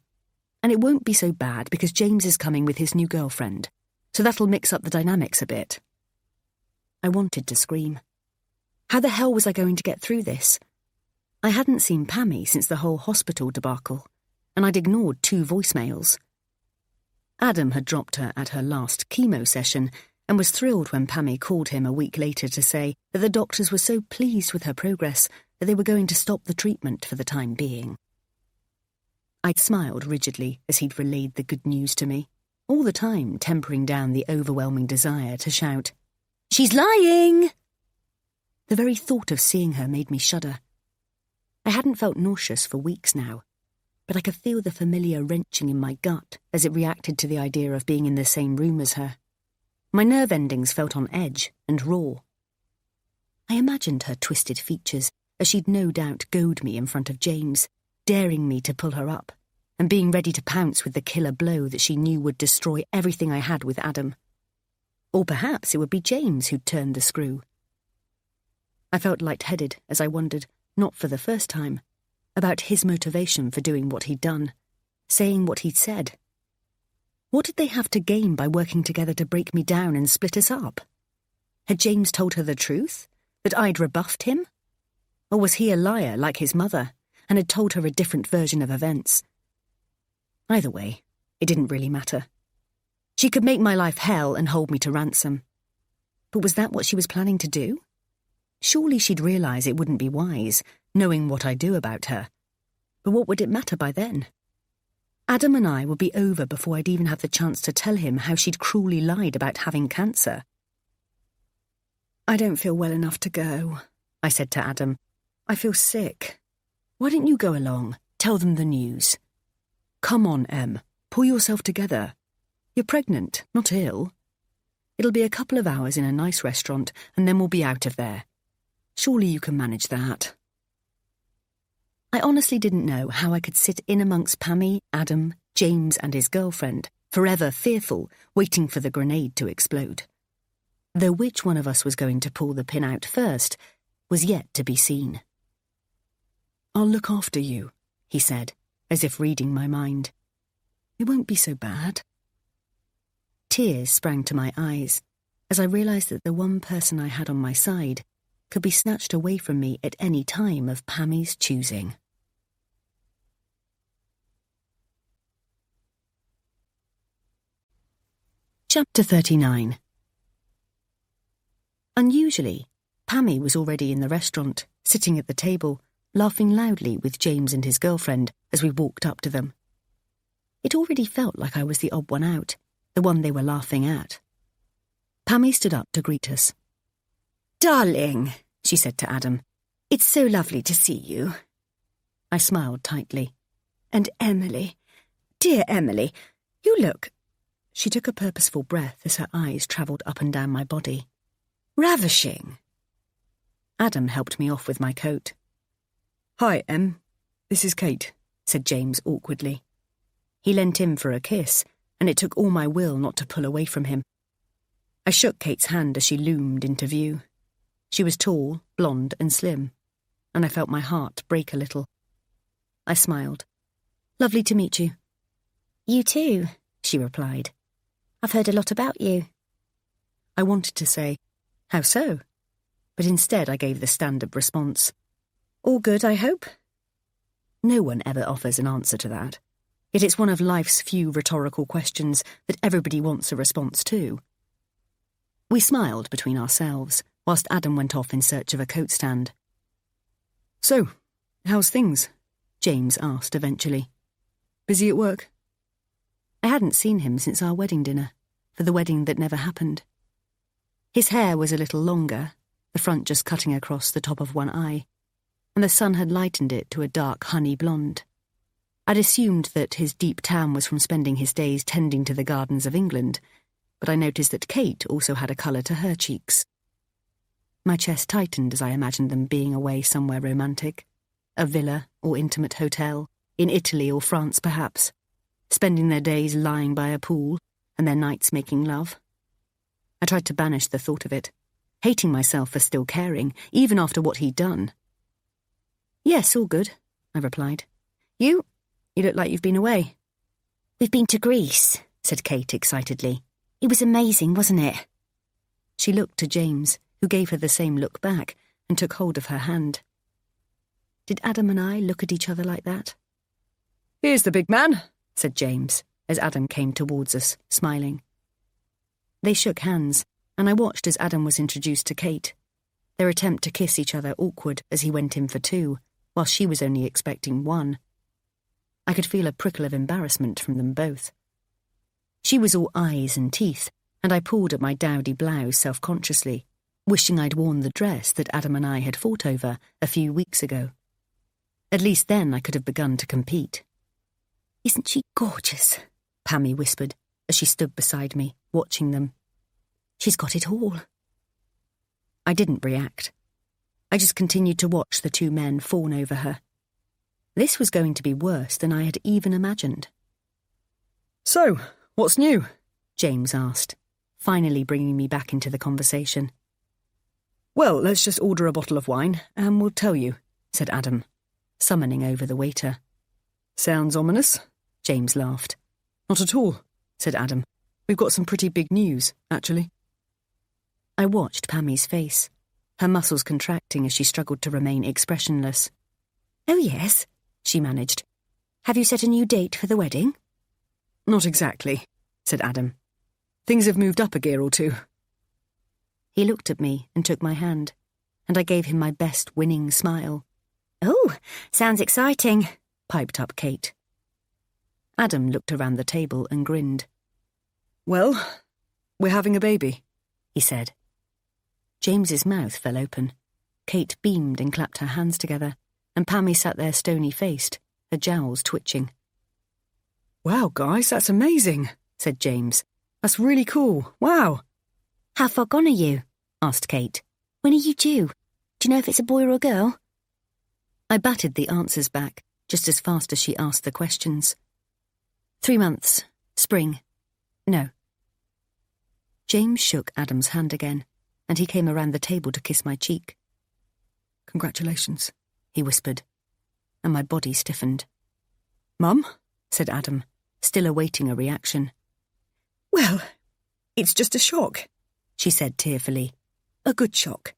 And it won't be so bad because James is coming with his new girlfriend, so that'll mix up the dynamics a bit." I wanted to scream. How the hell was I going to get through this? I hadn't seen Pammie since the whole hospital debacle, and I'd ignored 2 voicemails. Adam had dropped her at her last chemo session and was thrilled when Pammie called him a week later to say that the doctors were so pleased with her progress that they were going to stop the treatment for the time being. I'd smiled rigidly as he'd relayed the good news to me, all the time tempering down the overwhelming desire to shout, "She's lying!" The very thought of seeing her made me shudder. I hadn't felt nauseous for weeks now, but I could feel the familiar wrenching in my gut as it reacted to the idea of being in the same room as her. My nerve endings felt on edge and raw. I imagined her twisted features as she'd no doubt goad me in front of James, daring me to pull her up, and being ready to pounce with the killer blow that she knew would destroy everything I had with Adam. Or perhaps it would be James who'd turned the screw. I felt lightheaded as I wondered, not for the first time, about his motivation for doing what he'd done, saying what he'd said. What did they have to gain by working together to break me down and split us up? Had James told her the truth? That I'd rebuffed him? Or was he a liar like his mother, and had told her a different version of events? Either way, it didn't really matter. She could make my life hell and hold me to ransom. But was that what she was planning to do? Surely she'd realise it wouldn't be wise, knowing what I do about her. But what would it matter by then? Adam and I would be over before I'd even have the chance to tell him how she'd cruelly lied about having cancer. "I don't feel well enough to go," I said to Adam. "I feel sick. Why don't you go along? Tell them the news." "Come on, Em. Pull yourself together. You're pregnant, not ill. It'll be a couple of hours in a nice restaurant, and then we'll be out of there. Surely you can manage that." I honestly didn't know how I could sit in amongst Pammie, Adam, James and his girlfriend, forever fearful, waiting for the grenade to explode. Though which one of us was going to pull the pin out first was yet to be seen. "I'll look after you," he said, as if reading my mind. "It won't be so bad." Tears sprang to my eyes as I realised that the one person I had on my side could be snatched away from me at any time of Pammie's choosing. Chapter 39. Unusually, Pammie was already in the restaurant, sitting at the table, laughing loudly with James and his girlfriend as we walked up to them. It already felt like I was the odd one out, the one they were laughing at. Pammie stood up to greet us. "Darling," she said to Adam, "it's so lovely to see you." I smiled tightly. "And Emily, dear Emily, you look She took a purposeful breath as her eyes travelled up and down my body. Ravishing! Adam helped me off with my coat. Hi, Em. This is Kate, said James awkwardly. He leant in for a kiss, and it took all my will not to pull away from him. I shook Kate's hand as she loomed into view. She was tall, blonde and slim, and I felt my heart break a little. I smiled. Lovely to meet you. You too, she replied. I've heard a lot about you. I wanted to say, how so? But instead I gave the standard response. All good, I hope? No one ever offers an answer to that. Yet it's one of life's few rhetorical questions that everybody wants a response to. We smiled between ourselves, whilst Adam went off in search of a coat stand. So, how's things? James asked eventually. Busy at work? I hadn't seen him since our wedding dinner, for the wedding that never happened. His hair was a little longer, the front just cutting across the top of one eye, and the sun had lightened it to a dark honey blonde. I'd assumed that his deep tan was from spending his days tending to the gardens of England, but I noticed that Kate also had a colour to her cheeks. My chest tightened as I imagined them being away somewhere romantic, a villa or intimate hotel, in Italy or France perhaps, spending their days lying by a pool and their nights making love. I tried to banish the thought of it, hating myself for still caring, even after what he'd done. Yes, all good, I replied. You look like you've been away. We've been to Greece, said Kate excitedly. It was amazing, wasn't it? She looked to James, who gave her the same look back and took hold of her hand. Did Adam and I look at each other like that? Here's the big man, said James, as Adam came towards us, smiling. They shook hands, and I watched as Adam was introduced to Kate, their attempt to kiss each other awkward as he went in for two, while she was only expecting one. I could feel a prickle of embarrassment from them both. She was all eyes and teeth, and I pulled at my dowdy blouse self-consciously, wishing I'd worn the dress that Adam and I had fought over a few weeks ago. At least then I could have begun to compete. Isn't she gorgeous? Pammie whispered as she stood beside me, watching them. She's got it all. I didn't react. I just continued to watch the two men fawn over her. This was going to be worse than I had even imagined. So, what's new? James asked, finally bringing me back into the conversation. Well, let's just order a bottle of wine, and we'll tell you, said Adam, summoning over the waiter. Sounds ominous, James laughed. Not at all, said Adam. We've got some pretty big news, actually. I watched Pammie's face, her muscles contracting as she struggled to remain expressionless. Oh, yes, she managed. Have you set a new date for the wedding? Not exactly, said Adam. Things have moved up a gear or two. He looked at me and took my hand, and I gave him my best winning smile. Oh, sounds exciting, piped up Kate. Adam looked around the table and grinned. Well, we're having a baby, he said. James's mouth fell open. Kate beamed and clapped her hands together, and Pammie sat there stony-faced, her jowls twitching. Wow, guys, that's amazing, said James. That's really cool. Wow. How far gone are you? Asked Kate. When are you due? Do you know if it's a boy or a girl? I batted the answers back, just as fast as she asked the questions. 3 months. Spring. No. James shook Adam's hand again, and he came around the table to kiss my cheek. Congratulations, he whispered, and my body stiffened. Mum? Said Adam, still awaiting a reaction. Well, it's just a shock, she said tearfully. A good shock,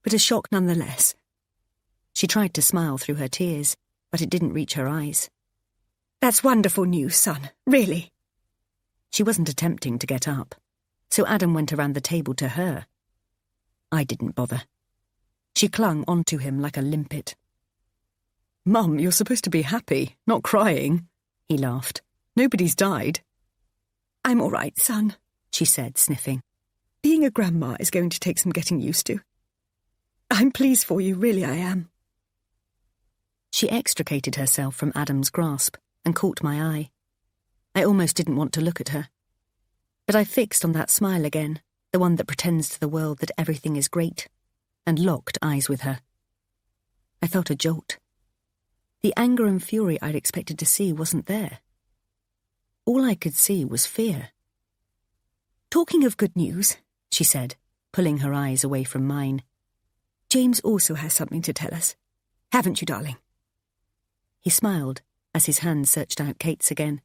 but a shock nonetheless. She tried to smile through her tears, but it didn't reach her eyes. That's wonderful news, son, really. She wasn't attempting to get up, so Adam went around the table to her. I didn't bother. She clung onto him like a limpet. Mum, you're supposed to be happy, not crying, he laughed. Nobody's died. I'm all right, son, she said, sniffing. Being a grandma is going to take some getting used to. I'm pleased for you, really I am. She extricated herself from Adam's grasp and caught my eye. I almost didn't want to look at her. But I fixed on that smile again, the one that pretends to the world that everything is great, and locked eyes with her. I felt a jolt. The anger and fury I'd expected to see wasn't there. All I could see was fear. "Talking of good news," she said, pulling her eyes away from mine, "James also has something to tell us. Haven't you, darling?" He smiled as his hand searched out Kate's again.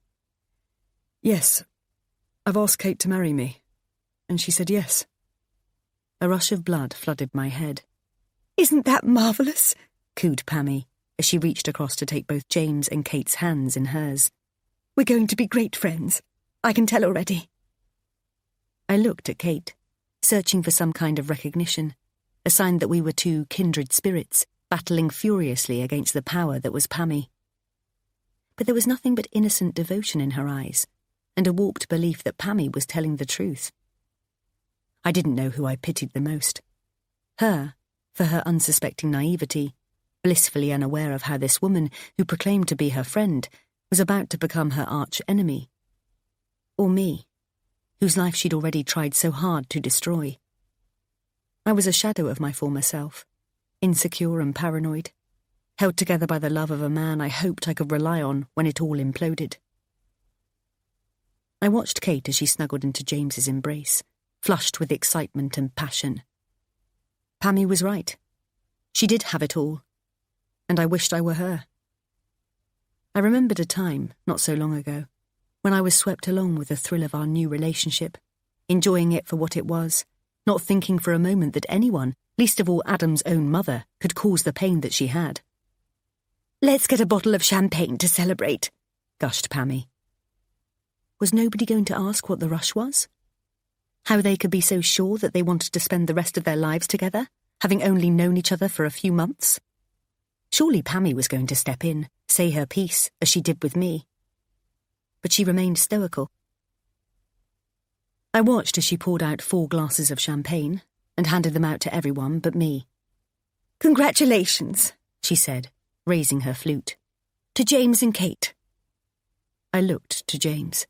Yes, I've asked Kate to marry me, and she said yes. A rush of blood flooded my head. "Isn't that marvellous?" cooed Pammie, as she reached across to take both James and Kate's hands in hers. "We're going to be great friends. I can tell already." I looked at Kate, searching for some kind of recognition, a sign that we were two kindred spirits, battling furiously against the power that was Pammie. But there was nothing but innocent devotion in her eyes, and a warped belief that Pammie was telling the truth. I didn't know who I pitied the most. Her, for her unsuspecting naivety, blissfully unaware of how this woman, who proclaimed to be her friend, was about to become her arch-enemy. Or me, whose life she'd already tried so hard to destroy. I was a shadow of my former self, insecure and paranoid, held together by the love of a man I hoped I could rely on when it all imploded. I watched Kate as she snuggled into James's embrace, flushed with excitement and passion. Pammie was right. She did have it all, and I wished I were her. I remembered a time, not so long ago, when I was swept along with the thrill of our new relationship, enjoying it for what it was, not thinking for a moment that anyone, least of all Adam's own mother, could cause the pain that she had. "Let's get a bottle of champagne to celebrate," gushed Pammie. Was nobody going to ask what the rush was? How they could be so sure that they wanted to spend the rest of their lives together, having only known each other for a few months? Surely Pammie was going to step in, say her piece, as she did with me. But she remained stoical. I watched as she poured out 4 glasses of champagne and handed them out to everyone but me. "Congratulations," she said, raising her flute. "To James and Kate." I looked to James.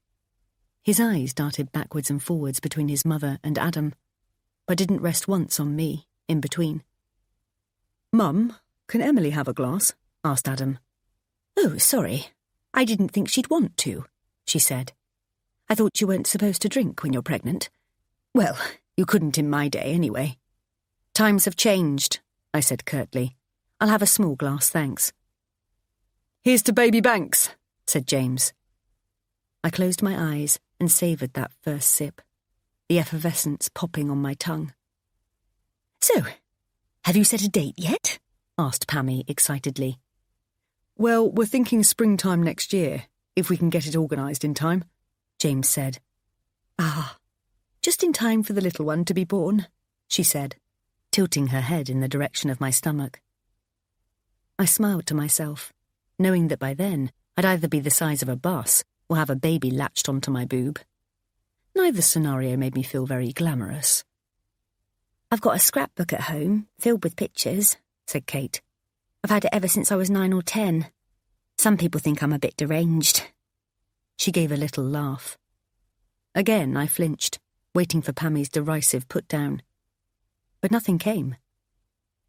His eyes darted backwards and forwards between his mother and Adam, but didn't rest once on me, in between. "Mum, can Emily have a glass?" asked Adam. "Oh, sorry. I didn't think she'd want to," she said. "I thought you weren't supposed to drink when you're pregnant. Well, you couldn't in my day anyway." "Times have changed," I said curtly. "I'll have a small glass, thanks." "Here's to Baby Banks," said James. I closed my eyes and savoured that first sip, the effervescence popping on my tongue. "So, have you set a date yet?" asked Pammie excitedly. "Well, we're thinking springtime next year, if we can get it organised in time," James said. "Ah, just in time for the little one to be born," she said, tilting her head in the direction of my stomach. I smiled to myself, knowing that by then I'd either be the size of a bus or have a baby latched onto my boob. Neither scenario made me feel very glamorous. "I've got a scrapbook at home, filled with pictures," said Kate. "I've had it ever since I was 9 or 10. Some people think I'm a bit deranged." She gave a little laugh. Again I flinched, waiting for Pammie's derisive put-down. But nothing came.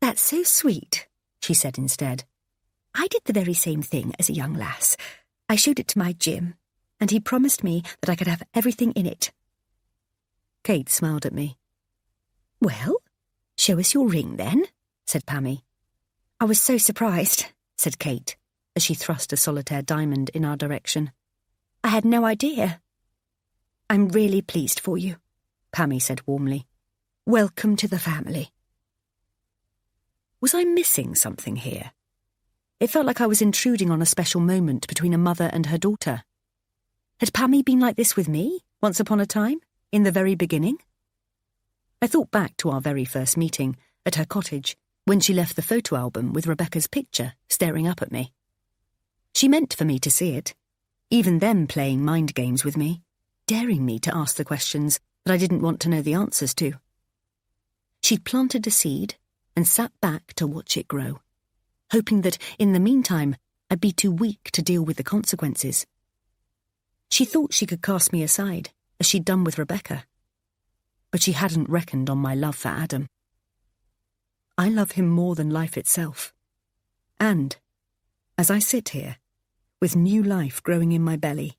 "That's so sweet," she said instead. "I did the very same thing as a young lass. I showed it to my Jim, and he promised me that I could have everything in it." Kate smiled at me. "Well, show us your ring then," said Pammie. "I was so surprised," said Kate, as she thrust a solitaire diamond in our direction. "I had no idea." "I'm really pleased for you," Pammie said warmly. "Welcome to the family." Was I missing something here? It felt like I was intruding on a special moment between a mother and her daughter. Had Pammie been like this with me, once upon a time, in the very beginning? I thought back to our very first meeting, at her cottage, when she left the photo album with Rebecca's picture staring up at me. She meant for me to see it, even then playing mind games with me, daring me to ask the questions that I didn't want to know the answers to. She'd planted a seed and sat back to watch it grow, hoping that, in the meantime, I'd be too weak to deal with the consequences. She thought she could cast me aside, as she'd done with Rebecca. But she hadn't reckoned on my love for Adam. I love him more than life itself. And, as I sit here, with new life growing in my belly,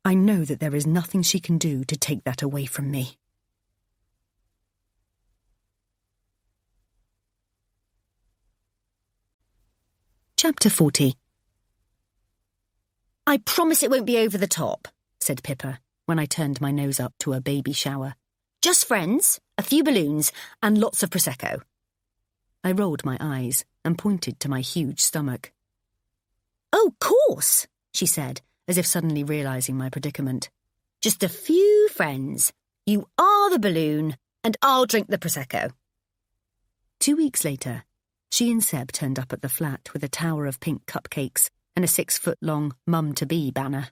I know that there is nothing she can do to take that away from me. Chapter 40. I promise it won't be over the top, said Pippa, when I turned my nose up to a baby shower. Just friends, a few balloons, and lots of Prosecco. I rolled my eyes and pointed to my huge stomach. Oh, course, she said, as if suddenly realising my predicament. Just a few friends. You are the balloon, and I'll drink the Prosecco. 2 weeks later, she and Seb turned up at the flat with a tower of pink cupcakes and a 6-foot-long mum-to-be banner.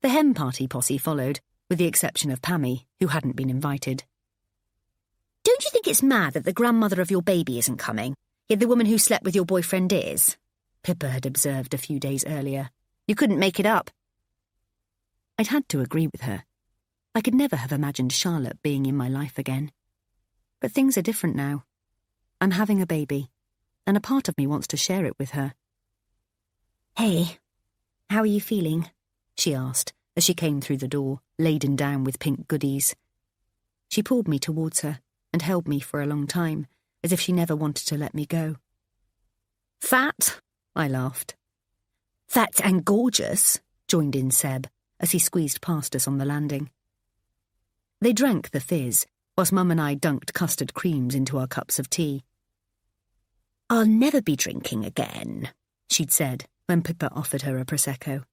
The hen party posse followed, with the exception of Pammie, who hadn't been invited. Don't you think it's mad that the grandmother of your baby isn't coming, yet the woman who slept with your boyfriend is? Pippa had observed a few days earlier. You couldn't make it up. I'd had to agree with her. I could never have imagined Charlotte being in my life again. But things are different now. I'm having a baby, and a part of me wants to share it with her. Hey, how are you feeling? She asked as she came through the door, laden down with pink goodies. She pulled me towards her and held me for a long time, as if she never wanted to let me go. Fat? I laughed. Fat and gorgeous, joined in Seb, as he squeezed past us on the landing. They drank the fizz, whilst Mum and I dunked custard creams into our cups of tea. I'll never be drinking again, she'd said when Pippa offered her a Prosecco.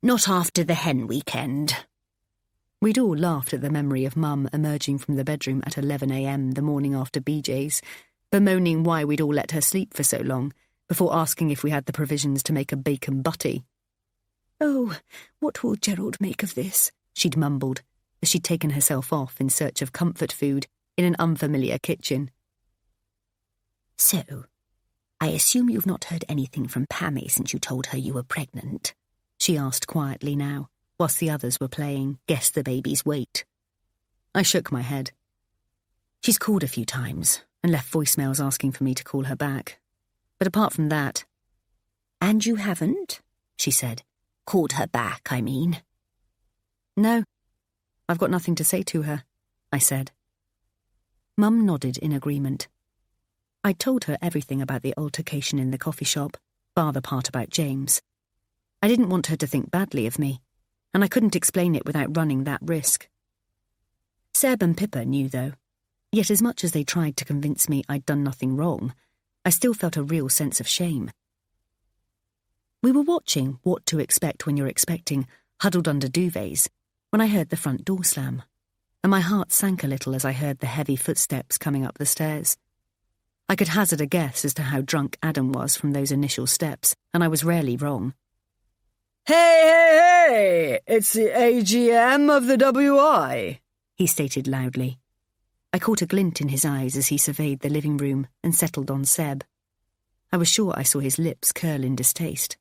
Not after the hen weekend. We'd all laughed at the memory of Mum emerging from the bedroom at 11 a.m. the morning after BJ's, bemoaning why we'd all let her sleep for so long, before asking if we had the provisions to make a bacon butty. Oh, what will Gerald make of this? She'd mumbled, as she'd taken herself off in search of comfort food in an unfamiliar kitchen. So, I assume you've not heard anything from Pammie since you told her you were pregnant? She asked quietly now, whilst the others were playing Guess the Baby's Weight. I shook my head. She's called a few times and left voicemails asking for me to call her back. But apart from that... And you haven't? She said. Called her back, I mean. No, I've got nothing to say to her, I said. Mum nodded in agreement. I'd told her everything about the altercation in the coffee shop, bar the part about James. I didn't want her to think badly of me, and I couldn't explain it without running that risk. Seb and Pippa knew, though. Yet as much as they tried to convince me I'd done nothing wrong, I still felt a real sense of shame. We were watching What to Expect When You're Expecting, huddled under duvets, when I heard the front door slam, and my heart sank a little as I heard the heavy footsteps coming up the stairs. I could hazard a guess as to how drunk Adam was from those initial steps, and I was rarely wrong. Hey! It's the AGM of the WI, he stated loudly. I caught a glint in his eyes as he surveyed the living room and settled on Seb. I was sure I saw his lips curl in distaste.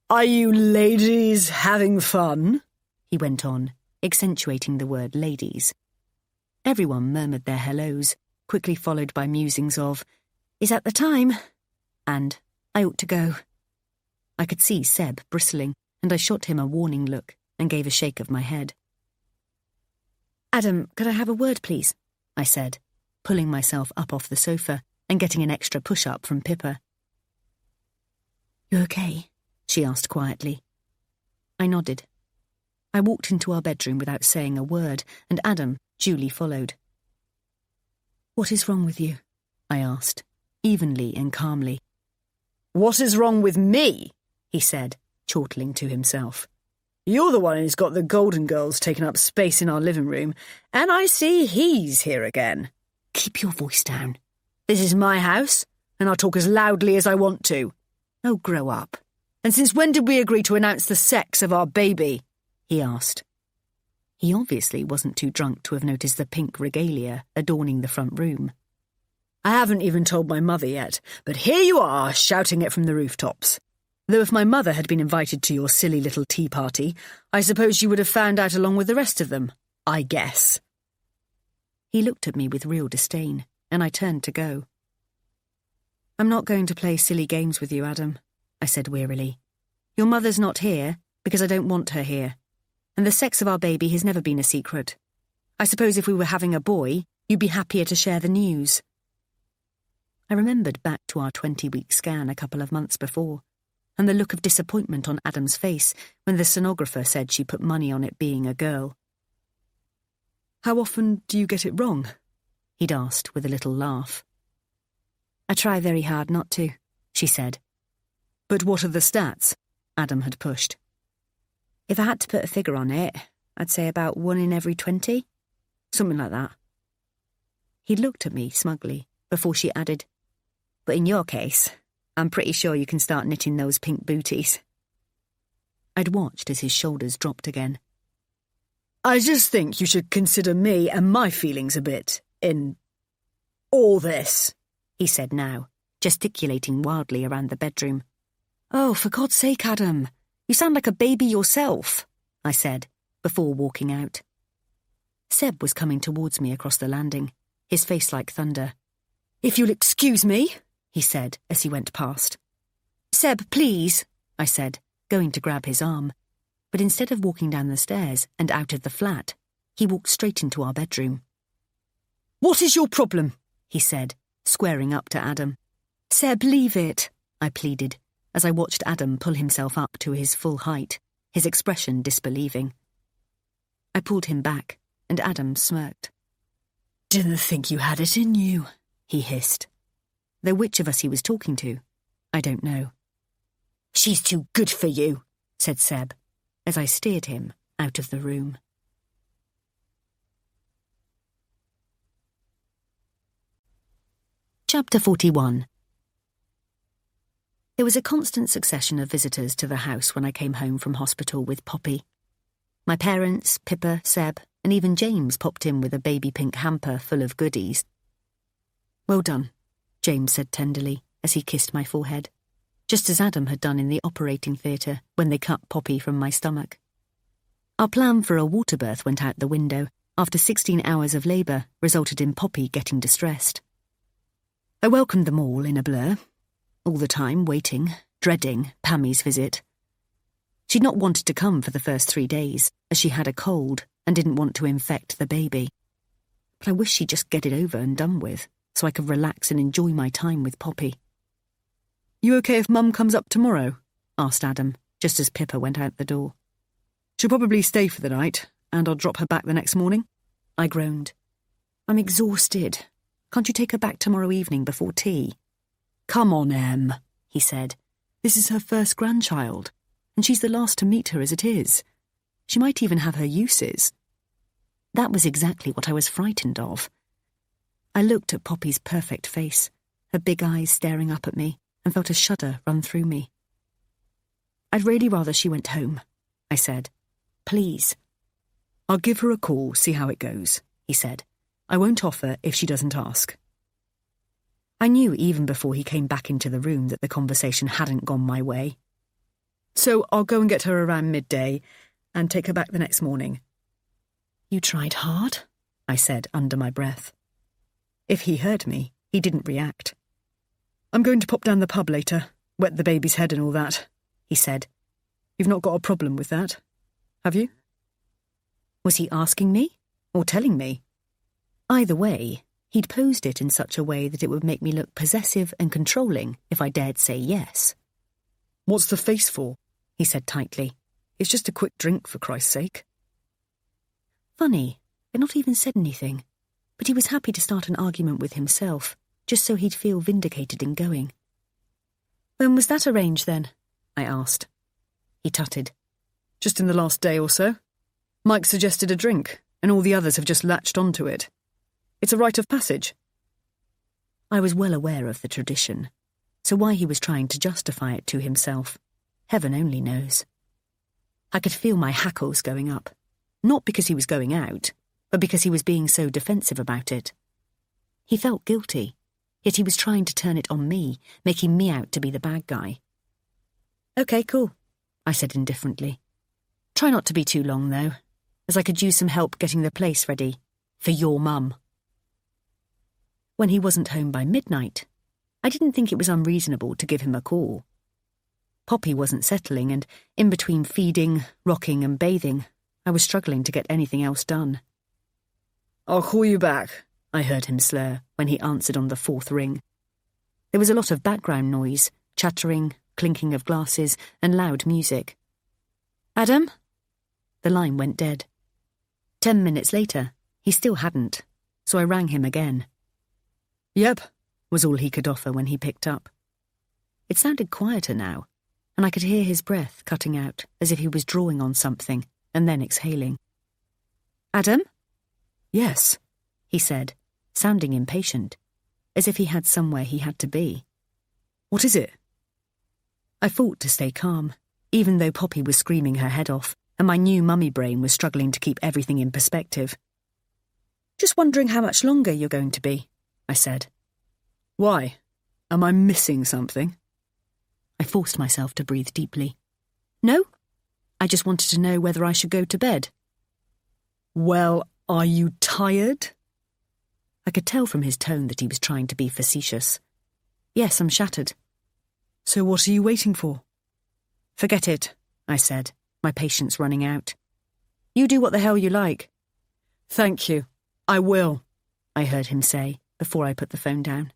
Are you ladies having fun? He went on, accentuating the word ladies. Everyone murmured their hellos, quickly followed by musings of, "Is that the time?" and "I ought to go." I could see Seb bristling, and I shot him a warning look and gave a shake of my head. "Adam, could I have a word, please?" I said, pulling myself up off the sofa and getting an extra push-up from Pippa. "You okay?" she asked quietly. I nodded. I walked into our bedroom without saying a word, and Adam duly followed. "What is wrong with you?" I asked, evenly and calmly. What is wrong with me? He said, chortling to himself. You're the one who's got the Golden Girls taking up space in our living room, and I see he's here again. Keep your voice down. This is my house, and I'll talk as loudly as I want to. Oh, grow up. And since when did we agree to announce the sex of our baby? He asked. He obviously wasn't too drunk to have noticed the pink regalia adorning the front room. I haven't even told my mother yet, but here you are shouting it from the rooftops. Though if my mother had been invited to your silly little tea party, I suppose she would have found out along with the rest of them, I guess. He looked at me with real disdain, and I turned to go. I'm not going to play silly games with you, Adam, I said wearily. Your mother's not here because I don't want her here, and the sex of our baby has never been a secret. I suppose if we were having a boy, you'd be happier to share the news. I remembered back to our 20-week scan a couple of months before, and the look of disappointment on Adam's face when the sonographer said she put money on it being a girl. How often do you get it wrong? He'd asked with a little laugh. I try very hard not to, she said. But what are the stats? Adam had pushed. If I had to put a figure on it, I'd say about 1 in every 20. Something like that. He looked at me smugly before she added, But in your case, I'm pretty sure you can start knitting those pink booties. I'd watched as his shoulders dropped again. I just think you should consider me and my feelings a bit in all this, he said now, gesticulating wildly around the bedroom. Oh, for God's sake, Adam, you sound like a baby yourself, I said, before walking out. Seb was coming towards me across the landing, his face like thunder. If you'll excuse me, he said as he went past. Seb, please, I said, going to grab his arm. But instead of walking down the stairs and out of the flat, he walked straight into our bedroom. What is your problem? He said, squaring up to Adam. Seb, leave it, I pleaded, as I watched Adam pull himself up to his full height, his expression disbelieving. I pulled him back, and Adam smirked. Didn't think you had it in you, he hissed. Though which of us he was talking to, I don't know. She's too good for you, said Seb, as I steered him out of the room. Chapter 41. There was a constant succession of visitors to the house when I came home from hospital with Poppy. My parents, Pippa, Seb, and even James popped in with a baby pink hamper full of goodies. Well done, James said tenderly as he kissed my forehead, just as Adam had done in the operating theatre when they cut Poppy from my stomach. Our plan for a water birth went out the window after 16 hours of labour resulted in Poppy getting distressed. I welcomed them all in a blur, all the time waiting, dreading Pammie's visit. She'd not wanted to come for the first 3 days, as she had a cold and didn't want to infect the baby. But I wished she'd just get it over and done with, so I could relax and enjoy my time with Poppy. You okay if Mum comes up tomorrow? Asked Adam, just as Pippa went out the door. She'll probably stay for the night, and I'll drop her back the next morning. I groaned. I'm exhausted. Can't you take her back tomorrow evening before tea? Come on, Em, he said. This is her first grandchild, and she's the last to meet her as it is. She might even have her uses. That was exactly what I was frightened of. I looked at Poppy's perfect face, her big eyes staring up at me, and felt a shudder run through me. I'd really rather she went home, I said. Please. I'll give her a call, see how it goes, he said. I won't offer if she doesn't ask. I knew even before he came back into the room that the conversation hadn't gone my way. So I'll go and get her around midday and take her back the next morning. You tried hard, I said under my breath. If he heard me, he didn't react. I'm going to pop down the pub later, wet the baby's head and all that, he said. You've not got a problem with that, have you? Was he asking me or telling me? Either way, he'd posed it in such a way that it would make me look possessive and controlling if I dared say yes. What's the face for? He said tightly. It's just a quick drink, for Christ's sake. Funny, I'd not even said anything, but he was happy to start an argument with himself, just so he'd feel vindicated in going. When was that arranged, then? I asked. He tutted. Just in the last day or so. Mike suggested a drink, and all the others have just latched onto it. It's a rite of passage. I was well aware of the tradition, so why he was trying to justify it to himself, heaven only knows. I could feel my hackles going up, not because he was going out, but because he was being so defensive about it. He felt guilty, yet he was trying to turn it on me, making me out to be the bad guy. OK, cool, I said indifferently. Try not to be too long, though, as I could use some help getting the place ready for your mum. When he wasn't home by midnight, I didn't think it was unreasonable to give him a call. Poppy wasn't settling, and in between feeding, rocking and bathing, I was struggling to get anything else done. I'll call you back, I heard him slur when he answered on the fourth ring. There was a lot of background noise, chattering, clinking of glasses, and loud music. Adam? The line went dead. 10 minutes later, he still hadn't, so I rang him again. Yep, was all he could offer when he picked up. It sounded quieter now, and I could hear his breath cutting out as if he was drawing on something and then exhaling. Adam? Yes, he said, sounding impatient, as if he had somewhere he had to be. What is it? I fought to stay calm, even though Poppy was screaming her head off and my new mummy brain was struggling to keep everything in perspective. Just wondering how much longer you're going to be, I said. Why? Am I missing something? I forced myself to breathe deeply. No, I just wanted to know whether I should go to bed. Well, are you tired? I could tell from his tone that he was trying to be facetious. Yes, I'm shattered. So what are you waiting for? Forget it, I said, my patience running out. You do what the hell you like. Thank you. I will, I heard him say before I put the phone down.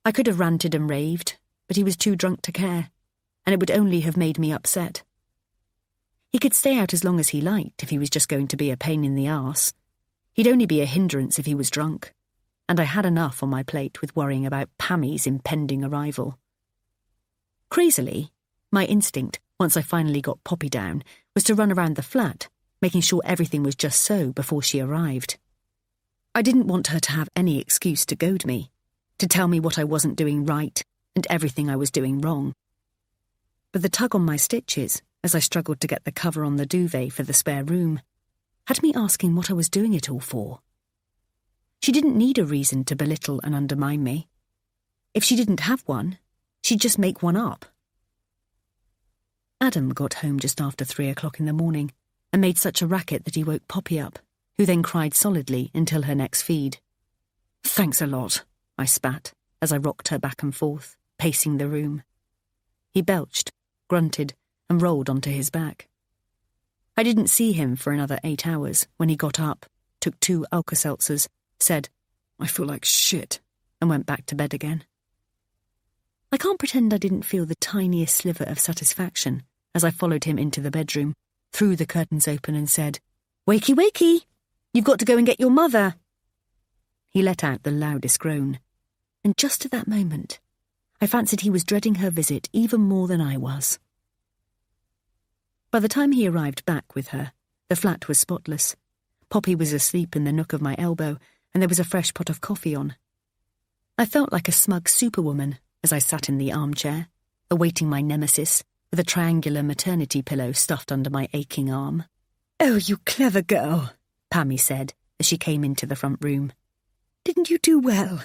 I could have ranted and raved, but he was too drunk to care, and it would only have made me upset. He could stay out as long as he liked if he was just going to be a pain in the arse. He'd only be a hindrance if he was drunk, and I had enough on my plate with worrying about Pammie's impending arrival. Crazily, my instinct, once I finally got Poppy down, was to run around the flat, making sure everything was just so before she arrived. I didn't want her to have any excuse to goad me, to tell me what I wasn't doing right and everything I was doing wrong. But the tug on my stitches, as I struggled to get the cover on the duvet for the spare room, had me asking what I was doing it all for. She didn't need a reason to belittle and undermine me. If she didn't have one, she'd just make one up. Adam got home just after 3 o'clock in the morning and made such a racket that he woke Poppy up, who then cried solidly until her next feed. Thanks a lot, I spat as I rocked her back and forth, pacing the room. He belched, grunted, and rolled onto his back. I didn't see him for another 8 hours when he got up, took 2 Alka-Seltzers, said, I feel like shit, and went back to bed again. I can't pretend I didn't feel the tiniest sliver of satisfaction as I followed him into the bedroom, threw the curtains open and said, Wakey, wakey! You've got to go and get your mother. He let out the loudest groan, and just at that moment, I fancied he was dreading her visit even more than I was. By the time he arrived back with her, the flat was spotless. Poppy was asleep in the nook of my elbow, and there was a fresh pot of coffee on. I felt like a smug superwoman as I sat in the armchair, awaiting my nemesis, with a triangular maternity pillow stuffed under my aching arm. Oh, you clever girl, Pammie said as she came into the front room. Didn't you do well?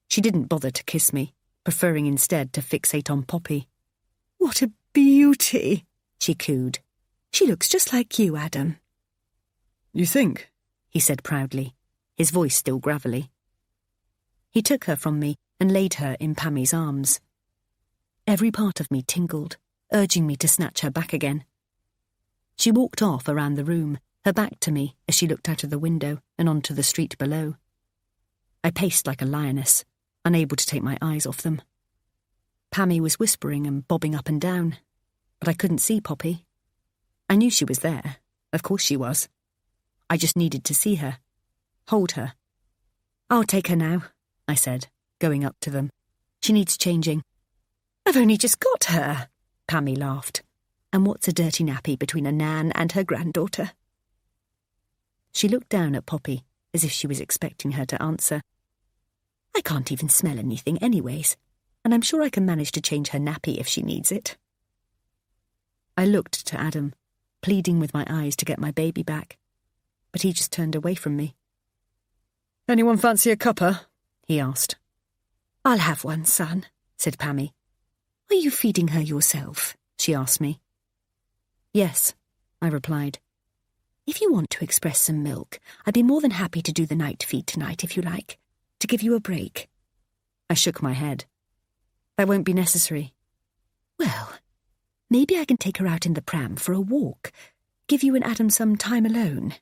She didn't bother to kiss me, preferring instead to fixate on Poppy. What a beauty, she cooed. She looks just like you, Adam. You think? He said proudly, his voice still gravelly. He took her from me and laid her in Pammie's arms. Every part of me tingled, urging me to snatch her back again. She walked off around the room, her back to me as she looked out of the window and onto the street below. I paced like a lioness, unable to take my eyes off them. Pammie was whispering and bobbing up and down, but I couldn't see Poppy. I knew she was there, of course she was. I just needed to see her, hold her. I'll take her now, I said, going up to them. She needs changing. I've only just got her, Pammie laughed. And what's a dirty nappy between a nan and her granddaughter? She looked down at Poppy as if she was expecting her to answer. I can't even smell anything anyways, and I'm sure I can manage to change her nappy if she needs it. I looked to Adam, pleading with my eyes to get my baby back, but he just turned away from me. Anyone fancy a cuppa? He asked. I'll have one, son, said Pammie. Were you feeding her yourself? She asked me. Yes, I replied. If you want to express some milk, I'd be more than happy to do the night feed tonight if you like, to give you a break. I shook my head. That won't be necessary. Well, maybe I can take her out in the pram for a walk, give you and Adam some time alone.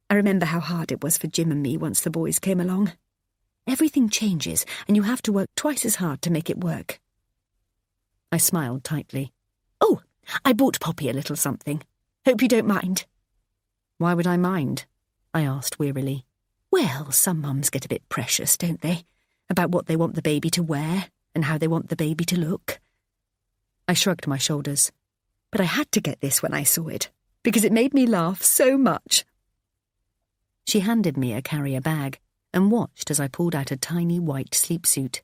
I remember how hard it was for Jim and me once the boys came along. Everything changes, and you have to work twice as hard to make it work. I smiled tightly. Oh, I bought Poppy a little something. Hope you don't mind. Why would I mind? I asked wearily. Well, some mums get a bit precious, don't they? About what they want the baby to wear and how they want the baby to look. I shrugged my shoulders. But I had to get this when I saw it, because it made me laugh so much. She handed me a carrier bag and watched as I pulled out a tiny white sleepsuit.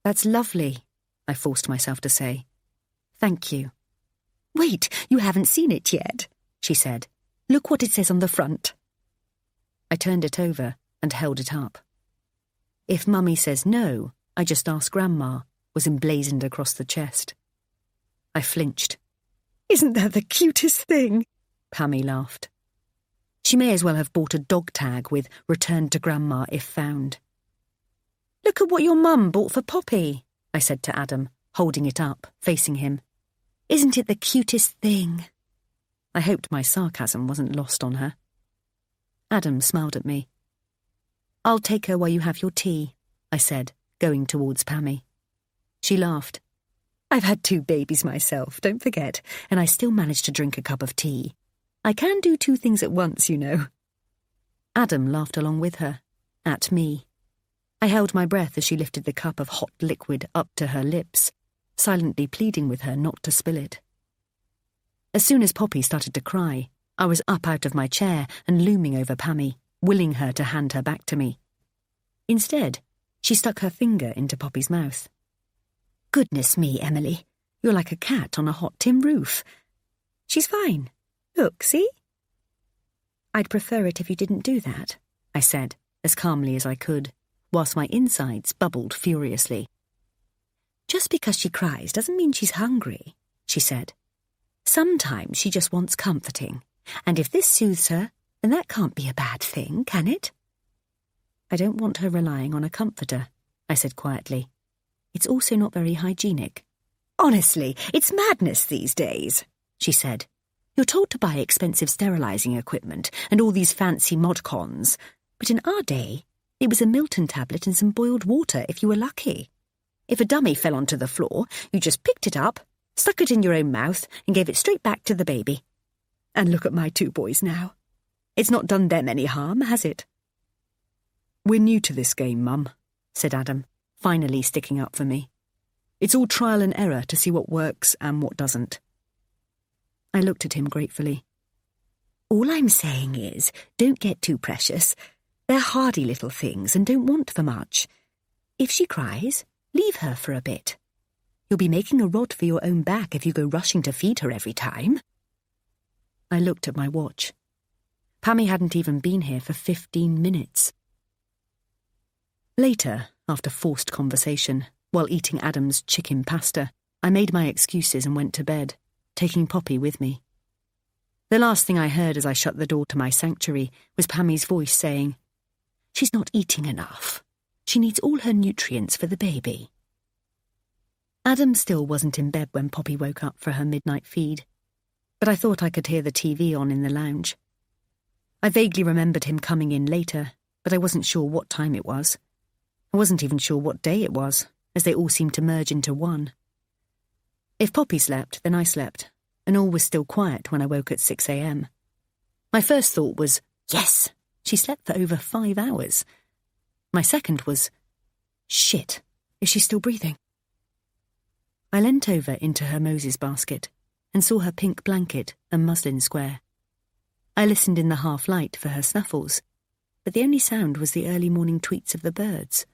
That's lovely, I forced myself to say. Thank you. Wait, you haven't seen it yet, she said. Look what it says on the front. I turned it over and held it up. If Mummy says no, I just ask Grandma, was emblazoned across the chest. I flinched. Isn't that the cutest thing? Pammie laughed. She may as well have bought a dog tag with "Return to Grandma if found." Look at what your mum bought for Poppy, I said to Adam, holding it up, facing him. Isn't it the cutest thing? I hoped my sarcasm wasn't lost on her. Adam smiled at me. I'll take her while you have your tea, I said, going towards Pammie. She laughed. I've had 2 babies myself, don't forget, and I still manage to drink a cup of tea. I can do 2 things at once, you know. Adam laughed along with her, at me. I held my breath as she lifted the cup of hot liquid up to her lips, silently pleading with her not to spill it. As soon as Poppy started to cry, I was up out of my chair and looming over Pammie, willing her to hand her back to me. Instead, she stuck her finger into Poppy's mouth. Goodness me, Emily, you're like a cat on a hot tin roof. She's fine. Look, see? I'd prefer it if you didn't do that, I said, as calmly as I could, whilst my insides bubbled furiously. Just because she cries doesn't mean she's hungry, she said. Sometimes she just wants comforting, and if this soothes her, then that can't be a bad thing, can it? I don't want her relying on a comforter, I said quietly. It's also not very hygienic. Honestly, it's madness these days, she said. You're told to buy expensive sterilising equipment and all these fancy mod-cons, but in our day, it was a Milton tablet and some boiled water if you were lucky. If a dummy fell onto the floor, you just picked it up, stuck it in your own mouth and gave it straight back to the baby. And look at my 2 boys now. It's not done them any harm, has it? We're new to this game, Mum, said Adam, finally sticking up for me. It's all trial and error to see what works and what doesn't. I looked at him gratefully. All I'm saying is, don't get too precious. They're hardy little things and don't want for much. If she cries, leave her for a bit. You'll be making a rod for your own back if you go rushing to feed her every time. I looked at my watch. Pammie hadn't even been here for 15 minutes. Later, after forced conversation, while eating Adam's chicken pasta, I made my excuses and went to bed, taking Poppy with me. The last thing I heard as I shut the door to my sanctuary was Pammie's voice saying, "She's not eating enough. She needs all her nutrients for the baby." Adam still wasn't in bed when Poppy woke up for her midnight feed, but I thought I could hear the TV on in the lounge. I vaguely remembered him coming in later, but I wasn't sure what time it was. I wasn't even sure what day it was, as they all seemed to merge into one. If Poppy slept, then I slept, and all was still quiet when I woke at 6 a.m. My first thought was, yes, she slept for over 5 hours. My second was, shit, is she still breathing? I leant over into her Moses basket and saw her pink blanket and muslin square. I listened in the half-light for her snuffles, but the only sound was the early morning tweets of the birds.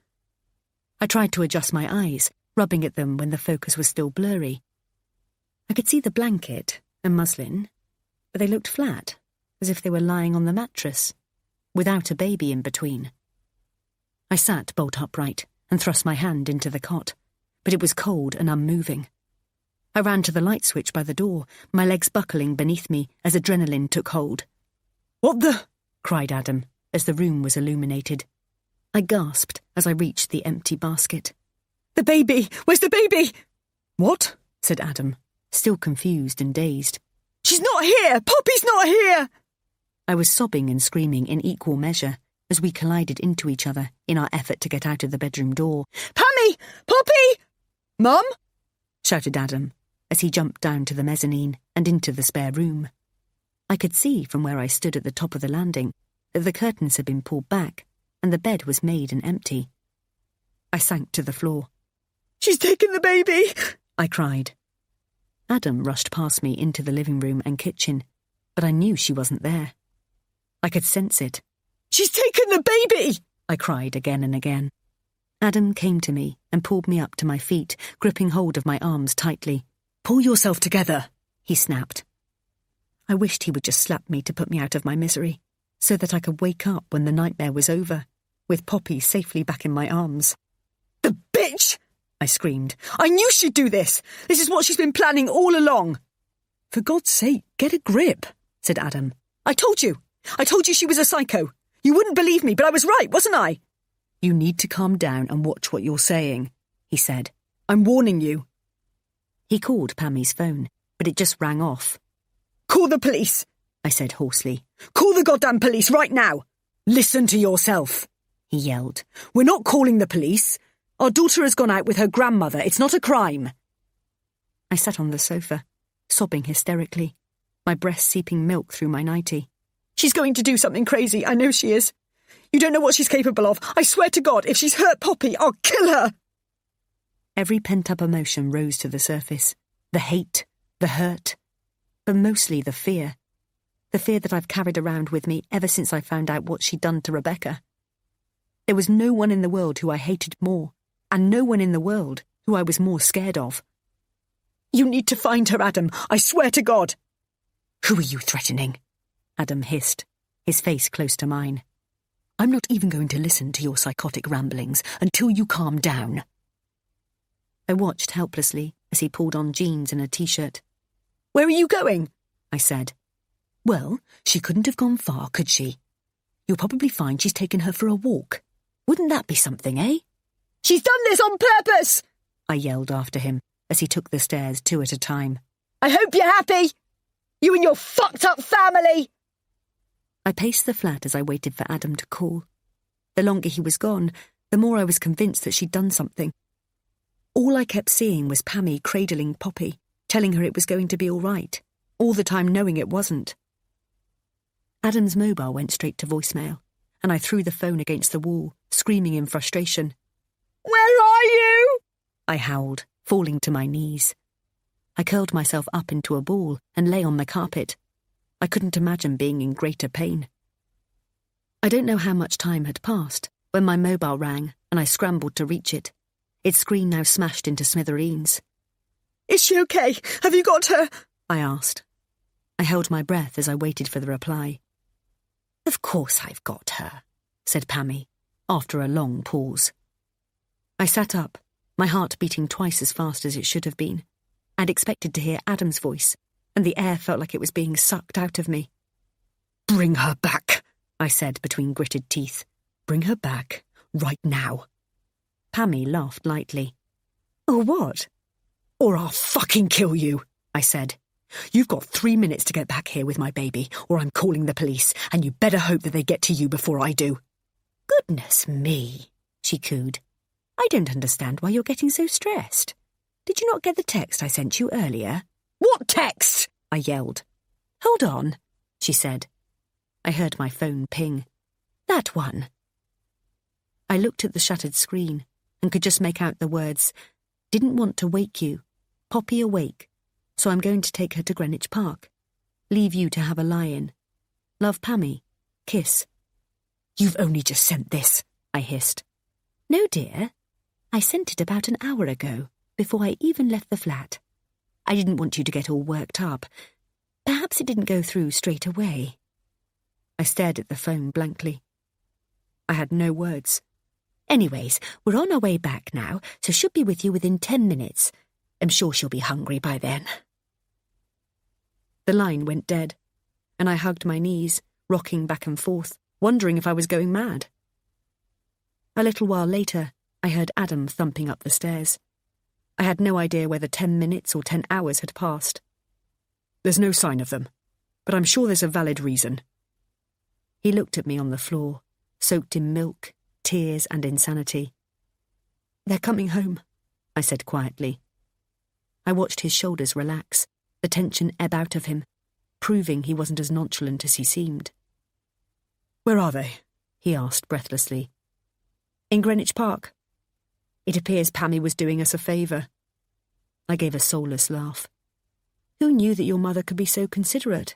I tried to adjust my eyes, rubbing at them when the focus was still blurry. I could see the blanket and muslin, but they looked flat, as if they were lying on the mattress, without a baby in between. I sat bolt upright and thrust my hand into the cot, but it was cold and unmoving. I ran to the light switch by the door, my legs buckling beneath me as adrenaline took hold. "What the?" cried Adam as the room was illuminated. I gasped as I reached the empty basket. "The baby! Where's the baby?" "What?" said Adam, still confused and dazed. "She's not here! Poppy's not here!" I was sobbing and screaming in equal measure as we collided into each other in our effort to get out of the bedroom door. "Pammie! Poppy! Mum!" shouted Adam as he jumped down to the mezzanine and into the spare room. I could see from where I stood at the top of the landing that the curtains had been pulled back and the bed was made and empty. I sank to the floor. "She's taken the baby!" I cried. Adam rushed past me into the living room and kitchen, but I knew she wasn't there. I could sense it. "She's taken the baby!" I cried again and again. Adam came to me and pulled me up to my feet, gripping hold of my arms tightly. "Pull yourself together," he snapped. I wished he would just slap me to put me out of my misery, so that I could wake up when the nightmare was over, with Poppy safely back in my arms. "The bitch!" I screamed. "I knew she'd do this! This is what she's been planning all along!" "For God's sake, get a grip," said Adam. I told you she was a psycho. You wouldn't believe me, but I was right, wasn't I?" "You need to calm down and watch what you're saying," he said. "I'm warning you." He called Pammie's phone, but it just rang off. "Call the police," I said hoarsely. "Call the goddamn police right now." "Listen to yourself," he yelled. "We're not calling the police. Our daughter has gone out with her grandmother. It's not a crime." I sat on the sofa, sobbing hysterically, my breast seeping milk through my nightie. "She's going to do something crazy, I know she is. You don't know what she's capable of. I swear to God, if she's hurt Poppy, I'll kill her." Every pent-up emotion rose to the surface. The hate, the hurt, but mostly the fear. The fear that I've carried around with me ever since I found out what she'd done to Rebecca. There was no one in the world who I hated more, and no one in the world who I was more scared of. "You need to find her, Adam. I swear to God." "Who are you threatening?" Adam hissed, his face close to mine. "I'm not even going to listen to your psychotic ramblings until you calm down." I watched helplessly as he pulled on jeans and a t-shirt. "Where are you going?" I said. "Well, she couldn't have gone far, could she? You'll probably find she's taken her for a walk. Wouldn't that be something, eh?" "She's done this on purpose!" I yelled after him as he took the stairs 2 at a time. "I hope you're happy! You and your fucked-up family!" I paced the flat as I waited for Adam to call. The longer he was gone, the more I was convinced that she'd done something. All I kept seeing was Pammie cradling Poppy, telling her it was going to be all right, all the time knowing it wasn't. Adam's mobile went straight to voicemail, and I threw the phone against the wall, screaming in frustration. "Where are you?" I howled, falling to my knees. I curled myself up into a ball and lay on the carpet. I couldn't imagine being in greater pain. I don't know how much time had passed when my mobile rang and I scrambled to reach it, its screen now smashed into smithereens. "Is she okay? Have you got her?" I asked. I held my breath as I waited for the reply. "Of course I've got her," said Pammie, after a long pause. I sat up, my heart beating twice as fast as it should have been. I'd expected to hear Adam's voice, and the air felt like it was being sucked out of me. "Bring her back," I said between gritted teeth. "Bring her back, right now." Pammie laughed lightly. "Or what?" "Or I'll fucking kill you," I said. "You've got 3 minutes to get back here with my baby, or I'm calling the police, and you better hope that they get to you before I do." "Goodness me," she cooed. "I don't understand why you're getting so stressed. Did you not get the text I sent you earlier?" "What text?" I yelled. "Hold on," she said. I heard my phone ping. "That one." I looked at the shattered screen and could just make out the words, "Didn't want to wake you. Poppy awake. So I'm going to take her to Greenwich Park. Leave you to have a lie-in. Love, Pammie. Kiss." "You've only just sent this," I hissed. "No, dear. I sent it about an hour ago, before I even left the flat. I didn't want you to get all worked up. Perhaps it didn't go through straight away." I stared at the phone blankly. I had no words. Anyways, we're on our way back now, so should be with you within 10 minutes. I'm sure she'll be hungry by then. The line went dead, and I hugged my knees, rocking back and forth, wondering if I was going mad. A little while later, I heard Adam thumping up the stairs. I had no idea whether 10 minutes or 10 hours had passed. There's no sign of them, but I'm sure there's a valid reason. He looked at me on the floor, soaked in milk, tears and insanity. They're coming home, I said quietly. I watched his shoulders relax, the tension ebb out of him, proving he wasn't as nonchalant as he seemed. Where are they? He asked breathlessly. In Greenwich Park. It appears Pammie was doing us a favour. I gave a soulless laugh. Who knew that your mother could be so considerate?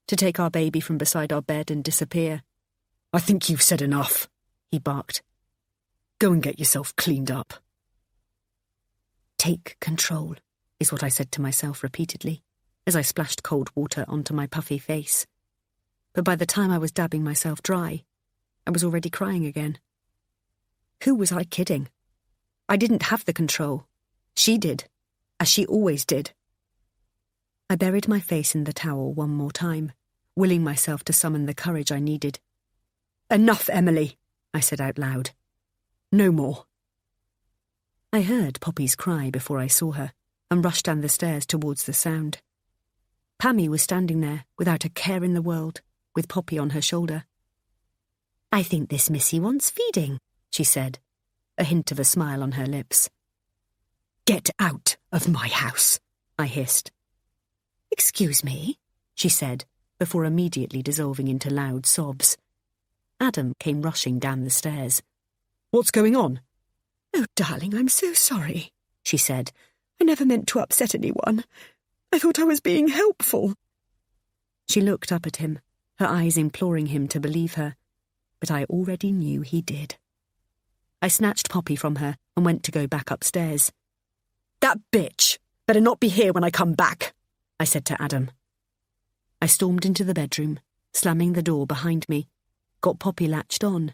To take our baby from beside our bed and disappear. I think you've said enough, he barked. Go and get yourself cleaned up. Take control, is what I said to myself repeatedly, as I splashed cold water onto my puffy face. But by the time I was dabbing myself dry, I was already crying again. Who was I kidding? I didn't have the control. She did, as she always did. I buried my face in the towel one more time, willing myself to summon the courage I needed. Enough, Emily, I said out loud. No more. I heard Poppy's cry before I saw her, and rushed down the stairs towards the sound. Pammie was standing there, without a care in the world, with Poppy on her shoulder. I think this missy wants feeding, she said, a hint of a smile on her lips. Get out of my house, I hissed. Excuse me, she said, before immediately dissolving into loud sobs. Adam came rushing down the stairs. What's going on? Oh, darling, I'm so sorry, she said. I never meant to upset anyone. I thought I was being helpful. She looked up at him, her eyes imploring him to believe her, but I already knew he did. I snatched Poppy from her and went to go back upstairs. That bitch better not be here when I come back, I said to Adam. I stormed into the bedroom, slamming the door behind me, got Poppy latched on,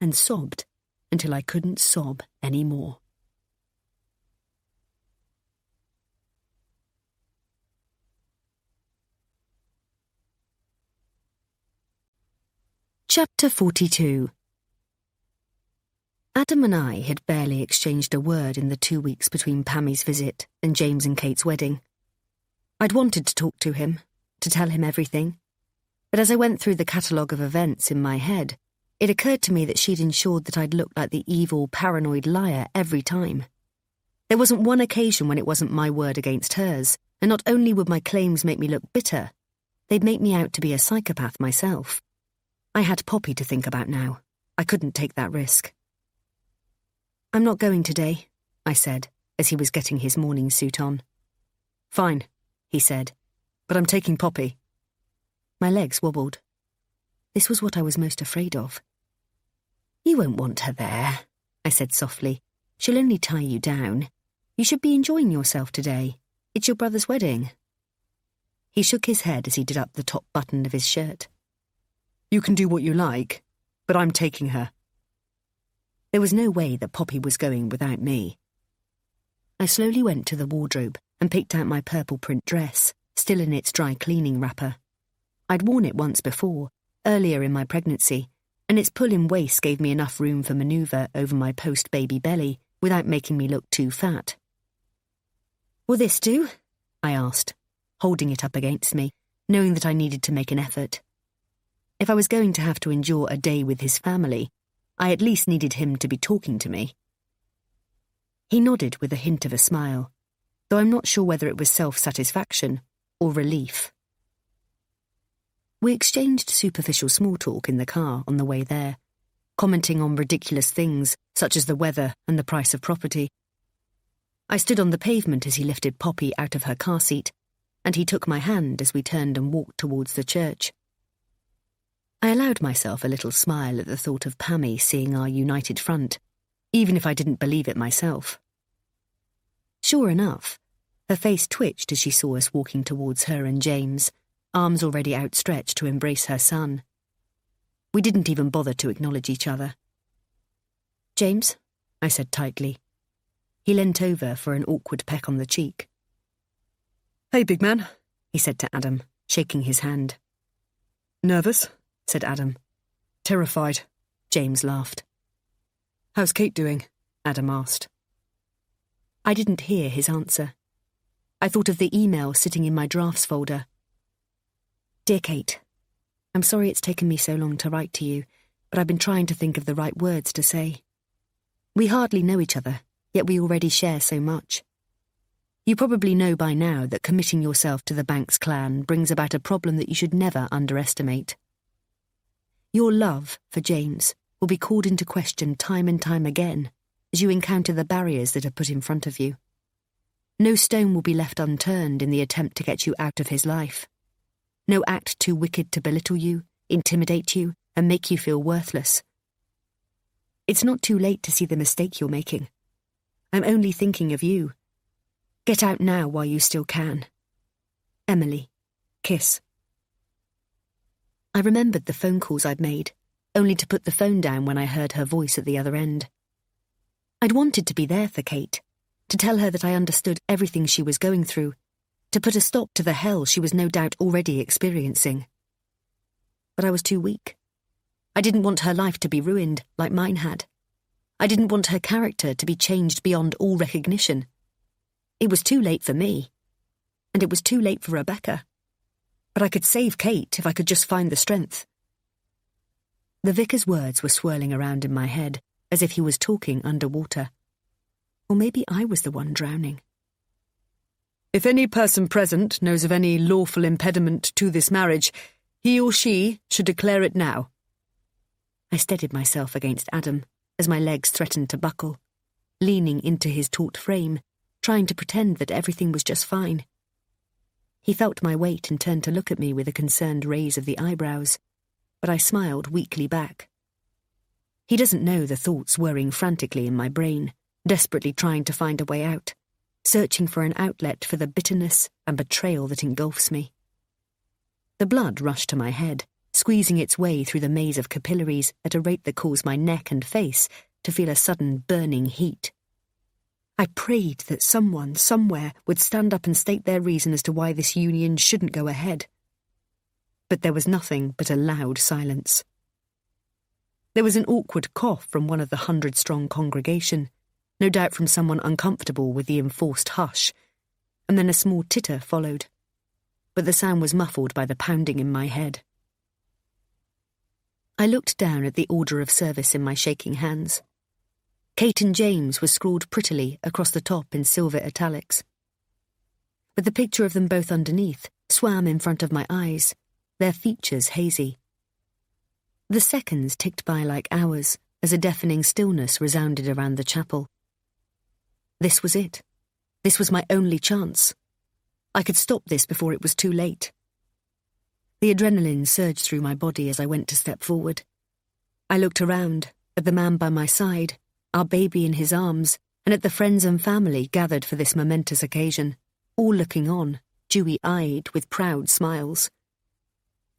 and sobbed until I couldn't sob any more. Chapter 42. Adam and I had barely exchanged a word in the 2 weeks between Pammie's visit and James and Kate's wedding. I'd wanted to talk to him, to tell him everything, but as I went through the catalogue of events in my head, it occurred to me that she'd ensured that I'd looked like the evil, paranoid liar every time. There wasn't one occasion when it wasn't my word against hers, and not only would my claims make me look bitter, they'd make me out to be a psychopath myself. I had Poppy to think about now. I couldn't take that risk. I'm not going today, I said, as he was getting his morning suit on. Fine, he said, but I'm taking Poppy. My legs wobbled. This was what I was most afraid of. You won't want her there, I said softly. She'll only tie you down. You should be enjoying yourself today. It's your brother's wedding. He shook his head as he did up the top button of his shirt. You can do what you like, but I'm taking her. There was no way that Poppy was going without me. I slowly went to the wardrobe and picked out my purple print dress, still in its dry cleaning wrapper. I'd worn it once before, earlier in my pregnancy, and its pull-in waist gave me enough room for manoeuvre over my post-baby belly without making me look too fat. Will this do? I asked, holding it up against me, knowing that I needed to make an effort. If I was going to have to endure a day with his family, I at least needed him to be talking to me. He nodded with a hint of a smile, though I'm not sure whether it was self-satisfaction or relief. We exchanged superficial small talk in the car on the way there, commenting on ridiculous things such as the weather and the price of property. I stood on the pavement as he lifted Poppy out of her car seat, and he took my hand as we turned and walked towards the church. I allowed myself a little smile at the thought of Pammie seeing our united front, even if I didn't believe it myself. Sure enough, her face twitched as she saw us walking towards her and James, arms already outstretched to embrace her son. We didn't even bother to acknowledge each other. James, I said tightly. He leant over for an awkward peck on the cheek. Hey, big man, he said to Adam, shaking his hand. Nervous? Said Adam. Terrified. James laughed. How's Kate doing? Adam asked. I didn't hear his answer. I thought of the email sitting in my drafts folder. Dear Kate, I'm sorry it's taken me so long to write to you, but I've been trying to think of the right words to say. We hardly know each other, yet we already share so much. You probably know by now that committing yourself to the Banks clan brings about a problem that you should never underestimate. Your love for James will be called into question time and time again as you encounter the barriers that are put in front of you. No stone will be left unturned in the attempt to get you out of his life. No act too wicked to belittle you, intimidate you, and make you feel worthless. It's not too late to see the mistake you're making. I'm only thinking of you. Get out now while you still can. Emily, kiss. I remembered the phone calls I'd made, only to put the phone down when I heard her voice at the other end. I'd wanted to be there for Kate, to tell her that I understood everything she was going through, to put a stop to the hell she was no doubt already experiencing. But I was too weak. I didn't want her life to be ruined like mine had. I didn't want her character to be changed beyond all recognition. It was too late for me, and it was too late for Rebecca. But I could save Kate if I could just find the strength. The vicar's words were swirling around in my head, as if he was talking underwater. Or maybe I was the one drowning. If any person present knows of any lawful impediment to this marriage, he or she should declare it now. I steadied myself against Adam as my legs threatened to buckle, leaning into his taut frame, trying to pretend that everything was just fine. He felt my weight and turned to look at me with a concerned raise of the eyebrows, but I smiled weakly back. He doesn't know the thoughts whirring frantically in my brain, desperately trying to find a way out, searching for an outlet for the bitterness and betrayal that engulfs me. The blood rushed to my head, squeezing its way through the maze of capillaries at a rate that caused my neck and face to feel a sudden burning heat. I prayed that someone, somewhere, would stand up and state their reason as to why this union shouldn't go ahead. But there was nothing but a loud silence. There was an awkward cough from one of the 100-strong congregation, no doubt from someone uncomfortable with the enforced hush, and then a small titter followed. But the sound was muffled by the pounding in my head. I looked down at the order of service in my shaking hands. Kate and James was scrawled prettily across the top in silver italics. But the picture of them both underneath swam in front of my eyes, their features hazy. The seconds ticked by like hours as a deafening stillness resounded around the chapel. This was it. This was my only chance. I could stop this before it was too late. The adrenaline surged through my body as I went to step forward. I looked around, at the man by my side, our baby in his arms, and at the friends and family gathered for this momentous occasion, all looking on, dewy-eyed with proud smiles.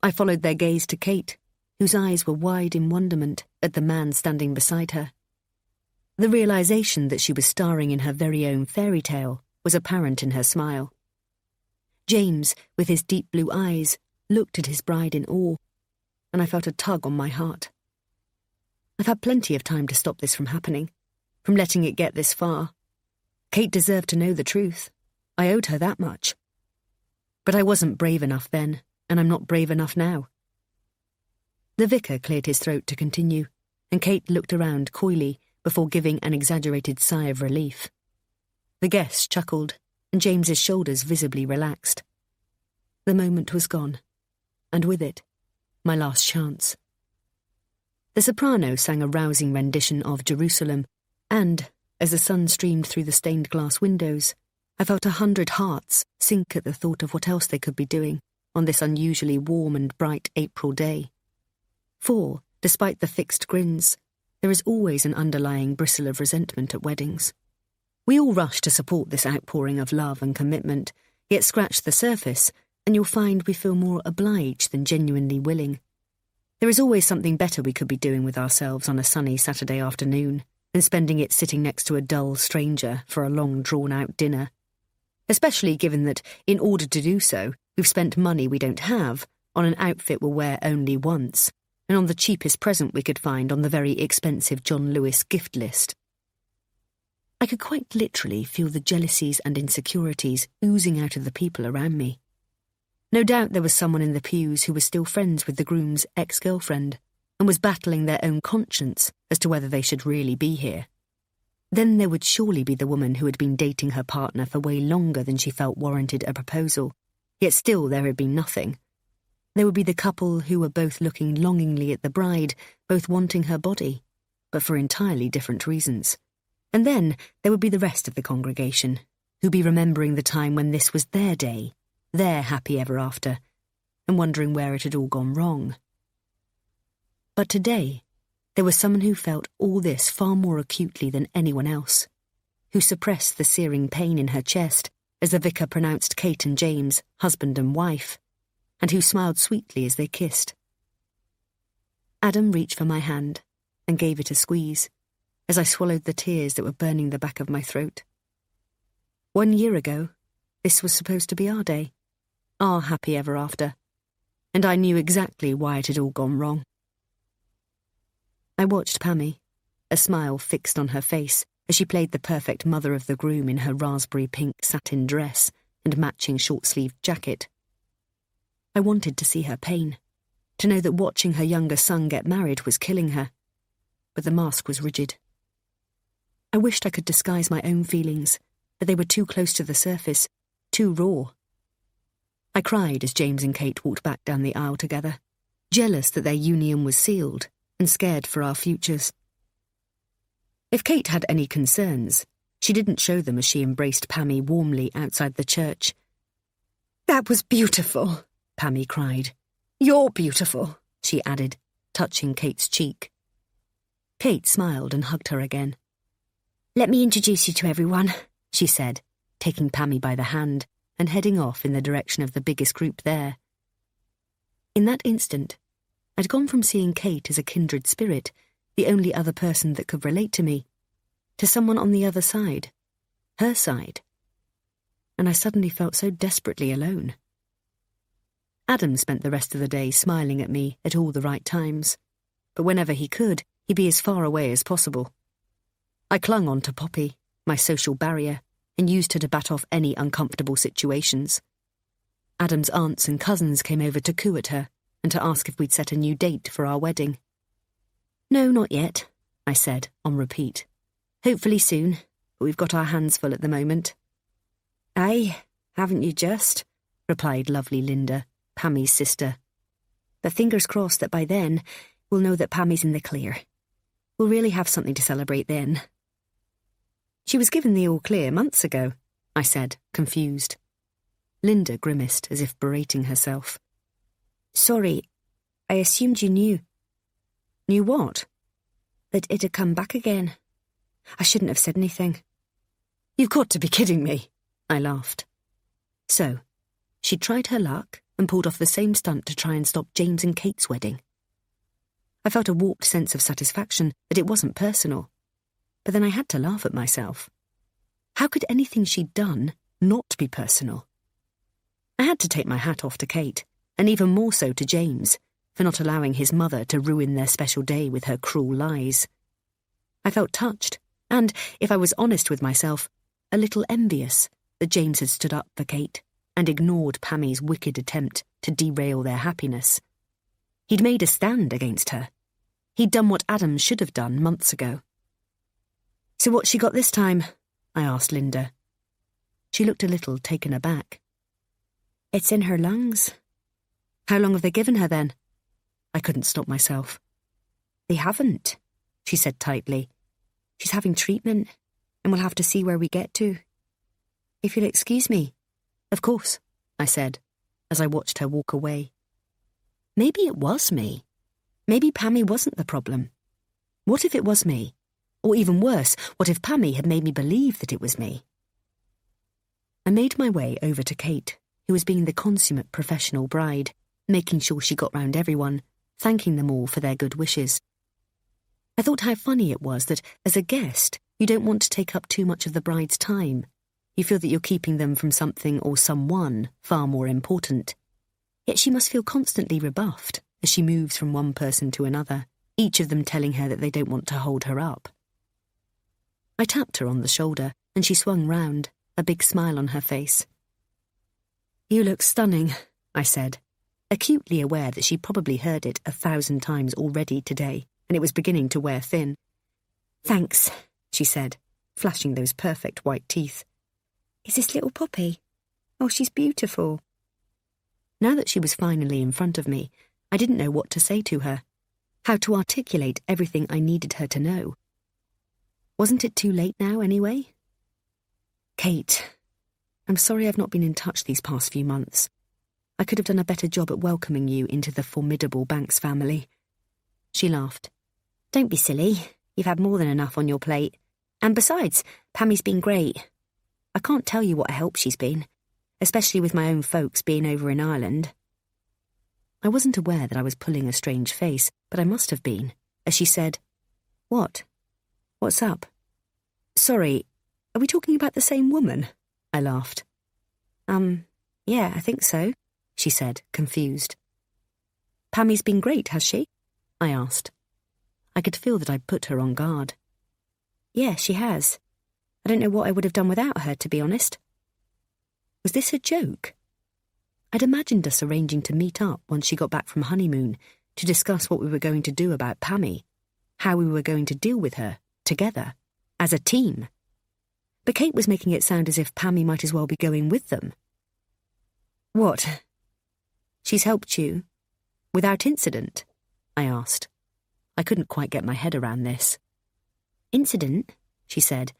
I followed their gaze to Kate, whose eyes were wide in wonderment at the man standing beside her. The realization that she was starring in her very own fairy tale was apparent in her smile. James, with his deep blue eyes, looked at his bride in awe, and I felt a tug on my heart. I've had plenty of time to stop this from happening, from letting it get this far. Kate deserved to know the truth. I owed her that much. But I wasn't brave enough then, and I'm not brave enough now. The vicar cleared his throat to continue, and Kate looked around coyly before giving an exaggerated sigh of relief. The guests chuckled, and James's shoulders visibly relaxed. The moment was gone, and with it, my last chance. The soprano sang a rousing rendition of Jerusalem, and, as the sun streamed through the stained glass windows, I felt 100 hearts sink at the thought of what else they could be doing on this unusually warm and bright April day. For, despite the fixed grins, there is always an underlying bristle of resentment at weddings. We all rush to support this outpouring of love and commitment, yet scratch the surface, and you'll find we feel more obliged than genuinely willing. There is always something better we could be doing with ourselves on a sunny Saturday afternoon, and spending it sitting next to a dull stranger for a long drawn-out dinner. Especially given that, in order to do so, we've spent money we don't have on an outfit we'll wear only once, and on the cheapest present we could find on the very expensive John Lewis gift list. I could quite literally feel the jealousies and insecurities oozing out of the people around me. No doubt there was someone in the pews who was still friends with the groom's ex-girlfriend and was battling their own conscience as to whether they should really be here. Then there would surely be the woman who had been dating her partner for way longer than she felt warranted a proposal, yet still there had been nothing. There would be the couple who were both looking longingly at the bride, both wanting her body, but for entirely different reasons. And then there would be the rest of the congregation, who'd be remembering the time when this was their day, their happy ever after, and wondering where it had all gone wrong. But today, there was someone who felt all this far more acutely than anyone else, who suppressed the searing pain in her chest as the vicar pronounced Kate and James husband and wife, and who smiled sweetly as they kissed. Adam reached for my hand and gave it a squeeze, as I swallowed the tears that were burning the back of my throat. 1 year ago, this was supposed to be our day, our happy ever after, and I knew exactly why it had all gone wrong. I watched Pammie, a smile fixed on her face as she played the perfect mother of the groom in her raspberry pink satin dress and matching short-sleeved jacket. I wanted to see her pain, to know that watching her younger son get married was killing her, but the mask was rigid. I wished I could disguise my own feelings, but they were too close to the surface, too raw. I cried as James and Kate walked back down the aisle together, jealous that their union was sealed and scared for our futures. If Kate had any concerns, she didn't show them as she embraced Pammie warmly outside the church. "That was beautiful," Pammie cried. "You're beautiful," she added, touching Kate's cheek. Kate smiled and hugged her again. "Let me introduce you to everyone," she said, taking Pammie by the hand and heading off in the direction of the biggest group there. In that instant, I'd gone from seeing Kate as a kindred spirit, the only other person that could relate to me, to someone on the other side, her side. And I suddenly felt so desperately alone. Adam spent the rest of the day smiling at me at all the right times, but whenever he could, he'd be as far away as possible. I clung on to Poppy, my social barrier, and used her to bat off any uncomfortable situations. Adam's aunts and cousins came over to coo at her and to ask if we'd set a new date for our wedding. "No, not yet," I said, on repeat. "Hopefully soon, but we've got our hands full at the moment." "Aye, haven't you just?" replied lovely Linda, Pammie's sister. "But fingers crossed that by then we'll know that Pammie's in the clear. We'll really have something to celebrate then." "She was given the all clear months ago," I said, confused. Linda grimaced as if berating herself. "Sorry, I assumed you knew." "Knew what?" "That it had come back again. I shouldn't have said anything." "You've got to be kidding me," I laughed. So, she tried her luck and pulled off the same stunt to try and stop James and Kate's wedding. I felt a warped sense of satisfaction that it wasn't personal, but then I had to laugh at myself. How could anything she'd done not be personal? I had to take my hat off to Kate, and even more so to James, for not allowing his mother to ruin their special day with her cruel lies. I felt touched, and, if I was honest with myself, a little envious that James had stood up for Kate and ignored Pammie's wicked attempt to derail their happiness. He'd made a stand against her. He'd done what Adam should have done months ago. "So what's she got this time?" I asked Linda. She looked a little taken aback. "It's in her lungs." "How long have they given her then?" I couldn't stop myself. "They haven't," she said tightly. "She's having treatment, and we'll have to see where we get to. If you'll excuse me." "Of course," I said, as I watched her walk away. Maybe it was me. Maybe Pammie wasn't the problem. What if it was me? Or even worse, what if Pammie had made me believe that it was me? I made my way over to Kate, who was being the consummate professional bride, making sure she got round everyone, thanking them all for their good wishes. I thought how funny it was that, as a guest, you don't want to take up too much of the bride's time. You feel that you're keeping them from something or someone far more important. Yet she must feel constantly rebuffed as she moves from one person to another, each of them telling her that they don't want to hold her up. I tapped her on the shoulder, and she swung round, a big smile on her face. "You look stunning," I said, acutely aware that she probably heard it 1,000 times already today, and it was beginning to wear thin. "Thanks," she said, flashing those perfect white teeth. "Is this little Poppy? Oh, she's beautiful." Now that she was finally in front of me, I didn't know what to say to her, how to articulate everything I needed her to know. Wasn't it too late now, anyway? "Kate, I'm sorry I've not been in touch these past few months. I could have done a better job at welcoming you into the formidable Banks family." She laughed. "Don't be silly. You've had more than enough on your plate. And besides, Pammie's been great. I can't tell you what a help she's been, especially with my own folks being over in Ireland." I wasn't aware that I was pulling a strange face, but I must have been, as she said, "What? What's up?" "Sorry, are we talking about the same woman?" I laughed. Yeah, I think so," she said, confused. "Pammie's been great, has she?" I asked. I could feel that I'd put her on guard. "Yeah, she has. I don't know what I would have done without her, to be honest." Was this a joke? I'd imagined us arranging to meet up once she got back from honeymoon to discuss what we were going to do about Pammie, how we were going to deal with her, together, as a team. But Kate was making it sound as if Pammie might as well be going with them. "What? She's helped you? Without incident?" I asked. I couldn't quite get my head around this. "Incident?" she said.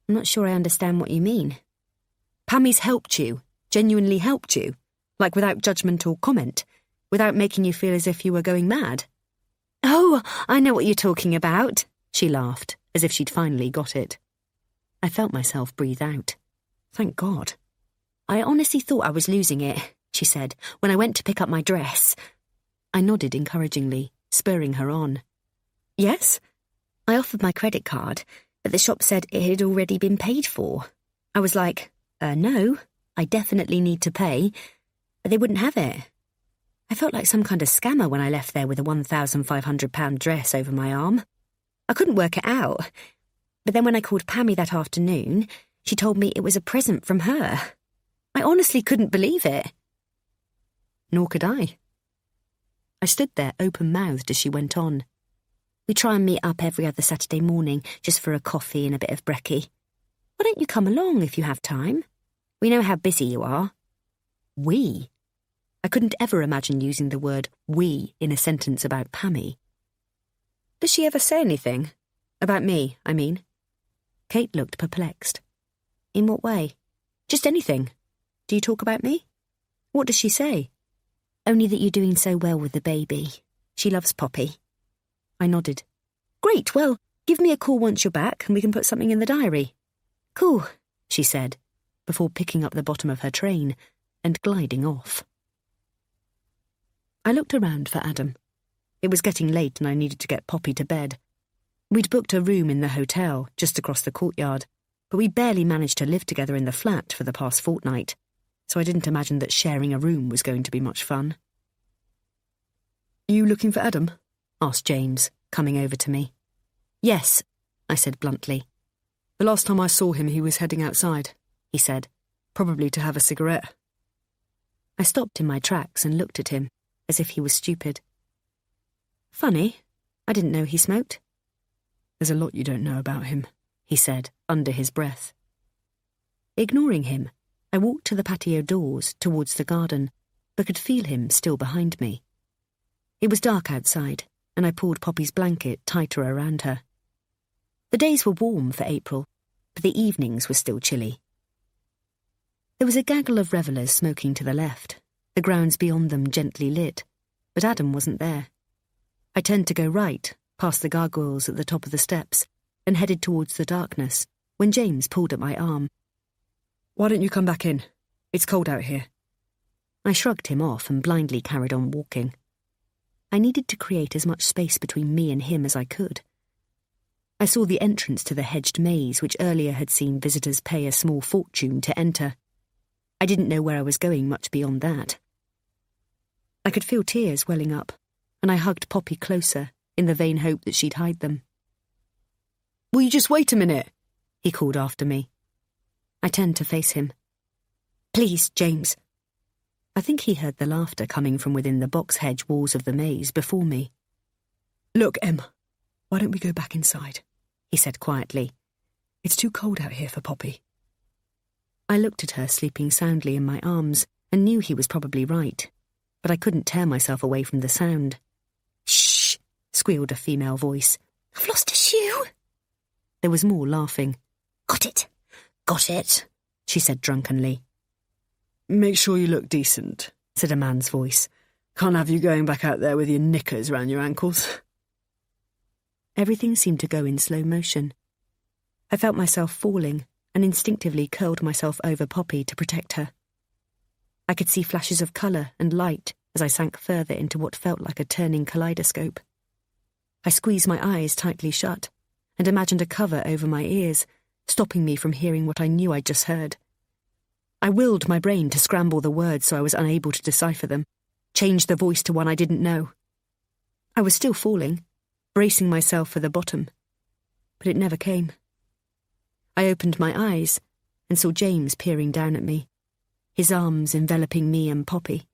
"I'm not sure I understand what you mean." "Pammie's helped you, genuinely helped you, like without judgment or comment, without making you feel as if you were going mad." "Oh, I know what you're talking about," she laughed, as if she'd finally got it. I felt myself breathe out. Thank God. "I honestly thought I was losing it," she said, "when I went to pick up my dress." I nodded encouragingly, spurring her on. "Yes?" "I offered my credit card, but the shop said it had already been paid for. I was like, no, I definitely need to pay. But they wouldn't have it. I felt like some kind of scammer when I left there with a £1,500 dress over my arm. I couldn't work it out. But then when I called Pammie that afternoon, she told me it was a present from her. I honestly couldn't believe it." Nor could I. I stood there open-mouthed as she went on. "We try and meet up every other Saturday morning just for a coffee and a bit of brekkie. Why don't you come along if you have time? We know how busy you are." We? I couldn't ever imagine using the word we in a sentence about Pammie. "Does she ever say anything? About me, I mean?" Kate looked perplexed. "In what way?" "Just anything. Do you talk about me?" "What does she say?" "Only that you're doing so well with the baby. She loves Poppy." I nodded. "Great, well, give me a call once you're back and we can put something in the diary." "Cool," she said, before picking up the bottom of her train and gliding off. I looked around for Adam. It was getting late and I needed to get Poppy to bed. We'd booked a room in the hotel just across the courtyard, but we barely managed to live together in the flat for the past fortnight, so I didn't imagine that sharing a room was going to be much fun. "You looking for Adam?" asked James, coming over to me. "Yes," I said bluntly. "The last time I saw him he was heading outside," he said, "probably to have a cigarette." I stopped in my tracks and looked at him, as if he was stupid. "Funny, I didn't know he smoked." "There's a lot you don't know about him," he said, under his breath. Ignoring him, I walked to the patio doors towards the garden, but could feel him still behind me. It was dark outside, and I pulled Poppy's blanket tighter around her. The days were warm for April, but the evenings were still chilly. There was a gaggle of revellers smoking to the left, the grounds beyond them gently lit, but Adam wasn't there. I turned to go right, past the gargoyles at the top of the steps, and headed towards the darkness, when James pulled at my arm. "Why don't you come back in? It's cold out here." I shrugged him off and blindly carried on walking. I needed to create as much space between me and him as I could. I saw the entrance to the hedged maze which earlier had seen visitors pay a small fortune to enter. I didn't know where I was going much beyond that. I could feel tears welling up, and I hugged Poppy closer in the vain hope that she'd hide them. "Will you just wait a minute?" he called after me. I turned to face him. "Please, James." I think he heard the laughter coming from within the box hedge walls of the maze before me. "Look, Em, why don't we go back inside?" he said quietly. "It's too cold out here for Poppy." I looked at her sleeping soundly in my arms and knew he was probably right, but I couldn't tear myself away from the sound. "Shh!" squealed a female voice. "I've lost a shoe." There was more laughing. Got it, she said drunkenly. "Make sure you look decent," said a man's voice. "Can't have you going back out there with your knickers round your ankles." Everything seemed to go in slow motion. I felt myself falling and instinctively curled myself over Poppy to protect her. I could see flashes of colour and light as I sank further into what felt like a turning kaleidoscope. I squeezed my eyes tightly shut and imagined a cover over my ears, stopping me from hearing what I knew I'd just heard. I willed my brain to scramble the words so I was unable to decipher them, change the voice to one I didn't know. I was still falling, bracing myself for the bottom, but it never came. I opened my eyes and saw James peering down at me, his arms enveloping me and Poppy.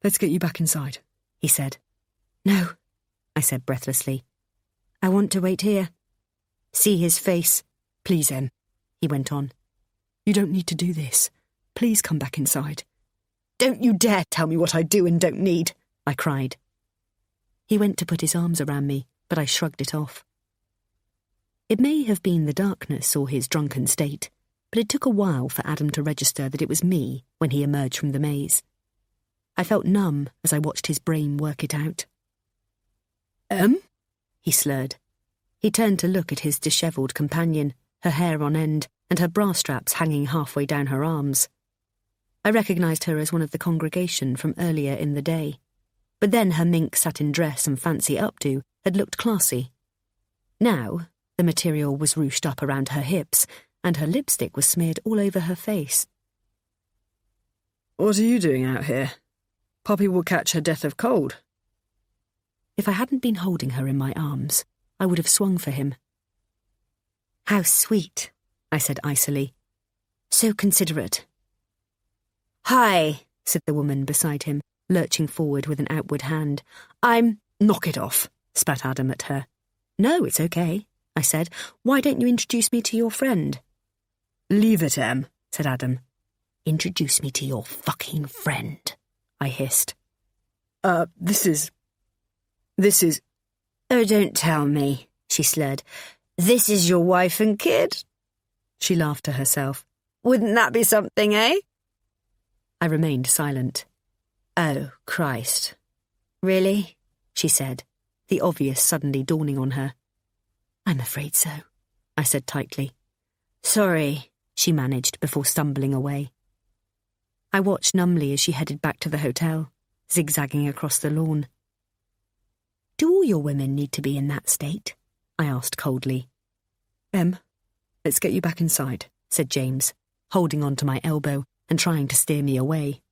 "Let's get you back inside," he said. "No," I said breathlessly. "I want to wait here. See his face." "Please, Em," he went on. "You don't need to do this. Please come back inside." "Don't you dare tell me what I do and don't need," I cried. He went to put his arms around me, but I shrugged it off. It may have been the darkness or his drunken state, but it took a while for Adam to register that it was me when he emerged from the maze. I felt numb as I watched his brain work it out. "Em?" he slurred. He turned to look at his dishevelled companion, her hair on end and her bra straps hanging halfway down her arms. I recognised her as one of the congregation from earlier in the day, but then her mink satin dress and fancy updo had looked classy. Now, the material was ruched up around her hips, and her lipstick was smeared all over her face. "What are you doing out here? Poppy will catch her death of cold." If I hadn't been holding her in my arms, I would have swung for him. "How sweet," I said icily. "So considerate." "Hi," said the woman beside him, lurching forward with an outward hand. "Knock it off," spat Adam at her. "No, it's okay," I said. "Why don't you introduce me to your friend?" "Leave it, Em," said Adam. "Introduce me to your fucking friend," I hissed. This is... "Oh, don't tell me," she slurred. "This is your wife and kid?" She laughed to herself. "Wouldn't that be something, eh?" I remained silent. "Oh, Christ. Really?" she said, the obvious suddenly dawning on her. "I'm afraid so," I said tightly. "Sorry," she managed before stumbling away. I watched numbly as she headed back to the hotel, zigzagging across the lawn. "Do all your women need to be in that state?" I asked coldly. "Em, let's get you back inside," said James, holding on to my elbow and trying to steer me away.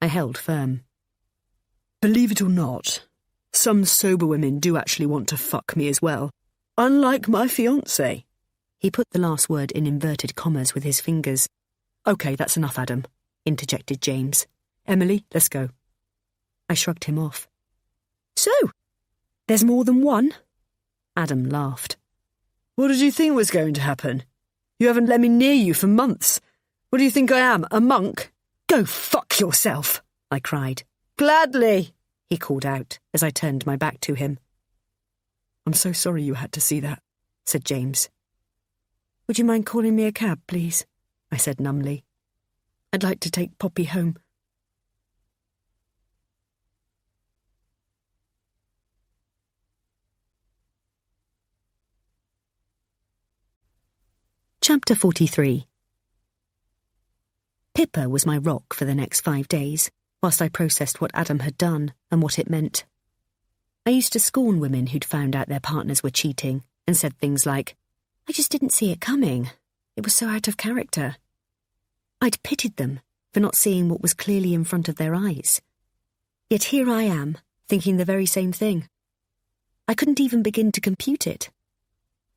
I held firm. "Believe it or not, some sober women do actually want to fuck me as well. Unlike my fiancé." He put the last word in inverted commas with his fingers. "OK, that's enough, Adam," interjected James. "Emily, let's go." I shrugged him off. "So, there's more than one?" Adam laughed. "What did you think was going to happen? You haven't let me near you for months. What do you think I am, a monk? Go fuck yourself," I cried. "Gladly," he called out as I turned my back to him. "I'm so sorry you had to see that," said James. "Would you mind calling me a cab, please?" I said numbly. "I'd like to take Poppy home." Chapter 43. Pippa was my rock for the next 5 days, whilst I processed what Adam had done and what it meant. I used to scorn women who'd found out their partners were cheating and said things like, "I just didn't see it coming. It was so out of character." I'd pitied them for not seeing what was clearly in front of their eyes. Yet here I am, thinking the very same thing. I couldn't even begin to compute it.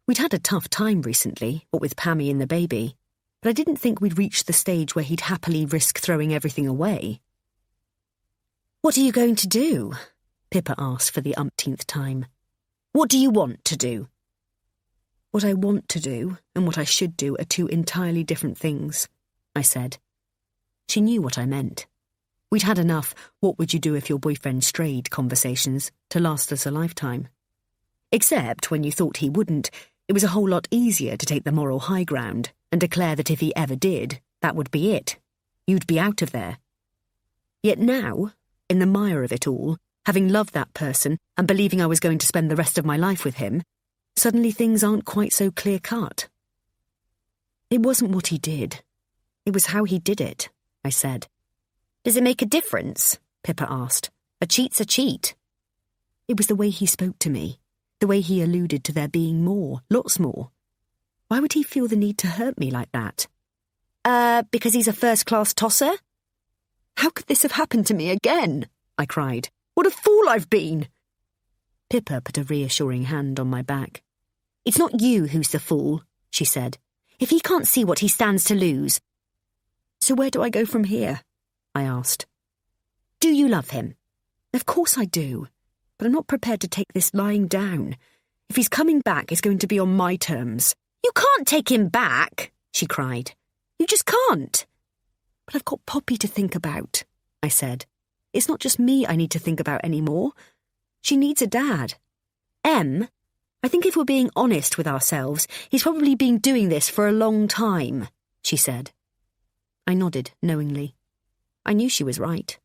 We'd had a tough time recently, what with Pammie and the baby, but I didn't think we'd reached the stage where he'd happily risk throwing everything away. "What are you going to do?" Pippa asked for the umpteenth time. "What do you want to do?" "What I want to do and what I should do are two entirely different things," I said. She knew what I meant. We'd had enough "what would you do if your boyfriend strayed" conversations to last us a lifetime. Except when you thought he wouldn't, it was a whole lot easier to take the moral high ground and declare that if he ever did, that would be it. You'd be out of there. Yet now, in the mire of it all, having loved that person and believing I was going to spend the rest of my life with him, suddenly things aren't quite so clear-cut. "It wasn't what he did. It was how he did it," I said. "Does it make a difference?" Pippa asked. "A cheat's a cheat." It was the way he spoke to me, the way he alluded to there being more, lots more. Why would he feel the need to hurt me like that? Because he's a first-class tosser?" "How could this have happened to me again?" I cried. "What a fool I've been!" Pippa put a reassuring hand on my back. "It's not you who's the fool," she said. "If he can't see what he stands to lose." "So where do I go from here?" I asked. "Do you love him?" "Of course I do, but I'm not prepared to take this lying down. If he's coming back, it's going to be on my terms." "You can't take him back," she cried. "You just can't." "But I've got Poppy to think about," I said. "It's not just me I need to think about anymore. She needs a dad. I think if we're being honest with ourselves, he's probably been doing this for a long time," she said. I nodded knowingly. I knew she was right,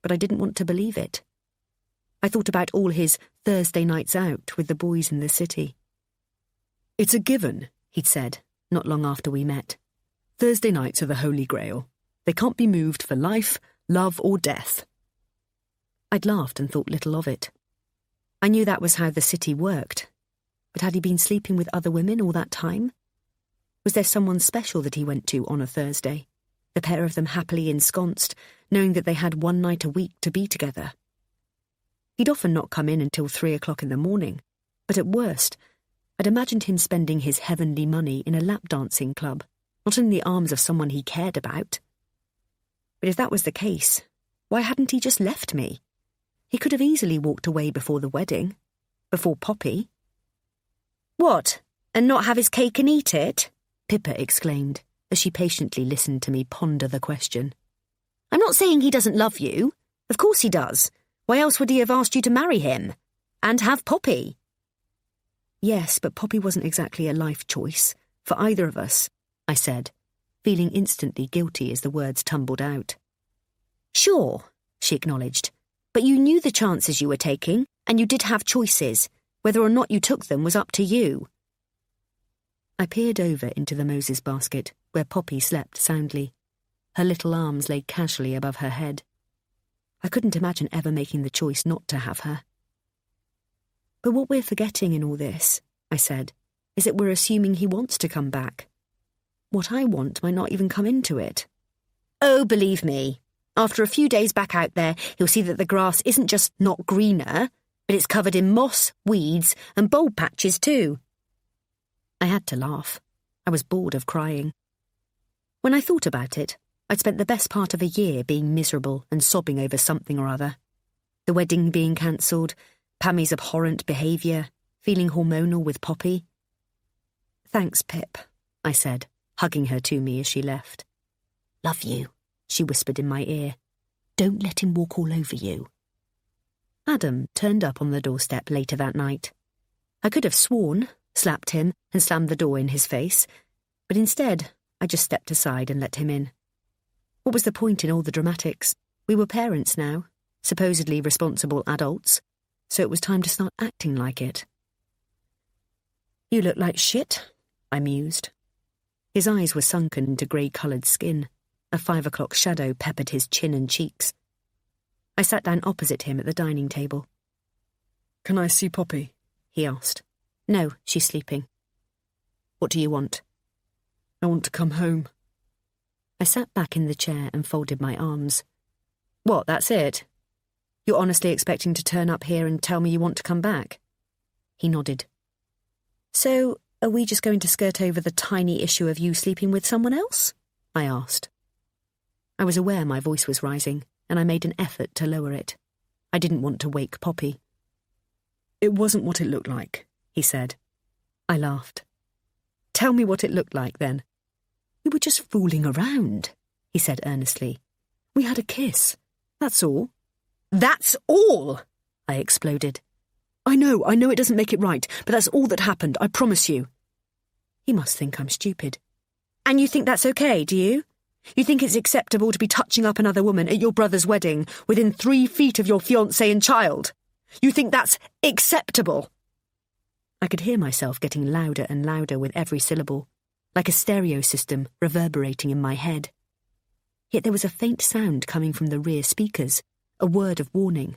but I didn't want to believe it. I thought about all his Thursday nights out with the boys in the city. "It's a given," he'd said, not long after we met. "Thursday nights are the Holy Grail. They can't be moved for life, love, or death." I'd laughed and thought little of it. I knew that was how the city worked. But had he been sleeping with other women all that time? Was there someone special that he went to on a Thursday, the pair of them happily ensconced, knowing that they had one night a week to be together? He'd often not come in until 3 o'clock in the morning, but at worst, I'd imagined him spending his heavenly money in a lap dancing club, not in the arms of someone he cared about. But if that was the case, why hadn't he just left me? He could have easily walked away before the wedding, before Poppy. "What, and not have his cake and eat it?" Pippa exclaimed, as she patiently listened to me ponder the question. "I'm not saying he doesn't love you. Of course he does. Why else would he have asked you to marry him? And have Poppy?" "Yes, but Poppy wasn't exactly a life choice, for either of us," I said, feeling instantly guilty as the words tumbled out. "Sure," she acknowledged. "But you knew the chances you were taking, and you did have choices. Whether or not you took them was up to you." I peered over into the Moses basket, where Poppy slept soundly. Her little arms lay casually above her head. I couldn't imagine ever making the choice not to have her. "But what we're forgetting in all this," I said, "is that we're assuming he wants to come back. What I want might not even come into it." "Oh, believe me. After a few days back out there, he'll see that the grass isn't just not greener, but it's covered in moss, weeds, and bulb patches too." I had to laugh. I was bored of crying. When I thought about it, I'd spent the best part of a year being miserable and sobbing over something or other. The wedding being cancelled, Pammie's abhorrent behaviour, feeling hormonal with Poppy. "Thanks, Pip," I said, hugging her to me as she left. "Love you," she whispered in my ear. "Don't let him walk all over you." Adam turned up on the doorstep later that night. I could have sworn, slapped him, and slammed the door in his face, but instead I just stepped aside and let him in. What was the point in all the dramatics? We were parents now, supposedly responsible adults, so it was time to start acting like it. "You look like shit," I mused. His eyes were sunken into grey-coloured skin. A 5 o'clock shadow peppered his chin and cheeks. I sat down opposite him at the dining table. "Can I see Poppy?" he asked. No, she's sleeping. What do you want? I want to come home. I sat back in the chair and folded my arms. What, that's it? You're honestly expecting to turn up here and tell me you want to come back? He nodded. So, are we just going to skirt over the tiny issue of you sleeping with someone else? I asked. I was aware my voice was rising, and I made an effort to lower it. I didn't want to wake Poppy. It wasn't what it looked like, he said. I laughed. Tell me what it looked like, then. We were just fooling around, he said earnestly. We had a kiss. That's all. That's all! I exploded. I know it doesn't make it right, but that's all that happened, I promise you. He must think I'm stupid. And you think that's okay, do you? You think it's acceptable to be touching up another woman at your brother's wedding within 3 feet of your fiancé and child? You think that's acceptable? I could hear myself getting louder and louder with every syllable, like a stereo system reverberating in my head. Yet there was a faint sound coming from the rear speakers, a word of warning.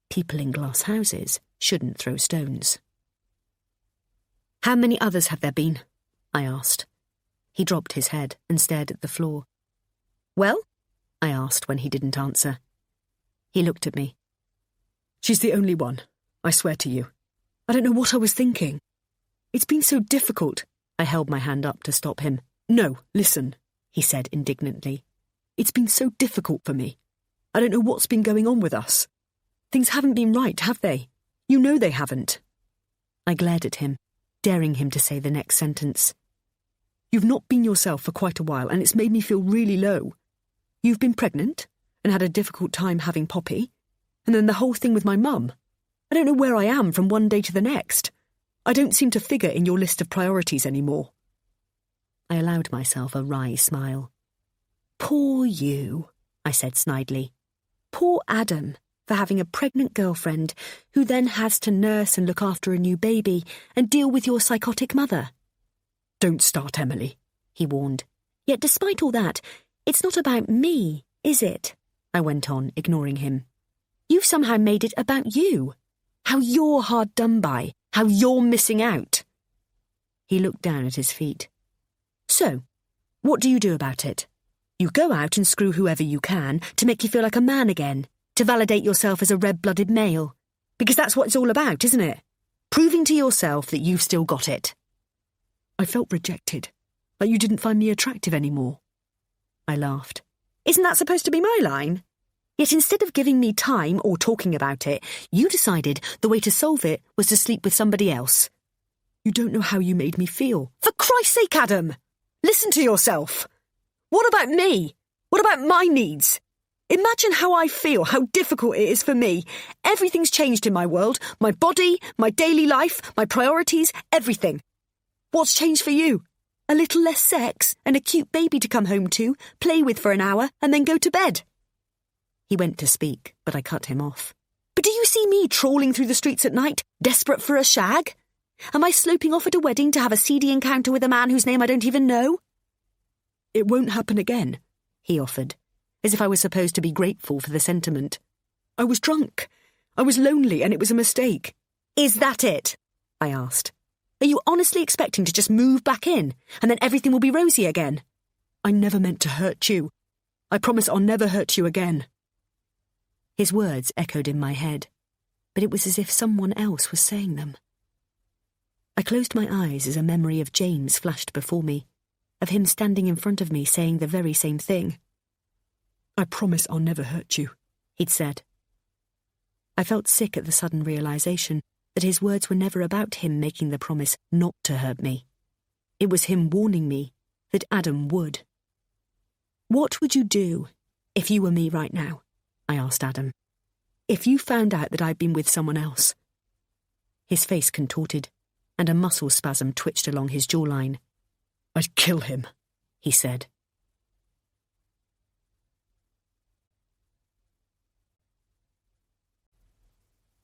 People in glass houses shouldn't throw stones. How many others have there been? I asked. He dropped his head and stared at the floor. Well? I asked when he didn't answer. He looked at me. She's the only one, I swear to you. I don't know what I was thinking. It's been so difficult. I held my hand up to stop him. No, listen, he said indignantly. It's been so difficult for me. I don't know what's been going on with us. Things haven't been right, have they? You know they haven't. I glared at him, daring him to say the next sentence. You've not been yourself for quite a while, and it's made me feel really low. You've been pregnant, and had a difficult time having Poppy, and then the whole thing with my mum. I don't know where I am from one day to the next. I don't seem to figure in your list of priorities anymore. I allowed myself a wry smile. Poor you, I said snidely. Poor Adam, for having a pregnant girlfriend who then has to nurse and look after a new baby and deal with your psychotic mother. Don't start, Emily, he warned. Yet despite all that, it's not about me, is it? I went on, ignoring him. You've somehow made it about you. How you're hard done by. How you're missing out. He looked down at his feet. So, what do you do about it? You go out and screw whoever you can to make you feel like a man again, to validate yourself as a red-blooded male. Because that's what it's all about, isn't it? Proving to yourself that you've still got it. I felt rejected, like you didn't find me attractive anymore. I laughed. Isn't that supposed to be my line? Yet instead of giving me time or talking about it, you decided the way to solve it was to sleep with somebody else. You don't know how you made me feel. For Christ's sake, Adam! Listen to yourself! What about me? What about my needs? Imagine how I feel, how difficult it is for me. Everything's changed in my world. My body, my daily life, my priorities, everything. What's changed for you? A little less sex and a cute baby to come home to, play with for an hour, and then go to bed. He went to speak, but I cut him off. But do you see me trawling through the streets at night, desperate for a shag? Am I sloping off at a wedding to have a seedy encounter with a man whose name I don't even know? It won't happen again, he offered, as if I was supposed to be grateful for the sentiment. I was drunk. I was lonely, and it was a mistake. Is that it? I asked. Are you honestly expecting to just move back in, and then everything will be rosy again? I never meant to hurt you. I promise I'll never hurt you again. His words echoed in my head, but it was as if someone else was saying them. I closed my eyes as a memory of James flashed before me, of him standing in front of me saying the very same thing. I promise I'll never hurt you, he'd said. I felt sick at the sudden realization that his words were never about him making the promise not to hurt me. It was him warning me that Adam would. What would you do if you were me right now? I asked Adam. If you found out that I'd been with someone else? His face contorted, and a muscle spasm twitched along his jawline. I'd kill him, he said.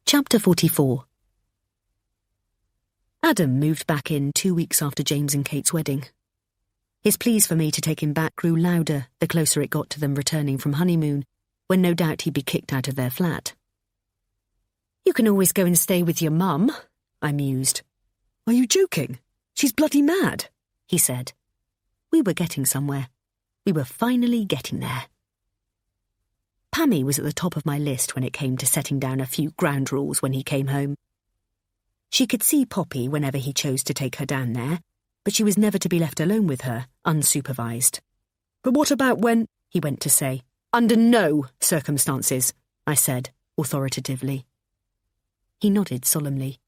Chapter 44. Adam moved back in 2 weeks after James and Kate's wedding. His pleas for me to take him back grew louder the closer it got to them returning from honeymoon, when no doubt he'd be kicked out of their flat. You can always go and stay with your mum, I mused. Are you joking? She's bloody mad, he said. We were getting somewhere. We were finally getting there. Pammie was at the top of my list when it came to setting down a few ground rules when he came home. She could see Poppy whenever he chose to take her down there, but she was never to be left alone with her, unsupervised. But what about when... he went to say. Under no circumstances, I said, authoritatively. He nodded solemnly.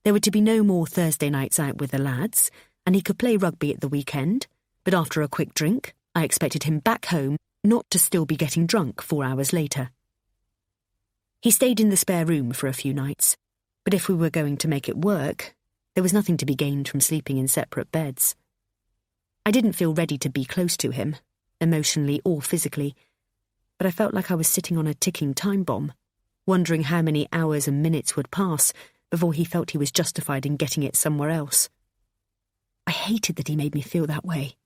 There were to be no more Thursday nights out with the lads, and he could play rugby at the weekend, but after a quick drink, I expected him back home, not to still be getting drunk 4 hours later. He stayed in the spare room for a few nights, but if we were going to make it work, there was nothing to be gained from sleeping in separate beds. I didn't feel ready to be close to him, emotionally or physically, but I felt like I was sitting on a ticking time bomb, wondering how many hours and minutes would pass before he felt he was justified in getting it somewhere else. I hated that he made me feel that way.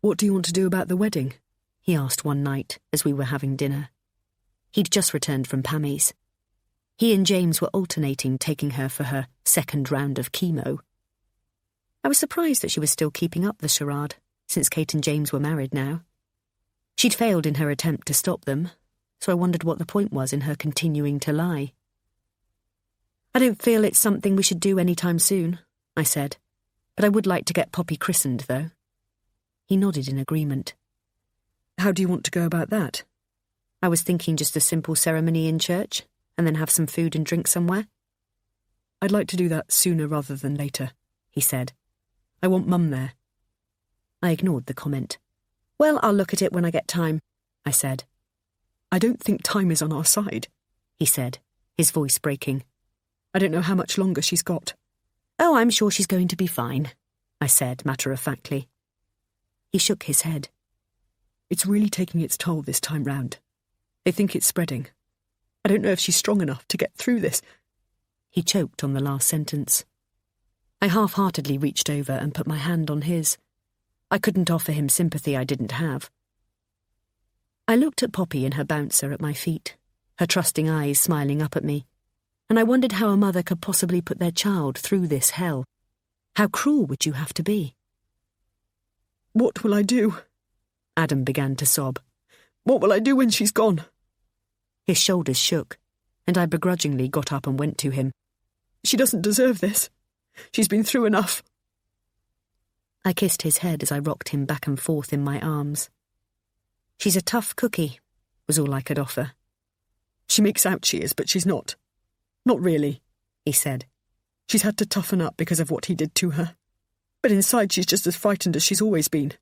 What do you want to do about the wedding? He asked one night as we were having dinner. He'd just returned from Pammie's. He and James were alternating taking her for her second round of chemo. I was surprised that she was still keeping up the charade, since Kate and James were married now. She'd failed in her attempt to stop them, so I wondered what the point was in her continuing to lie. I don't feel it's something we should do any time soon, I said, but I would like to get Poppy christened, though. He nodded in agreement. How do you want to go about that? I was thinking just a simple ceremony in church, and then have some food and drink somewhere. I'd like to do that sooner rather than later, he said. I want Mum there. I ignored the comment. Well, I'll look at it when I get time, I said. I don't think time is on our side, he said, his voice breaking. I don't know how much longer she's got. Oh, I'm sure she's going to be fine, I said matter-of-factly. He shook his head. It's really taking its toll this time round. They think it's spreading. I don't know if she's strong enough to get through this. He choked on the last sentence. I half-heartedly reached over and put my hand on his. I couldn't offer him sympathy I didn't have. I looked at Poppy in her bouncer at my feet, her trusting eyes smiling up at me, and I wondered how a mother could possibly put their child through this hell. How cruel would you have to be? What will I do? Adam began to sob. What will I do when she's gone? His shoulders shook, and I begrudgingly got up and went to him. She doesn't deserve this. She's been through enough. I kissed his head as I rocked him back and forth in my arms. She's a tough cookie, was all I could offer. She makes out she is, but she's not. Not really, he said. She's had to toughen up because of what he did to her. But inside she's just as frightened as she's always been.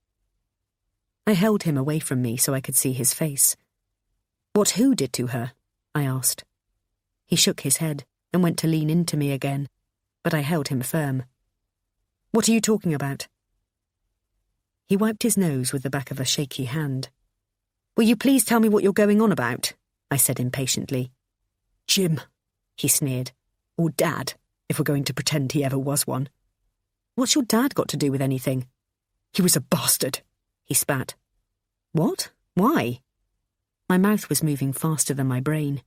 I held him away from me so I could see his face. What who did to her? I asked. He shook his head and went to lean into me again, but I held him firm. What are you talking about? He wiped his nose with the back of a shaky hand. Will you please tell me what you're going on about? I said impatiently. Jim, he sneered. Or Dad, if we're going to pretend he ever was one. What's your dad got to do with anything? He was a bastard, he spat. What? Why? My mouth was moving faster than my brain.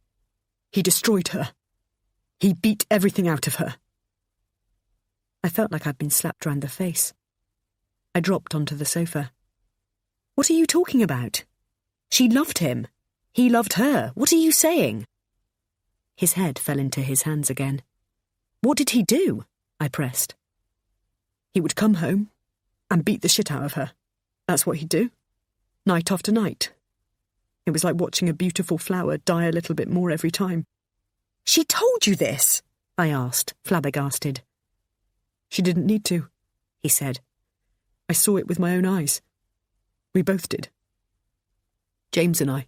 He destroyed her. He beat everything out of her. I felt like I'd been slapped round the face. I dropped onto the sofa. What are you talking about? She loved him. He loved her. What are you saying? His head fell into his hands again. What did he do? I pressed. He would come home and beat the shit out of her. That's what he'd do. Night after night. It was like watching a beautiful flower die a little bit more every time. She told you this? I asked, flabbergasted. She didn't need to, he said. I saw it with my own eyes. We both did. James and I.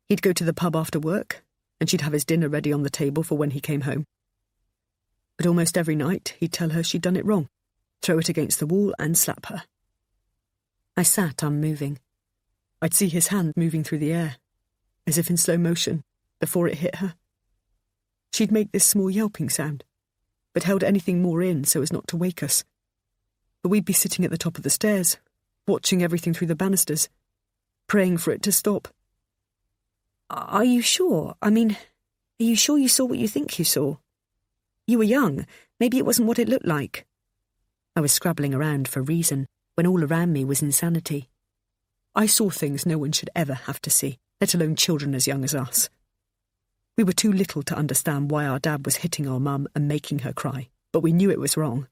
He'd go to the pub after work, and she'd have his dinner ready on the table for when he came home. But almost every night he'd tell her she'd done it wrong, throw it against the wall and slap her. I sat unmoving. I'd see his hand moving through the air, as if in slow motion, before it hit her. She'd make this small yelping sound, but held anything more in so as not to wake us. But we'd be sitting at the top of the stairs, watching everything through the banisters, praying for it to stop. Are you sure? I mean, are you sure you saw what you think you saw? You were young. Maybe it wasn't what it looked like. I was scrabbling around for reason when all around me was insanity. I saw things no one should ever have to see, let alone children as young as us. We were too little to understand why our dad was hitting our mum and making her cry, but we knew it was wrong.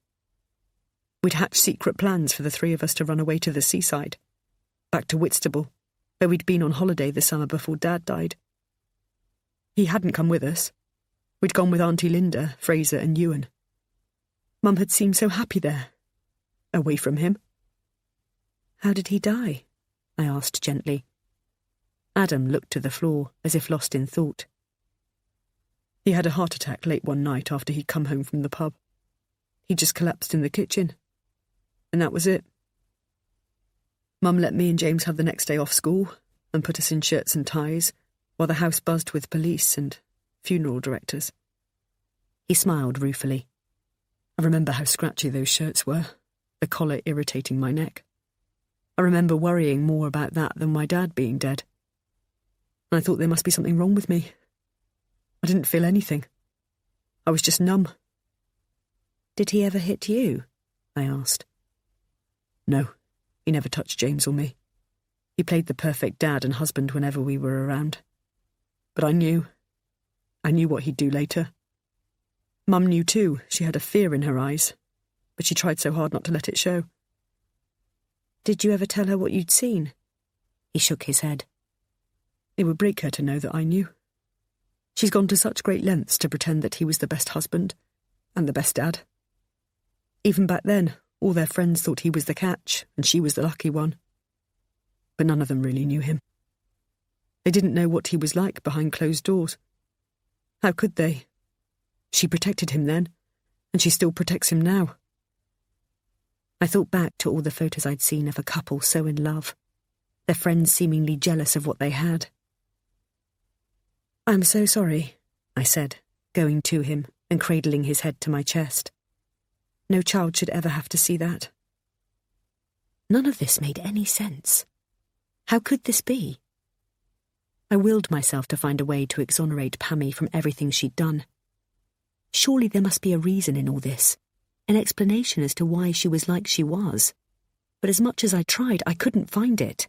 We'd hatched secret plans for the three of us to run away to the seaside, back to Whitstable, where we'd been on holiday the summer before Dad died. He hadn't come with us. We'd gone with Auntie Linda, Fraser and Ewan. Mum had seemed so happy there, away from him. How did he die? I asked gently. Adam looked to the floor, as if lost in thought. He had a heart attack late one night after he'd come home from the pub. He just collapsed in the kitchen. And that was it. Mum let me and James have the next day off school and put us in shirts and ties, while the house buzzed with police and funeral directors. He smiled ruefully. I remember how scratchy those shirts were, the collar irritating my neck. I remember worrying more about that than my dad being dead. And I thought there must be something wrong with me. I didn't feel anything. I was just numb. Did he ever hit you? I asked. No, he never touched James or me. He played the perfect dad and husband whenever we were around. But I knew what he'd do later. Mum knew too. She had a fear in her eyes, but she tried so hard not to let it show. Did you ever tell her what you'd seen? He shook his head. It would break her to know that I knew. She's gone to such great lengths to pretend that he was the best husband and the best dad. Even back then, all their friends thought he was the catch and she was the lucky one. But none of them really knew him. They didn't know what he was like behind closed doors. How could they? She protected him then, and she still protects him now. I thought back to all the photos I'd seen of a couple so in love, their friends seemingly jealous of what they had. I'm so sorry, I said, going to him and cradling his head to my chest. No child should ever have to see that. None of this made any sense. How could this be? I willed myself to find a way to exonerate Pammie from everything she'd done. Surely there must be a reason in all this, an explanation as to why she was like she was. But as much as I tried, I couldn't find it.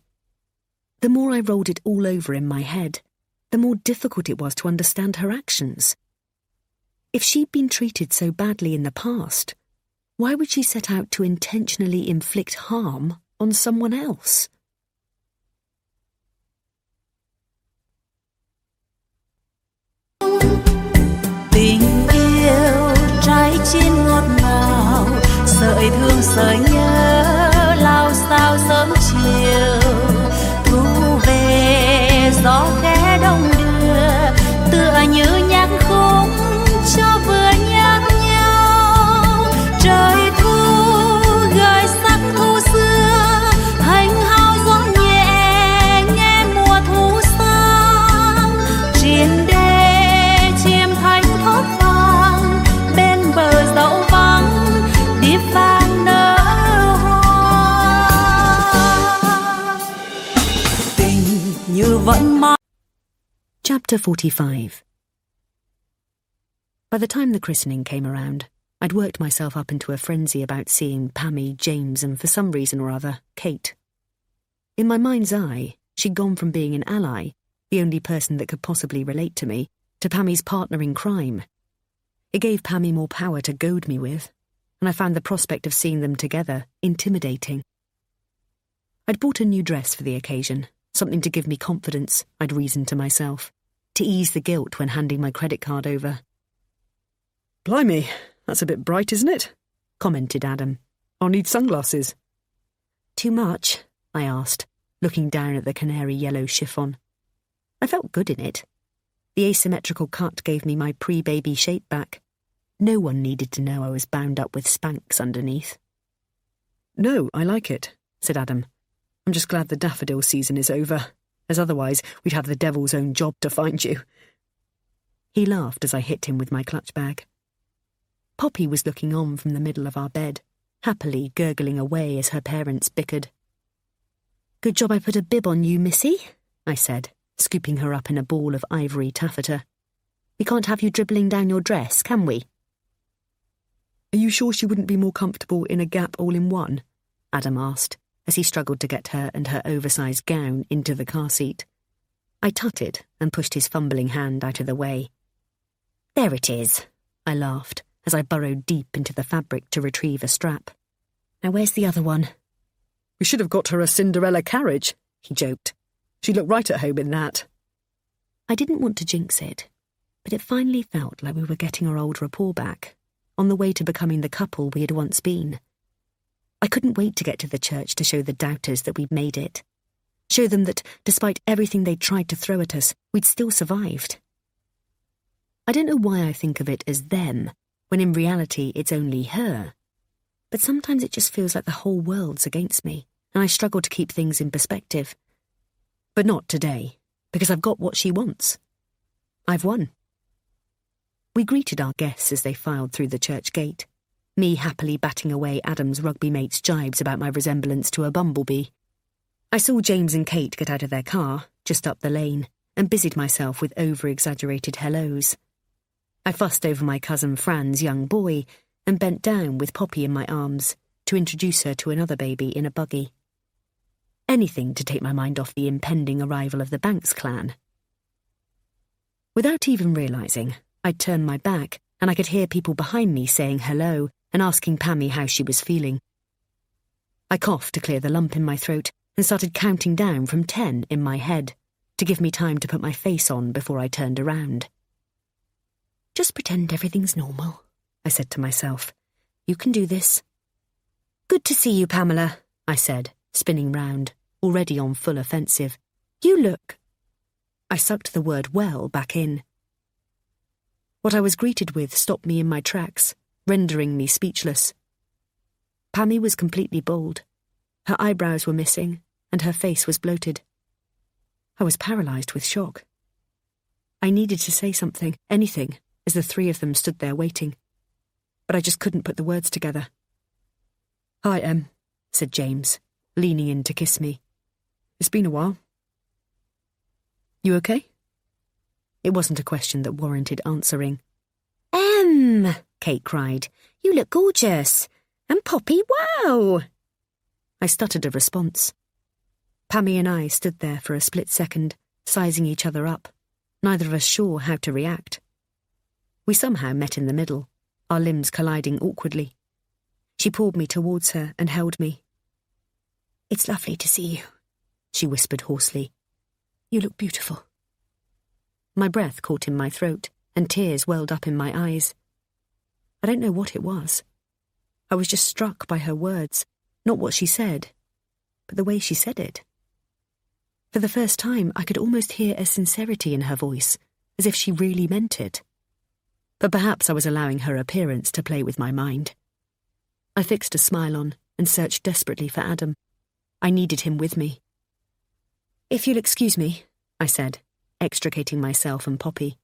The more I rolled it all over in my head, the more difficult it was to understand her actions. If she'd been treated so badly in the past, why would she set out to intentionally inflict harm on someone else? Tình yêu trái chín ngọt ngào, sợi thương sợi nhớ lao sao sớm chiều. Thu về gió khẽ đông đưa, tựa như nhạc khúc cho vừa nhắc nhau. Trời thu gợi sắc thu xưa, hành hao gió nhẹ nghe mùa thu sang. Trên đê chim thanh thốt vang, bên bờ dẫu vắng đi vàng nở hoa. Tình như vẫn mãi. Chapter 45. By the time the christening came around, I'd worked myself up into a frenzy about seeing Pammie, James, and for some reason or other, Kate. In my mind's eye, she'd gone from being an ally, the only person that could possibly relate to me, to Pammie's partner in crime. It gave Pammie more power to goad me with, and I found the prospect of seeing them together intimidating. I'd bought a new dress for the occasion, something to give me confidence, I'd reasoned to myself, to ease the guilt when handing my credit card over. Blimey, that's a bit bright, isn't it? Commented Adam. I'll need sunglasses. Too much? I asked, looking down at the canary yellow chiffon. I felt good in it. The asymmetrical cut gave me my pre-baby shape back. No one needed to know I was bound up with Spanx underneath. No, I like it, said Adam. I'm just glad the daffodil season is over, as otherwise we'd have the devil's own job to find you. He laughed as I hit him with my clutch bag. Poppy was looking on from the middle of our bed, happily gurgling away as her parents bickered. Good job I put a bib on you, Missy, I said, scooping her up in a ball of ivory taffeta. We can't have you dribbling down your dress, can we? Are you sure she wouldn't be more comfortable in a Gap all-in-one? Adam asked, as he struggled to get her and her oversized gown into the car seat. I tutted and pushed his fumbling hand out of the way. There it is, I laughed, as I burrowed deep into the fabric to retrieve a strap. Now where's the other one? We should have got her a Cinderella carriage, he joked. She looked right at home in that. I didn't want to jinx it, but it finally felt like we were getting our old rapport back, on the way to becoming the couple we had once been. I couldn't wait to get to the church to show the doubters that we'd made it. Show them that, despite everything they'd tried to throw at us, we'd still survived. I don't know why I think of it as them, when in reality it's only her. But sometimes it just feels like the whole world's against me, and I struggle to keep things in perspective. But not today, because I've got what she wants. I've won. We greeted our guests as they filed through the church gate, me happily batting away Adam's rugby mate's jibes about my resemblance to a bumblebee. I saw James and Kate get out of their car, just up the lane, and busied myself with over-exaggerated hellos. I fussed over my cousin Fran's young boy and bent down with Poppy in my arms to introduce her to another baby in a buggy. Anything to take my mind off the impending arrival of the Banks clan. Without even realising, I'd turned my back and I could hear people behind me saying hello and asking Pammie how she was feeling. I coughed to clear the lump in my throat and started counting down from 10 in my head to give me time to put my face on before I turned around. Just pretend everything's normal, I said to myself. You can do this. Good to see you, Pamela, I said, spinning round, already on full offensive. You look... I sucked the word well back in. What I was greeted with stopped me in my tracks, rendering me speechless. Pammie was completely bald. Her eyebrows were missing, and her face was bloated. I was paralysed with shock. I needed to say something, anything, as the three of them stood there waiting. But I just couldn't put the words together. Hi, Em, said James, leaning in to kiss me. It's been a while. You okay? It wasn't a question that warranted answering. Kate cried. You look gorgeous. And Poppy, wow! I stuttered a response. Pammie and I stood there for a split second, sizing each other up, neither of us sure how to react. We somehow met in the middle, our limbs colliding awkwardly. She pulled me towards her and held me. It's lovely to see you, she whispered hoarsely. You look beautiful. My breath caught in my throat, and tears welled up in my eyes. I don't know what it was. I was just struck by her words, not what she said, but the way she said it. For the first time, I could almost hear a sincerity in her voice, as if she really meant it. But perhaps I was allowing her appearance to play with my mind. I fixed a smile on and searched desperately for Adam. I needed him with me. If you'll excuse me, I said, extricating myself and Poppy.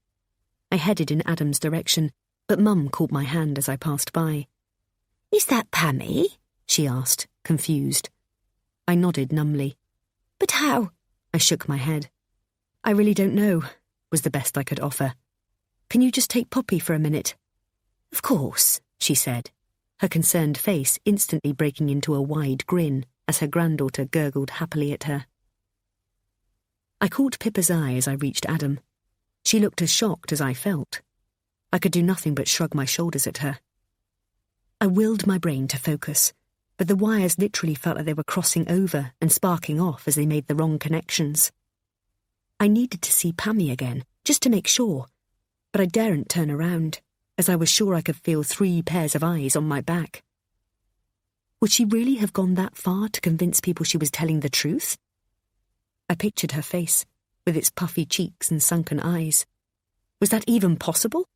I headed in Adam's direction, but Mum caught my hand as I passed by. Is that Pammie? She asked, confused. I nodded numbly. But how? I shook my head. I really don't know, was the best I could offer. Can you just take Poppy for a minute? Of course, she said, her concerned face instantly breaking into a wide grin as her granddaughter gurgled happily at her. I caught Pippa's eye as I reached Adam. She looked as shocked as I felt. I could do nothing but shrug my shoulders at her. I willed my brain to focus, but the wires literally felt like they were crossing over and sparking off as they made the wrong connections. I needed to see Pammie again, just to make sure, but I daren't turn around, as I was sure I could feel 3 pairs of eyes on my back. Would she really have gone that far to convince people she was telling the truth? I pictured her face, with its puffy cheeks and sunken eyes. Was that even possible?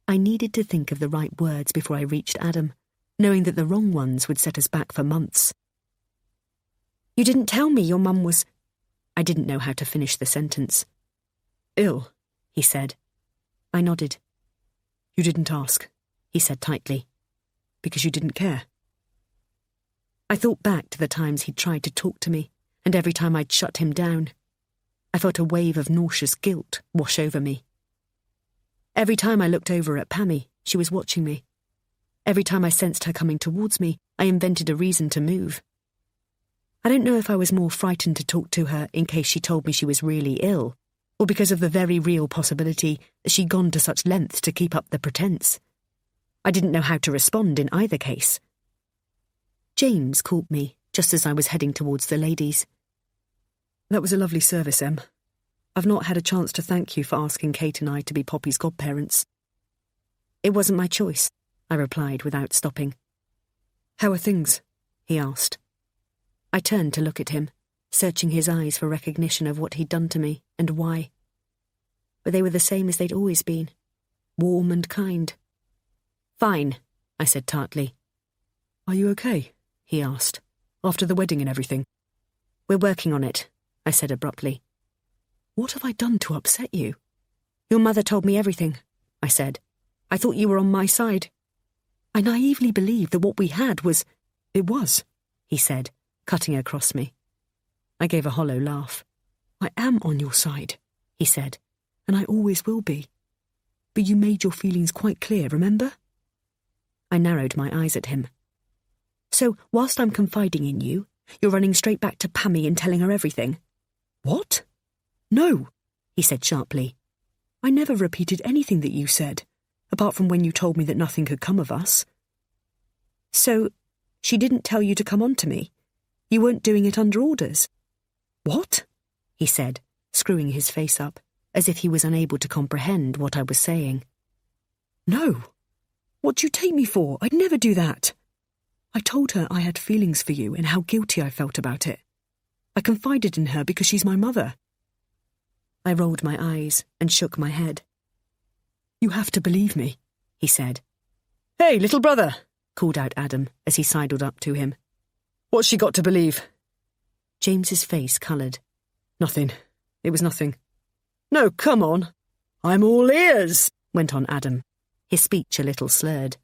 I needed to think of the right words before I reached Adam, knowing that the wrong ones would set us back for months. You didn't tell me your mum was... I didn't know how to finish the sentence. Ill, he said. I nodded. You didn't ask, he said tightly. Because you didn't care. I thought back to the times he'd tried to talk to me, and every time I'd shut him down. I felt a wave of nauseous guilt wash over me. Every time I looked over at Pammie, she was watching me. Every time I sensed her coming towards me, I invented a reason to move. I don't know if I was more frightened to talk to her in case she told me she was really ill, or because of the very real possibility that she'd gone to such lengths to keep up the pretense. I didn't know how to respond in either case. James caught me just as I was heading towards the ladies. That was a lovely service, Em. I've not had a chance to thank you for asking Kate and I to be Poppy's godparents. It wasn't my choice, I replied without stopping. How are things? He asked. I turned to look at him, searching his eyes for recognition of what he'd done to me and why. But they were the same as they'd always been, warm and kind. Fine, I said tartly. Are you okay? He asked. After the wedding and everything. We're working on it, I said abruptly. What have I done to upset you? Your mother told me everything, I said. I thought you were on my side. I naively believed that what we had was... It was, he said, cutting across me. I gave a hollow laugh. I am on your side, he said, and I always will be. But you made your feelings quite clear, remember? I narrowed my eyes at him. So, whilst I'm confiding in you, you're running straight back to Pammie and telling her everything? What? No, he said sharply. I never repeated anything that you said, apart from when you told me that nothing could come of us. So, she didn't tell you to come on to me? You weren't doing it under orders? What? He said, screwing his face up, as if he was unable to comprehend what I was saying. No. What do you take me for? I'd never do that. I told her I had feelings for you and how guilty I felt about it. I confided in her because she's my mother. I rolled my eyes and shook my head. You have to believe me, he said. Hey, little brother, called out Adam as he sidled up to him. What's she got to believe? James's face coloured. Nothing. It was nothing. No, come on. I'm all ears, went on Adam, his speech a little slurred.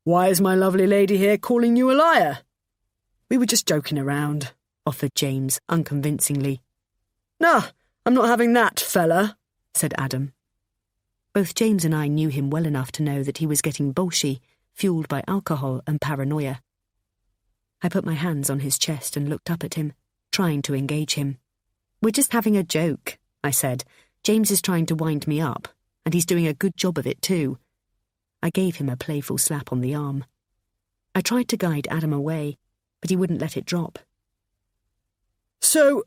Why is my lovely lady here calling you a liar? We were just joking around, offered James unconvincingly. Nah, I'm not having that, fella, said Adam. Both James and I knew him well enough to know that he was getting bolshy, fueled by alcohol and paranoia. I put my hands on his chest and looked up at him, trying to engage him. We're just having a joke, I said. James is trying to wind me up, and he's doing a good job of it too. I gave him a playful slap on the arm. I tried to guide Adam away, but he wouldn't let it drop. So,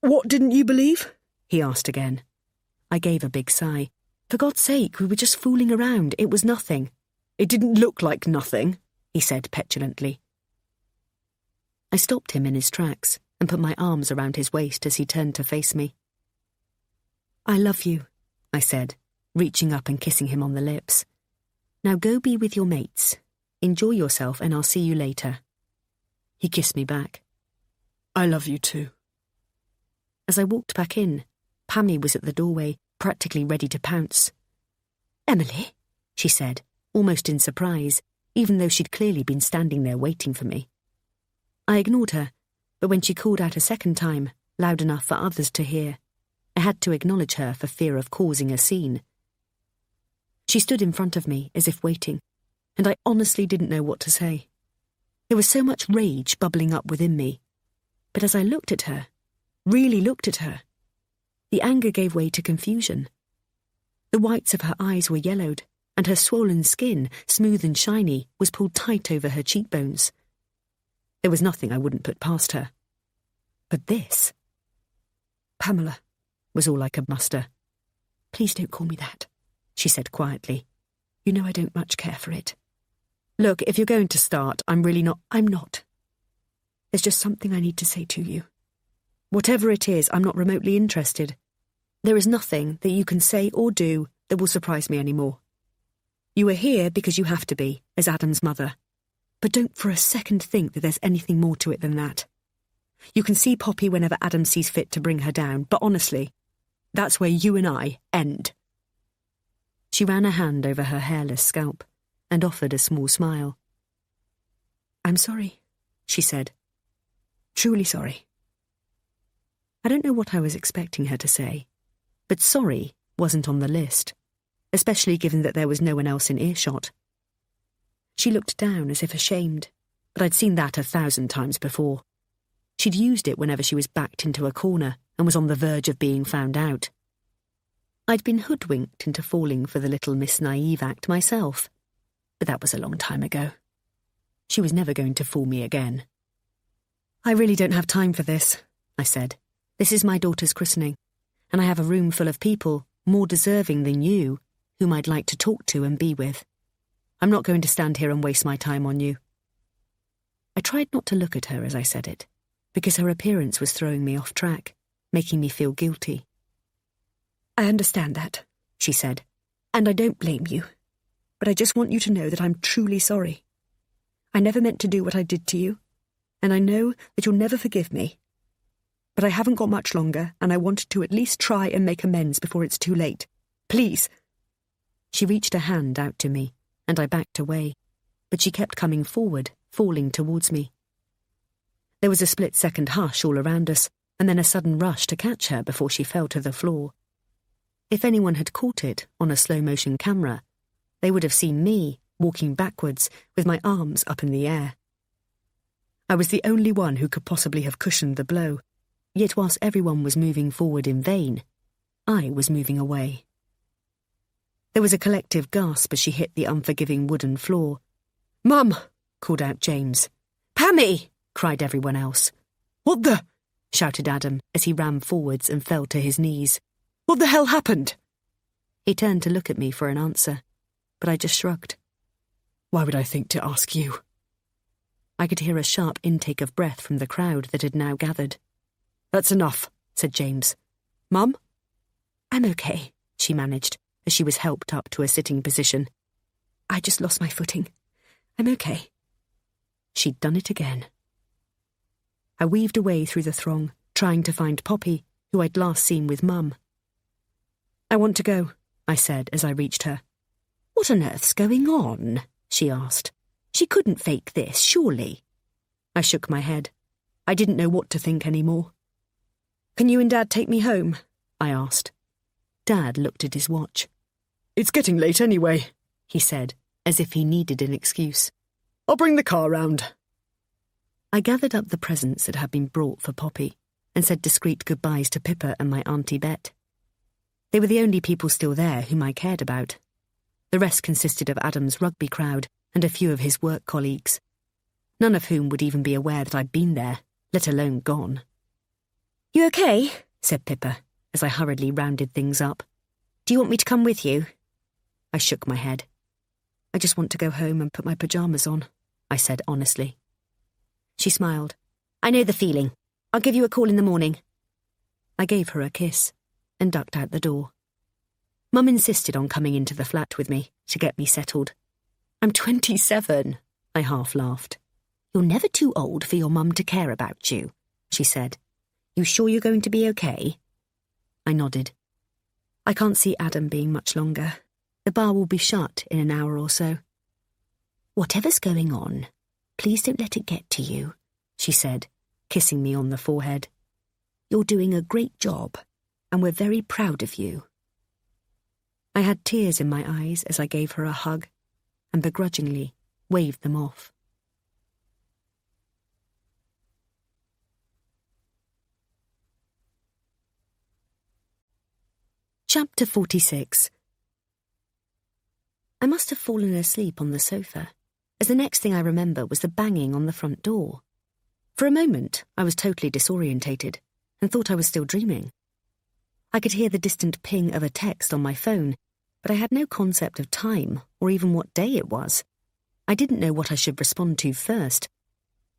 what didn't you believe? He asked again. I gave a big sigh. For God's sake, we were just fooling around. It was nothing. It didn't look like nothing, he said petulantly. I stopped him in his tracks and put my arms around his waist as he turned to face me. I love you, I said, reaching up and kissing him on the lips. Now go be with your mates. Enjoy yourself and I'll see you later. He kissed me back. I love you too. As I walked back in, Pammie was at the doorway, practically ready to pounce. Emily, she said, almost in surprise, even though she'd clearly been standing there waiting for me. I ignored her, but when she called out a second time, loud enough for others to hear, I had to acknowledge her for fear of causing a scene. She stood in front of me as if waiting, and I honestly didn't know what to say. There was so much rage bubbling up within me, but as I looked at her, really looked at her, the anger gave way to confusion. The whites of her eyes were yellowed, and her swollen skin, smooth and shiny, was pulled tight over her cheekbones. There was nothing I wouldn't put past her. But this... Pamela, was all I could muster. Please don't call me that, she said quietly. You know I don't much care for it. Look, if you're going to start, I'm not. There's just something I need to say to you. Whatever it is, I'm not remotely interested. There is nothing that you can say or do that will surprise me anymore. You are here because you have to be, as Adam's mother. But don't for a second think that there's anything more to it than that. You can see Poppy whenever Adam sees fit to bring her down, but honestly, that's where you and I end. She ran a hand over her hairless scalp and offered a small smile. I'm sorry, she said. Truly sorry. I don't know what I was expecting her to say, but sorry wasn't on the list, especially given that there was no one else in earshot. She looked down as if ashamed, but I'd seen that 1,000 times before. She'd used it whenever she was backed into a corner and was on the verge of being found out. I'd been hoodwinked into falling for the little Miss Naive act myself, but that was a long time ago. She was never going to fool me again. "I really don't have time for this," I said. "This is my daughter's christening, and I have a room full of people more deserving than you, whom I'd like to talk to and be with. I'm not going to stand here and waste my time on you." I tried not to look at her as I said it, because her appearance was throwing me off track, making me feel guilty. "I understand that," she said, "and I don't blame you. But I just want you to know that I'm truly sorry. I never meant to do what I did to you, and I know that you'll never forgive me. But I haven't got much longer, and I wanted to at least try and make amends before it's too late. Please." She reached a hand out to me, and I backed away, but she kept coming forward, falling towards me. There was a split-second hush all around us, and then a sudden rush to catch her before she fell to the floor. If anyone had caught it on a slow-motion camera, they would have seen me walking backwards with my arms up in the air. I was the only one who could possibly have cushioned the blow, yet whilst everyone was moving forward in vain, I was moving away. There was a collective gasp as she hit the unforgiving wooden floor. "Mum!" called out James. "Pammie!" cried everyone else. "What the?" shouted Adam as he ran forwards and fell to his knees. "What the hell happened?" He turned to look at me for an answer, but I just shrugged. "Why would I think to ask you?" I could hear a sharp intake of breath from the crowd that had now gathered. "That's enough," said James. "Mum?" "I'm okay," she managed, as she was helped up to a sitting position. "I just lost my footing. I'm okay." She'd done it again. I weaved away through the throng, trying to find Poppy, who I'd last seen with Mum. "I want to go," I said as I reached her. "What on earth's going on?" she asked. "She couldn't fake this, surely." I shook my head. I didn't know what to think anymore. "Can you and Dad take me home?" I asked. Dad looked at his watch. "It's getting late anyway," he said, as if he needed an excuse. "I'll bring the car round." I gathered up the presents that had been brought for Poppy and said discreet goodbyes to Pippa and my Auntie Bet. They were the only people still there whom I cared about. The rest consisted of Adam's rugby crowd and a few of his work colleagues, none of whom would even be aware that I'd been there, let alone gone. "You okay?" said Pippa, as I hurriedly rounded things up. "Do you want me to come with you?" I shook my head. "I just want to go home and put my pyjamas on," I said honestly. She smiled. "I know the feeling. I'll give you a call in the morning." I gave her a kiss and ducked out the door. Mum insisted on coming into the flat with me to get me settled. "I'm 27, I half laughed. "You're never too old for your mum to care about you," she said. "You sure you're going to be okay?" I nodded. "I can't see Adam being much longer. The bar will be shut in an hour or so." "Whatever's going on, please don't let it get to you," she said, kissing me on the forehead. "You're doing a great job, and we're very proud of you." I had tears in my eyes as I gave her a hug, and begrudgingly waved them off. Chapter 46. I must have fallen asleep on the sofa, as the next thing I remember was the banging on the front door. For a moment, I was totally disorientated and thought I was still dreaming. I could hear the distant ping of a text on my phone, but I had no concept of time or even what day it was. I didn't know what I should respond to first,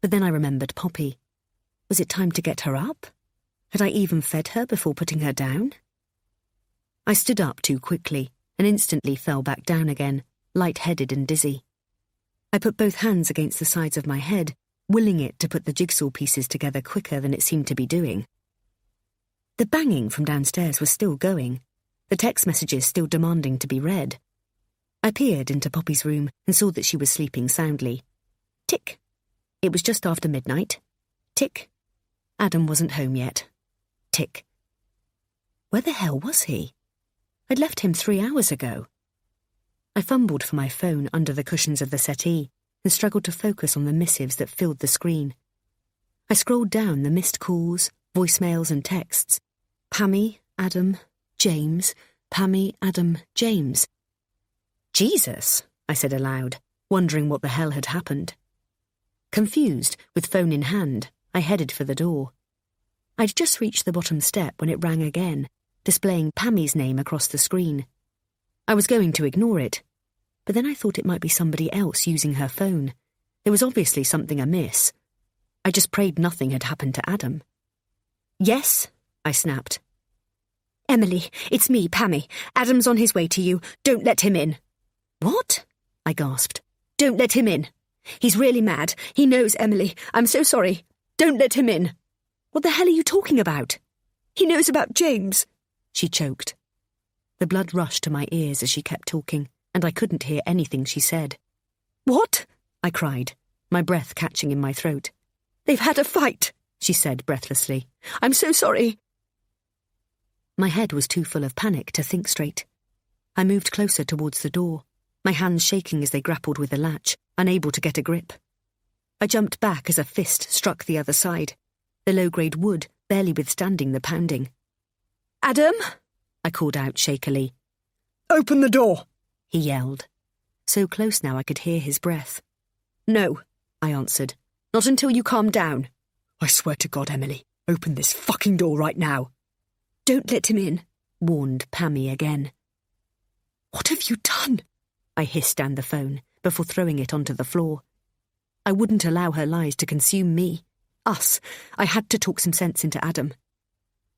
but then I remembered Poppy. Was it time to get her up? Had I even fed her before putting her down? I stood up too quickly and instantly fell back down again, light-headed and dizzy. I put both hands against the sides of my head, willing it to put the jigsaw pieces together quicker than it seemed to be doing. The banging from downstairs was still going, the text messages still demanding to be read. I peered into Poppy's room and saw that she was sleeping soundly. Tick. It was just after midnight. Tick. Adam wasn't home yet. Tick. Where the hell was he? I'd left him 3 hours ago. I fumbled for my phone under the cushions of the settee and struggled to focus on the missives that filled the screen. I scrolled down the missed calls, voicemails and texts. Pammie, Adam, James, Pammie, Adam, James. Jesus, I said aloud, wondering what the hell had happened. Confused, with phone in hand, I headed for the door. I'd just reached the bottom step when it rang again, displaying Pammie's name across the screen. I was going to ignore it, but then I thought it might be somebody else using her phone. There was obviously something amiss. I just prayed nothing had happened to Adam. Yes, I snapped. Emily, it's me, Pammie. Adam's on his way to you. Don't let him in. What? I gasped. Don't let him in. He's really mad. He knows, Emily. I'm so sorry. Don't let him in. What the hell are you talking about? He knows about James. She choked. The blood rushed to my ears as she kept talking, and I couldn't hear anything she said. What? I cried, my breath catching in my throat. They've had a fight, she said breathlessly. I'm so sorry. My head was too full of panic to think straight. I moved closer towards the door, my hands shaking as they grappled with the latch, unable to get a grip. I jumped back as a fist struck the other side, the low-grade wood barely withstanding the pounding. Adam? I called out shakily. Open the door, he yelled. So close now I could hear his breath. No, I answered. Not until you calm down. I swear to God, Emily, open this fucking door right now. Don't let him in, warned Pammie again. What have you done? I hissed down the phone before throwing it onto the floor. I wouldn't allow her lies to consume me. Us. I had to talk some sense into Adam.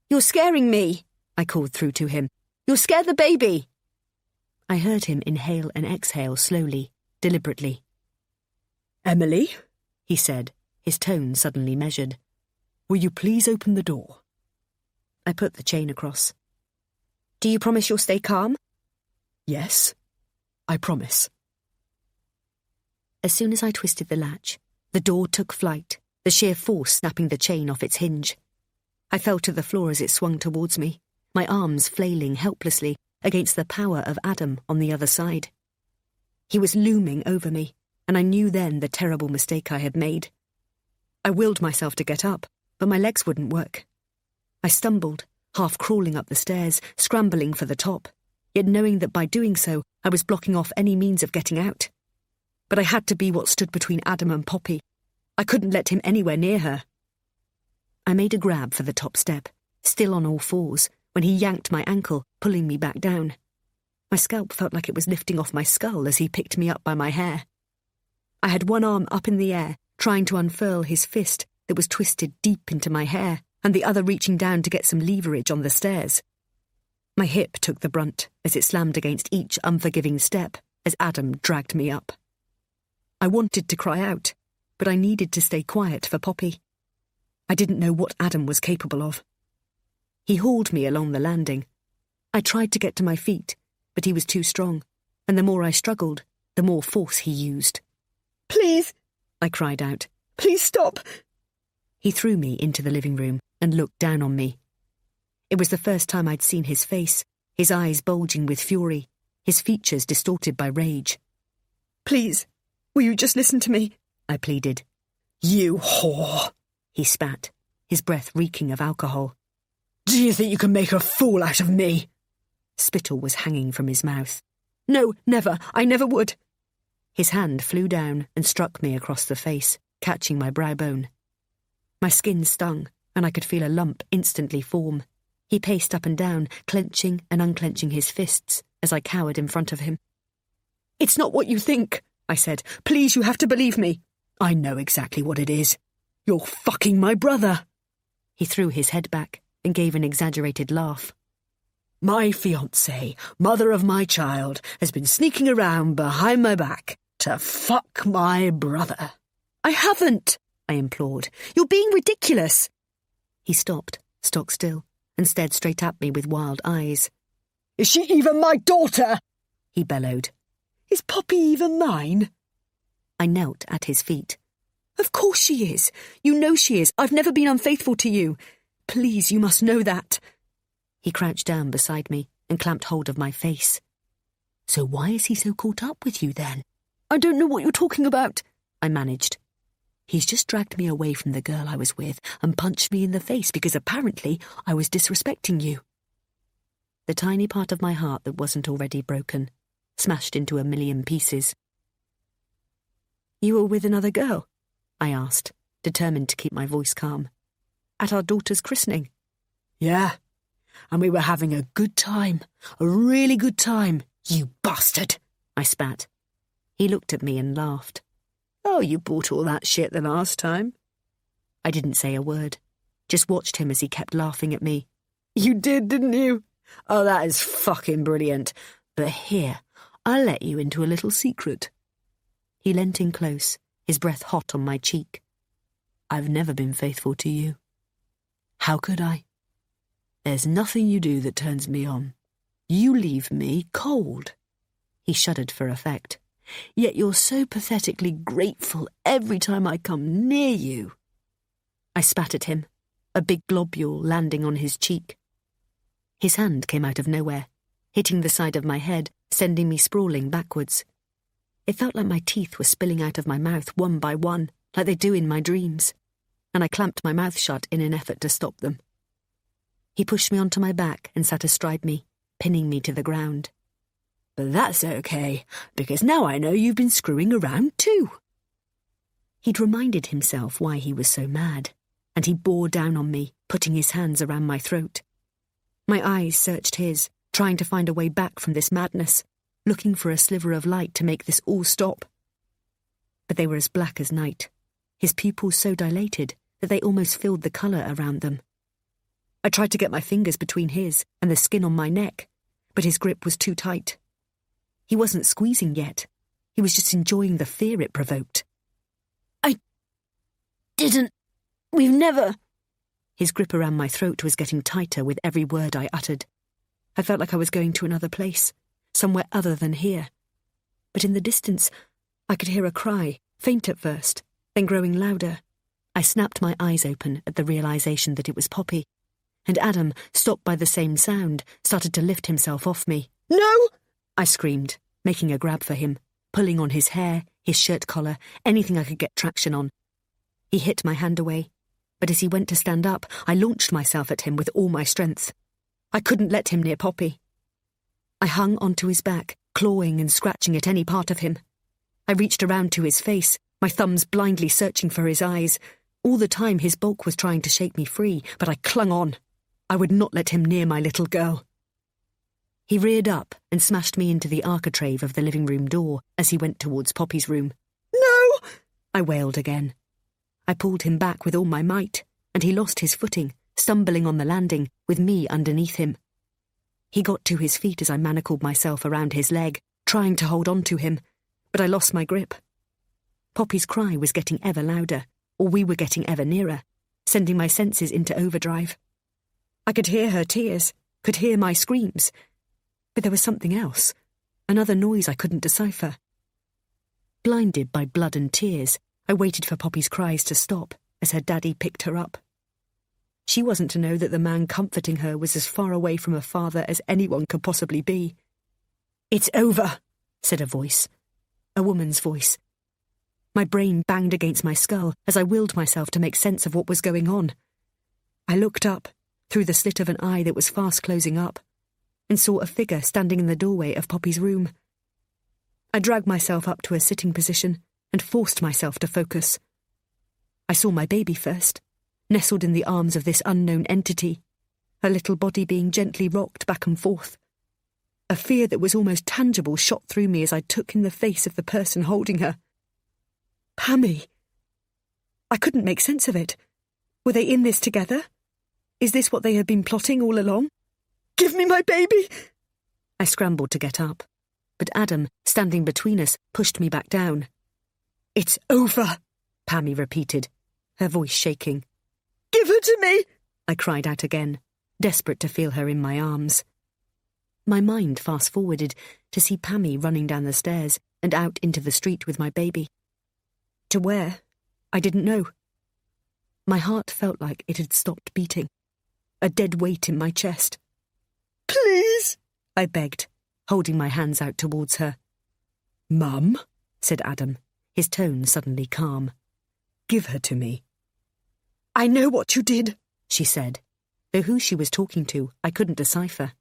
You're scaring me, I called through to him. You'll scare the baby. I heard him inhale and exhale slowly, deliberately. Emily, he said, his tone suddenly measured. Will you please open the door? I put the chain across. Do you promise you'll stay calm? Yes, I promise. As soon as I twisted the latch, the door took flight, the sheer force snapping the chain off its hinge. I fell to the floor as it swung towards me, my arms flailing helplessly against the power of Adam on the other side. He was looming over me, and I knew then the terrible mistake I had made. I willed myself to get up, but my legs wouldn't work. I stumbled, half crawling up the stairs, scrambling for the top, yet knowing that by doing so I was blocking off any means of getting out. But I had to be what stood between Adam and Poppy. I couldn't let him anywhere near her. I made a grab for the top step, still on all fours, when he yanked my ankle, pulling me back down. My scalp felt like it was lifting off my skull as he picked me up by my hair. I had one arm up in the air, trying to unfurl his fist that was twisted deep into my hair, and the other reaching down to get some leverage on the stairs. My hip took the brunt as it slammed against each unforgiving step as Adam dragged me up. I wanted to cry out, but I needed to stay quiet for Poppy. I didn't know what Adam was capable of. He hauled me along the landing. I tried to get to my feet, but he was too strong, and the more I struggled, the more force he used. Please, I cried out. Please stop. He threw me into the living room and looked down on me. It was the first time I'd seen his face, his eyes bulging with fury, his features distorted by rage. Please, will you just listen to me? I pleaded. You whore, he spat, his breath reeking of alcohol. Do you think you can make a fool out of me? Spittle was hanging from his mouth. No, never. I never would. His hand flew down and struck me across the face, catching my brow bone. My skin stung, and I could feel a lump instantly form. He paced up and down, clenching and unclenching his fists as I cowered in front of him. It's not what you think, I said. Please, you have to believe me. I know exactly what it is. You're fucking my brother. He threw his head back and gave an exaggerated laugh. My fiancée, mother of my child, has been sneaking around behind my back to fuck my brother. I haven't, I implored. You're being ridiculous. He stopped, stock still, and stared straight at me with wild eyes. Is she even my daughter? He bellowed. Is Poppy even mine? I knelt at his feet. Of course she is. You know she is. I've never been unfaithful to you. Please, you must know that. He crouched down beside me and clamped hold of my face. So why is he so caught up with you then? I don't know what you're talking about, I managed. He's just dragged me away from the girl I was with and punched me in the face because apparently I was disrespecting you. The tiny part of my heart that wasn't already broken, smashed into a million pieces. You were with another girl? I asked, determined to keep my voice calm. At our daughter's christening? Yeah, and we were having a good time. A really good time, you bastard, I spat. He looked at me and laughed. Oh, you bought all that shit the last time? I didn't say a word, just watched him as he kept laughing at me. You did, didn't you? Oh, that is fucking brilliant. But here, I'll let you into a little secret. He leant in close, his breath hot on my cheek. I've never been faithful to you. How could I? There's nothing you do that turns me on. You leave me cold. He shuddered for effect. Yet you're so pathetically grateful every time I come near you. I spat at him, a big globule landing on his cheek. His hand came out of nowhere, hitting the side of my head, sending me sprawling backwards. It felt like my teeth were spilling out of my mouth one by one, like they do in my dreams, and I clamped my mouth shut in an effort to stop them. He pushed me onto my back and sat astride me, pinning me to the ground. But that's okay, because now I know you've been screwing around too. He'd reminded himself why he was so mad, and he bore down on me, putting his hands around my throat. My eyes searched his, trying to find a way back from this madness, looking for a sliver of light to make this all stop. But they were as black as night, his pupils so dilated that they almost filled the colour around them. I tried to get my fingers between his and the skin on my neck, but his grip was too tight. He wasn't squeezing yet. He was just enjoying the fear it provoked. We've never... His grip around my throat was getting tighter with every word I uttered. I felt like I was going to another place, somewhere other than here. But in the distance, I could hear a cry, faint at first, then growing louder. I snapped my eyes open at the realisation that it was Poppy, and Adam, stopped by the same sound, started to lift himself off me. No! I screamed, making a grab for him, pulling on his hair, his shirt collar, anything I could get traction on. He hit my hand away, but as he went to stand up, I launched myself at him with all my strength. I couldn't let him near Poppy. I hung onto his back, clawing and scratching at any part of him. I reached around to his face, my thumbs blindly searching for his eyes. All the time his bulk was trying to shake me free, but I clung on. I would not let him near my little girl. He reared up and smashed me into the architrave of the living room door as he went towards Poppy's room. No! I wailed again. I pulled him back with all my might, and he lost his footing, stumbling on the landing, with me underneath him. He got to his feet as I manacled myself around his leg, trying to hold on to him, but I lost my grip. Poppy's cry was getting ever louder, or we were getting ever nearer, sending my senses into overdrive. I could hear her tears, could hear my screams, but there was something else, another noise I couldn't decipher. Blinded by blood and tears, I waited for Poppy's cries to stop as her daddy picked her up. She wasn't to know that the man comforting her was as far away from a father as anyone could possibly be. "It's over," said a voice. A woman's voice. My brain banged against my skull as I willed myself to make sense of what was going on. I looked up, through the slit of an eye that was fast closing up, and saw a figure standing in the doorway of Poppy's room. I dragged myself up to a sitting position and forced myself to focus. I saw my baby first, nestled in the arms of this unknown entity, her little body being gently rocked back and forth. A fear that was almost tangible shot through me as I took in the face of the person holding her. Pammie! I couldn't make sense of it. Were they in this together? Is this what they had been plotting all along? Give me my baby! I scrambled to get up, but Adam, standing between us, pushed me back down. "It's over," Pammie repeated, her voice shaking. Give her to me! I cried out again, desperate to feel her in my arms. My mind fast-forwarded to see Pammie running down the stairs and out into the street with my baby. To where? I didn't know. My heart felt like it had stopped beating, a dead weight in my chest. Please, I begged, holding my hands out towards her. "Mum," said Adam, his tone suddenly calm. "Give her to me." "I know what you did," she said, though who she was talking to I couldn't decipher.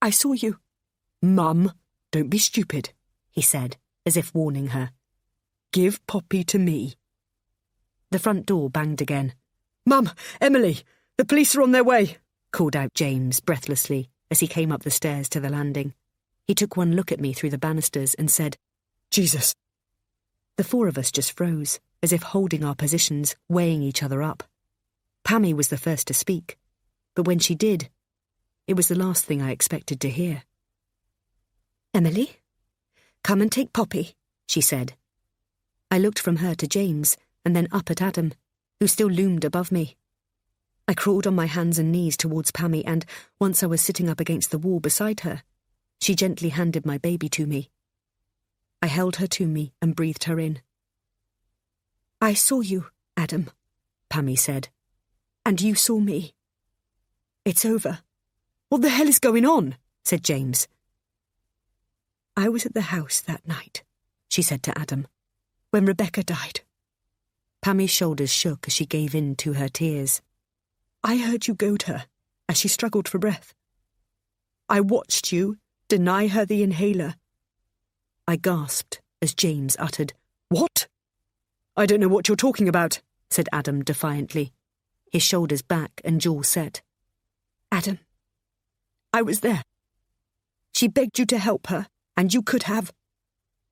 "I saw you." "Mum, don't be stupid," he said, as if warning her. "Give Poppy to me." The front door banged again. "Mum, Emily, the police are on their way," called out James breathlessly as he came up the stairs to the landing. He took one look at me through the banisters and said, "Jesus." The four of us just froze, as if holding our positions, weighing each other up. Pammie was the first to speak, but when she did, it was the last thing I expected to hear. "Emily, come and take Poppy," she said. I looked from her to James and then up at Adam, who still loomed above me. I crawled on my hands and knees towards Pammie, and once I was sitting up against the wall beside her, she gently handed my baby to me. I held her to me and breathed her in. "I saw you, Adam," Pammie said. "And you saw me. It's over." "What the hell is going on?" said James. "I was at the house that night," she said to Adam, "when Rebecca died." Pammie's shoulders shook as she gave in to her tears. "I heard you goad her as she struggled for breath. I watched you deny her the inhaler." I gasped as James uttered, "What?" "I don't know what you're talking about," said Adam defiantly, his shoulders back and jaw set. "Adam, I was there. She begged you to help her, and you could have.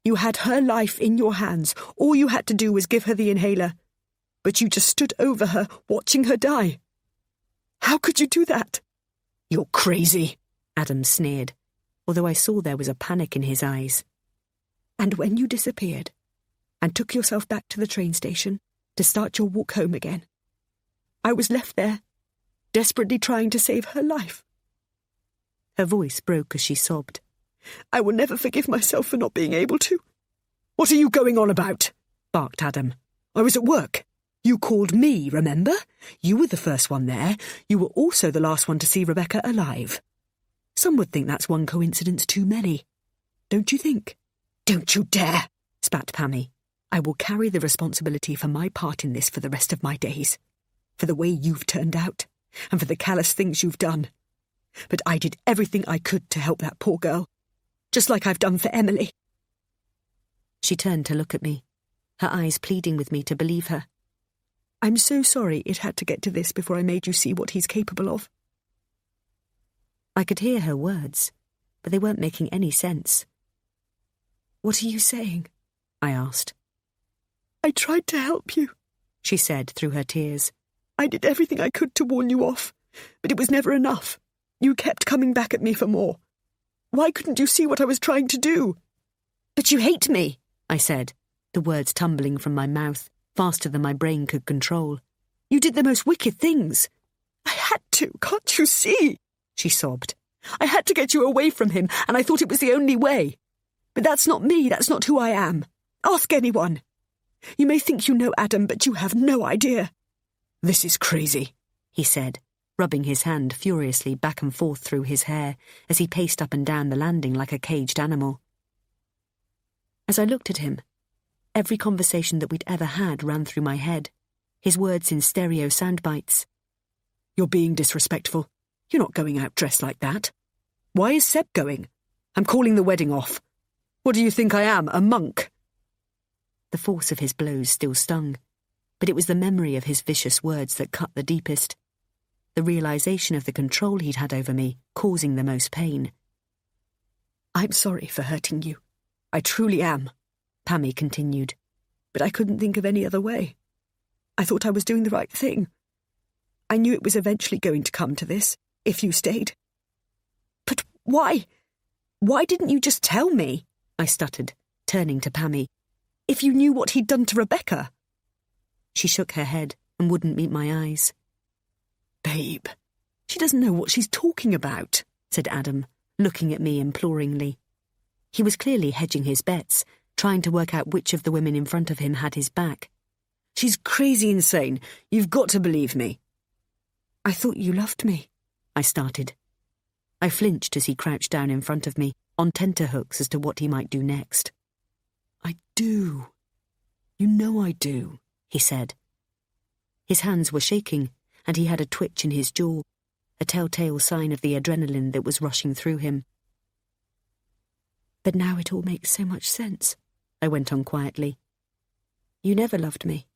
You had her life in your hands. All you had to do was give her the inhaler. But you just stood over her, watching her die. How could you do that?" "You're crazy," Adam sneered, although I saw there was a panic in his eyes. "And when you disappeared and took yourself back to the train station to start your walk home again, I was left there, desperately trying to save her life." Her voice broke as she sobbed. "I will never forgive myself for not being able to." "What are you going on about?" barked Adam. "I was at work. You called me, remember? You were the first one there. You were also the last one to see Rebecca alive. Some would think that's one coincidence too many. Don't you think?" "Don't you dare," spat Pammie. "I will carry the responsibility for my part in this for the rest of my days. For the way you've turned out, and for the callous things you've done. But I did everything I could to help that poor girl, just like I've done for Emily." She turned to look at me, her eyes pleading with me to believe her. "I'm so sorry it had to get to this before I made you see what he's capable of." I could hear her words, but they weren't making any sense. "What are you saying?" I asked. "I tried to help you," she said through her tears. "I did everything I could to warn you off, but it was never enough. You kept coming back at me for more. Why couldn't you see what I was trying to do?" "But you hate me," I said, the words tumbling from my mouth faster than my brain could control. "You did the most wicked things." "I had to, can't you see?" she sobbed. "I had to get you away from him, and I thought it was the only way. But that's not me, that's not who I am. Ask anyone. You may think you know Adam, but you have no idea." "This is crazy," he said, rubbing his hand furiously back and forth through his hair as he paced up and down the landing like a caged animal. As I looked at him, every conversation that we'd ever had ran through my head, his words in stereo sound bites. "You're being disrespectful. You're not going out dressed like that. Why is Seb going? I'm calling the wedding off. What do you think I am, a monk?" The force of his blows still stung, but it was the memory of his vicious words that cut the deepest. The realization of the control he'd had over me, causing the most pain. "I'm sorry for hurting you. I truly am," Pammie continued. "But I couldn't think of any other way. I thought I was doing the right thing. I knew it was eventually going to come to this, if you stayed." "But why? Why didn't you just tell me?" I stuttered, turning to Pammie. "If you knew what he'd done to Rebecca." She shook her head and wouldn't meet my eyes. "Babe, she doesn't know what she's talking about," said Adam, looking at me imploringly. He was clearly hedging his bets, trying to work out which of the women in front of him had his back. "She's crazy insane. You've got to believe me." "I thought you loved me," I started. I flinched as he crouched down in front of me, on tenterhooks as to what he might do next. I do. You know I do, he said. His hands were shaking, and he had a twitch in his jaw, a telltale sign of the adrenaline that was rushing through him. But now it all makes so much sense, I went on quietly. You never loved me.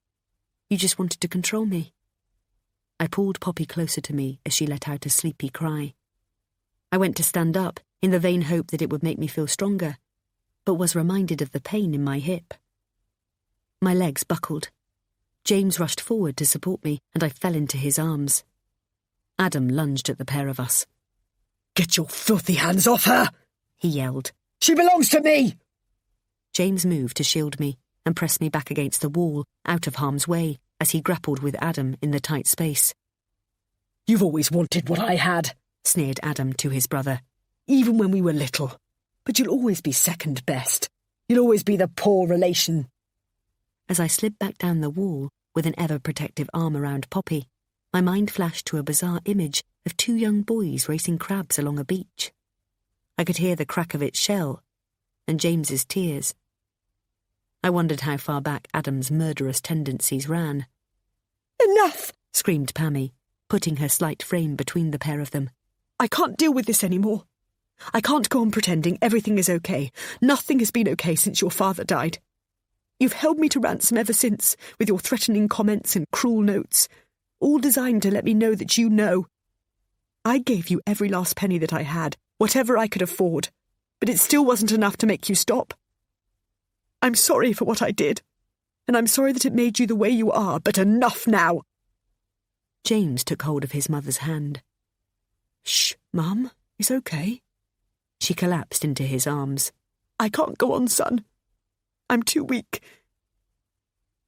You just wanted to control me. I pulled Poppy closer to me as she let out a sleepy cry. I went to stand up, in the vain hope that it would make me feel stronger, but was reminded of the pain in my hip. My legs buckled. James rushed forward to support me, and I fell into his arms. Adam lunged at the pair of us. "Get your filthy hands off her!" he yelled. "She belongs to me!" James moved to shield me and pressed me back against the wall, out of harm's way, as he grappled with Adam in the tight space. "You've always wanted what I had," sneered Adam to his brother. "Even when we were little. But you'll always be second best. You'll always be the poor relation." As I slid back down the wall, with an ever-protective arm around Poppy, my mind flashed to a bizarre image of 2 young boys racing crabs along a beach. I could hear the crack of its shell, and James's tears. I wondered how far back Adam's murderous tendencies ran. "Enough!" screamed Pammie, putting her slight frame between the pair of them. I can't deal with this anymore. I can't go on pretending everything is okay. Nothing has been okay since your father died. You've held me to ransom ever since, with your threatening comments and cruel notes, all designed to let me know that you know. I gave you every last penny that I had, whatever I could afford, but it still wasn't enough to make you stop. I'm sorry for what I did, and I'm sorry that it made you the way you are, but enough now." James took hold of his mother's hand. "Shh, Mum, it's okay." She collapsed into his arms. "I can't go on, son. I'm too weak."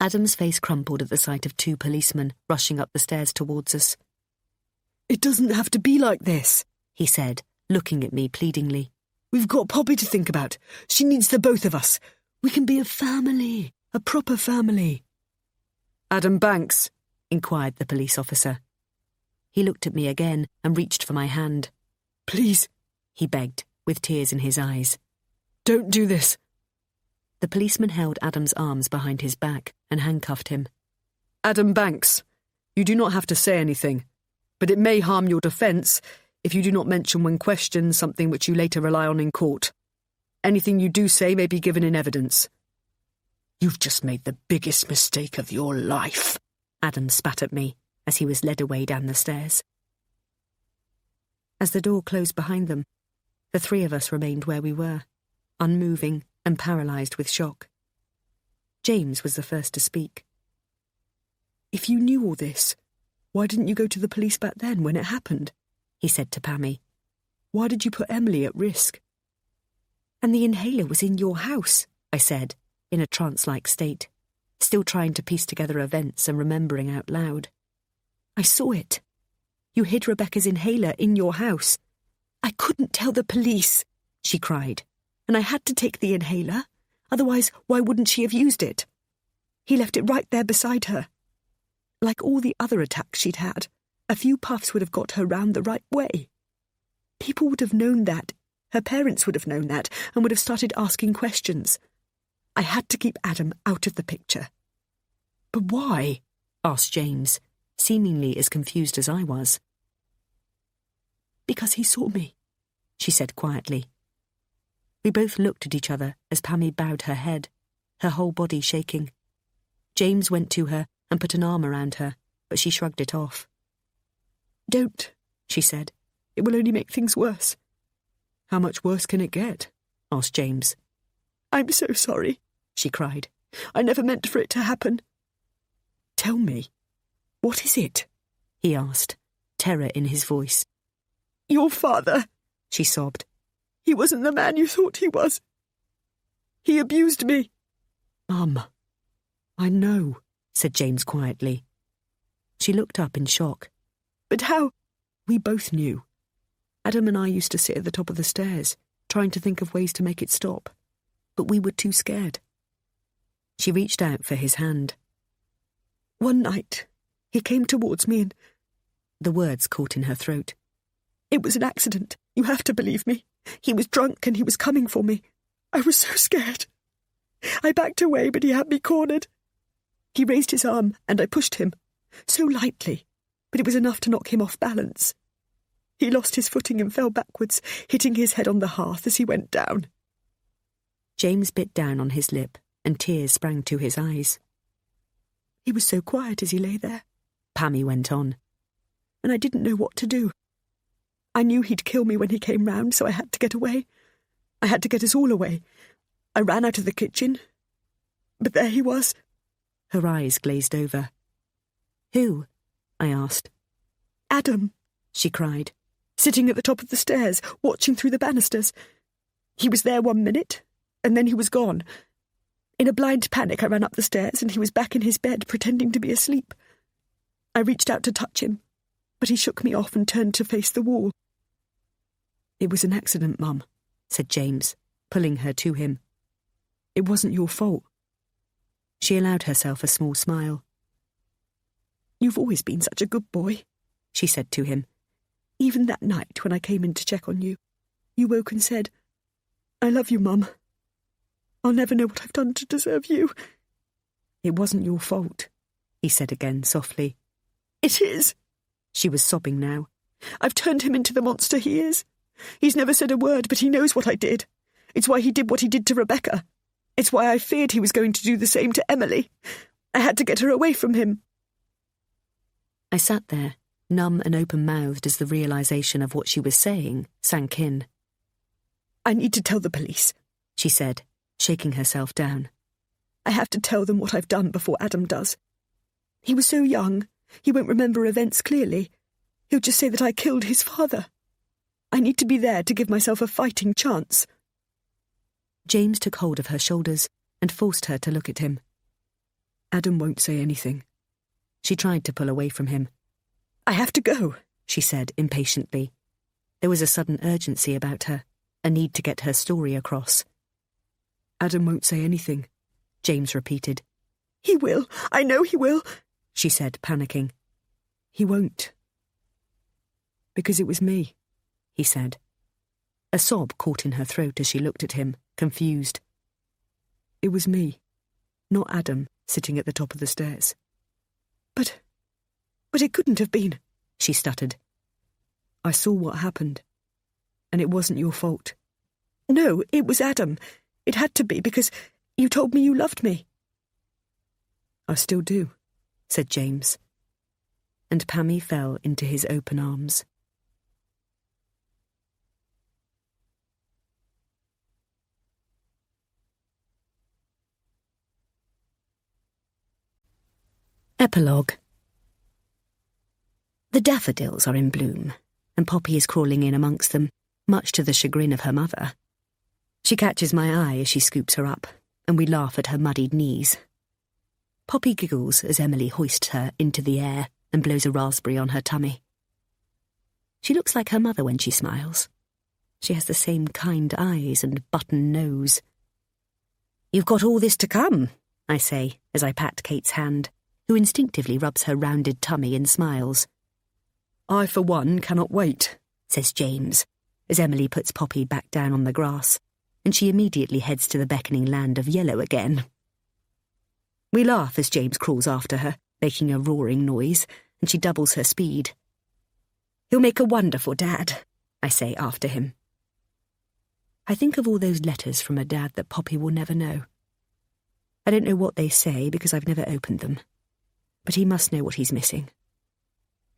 Adam's face crumpled at the sight of 2 policemen rushing up the stairs towards us. "It doesn't have to be like this," he said, looking at me pleadingly. "We've got Poppy to think about. She needs the both of us. We can be a family, a proper family." "Adam Banks?" inquired the police officer. He looked at me again and reached for my hand. "Please," he begged, with tears in his eyes. "Don't do this." The policeman held Adam's arms behind his back and handcuffed him. "Adam Banks, you do not have to say anything, but it may harm your defence if you do not mention when questioned something which you later rely on in court. Anything you do say may be given in evidence." "You've just made the biggest mistake of your life," Adam spat at me as he was led away down the stairs. As the door closed behind them, the 3 of us remained where we were, unmoving and paralysed with shock. James was the first to speak. "If you knew all this, why didn't you go to the police back then when it happened?" he said to Pammie. "Why did you put Emily at risk?" "And the inhaler was in your house," I said, in a trance-like state, still trying to piece together events and remembering out loud. "I saw it. You hid Rebecca's inhaler in your house." "I couldn't tell the police," she cried, "and I had to take the inhaler. Otherwise, why wouldn't she have used it? He left it right there beside her. Like all the other attacks she'd had, a few puffs would have got her round the right way. People would have known that. Her parents would have known that and would have started asking questions. I had to keep Adam out of the picture." "But why?" asked James, seemingly as confused as I was. "Because he saw me," she said quietly. We both looked at each other as Pammie bowed her head, her whole body shaking. James went to her and put an arm around her, but she shrugged it off. "Don't," she said. "It will only make things worse." "How much worse can it get?" asked James. "I'm so sorry," she cried. "I never meant for it to happen." "Tell me, what is it?" he asked, terror in his voice. "Your father," she sobbed. "He wasn't the man you thought he was. He abused me." "Mum, I know," said James quietly. She looked up in shock. "But how?" "We both knew. Adam and I used to sit at the top of the stairs, trying to think of ways to make it stop, but we were too scared." She reached out for his hand. "One night, he came towards me and—" The words caught in her throat. "It was an accident. You have to believe me. He was drunk and he was coming for me. I was so scared. I backed away, but he had me cornered. He raised his arm and I pushed him, so lightly, but it was enough to knock him off balance. He lost his footing and fell backwards, hitting his head on the hearth as he went down. James bit down on his lip, and tears sprang to his eyes. He was so quiet as he lay there, Pammie went on, and I didn't know what to do. I knew he'd kill me when he came round, so I had to get away. I had to get us all away. I ran out of the kitchen, but there he was. Her eyes glazed over. Who? I asked. Adam, she cried, sitting at the top of the stairs, watching through the banisters. He was there 1 minute, and then he was gone. In a blind panic, I ran up the stairs, and he was back in his bed, pretending to be asleep. I reached out to touch him, but he shook me off and turned to face the wall. It was an accident, Mum, said James, pulling her to him. It wasn't your fault. She allowed herself a small smile. You've always been such a good boy, she said to him. Even that night when I came in to check on you, you woke and said, I love you, Mum. I'll never know what I've done to deserve you. It wasn't your fault, he said again softly. It is. She was sobbing now. I've turned him into the monster he is. He's never said a word, but he knows what I did. It's why he did what he did to Rebecca. It's why I feared he was going to do the same to Emily. I had to get her away from him. I sat there, numb and open-mouthed as the realisation of what she was saying sank in. I need to tell the police, she said, shaking herself down. I have to tell them what I've done before Adam does. He was so young, he won't remember events clearly. He'll just say that I killed his father. I need to be there to give myself a fighting chance. James took hold of her shoulders and forced her to look at him. Adam won't say anything. She tried to pull away from him. I have to go, she said impatiently. There was a sudden urgency about her, a need to get her story across. Adam won't say anything, James repeated. He will. I know he will, she said, panicking. He won't. Because it was me, he said. A sob caught in her throat as she looked at him, confused. It was me, not Adam, sitting at the top of the stairs. But it couldn't have been, she stuttered. I saw what happened, and it wasn't your fault. No, it was Adam. It had to be, because you told me you loved me. I still do, said James, and Pammie fell into his open arms. Epilogue. The daffodils are in bloom, and Poppy is crawling in amongst them, much to the chagrin of her mother. She catches my eye as she scoops her up, and we laugh at her muddied knees. Poppy giggles as Emily hoists her into the air and blows a raspberry on her tummy. She looks like her mother when she smiles. She has the same kind eyes and button nose. You've got all this to come, I say as I pat Kate's hand, who instinctively rubs her rounded tummy and smiles. I, for one, cannot wait, says James, as Emily puts Poppy back down on the grass, and she immediately heads to the beckoning land of yellow again. We laugh as James crawls after her, making a roaring noise, and she doubles her speed. He'll make a wonderful dad, I say after him. I think of all those letters from a dad that Poppy will never know. I don't know what they say because I've never opened them. But he must know what he's missing.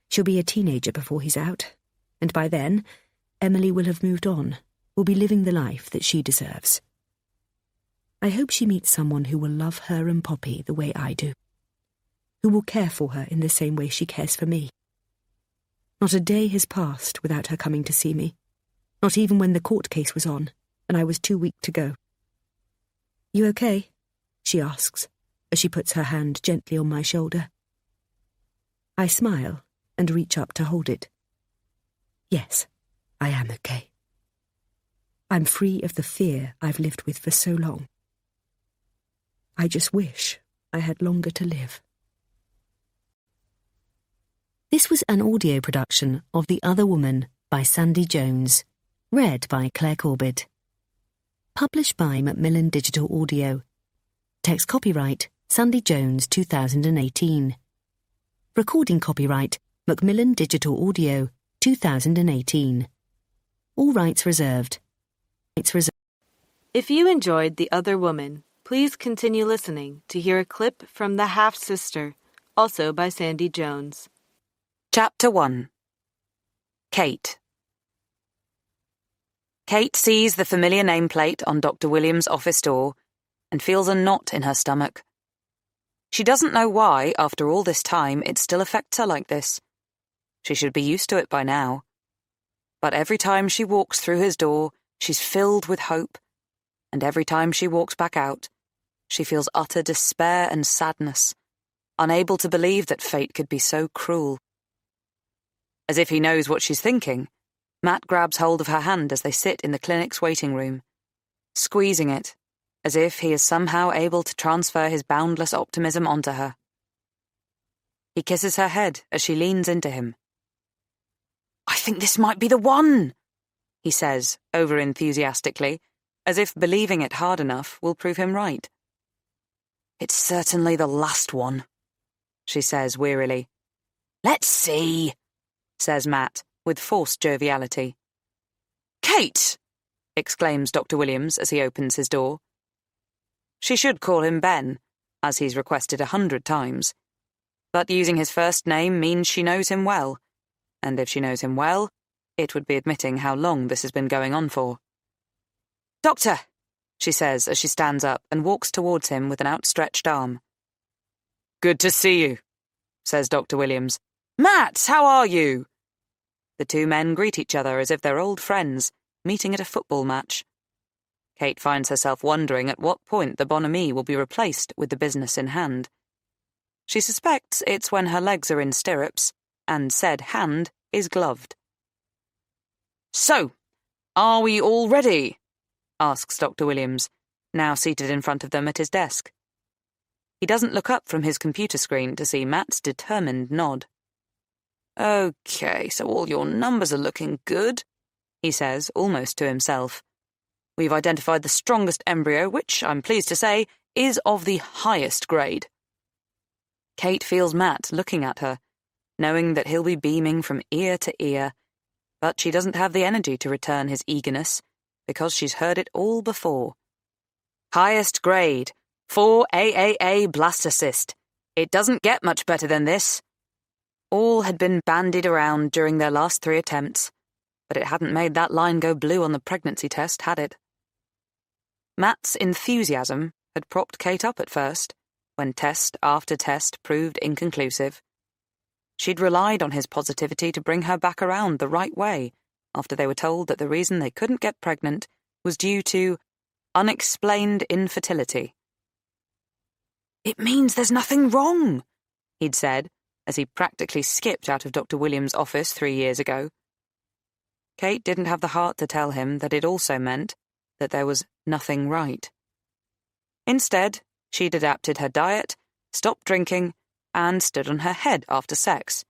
She'll be a teenager before he's out, and by then, Emily will have moved on, will be living the life that she deserves. I hope she meets someone who will love her and Poppy the way I do, who will care for her in the same way she cares for me. Not a day has passed without her coming to see me, not even when the court case was on, and I was too weak to go. You okay? She asks, as she puts her hand gently on my shoulder. I smile and reach up to hold it. Yes, I am okay. I'm free of the fear I've lived with for so long. I just wish I had longer to live. This was an audio production of The Other Woman by Sandie Jones, Read by Claire Corbett. Published by Macmillan Digital Audio. Text copyright Sandie Jones 2018. Recording copyright Macmillan Digital Audio 2018. All rights reserved. If you enjoyed The Other Woman, please continue listening to hear a clip from The Half-Sister, also by Sandie Jones. Chapter 1. Kate. Kate sees the familiar nameplate on Dr. Williams' office door and feels a knot in her stomach. She doesn't know why, after all this time, it still affects her like this. She should be used to it by now. But every time she walks through his door, she's filled with hope, and every time she walks back out, she feels utter despair and sadness, unable to believe that fate could be so cruel. As if he knows what she's thinking, Matt grabs hold of her hand as they sit in the clinic's waiting room, squeezing it, as if he is somehow able to transfer his boundless optimism onto her. He kisses her head as she leans into him. "I think this might be the one," he says, over-enthusiastically, as if believing it hard enough will prove him right. "It's certainly the last one," she says wearily. "Let's see," says Matt, with forced joviality. "Kate!" exclaims Dr. Williams as he opens his door. She should call him Ben, as he's requested 100 times. But using his first name means she knows him well, and if she knows him well, it would be admitting how long this has been going on for. "Doctor," she says as she stands up and walks towards him with an outstretched arm. "Good to see you," says Dr. Williams. "Matt, how are you?" The two men greet each other as if they're old friends, meeting at a football match. Kate finds herself wondering at what point the bonhomie will be replaced with the business in hand. She suspects it's when her legs are in stirrups, and said hand is gloved. "So, are we all ready?" asks Dr. Williams, now seated in front of them at his desk. He doesn't look up from his computer screen to see Matt's determined nod. "Okay, so all your numbers are looking good," he says, almost to himself. "We've identified the strongest embryo, which, I'm pleased to say, is of the highest grade." Kate feels Matt looking at her, knowing that he'll be beaming from ear to ear, but she doesn't have the energy to return his eagerness, because she's heard it all before. Highest grade, 4 AAA blastocyst. It doesn't get much better than this. All had been bandied around during their last 3 attempts, but it hadn't made that line go blue on the pregnancy test, had it? Matt's enthusiasm had propped Kate up at first, when test after test proved inconclusive. She'd relied on his positivity to bring her back around the right way, after they were told that the reason they couldn't get pregnant was due to unexplained infertility. "It means there's nothing wrong," he'd said, as he practically skipped out of Dr. Williams' office 3 years ago. Kate didn't have the heart to tell him that it also meant that there was nothing right. Instead, she'd adapted her diet, stopped drinking, and stood on her head after sex.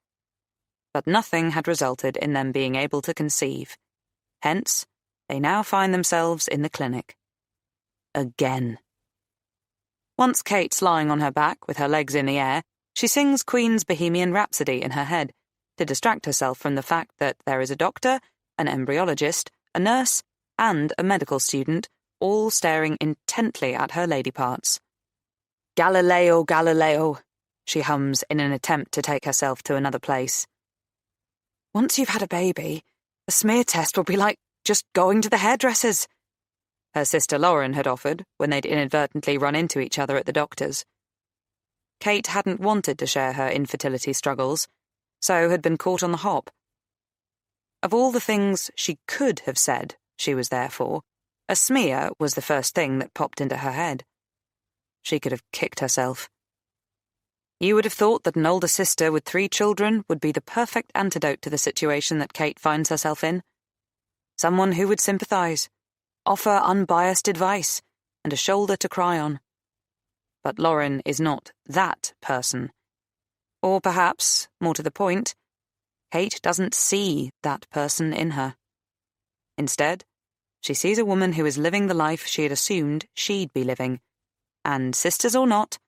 But nothing had resulted in them being able to conceive. Hence, they now find themselves in the clinic. Again. Once Kate's lying on her back with her legs in the air, she sings Queen's Bohemian Rhapsody in her head to distract herself from the fact that there is a doctor, an embryologist, a nurse, and a medical student all staring intently at her lady parts. "Galileo, Galileo," she hums in an attempt to take herself to another place. "Once you've had a baby, a smear test will be like just going to the hairdresser's," her sister Lauren had offered when they'd inadvertently run into each other at the doctor's. Kate hadn't wanted to share her infertility struggles, so had been caught on the hop. Of all the things she could have said she was there for, a smear was the first thing that popped into her head. She could have kicked herself. You would have thought that an older sister with 3 children would be the perfect antidote to the situation that Kate finds herself in. Someone who would sympathize, offer unbiased advice, and a shoulder to cry on. But Lauren is not that person. Or perhaps, more to the point, Kate doesn't see that person in her. Instead, she sees a woman who is living the life she had assumed she'd be living. And, sisters or not,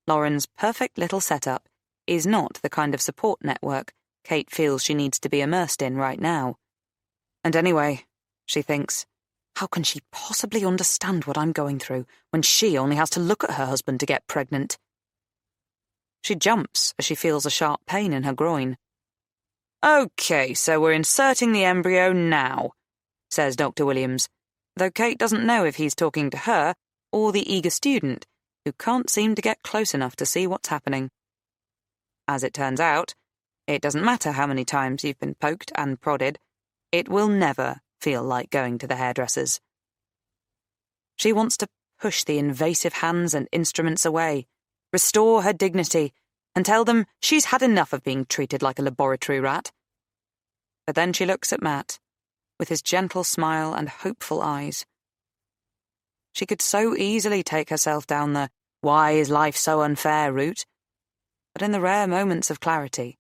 Lauren's perfect little setup is not the kind of support network Kate feels she needs to be immersed in right now. And anyway, she thinks, how can she possibly understand what I'm going through when she only has to look at her husband to get pregnant? She jumps as she feels a sharp pain in her groin. Okay, so we're inserting the embryo now, says Dr. Williams, though Kate doesn't know if he's talking to her or the eager student, who can't seem to get close enough to see what's happening. As it turns out, it doesn't matter how many times you've been poked and prodded, it will never feel like going to the hairdresser's. She wants to push the invasive hands and instruments away, restore her dignity, and tell them she's had enough of being treated like a laboratory rat. But then she looks at Matt, with his gentle smile and hopeful eyes. She could so easily take herself down the "why is life so unfair" route, but in the rare moments of clarity,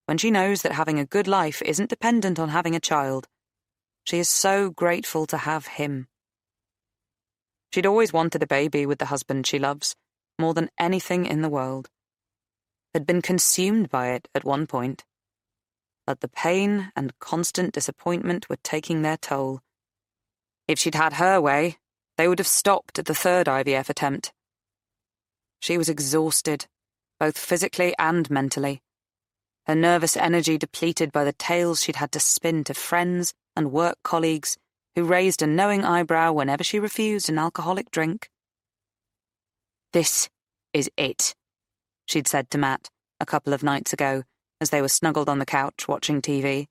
when she knows that having a good life isn't dependent on having a child, she is so grateful to have him. She'd always wanted a baby with the husband she loves, more than anything in the world. Had been consumed by it at one point. But the pain and constant disappointment were taking their toll. If she'd had her way, they would have stopped at the third IVF attempt. She was exhausted, both physically and mentally. Her nervous energy depleted by the tales she'd had to spin to friends and work colleagues who raised a knowing eyebrow whenever she refused an alcoholic drink. This is it, she'd said to Matt a couple of nights ago as they were snuggled on the couch watching TV.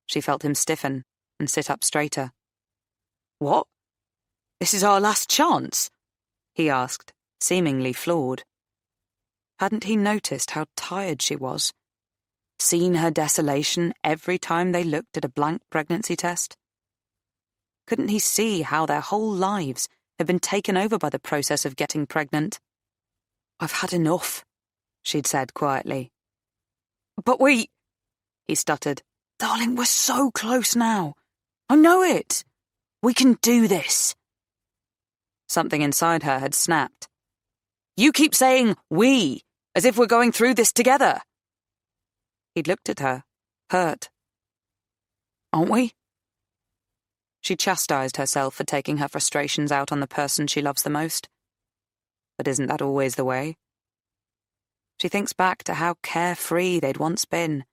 She felt him stiffen and sit up straighter. What? This is our last chance? He asked, seemingly floored. Hadn't he noticed how tired she was? Seen her desolation every time they looked at a blank pregnancy test? Couldn't he see how their whole lives had been taken over by the process of getting pregnant? I've had enough, she'd said quietly. But he stuttered. Darling, we're so close now. I know it. We can do this. Something inside her had snapped. You keep saying we, as if we're going through this together. He'd looked at her, hurt. Aren't we? She chastised herself for taking her frustrations out on the person she loves the most. But isn't that always the way? She thinks back to how carefree they'd once been,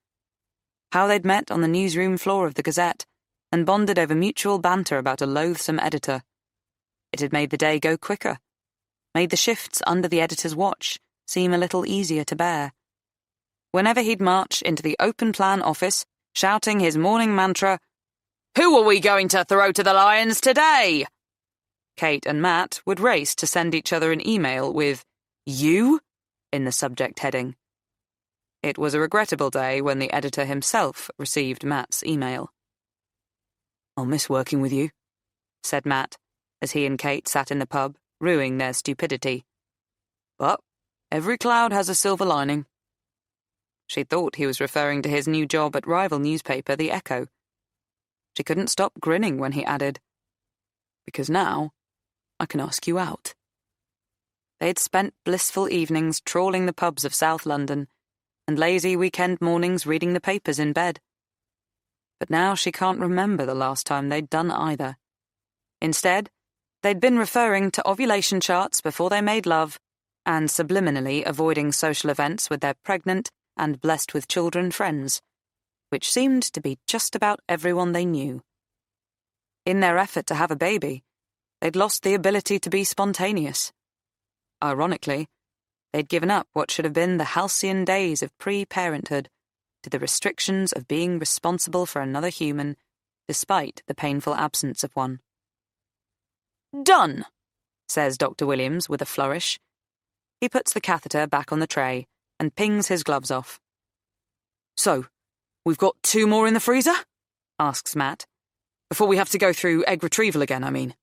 how they'd met on the newsroom floor of the Gazette and bonded over mutual banter about a loathsome editor. It had made the day go quicker, made the shifts under the editor's watch seem a little easier to bear. Whenever he'd march into the open-plan office, shouting his morning mantra, "Who are we going to throw to the lions today?" Kate and Matt would race to send each other an email with "You?" in the subject heading. It was a regrettable day when the editor himself received Matt's email. I'll miss working with you, said Matt, as he and Kate sat in the pub, rueing their stupidity. But every cloud has a silver lining. She thought he was referring to his new job at rival newspaper The Echo. She couldn't stop grinning when he added, because now I can ask you out. They'd spent blissful evenings trawling the pubs of South London and lazy weekend mornings reading the papers in bed. But now she can't remember the last time they'd done either. Instead, they'd been referring to ovulation charts before they made love and subliminally avoiding social events with their pregnant and blessed with children friends, which seemed to be just about everyone they knew. In their effort to have a baby, they'd lost the ability to be spontaneous. Ironically, they'd given up what should have been the halcyon days of pre-parenthood to the restrictions of being responsible for another human, despite the painful absence of one. Done, says Dr. Williams with a flourish. He puts the catheter back on the tray and pings his gloves off. So, we've got 2 more in the freezer? Asks Matt. Before we have to go through egg retrieval again, I mean.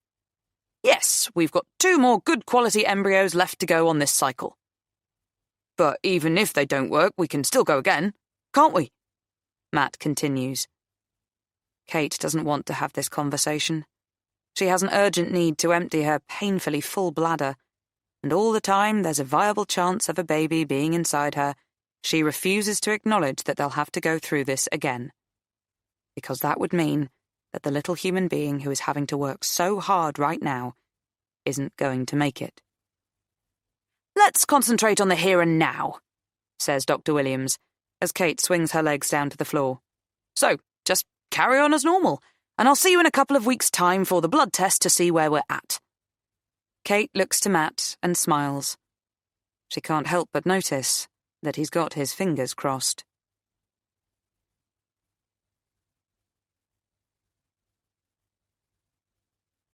Yes, we've got 2 more good quality embryos left to go on this cycle. But even if they don't work, we can still go again, can't we? Matt continues. Kate doesn't want to have this conversation. She has an urgent need to empty her painfully full bladder, and all the time there's a viable chance of a baby being inside her, she refuses to acknowledge that they'll have to go through this again. Because that would mean that the little human being who is having to work so hard right now isn't going to make it. "Let's concentrate on the here and now," says Dr. Williams, as Kate swings her legs down to the floor. "So, just carry on as normal, and I'll see you in a couple of weeks' time for the blood test to see where we're at." Kate looks to Matt and smiles. She can't help but notice that he's got his fingers crossed.